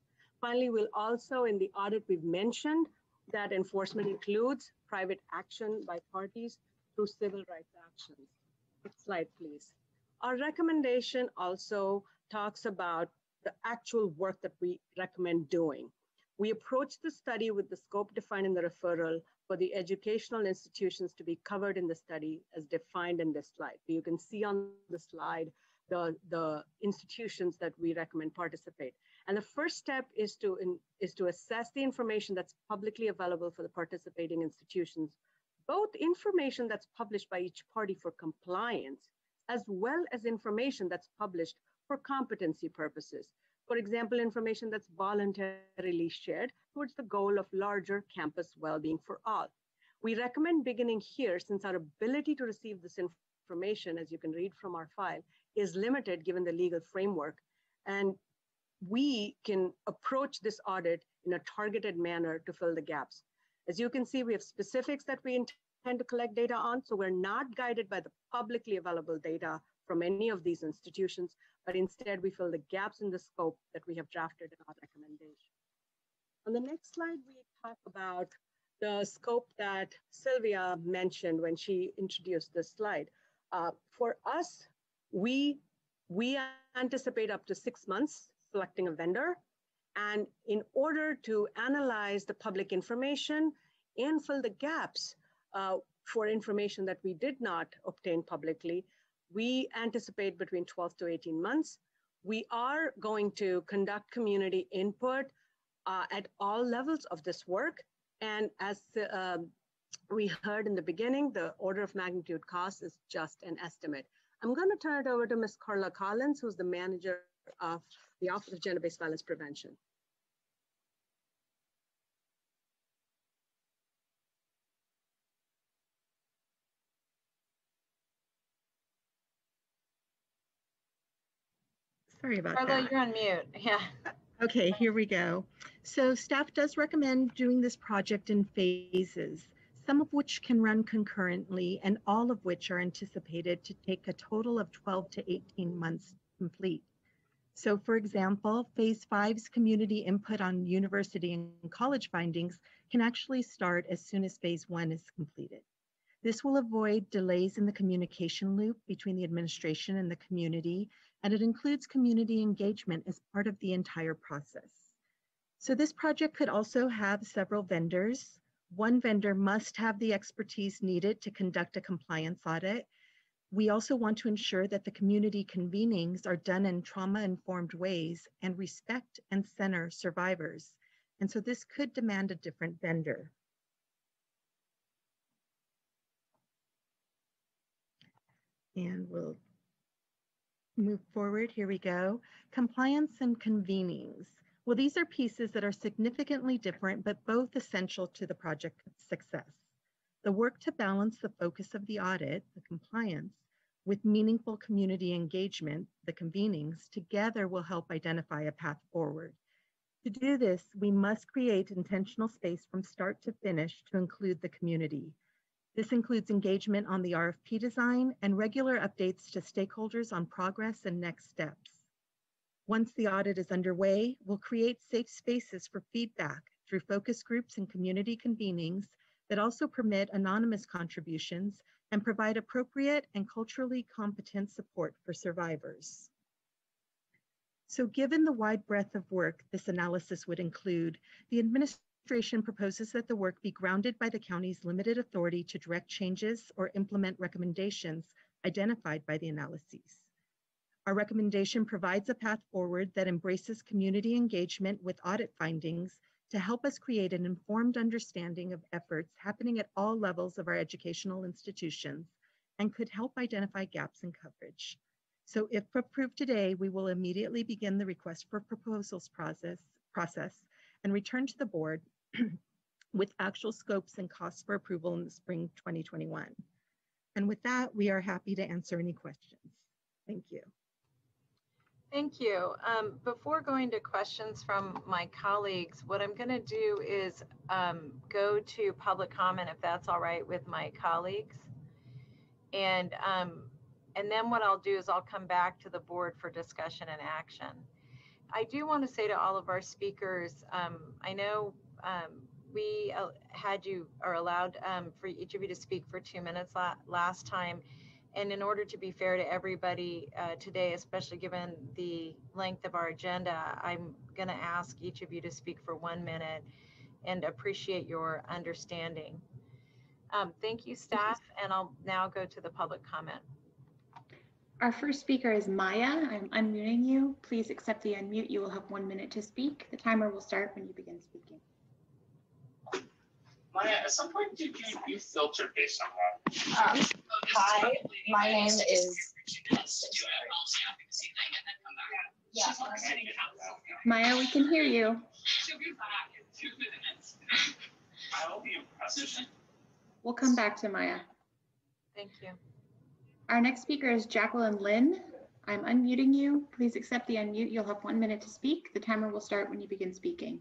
Finally, we'll also, in the audit, we've mentioned that enforcement includes private action by parties through civil rights actions. Next slide, please. Our recommendation also talks about the actual work that we recommend doing. We approach the study with the scope defined in the referral for the educational institutions to be covered in the study as defined in this slide. You can see on the slide the institutions that we recommend participate. And the first step is to assess the information that's publicly available for the participating institutions, both information that's published by each party for compliance, as well as information that's published for competency purposes. For example, information that's voluntarily shared towards the goal of larger campus well-being for all. We recommend beginning here, since our ability to receive this information, as you can read from our file, is limited given the legal framework. And we can approach this audit in a targeted manner to fill the gaps. As you can see, we have specifics that we intend to collect data on, so we're not guided by the publicly available data from any of these institutions, but instead we fill the gaps in the scope that we have drafted in our recommendation. On the next slide, we talk about the scope that Sylvia mentioned when she introduced this slide. For us, we anticipate up to 6 months selecting a vendor. And in order to analyze the public information and fill the gaps for information that we did not obtain publicly, we anticipate between 12 to 18 months. We are going to conduct community input at all levels of this work. And as we heard in the beginning, the order of magnitude cost is just an estimate. I'm going to turn it over to Ms. Carla Collins, who's the manager of the Office of Gender-Based Violence Prevention. Sorry about Carla, that. you're on mute. Yeah. Okay, here we go. So staff does recommend doing this project in phases, some of which can run concurrently and all of which are anticipated to take a total of 12 to 18 months to complete. So for example, phase 5's community input on university and college findings can actually start as soon as phase 1 is completed. This will avoid delays in the communication loop between the administration and the community, and it includes community engagement as part of the entire process. So this project could also have several vendors. One vendor must have the expertise needed to conduct a compliance audit. We also want to ensure that the community convenings are done in trauma-informed ways and respect and center survivors. And so this could demand a different vendor. And we'll move forward. Here we go. Compliance and convenings. Well, these are pieces that are significantly different, but both essential to the project success. The work to balance the focus of the audit, the compliance, with meaningful community engagement, the convenings, together will help identify a path forward. To do this, we must create intentional space from start to finish to include the community. This includes engagement on the RFP design and regular updates to stakeholders on progress and next steps. Once the audit is underway, we'll create safe spaces for feedback through focus groups and community convenings that also permit anonymous contributions and provide appropriate and culturally competent support for survivors. So given the wide breadth of work this analysis would include, the administration proposes that the work be grounded by the county's limited authority to direct changes or implement recommendations identified by the analyses. Our recommendation provides a path forward that embraces community engagement with audit findings to help us create an informed understanding of efforts happening at all levels of our educational institutions and could help identify gaps in coverage. So if approved today, we will immediately begin the request for proposals process and return to the board with actual scopes and costs for approval in the spring 2021. And with that, we are happy to answer any questions. Thank you. Thank you. Before going to questions from my colleagues, what I'm going to do is go to public comment, if that's all right with my colleagues. And then what I'll do is I'll come back to the board for discussion and action. I do want to say to all of our speakers, I know we allowed for each of you to speak for 2 minutes last time. And in order to be fair to everybody today, especially given the length of our agenda, I'm going to ask each of you to speak for 1 minute and appreciate your understanding. Thank you, staff, and I'll now go to the public comment. Our first speaker is Maya. I'm unmuting you. Please accept the unmute. You will have 1 minute to speak. The timer will start when you begin speaking. Maya, at some point, did you filter based on that? Hi, my name is. Yeah. Maya, we can hear you. She'll be back in 2 minutes. I will be impressed. We'll come back to Maya. Thank you. Our next speaker is Jacqueline Lynn. I'm unmuting you. Please accept the unmute. You'll have 1 minute to speak. The timer will start when you begin speaking.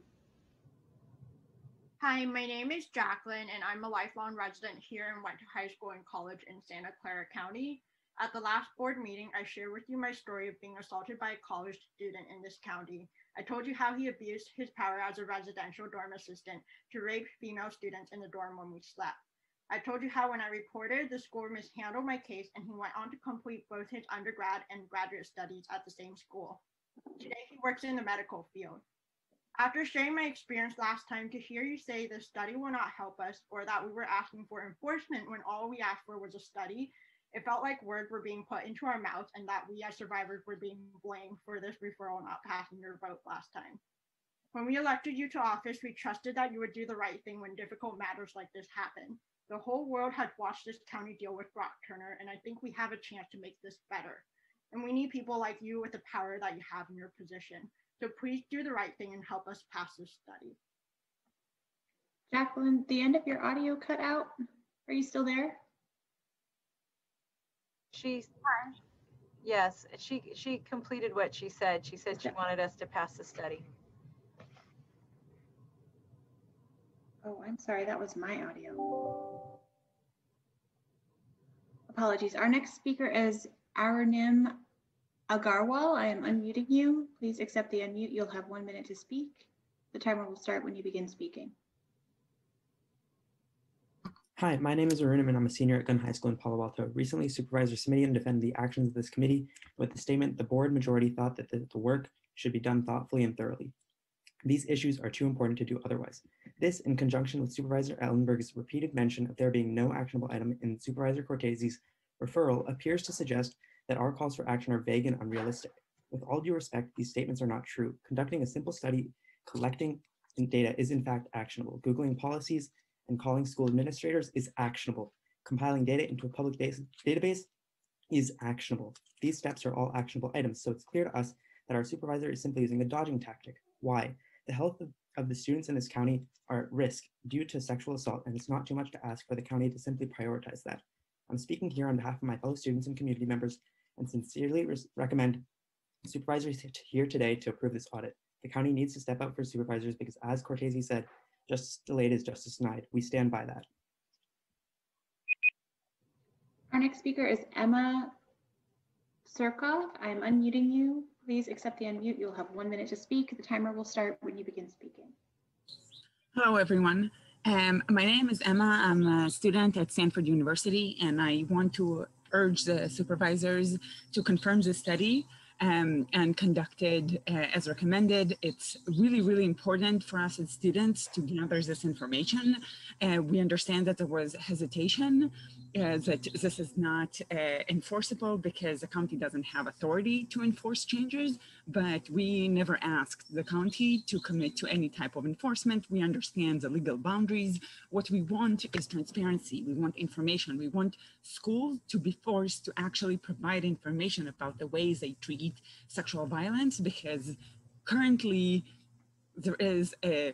Hi, my name is Jacqueline, and I'm a lifelong resident here and went to high school and college in Santa Clara County. At the last board meeting, I shared with you my story of being assaulted by a college student in this county. I told you how he abused his power as a residential dorm assistant to rape female students in the dorm when we slept. I told you how when I reported, the school mishandled my case and he went on to complete both his undergrad and graduate studies at the same school. Today, he works in the medical field. After sharing my experience last time, to hear you say the study will not help us or that we were asking for enforcement when all we asked for was a study, it felt like words were being put into our mouths and that we as survivors were being blamed for this referral not passing your vote last time. When we elected you to office, we trusted that you would do the right thing when difficult matters like this happen. The whole world has watched this county deal with Brock Turner, and I think we have a chance to make this better. And we need people like you with the power that you have in your position. So please do the right thing and help us pass this study. Jacqueline, the end of your audio cut out. Are you still there? Yes, she completed what she said. She said she wanted us to pass the study. Oh, I'm sorry, that was my audio. Apologies. Our next speaker is Aranim Agarwal. I am unmuting you. Please accept the unmute. You'll have 1 minute to speak. The timer will start when you begin speaking. Hi, my name is Arunam and I'm a senior at Gun High School in Palo Alto. Recently, Supervisors submitted and defended the actions of this committee with the statement the board majority thought that the work should be done thoughtfully and thoroughly. These issues are too important to do otherwise. This, in conjunction with Supervisor Ellenberg's repeated mention of there being no actionable item in Supervisor Cortese's referral, appears to suggest that our calls for action are vague and unrealistic. With all due respect, these statements are not true. Conducting a simple study, collecting data is in fact actionable. Googling policies and calling school administrators is actionable. Compiling data into a public database is actionable. These steps are all actionable items, so it's clear to us that our supervisor is simply using a dodging tactic. Why? The health of the students in this county are at risk due to sexual assault, and it's not too much to ask for the county to simply prioritize that. I'm speaking here on behalf of my fellow students and community members and sincerely recommend supervisors here today to approve this audit. The county needs to step up for supervisors because, as Cortese said, justice delayed is justice denied. We stand by that. Our next speaker is Emma Surkov. I am unmuting you. Please accept the unmute. You'll have 1 minute to speak. The timer will start when you begin speaking. Hello, everyone. My name is Emma. I'm a student at Stanford University, and I want to urge the supervisors to confirm the study and conducted as recommended. It's really, really important for us as students to gather this information. We understand that there was hesitation that this is not enforceable because the county doesn't have authority to enforce changes, but we never asked the county to commit to any type of enforcement. We understand the legal boundaries. What we want is transparency. We want information. We want schools to be forced to actually provide information about the ways they treat sexual violence, because currently there is a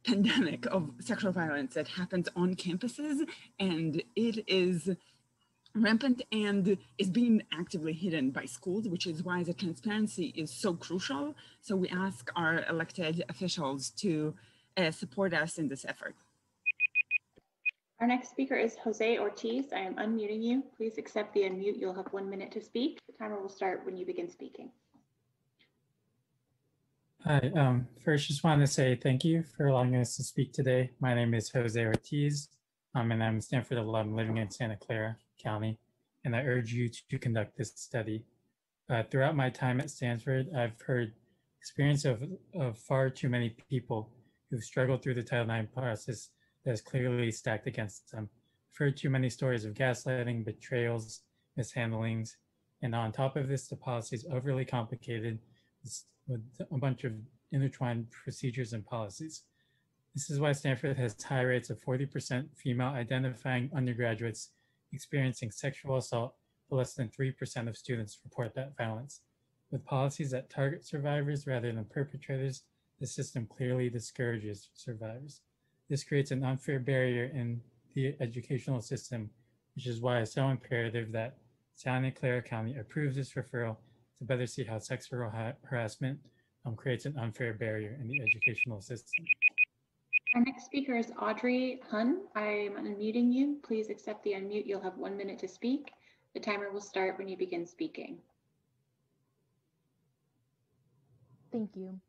pandemic of sexual violence that happens on campuses, and it is rampant and is being actively hidden by schools, which is why the transparency is so crucial. So we ask our elected officials to support us in this effort. Our next speaker is Jose Ortiz. I am unmuting you. Please accept the unmute. You'll have 1 minute to speak. The timer will start when you begin speaking. Hi, first just want to say thank you for allowing us to speak today. My name is Jose Ortiz, and I'm a Stanford alum living in Santa Clara County, and I urge you to conduct this study. Throughout my time at Stanford, I've heard experience of far too many people who've struggled through the Title IX process that is clearly stacked against them. I've heard too many stories of gaslighting, betrayals, mishandlings, and on top of this, the policy is overly complicated with a bunch of intertwined procedures and policies. This is why Stanford has high rates of 40% female identifying undergraduates experiencing sexual assault, but less than 3% of students report that violence. With policies that target survivors rather than perpetrators, the system clearly discourages survivors. This creates an unfair barrier in the educational system, which is why it's so imperative that Santa Clara County approves this referral to better see how sexual harassment creates an unfair barrier in the educational system. Our next speaker is Audrey Hun. I am unmuting you. Please accept the unmute. You'll have 1 minute to speak. The timer will start when you begin speaking. Thank you.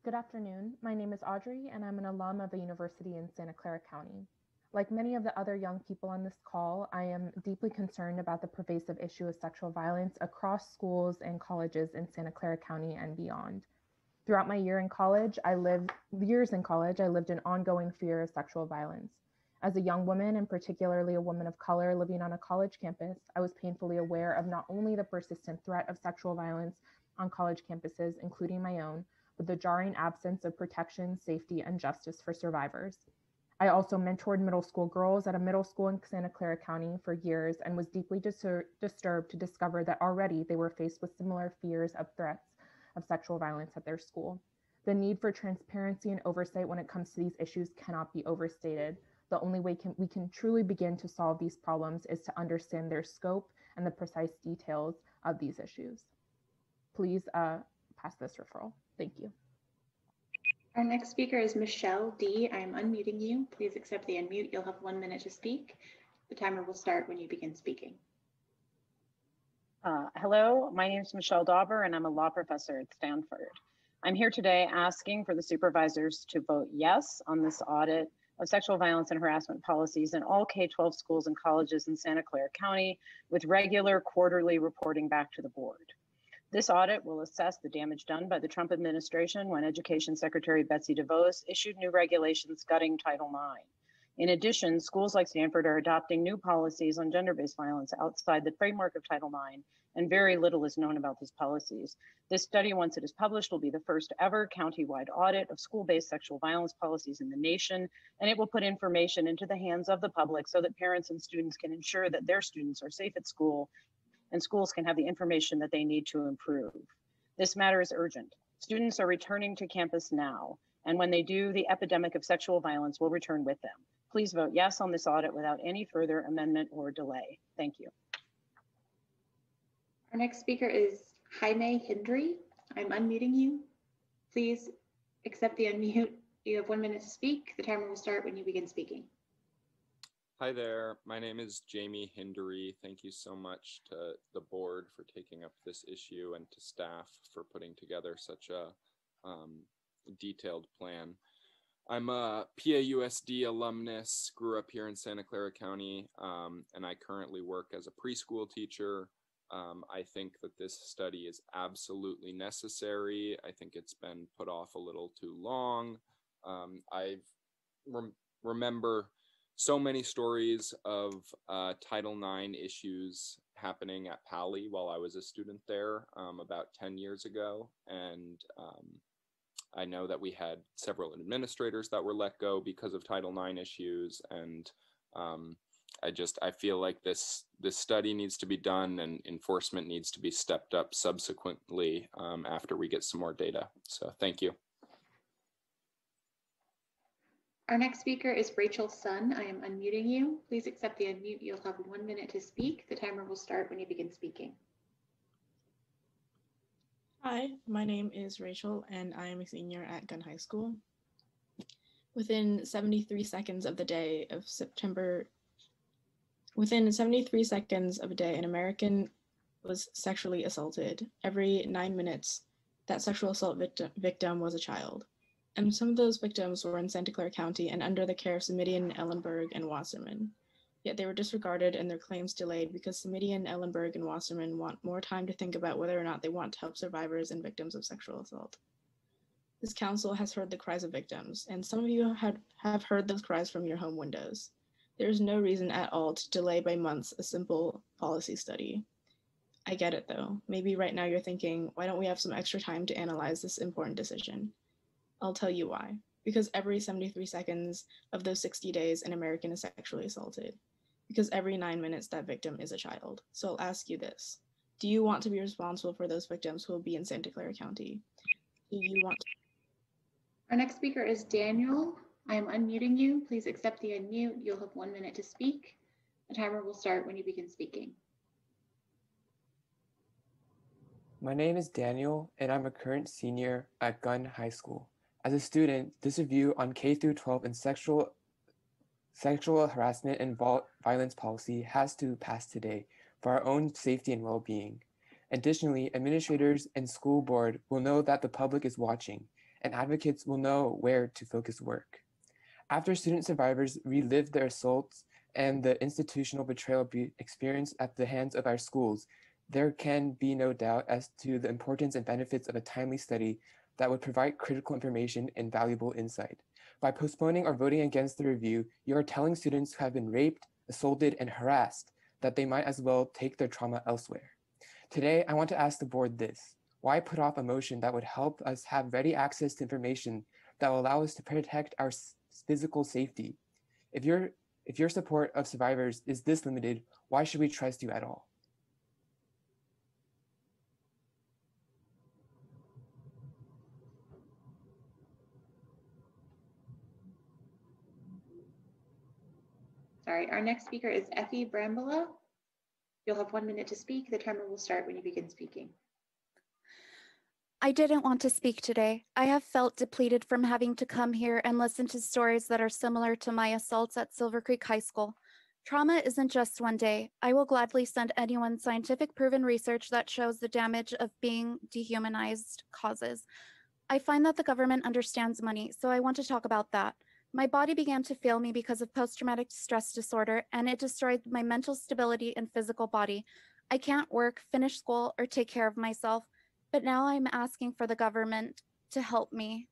Good afternoon. My name is Audrey, and I'm an alum of a university in Santa Clara County. Like many of the other young people on this call, I am deeply concerned about the pervasive issue of sexual violence across schools and colleges in Santa Clara County and beyond. Throughout my years in college, I lived in ongoing fear of sexual violence. As a young woman, and particularly a woman of color living on a college campus, I was painfully aware of not only the persistent threat of sexual violence on college campuses, including my own, with the jarring absence of protection, safety, and justice for survivors. I also mentored middle school girls at a middle school in Santa Clara County for years and was deeply disturbed to discover that already they were faced with similar fears of threats of sexual violence at their school. The need for transparency and oversight when it comes to these issues cannot be overstated. The only way we can truly begin to solve these problems is to understand their scope and the precise details of these issues. Please pass this referral. Thank you. Our next speaker is Michelle D. I am unmuting you. Please accept the unmute. You'll have 1 minute to speak. The timer will start when you begin speaking. Hello, my name is Michelle Dauber, and I'm a law professor at Stanford. I'm here today asking for the supervisors to vote yes on this audit of sexual violence and harassment policies in all K-12 schools and colleges in Santa Clara County, with regular quarterly reporting back to the board. This audit will assess the damage done by the Trump administration when Education Secretary Betsy DeVos issued new regulations gutting Title IX. In addition, schools like Stanford are adopting new policies on gender-based violence outside the framework of Title IX, and very little is known about these policies. This study, once it is published, will be the first ever county-wide audit of school-based sexual violence policies in the nation, and it will put information into the hands of the public so that parents and students can ensure that their students are safe at school and schools can have the information that they need to improve. This matter is urgent. Students are returning to campus now, and when they do, the epidemic of sexual violence will return with them. Please vote yes on this audit without any further amendment or delay. Thank you. Our next speaker is Jaime Hindry. I'm unmuting you. Please accept the unmute. You have 1 minute to speak. The timer will start when you begin speaking. Hi there, my name is Jamie Hindery. Thank you so much to the board for taking up this issue and to staff for putting together such a detailed plan. I'm a PAUSD alumnus, grew up here in Santa Clara County, and I currently work as a preschool teacher. I think that this study is absolutely necessary. I think it's been put off a little too long. I remember so many stories of Title IX issues happening at Pali while I was a student there about 10 years ago. And I know that we had several administrators that were let go because of Title IX issues. And I feel like this study needs to be done and enforcement needs to be stepped up subsequently after we get some more data. So thank you. Our next speaker is Rachel Sun. I am unmuting you. Please accept the unmute. You'll have 1 minute to speak. The timer will start when you begin speaking. Hi, my name is Rachel and I am a senior at Gunn High School. Within 73 seconds of the day of September, within 73 seconds of a day, an American was sexually assaulted. Every 9 minutes, that sexual assault victim was a child. And some of those victims were in Santa Clara County and under the care of Semidian, Ellenberg, and Wasserman. Yet they were disregarded and their claims delayed because Semidian, Ellenberg, and Wasserman want more time to think about whether or not they want to help survivors and victims of sexual assault. This council has heard the cries of victims, and some of you have heard those cries from your home windows. There is no reason at all to delay by months a simple policy study. I get it though. Maybe right now you're thinking, why don't we have some extra time to analyze this important decision? I'll tell you why. Because every 73 seconds of those 60 days, an American is sexually assaulted. Because every 9 minutes, that victim is a child. So I'll ask you this. Do you want to be responsible for those victims who will be in Santa Clara County? Do you want to? Our next speaker is Daniel. I am unmuting you. Please accept the unmute. You'll have 1 minute to speak. The timer will start when you begin speaking. My name is Daniel, and I'm a current senior at Gunn High School. As a student, this review on K-12 and sexual harassment and violence policy has to pass today for our own safety and well-being. Additionally, administrators and school board will know that the public is watching, and advocates will know where to focus work. After student survivors relive their assaults and the institutional betrayal experienced at the hands of our schools, there can be no doubt as to the importance and benefits of a timely study that would provide critical information and valuable insight. By postponing or voting against the review, you are telling students who have been raped, assaulted, and harassed that they might as well take their trauma elsewhere. Today, I want to ask the board this. Why put off a motion that would help us have ready access to information that will allow us to protect our physical safety? If your support of survivors is this limited, why should we trust you at all? Sorry, our next speaker is Effie Brambola. You'll have 1 minute to speak. The timer will start when you begin speaking. I didn't want to speak today. I have felt depleted from having to come here and listen to stories that are similar to my assaults at Silver Creek High School. Trauma isn't just one day. I will gladly send anyone scientific proven research that shows the damage of being dehumanized causes. I find that the government understands money, so I want to talk about that. My body began to fail me because of post-traumatic stress disorder, and it destroyed my mental stability and physical body. I can't work, finish school, or take care of myself, but now I'm asking for the government to help me.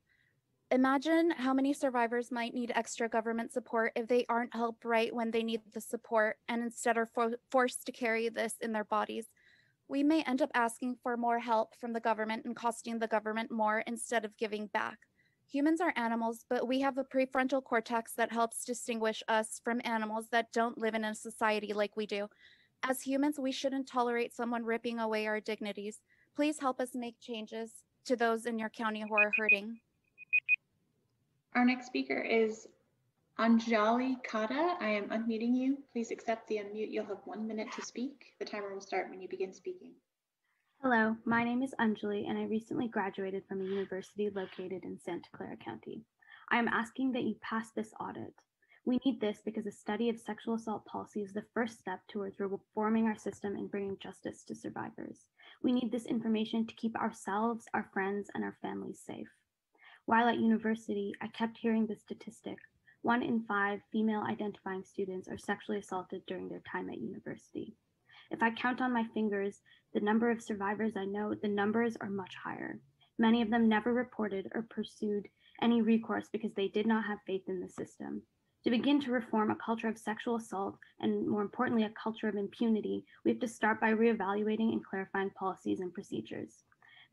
Imagine how many survivors might need extra government support if they aren't helped right when they need the support and instead are forced to carry this in their bodies. We may end up asking for more help from the government and costing the government more instead of giving back. Humans are animals, but we have a prefrontal cortex that helps distinguish us from animals that don't live in a society like we do. As humans, we shouldn't tolerate someone ripping away our dignities. Please help us make changes to those in your county who are hurting. Our next speaker is Anjali Kata. I am unmuting you. Please accept the unmute. You'll have 1 minute to speak. The timer will start when you begin speaking. Hello, my name is Anjali, and I recently graduated from a university located in Santa Clara County. I am asking that you pass this audit. We need this because a study of sexual assault policy is the first step towards reforming our system and bringing justice to survivors. We need this information to keep ourselves, our friends, and our families safe. While at university, I kept hearing the statistic: 1 in 5 female identifying students are sexually assaulted during their time at university. If I count on my fingers the number of survivors I know, the numbers are much higher. Many of them never reported or pursued any recourse because they did not have faith in the system. To begin to reform a culture of sexual assault, and more importantly, a culture of impunity, we have to start by reevaluating and clarifying policies and procedures.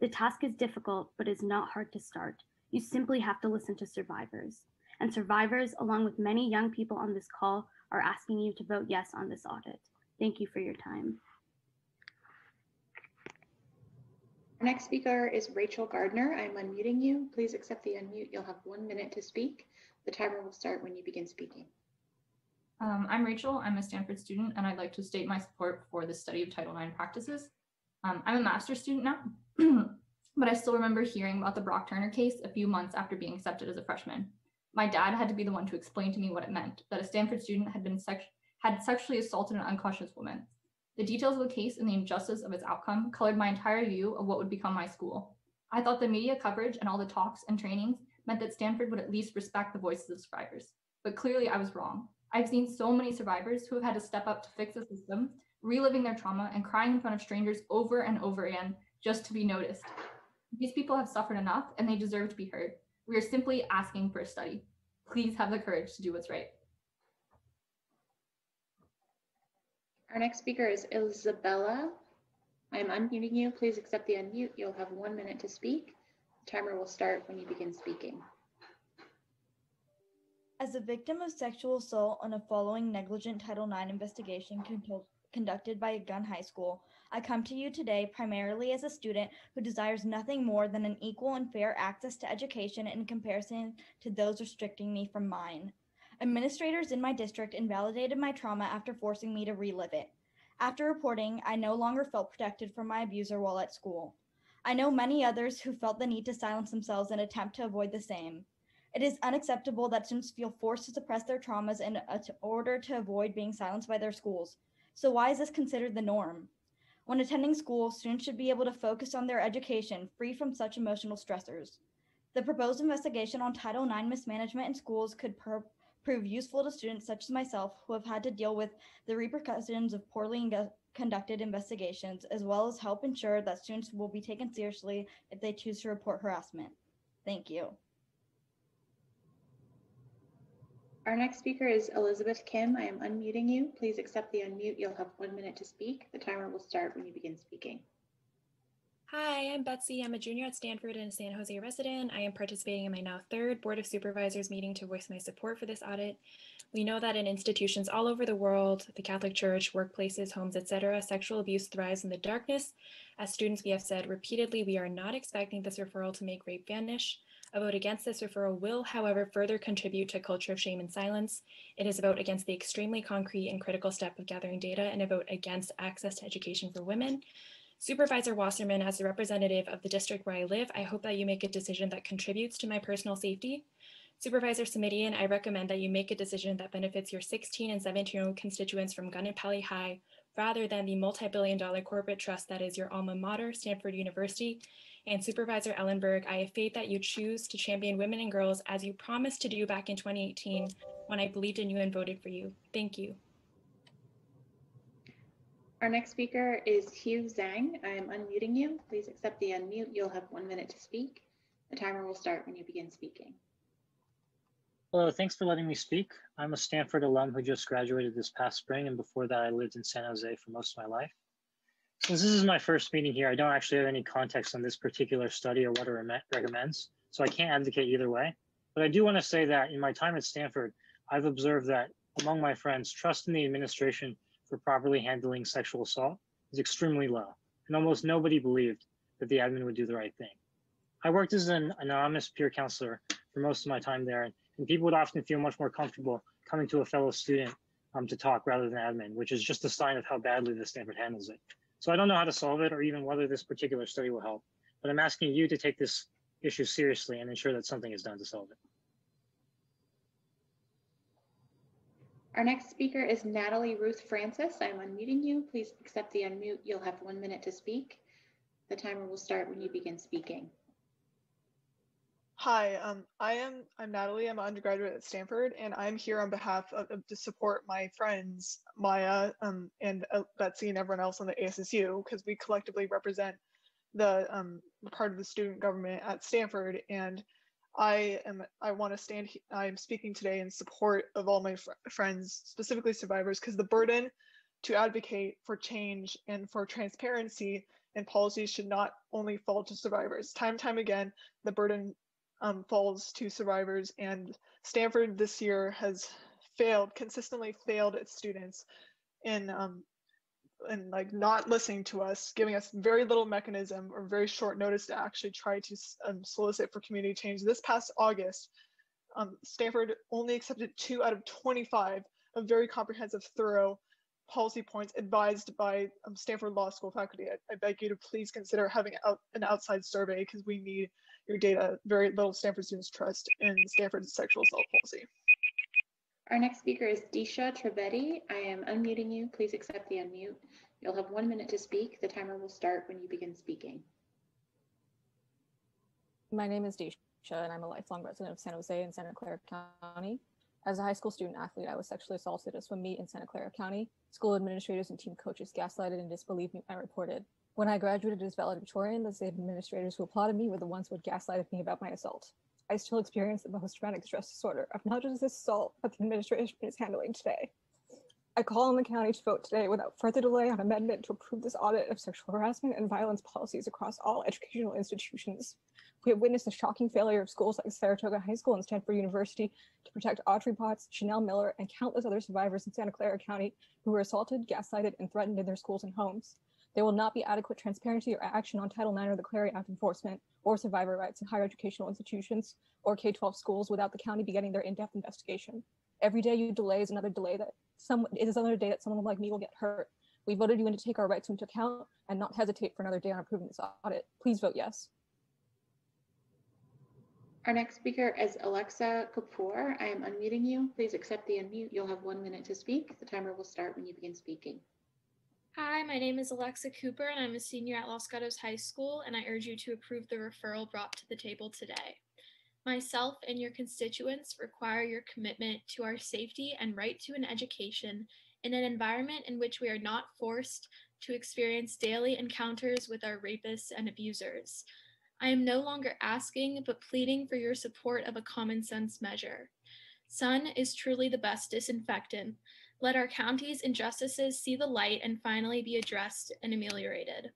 The task is difficult, but is not hard to start. You simply have to listen to survivors. And survivors, along with many young people on this call, are asking you to vote yes on this audit. Thank you for your time. Our next speaker is Rachel Gardner. I'm unmuting you. Please accept the unmute. You'll have 1 minute to speak. The timer will start when you begin speaking. I'm Rachel. I'm a Stanford student, and I'd like to state my support for the study of Title IX practices. I'm a master's student now, but I still remember hearing about the Brock Turner case a few months after being accepted as a freshman. My dad had to be the one to explain to me what it meant, that a Stanford student had sexually assaulted an unconscious woman. The details of the case and the injustice of its outcome colored my entire view of what would become my school. I thought the media coverage and all the talks and trainings meant that Stanford would at least respect the voices of survivors. But clearly I was wrong. I've seen so many survivors who have had to step up to fix the system, reliving their trauma and crying in front of strangers over and over again just to be noticed. These people have suffered enough and they deserve to be heard. We are simply asking for a study. Please have the courage to do what's right. Our next speaker is Isabella. I am unmuting you. Please accept the unmute. You'll have 1 minute to speak. The timer will start when you begin speaking. As a victim of sexual assault on a following negligent Title IX investigation conducted by Gun High School, I come to you today primarily as a student who desires nothing more than an equal and fair access to education in comparison to those restricting me from mine. Administrators in my district invalidated my trauma after forcing me to relive it. After reporting, I no longer felt protected from my abuser while at school. I know many others who felt the need to silence themselves in an attempt to avoid the same. It is unacceptable that students feel forced to suppress their traumas in order to avoid being silenced by their schools. So why is this considered the norm? When attending school, students should be able to focus on their education, free from such emotional stressors. The proposed investigation on Title IX mismanagement in schools could prove useful to students such as myself who have had to deal with the repercussions of poorly conducted investigations, as well as help ensure that students will be taken seriously if they choose to report harassment. Thank you. Our next speaker is Elizabeth Kim. I am unmuting you. Please accept the unmute. You'll have 1 minute to speak. The timer will start when you begin speaking. Hi, I'm Betsy. I'm a junior at Stanford and a San Jose resident. I am participating in my now third Board of Supervisors meeting to voice my support for this audit. We know that in institutions all over the world, the Catholic Church, workplaces, homes, etc., sexual abuse thrives in the darkness. As students, we have said repeatedly, we are not expecting this referral to make rape vanish. A vote against this referral will, however, further contribute to a culture of shame and silence. It is a vote against the extremely concrete and critical step of gathering data and a vote against access to education for women. Supervisor Wasserman, as the representative of the district where I live, I hope that you make a decision that contributes to my personal safety. Supervisor Simidian, I recommend that you make a decision that benefits your 16 and 17-year-old constituents from Gun and Pali High, rather than the multi-billion-dollar corporate trust that is your alma mater, Stanford University. And Supervisor Ellenberg, I have faith that you choose to champion women and girls as you promised to do back in 2018 when I believed in you and voted for you. Thank you. Our next speaker is Hugh Zhang. I am unmuting you. Please accept the unmute. You'll have 1 minute to speak. The timer will start when you begin speaking. Hello, thanks for letting me speak. I'm a Stanford alum who just graduated this past spring, and before that I lived in San Jose for most of my life. Since this is my first meeting here, I don't actually have any context on this particular study or what it recommends, so I can't advocate either way. But I do want to say that in my time at Stanford, I've observed that among my friends, trust in the administration for properly handling sexual assault is extremely low, and almost nobody believed that the admin would do the right thing. I worked as an anonymous peer counselor for most of my time there, and people would often feel much more comfortable coming to a fellow student to talk rather than admin, which is just a sign of how badly the Stanford handles it. So I don't know how to solve it or even whether this particular study will help, but I'm asking you to take this issue seriously and ensure that something is done to solve it. Our next speaker is Natalie Ruth Francis. I'm unmuting you. Please accept the unmute. You'll have 1 minute to speak. The timer will start when you begin speaking. Hi, I'm Natalie. I'm an undergraduate at Stanford, and I'm here on behalf of to support my friends Maya and Betsy and everyone else on the ASSU, because we collectively represent the part of the student government at Stanford. And I'm speaking today in support of all my friends, specifically survivors, because the burden to advocate for change and for transparency in policies should not only fall to survivors. Time and time again, the burden falls to survivors, and Stanford this year has consistently failed its students in like not listening to us, giving us very little mechanism or very short notice to actually try to solicit for community change. This past August, Stanford only accepted 2 out of 25 of very comprehensive, thorough policy points advised by Stanford Law School faculty. I beg you to please consider having an outside survey, because we need your data. Very little Stanford students trust in Stanford's sexual assault policy. Our next speaker is Disha Trivedi. I am unmuting you. Please accept the unmute. You'll have 1 minute to speak. The timer will start when you begin speaking. My name is Disha, and I'm a lifelong resident of San Jose and Santa Clara County. As a high school student athlete, I was sexually assaulted at a swim meet in Santa Clara County. School administrators and team coaches gaslighted and disbelieved me when I reported. When I graduated as valedictorian, the same administrators who applauded me were the ones who had gaslighted me about my assault. I still experience the post-traumatic stress disorder of not just this assault, but the administration is handling today. I call on the county to vote today without further delay on amendment to approve this audit of sexual harassment and violence policies across all educational institutions. We have witnessed the shocking failure of schools like Saratoga High School and Stanford University to protect Audrey Potts, Chanel Miller, and countless other survivors in Santa Clara County who were assaulted, gaslighted, and threatened in their schools and homes. There will not be adequate transparency or action on Title IX or the Clery Act enforcement or survivor rights in higher educational institutions or K-12 schools without the county beginning their in-depth investigation. Every day you delay is another day that someone like me will get hurt. We voted you in to take our rights into account and not hesitate for another day on approving this audit. Please vote yes. Our next speaker is Alexa Kapoor. I am unmuting you. Please accept the unmute. You'll have 1 minute to speak. The timer will start when you begin speaking. Hi, my name is Alexa Cooper, and I'm a senior at Los Gatos High School, and I urge you to approve the referral brought to the table today. Myself and your constituents require your commitment to our safety and right to an education in an environment in which we are not forced to experience daily encounters with our rapists and abusers. I am no longer asking, but pleading for your support of a common sense measure. Sun is truly the best disinfectant. Let our county's injustices see the light and finally be addressed and ameliorated.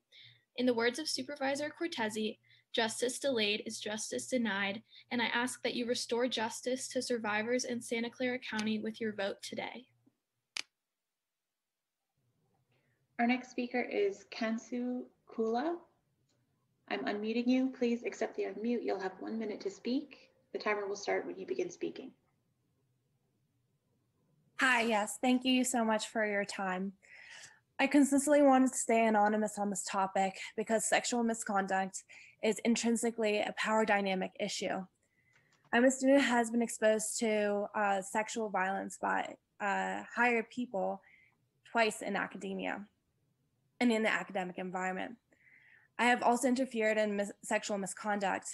In the words of Supervisor Cortese, justice delayed is justice denied, and I ask that you restore justice to survivors in Santa Clara County with your vote today. Our next speaker is Kansu Kula. I'm unmuting you. Please accept the unmute. You'll have 1 minute to speak. The timer will start when you begin speaking. Hi, yes, thank you so much for your time. I consistently wanted to stay anonymous on this topic because sexual misconduct is intrinsically a power dynamic issue. I'm a student who has been exposed to sexual violence by higher people twice in academia and in the academic environment. I have also interfered in sexual misconduct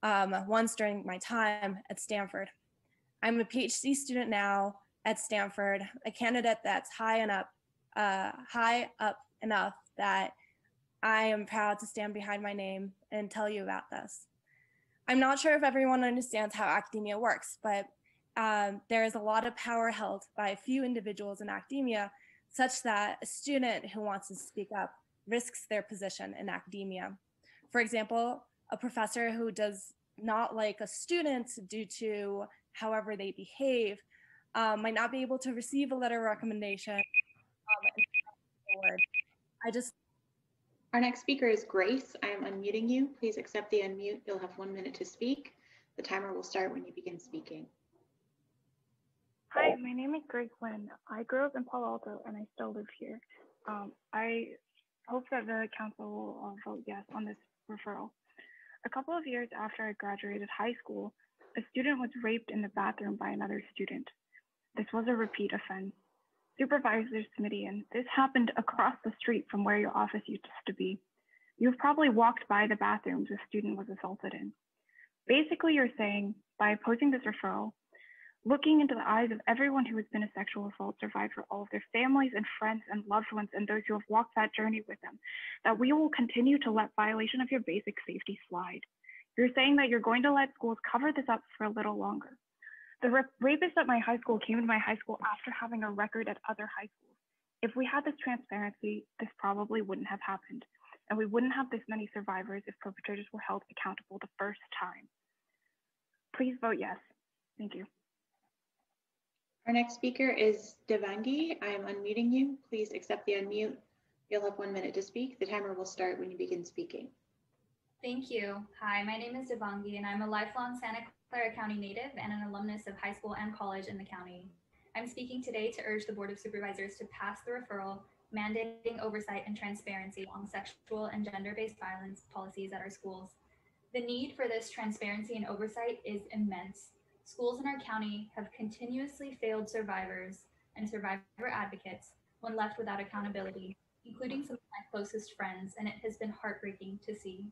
once during my time at Stanford. I'm a PhD student now at Stanford, a candidate that's high up enough that I am proud to stand behind my name and tell you about this. I'm not sure if everyone understands how academia works, but there is a lot of power held by a few individuals in academia, such that a student who wants to speak up risks their position in academia. For example, a professor who does not like a student due to however they behave might not be able to receive a letter of recommendation. Our next speaker is Grace. I am unmuting you. Please accept the unmute. You'll have 1 minute to speak. The timer will start when you begin speaking. Hi, my name is Grace Lynn. I grew up in Palo Alto and I still live here. I hope that the council will vote yes on this referral. A couple of years after I graduated high school, a student was raped in the bathroom by another student. This was a repeat offense. Supervisors Smithian, this happened across the street from where your office used to be. You've probably walked by the bathrooms the student was assaulted in. Basically, you're saying, by opposing this referral, looking into the eyes of everyone who has been a sexual assault survivor, all of their families and friends and loved ones and those who have walked that journey with them, that we will continue to let violation of your basic safety slide. You're saying that you're going to let schools cover this up for a little longer. The rapist at my high school came into my high school after having a record at other high schools. If we had this transparency, this probably wouldn't have happened, and we wouldn't have this many survivors if perpetrators were held accountable the first time. Please vote yes. Thank you. Our next speaker is Devangi. I am unmuting you. Please accept the unmute. You'll have 1 minute to speak. The timer will start when you begin speaking. Thank you. Hi, my name is Devangi, and I'm a lifelong Santa Clara County native and an alumnus of high school and college in the county. I'm speaking today to urge the Board of Supervisors to pass the referral mandating oversight and transparency on sexual and gender-based violence policies at our schools. The need for this transparency and oversight is immense. Schools in our county have continuously failed survivors and survivor advocates when left without accountability, including some of my closest friends, and it has been heartbreaking to see.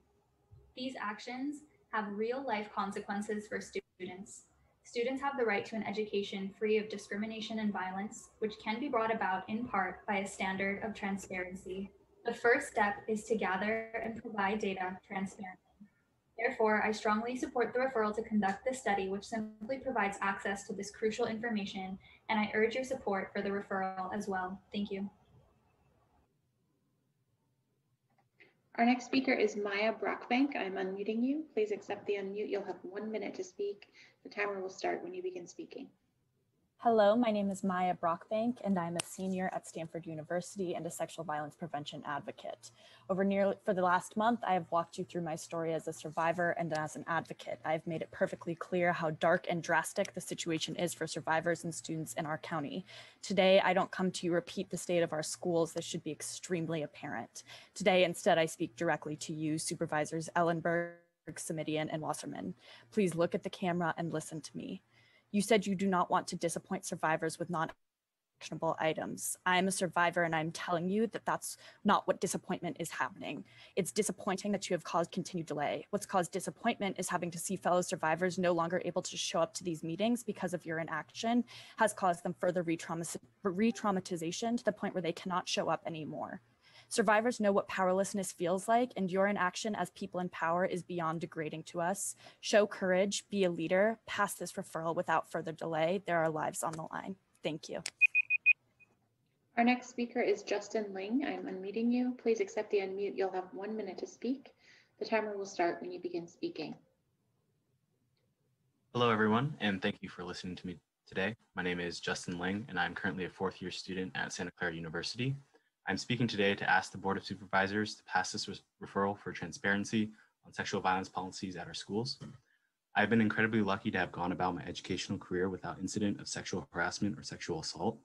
These actions have real-life consequences for students. Students have the right to an education free of discrimination and violence, which can be brought about in part by a standard of transparency. The first step is to gather and provide data transparently. Therefore, I strongly support the referral to conduct this study, which simply provides access to this crucial information, and I urge your support for the referral as well. Thank you. Our next speaker is Maya Brockbank. I'm unmuting you. Please accept the unmute. You'll have 1 minute to speak. The timer will start when you begin speaking. Hello, my name is Maya Brockbank, and I'm a senior at Stanford University and a sexual violence prevention advocate. For the last month, I have walked you through my story as a survivor and as an advocate. I've made it perfectly clear how dark and drastic the situation is for survivors and students in our county. Today, I don't come to you repeat the state of our schools. This should be extremely apparent. Today, instead, I speak directly to you, Supervisors Ellenberg, Simidian, and Wasserman. Please look at the camera and listen to me. You said you do not want to disappoint survivors with non-actionable items. I'm a survivor and I'm telling you that that's not what disappointment is happening. It's disappointing that you have caused continued delay. What's caused disappointment is having to see fellow survivors no longer able to show up to these meetings because of your inaction has caused them further re-traumatization to the point where they cannot show up anymore. Survivors know what powerlessness feels like, and your inaction as people in power is beyond degrading to us. Show courage, be a leader, pass this referral without further delay. There are lives on the line. Thank you. Our next speaker is Justin Ling. I'm unmuting you. Please accept the unmute. You'll have 1 minute to speak. The timer will start when you begin speaking. Hello, everyone, and thank you for listening to me today. My name is Justin Ling, and I'm currently a fourth-year student at Santa Clara University. I'm speaking today to ask the Board of Supervisors to pass this referral for transparency on sexual violence policies at our schools. I've been incredibly lucky to have gone about my educational career without incident of sexual harassment or sexual assault.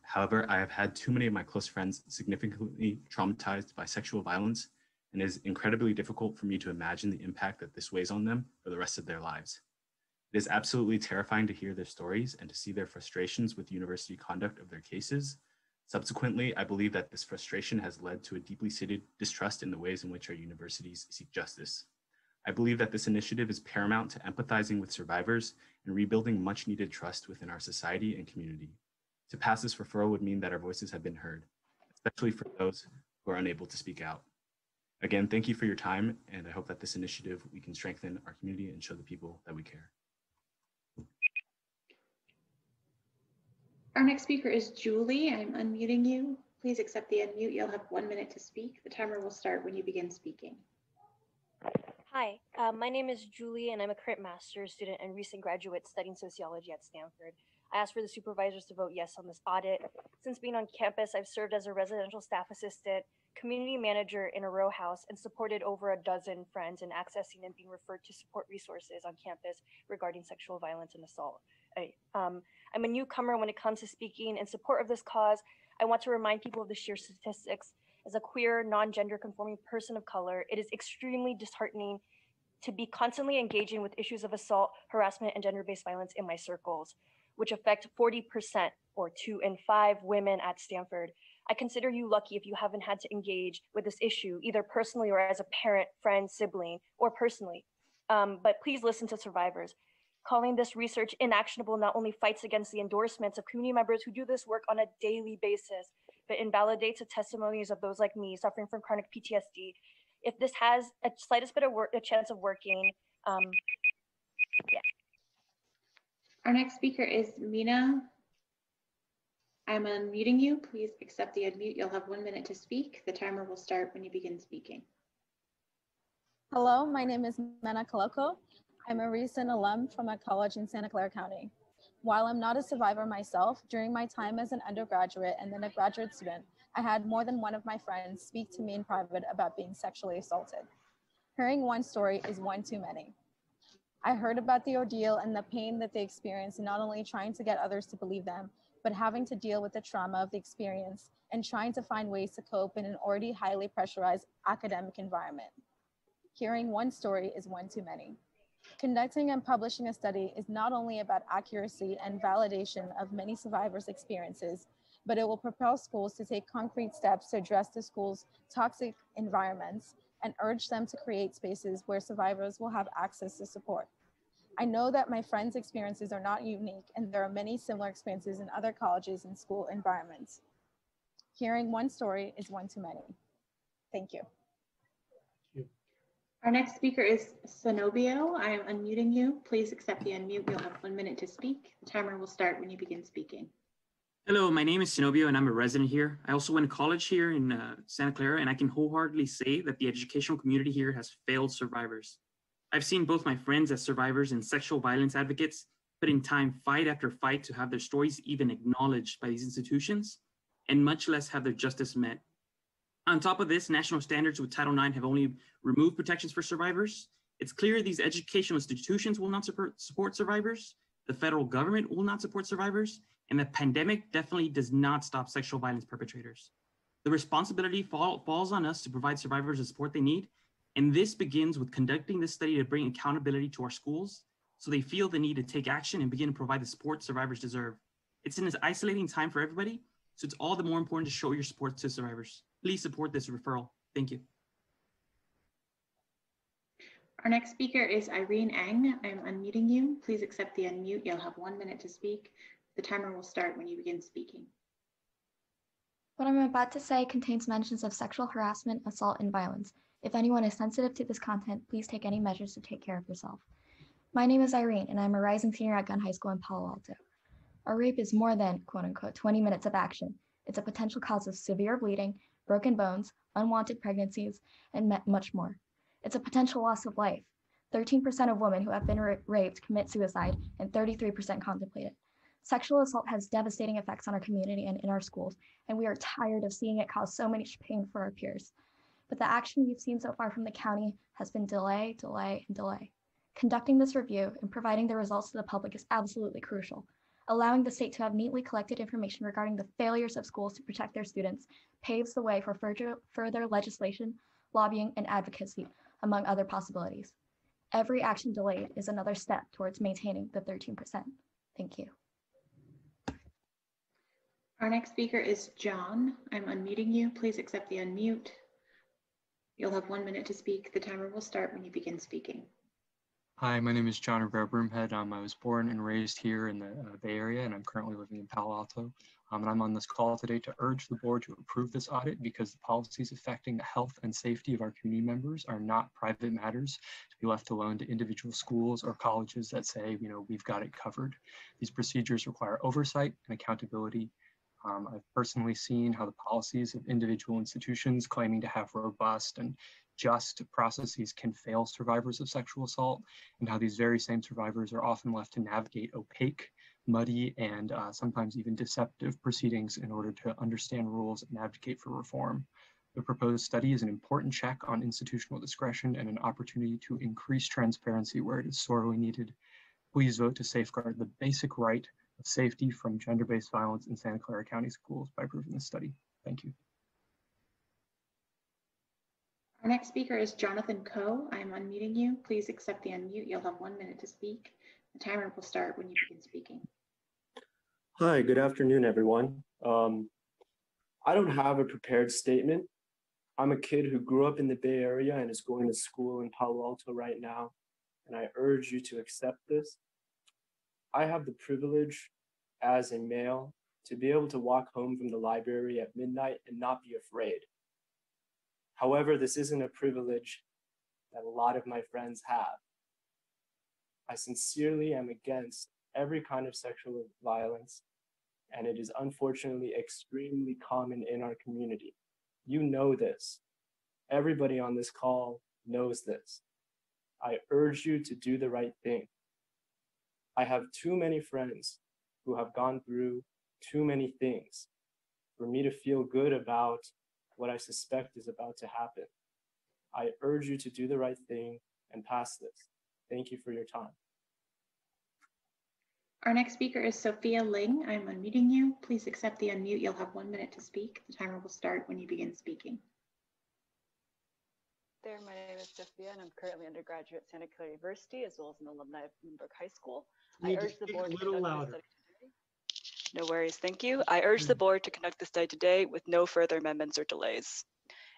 However, I have had too many of my close friends significantly traumatized by sexual violence, and it is incredibly difficult for me to imagine the impact that this weighs on them for the rest of their lives. It is absolutely terrifying to hear their stories and to see their frustrations with university conduct of their cases. Subsequently, I believe that this frustration has led to a deeply seated distrust in the ways in which our universities seek justice. I believe that this initiative is paramount to empathizing with survivors and rebuilding much needed trust within our society and community. To pass this referral would mean that our voices have been heard, especially for those who are unable to speak out. Again, thank you for your time, and I hope that this initiative, we can strengthen our community and show the people that we care. Our next speaker is Julie. I'm unmuting you. Please accept the unmute. You'll have 1 minute to speak. The timer will start when you begin speaking. Hi, my name is Julie, and I'm a current master's student and recent graduate studying sociology at Stanford. I asked for the supervisors to vote yes on this audit. Since being on campus, I've served as a residential staff assistant, community manager in a row house, and supported over a dozen friends in accessing and being referred to support resources on campus regarding sexual violence and assault. I'm a newcomer when it comes to speaking in support of this cause. I want to remind people of the sheer statistics. As a queer, non-gender conforming person of color, it is extremely disheartening to be constantly engaging with issues of assault, harassment, and gender-based violence in my circles, which affect 40% or 2 in 5 women at Stanford. I consider you lucky if you haven't had to engage with this issue, either personally or as a parent, friend, sibling, or personally. But please listen to survivors. Calling this research inactionable not only fights against the endorsements of community members who do this work on a daily basis, but invalidates the testimonies of those like me suffering from chronic PTSD. If this has a slightest bit of a chance of working, yeah. Our next speaker is Mina. I'm unmuting you. Please accept the unmute. You'll have 1 minute to speak. The timer will start when you begin speaking. Hello, my name is Mena Kaloko. I'm a recent alum from a college in Santa Clara County. While I'm not a survivor myself, during my time as an undergraduate and then a graduate student, I had more than one of my friends speak to me in private about being sexually assaulted. Hearing one story is one too many. I heard about the ordeal and the pain that they experience, not only trying to get others to believe them, but having to deal with the trauma of the experience and trying to find ways to cope in an already highly pressurized academic environment. Hearing one story is one too many. Conducting and publishing a study is not only about accuracy and validation of many survivors' experiences, but it will propel schools to take concrete steps to address the school's toxic environments and urge them to create spaces where survivors will have access to support. I know that my friends' experiences are not unique, and there are many similar experiences in other colleges and school environments. Hearing one story is one too many. Thank you. Our next speaker is Zenobio. I am unmuting you. Please accept the unmute. You'll have 1 minute to speak. The timer will start when you begin speaking. Hello, my name is Zenobio and I'm a resident here. I also went to college here in Santa Clara, and I can wholeheartedly say that the educational community here has failed survivors. I've seen both my friends as survivors and sexual violence advocates put in time fight after fight to have their stories even acknowledged by these institutions, and much less have their justice met. On top of this, national standards with Title IX have only removed protections for survivors. It's clear these educational institutions will not support survivors, the federal government will not support survivors, and the pandemic definitely does not stop sexual violence perpetrators. The responsibility falls on us to provide survivors the support they need, and this begins with conducting this study to bring accountability to our schools so they feel the need to take action and begin to provide the support survivors deserve. It's an isolating time for everybody, so it's all the more important to show your support to survivors. Please support this referral. Thank you. Our next speaker is Irene Ang. I'm unmuting you. Please accept the unmute. You'll have 1 minute to speak. The timer will start when you begin speaking. What I'm about to say contains mentions of sexual harassment, assault, and violence. If anyone is sensitive to this content, please take any measures to take care of yourself. My name is Irene, and I'm a rising senior at Gunn High School in Palo Alto. A rape is more than, quote unquote, 20 minutes of action. It's a potential cause of severe bleeding, broken bones, unwanted pregnancies, and much more. It's a potential loss of life. 13% of women who have been raped commit suicide, and 33% contemplate it. Sexual assault has devastating effects on our community and in our schools, and we are tired of seeing it cause so much pain for our peers. But the action we've seen so far from the county has been delay, delay, and delay. Conducting this review and providing the results to the public is absolutely crucial. Allowing the state to have neatly collected information regarding the failures of schools to protect their students paves the way for further legislation, lobbying, and advocacy, among other possibilities. Every action delayed is another step towards maintaining the 13%. Thank you. Our next speaker is John. I'm unmuting you. Please accept the unmute. You'll have 1 minute to speak. The timer will start when you begin speaking. Hi, my name is John Rivera Broomhead. I was born and raised here in the Bay Area, and I'm currently living in Palo Alto. And I'm on this call today to urge the board to approve this audit because the policies affecting the health and safety of our community members are not private matters to be left alone to individual schools or colleges that say, we've got it covered. These procedures require oversight and accountability. I've personally seen how the policies of individual institutions claiming to have robust and just processes can fail survivors of sexual assault, and how these very same survivors are often left to navigate opaque, muddy, and sometimes even deceptive proceedings in order to understand rules and advocate for reform. The proposed study is an important check on institutional discretion and an opportunity to increase transparency where it is sorely needed. Please vote to safeguard the basic right of safety from gender-based violence in Santa Clara County schools by approving this study. Thank you. Our next speaker is Jonathan Coe. I am unmuting you. Please accept the unmute. You'll have 1 minute to speak. The timer will start when you begin speaking. Hi, good afternoon, everyone. I don't have a prepared statement. I'm a kid who grew up in the Bay Area and is going to school in Palo Alto right now, and I urge you to accept this. I have the privilege as a male to be able to walk home from the library at midnight and not be afraid. However, this isn't a privilege that a lot of my friends have. I sincerely am against every kind of sexual violence, and it is unfortunately extremely common in our community. You know this. Everybody on this call knows this. I urge you to do the right thing. I have too many friends who have gone through too many things for me to feel good about what I suspect is about to happen. I urge you to do the right thing and pass this. Thank you for your time. Our next speaker is Sophia Ling. I'm unmuting you. Please accept the unmute. You'll have 1 minute to speak. The timer will start when you begin speaking. There, my name is Sophia, and I'm currently undergraduate at Santa Clara University, as well as an alumni of Bloomberg High School. I urge the board to conduct this study today. No worries, thank you. I urge the board to conduct the study today with no further amendments or delays.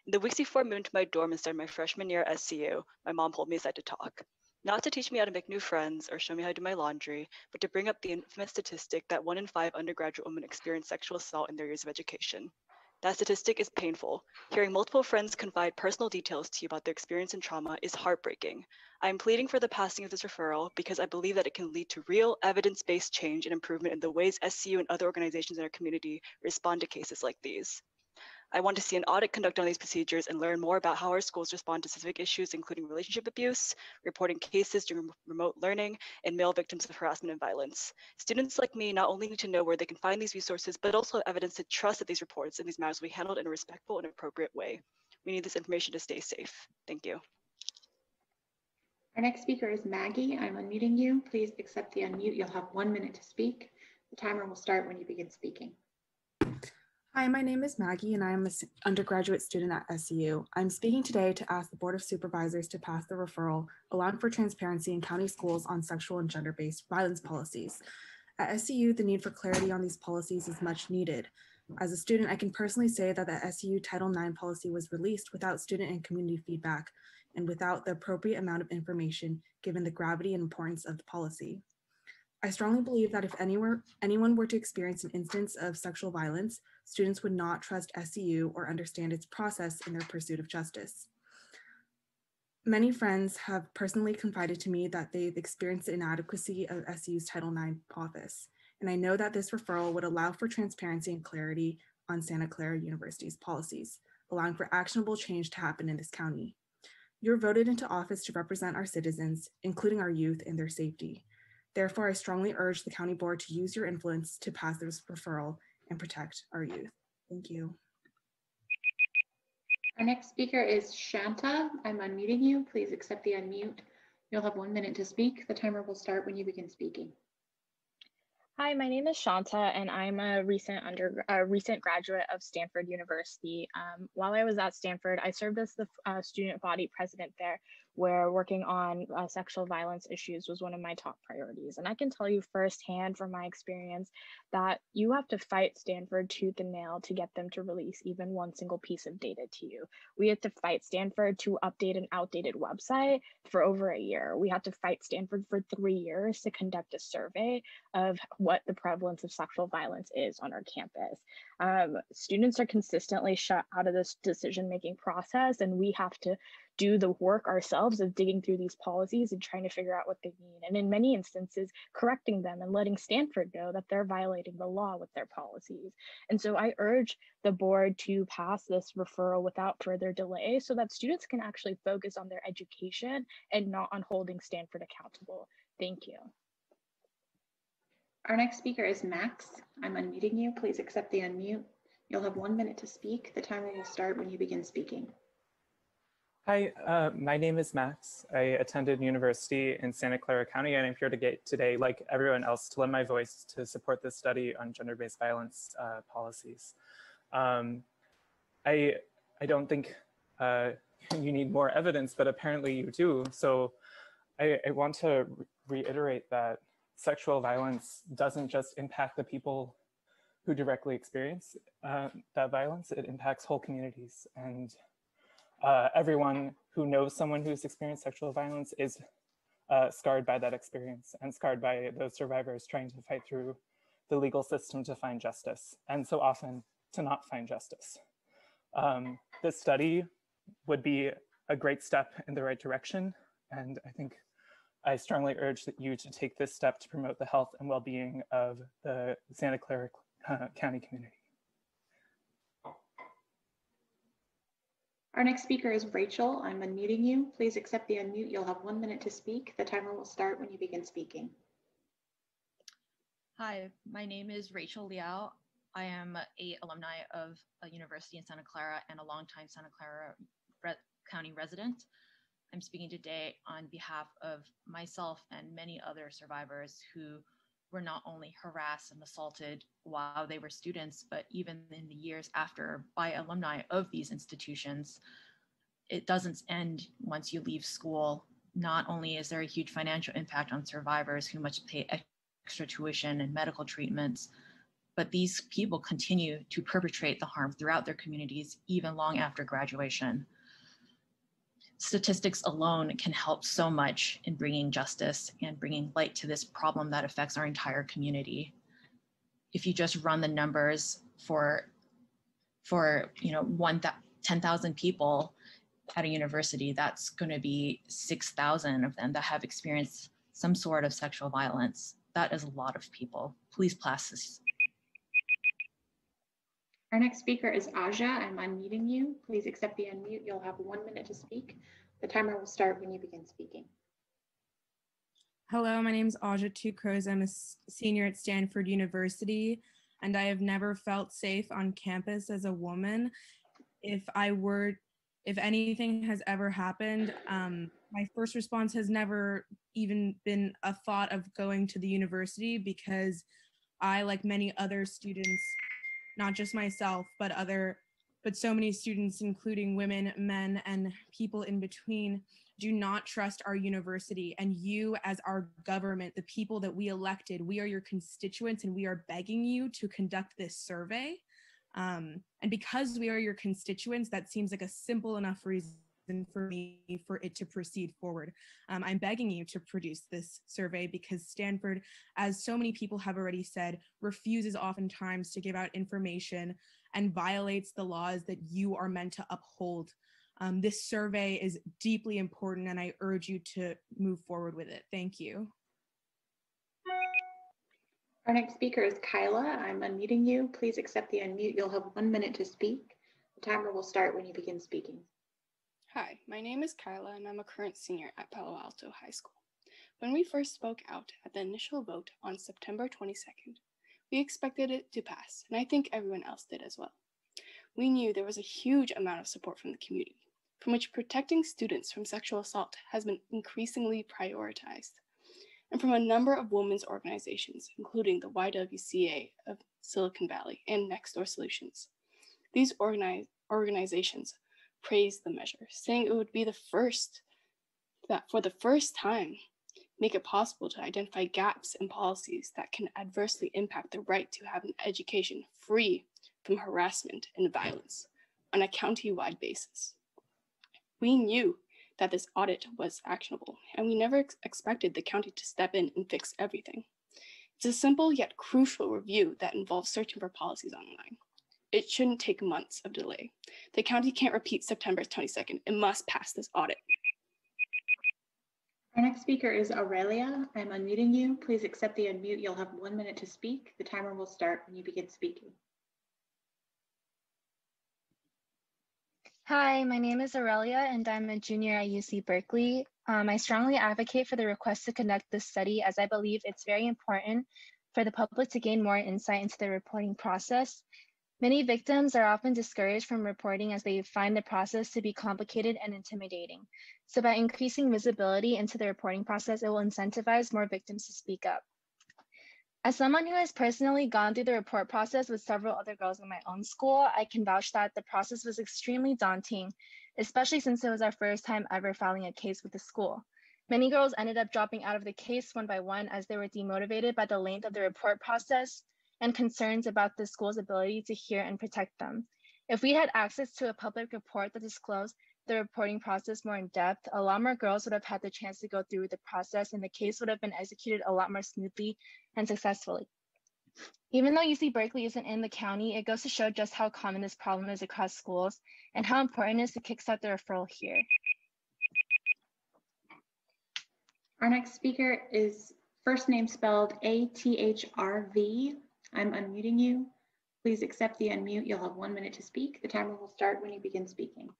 In the weeks before I moved into my dorm and started my freshman year at SCU, my mom pulled me aside to talk. Not to teach me how to make new friends or show me how to do my laundry, but to bring up the infamous statistic that 1 in 5 undergraduate women experience sexual assault in their years of education. That statistic is painful. Hearing multiple friends confide personal details to you about their experience and trauma is heartbreaking. I am pleading for the passing of this referral because I believe that it can lead to real evidence-based change and improvement in the ways SCU and other organizations in our community respond to cases like these. I want to see an audit conducted on these procedures and learn more about how our schools respond to specific issues, including relationship abuse, reporting cases during remote learning, and male victims of harassment and violence. Students like me not only need to know where they can find these resources, but also have evidence to trust that these reports and these matters will be handled in a respectful and appropriate way. We need this information to stay safe. Thank you. Our next speaker is Maggie. I'm unmuting you. Please accept the unmute. You'll have 1 minute to speak. The timer will start when you begin speaking. Hi, my name is Maggie, and I am an undergraduate student at SCU. I'm speaking today to ask the Board of Supervisors to pass the referral, allowing for transparency in county schools on sexual and gender-based violence policies. At SCU, the need for clarity on these policies is much needed. As a student, I can personally say that the SCU Title IX policy was released without student and community feedback and without the appropriate amount of information given the gravity and importance of the policy. I strongly believe that if anyone were to experience an instance of sexual violence, students would not trust SCU or understand its process in their pursuit of justice. Many friends have personally confided to me that they've experienced the inadequacy of SCU's Title IX office, and I know that this referral would allow for transparency and clarity on Santa Clara University's policies, allowing for actionable change to happen in this county. You're voted into office to represent our citizens, including our youth and their safety. Therefore, I strongly urge the county board to use your influence to pass this referral and protect our youth. Thank you. Our next speaker is Shanta. I'm unmuting you. Please accept the unmute. You'll have 1 minute to speak. The timer will start when you begin speaking. Hi, my name is Shanta, and I'm a recent graduate of Stanford University. While I was at Stanford, I served as the student body president there, where working on sexual violence issues was one of my top priorities. And I can tell you firsthand from my experience that you have to fight Stanford tooth and nail to get them to release even one single piece of data to you. We had to fight Stanford to update an outdated website for over a year. We had to fight Stanford for 3 years to conduct a survey of what the prevalence of sexual violence is on our campus. Students are consistently shut out of this decision-making process, and we have to do the work ourselves of digging through these policies and trying to figure out what they mean. And in many instances, correcting them and letting Stanford know that they're violating the law with their policies. And so I urge the board to pass this referral without further delay so that students can actually focus on their education and not on holding Stanford accountable. Thank you. Our next speaker is Max. I'm unmuting you. Please accept the unmute. You'll have 1 minute to speak. The timer will start when you begin speaking. Hi, my name is Max. I attended university in Santa Clara County, and I'm here today, like everyone else, to lend my voice to support this study on gender-based violence policies. I don't think you need more evidence, but apparently you do. So I want to reiterate that sexual violence doesn't just impact the people who directly experience that violence, it impacts whole communities. And everyone who knows someone who's experienced sexual violence is scarred by that experience and scarred by those survivors trying to fight through the legal system to find justice, and so often to not find justice. This study would be a great step in the right direction, and I think I strongly urge you to take this step to promote the health and well-being of the Santa Clara County community. Our next speaker is Rachel. I'm unmuting you. Please accept the unmute. You'll have 1 minute to speak. The timer will start when you begin speaking. Hi, my name is Rachel Liao. I am an alumni of a university in Santa Clara and a longtime Santa Clara County resident. I'm speaking today on behalf of myself and many other survivors who were not only harassed and assaulted while they were students, but even in the years after by alumni of these institutions. It doesn't end once you leave school. Not only is there a huge financial impact on survivors who must pay extra tuition and medical treatments, but these people continue to perpetrate the harm throughout their communities, even long after graduation. Statistics alone can help so much in bringing justice and bringing light to this problem that affects our entire community. If you just run the numbers for 10,000 people at a university, that's going to be 6,000 of them that have experienced some sort of sexual violence. That is a lot of people. Please pass this. Our next speaker is Aja. I'm unmuting you. Please accept the unmute. You'll have 1 minute to speak. The timer will start when you begin speaking. Hello, my name is Aja Two Crows. I'm a senior at Stanford University, and I have never felt safe on campus as a woman. If anything has ever happened, my first response has never even been a thought of going to the university, because I, like many other students, not just myself, but so many students, including women, men, and people in between, do not trust our university. And you, as our government, the people that we elected, we are your constituents, and we are begging you to conduct this survey. And because we are your constituents, that seems like a simple enough reason for me for it to proceed forward. I'm begging you to produce this survey because Stanford, as so many people have already said, refuses oftentimes to give out information and violates the laws that you are meant to uphold. This survey is deeply important, and I urge you to move forward with it. Thank you. Our next speaker is Kyla. I'm unmuting you. Please accept the unmute. You'll have 1 minute to speak. The timer will start when you begin speaking. Hi, my name is Kyla and I'm a current senior at Palo Alto High School. When we first spoke out at the initial vote on September 22nd, we expected it to pass, and I think everyone else did as well. We knew there was a huge amount of support from the community, from which protecting students from sexual assault has been increasingly prioritized, and from a number of women's organizations, including the YWCA of Silicon Valley and Next Door Solutions. These organizations praised the measure, saying it would be for the first time, make it possible to identify gaps in policies that can adversely impact the right to have an education free from harassment and violence on a county-wide basis. We knew that this audit was actionable, and we never expected the county to step in and fix everything. It's a simple yet crucial review that involves searching for policies online. It shouldn't take months of delay. The county can't repeat September 22nd. It must pass this audit. Our next speaker is Aurelia. I'm unmuting you. Please accept the unmute. You'll have 1 minute to speak. The timer will start when you begin speaking. Hi, my name is Aurelia and I'm a junior at UC Berkeley. I strongly advocate for the request to conduct this study as I believe it's very important for the public to gain more insight into the reporting process. Many victims are often discouraged from reporting as they find the process to be complicated and intimidating. So by increasing visibility into the reporting process, it will incentivize more victims to speak up. As someone who has personally gone through the report process with several other girls in my own school, I can vouch that the process was extremely daunting, especially since it was our first time ever filing a case with the school. Many girls ended up dropping out of the case one by one as they were demotivated by the length of the report process and concerns about the school's ability to hear and protect them. If we had access to a public report that disclosed the reporting process more in depth, a lot more girls would have had the chance to go through the process and the case would have been executed a lot more smoothly and successfully. Even though UC Berkeley isn't in the county, it goes to show just how common this problem is across schools and how important it is to kickstart the referral here. Our next speaker is first name spelled A-T-H-R-V. I'm unmuting you. Please accept the unmute. You'll have 1 minute to speak. The timer will start when you begin speaking.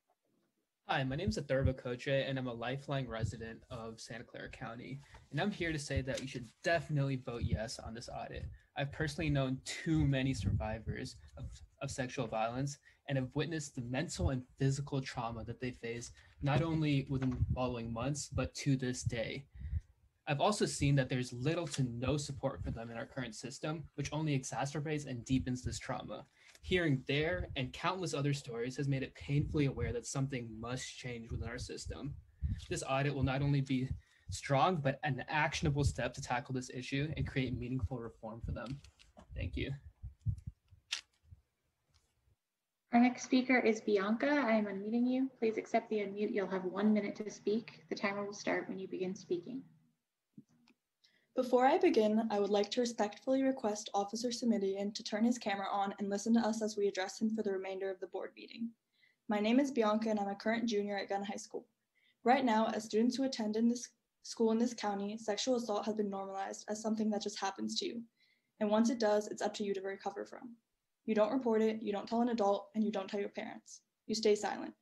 Hi, my name is Athurva Koche, and I'm a lifelong resident of Santa Clara County. And I'm here to say that we should definitely vote yes on this audit. I've personally known too many survivors of sexual violence and have witnessed the mental and physical trauma that they face, not only within the following months, but to this day. I've also seen that there's little to no support for them in our current system, which only exacerbates and deepens this trauma. Hearing their and countless other stories has made it painfully aware that something must change within our system. This audit will not only be strong, but an actionable step to tackle this issue and create meaningful reform for them. Thank you. Our next speaker is Bianca. I am unmuting you. Please accept the unmute. You'll have 1 minute to speak. The timer will start when you begin speaking. Before I begin, I would like to respectfully request Officer Simidian to turn his camera on and listen to us as we address him for the remainder of the board meeting. My name is Bianca and I'm a current junior at Gunn High School. Right now, as students who attend in this school in this county, sexual assault has been normalized as something that just happens to you. And once it does, it's up to you to recover from. You don't report it, you don't tell an adult, and you don't tell your parents. You stay silent.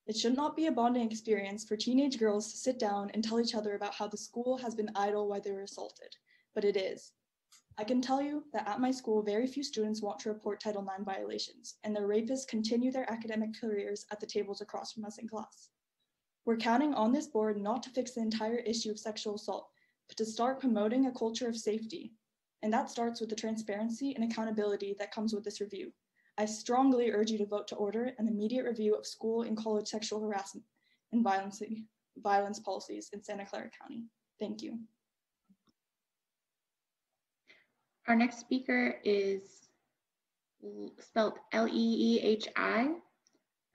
It should not be a bonding experience for teenage girls to sit down and tell each other about how the school has been idle while they were assaulted, but it is. I can tell you that at my school, very few students want to report Title IX violations, and their rapists continue their academic careers at the tables across from us in class. We're counting on this board not to fix the entire issue of sexual assault, but to start promoting a culture of safety. And that starts with the transparency and accountability that comes with this review. I strongly urge you to vote to order an immediate review of school and college sexual harassment and violence policies in Santa Clara County. Thank you. Our next speaker is spelled L-E-E-H-I.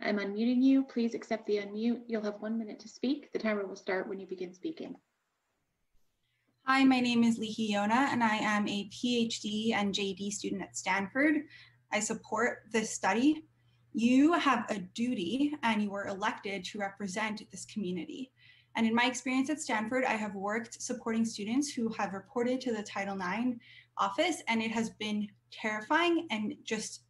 I'm unmuting you. Please accept the unmute. You'll have 1 minute to speak. The timer will start when you begin speaking. Hi, my name is Lihi Yona, and I am a PhD and JD student at Stanford. I support this study. You have a duty and you were elected to represent this community. And in my experience at Stanford, I have worked supporting students who have reported to the Title IX office, and it has been terrifying. And just,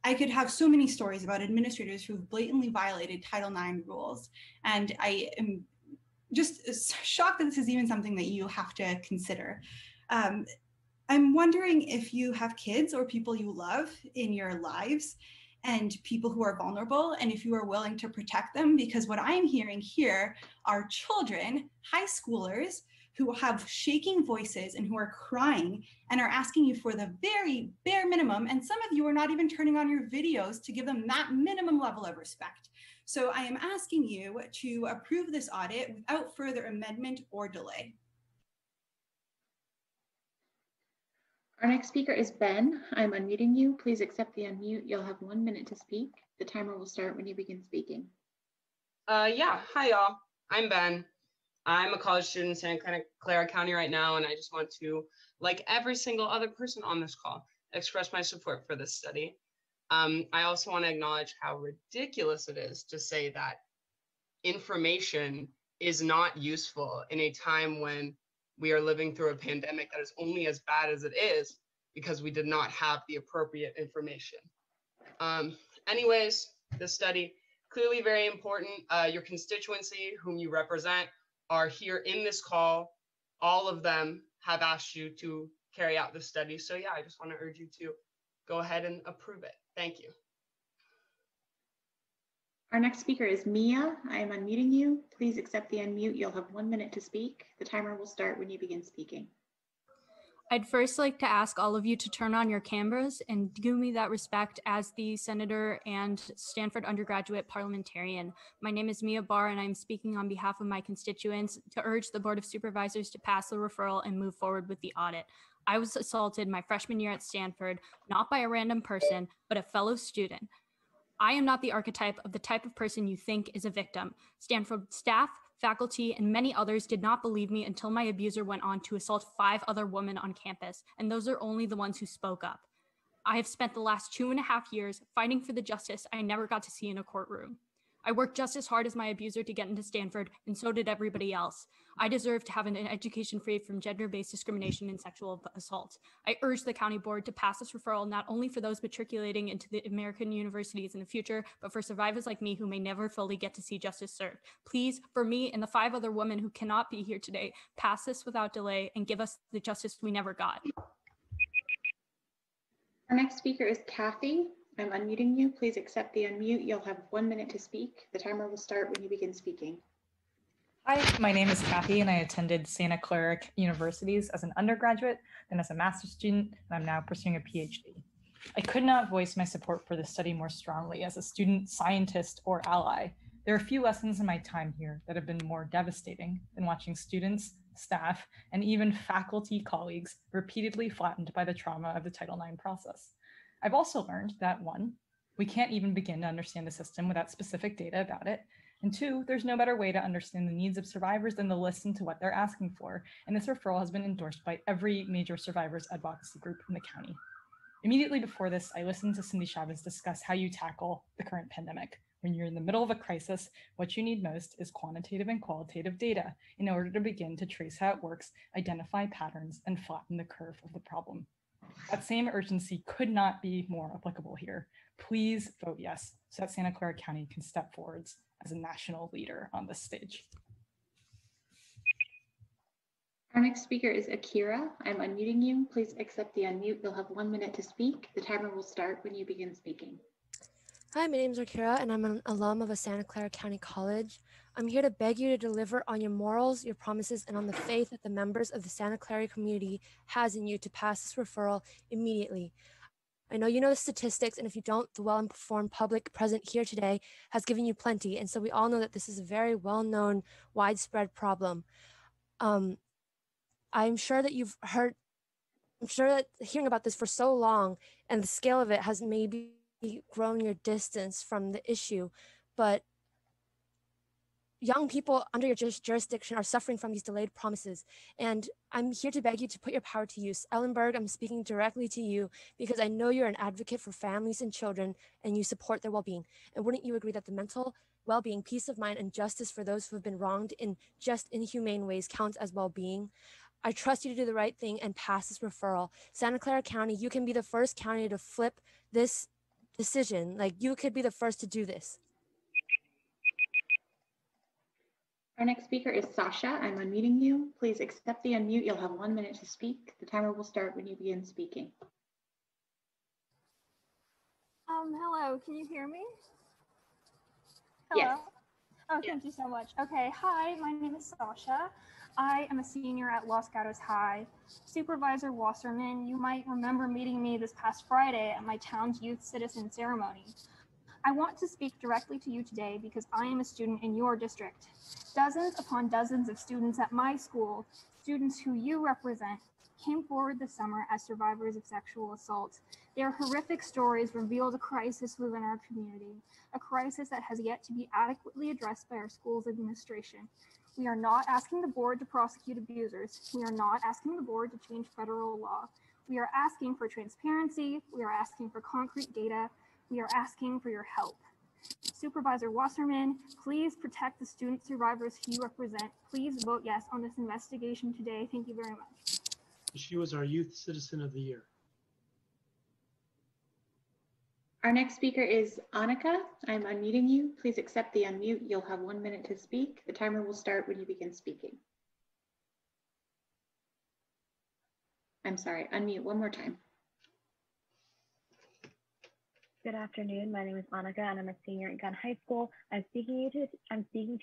I could have so many stories about administrators who've blatantly violated Title IX rules. And I am just shocked that this is even something that you have to consider. I'm wondering if you have kids or people you love in your lives and people who are vulnerable, and if you are willing to protect them, because what I'm hearing here are children, high schoolers, who have shaking voices and who are crying and are asking you for the very bare minimum. And some of you are not even turning on your videos to give them that minimum level of respect. So I am asking you to approve this audit without further amendment or delay. Our next speaker is Ben. I'm unmuting you. Please accept the unmute. You'll have 1 minute to speak. The timer will start when you begin speaking. Yeah, hi y'all. I'm Ben. I'm a college student in Santa Clara County right now, and I just want to, like every single other person on this call, express my support for this study. I also want to acknowledge how ridiculous it is to say that information is not useful in a time when we are living through a pandemic that is only as bad as it is because we did not have the appropriate information. Anyways, this study, clearly very important. Your constituency, whom you represent, are here in this call. All of them have asked you to carry out this study. So yeah, I just want to urge you to go ahead and approve it. Thank you. Our next speaker is Mia. I am unmuting you. Please accept the unmute. You'll have 1 minute to speak. The timer will start when you begin speaking. I'd first like to ask all of you to turn on your cameras and give me that respect as the senator and Stanford undergraduate parliamentarian. My name is Mia Barr, and I'm speaking on behalf of my constituents to urge the Board of Supervisors to pass the referral and move forward with the audit. I was assaulted my freshman year at Stanford, not by a random person, but a fellow student. I am not the archetype of the type of person you think is a victim. Stanford staff, faculty, and many others did not believe me until my abuser went on to assault 5 other women on campus, and those are only the ones who spoke up. I have spent the last 2.5 years fighting for the justice I never got to see in a courtroom. I worked just as hard as my abuser to get into Stanford, and so did everybody else. I deserve to have an education free from gender-based discrimination and sexual assault. I urge the county board to pass this referral not only for those matriculating into the American universities in the future, but for survivors like me who may never fully get to see justice served. Please, for me and the 5 other women who cannot be here today, pass this without delay and give us the justice we never got. Our next speaker is Kathy. I'm unmuting you. Please accept the unmute. You'll have 1 minute to speak. The timer will start when you begin speaking. Hi, my name is Kathy, and I attended Santa Clara Universities as an undergraduate, then as a master's student, and I'm now pursuing a PhD. I could not voice my support for this study more strongly as a student, scientist, or ally. There are few lessons in my time here that have been more devastating than watching students, staff, and even faculty colleagues repeatedly flattened by the trauma of the Title IX process. I've also learned that 1, we can't even begin to understand the system without specific data about it. And 2, there's no better way to understand the needs of survivors than to listen to what they're asking for. And this referral has been endorsed by every major survivors advocacy group in the county. Immediately before this, I listened to Cindy Chavez discuss how you tackle the current pandemic. When you're in the middle of a crisis, what you need most is quantitative and qualitative data in order to begin to trace how it works, identify patterns, and flatten the curve of the problem. That same urgency could not be more applicable here. Please vote yes so that Santa Clara County can step forwards as a national leader on this stage. Our next speaker is Akira. I'm unmuting you. Please accept the unmute. You'll have 1 minute to speak. The timer will start when you begin speaking. Hi, my name is Akira, and I'm an alum of a Santa Clara County College. I'm here to beg you to deliver on your morals, your promises, and on the faith that the members of the Santa Clara community has in you to pass this referral immediately. I know you know the statistics, and if you don't, the well-informed public present here today has given you plenty, and so we all know that this is a very well-known, widespread problem. I'm sure that you've heard, I'm sure that hearing about this for so long, and the scale of it has maybe grown your distance from the issue, but young people under your jurisdiction are suffering from these delayed promises, and I'm here to beg you to put your power to use. Ellenberg, I'm speaking directly to you because I know you're an advocate for families and children, and you support their well-being. And wouldn't you agree that the mental well-being, peace of mind, and justice for those who have been wronged in just inhumane ways counts as well-being. I trust you to do the right thing and pass this referral. Santa Clara County, you can be the first county to flip this decision. Like, you could be the first to do this. Our next speaker is Sasha. I'm unmuting you. Please accept the unmute. You'll have 1 minute to speak. The timer will start when you begin speaking. Hello, can you hear me? Hello? Yes. Oh, thank you so much. Okay, hi, my name is Sasha. I am a senior at Los Gatos High. Supervisor Wasserman, you might remember meeting me this past Friday at my town's youth citizen ceremony. I want to speak directly to you today because I am a student in your district. Dozens upon dozens of students at my school, students who you represent, came forward this summer as survivors of sexual assault. Their horrific stories revealed a crisis within our community, a crisis that has yet to be adequately addressed by our school's administration. We are not asking the board to prosecute abusers. We are not asking the board to change federal law. We are asking for transparency. We are asking for concrete data. We are asking for your help. Supervisor Wasserman, please protect the student survivors who you represent. Please vote yes on this investigation today. Thank you very much. She was our Youth Citizen of the Year. Our next speaker is Annika. I'm unmuting you. Please accept the unmute. You'll have 1 minute to speak. The timer will start when you begin speaking. I'm sorry, unmute one more time. Good afternoon. My name is Annika, and I'm a senior at Gunn High School. I'm speaking to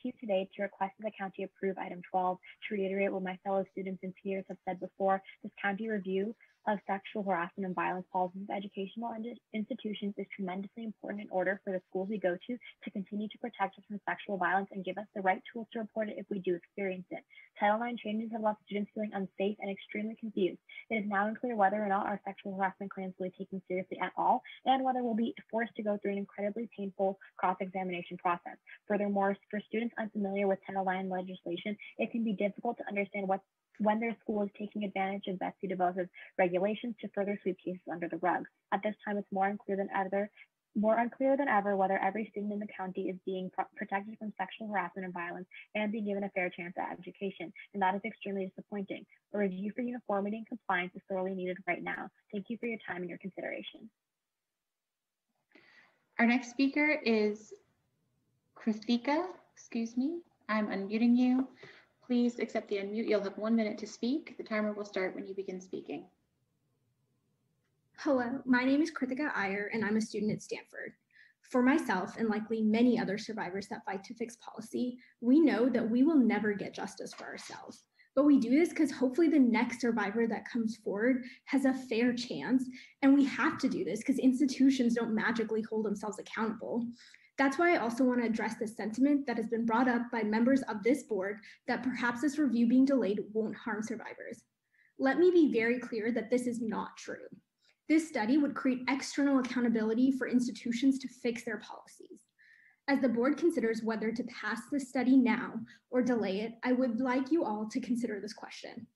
you today to request that the county approve item 12. To reiterate what my fellow students and peers have said before, this county review of sexual harassment and violence policies of educational institutions is tremendously important in order for the schools we go to continue to protect us from sexual violence and give us the right tools to report it if we do experience it. Title IX changes have left students feeling unsafe and extremely confused. It is now unclear whether or not our sexual harassment claims will be taken seriously at all, and whether we'll be forced to go through an incredibly painful cross-examination process. Furthermore, for students unfamiliar with Title IX legislation, it can be difficult to understand when their school is taking advantage of Betsy DeVos's regulations to further sweep cases under the rug. At this time, it's more unclear than ever whether every student in the county is being protected from sexual harassment and violence and being given a fair chance at education, and that is extremely disappointing. A review for uniformity and compliance is sorely needed right now. Thank you for your time and your consideration. Our next speaker is Krithika. Excuse me. I'm unmuting you. Please accept the unmute. You'll have 1 minute to speak. The timer will start when you begin speaking. Hello, my name is Krithika Iyer, and I'm a student at Stanford. For myself, and likely many other survivors that fight to fix policy, we know that we will never get justice for ourselves. But we do this because hopefully the next survivor that comes forward has a fair chance. And we have to do this because institutions don't magically hold themselves accountable. That's why I also want to address the sentiment that has been brought up by members of this board that perhaps this review being delayed won't harm survivors. Let me be very clear that this is not true. This study would create external accountability for institutions to fix their policies. As the board considers whether to pass this study now or delay it, I would like you all to consider this question.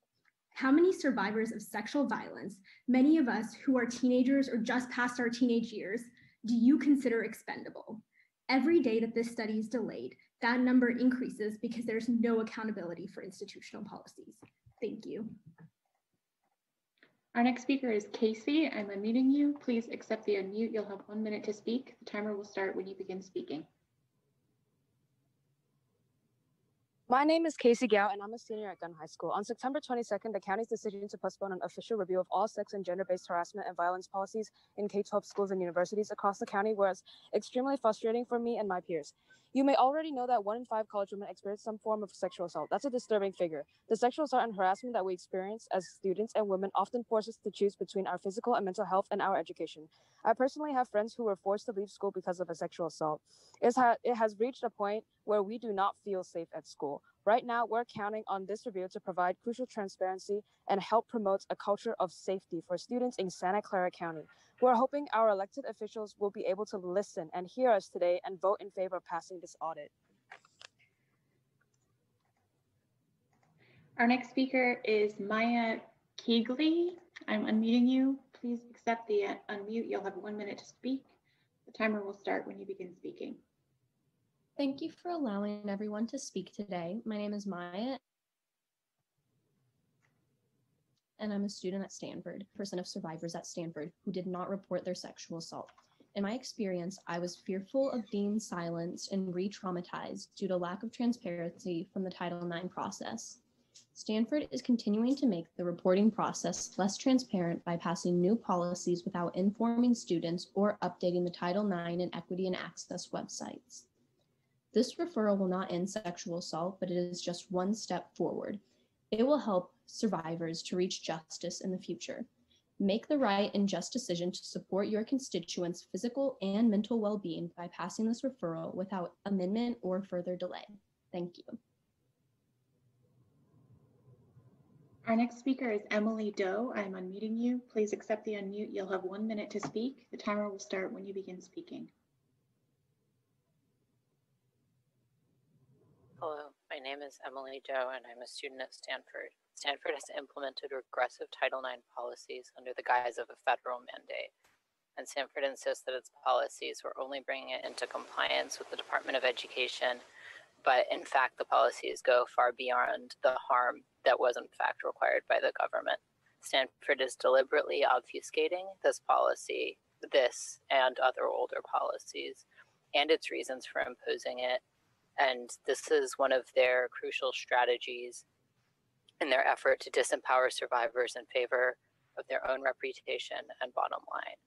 How many survivors of sexual violence, many of us who are teenagers or just past our teenage years, do you consider expendable? Every day that this study is delayed, that number increases because there's no accountability for institutional policies. Thank you. Our next speaker is Casey. I'm unmuting you. Please accept the unmute. You'll have 1 minute to speak. The timer will start when you begin speaking. My name is Casey Gao, and I'm a senior at Gunn High School. On September 22nd, the county's decision to postpone an official review of all sex and gender-based harassment and violence policies in K-12 schools and universities across the county was extremely frustrating for me and my peers. You may already know that 1 in 5 college women experience some form of sexual assault. That's a disturbing figure. The sexual assault and harassment that we experience as students and women often force us to choose between our physical and mental health and our education. I personally have friends who were forced to leave school because of a sexual assault. It has reached a point where we do not feel safe at school. Right now, we're counting on this review to provide crucial transparency and help promote a culture of safety for students in Santa Clara County. We're hoping our elected officials will be able to listen and hear us today and vote in favor of passing this audit. Our next speaker is Maya Keegley. I'm unmuting you. Please accept the unmute. You'll have 1 minute to speak. The timer will start when you begin speaking. Thank you for allowing everyone to speak today. My name is Maya, and I'm a student at Stanford, person of survivors at Stanford who did not report their sexual assault. In my experience, I was fearful of being silenced and re-traumatized due to lack of transparency from the Title IX process. Stanford is continuing to make the reporting process less transparent by passing new policies without informing students or updating the Title IX and Equity and Access websites. This referral will not end sexual assault, but it is just one step forward. It will help survivors to reach justice in the future. Make the right and just decision to support your constituents' physical and mental well-being by passing this referral without amendment or further delay. Thank you. Our next speaker is Emily Doe. I'm unmuting you. Please accept the unmute. You'll have 1 minute to speak. The timer will start when you begin speaking. Hello, my name is Emily Doe, and I'm a student at Stanford. Stanford has implemented regressive Title IX policies under the guise of a federal mandate, and Stanford insists that its policies were only bringing it into compliance with the Department of Education, but in fact, the policies go far beyond the harm that was in fact required by the government. Stanford is deliberately obfuscating this policy, this and other older policies, and its reasons for imposing it. And this is one of their crucial strategies in their effort to disempower survivors in favor of their own reputation and bottom line.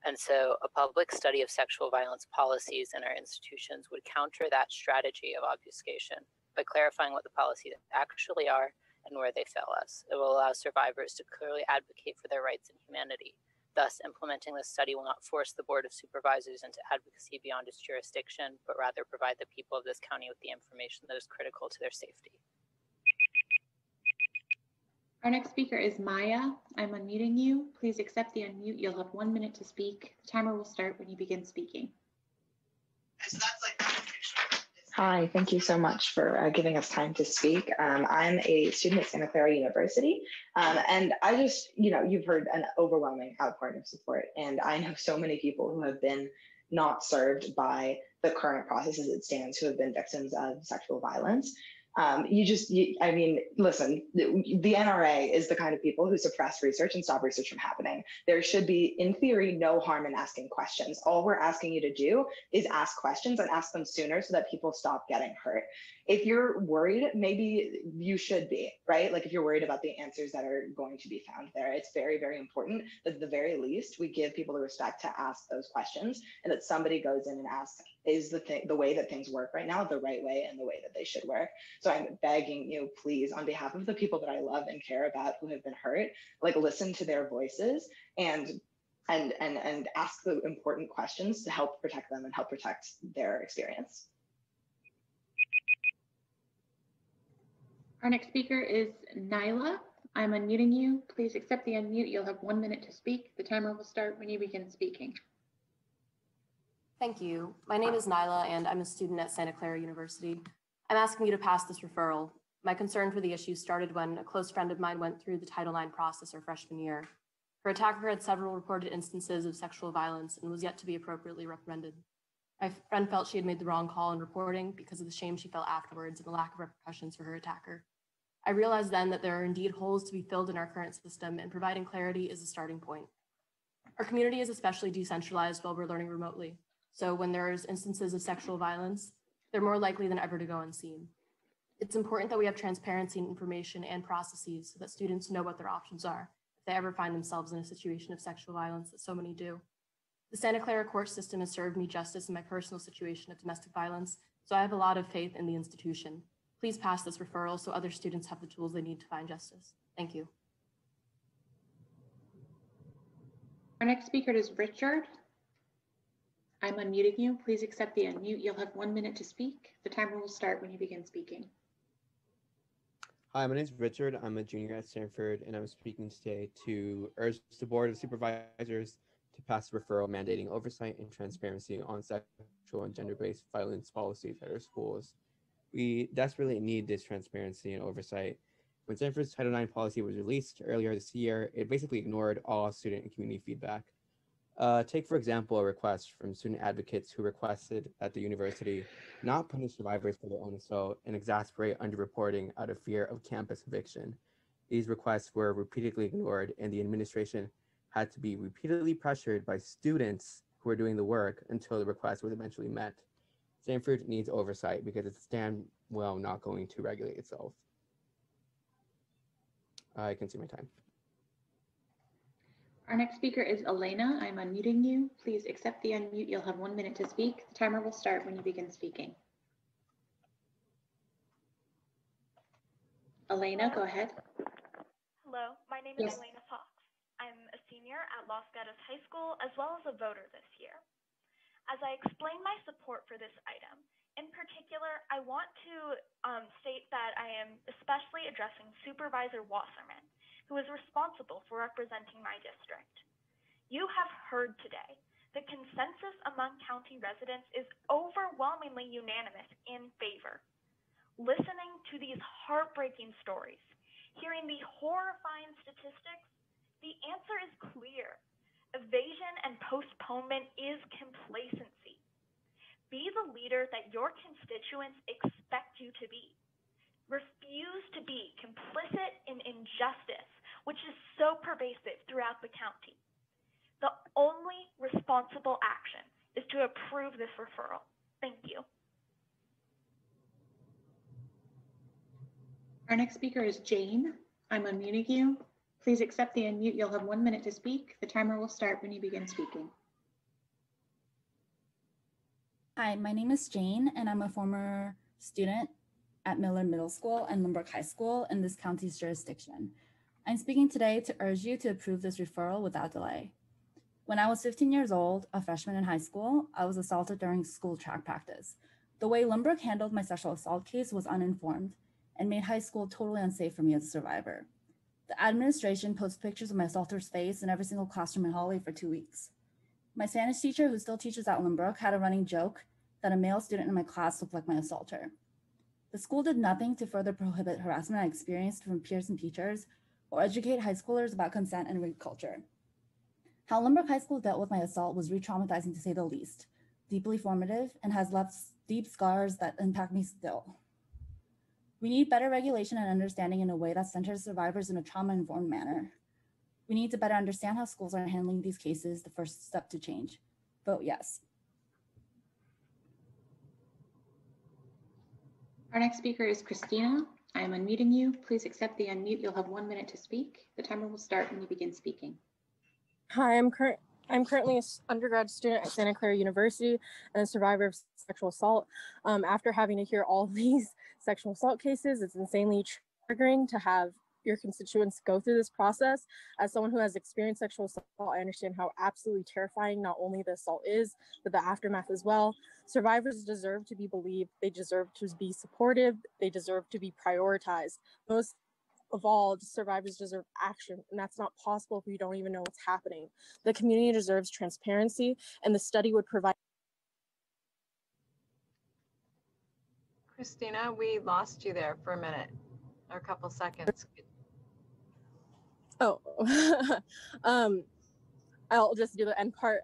And so a public study of sexual violence policies in our institutions would counter that strategy of obfuscation by clarifying what the policies actually are and where they fail us. It will allow survivors to clearly advocate for their rights and humanity. Thus, implementing this study will not force the Board of Supervisors into advocacy beyond its jurisdiction, but rather provide the people of this county with the information that is critical to their safety. Our next speaker is Maya. I'm unmuting you. Please accept the unmute. You'll have 1 minute to speak. The timer will start when you begin speaking. Hi, thank you so much for giving us time to speak. I'm a student at Santa Clara University, and I just, you've heard an overwhelming outpouring of support, and I know so many people who have been not served by the current process as it stands, who have been victims of sexual violence. Listen, the NRA is the kind of people who suppress research and stop research from happening. There should be, in theory, no harm in asking questions. All we're asking you to do is ask questions and ask them sooner so that people stop getting hurt. If you're worried, maybe you should be, right? Like if you're worried about the answers that are going to be found there, it's very, very important that at the very least, we give people the respect to ask those questions and that somebody goes in and asks, is the way that things work right now the right way and the way that they should work? So I'm begging you, please, on behalf of the people that I love and care about who have been hurt, like listen to their voices and ask the important questions to help protect them and help protect their experience. Our next speaker is Nyla. I'm unmuting you. Please accept the unmute. You'll have 1 minute to speak. The timer will start when you begin speaking. Thank you. My name is Nyla, and I'm a student at Santa Clara University. I'm asking you to pass this referral. My concern for the issue started when a close friend of mine went through the Title IX process her freshman year. Her attacker had several reported instances of sexual violence and was yet to be appropriately reprimanded. My friend felt she had made the wrong call in reporting because of the shame she felt afterwards and the lack of repercussions for her attacker. I realized then that there are indeed holes to be filled in our current system, and providing clarity is a starting point. Our community is especially decentralized while we're learning remotely. So when there's instances of sexual violence, they're more likely than ever to go unseen. It's important that we have transparency in information and processes so that students know what their options are if they ever find themselves in a situation of sexual violence that so many do. The Santa Clara court system has served me justice in my personal situation of domestic violence, so I have a lot of faith in the institution. Please pass this referral so other students have the tools they need to find justice. Thank you. Our next speaker is Richard. I'm unmuting you. Please accept the unmute. You'll have 1 minute to speak. The timer will start when you begin speaking. Hi, my name is Richard. I'm a junior at Stanford, and I'm speaking today to urge the Board of Supervisors to pass a referral mandating oversight and transparency on sexual and gender-based violence policies at our schools. We desperately need this transparency and oversight. When Stanford's Title IX policy was released earlier this year, it basically ignored all student and community feedback. Take, for example, a request from student advocates who requested that the university not punish survivors for their own assault and exasperate underreporting out of fear of campus eviction. These requests were repeatedly ignored, and the administration had to be repeatedly pressured by students who were doing the work until the request was eventually met. Stanford needs oversight because it's not going to regulate itself. I can see my time. Our next speaker is Elena. I'm unmuting you. Please accept the unmute. You'll have 1 minute to speak. The timer will start when you begin speaking. Elena, go ahead. Hello, my name is Elena Fox. I'm a senior at Los Gatos High School as well as a voter this year. As I explain my support for this item, in particular, I want to state that I am especially addressing Supervisor Wasserman, who is responsible for representing my district. You have heard today, the consensus among county residents is overwhelmingly unanimous in favor. Listening to these heartbreaking stories, hearing the horrifying statistics, the answer is clear. Evasion and postponement is complacency. Be the leader that your constituents expect you to be. Refuse to be complicit in injustice, which is so pervasive throughout the county. The only responsible action is to approve this referral. Thank you. Our next speaker is Jane. I'm unmuting you. Please accept the unmute. You'll have 1 minute to speak. The timer will start when you begin speaking. Hi, my name is Jane, and I'm a former student at Miller Middle School and Lynbrook High School in this county's jurisdiction. I'm speaking today to urge you to approve this referral without delay. When I was 15 years old, a freshman in high school, I was assaulted during school track practice. The way Lynbrook handled my sexual assault case was uninformed and made high school totally unsafe for me as a survivor. The administration posted pictures of my assaulter's face in every single classroom in hallway for 2 weeks. My Spanish teacher, who still teaches at Lynbrook, had a running joke that a male student in my class looked like my assaulter. The school did nothing to further prohibit harassment I experienced from peers and teachers or educate high schoolers about consent and rape culture. How Lynbrook High School dealt with my assault was re-traumatizing to say the least, deeply formative, and has left deep scars that impact me still. We need better regulation and understanding in a way that centers survivors in a trauma-informed manner. We need to better understand how schools are handling these cases, the first step to change. Vote yes. Our next speaker is Christina. I am unmuting you. Please accept the unmute. You'll have 1 minute to speak. The timer will start when you begin speaking. Hi, I'm currently an undergrad student at Santa Clara University and a survivor of sexual assault. After having to hear all of these sexual assault cases, it's insanely triggering to have your constituents go through this process. As someone who has experienced sexual assault, I understand how absolutely terrifying not only the assault is, but the aftermath as well. Survivors deserve to be believed. They deserve to be supported. They deserve to be prioritized. Most of all, survivors deserve action, and that's not possible if we don't even know what's happening. The community deserves transparency, and the study would provide. Christina, we lost you there for a minute or a couple seconds. Oh, I'll just do the end part.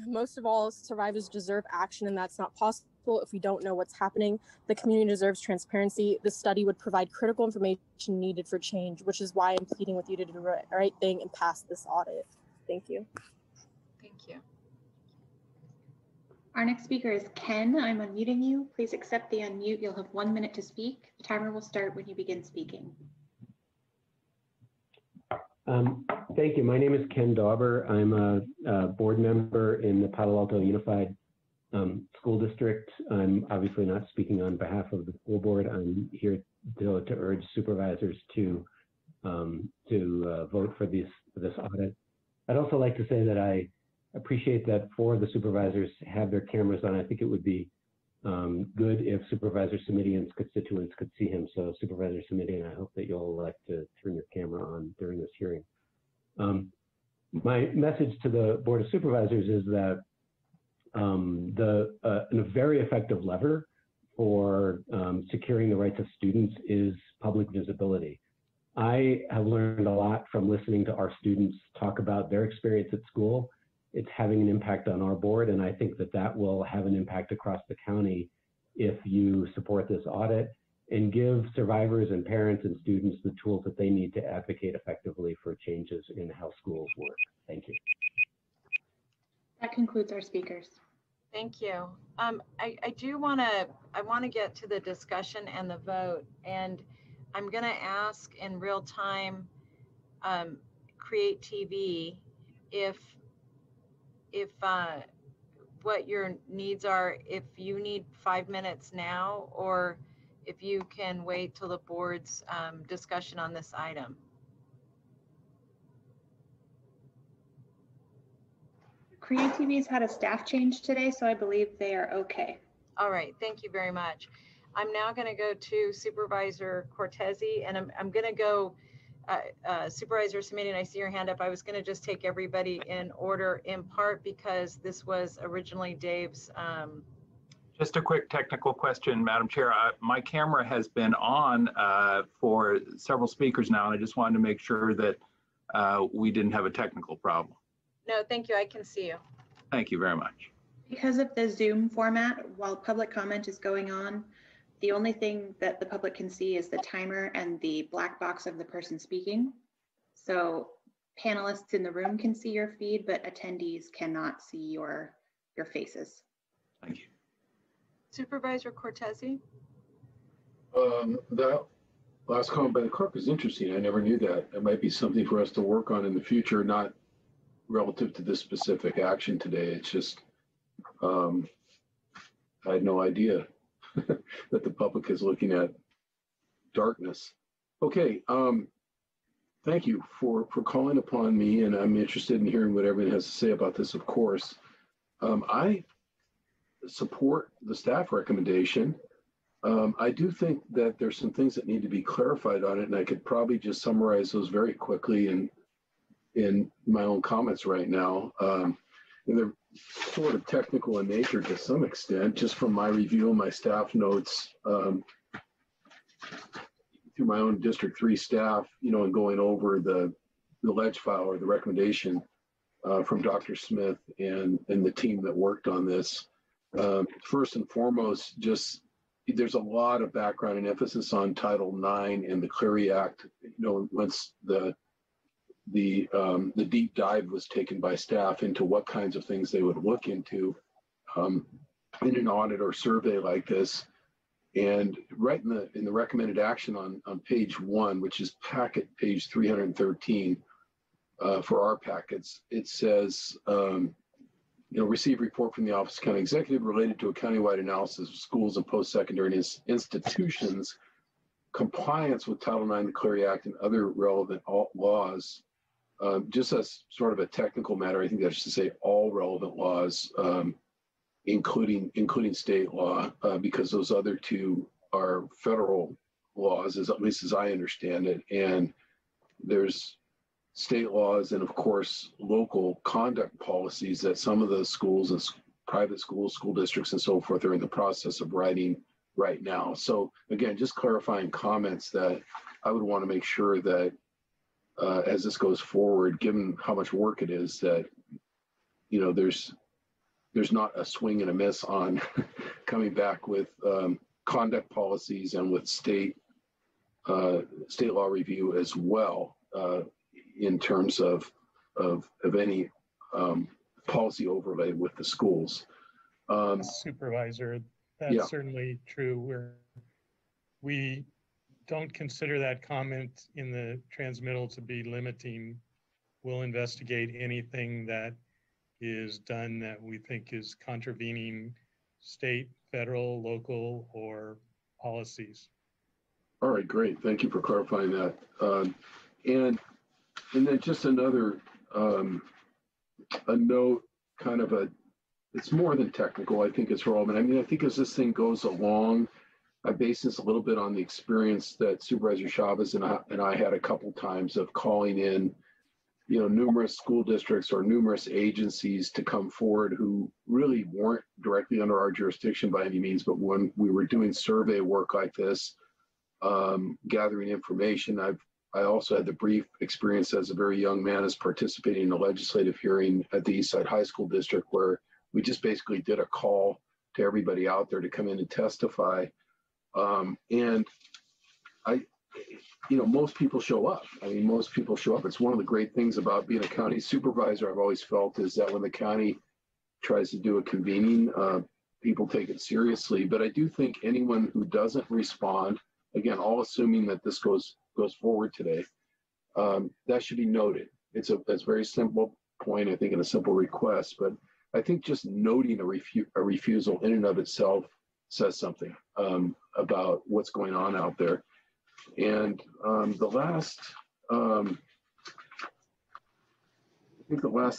Most of all, survivors deserve action, and that's not possible if we don't know what's happening. The community deserves transparency. The study would provide critical information needed for change, which is why I'm pleading with you to do the right thing and pass this audit. Thank you. Thank you. Our next speaker is Ken. I'm unmuting you. Please accept the unmute. You'll have 1 minute to speak. The timer will start when you begin speaking. Thank you. My name is Ken Dauber. I'm a board member in the Palo Alto Unified School District. I'm obviously not speaking on behalf of the school board. I'm here to urge supervisors to vote for this audit. I'd also like to say that I appreciate that 4 of the supervisors have their cameras on. I think it would be good if Supervisor Simidian's constituents could see him. So Supervisor Simidian, I hope that you'll elect to turn your camera on during this hearing. My message to the Board of Supervisors is that a very effective lever for securing the rights of students is public visibility. I have learned a lot from listening to our students talk about their experience at school. it's having an impact on our board. And I think that that will have an impact across the county if you support this audit and give survivors and parents and students the tools that they need to advocate effectively for changes in how schools work. Thank you. That concludes our speakers. Thank you. I do want to get to the discussion and the vote, and I'm going to ask in real time, Create TV, if what your needs are, if you need 5 minutes now, or if you can wait till the board's discussion on this item. Create TV's had a staff change today, so I believe they are okay. All right, thank you very much. I'm now going to go to Supervisor Cortese, and I'm going to go Supervisor Simitian, I see your hand up. I was going to just take everybody in order, in part because this was originally Dave's. Just a quick technical question, Madam Chair. My camera has been on for several speakers now, and I just wanted to make sure that we didn't have a technical problem. No, thank you. I can see you. Thank you very much. Because of the Zoom format, while public comment is going on, the only thing that the public can see is the timer and the black box of the person speaking. So panelists in the room can see your feed, but attendees cannot see your faces. Thank you. Supervisor Cortese? That last comment by the clerk is interesting. I never knew that. It might be something for us to work on in the future, not relative to this specific action today. It's just, I had no idea that the public is looking at darkness. Okay, thank you for calling upon me, and I'm interested in hearing what everyone has to say about this, of course. I support the staff recommendation. I do think that there's some things that need to be clarified on it, and I could probably just summarize those very quickly in my own comments right now. And they're sort of technical in nature to some extent, just from my review of my staff notes through my own District 3 staff, and going over the ledge file or the recommendation from Dr. Smith and the team that worked on this. First and foremost, just there's a lot of background and emphasis on Title IX and the Clery Act. Once the deep dive was taken by staff into what kinds of things they would look into in an audit or survey like this. And right in the recommended action on page 1, which is packet page 313 for our packets, it says, receive report from the Office of County Executive related to a countywide analysis of schools and post-secondary institutions, compliance with Title IX, the Clery Act, and other relevant laws. Just as sort of a technical matter, I think that should say all relevant laws, including state law, because those other two are federal laws, at least as I understand it. And there's state laws and, of course, local conduct policies that some of the schools and private schools, school districts, and so forth are in the process of writing right now. So again, just clarifying comments that I would want to make sure that as this goes forward, given how much work it is, that there's not a swing and a miss on coming back with conduct policies and with state law review as well, in terms of any policy overlay with the schools. Supervisor, that's certainly true. We don't consider that comment in the transmittal to be limiting. We'll investigate anything that is done that we think is contravening state, federal, local, or policies. All right, great. Thank you for clarifying that. And then just another a note, it's more than technical. I think it's relevant. I mean, I think as this thing goes along, I base this a little bit on the experience that Supervisor Chavez and I had a couple times of calling in, numerous school districts or numerous agencies to come forward who really weren't directly under our jurisdiction by any means, but when we were doing survey work like this, gathering information, I've I also had the brief experience as a very young man as participating in a legislative hearing at the Eastside High School District, where we just basically did a call to everybody out there to come in and testify. And most people show up. I mean, most people show up. It's one of the great things about being a county supervisor, I've always felt, is that when the county tries to do a convening, people take it seriously. But I do think anyone who doesn't respond, again, all assuming that this goes forward today, that should be noted. It's a very simple point, I think, and a simple request. But I think just noting a refusal in and of itself says something about what's going on out there. And the last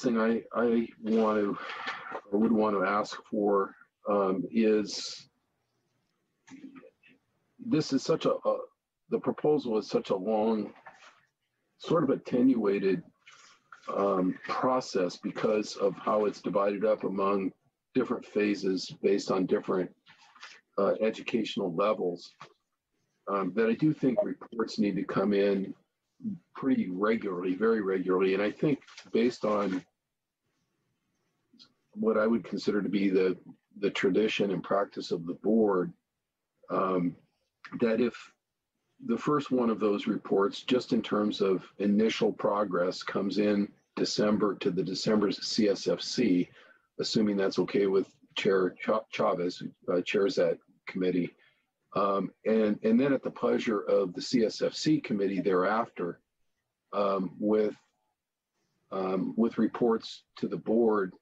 thing I would want to ask for is, this is such the proposal is such a long, sort of attenuated process because of how it's divided up among different phases based on different educational levels, that I do think reports need to come in pretty regularly, very regularly. And I think based on what I would consider to be the tradition and practice of the board, that if the first one of those reports, just in terms of initial progress, comes in December to the December's CSFC, assuming that's okay with Chair Chavez, who chairs that committee, and then at the pleasure of the CSFC committee thereafter, with reports to the board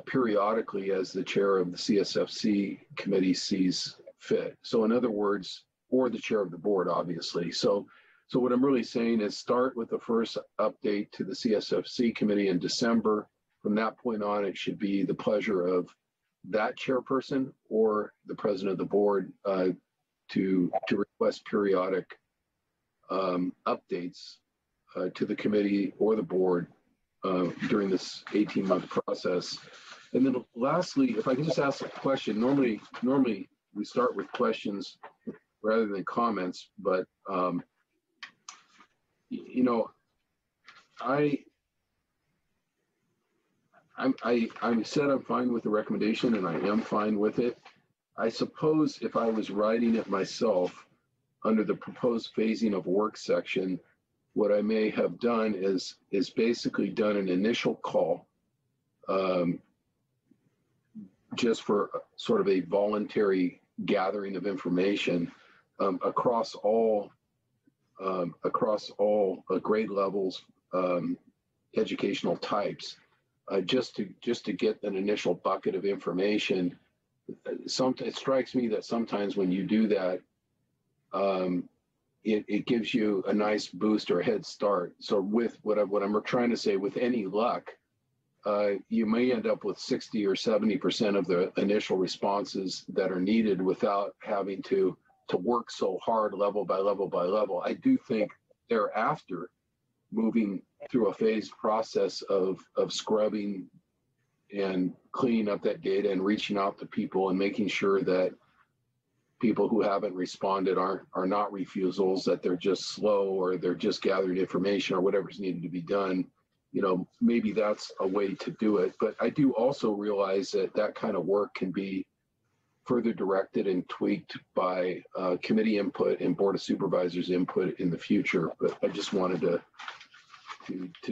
periodically as the chair of the CSFC committee sees fit. So in other words, or the chair of the board, obviously. So what I'm really saying is start with the first update to the CSFC committee in December. From that point on, it should be the pleasure of that chairperson or the president of the board to request periodic updates to the committee or the board during this 18-month process. And then lastly, if I can just ask a question, normally we start with questions rather than comments, but I'm said I'm fine with the recommendation, and I am fine with it. I suppose if I was writing it myself under the proposed phasing of work section, what I may have done is basically done an initial call, just for sort of a voluntary gathering of information across all grade levels, educational types, just to get an initial bucket of information. It strikes me that sometimes when you do that, it gives you a nice boost or a head start. So with what I'm trying to say, with any luck, you may end up with 60 or 70% of the initial responses that are needed without having to work so hard level by level by level. I do think thereafter, moving through a phased process of scrubbing and cleaning up that data and reaching out to people and making sure that people who haven't responded are not refusals, that they're just slow or they're just gathering information or whatever's needed to be done. Maybe that's a way to do it. But I do also realize that kind of work can be further directed and tweaked by committee input and Board of Supervisors input in the future. But I just wanted to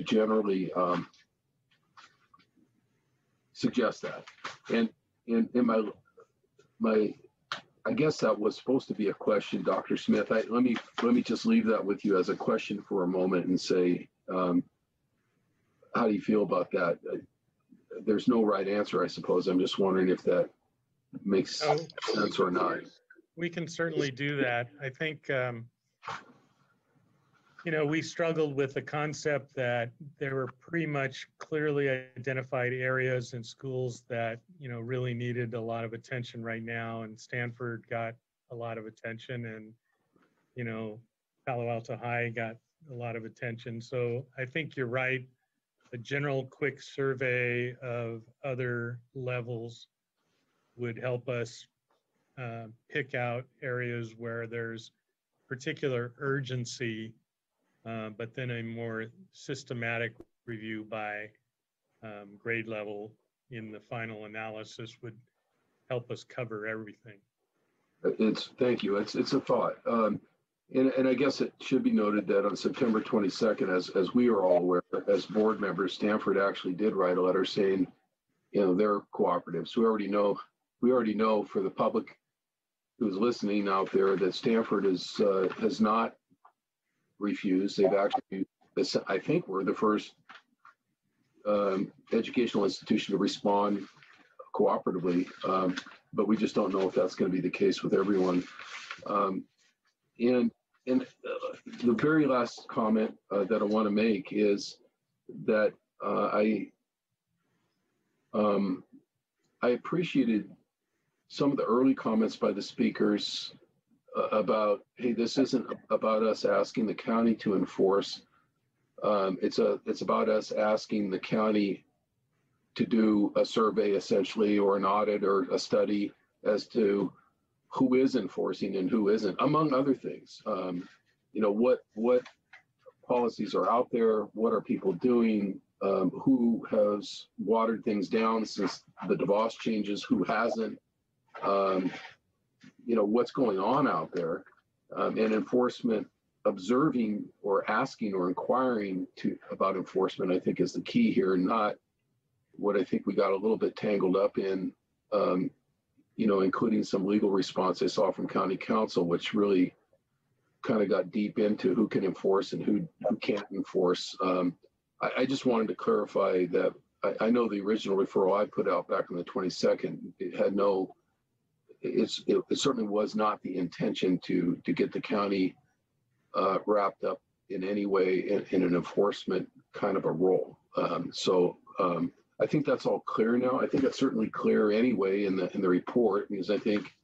generally suggest that. And my I guess that was supposed to be a question, Dr. Smith. Let me just leave that with you as a question for a moment and say, how do you feel about that? There's no right answer, I suppose. I'm just wondering if that makes sense or not. We can certainly do that. I think, we struggled with the concept that there were pretty much clearly identified areas in schools that, really needed a lot of attention right now. And Stanford got a lot of attention, and, Palo Alto High got a lot of attention. So I think you're right. A general quick survey of other levels would help us pick out areas where there's particular urgency but then a more systematic review by grade level in the final analysis would help us cover everything. Thank you. It's a thought. And I guess it should be noted that on September 22nd, as we are all aware, as board members, Stanford actually did write a letter saying, they're cooperative. So we already know for the public who's listening out there that Stanford has not refused. They've actually, I think we're the first educational institution to respond cooperatively, but we just don't know if that's going to be the case with everyone. And the very last comment that I want to make is that I appreciated some of the early comments by the speakers about, hey, this isn't about us asking the county to enforce. It's about us asking the county to do a survey essentially, or an audit or a study as to who is enforcing and who isn't, among other things. What policies are out there? What are people doing? Who has watered things down since the DeVos changes? Who hasn't? What's going on out there? And enforcement, observing or asking or inquiring about enforcement, I think is the key here, not what I think we got a little bit tangled up in, including some legal response I saw from county council, which really kind of got deep into who can enforce and who can't enforce. I just wanted to clarify that I know the original referral I put out back on the 22nd, it had it certainly was not the intention to get the county wrapped up in any way in an enforcement kind of a role. I think that's all clear now. I think that's certainly clear anyway in the report, because I think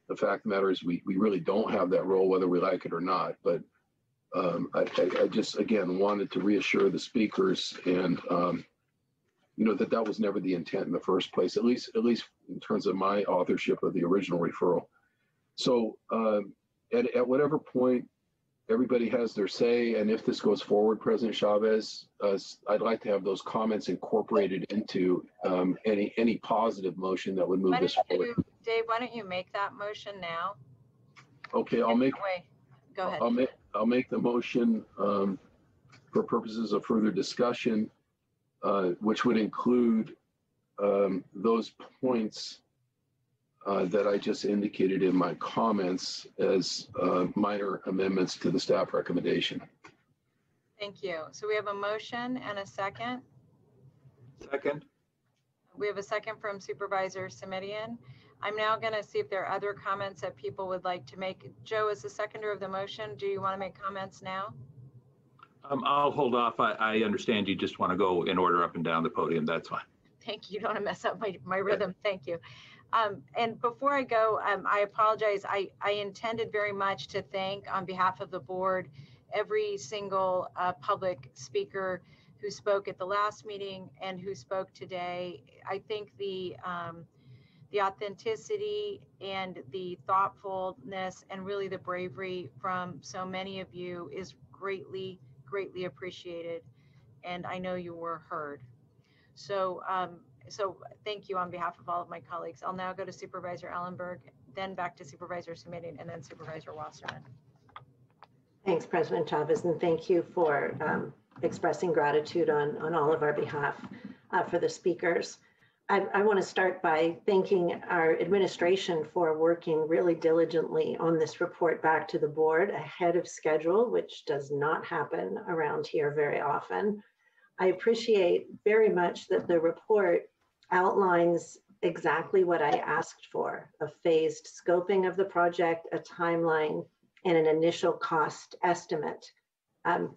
the fact of the matter is we really don't have that role, whether we like it or not. But I just, again, wanted to reassure the speakers and, that was never the intent in the first place, at least in terms of my authorship of the original referral. So at whatever point everybody has their say, and if this goes forward, President Chavez, I'd like to have those comments incorporated into any positive motion that would move this forward. Dave, why don't you make that motion now? Okay, Go ahead. I'll make the motion for purposes of further discussion, which would include those points that I just indicated in my comments as minor amendments to the staff recommendation. Thank you. So we have a motion and a second. Second. We have a second from Supervisor Simitian. I'm now going to see if there are other comments that people would like to make. Joe, as the seconder of the motion, do you want to make comments now? I'll hold off. I understand you just want to go in order up and down the podium. That's fine. Thank you. You don't want to mess up my rhythm. Thank you. And before I go, I apologize. I intended very much to thank, on behalf of the board, every single public speaker who spoke at the last meeting and who spoke today. I think the authenticity and the thoughtfulness and really the bravery from so many of you is greatly appreciated. And I know you were heard. So thank you on behalf of all of my colleagues. I'll now go to Supervisor Ellenberg, then back to Supervisor Simitian, and then Supervisor Wasserman. Thanks, President Chavez, and thank you for expressing gratitude on all of our behalf for the speakers. I want to start by thanking our administration for working really diligently on this report back to the board ahead of schedule, which does not happen around here very often. I appreciate very much that the report outlines exactly what I asked for: a phased scoping of the project, a timeline, and an initial cost estimate. I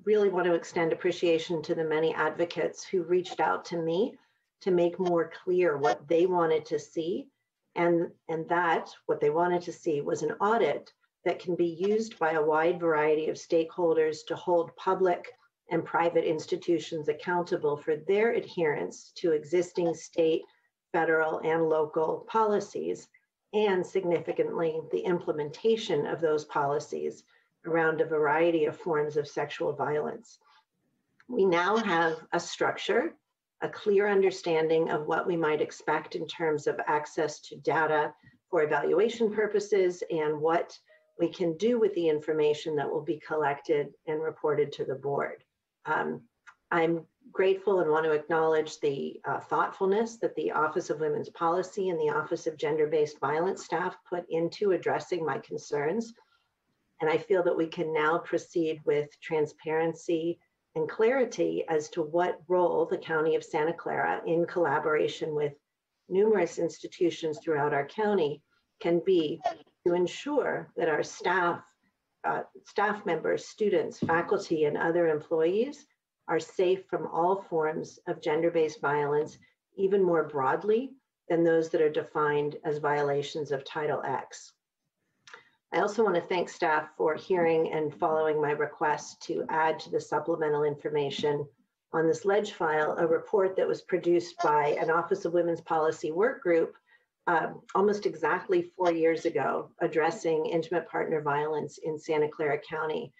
really want to extend appreciation to the many advocates who reached out to me to make more clear what they wanted to see, and that what they wanted to see was an audit that can be used by a wide variety of stakeholders to hold public and private institutions accountable for their adherence to existing state, federal, and local policies, and significantly, the implementation of those policies, around a variety of forms of sexual violence. We now have a structure, a clear understanding of what we might expect in terms of access to data for evaluation purposes and what we can do with the information that will be collected and reported to the board. I'm grateful and want to acknowledge the thoughtfulness that the Office of Women's Policy and the Office of Gender-Based Violence staff put into addressing my concerns. And I feel that we can now proceed with transparency and clarity as to what role the County of Santa Clara, in collaboration with numerous institutions throughout our county, can be to ensure that our staff members, students, faculty, and other employees are safe from all forms of gender-based violence, even more broadly than those that are defined as violations of Title X. I also want to thank staff for hearing and following my request to add to the supplemental information on this ledge file a report that was produced by an Office of Women's Policy work group almost exactly 4 years ago, addressing intimate partner violence in Santa Clara County.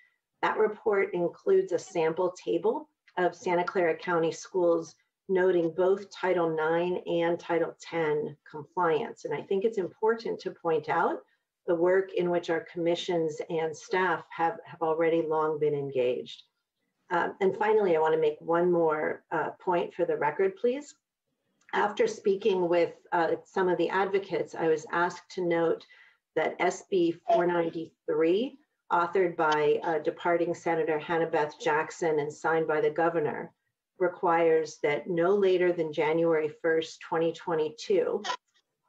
That report includes a sample table of Santa Clara County schools noting both Title IX and Title X compliance. And I think it's important to point out the work in which our commissions and staff have already long been engaged. And finally, I want to make one more point for the record, please. After speaking with some of the advocates, I was asked to note that SB 493, authored by departing Senator Hannah-Beth Jackson and signed by the governor, requires that no later than January 1st, 2022,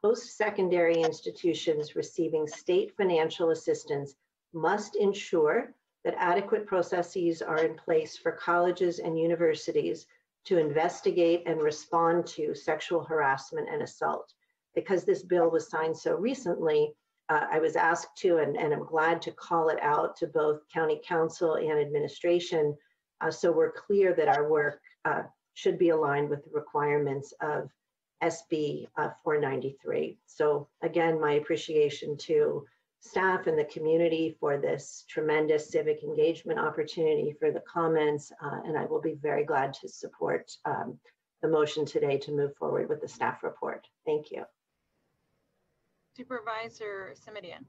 post-secondary institutions receiving state financial assistance must ensure that adequate processes are in place for colleges and universities to investigate and respond to sexual harassment and assault. Because this bill was signed so recently, I was asked to, and I'm glad to call it out to both County Council and administration, so we're clear that our work should be aligned with the requirements of SB 493. So again, my appreciation to staff and the community for this tremendous civic engagement opportunity, for the comments, and I will be very glad to support the motion today to move forward with the staff report. Thank you. Supervisor Simitian.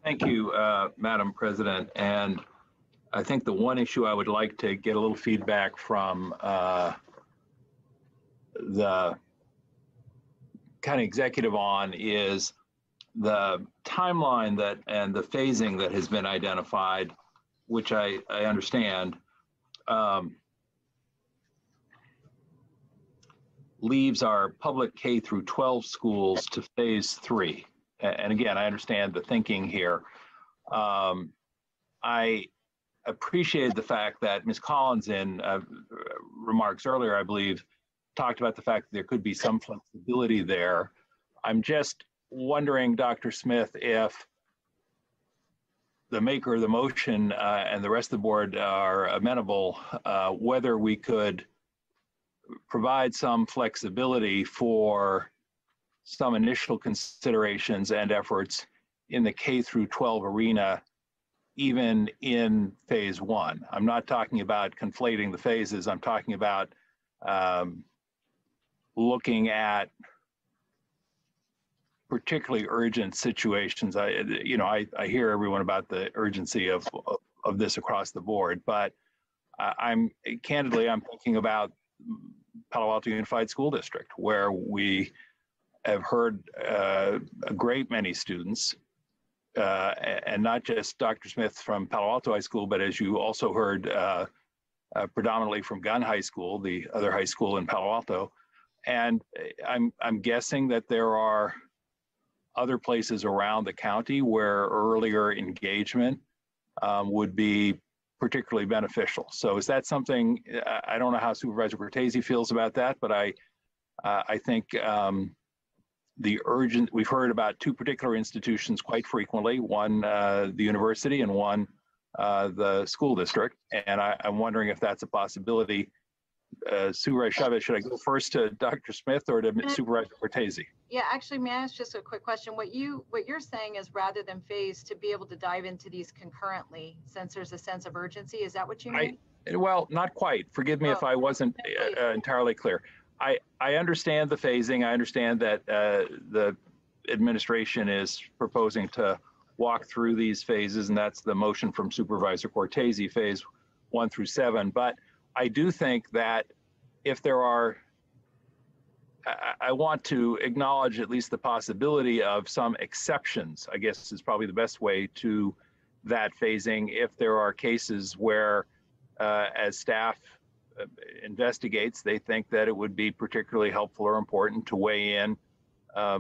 Thank you, Madam President. And I think the one issue I would like to get a little feedback from the county executive on is the timeline that and the phasing that has been identified, which I understand, leaves our public K through 12 schools to phase 3. And again, I understand the thinking here. I appreciated the fact that Ms. Collins in remarks earlier, I believe, talked about the fact that there could be some flexibility there. I'm just wondering, Dr. Smith, if the maker of the motion and the rest of the board are amenable, whether we could provide some flexibility for some initial considerations and efforts in the K through 12 arena, even in phase 1. I'm not talking about conflating the phases. I'm talking about looking at particularly urgent situations. I hear everyone about the urgency of this across the board, but I'm thinking about Palo Alto Unified School District, where we have heard a great many students, and not just Dr. Smith from Palo Alto High School, but as you also heard, predominantly from Gunn High School, the other high school in Palo Alto. And I'm guessing that there are other places around the county where earlier engagement would be particularly beneficial. So is that something, I don't know how Supervisor Cortese feels about that, but I think we've heard about 2 particular institutions quite frequently, one the university and one the school district. And I'm wondering if that's a possibility Supervisor Chavez, should I go first to Dr. Smith or to Supervisor Cortese? Yeah, actually, may I ask just a quick question? What you're saying is rather than phase, to be able to dive into these concurrently, since there's a sense of urgency. Is that what you mean? Well, not quite. Forgive me if I wasn't entirely clear. I understand the phasing. I understand that the administration is proposing to walk through these phases, and that's the motion from Supervisor Cortese, phase 1 through 7. But I do think that if there are, I want to acknowledge at least the possibility of some exceptions, I guess is probably the best way to that phasing. If there are cases where, as staff investigates, they think that it would be particularly helpful or important to weigh in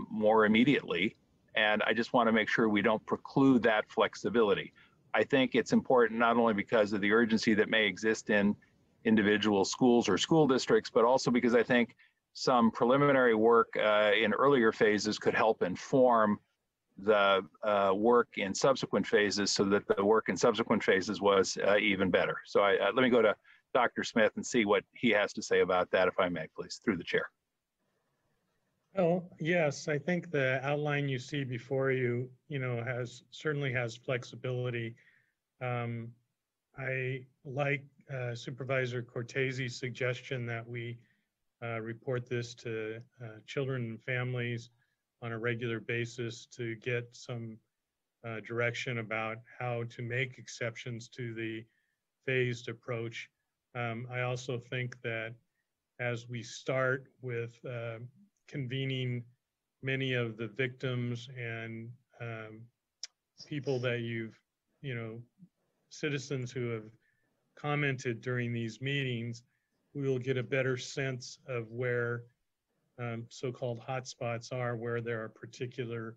more immediately. And I just want to make sure we don't preclude that flexibility. I think it's important not only because of the urgency that may exist in individual schools or school districts, but also because I think some preliminary work in earlier phases could help inform the work in subsequent phases so that the work in subsequent phases was even better. So let me go to Dr. Smith and see what he has to say about that, if I may, please, through the chair. Well, yes, I think the outline you see before you, certainly has flexibility. I like Supervisor Cortese's suggestion that we report this to children and families on a regular basis to get some direction about how to make exceptions to the phased approach. I also think that as we start with convening many of the victims and people that citizens who have commented during these meetings, we will get a better sense of where so-called hotspots are, where there are particular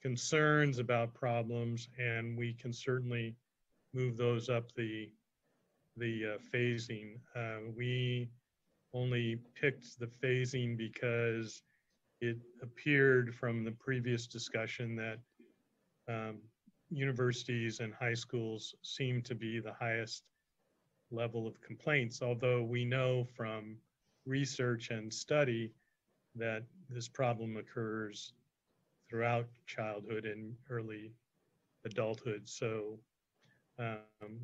concerns about problems, and we can certainly move those up the phasing. We only picked the phasing because it appeared from the previous discussion that universities and high schools seem to be the highest level of complaints, although we know from research and study that this problem occurs throughout childhood and early adulthood. So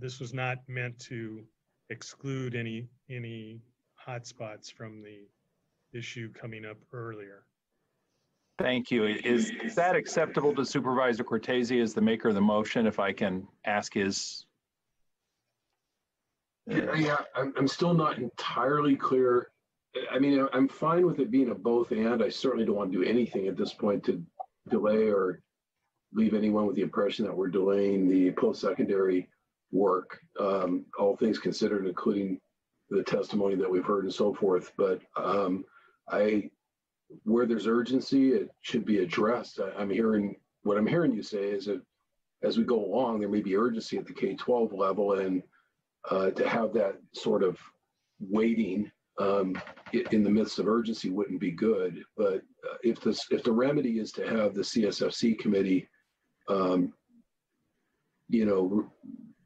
this was not meant to exclude any hotspots from the issue coming up earlier. Thank you. Is that acceptable to Supervisor Cortese as the maker of the motion, if I can ask his? Yeah, I'm still not entirely clear. I mean, I'm fine with it being a both and. I certainly don't want to do anything at this point to delay or leave anyone with the impression that we're delaying the post-secondary work, all things considered, including the testimony that we've heard and so forth. But where there's urgency, it should be addressed. What I'm hearing you say is that as we go along, there may be urgency at the K-12 level, and to have that sort of waiting in the midst of urgency wouldn't be good. But if the remedy is to have the CSFC committee,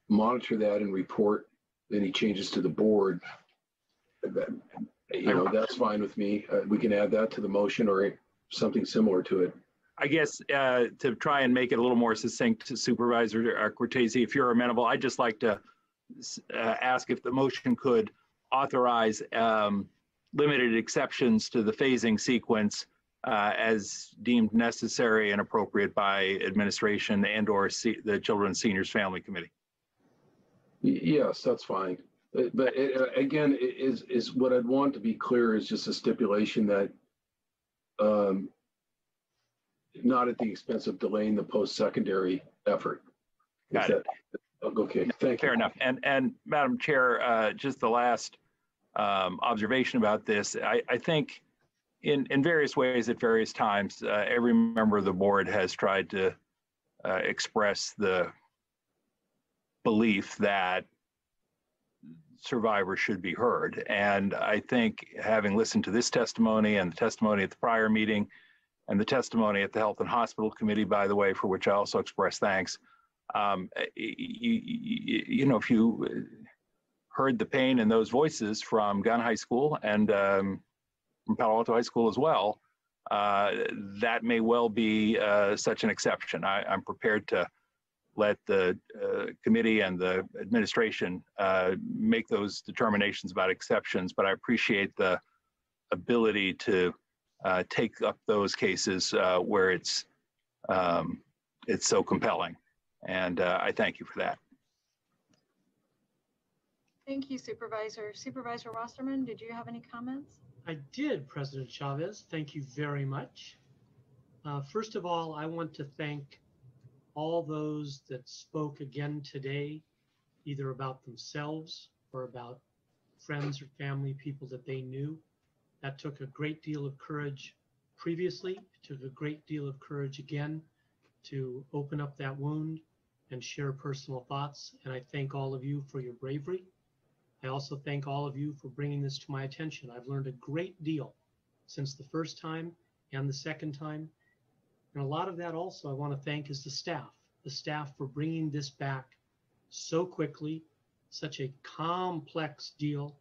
monitor that and report any changes to the board, that's fine with me. We can add that to the motion or something similar to it. I guess to try and make it a little more succinct to Supervisor Cortese, if you're amenable, I'd just like to ask if the motion could authorize limited exceptions to the phasing sequence as deemed necessary and appropriate by administration and or the Children's Seniors Family Committee. Yes, that's fine. But again, is what I'd want to be clear is just a stipulation that not at the expense of delaying the post-secondary effort. Got it. Okay, thank you. Fair enough. And Madam Chair, just the last observation about this, I think in various ways at various times, every member of the board has tried to express the belief that survivors should be heard. And I think having listened to this testimony and the testimony at the prior meeting and the testimony at the Health and Hospital Committee, by the way, for which I also express thanks, if you heard the pain in those voices from Gunn High School and from Palo Alto High School as well, that may well be such an exception. I'm prepared to let the committee and the administration make those determinations about exceptions, but I appreciate the ability to take up those cases where it's so compelling. And I thank you for that. Thank you, Supervisor. Supervisor Wasserman, did you have any comments? I did, President Chavez. Thank you very much. First of all, I want to thank all those that spoke again today, either about themselves or about friends or family, people that they knew. That took a great deal of courage previously. It took a great deal of courage again to open up that wound and share personal thoughts. And I thank all of you for your bravery. I also thank all of you for bringing this to my attention. I've learned a great deal since the first time and the second time. And a lot of that also I want to thank is the staff for bringing this back so quickly, such a complex deal,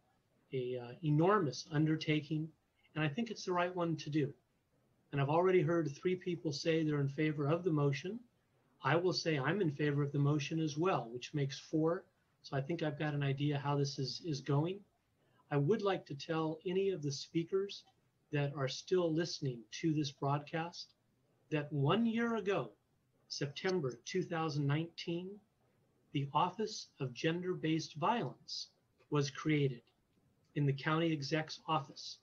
a enormous undertaking, and I think it's the right one to do. And I've already heard 3 people say they're in favor of the motion. I will say I'm in favor of the motion as well, which makes 4. So I think I've got an idea how this is going. I would like to tell any of the speakers that are still listening to this broadcast that 1 year ago, September 2019, the Office of Gender-Based Violence was created in the county exec's office.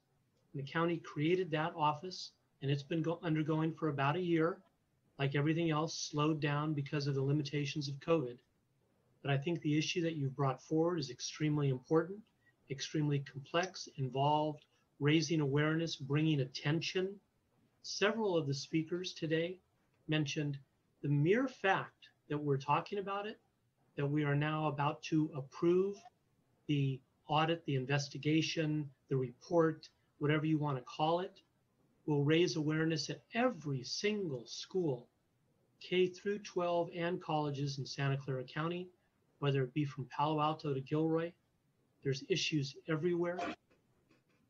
And the county created that office, and it's been undergoing for about a year, like everything else, slowed down because of the limitations of COVID. But I think the issue that you've brought forward is extremely important, extremely complex, involved, raising awareness, bringing attention. Several of the speakers today mentioned the mere fact that we're talking about it, that we are now about to approve the audit, the investigation, the report, whatever you want to call it, will raise awareness at every single school, K through 12 and colleges in Santa Clara County, whether it be from Palo Alto to Gilroy. There's issues everywhere.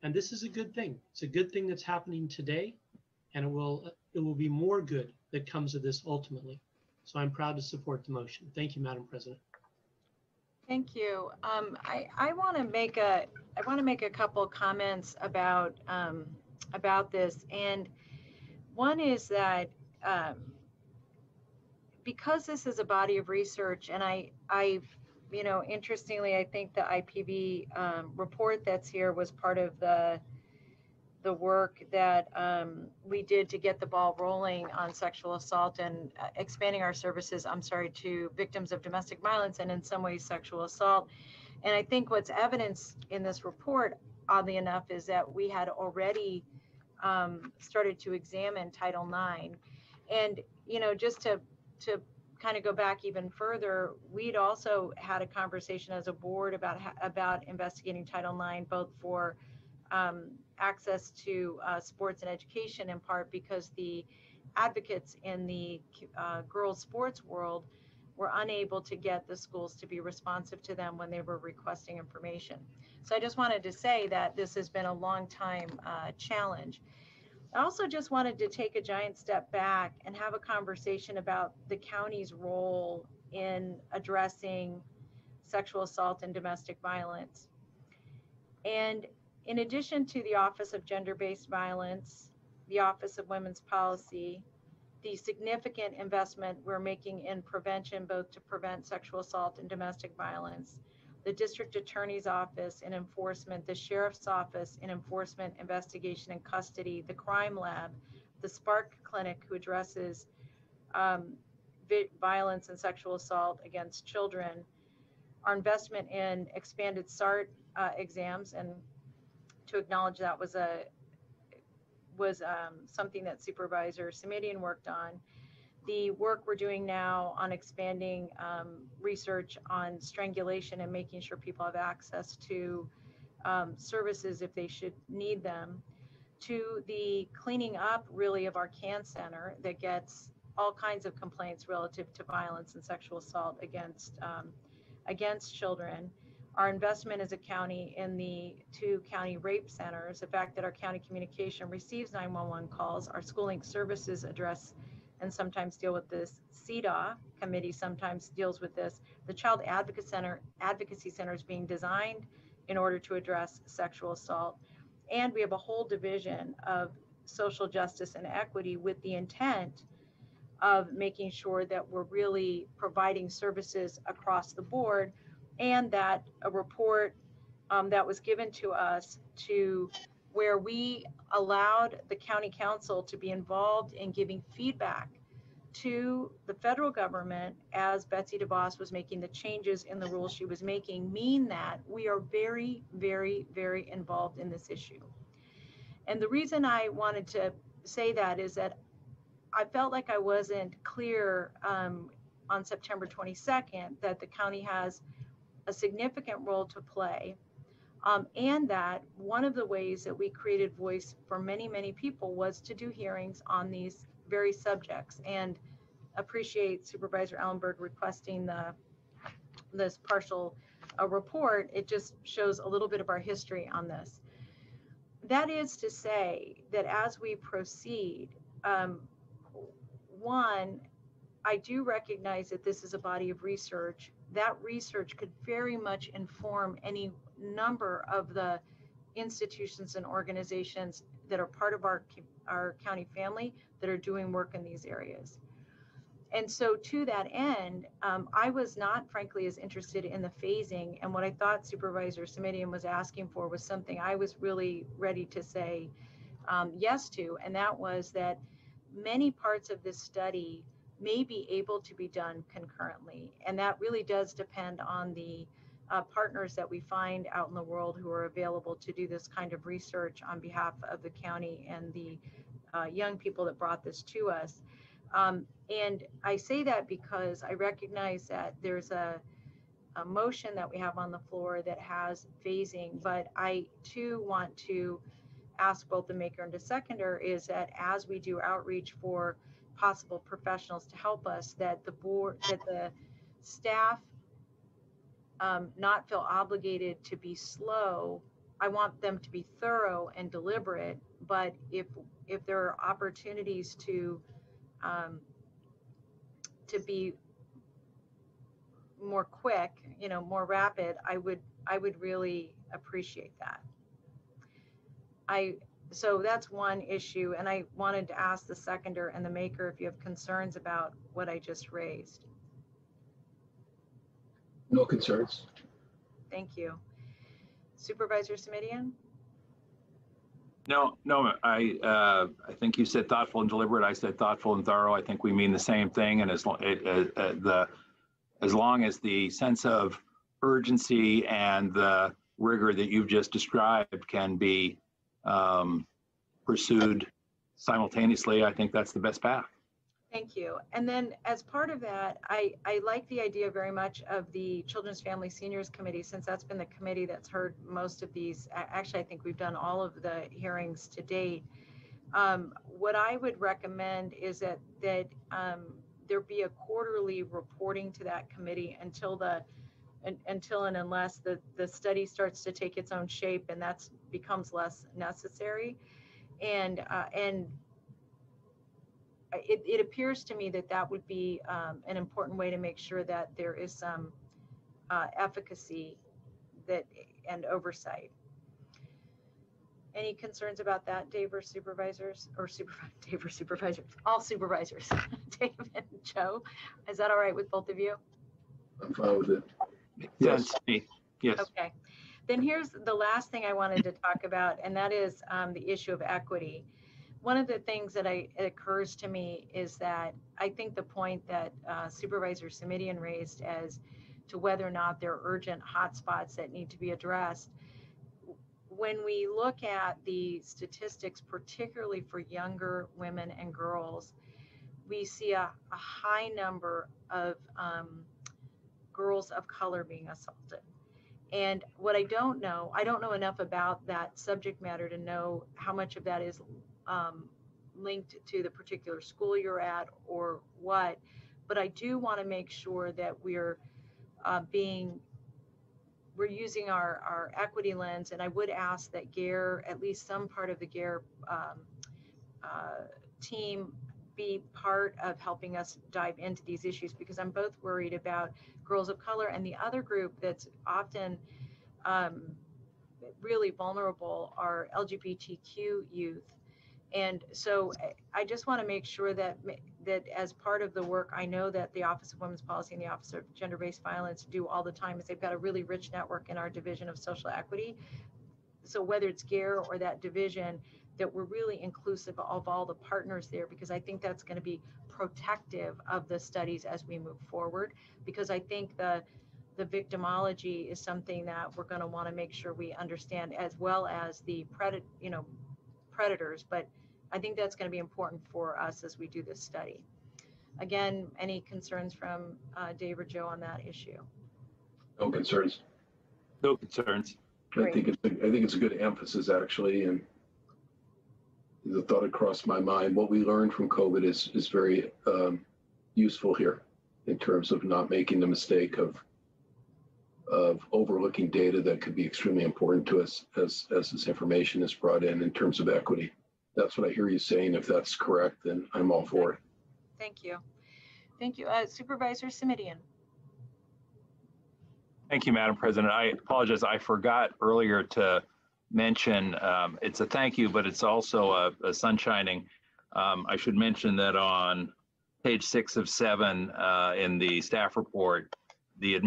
And this is a good thing. It's a good thing that's happening today, and it will be more good that comes of this ultimately. So I'm proud to support the motion. Thank you, Madam President. Thank you. I want to make a couple comments about this, and one is that because this is a body of research, and I interestingly, I think the IPV report that's here was part of the work that we did to get the ball rolling on sexual assault and expanding our services, to victims of domestic violence and in some ways sexual assault. And I think what's evidenced in this report, oddly enough, is that we had already started to examine Title IX. And, just to kind of go back even further, we'd also had a conversation as a board about investigating Title IX, both for access to sports and education, in part because the advocates in the girls' sports world were unable to get the schools to be responsive to them when they were requesting information. So I just wanted to say that this has been a long time challenge. I also just wanted to take a giant step back and have a conversation about the county's role in addressing sexual assault and domestic violence. And in addition to the Office of Gender-Based Violence, the Office of Women's Policy, the significant investment we're making in prevention, both to prevent sexual assault and domestic violence, the District Attorney's Office in enforcement, the Sheriff's Office in enforcement, investigation, and custody, the Crime Lab, the Spark Clinic, who addresses violence and sexual assault against children, our investment in expanded SART exams, and to acknowledge that was something that Supervisor Simitian worked on. The work we're doing now on expanding research on strangulation and making sure people have access to services if they should need them, to the cleaning up really of our CAN center that gets all kinds of complaints relative to violence and sexual assault against children. our investment as a county in the 2 county rape centers, the fact that our county communication receives 911 calls, our schooling services address and sometimes deal with this. CEDA committee sometimes deals with this. The Child Advocacy Center is being designed in order to address sexual assault. And we have a whole division of social justice and equity with the intent of making sure that we're really providing services across the board, and that a report that was given to us to where we allowed the county council to be involved in giving feedback to the federal government as Betsy DeVos was making the changes in the rules she was making, mean that we are very, very, very involved in this issue. And the reason I wanted to say that is that I felt like I wasn't clear on September 22nd that the county has a significant role to play, and that one of the ways that we created voice for many, many people was to do hearings on these very subjects, and appreciate Supervisor Ellenberg requesting this partial report. It just shows a little bit of our history on this. That is to say that as we proceed, one, I do recognize that this is a body of research. That research could very much inform any number of the institutions and organizations that are part of our county family that are doing work in these areas. And so to that end, I was not, frankly, as interested in the phasing, and what I thought Supervisor Simitian was asking for was something I was really ready to say yes to, and that was that many parts of this study may be able to be done concurrently, and that really does depend on the partners that we find out in the world who are available to do this kind of research on behalf of the county and the young people that brought this to us. And I say that because I recognize that there's a motion that we have on the floor that has phasing, but I too want to ask both the maker and the seconder is that as we do outreach for possible professionals to help us, that the board, that the staff not feel obligated to be slow. I want them to be thorough and deliberate, but if there are opportunities to be more quick, more rapid, I would really appreciate that. So that's one issue, and I wanted to ask the seconder and the maker if you have concerns about what I just raised. No concerns. Thank you. Supervisor Simitian? No, I think you said thoughtful and deliberate. I said thoughtful and thorough. I think we mean the same thing, and as long as the sense of urgency and the rigor that you've just described can be pursued simultaneously, I think that's the best path. Thank you. And then as part of that, I like the idea very much of the Children's Family Seniors Committee, since that's been the committee that's heard most of these. Actually, I think we've done all of the hearings to date. What I would recommend is that there be a quarterly reporting to that committee until and unless the study starts to take its own shape, and that becomes less necessary. And it appears to me that would be an important way to make sure that there is some efficacy and oversight. Any concerns about that, Dave or supervisors, Dave or supervisors, all supervisors, Dave and Joe? Is that all right with both of you? I'm fine with it. Yes. Yes. Okay. Then here's the last thing I wanted to talk about, and that is the issue of equity. One of the things that it occurs to me is that I think the point that Supervisor Simitian raised as to whether or not there are urgent hotspots that need to be addressed, when we look at the statistics, particularly for younger women and girls, we see a high number of girls of color being assaulted. And what I don't know enough about that subject matter to know how much of that is linked to the particular school you're at or what, but I do want to make sure that we're being we're using our equity lens, and I would ask that GARE, at least some part of the GARE team, be part of helping us dive into these issues, because I'm both worried about girls of color and the other group that's often really vulnerable are LGBTQ youth. And so I just want to make sure that as part of the work, I know that the Office of Women's Policy and the Office of Gender-Based Violence do all the time, is they've got a really rich network in our Division of Social Equity. So whether it's GARE or that division, that we're really inclusive of all the partners there, because I think that's going to be protective of the studies as we move forward, because I think the victimology is something that we're going to want to make sure we understand, as well as the predators, but I think that's going to be important for us as we do this study. Again, any concerns from Dave or Joe on that issue? No concerns. No concerns. I think it's a good emphasis, actually, and the thought had crossed my mind. What we learned from COVID is very useful here in terms of not making the mistake of overlooking data that could be extremely important to us as this information is brought in terms of equity. That's what I hear you saying. If that's correct, then I'm all for it. Thank you. Thank you. Supervisor Simitian. Thank you, Madam President. I apologize. I forgot earlier to mention, it's a thank you, but it's also a sunshining. I should mention that on page 6 of 7 in the staff report, the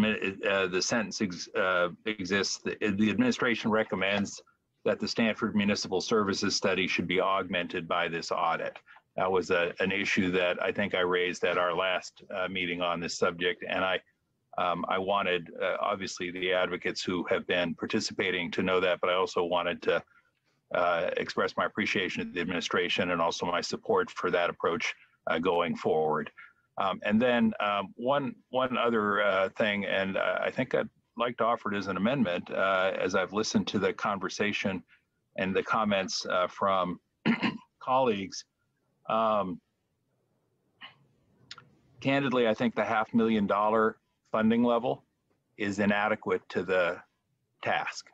sentence exists. The administration recommends that the Stanford Municipal Services study should be augmented by this audit. That was an issue that I think I raised at our last meeting on this subject, and I wanted obviously the advocates who have been participating to know that, but I also wanted to express my appreciation to the administration and also my support for that approach going forward. And then one other thing, and I think I'd like to offer it as an amendment, as I've listened to the conversation and the comments from colleagues. Candidly, I think the $500,000 funding level is inadequate to the task.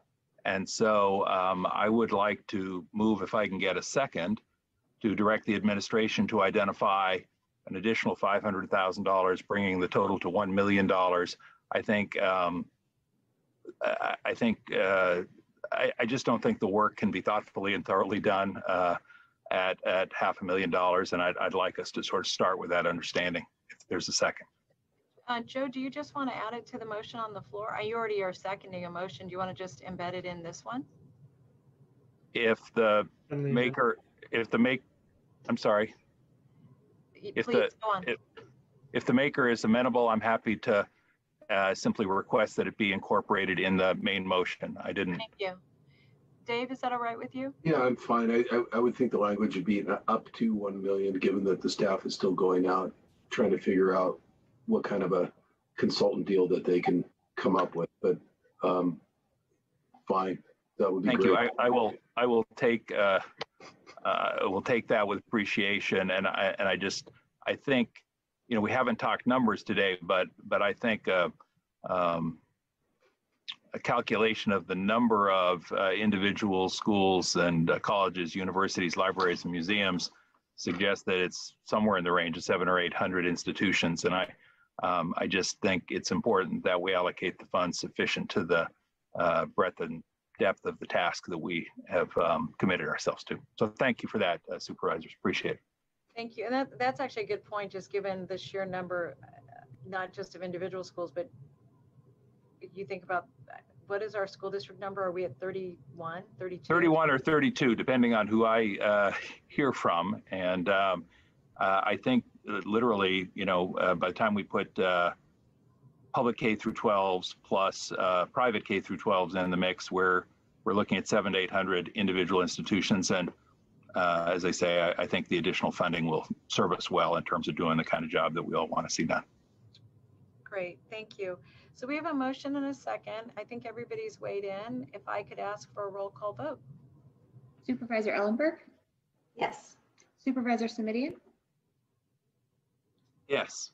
And so I would like to move, if I can get a second, to direct the administration to identify an additional $500,000, bringing the total to $1 million. I just don't think the work can be thoughtfully and thoroughly done at $500,000, and I'd like us to sort of start with that understanding, if there's a second. Joe, do you just want to add it to the motion on the floor? You already are seconding a motion. Do you want to just embed it in this one? If the maker is amenable, I'm happy to simply request that it be incorporated in the main motion. I didn't. Thank you. Dave, is that all right with you? Yeah, I'm fine. I would think the language would be up to 1 million, given that the staff is still going out trying to figure out what kind of a consultant deal that they can come up with. But fine, that would be Thank great. you. I will take we'll take that with appreciation, and I think, you know, we haven't talked numbers today, but I think a calculation of the number of individual schools and colleges, universities, libraries, and museums suggests that it's somewhere in the range of 700 or 800 institutions, and I just think it's important that we allocate the funds sufficient to the breadth and depth of the task that we have committed ourselves to. So thank you for that, supervisors. Appreciate it. Thank you. And that's actually a good point, just given the sheer number, not just of individual schools, but if you think about what is our school district number? Are we at 31, 32? 31 or 32, depending on who I hear from. And I think literally, you know, by the time we put public K through 12s plus private K through 12s in the mix, we're looking at 700 to 800 individual institutions. And as I say, I think the additional funding will serve us well in terms of doing the kind of job that we all want to see done. Great, thank you. So we have a motion and a second. I think everybody's weighed in. If I could ask for a roll call vote. Supervisor Ellenberg? Yes. Supervisor Simitian? Yes.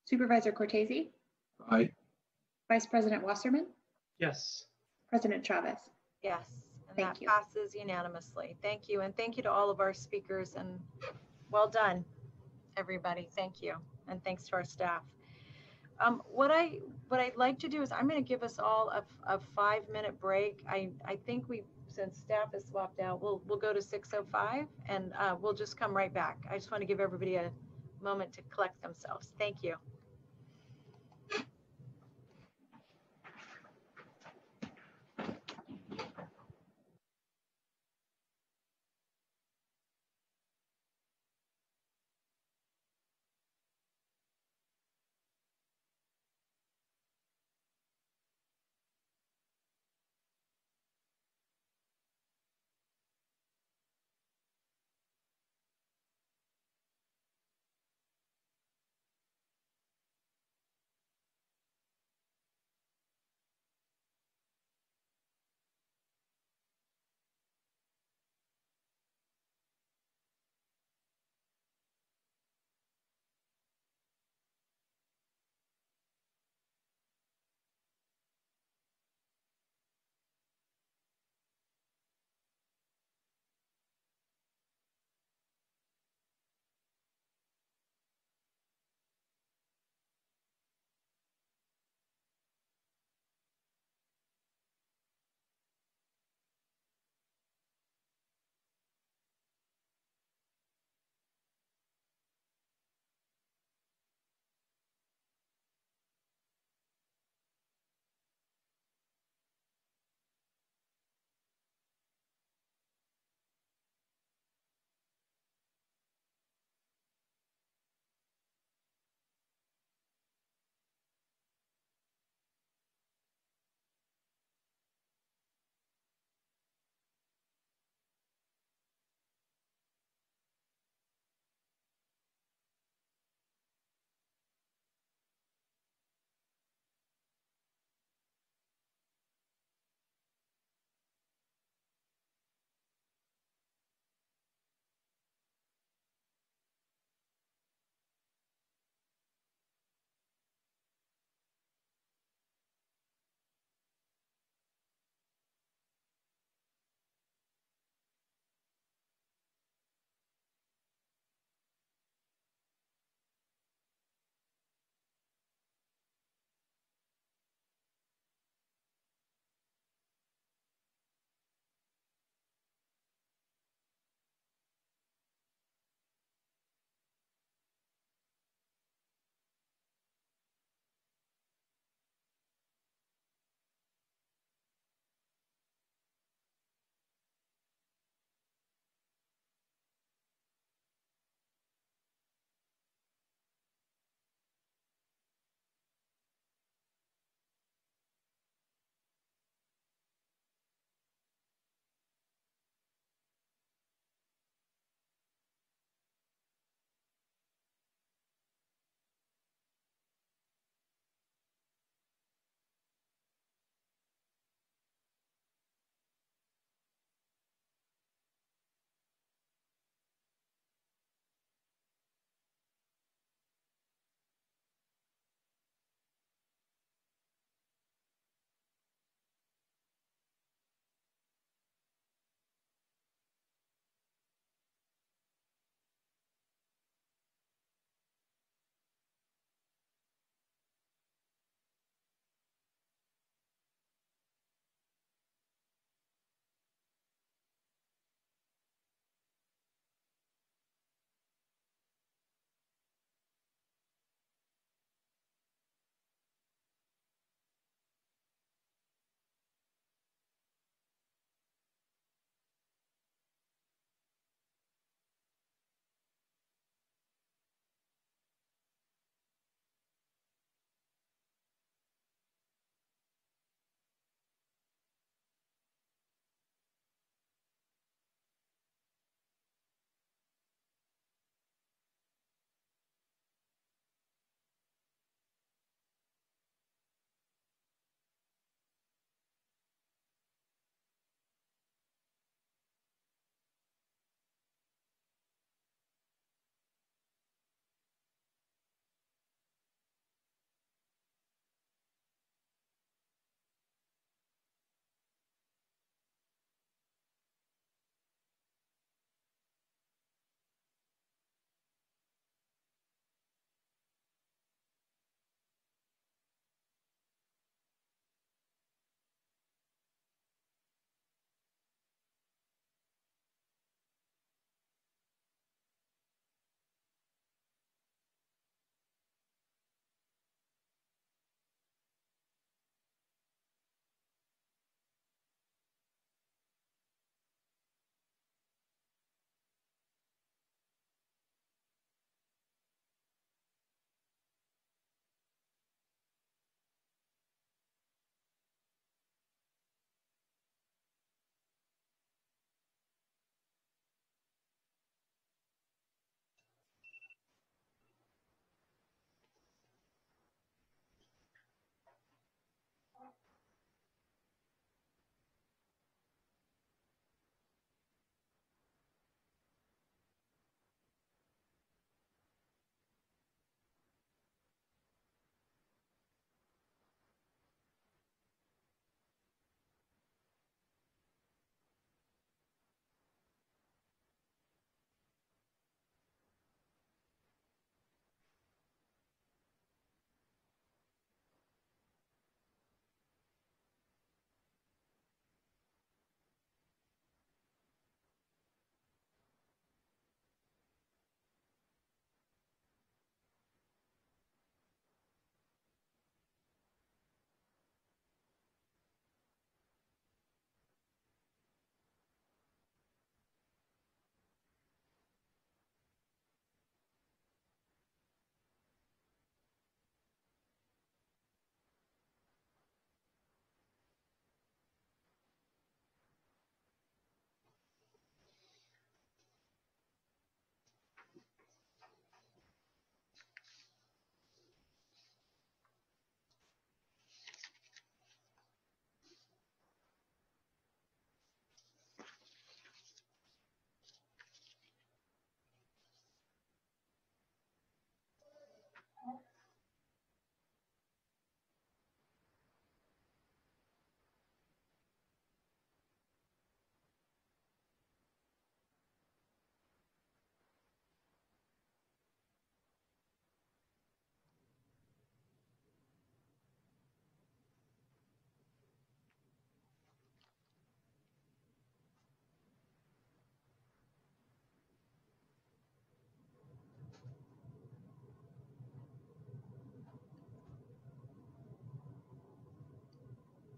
Supervisor Cortese? Aye. Vice President Wasserman? Yes. President Chavez. Yes, and Thank that you. passes unanimously. Thank you, and thank you to all of our speakers, and well done, everybody. Thank you, and thanks to our staff. What I'd like to do is I'm going to give us all a 5-minute break. I think since staff is swapped out, we'll go to 6:05, and we'll just come right back. I just want to give everybody a moment to collect themselves. Thank you.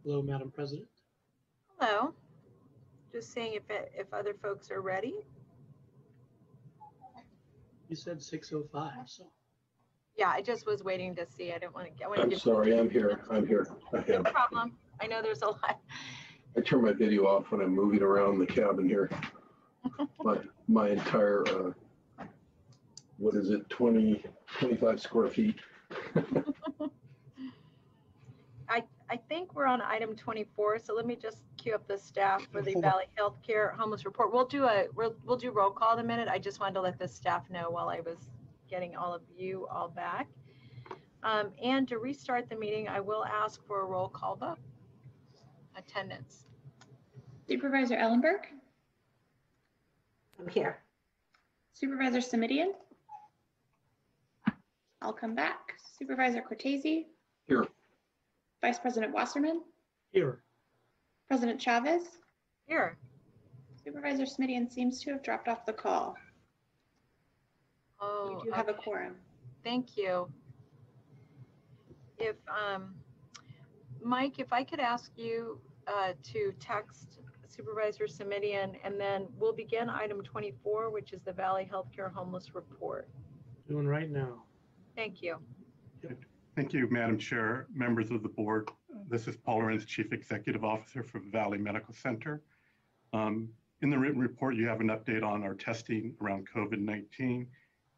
Hello, Madam President. Hello. Just seeing if other folks are ready. You said 6:05, so. Yeah, I just was waiting to see. I didn't want to. I'm sorry, I'm here. No problem. I know there's a lot. I turn my video off when I'm moving around the cabin here. my entire, what is it, 25 square feet. I think we're on item 24, so let me just queue up the staff for the Valley Healthcare Homeless Report. We'll do roll call in a minute. I just wanted to let the staff know while I was getting all of you all back. And to restart the meeting, I will ask for a roll call vote. Attendance. Supervisor Ellenberg? I'm here. Supervisor Semidian? I'll come back. Supervisor Cortese? Here. Vice President Wasserman? Here. President Chavez? Here. Supervisor Smidian seems to have dropped off the call. Oh, you do have a quorum. Thank you. If Mike, if I could ask you to text Supervisor Semidian, and then we'll begin item 24, which is the Valley Healthcare Homeless Report. Doing right now. Thank you. Thank you, Madam Chair, members of the board. This is Paul Lorenz, Chief Executive Officer for Valley Medical Center. In the written report, you have an update on our testing around COVID-19,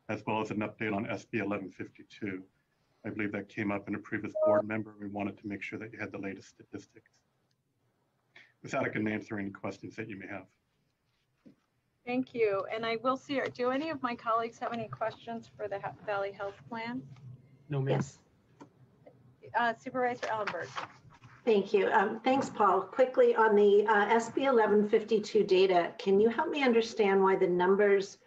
as well as an update on SB 1152. I believe that came up in a previous board member. We wanted to make sure that you had the latest statistics. With that, I can answer any questions that you may have. Thank you. And I will see, do any of my colleagues have any questions for the Valley Health Plan? No, ma'am. Yes. Supervisor Ellenberg. Thank you. Thanks, Paul. Quickly on the SB 1152 data, can you help me understand why the numbers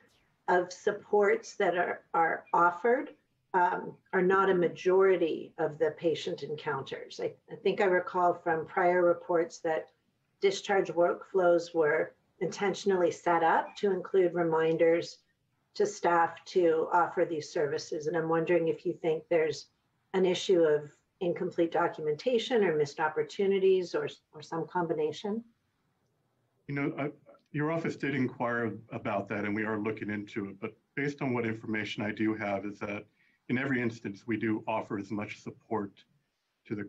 of supports that are offered are not a majority of the patient encounters? I think I recall from prior reports that discharge workflows were intentionally set up to include reminders to staff to offer these services. And I'm wondering if you think there's an issue of incomplete documentation or missed opportunities or some combination? You know, your office did inquire about that, and we are looking into it. But based on what information I do have is that in every instance, we do offer as much support to the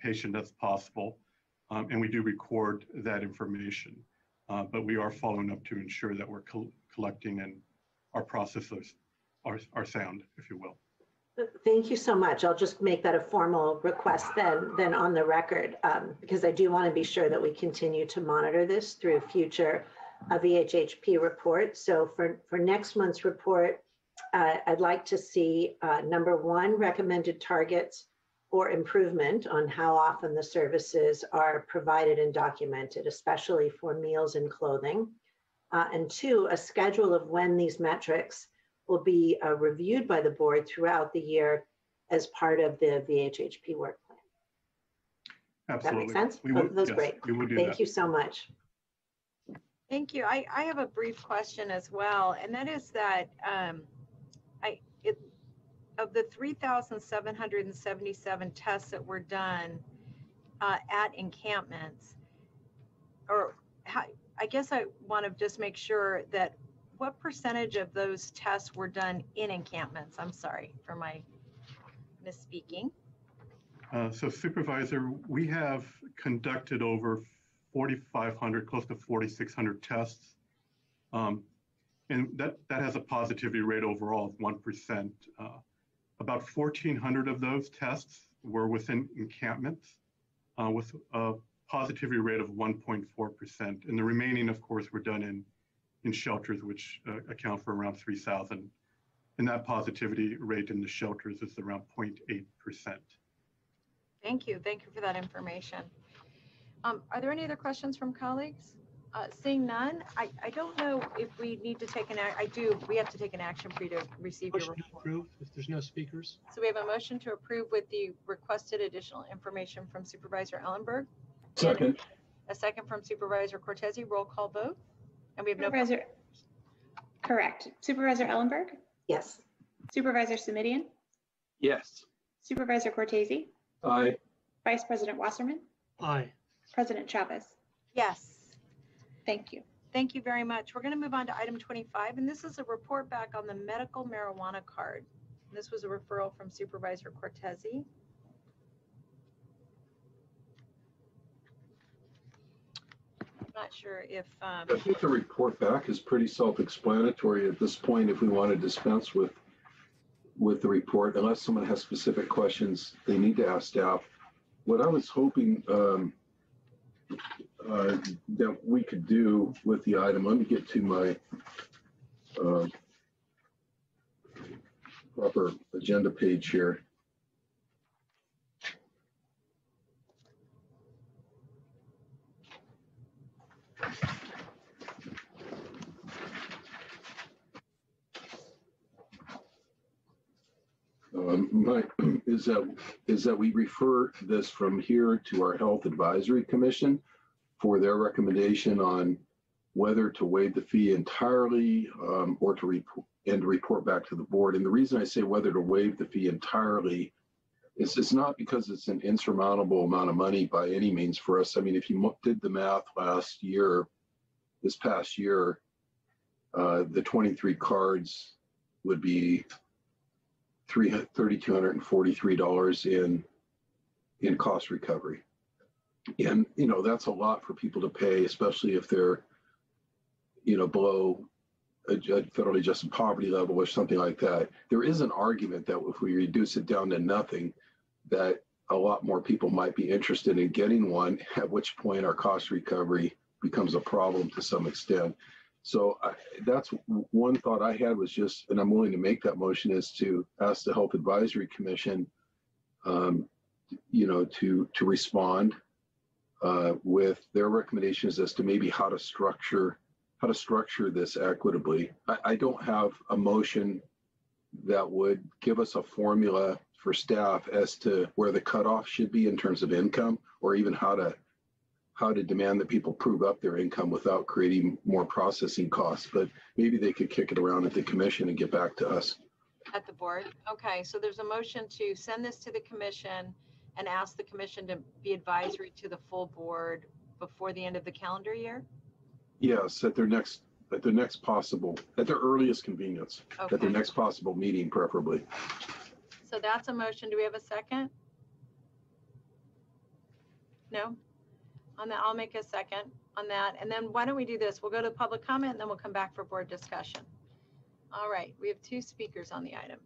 patient as possible. And we do record that information. But we are following up to ensure that we're collecting and our processes are sound, if you will. Thank you so much. I'll just make that a formal request then on the record, because I do want to be sure that we continue to monitor this through future VHHP reports. So for next month's report, I'd like to see number one, recommended targets or improvement on how often the services are provided and documented, especially for meals and clothing. And two, a schedule of when these metrics will be reviewed by the board throughout the year as part of the VHHP work plan. Absolutely. That make sense? That's great. Thank you so much. Thank you. I have a brief question as well, and that is that of the 3,777 tests that were done at encampments, I guess I want to just make sure that what percentage of those tests were done in encampments? I'm sorry for my misspeaking. So Supervisor, we have conducted over 4,500, close to 4,600 tests. And that has a positivity rate overall of 1%. About 1,400 of those tests were within encampments with a positivity rate of 1.4%. And the remaining, of course, were done in shelters, which account for around 3,000. And that positivity rate in the shelters is around 0.8%. Thank you. Thank you for that information. Are there any other questions from colleagues? Seeing none, I don't know if we need to take an we have to take an action for you to receive your report. Approve if there's no speakers. So we have a motion to approve with the requested additional information from Supervisor Ellenberg. Second. A second from Supervisor Cortese. Roll call vote. And we have Supervisor, correct. Supervisor Ellenberg? Yes. Supervisor Semidian? Yes. Supervisor Cortese? Aye. Vice President Wasserman? Aye. President Chavez. Yes. Thank you. Thank you very much. We're going to move on to item 25, and this is a report back on the medical marijuana card. This was a referral from Supervisor Cortese. I'm not sure if... I think the report back is pretty self-explanatory at this point if we want to dispense with the report, unless someone has specific questions they need to ask staff. What I was hoping that we could do with the item, let me get to my proper agenda page here. Is that we refer this from here to our Health Advisory Commission for their recommendation on whether to waive the fee entirely or to report back to the board. And the reason I say whether to waive the fee entirely is it's not because it's an insurmountable amount of money by any means for us. I mean, if you did the math this past year, the 23 cards would be $3,243 in cost recovery. And, that's a lot for people to pay, especially if they're, below a federally adjusted poverty level or something like that. There is an argument that if we reduce it down to nothing, that a lot more people might be interested in getting one, at which point our cost recovery becomes a problem to some extent. So that's one thought I had was just, and I'm willing to make that motion, is to ask the Health Advisory Commission, to respond with their recommendations as to maybe how to structure this equitably. I don't have a motion that would give us a formula for staff as to where the cutoff should be in terms of income, or even how to demand that people prove up their income without creating more processing costs. But maybe they could kick it around at the commission and get back to us. At the board? Okay, so there's a motion to send this to the commission and ask the commission to be advisory to the full board before the end of the calendar year? Yes, at their earliest convenience, okay. At their next possible meeting, preferably. So that's a motion. Do we have a second? No? On that, I'll make a second on that. And then why don't we do this? We'll go to public comment and then we'll come back for board discussion. All right, we have 2 speakers on the item.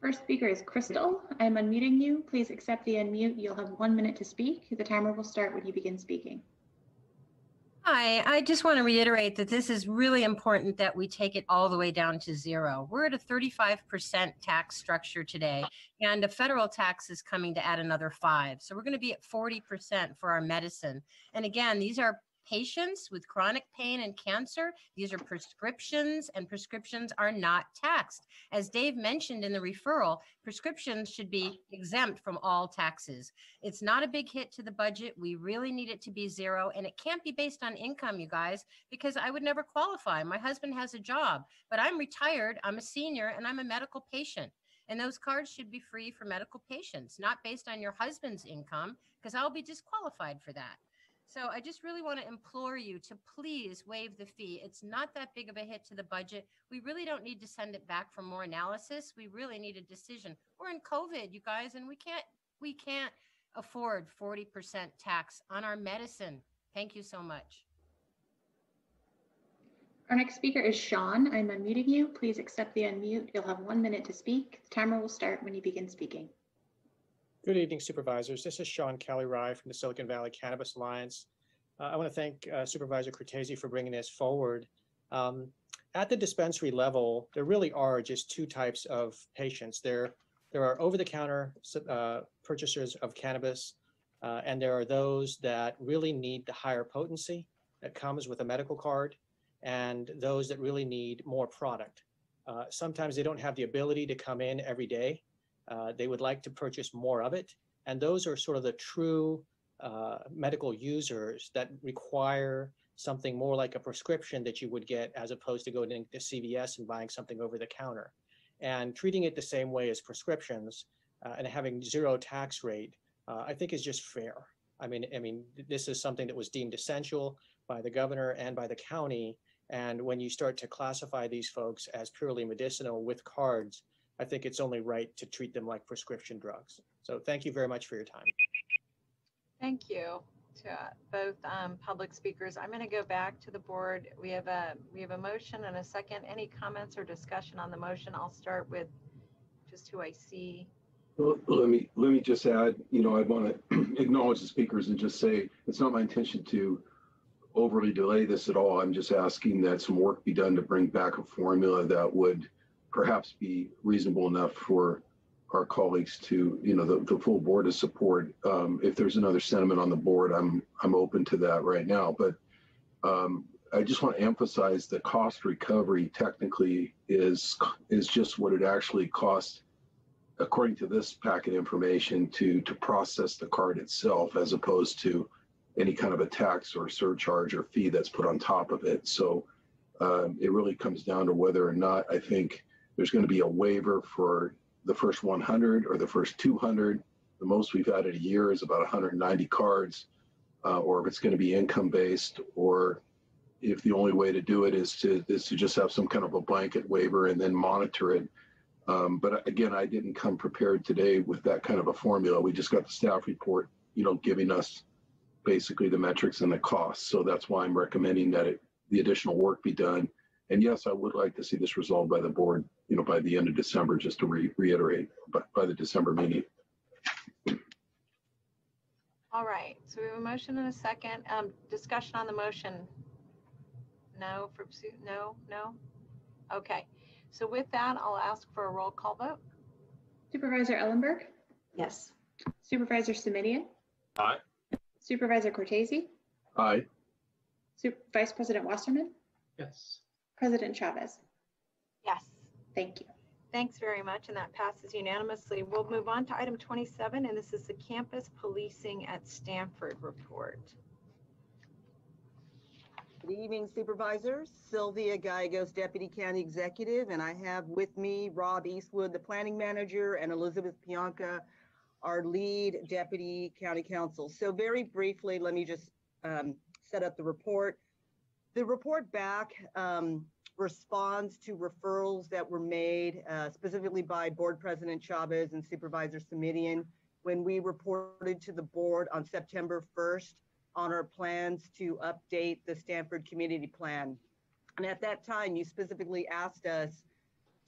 First speaker is Crystal. I'm unmuting you. Please accept the unmute. You'll have 1 minute to speak. The timer will start when you begin speaking. Hi, I just want to reiterate that this is really important that we take it all the way down to 0. We're at a 35% tax structure today, and a federal tax is coming to add another 5. So we're going to be at 40% for our medicine. And again, these are patients with chronic pain and cancer. These are prescriptions, and prescriptions are not taxed. As Dave mentioned in the referral, prescriptions should be exempt from all taxes. It's not a big hit to the budget. We really need it to be 0, and it can't be based on income, you guys, because I would never qualify. My husband has a job, but I'm retired, I'm a senior, and I'm a medical patient. And those cards should be free for medical patients, not based on your husband's income, because I'll be disqualified for that. So I just really want to implore you to please waive the fee. It's not that big of a hit to the budget. We really don't need to send it back for more analysis. We really need a decision. We're in COVID, you guys, and we can't afford 40% tax on our medicine. Thank you so much. Our next speaker is Sean. I'm unmuting you. Please accept the unmute. You'll have 1 minute to speak. The timer will start when you begin speaking. Good evening, supervisors. This is Sean Kelly-Rye from the Silicon Valley Cannabis Alliance. I want to thank Supervisor Cortese for bringing this forward. At the dispensary level, there really are just 2 types of patients. There are over-the-counter purchasers of cannabis, and there are those that really need the higher potency that comes with a medical card, and those that really need more product. Sometimes they don't have the ability to come in every day. They would like to purchase more of it. And those are sort of the true medical users that require something more like a prescription that you would get as opposed to going to CVS and buying something over the counter. And treating it the same way as prescriptions and having 0 tax rate I think is just fair. I mean, this is something that was deemed essential by the governor and by the county. And when you start to classify these folks as purely medicinal with cards, I think it's only right to treat them like prescription drugs. So thank you very much for your time. Thank you to both public speakers. I'm going to go back to the board. We have a motion and a second. Any comments or discussion on the motion? I'll start with just who I see. Well, let me just add, I want to acknowledge the speakers and just say it's not my intention to overly delay this at all. I'm just asking that some work be done to bring back a formula that would perhaps be reasonable enough for our colleagues to, the full board to support. If there's another sentiment on the board, I'm open to that right now. But I just want to emphasize the cost recovery technically is just what it actually costs, according to this packet information, to process the card itself, as opposed to any kind of a tax or surcharge or fee that's put on top of it. So it really comes down to whether or not I think there's going to be a waiver for the first 100 or the first 200. The most we've had in a year is about 190 cards, or if it's going to be income based, or if the only way to do it is to just have some kind of a blanket waiver and then monitor it. But again, I didn't come prepared today with that kind of a formula. We just got the staff report, giving us basically the metrics and the costs. So that's why I'm recommending that the additional work be done. And yes, I would like to see this resolved by the board, by the end of December, just to reiterate, but by the December meeting. All right, so we have a motion and a second. Discussion on the motion. No. Okay, so with that, I'll ask for a roll call vote. Supervisor Ellenberg? Yes. Supervisor Simitian? Aye. Supervisor Cortese? Aye. Vice President Wasserman? Yes. President Chavez? Yes. Thank you. Thanks very much, and that passes unanimously. We'll move on to item 27, and this is the campus policing at Stanford report. Good evening, supervisors. Sylvia Gallegos, Deputy County Executive, and I have with me Rob Eastwood, the planning manager, and Elizabeth Pianca, our lead Deputy County Counsel. So very briefly, let me just set up the report. The report back responds to referrals that were made specifically by Board President Chavez and Supervisor Simitian when we reported to the board on September 1st on our plans to update the Stanford Community Plan. And at that time, you specifically asked us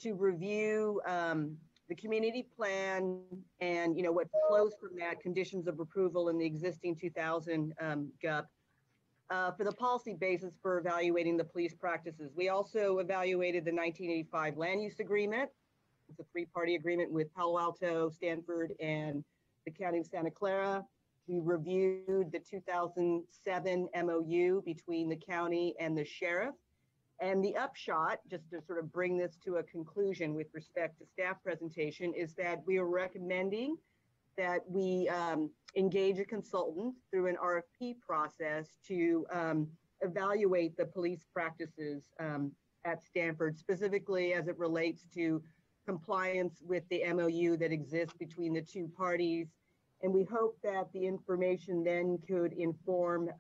to review the community plan and what flows from that, conditions of approval in the existing 2000 GUP. For the policy basis for evaluating the police practices. We also evaluated the 1985 land use agreement. It's a three-party agreement with Palo Alto, Stanford, and the County of Santa Clara. We reviewed the 2007 MOU between the county and the sheriff. And the upshot, just to sort of bring this to a conclusion with respect to staff presentation, is that we are recommending that we engage a consultant through an RFP process to evaluate the police practices at Stanford, specifically as it relates to compliance with the MOU that exists between the two parties. And we hope that the information then could inform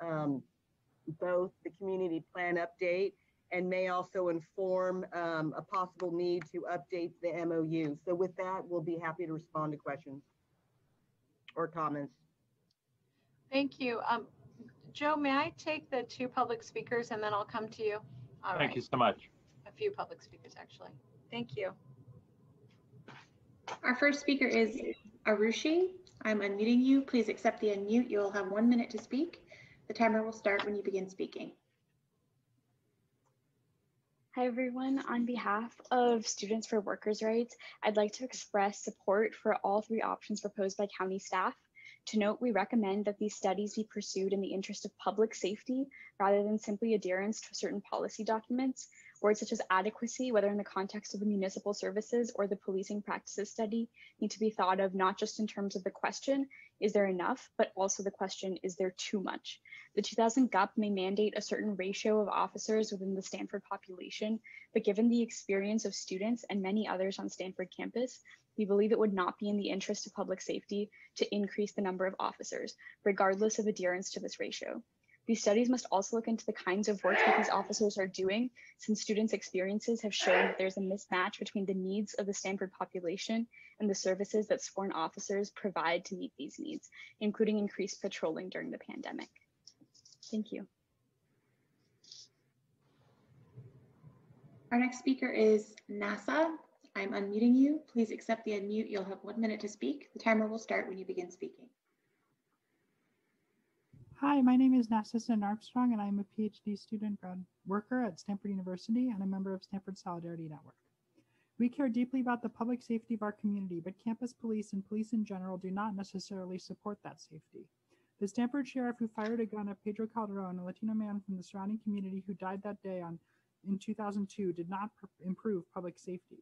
both the community plan update and may also inform a possible need to update the MOU. So with that, we'll be happy to respond to questions or comments. Thank you. Joe, may I take the two public speakers and then I'll come to you? Thank you so much. A few public speakers, actually. Thank you. Our first speaker is Arushi. I'm unmuting you. Please accept the unmute. You'll have 1 minute to speak. The timer will start when you begin speaking. Hi, everyone. On behalf of Students for Workers' Rights, I'd like to express support for all three options proposed by county staff. To note, we recommend that these studies be pursued in the interest of public safety rather than simply adherence to certain policy documents. Words such as adequacy, whether in the context of the municipal services or the policing practices study, need to be thought of not just in terms of the question, is there enough, but also the question, is there too much? The 2000 GUP may mandate a certain ratio of officers within the Stanford population, but given the experience of students and many others on Stanford campus, We believe it would not be in the interest of public safety to increase the number of officers, regardless of adherence to this ratio. These studies must also look into the kinds of work that these officers are doing, since students' experiences have shown that there's a mismatch between the needs of the Stanford population and the services that sworn officers provide to meet these needs, including increased patrolling during the pandemic. Thank you. Our next speaker is NASA. I'm unmuting you. Please accept the unmute. You'll have 1 minute to speak. The timer will start when you begin speaking. Hi, my name is Narcissa Armstrong, and I'm a PhD student grad worker at Stanford University and a member of Stanford Solidarity Network. We care deeply about the public safety of our community, but campus police and police in general do not necessarily support that safety. The Stanford sheriff who fired a gun at Pedro Calderon, a Latino man from the surrounding community who died that day in 2002, did not improve public safety.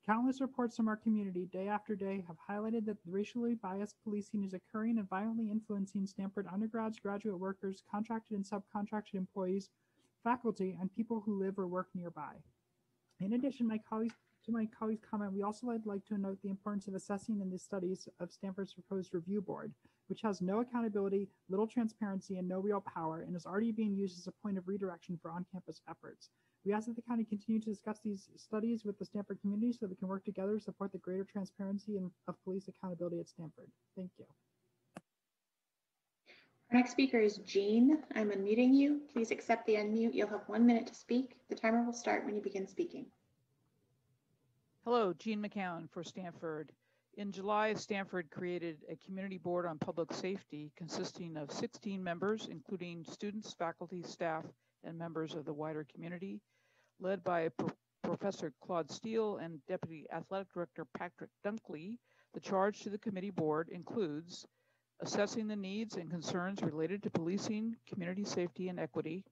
Countless reports from our community day after day have highlighted that racially biased policing is occurring and violently influencing Stanford undergrads, graduate workers, contracted and subcontracted employees, faculty, and people who live or work nearby. In addition, my colleague's comment, we also would like to note the importance of assessing in the studies of Stanford's proposed review board, which has no accountability, little transparency, and no real power, and is already being used as a point of redirection for on-campus efforts. We ask that the county continue to discuss these studies with the Stanford community so that we can work together to support the greater transparency of police accountability at Stanford. Thank you. Our next speaker is Jean. I'm unmuting you. Please accept the unmute. You'll have 1 minute to speak. The timer will start when you begin speaking. Hello, Jean McCown for Stanford. In July, Stanford created a community board on public safety consisting of 16 members, including students, faculty, staff, and members of the wider community, led by Professor Claude Steele and Deputy Athletic Director Patrick Dunkley. The charge to the committee board includes assessing the needs and concerns related to policing, community safety, and equity,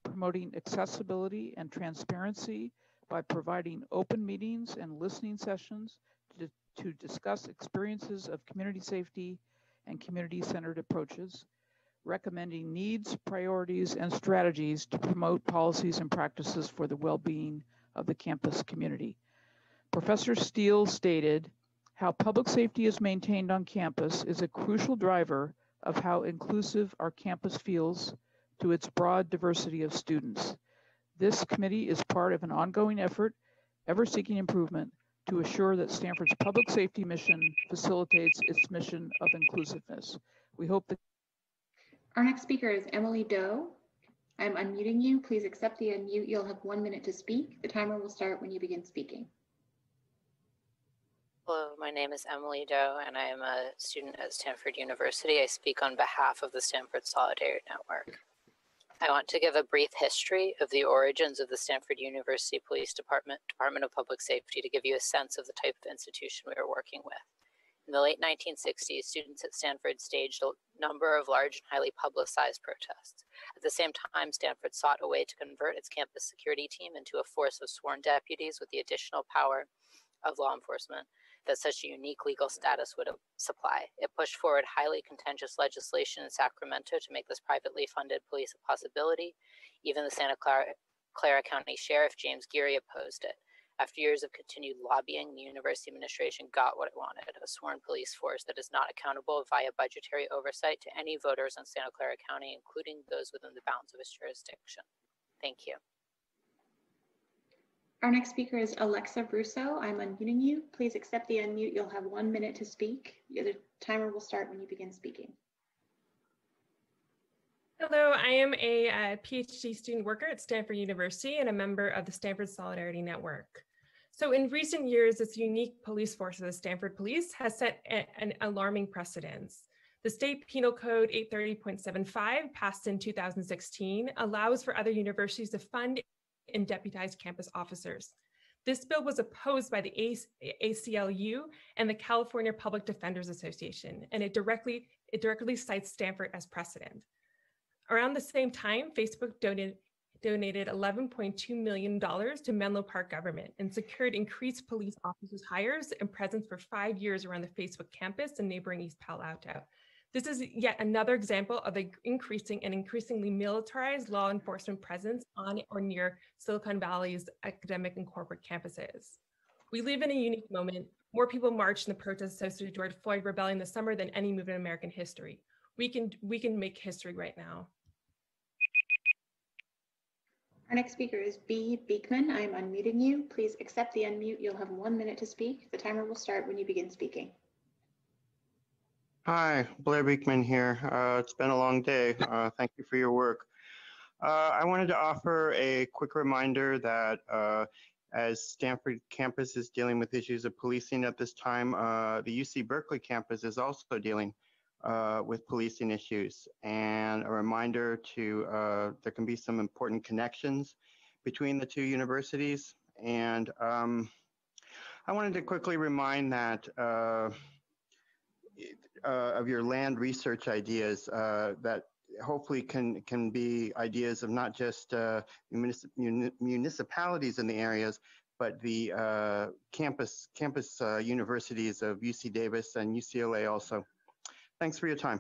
promoting accessibility and transparency by providing open meetings and listening sessions to discuss experiences of community safety and community-centered approaches, recommending needs, priorities, and strategies to promote policies and practices for the well-being of the campus community. Professor Steele stated, how public safety is maintained on campus is a crucial driver of how inclusive our campus feels to its broad diversity of students. This committee is part of an ongoing effort, ever seeking improvement, to assure that Stanford's public safety mission facilitates its mission of inclusiveness. We hope that Our next speaker is Emily Doe. I'm unmuting you. Please accept the unmute. You'll have 1 minute to speak. The timer will start when you begin speaking. Hello, my name is Emily Doe, and I am a student at Stanford University. I speak on behalf of the Stanford Solidarity Network. I want to give a brief history of the origins of the Stanford University Police Department of Public Safety to give you a sense of the type of institution we are working with. In the late 1960s, students at Stanford staged a number of large and highly publicized protests. At the same time, Stanford sought a way to convert its campus security team into a force of sworn deputies with the additional power of law enforcement that such a unique legal status would supply. It pushed forward highly contentious legislation in Sacramento to make this privately funded police a possibility. Even the Santa Clara County Sheriff, James Geary, opposed it. After years of continued lobbying, the university administration got what it wanted, a sworn police force that is not accountable via budgetary oversight to any voters in Santa Clara County, including those within the bounds of its jurisdiction. Thank you. Our next speaker is Alexa Russo. I'm unmuting you. Please accept the unmute. You'll have 1 minute to speak. The timer will start when you begin speaking. Hello, I am a PhD student worker at Stanford University and a member of the Stanford Solidarity Network. So in recent years, this unique police force of the Stanford Police has set an alarming precedence. The state penal code 830.75, passed in 2016, allows for other universities to fund and deputize campus officers. This bill was opposed by the ACLU and the California Public Defenders Association, and it directly cites Stanford as precedent. Around the same time, Facebook donated $11.2 million to Menlo Park government and secured increased police officers hires and presence for 5 years around the Facebook campus and neighboring East Palo Alto. This is yet another example of the increasingly militarized law enforcement presence on or near Silicon Valley's academic and corporate campuses. We live in a unique moment More people marched in the protests associated with George Floyd rebellion this summer than any movement in American history. We can make history right now. Our next speaker is B. Beekman. I am unmuting you. Please accept the unmute. You'll have 1 minute to speak. The timer will start when you begin speaking. Hi, Blair Beekman here. It's been a long day. Thank you for your work. I wanted to offer a quick reminder that as Stanford campus is dealing with issues of policing at this time, the UC Berkeley campus is also dealing with policing issues. And a reminder to, there can be some important connections between the two universities. And I wanted to quickly remind that of your land research ideas that hopefully can be ideas of not just municipalities in the areas, but the campus universities of UC Davis and UCLA also. Thanks for your time.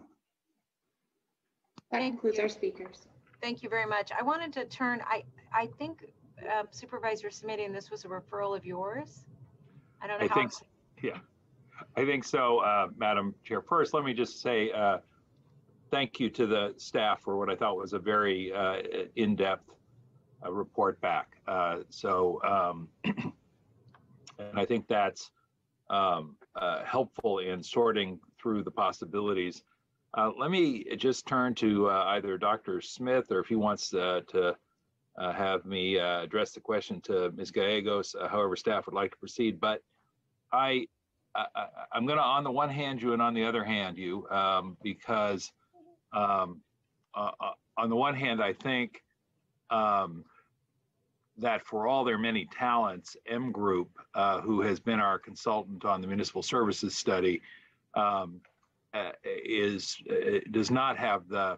That concludes our speakers. Thank you very much. I wanted to turn, I think Supervisor Smitty, and this was a referral of yours. I don't know how. Yeah, I think so, Madam Chair. First, let me just say thank you to the staff for what I thought was a very in-depth report back. And I think that's helpful in sorting through the possibilities. Let me just turn to either Dr. Smith, or if he wants to have me address the question to Ms. Gallegos, however staff would like to proceed. But I'm going to, on the one hand you and on the other hand you, because on the one hand, I think that for all their many talents, M Group, who has been our consultant on the municipal services study, does not have the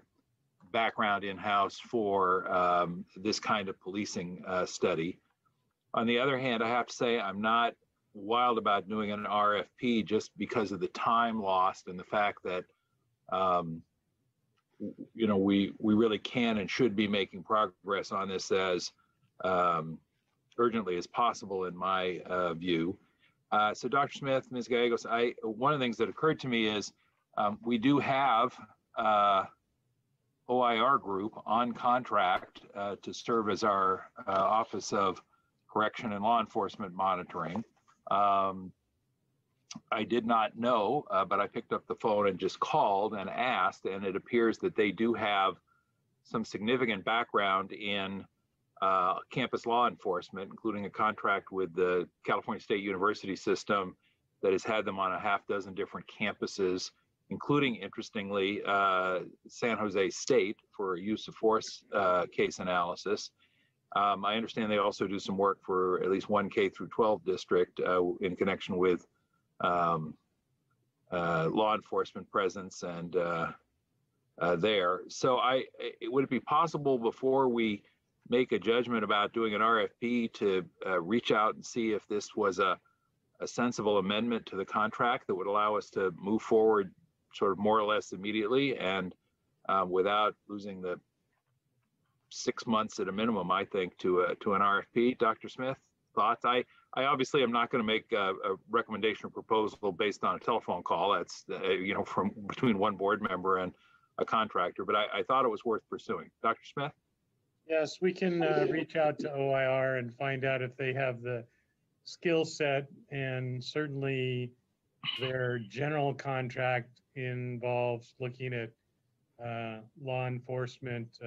background in-house for this kind of policing study. On the other hand, I have to say I'm not wild about doing an RFP just because of the time lost and the fact that you know, we really can and should be making progress on this as urgently as possible in my view. So Dr. Smith, Ms. Gallegos, one of the things that occurred to me is we do have OIR group on contract to serve as our Office of Correction and Law Enforcement Monitoring. I did not know, but I picked up the phone and just called and asked, and it appears that they do have some significant background in campus law enforcement, including a contract with the California State University system that has had them on a half dozen different campuses, including, interestingly, San Jose State for use of force case analysis. I understand they also do some work for at least one K through 12 district in connection with law enforcement presence and there. So would it be possible before we make a judgment about doing an RFP to reach out and see if this was a sensible amendment to the contract that would allow us to move forward sort of more or less immediately and without losing the 6 months at a minimum, I think, to an RFP? Dr. Smith, thoughts? I obviously am not going to make a recommendation or proposal based on a telephone call. That's you know, from between one board member and a contractor, but I thought it was worth pursuing. Dr. Smith? Yes, we can reach out to OIR and find out if they have the skill set, and certainly their general contract involves looking at law enforcement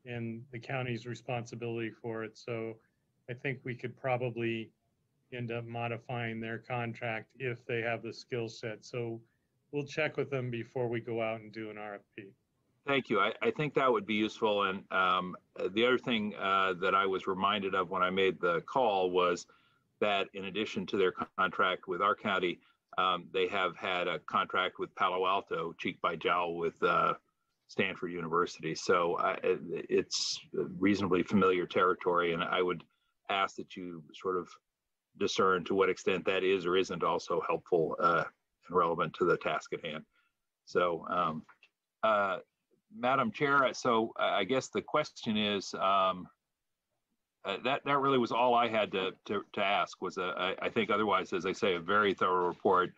and the county's responsibility for it. So I think we could probably end up modifying their contract if they have the skill set. So we'll check with them before we go out and do an RFP. Thank you. I think that would be useful. And the other thing that I was reminded of when I made the call was that in addition to their contract with our county, they have had a contract with Palo Alto, cheek by jowl with Stanford University. So it's reasonably familiar territory. And I would ask that you sort of discern to what extent that is or isn't also helpful and relevant to the task at hand. So Madam Chair, so I guess the question is, that really was all I had to ask. Was I think otherwise, as I say, a very thorough report.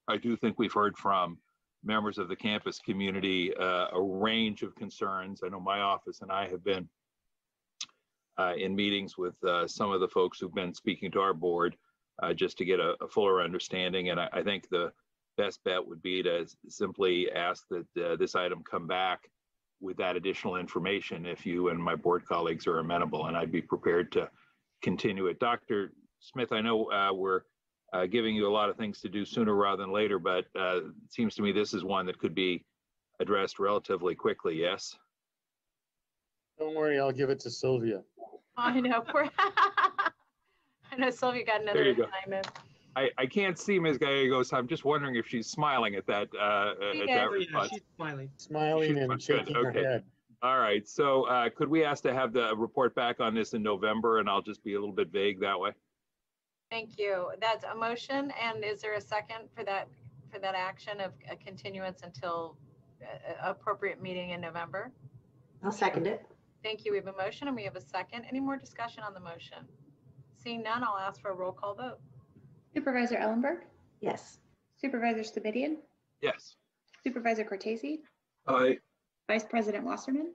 I do think we've heard from members of the campus community a range of concerns. I know my office and I have been in meetings with some of the folks who've been speaking to our board just to get a fuller understanding. And I think the best bet would be to simply ask that this item come back with that additional information if you and my board colleagues are amenable, and I'd be prepared to continue it. Dr. Smith, I know we're giving you a lot of things to do sooner rather than later, but it seems to me this is one that could be addressed relatively quickly, yes? Don't worry, I'll give it to Sylvia. I know, poor. I know Sylvia got another assignment. I can't see Ms. Gallegos, so I'm just wondering if she's smiling at that, response. She's smiling. Smiling and shaking her head. All right, so could we ask to have the report back on this in November, and I'll just be a little bit vague that way? Thank you. That's a motion, and is there a second for that action of a continuance until appropriate meeting in November? I'll second it. Thank you. We have a motion and we have a second. Any more discussion on the motion? Seeing none, I'll ask for a roll call vote. Supervisor Ellenberg? Yes. Supervisor Stabilian? Yes. Supervisor Cortese? Aye. Vice President Wasserman?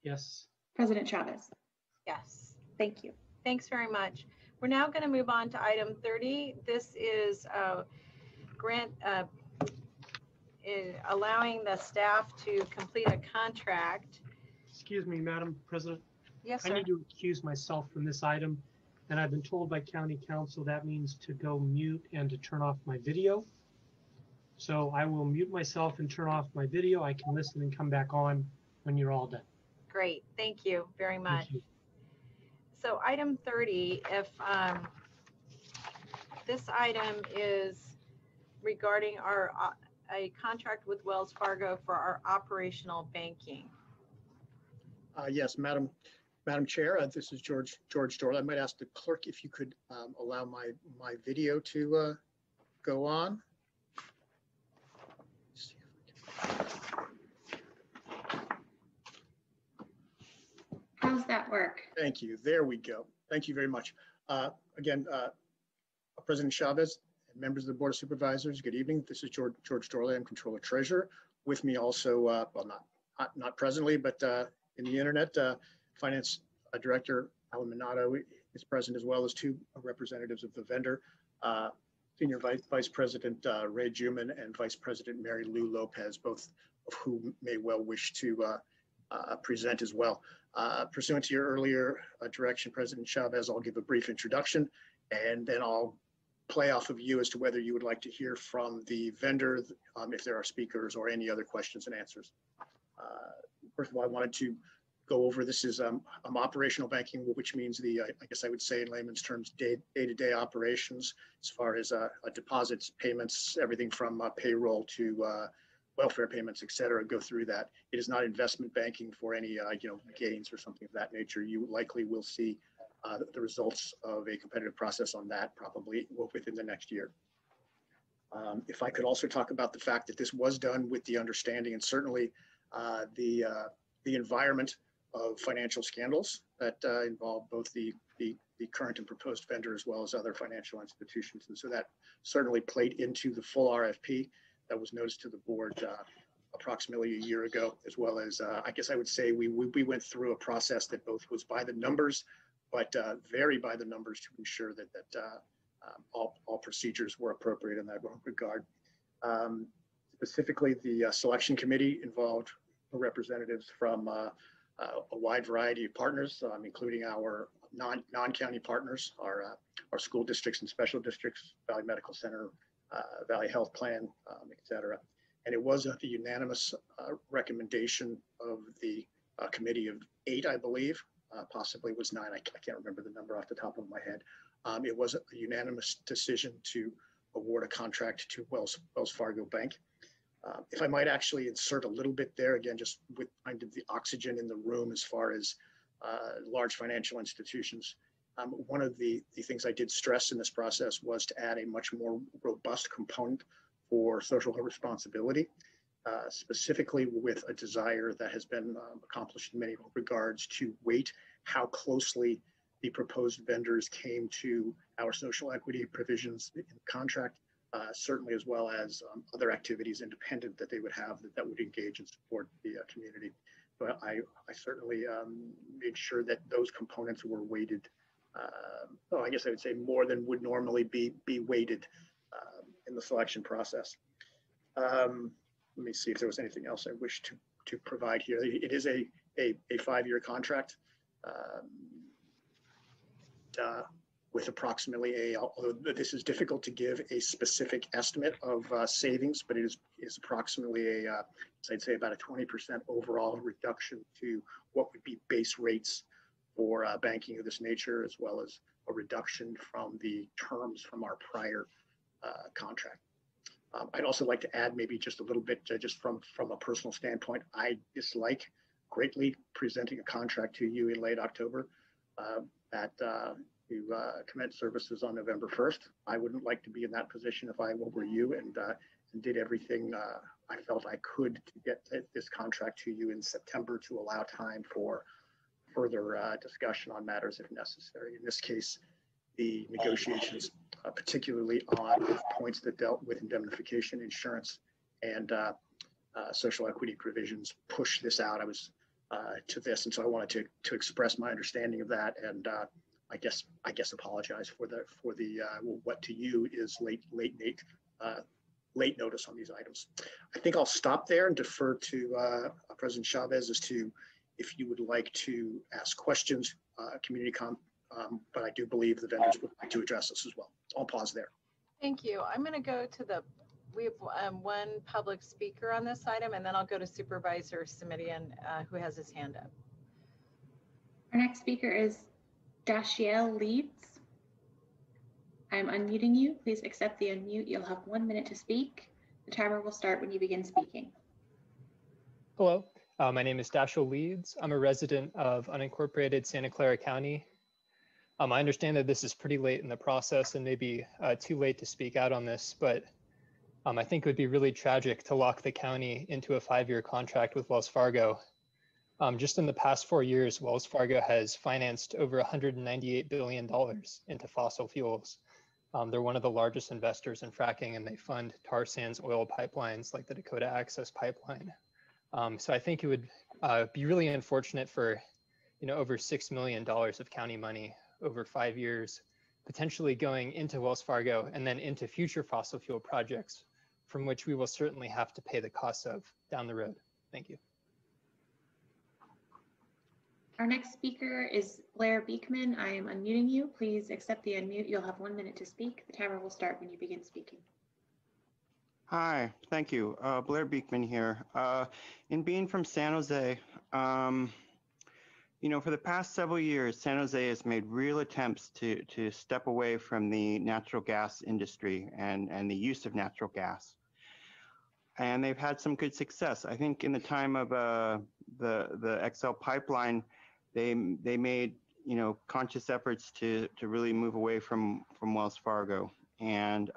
Yes. President Chavez? Yes. Thank you. Thanks very much. We're now going to move on to item 30. This is allowing the staff to complete a contract. Excuse me, Madam President. Yes, sir. I need to recuse myself from this item, and I've been told by County Council that means to go mute and to turn off my video. So I will mute myself and turn off my video. I can listen and come back on when you're all done. Great. Thank you very much. You. So item 30, if this item is regarding a contract with Wells Fargo for our operational banking. Yes, Madam Chair, this is George Dorl. I might ask the clerk if you could allow my video to go on. How's that work? Thank you. There we go. Thank you very much. Again, President Chavez and members of the Board of Supervisors, good evening. This is George Dorley. I'm Controller Treasurer. With me also, well, not presently, but in the internet, Finance Director Alan Minato is present, as well as two representatives of the vendor, Senior Vice President Ray Juman and Vice President Mary Lou Lopez, both of whom may well wish to present as well. Pursuant to your earlier direction, President Chavez, I'll give a brief introduction, and then I'll play off of you as to whether you would like to hear from the vendor, if there are speakers or any other questions and answers. First of all, I wanted to go over, this is operational banking, which means I guess I would say in layman's terms, day-to-day operations as far as deposits, payments, everything from payroll to welfare payments, et cetera, go through that. It is not investment banking for any gains or something of that nature. You likely will see the results of a competitive process on that probably within the next year. If I could also talk about the fact that this was done with the understanding and certainly the environment of financial scandals that involve both the current and proposed vendor as well as other financial institutions. And so that certainly played into the full RFP that was noticed to the board approximately a year ago, as well as I guess I would say we went through a process that both was by the numbers, but very by the numbers to ensure that all procedures were appropriate in that regard. Specifically, the selection committee involved representatives from a wide variety of partners, including our non-county partners, our school districts and special districts, Valley Medical Center, Valley Health Plan, et cetera. And it was a unanimous recommendation of the committee of 8, I believe, possibly was 9. I can't remember the number off the top of my head. It was a unanimous decision to award a contract to Wells Fargo Bank. If I might actually insert a little bit there, again, just with kind of the oxygen in the room as far as large financial institutions. One of the things I did stress in this process was to add a much more robust component for social responsibility, specifically with a desire that has been accomplished in many regards to weight how closely the proposed vendors came to our social equity provisions in the contract, certainly as well as other activities independent that they would have that would engage and support the community. But I certainly made sure that those components were weighted. I guess I would say more than would normally be weighted in the selection process. Let me see if there was anything else I wish to provide here. It is a 5-year contract with approximately although this is difficult to give a specific estimate of savings, but it is approximately I'd say about a 20% overall reduction to what would be base rates for banking of this nature, as well as a reduction from the terms from our prior contract. I'd also like to add maybe just a little bit, just from a personal standpoint, I dislike greatly presenting a contract to you in late October that you commence services on November 1st. I wouldn't like to be in that position if I were you, and did everything I felt I could to get this contract to you in September to allow time for further discussion on matters if necessary. In this case, the negotiations, particularly on points that dealt with indemnification insurance and social equity provisions, pushed this out. I was to this, and so I wanted to express my understanding of that, and I guess apologize for the what to you is late notice on these items. I think I'll stop there and defer to President Chavez as to if you would like to ask questions, community but I do believe the vendors would like to address this as well. I'll pause there. Thank you. I'm going to go to we have one public speaker on this item, and then I'll go to Supervisor Simitian, who has his hand up. Our next speaker is Dashiell Leeds. I'm unmuting you. Please accept the unmute. You'll have 1 minute to speak. The timer will start when you begin speaking. Hello, my name is Dashiell Leeds. I'm a resident of unincorporated Santa Clara County. I understand that this is pretty late in the process and maybe too late to speak out on this, but I think it would be really tragic to lock the county into a 5-year contract with Wells Fargo. Just in the past 4 years, Wells Fargo has financed over $198 billion into fossil fuels. They're one of the largest investors in fracking, and they fund tar sands oil pipelines like the Dakota Access Pipeline. So I think it would be really unfortunate for over $6 million of county money over 5 years, potentially going into Wells Fargo and then into future fossil fuel projects, from which we will certainly have to pay the costs of down the road. Thank you. Our next speaker is Blair Beekman. I am unmuting you. Please accept the unmute. You'll have 1 minute to speak. The timer will start when you begin speaking. Hi, thank you. Blair Beekman here. In being from San Jose, for the past several years, San Jose has made real attempts to step away from the natural gas industry and the use of natural gas. And they've had some good success. I think in the time of the XL pipeline, they made conscious efforts to really move away from Wells Fargo. And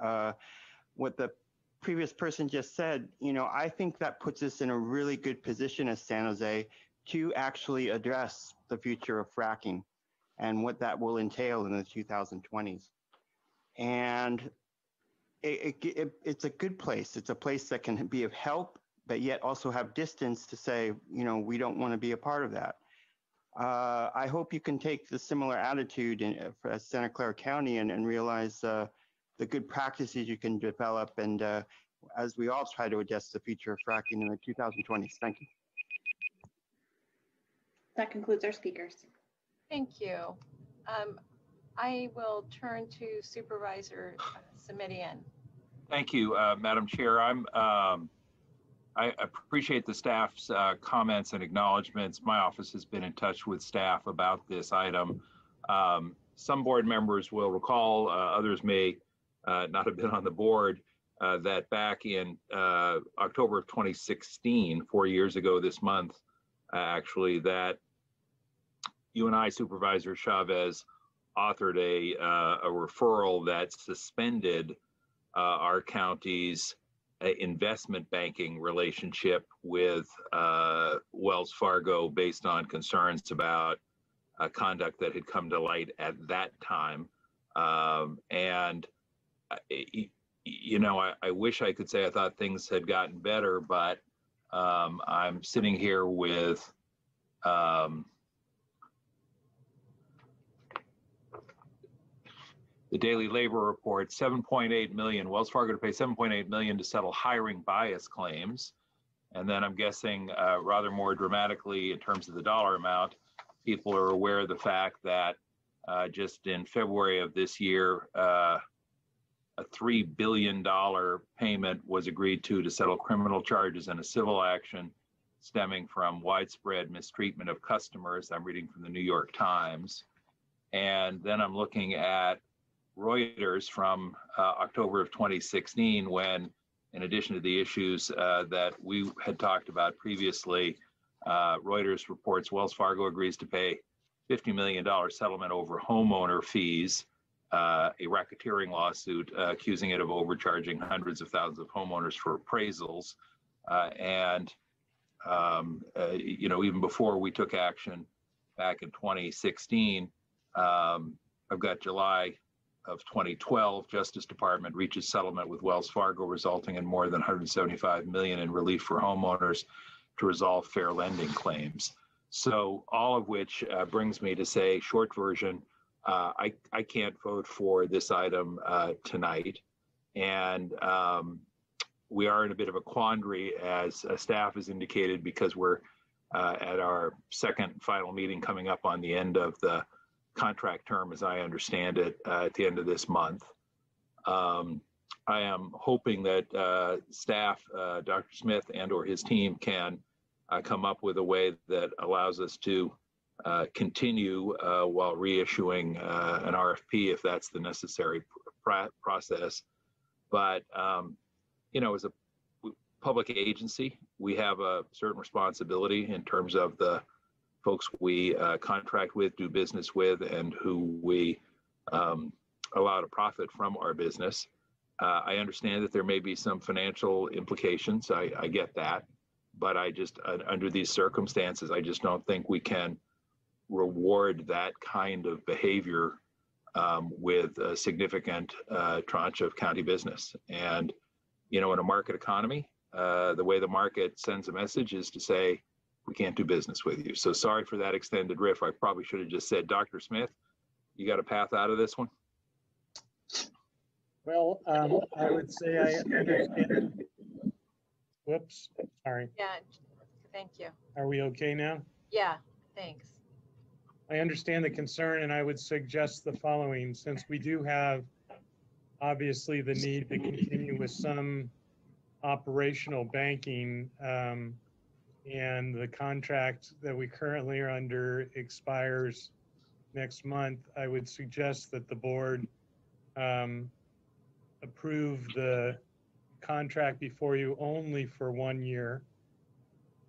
what the previous person just said, I think that puts us in a really good position as San Jose to actually address the future of fracking and what that will entail in the 2020s. And it's a good place. It's a place that can be of help, but yet also have distance to say, we don't want to be a part of that. I hope you can take the similar attitude as Santa Clara County and realize the good practices you can develop, and as we all try to address the future of fracking in the 2020s. Thank you. That concludes our speakers. Thank you. I will turn to Supervisor Simitian. Thank you, Madam Chair. I appreciate the staff's comments and acknowledgments. My office has been in touch with staff about this item. Some board members will recall, others may not have been on the board, that back in October of 2016, 4 years ago this month, actually, that you and I, Supervisor Chavez, authored a referral that suspended our county's investment banking relationship with Wells Fargo based on concerns about conduct that had come to light at that time. You know, I wish I could say I thought things had gotten better, but I'm sitting here with the Daily Labor Report, 7.8 million, Wells Fargo to pay 7.8 million to settle hiring bias claims. And then I'm guessing rather more dramatically in terms of the dollar amount, people are aware of the fact that just in February of this year, a $3 billion payment was agreed to settle criminal charges in a civil action stemming from widespread mistreatment of customers. I'm reading from the New York Times. And then I'm looking at Reuters from October of 2016, when, in addition to the issues that we had talked about previously, Reuters reports Wells Fargo agrees to pay $50 million settlement over homeowner fees, a racketeering lawsuit accusing it of overcharging hundreds of thousands of homeowners for appraisals. You know, even before we took action back in 2016, I've got July of 2012, Justice Department reaches settlement with Wells Fargo, resulting in more than $175 million in relief for homeowners to resolve fair lending claims. So all of which brings me to say, short version, I can't vote for this item tonight. And we are in a bit of a quandary, as staff has indicated, because we're at our second final meeting coming up on the end of the contract term, as I understand it, at the end of this month. I am hoping that staff, Dr. Smith and or his team, can come up with a way that allows us to continue while reissuing an RFP, if that's the necessary process. But you know, as a public agency, we have a certain responsibility in terms of the folks we contract with, do business with, and who we allow to profit from our business. I understand that there may be some financial implications. I get that. But I just, under these circumstances, I just don't think we can reward that kind of behavior with a significant tranche of county business. And, you know, in a market economy, the way the market sends a message is to say, we can't do business with you. So sorry for that extended riff. I probably should have just said, Dr. Smith, you got a path out of this one? Well, I would say I understand. Whoops, sorry. Yeah, thank you. Are we okay now? Yeah, thanks. I understand the concern, and I would suggest the following. Since we do have obviously the need to continue with some operational banking, and the contract that we currently are under expires next month, I would suggest that the board approve the contract before you only for 1 year,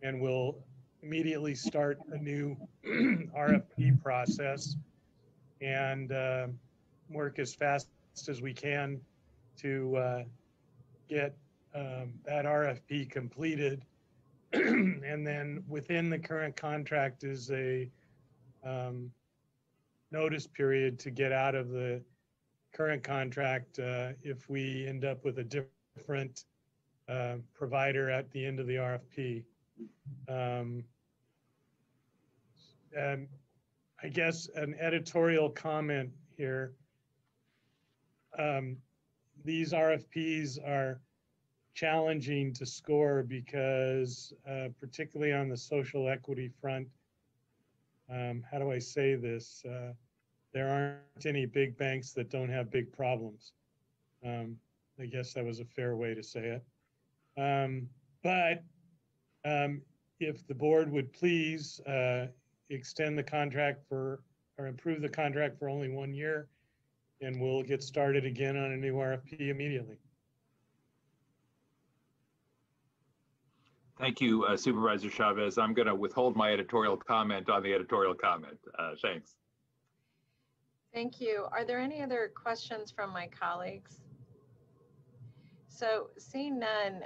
and we'll immediately start a new RFP process and work as fast as we can to get that RFP completed. And then within the current contract is a notice period to get out of the current contract if we end up with a different provider at the end of the RFP. I guess an editorial comment here. These RFPs are challenging to score because particularly on the social equity front, how do I say this? There aren't any big banks that don't have big problems. I guess that was a fair way to say it. But if the board would please extend the contract for, or improve the contract for only 1 year, and we'll get started again on a new RFP immediately. Thank you, Supervisor Chavez. I'm going to withhold my editorial comment on the editorial comment. Thanks. Thank you. Are there any other questions from my colleagues? So seeing none,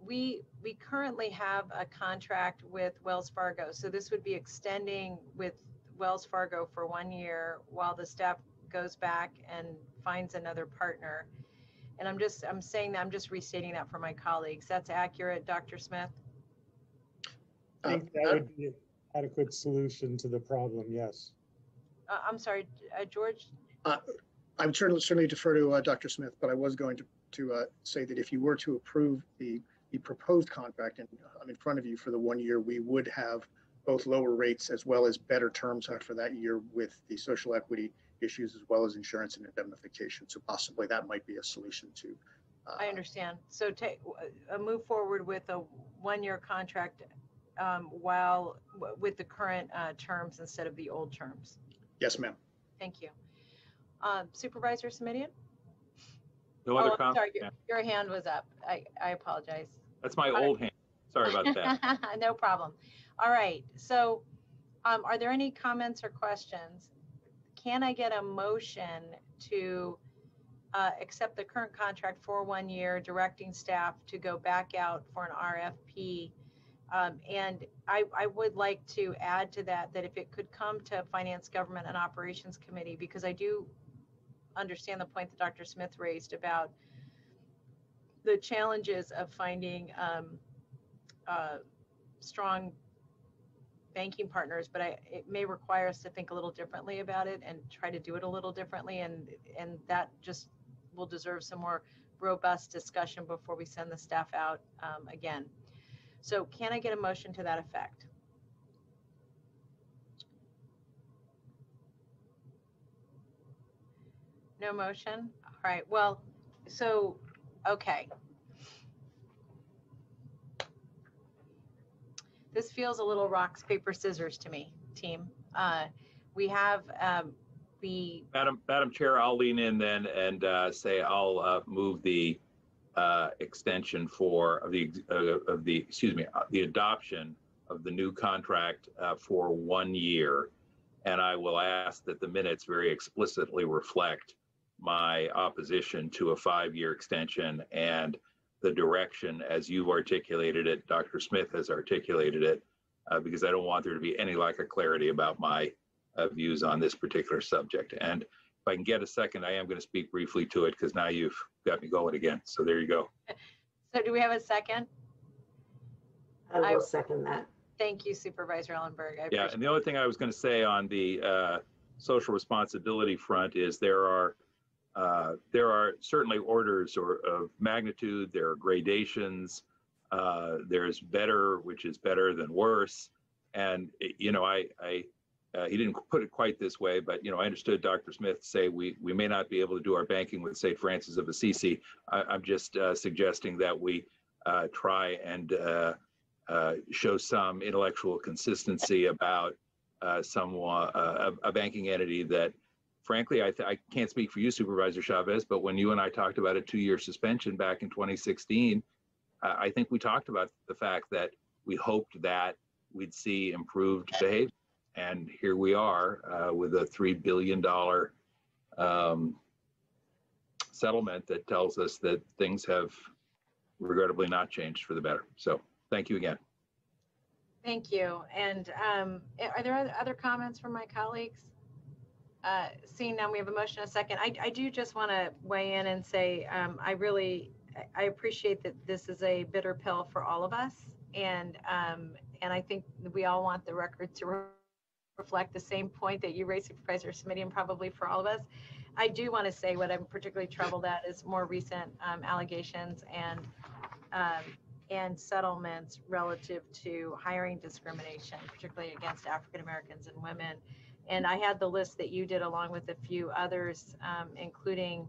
we currently have a contract with Wells Fargo. So this would be extending with Wells Fargo for 1 year while the staff goes back and finds another partner. And I'm saying that, I'm just restating that for my colleagues. That's accurate, Dr. Smith? I think that would be an adequate solution to the problem, yes. I'm sorry, George? I would certainly defer to Dr. Smith, but I was going to say that if you were to approve the proposed contract, and I'm in front of you for the 1 year, we would have both lower rates as well as better terms for that year with the social equity issues as well as insurance and indemnification. So possibly that might be a solution to. I understand. So move forward with a 1 year contract while with the current terms instead of the old terms. Yes, ma'am. Thank you. Supervisor Simidian? No other I'm comments? sorry, your hand was up. I apologize. That's my old hand. Sorry about that. No problem. All right. So are there any comments or questions? Can I get a motion to accept the current contract for 1 year, directing staff to go back out for an RFP? And I would like to add to that if it could come to Finance, Government, and Operations Committee, because I do understand the point that Dr. Smith raised about the challenges of finding strong banking partners, but it may require us to think a little differently about it and try to do it a little differently, and that just will deserve some more robust discussion before we send the staff out again. So can I get a motion to that effect? No motion? All right, well, so, okay. This feels a little rocks, paper, scissors to me, team. We have Madam Chair, I'll lean in then and say I'll move the extension the adoption of the new contract for 1 year. And I will ask that the minutes very explicitly reflect my opposition to a 5-year extension and the direction as you've articulated it, Dr. Smith has articulated it, because I don't want there to be any lack of clarity about my views on this particular subject. And if I can get a second, I am going to speak briefly to it because now you've got me going again. So there you go. So do we have a second? I will second that. Thank you, Supervisor Ellenberg. Yeah, and the other thing I was going to say on the social responsibility front is there are certainly orders of magnitude. There are gradations. There's better, which is better than worse. And you know, he didn't put it quite this way, but you know, I understood Dr. Smith say we may not be able to do our banking with St. Francis of Assisi. I'm just suggesting that we try and show some intellectual consistency about a banking entity that, frankly, I can't speak for you, Supervisor Chavez, but when you and I talked about a 2-year suspension back in 2016, I think we talked about the fact that we hoped that we'd see improved behavior. And here we are with a $3 billion settlement that tells us that things have regrettably not changed for the better. So thank you again. Thank you. And are there other comments from my colleagues? Seeing none, we have a motion and a second. I do just want to weigh in and say I appreciate that this is a bitter pill for all of us, and I think we all want the record to reflect the same point that you raised, Supervisor Simidian, probably for all of us. I do want to say what I'm particularly troubled at is more recent allegations and settlements relative to hiring discrimination, particularly against African Americans and women. And I had the list that you did along with a few others, including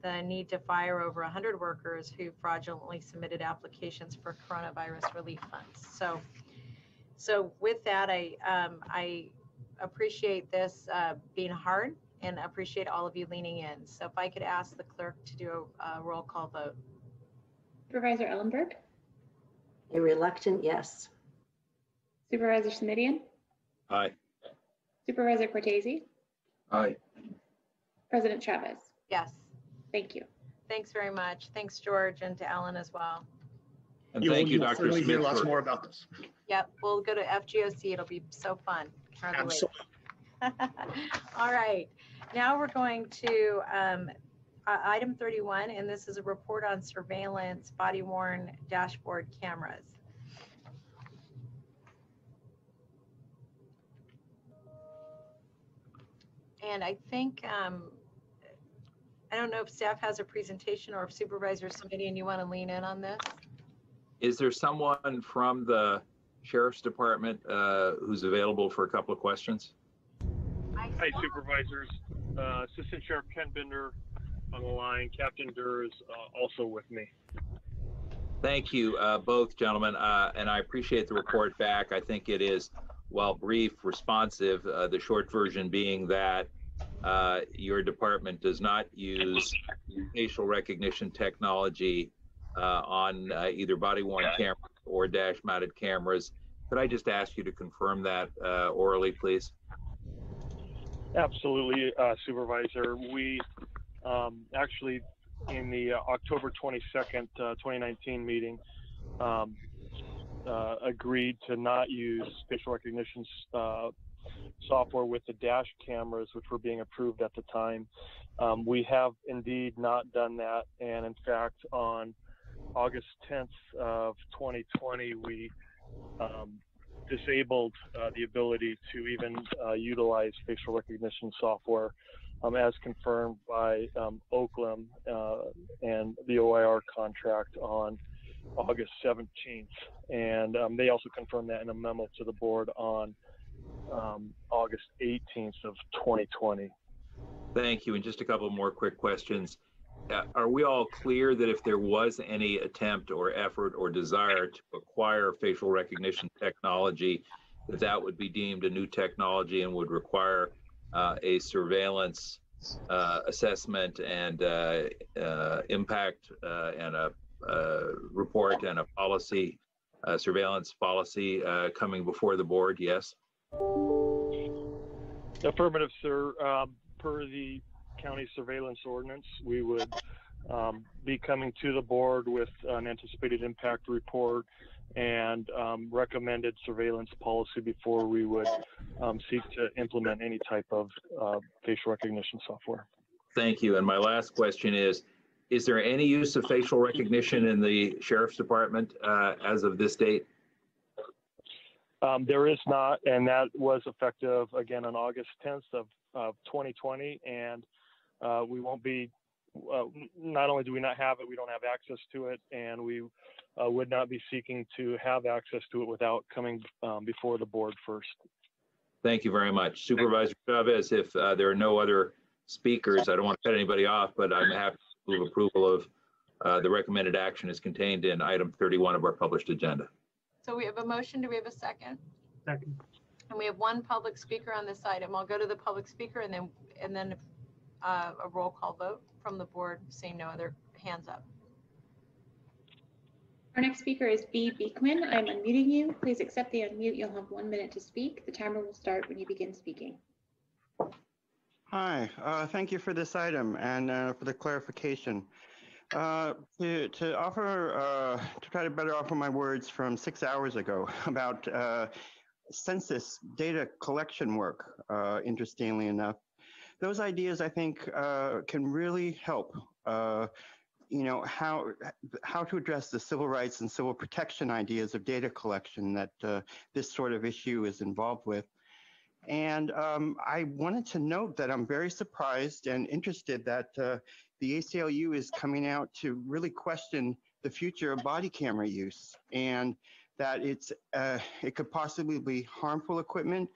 the need to fire over 100 workers who fraudulently submitted applications for coronavirus relief funds. So with that, I appreciate this being hard and appreciate all of you leaning in. So if I could ask the clerk to do a roll call vote. Supervisor Ellenberg? A reluctant yes. Supervisor Simidian? Aye. Supervisor Cortese? Aye. President Chavez? Yes. Thank you. Thanks very much. Thanks, George, and to Ellen as well. And thank you, Dr. Certainly Smith. hear lots more about this. Yep, we'll go to FGOC. It'll be so fun. hardly wait. Absolutely. All right, now we're going to item 31, and this is a report on surveillance body worn dashboard cameras. And I think, I don't know if staff has a presentation or if Supervisors Committee and you want to lean in on this. Is there someone from the Sheriff's Department who's available for a couple of questions? Hi, Supervisors. Assistant Sheriff Ken Binder on the line. Captain Durr is also with me. Thank you, both gentlemen, and I appreciate the report back. I think it is, well, brief, responsive, the short version being that your department does not use facial recognition technology on either body-worn cameras or dash-mounted cameras. Could I just ask you to confirm that orally, please? Absolutely, Supervisor. We actually, in the October 22nd, 2019 meeting, agreed to not use facial recognition software with the dash cameras, which were being approved at the time. We have indeed not done that. And in fact, on August 10th of 2020, we disabled the ability to even utilize facial recognition software as confirmed by Oakland and the OIR contract on August 17th. And they also confirmed that in a memo to the board on August 18th of 2020. Thank you. And just a couple more quick questions. Are we all clear that if there was any attempt or effort or desire to acquire facial recognition technology, that would be deemed a new technology and would require a surveillance assessment and impact and a report and a policy, surveillance policy coming before the board? Yes? Affirmative, sir. Per the county surveillance ordinance, we would be coming to the board with an anticipated impact report and recommended surveillance policy before we would seek to implement any type of facial recognition software. Thank you. And my last question is there any use of facial recognition in the Sheriff's Department as of this date? There is not, and that was effective again on August 10th of 2020, and we won't be, not only do we not have it, we don't have access to it, and we would not be seeking to have access to it without coming before the board first. Thank you very much. Supervisor Chavez, if there are no other speakers, I don't want to cut anybody off, but I'm happy to move approval of the recommended action is contained in item 31 of our published agenda. So we have a motion. Do we have a second? Second. And we have one public speaker on this item. I'll go to the public speaker and then a roll call vote from the board, seeing no other hands up. Our next speaker is B. Beekman. I'm unmuting you. Please accept the unmute. You'll have 1 minute to speak. The timer will start when you begin speaking. Hi, thank you for this item and for the clarification. To try to better offer my words from 6 hours ago about census data collection work, interestingly enough. Those ideas, I think, can really help, how to address the civil rights and civil protection ideas of data collection that this sort of issue is involved with. And I wanted to note that I'm very surprised and interested that the ACLU is coming out to really question the future of body camera use, and that it could possibly be harmful equipment.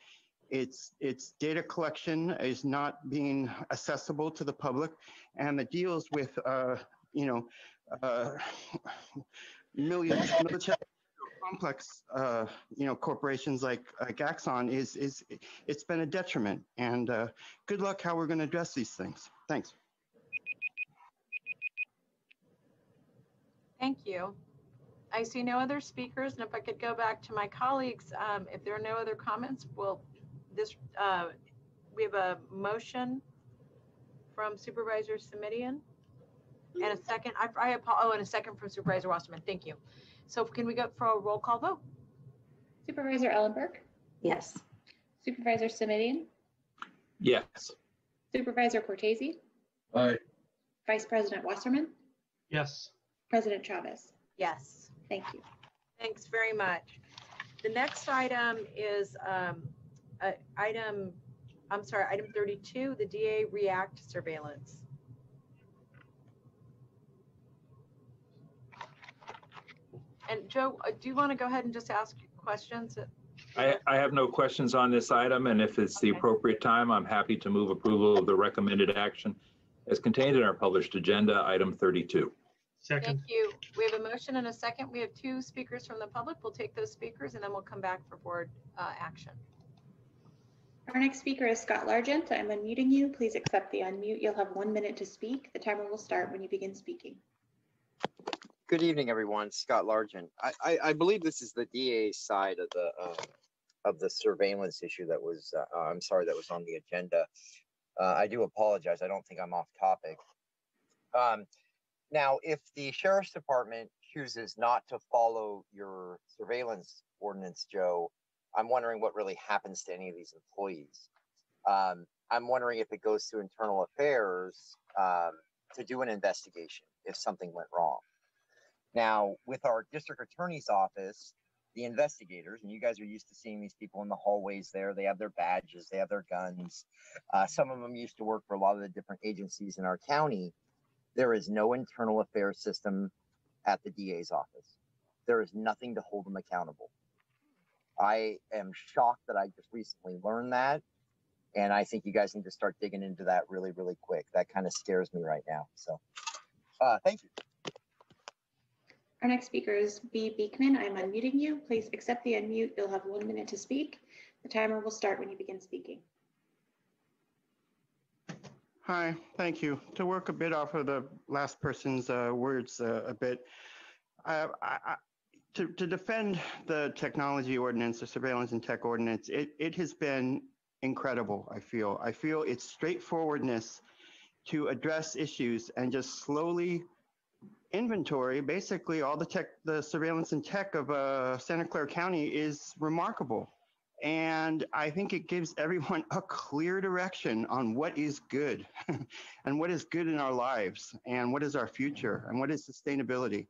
Its data collection is not being accessible to the public, and it deals with millions military complex corporations like Axon. It's been a detriment, and good luck how we're going to address these things. Thanks. Thank you. I see no other speakers, and if I could go back to my colleagues, if there are no other comments, we have a motion from Supervisor Simitian and a second. And a second from Supervisor Wasserman. Thank you. So can we go for a roll call vote? Supervisor Ellenberg? Yes. Supervisor Simitian, Yes. Supervisor Cortese, Aye. Vice President Wasserman, Yes. President Chavez. Yes. Thank you. Thanks very much. The next item is item 32, the DA React surveillance. And Joe, do you want to go ahead and just ask questions? I have no questions on this item, and if it's the appropriate time, I'm happy to move approval of the recommended action as contained in our published agenda, item 32. Second. Thank you. We have a motion and a second. We have 2 speakers from the public. We'll take those speakers and then we'll come back for board action. Our next speaker is Scott Largent. I'm unmuting you. Please accept the unmute. You'll have 1 minute to speak. The timer will start when you begin speaking. Good evening, everyone. Scott Largent. I believe this is the DA side of the surveillance issue that was, I'm sorry, that was on the agenda. I do apologize. I don't think I'm off topic. Now, if the Sheriff's Department chooses not to follow your surveillance ordinance, Joe, I'm wondering what really happens to any of these employees. I'm wondering if it goes to Internal Affairs to do an investigation if something went wrong. Now, with our district attorney's office, the investigators, and you guys are used to seeing these people in the hallways there, they have their badges, they have their guns. Some of them used to work for a lot of the different agencies in our county. There is no internal affairs system at the DA's office. There is nothing to hold them accountable. I am shocked that I just recently learned that. And I think you guys need to start digging into that really, really quick. That kind of scares me right now. So thank you. Our next speaker is B. Beekman. I'm unmuting you. Please accept the unmute. You'll have 1 minute to speak. The timer will start when you begin speaking. Hi, thank you. To work a bit off of the last person's words a bit, to defend the technology ordinance, the surveillance and tech ordinance, it has been incredible, I feel. I feel its straightforwardness to address issues and just slowly inventory basically all the surveillance and tech of Santa Clara County is remarkable. And I think it gives everyone a clear direction on what is good and what is good in our lives and what is our future and what is sustainability.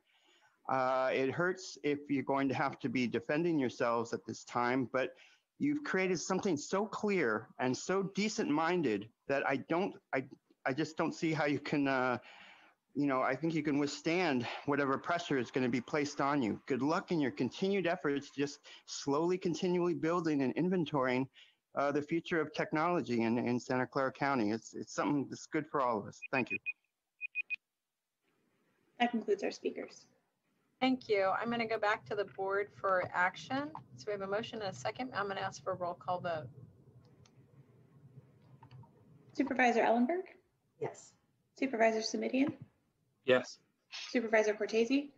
It hurts if you're going to have to be defending yourselves at this time, but you've created something so clear and so decent-minded that I just don't see how you can, I think you can withstand whatever pressure is going to be placed on you. Good luck in your continued efforts, just slowly, continually building and inventorying the future of technology in Santa Clara County. It's something that's good for all of us. Thank you. That concludes our speakers. Thank you. I'm going to go back to the board for action. So we have a motion and a second. I'm going to ask for a roll call vote. Supervisor Ellenberg? Yes. Supervisor Simitian? Yes. Supervisor Cortese?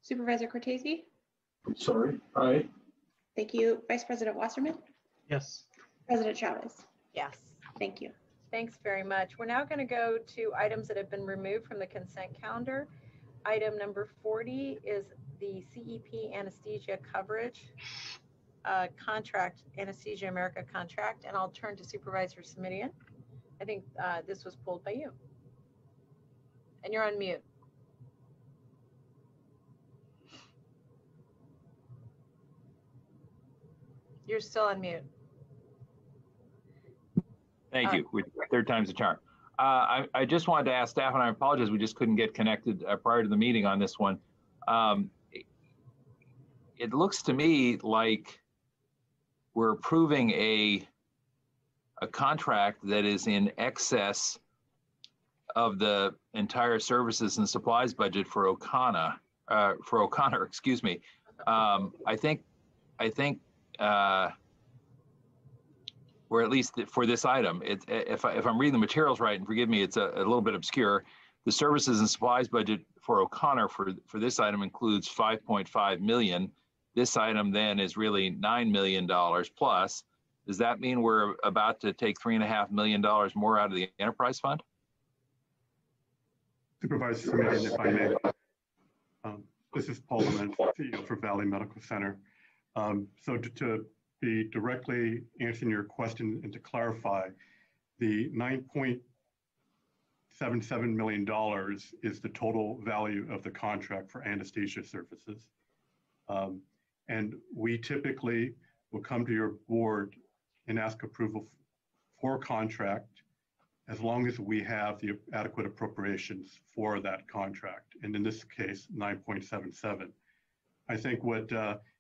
Supervisor Cortese? I'm sorry. Aye. Thank you. Vice President Wasserman? Yes. President Chavez? Yes. Thank you. Thanks very much. We're now going to go to items that have been removed from the consent calendar. Item number 40 is the CEP anesthesia coverage contract, Anesthesia America contract, and I'll turn to Supervisor Simitian. I think this was pulled by you. And you're on mute. You're still on mute. Thank you. Third time's a charm. I just wanted to ask staff, and I apologize, we just couldn't get connected prior to the meeting on this one. It looks to me like we're approving a contract that is in excess of the entire services and supplies budget for O'Connor, excuse me. I think or at least for this item, if I'm reading the materials right, and forgive me, it's a little bit obscure, the services and supplies budget for O'Connor for this item includes $5.5 million. This item then is really $9 million plus. Does that mean we're about to take $3.5 million more out of the enterprise fund? Supervisor Simitian, if I may. This is Paul Lament, CEO for Valley Medical Center. So to be directly answering your question and to clarify, the $9.77 million is the total value of the contract for anesthesia services. And we typically will come to your board and ask approval for contract as long as we have the adequate appropriations for that contract. And in this case, 9.77. I think what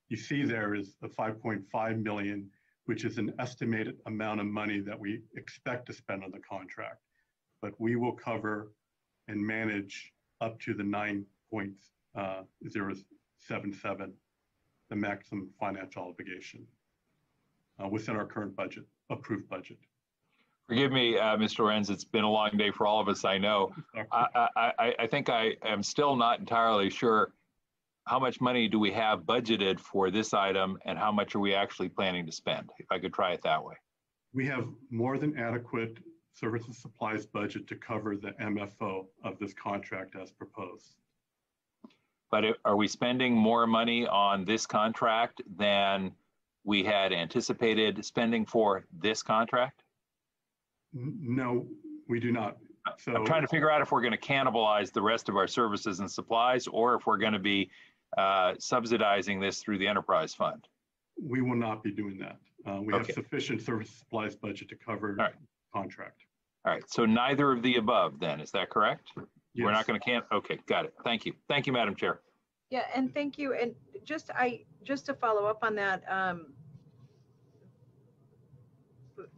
you see there is the 5.5 million, which is an estimated amount of money that we expect to spend on the contract. But we will cover and manage up to the 9.077, the maximum financial obligation within our current budget, approved budget. Forgive me, Mr. Lorenz, it's been a long day for all of us, I know. I think I am still not entirely sure how much money do we have budgeted for this item and how much are we actually planning to spend, if I could try it that way. We have more than adequate services supplies budget to cover the MFO of this contract as proposed. But are we spending more money on this contract than we had anticipated spending for this contract? No, we do not. So I'm trying to figure out if we're going to cannibalize the rest of our services and supplies or if we're going to be subsidizing this through the enterprise fund. We will not be doing that. We have sufficient service supplies budget to cover the contract. All right, so neither of the above then, is that correct? Yes. We're not going to okay, got it. Thank you. Thank you, Madam Chair. Yeah, and thank you. And just to follow up on that,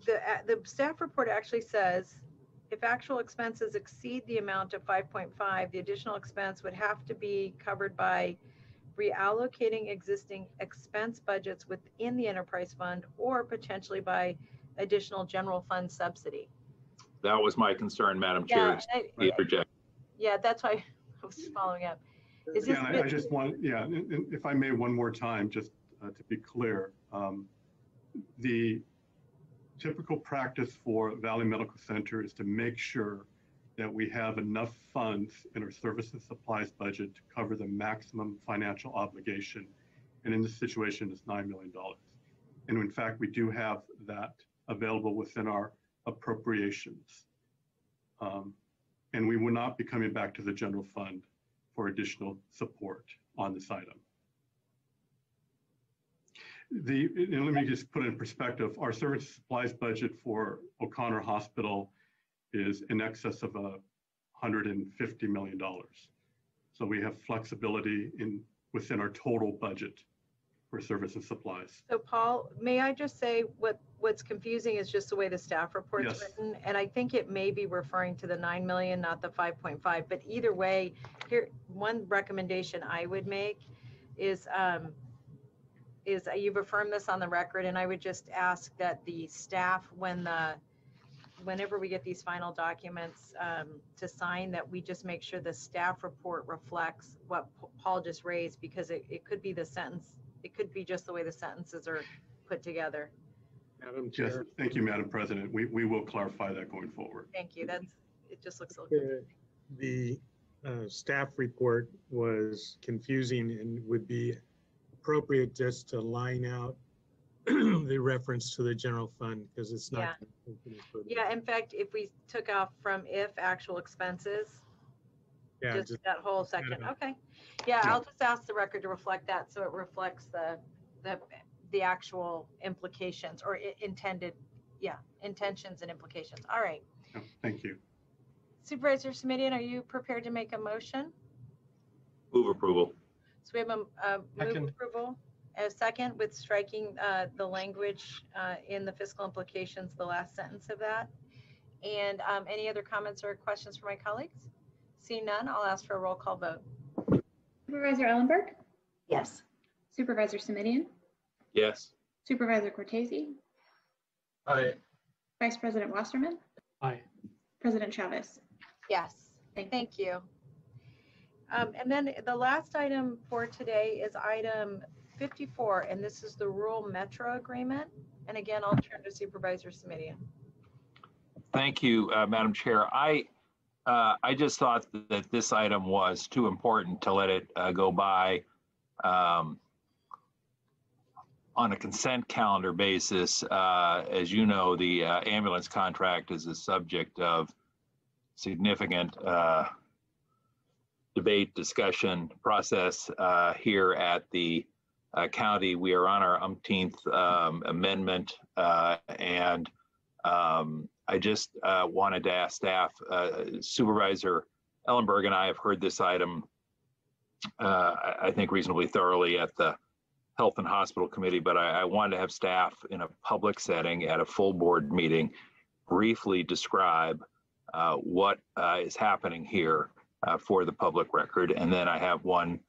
the staff report actually says if actual expenses exceed the amount of 5.5, the additional expense would have to be covered by reallocating existing expense budgets within the enterprise fund or potentially by additional general fund subsidy. That was my concern, Madam Chair. Yeah, that's why I was following up. I just want, and if I may one more time, just to be clear, the typical practice for Valley Medical Center is to make sure that we have enough funds in our services supplies budget to cover the maximum financial obligation. And in this situation, it's $9 million. And in fact, we do have that available within our appropriations. And we will not be coming back to the general fund for additional support on this item. And let me just put it in perspective. Our service supplies budget for O'Connor Hospital is in excess of $150 million. So we have flexibility within our total budget for service and supplies. So Paul, may I just say what's confusing is just the way the staff report's written. And I think it may be referring to the 9 million, not the 5.5, but either way, here, one recommendation I would make is you've affirmed this on the record, and I would just ask that the staff, whenever we get these final documents to sign, that we just make sure the staff report reflects what Paul just raised, because it could be the sentence, it could be just the way the sentences are put together. Madam Chair. Yes, thank you, Madam President. We will clarify that going forward. Thank you. It just looks a little good. The staff report was confusing and would be appropriate just to line out the reference to the general fund, because it's not. Yeah, in fact, if we took off from if actual expenses, just that whole section. Okay. Yeah, I'll just ask the record to reflect that, so it reflects the actual implications or intentions and implications. All right. Thank you. Supervisor Simitian, are you prepared to make a motion? Move approval. So we have a move approval, a second with striking the language in the fiscal implications, the last sentence of that. And any other comments or questions for my colleagues? Seeing none, I'll ask for a roll call vote. Supervisor Ellenberg? Yes. Supervisor Simitian? Yes. Supervisor Cortese? Aye. Vice President Wasserman? Aye. President Chavez? Yes. Thank you. And then the last item for today is item 54, and this is the rural metro agreement. And again, I'll turn to Supervisor Simitian. Thank you, Madam Chair. I just thought that this item was too important to let it go by. on a consent calendar basis. As you know, the ambulance contract is a subject of significant debate, discussion, process here at the county. We are on our umpteenth amendment, and I just wanted to ask staff, Supervisor Ellenberg and I have heard this item, I think, reasonably thoroughly at the Health and Hospital Committee, but I wanted to have staff in a public setting at a full board meeting briefly describe what is happening here for the public record. And then I have one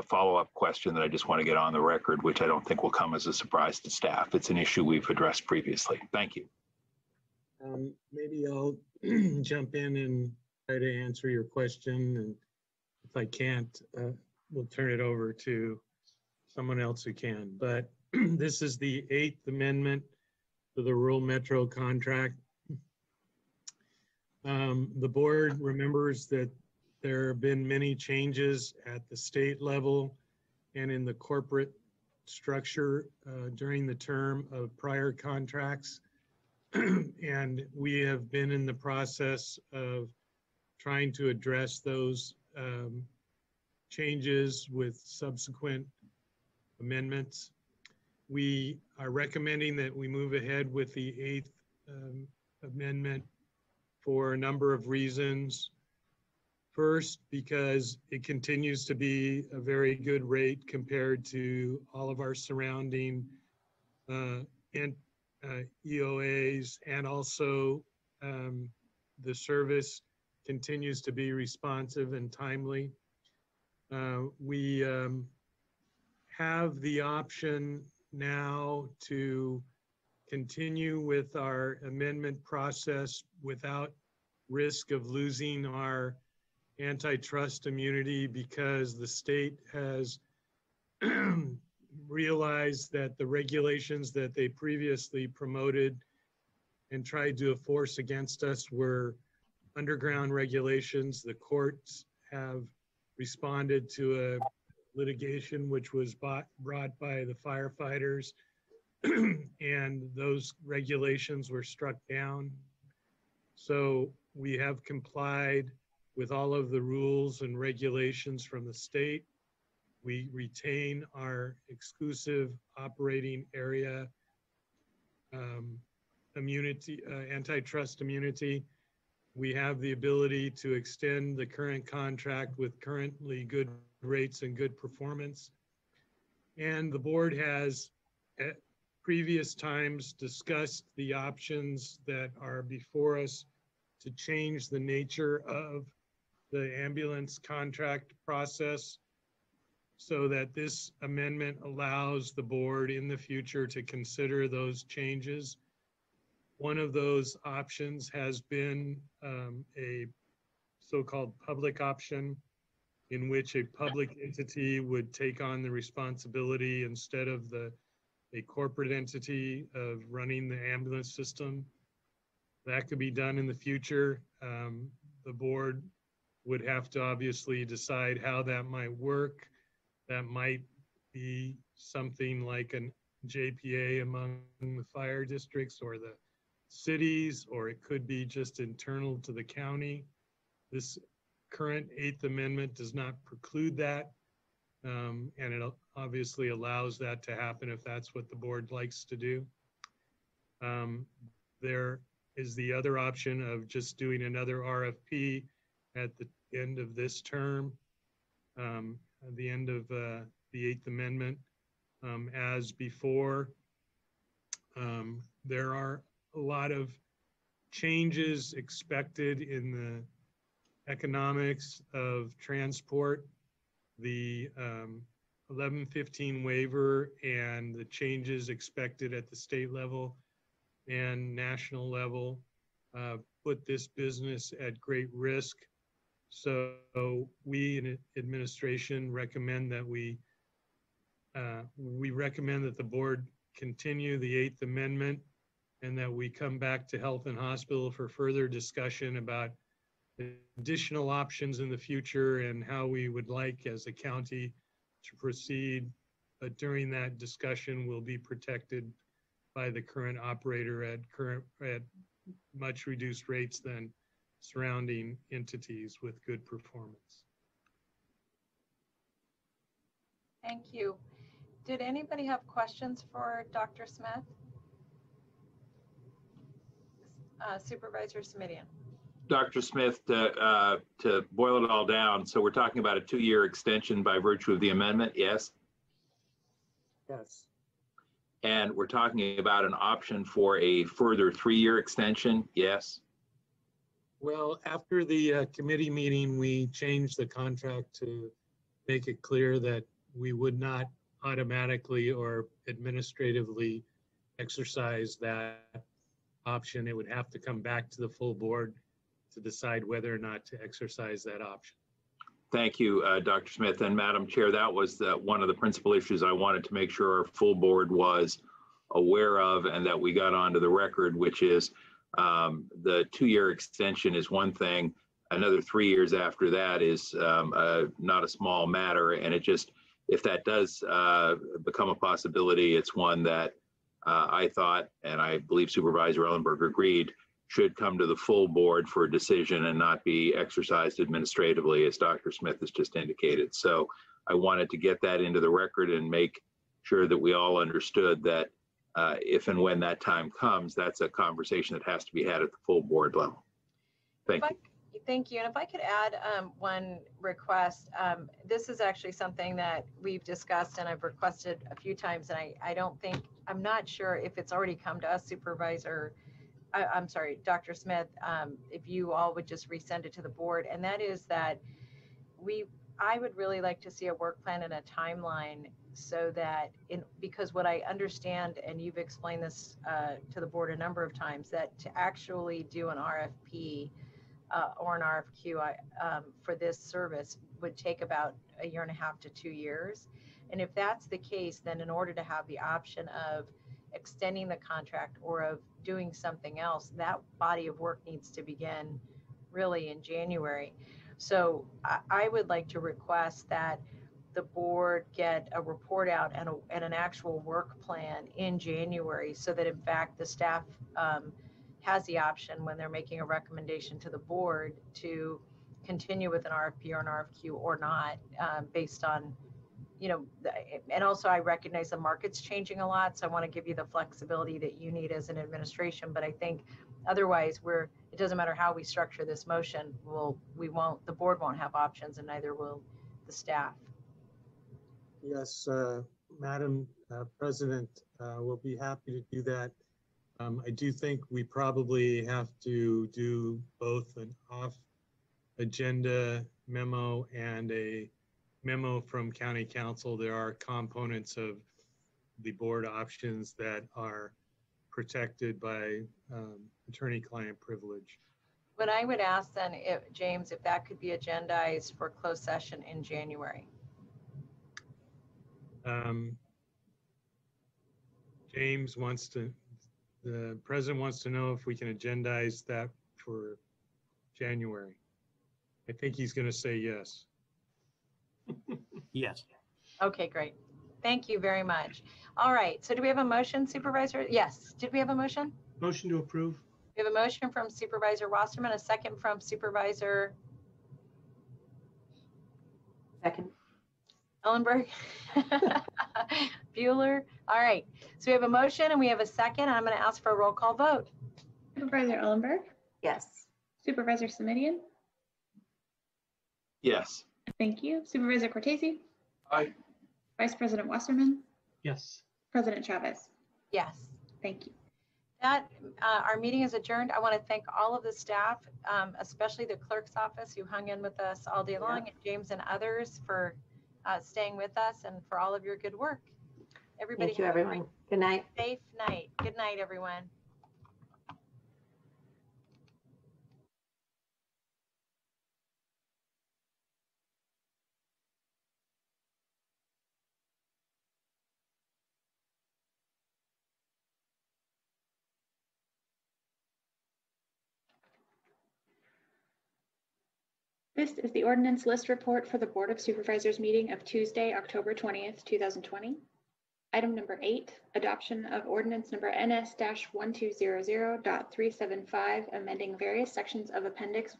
follow-up question that I just want to get on the record, which I don't think will come as a surprise to staff. It's an issue we've addressed previously. Thank you. Maybe I'll jump in and try to answer your question. And if I can't, we'll turn it over to someone else who can. But this is the 8th Amendment to the Rural Metro Contract. The board remembers that there have been many changes at the state level and in the corporate structure during the term of prior contracts. And we have been in the process of trying to address those changes with subsequent amendments. We are recommending that we move ahead with the 8th amendment for a number of reasons. First, because it continues to be a very good rate compared to all of our surrounding EOAs, and also the service continues to be responsive and timely. We have the option now to continue with our amendment process without risk of losing our antitrust immunity, because the state has realized that the regulations that they previously promoted and tried to enforce against us were underground regulations. The courts have responded to a litigation which was brought by the firefighters, and those regulations were struck down. So we have complied with all of the rules and regulations from the state. We retain our exclusive operating area immunity, antitrust immunity. We have the ability to extend the current contract with currently good rates and good performance. And the board has at previous times discussed the options that are before us to change the nature of the ambulance contract process, so that this amendment allows the board in the future to consider those changes. One of those options has been a so-called public option, in which a public entity would take on the responsibility instead of a corporate entity of running the ambulance system. That could be done in the future. The board would have to obviously decide how that might work. That might be something like an JPA among the fire districts or the cities, or it could be just internal to the county. This current 8th Amendment does not preclude that, and it obviously allows that to happen if that's what the board likes to do. There is the other option of just doing another RFP at the end of this term, at the end of the 8th Amendment. As before, there are a lot of changes expected in the economics of transport. The 1115 waiver and the changes expected at the state level and national level put this business at great risk. So we in administration recommend that we recommend that the board continue the 8th Amendment, and that we come back to Health and Hospital for further discussion about additional options in the future and how we would like as a county to proceed but during that discussion will be protected by the current operator at much reduced rates than surrounding entities with good performance. Thank you. Did anybody have questions for Dr. Smith? Supervisor Simidian. Dr. Smith, to boil it all down, so we're talking about a 2-year extension by virtue of the amendment, yes? Yes. And we're talking about an option for a further 3-year extension, yes? Well, after the committee meeting, we changed the contract to make it clear that we would not automatically or administratively exercise that option. It would have to come back to the full board to decide whether or not to exercise that option. Thank you, Dr. Smith. And Madam Chair, that was one of the principal issues I wanted to make sure our full board was aware of and that we got onto the record, which is the 2-year extension is one thing. Another 3 years after that is not a small matter. And it just, if that does become a possibility, it's one that I thought, and I believe Supervisor Ellenberg agreed, should come to the full board for a decision and not be exercised administratively, as Dr. Smith has just indicated. So I wanted to get that into the record and make sure that we all understood that if and when that time comes, that's a conversation that has to be had at the full board level. Thank you. Thank you. And if I could add one request, this is actually something that we've discussed and I've requested a few times, and I'm not sure if it's already come to us, I'm sorry, Dr. Smith, if you all would just resend it to the board. And that is that I would really like to see a work plan and a timeline so that, because what I understand, and you've explained this to the board a number of times, that to actually do an RFP or an RFQ for this service would take about 1.5 to 2 years. And if that's the case, then in order to have the option of extending the contract or of doing something else, that body of work needs to begin really in January. So I would like to request that the board get a report out and an actual work plan in January, so that in fact the staff has the option when they're making a recommendation to the board to continue with an RFP or an RFQ or not, based on, and also I recognize the market's changing a lot, so I want to give you the flexibility that you need as an administration. But I think otherwise it doesn't matter how we structure this motion, the board won't have options, and neither will the staff. Yes, Madam President, we'll be happy to do that. I do think we probably have to do both an off-agenda memo and a memo from County Council. There are components of the board options that are protected by attorney-client privilege. But I would ask then, James, if that could be agendized for closed session in January. James the president wants to know if we can agendize that for January. I think he's going to say yes. Yes. Okay, great. Thank you very much. All right. So do we have a motion, Supervisor? Yes. Did we have a motion? Motion to approve. We have a motion from Supervisor Wasserman, a second from Supervisor Ellenberg. Bueller. All right. So we have a motion and we have a second. I'm going to ask for a roll call vote. Supervisor Ellenberg? Yes. Supervisor Simidian? Yes. Thank you. Supervisor Cortese? Aye. Vice President Wasserman? Yes. President Chavez? Yes. Thank you. Our meeting is adjourned. I want to thank all of the staff, especially the clerk's office who hung in with us all day long, and James and others for staying with us and for all of your good work. Everybody, thank you, everyone. Good night. Safe night. Good night, everyone. This is the ordinance list report for the Board of Supervisors meeting of Tuesday, October 20th, 2020. Item number 8, adoption of ordinance number NS-1200.375, amending various sections of Appendix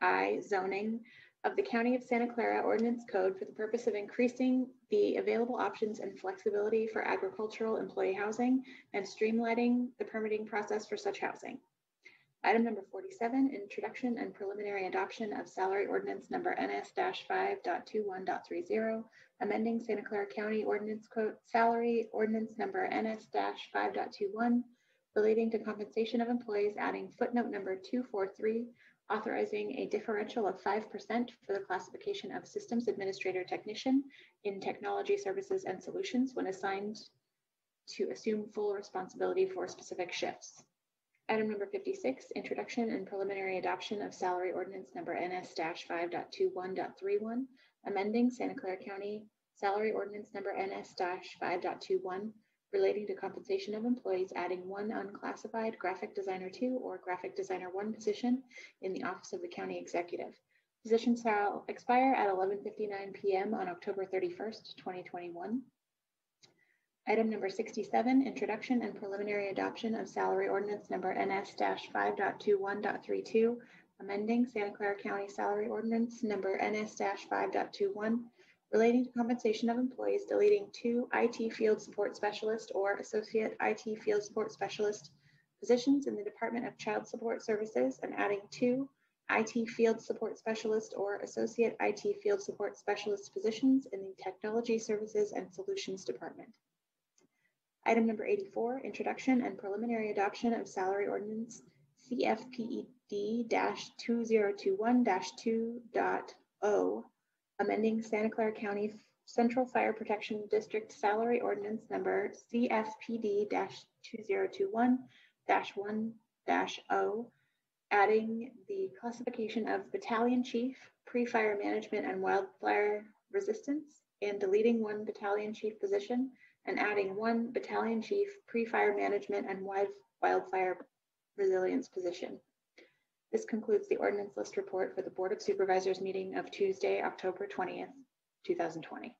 I zoning of the County of Santa Clara Ordinance Code for the purpose of increasing the available options and flexibility for agricultural employee housing and streamlining the permitting process for such housing. Item number 47, introduction and preliminary adoption of salary ordinance number NS-5.21.30, amending Santa Clara County Ordinance Code salary ordinance number NS-5.21, relating to compensation of employees, adding footnote number 243, authorizing a differential of 5% for the classification of systems administrator technician in technology services and solutions when assigned to assume full responsibility for specific shifts. Item number 56, introduction and preliminary adoption of salary ordinance number NS-5.21.31, amending Santa Clara County salary ordinance number NS-5.21, relating to compensation of employees, adding one unclassified graphic designer 2 or graphic designer 1 position in the office of the county executive. Positions shall expire at 11:59 p.m. on October 31st, 2021. Item number 67, introduction and preliminary adoption of salary ordinance number NS-5.21.32, amending Santa Clara County salary ordinance number NS-5.21, relating to compensation of employees, deleting 2 IT field support specialist or associate IT field support specialist positions in the Department of Child Support Services and adding 2 IT field support specialist or associate IT field support specialist positions in the Technology Services and Solutions Department. Item number 84, introduction and preliminary adoption of salary ordinance CFPED-2021-2.0, amending Santa Clara County Central Fire Protection District salary ordinance number CFPD-2021-1-0, adding the classification of battalion chief, pre-fire management and wildfire resistance, and deleting 1 battalion chief position and adding 1 battalion chief, pre-fire management and wildfire resilience position. This concludes the ordinance list report for the Board of Supervisors meeting of Tuesday, October 20th, 2020.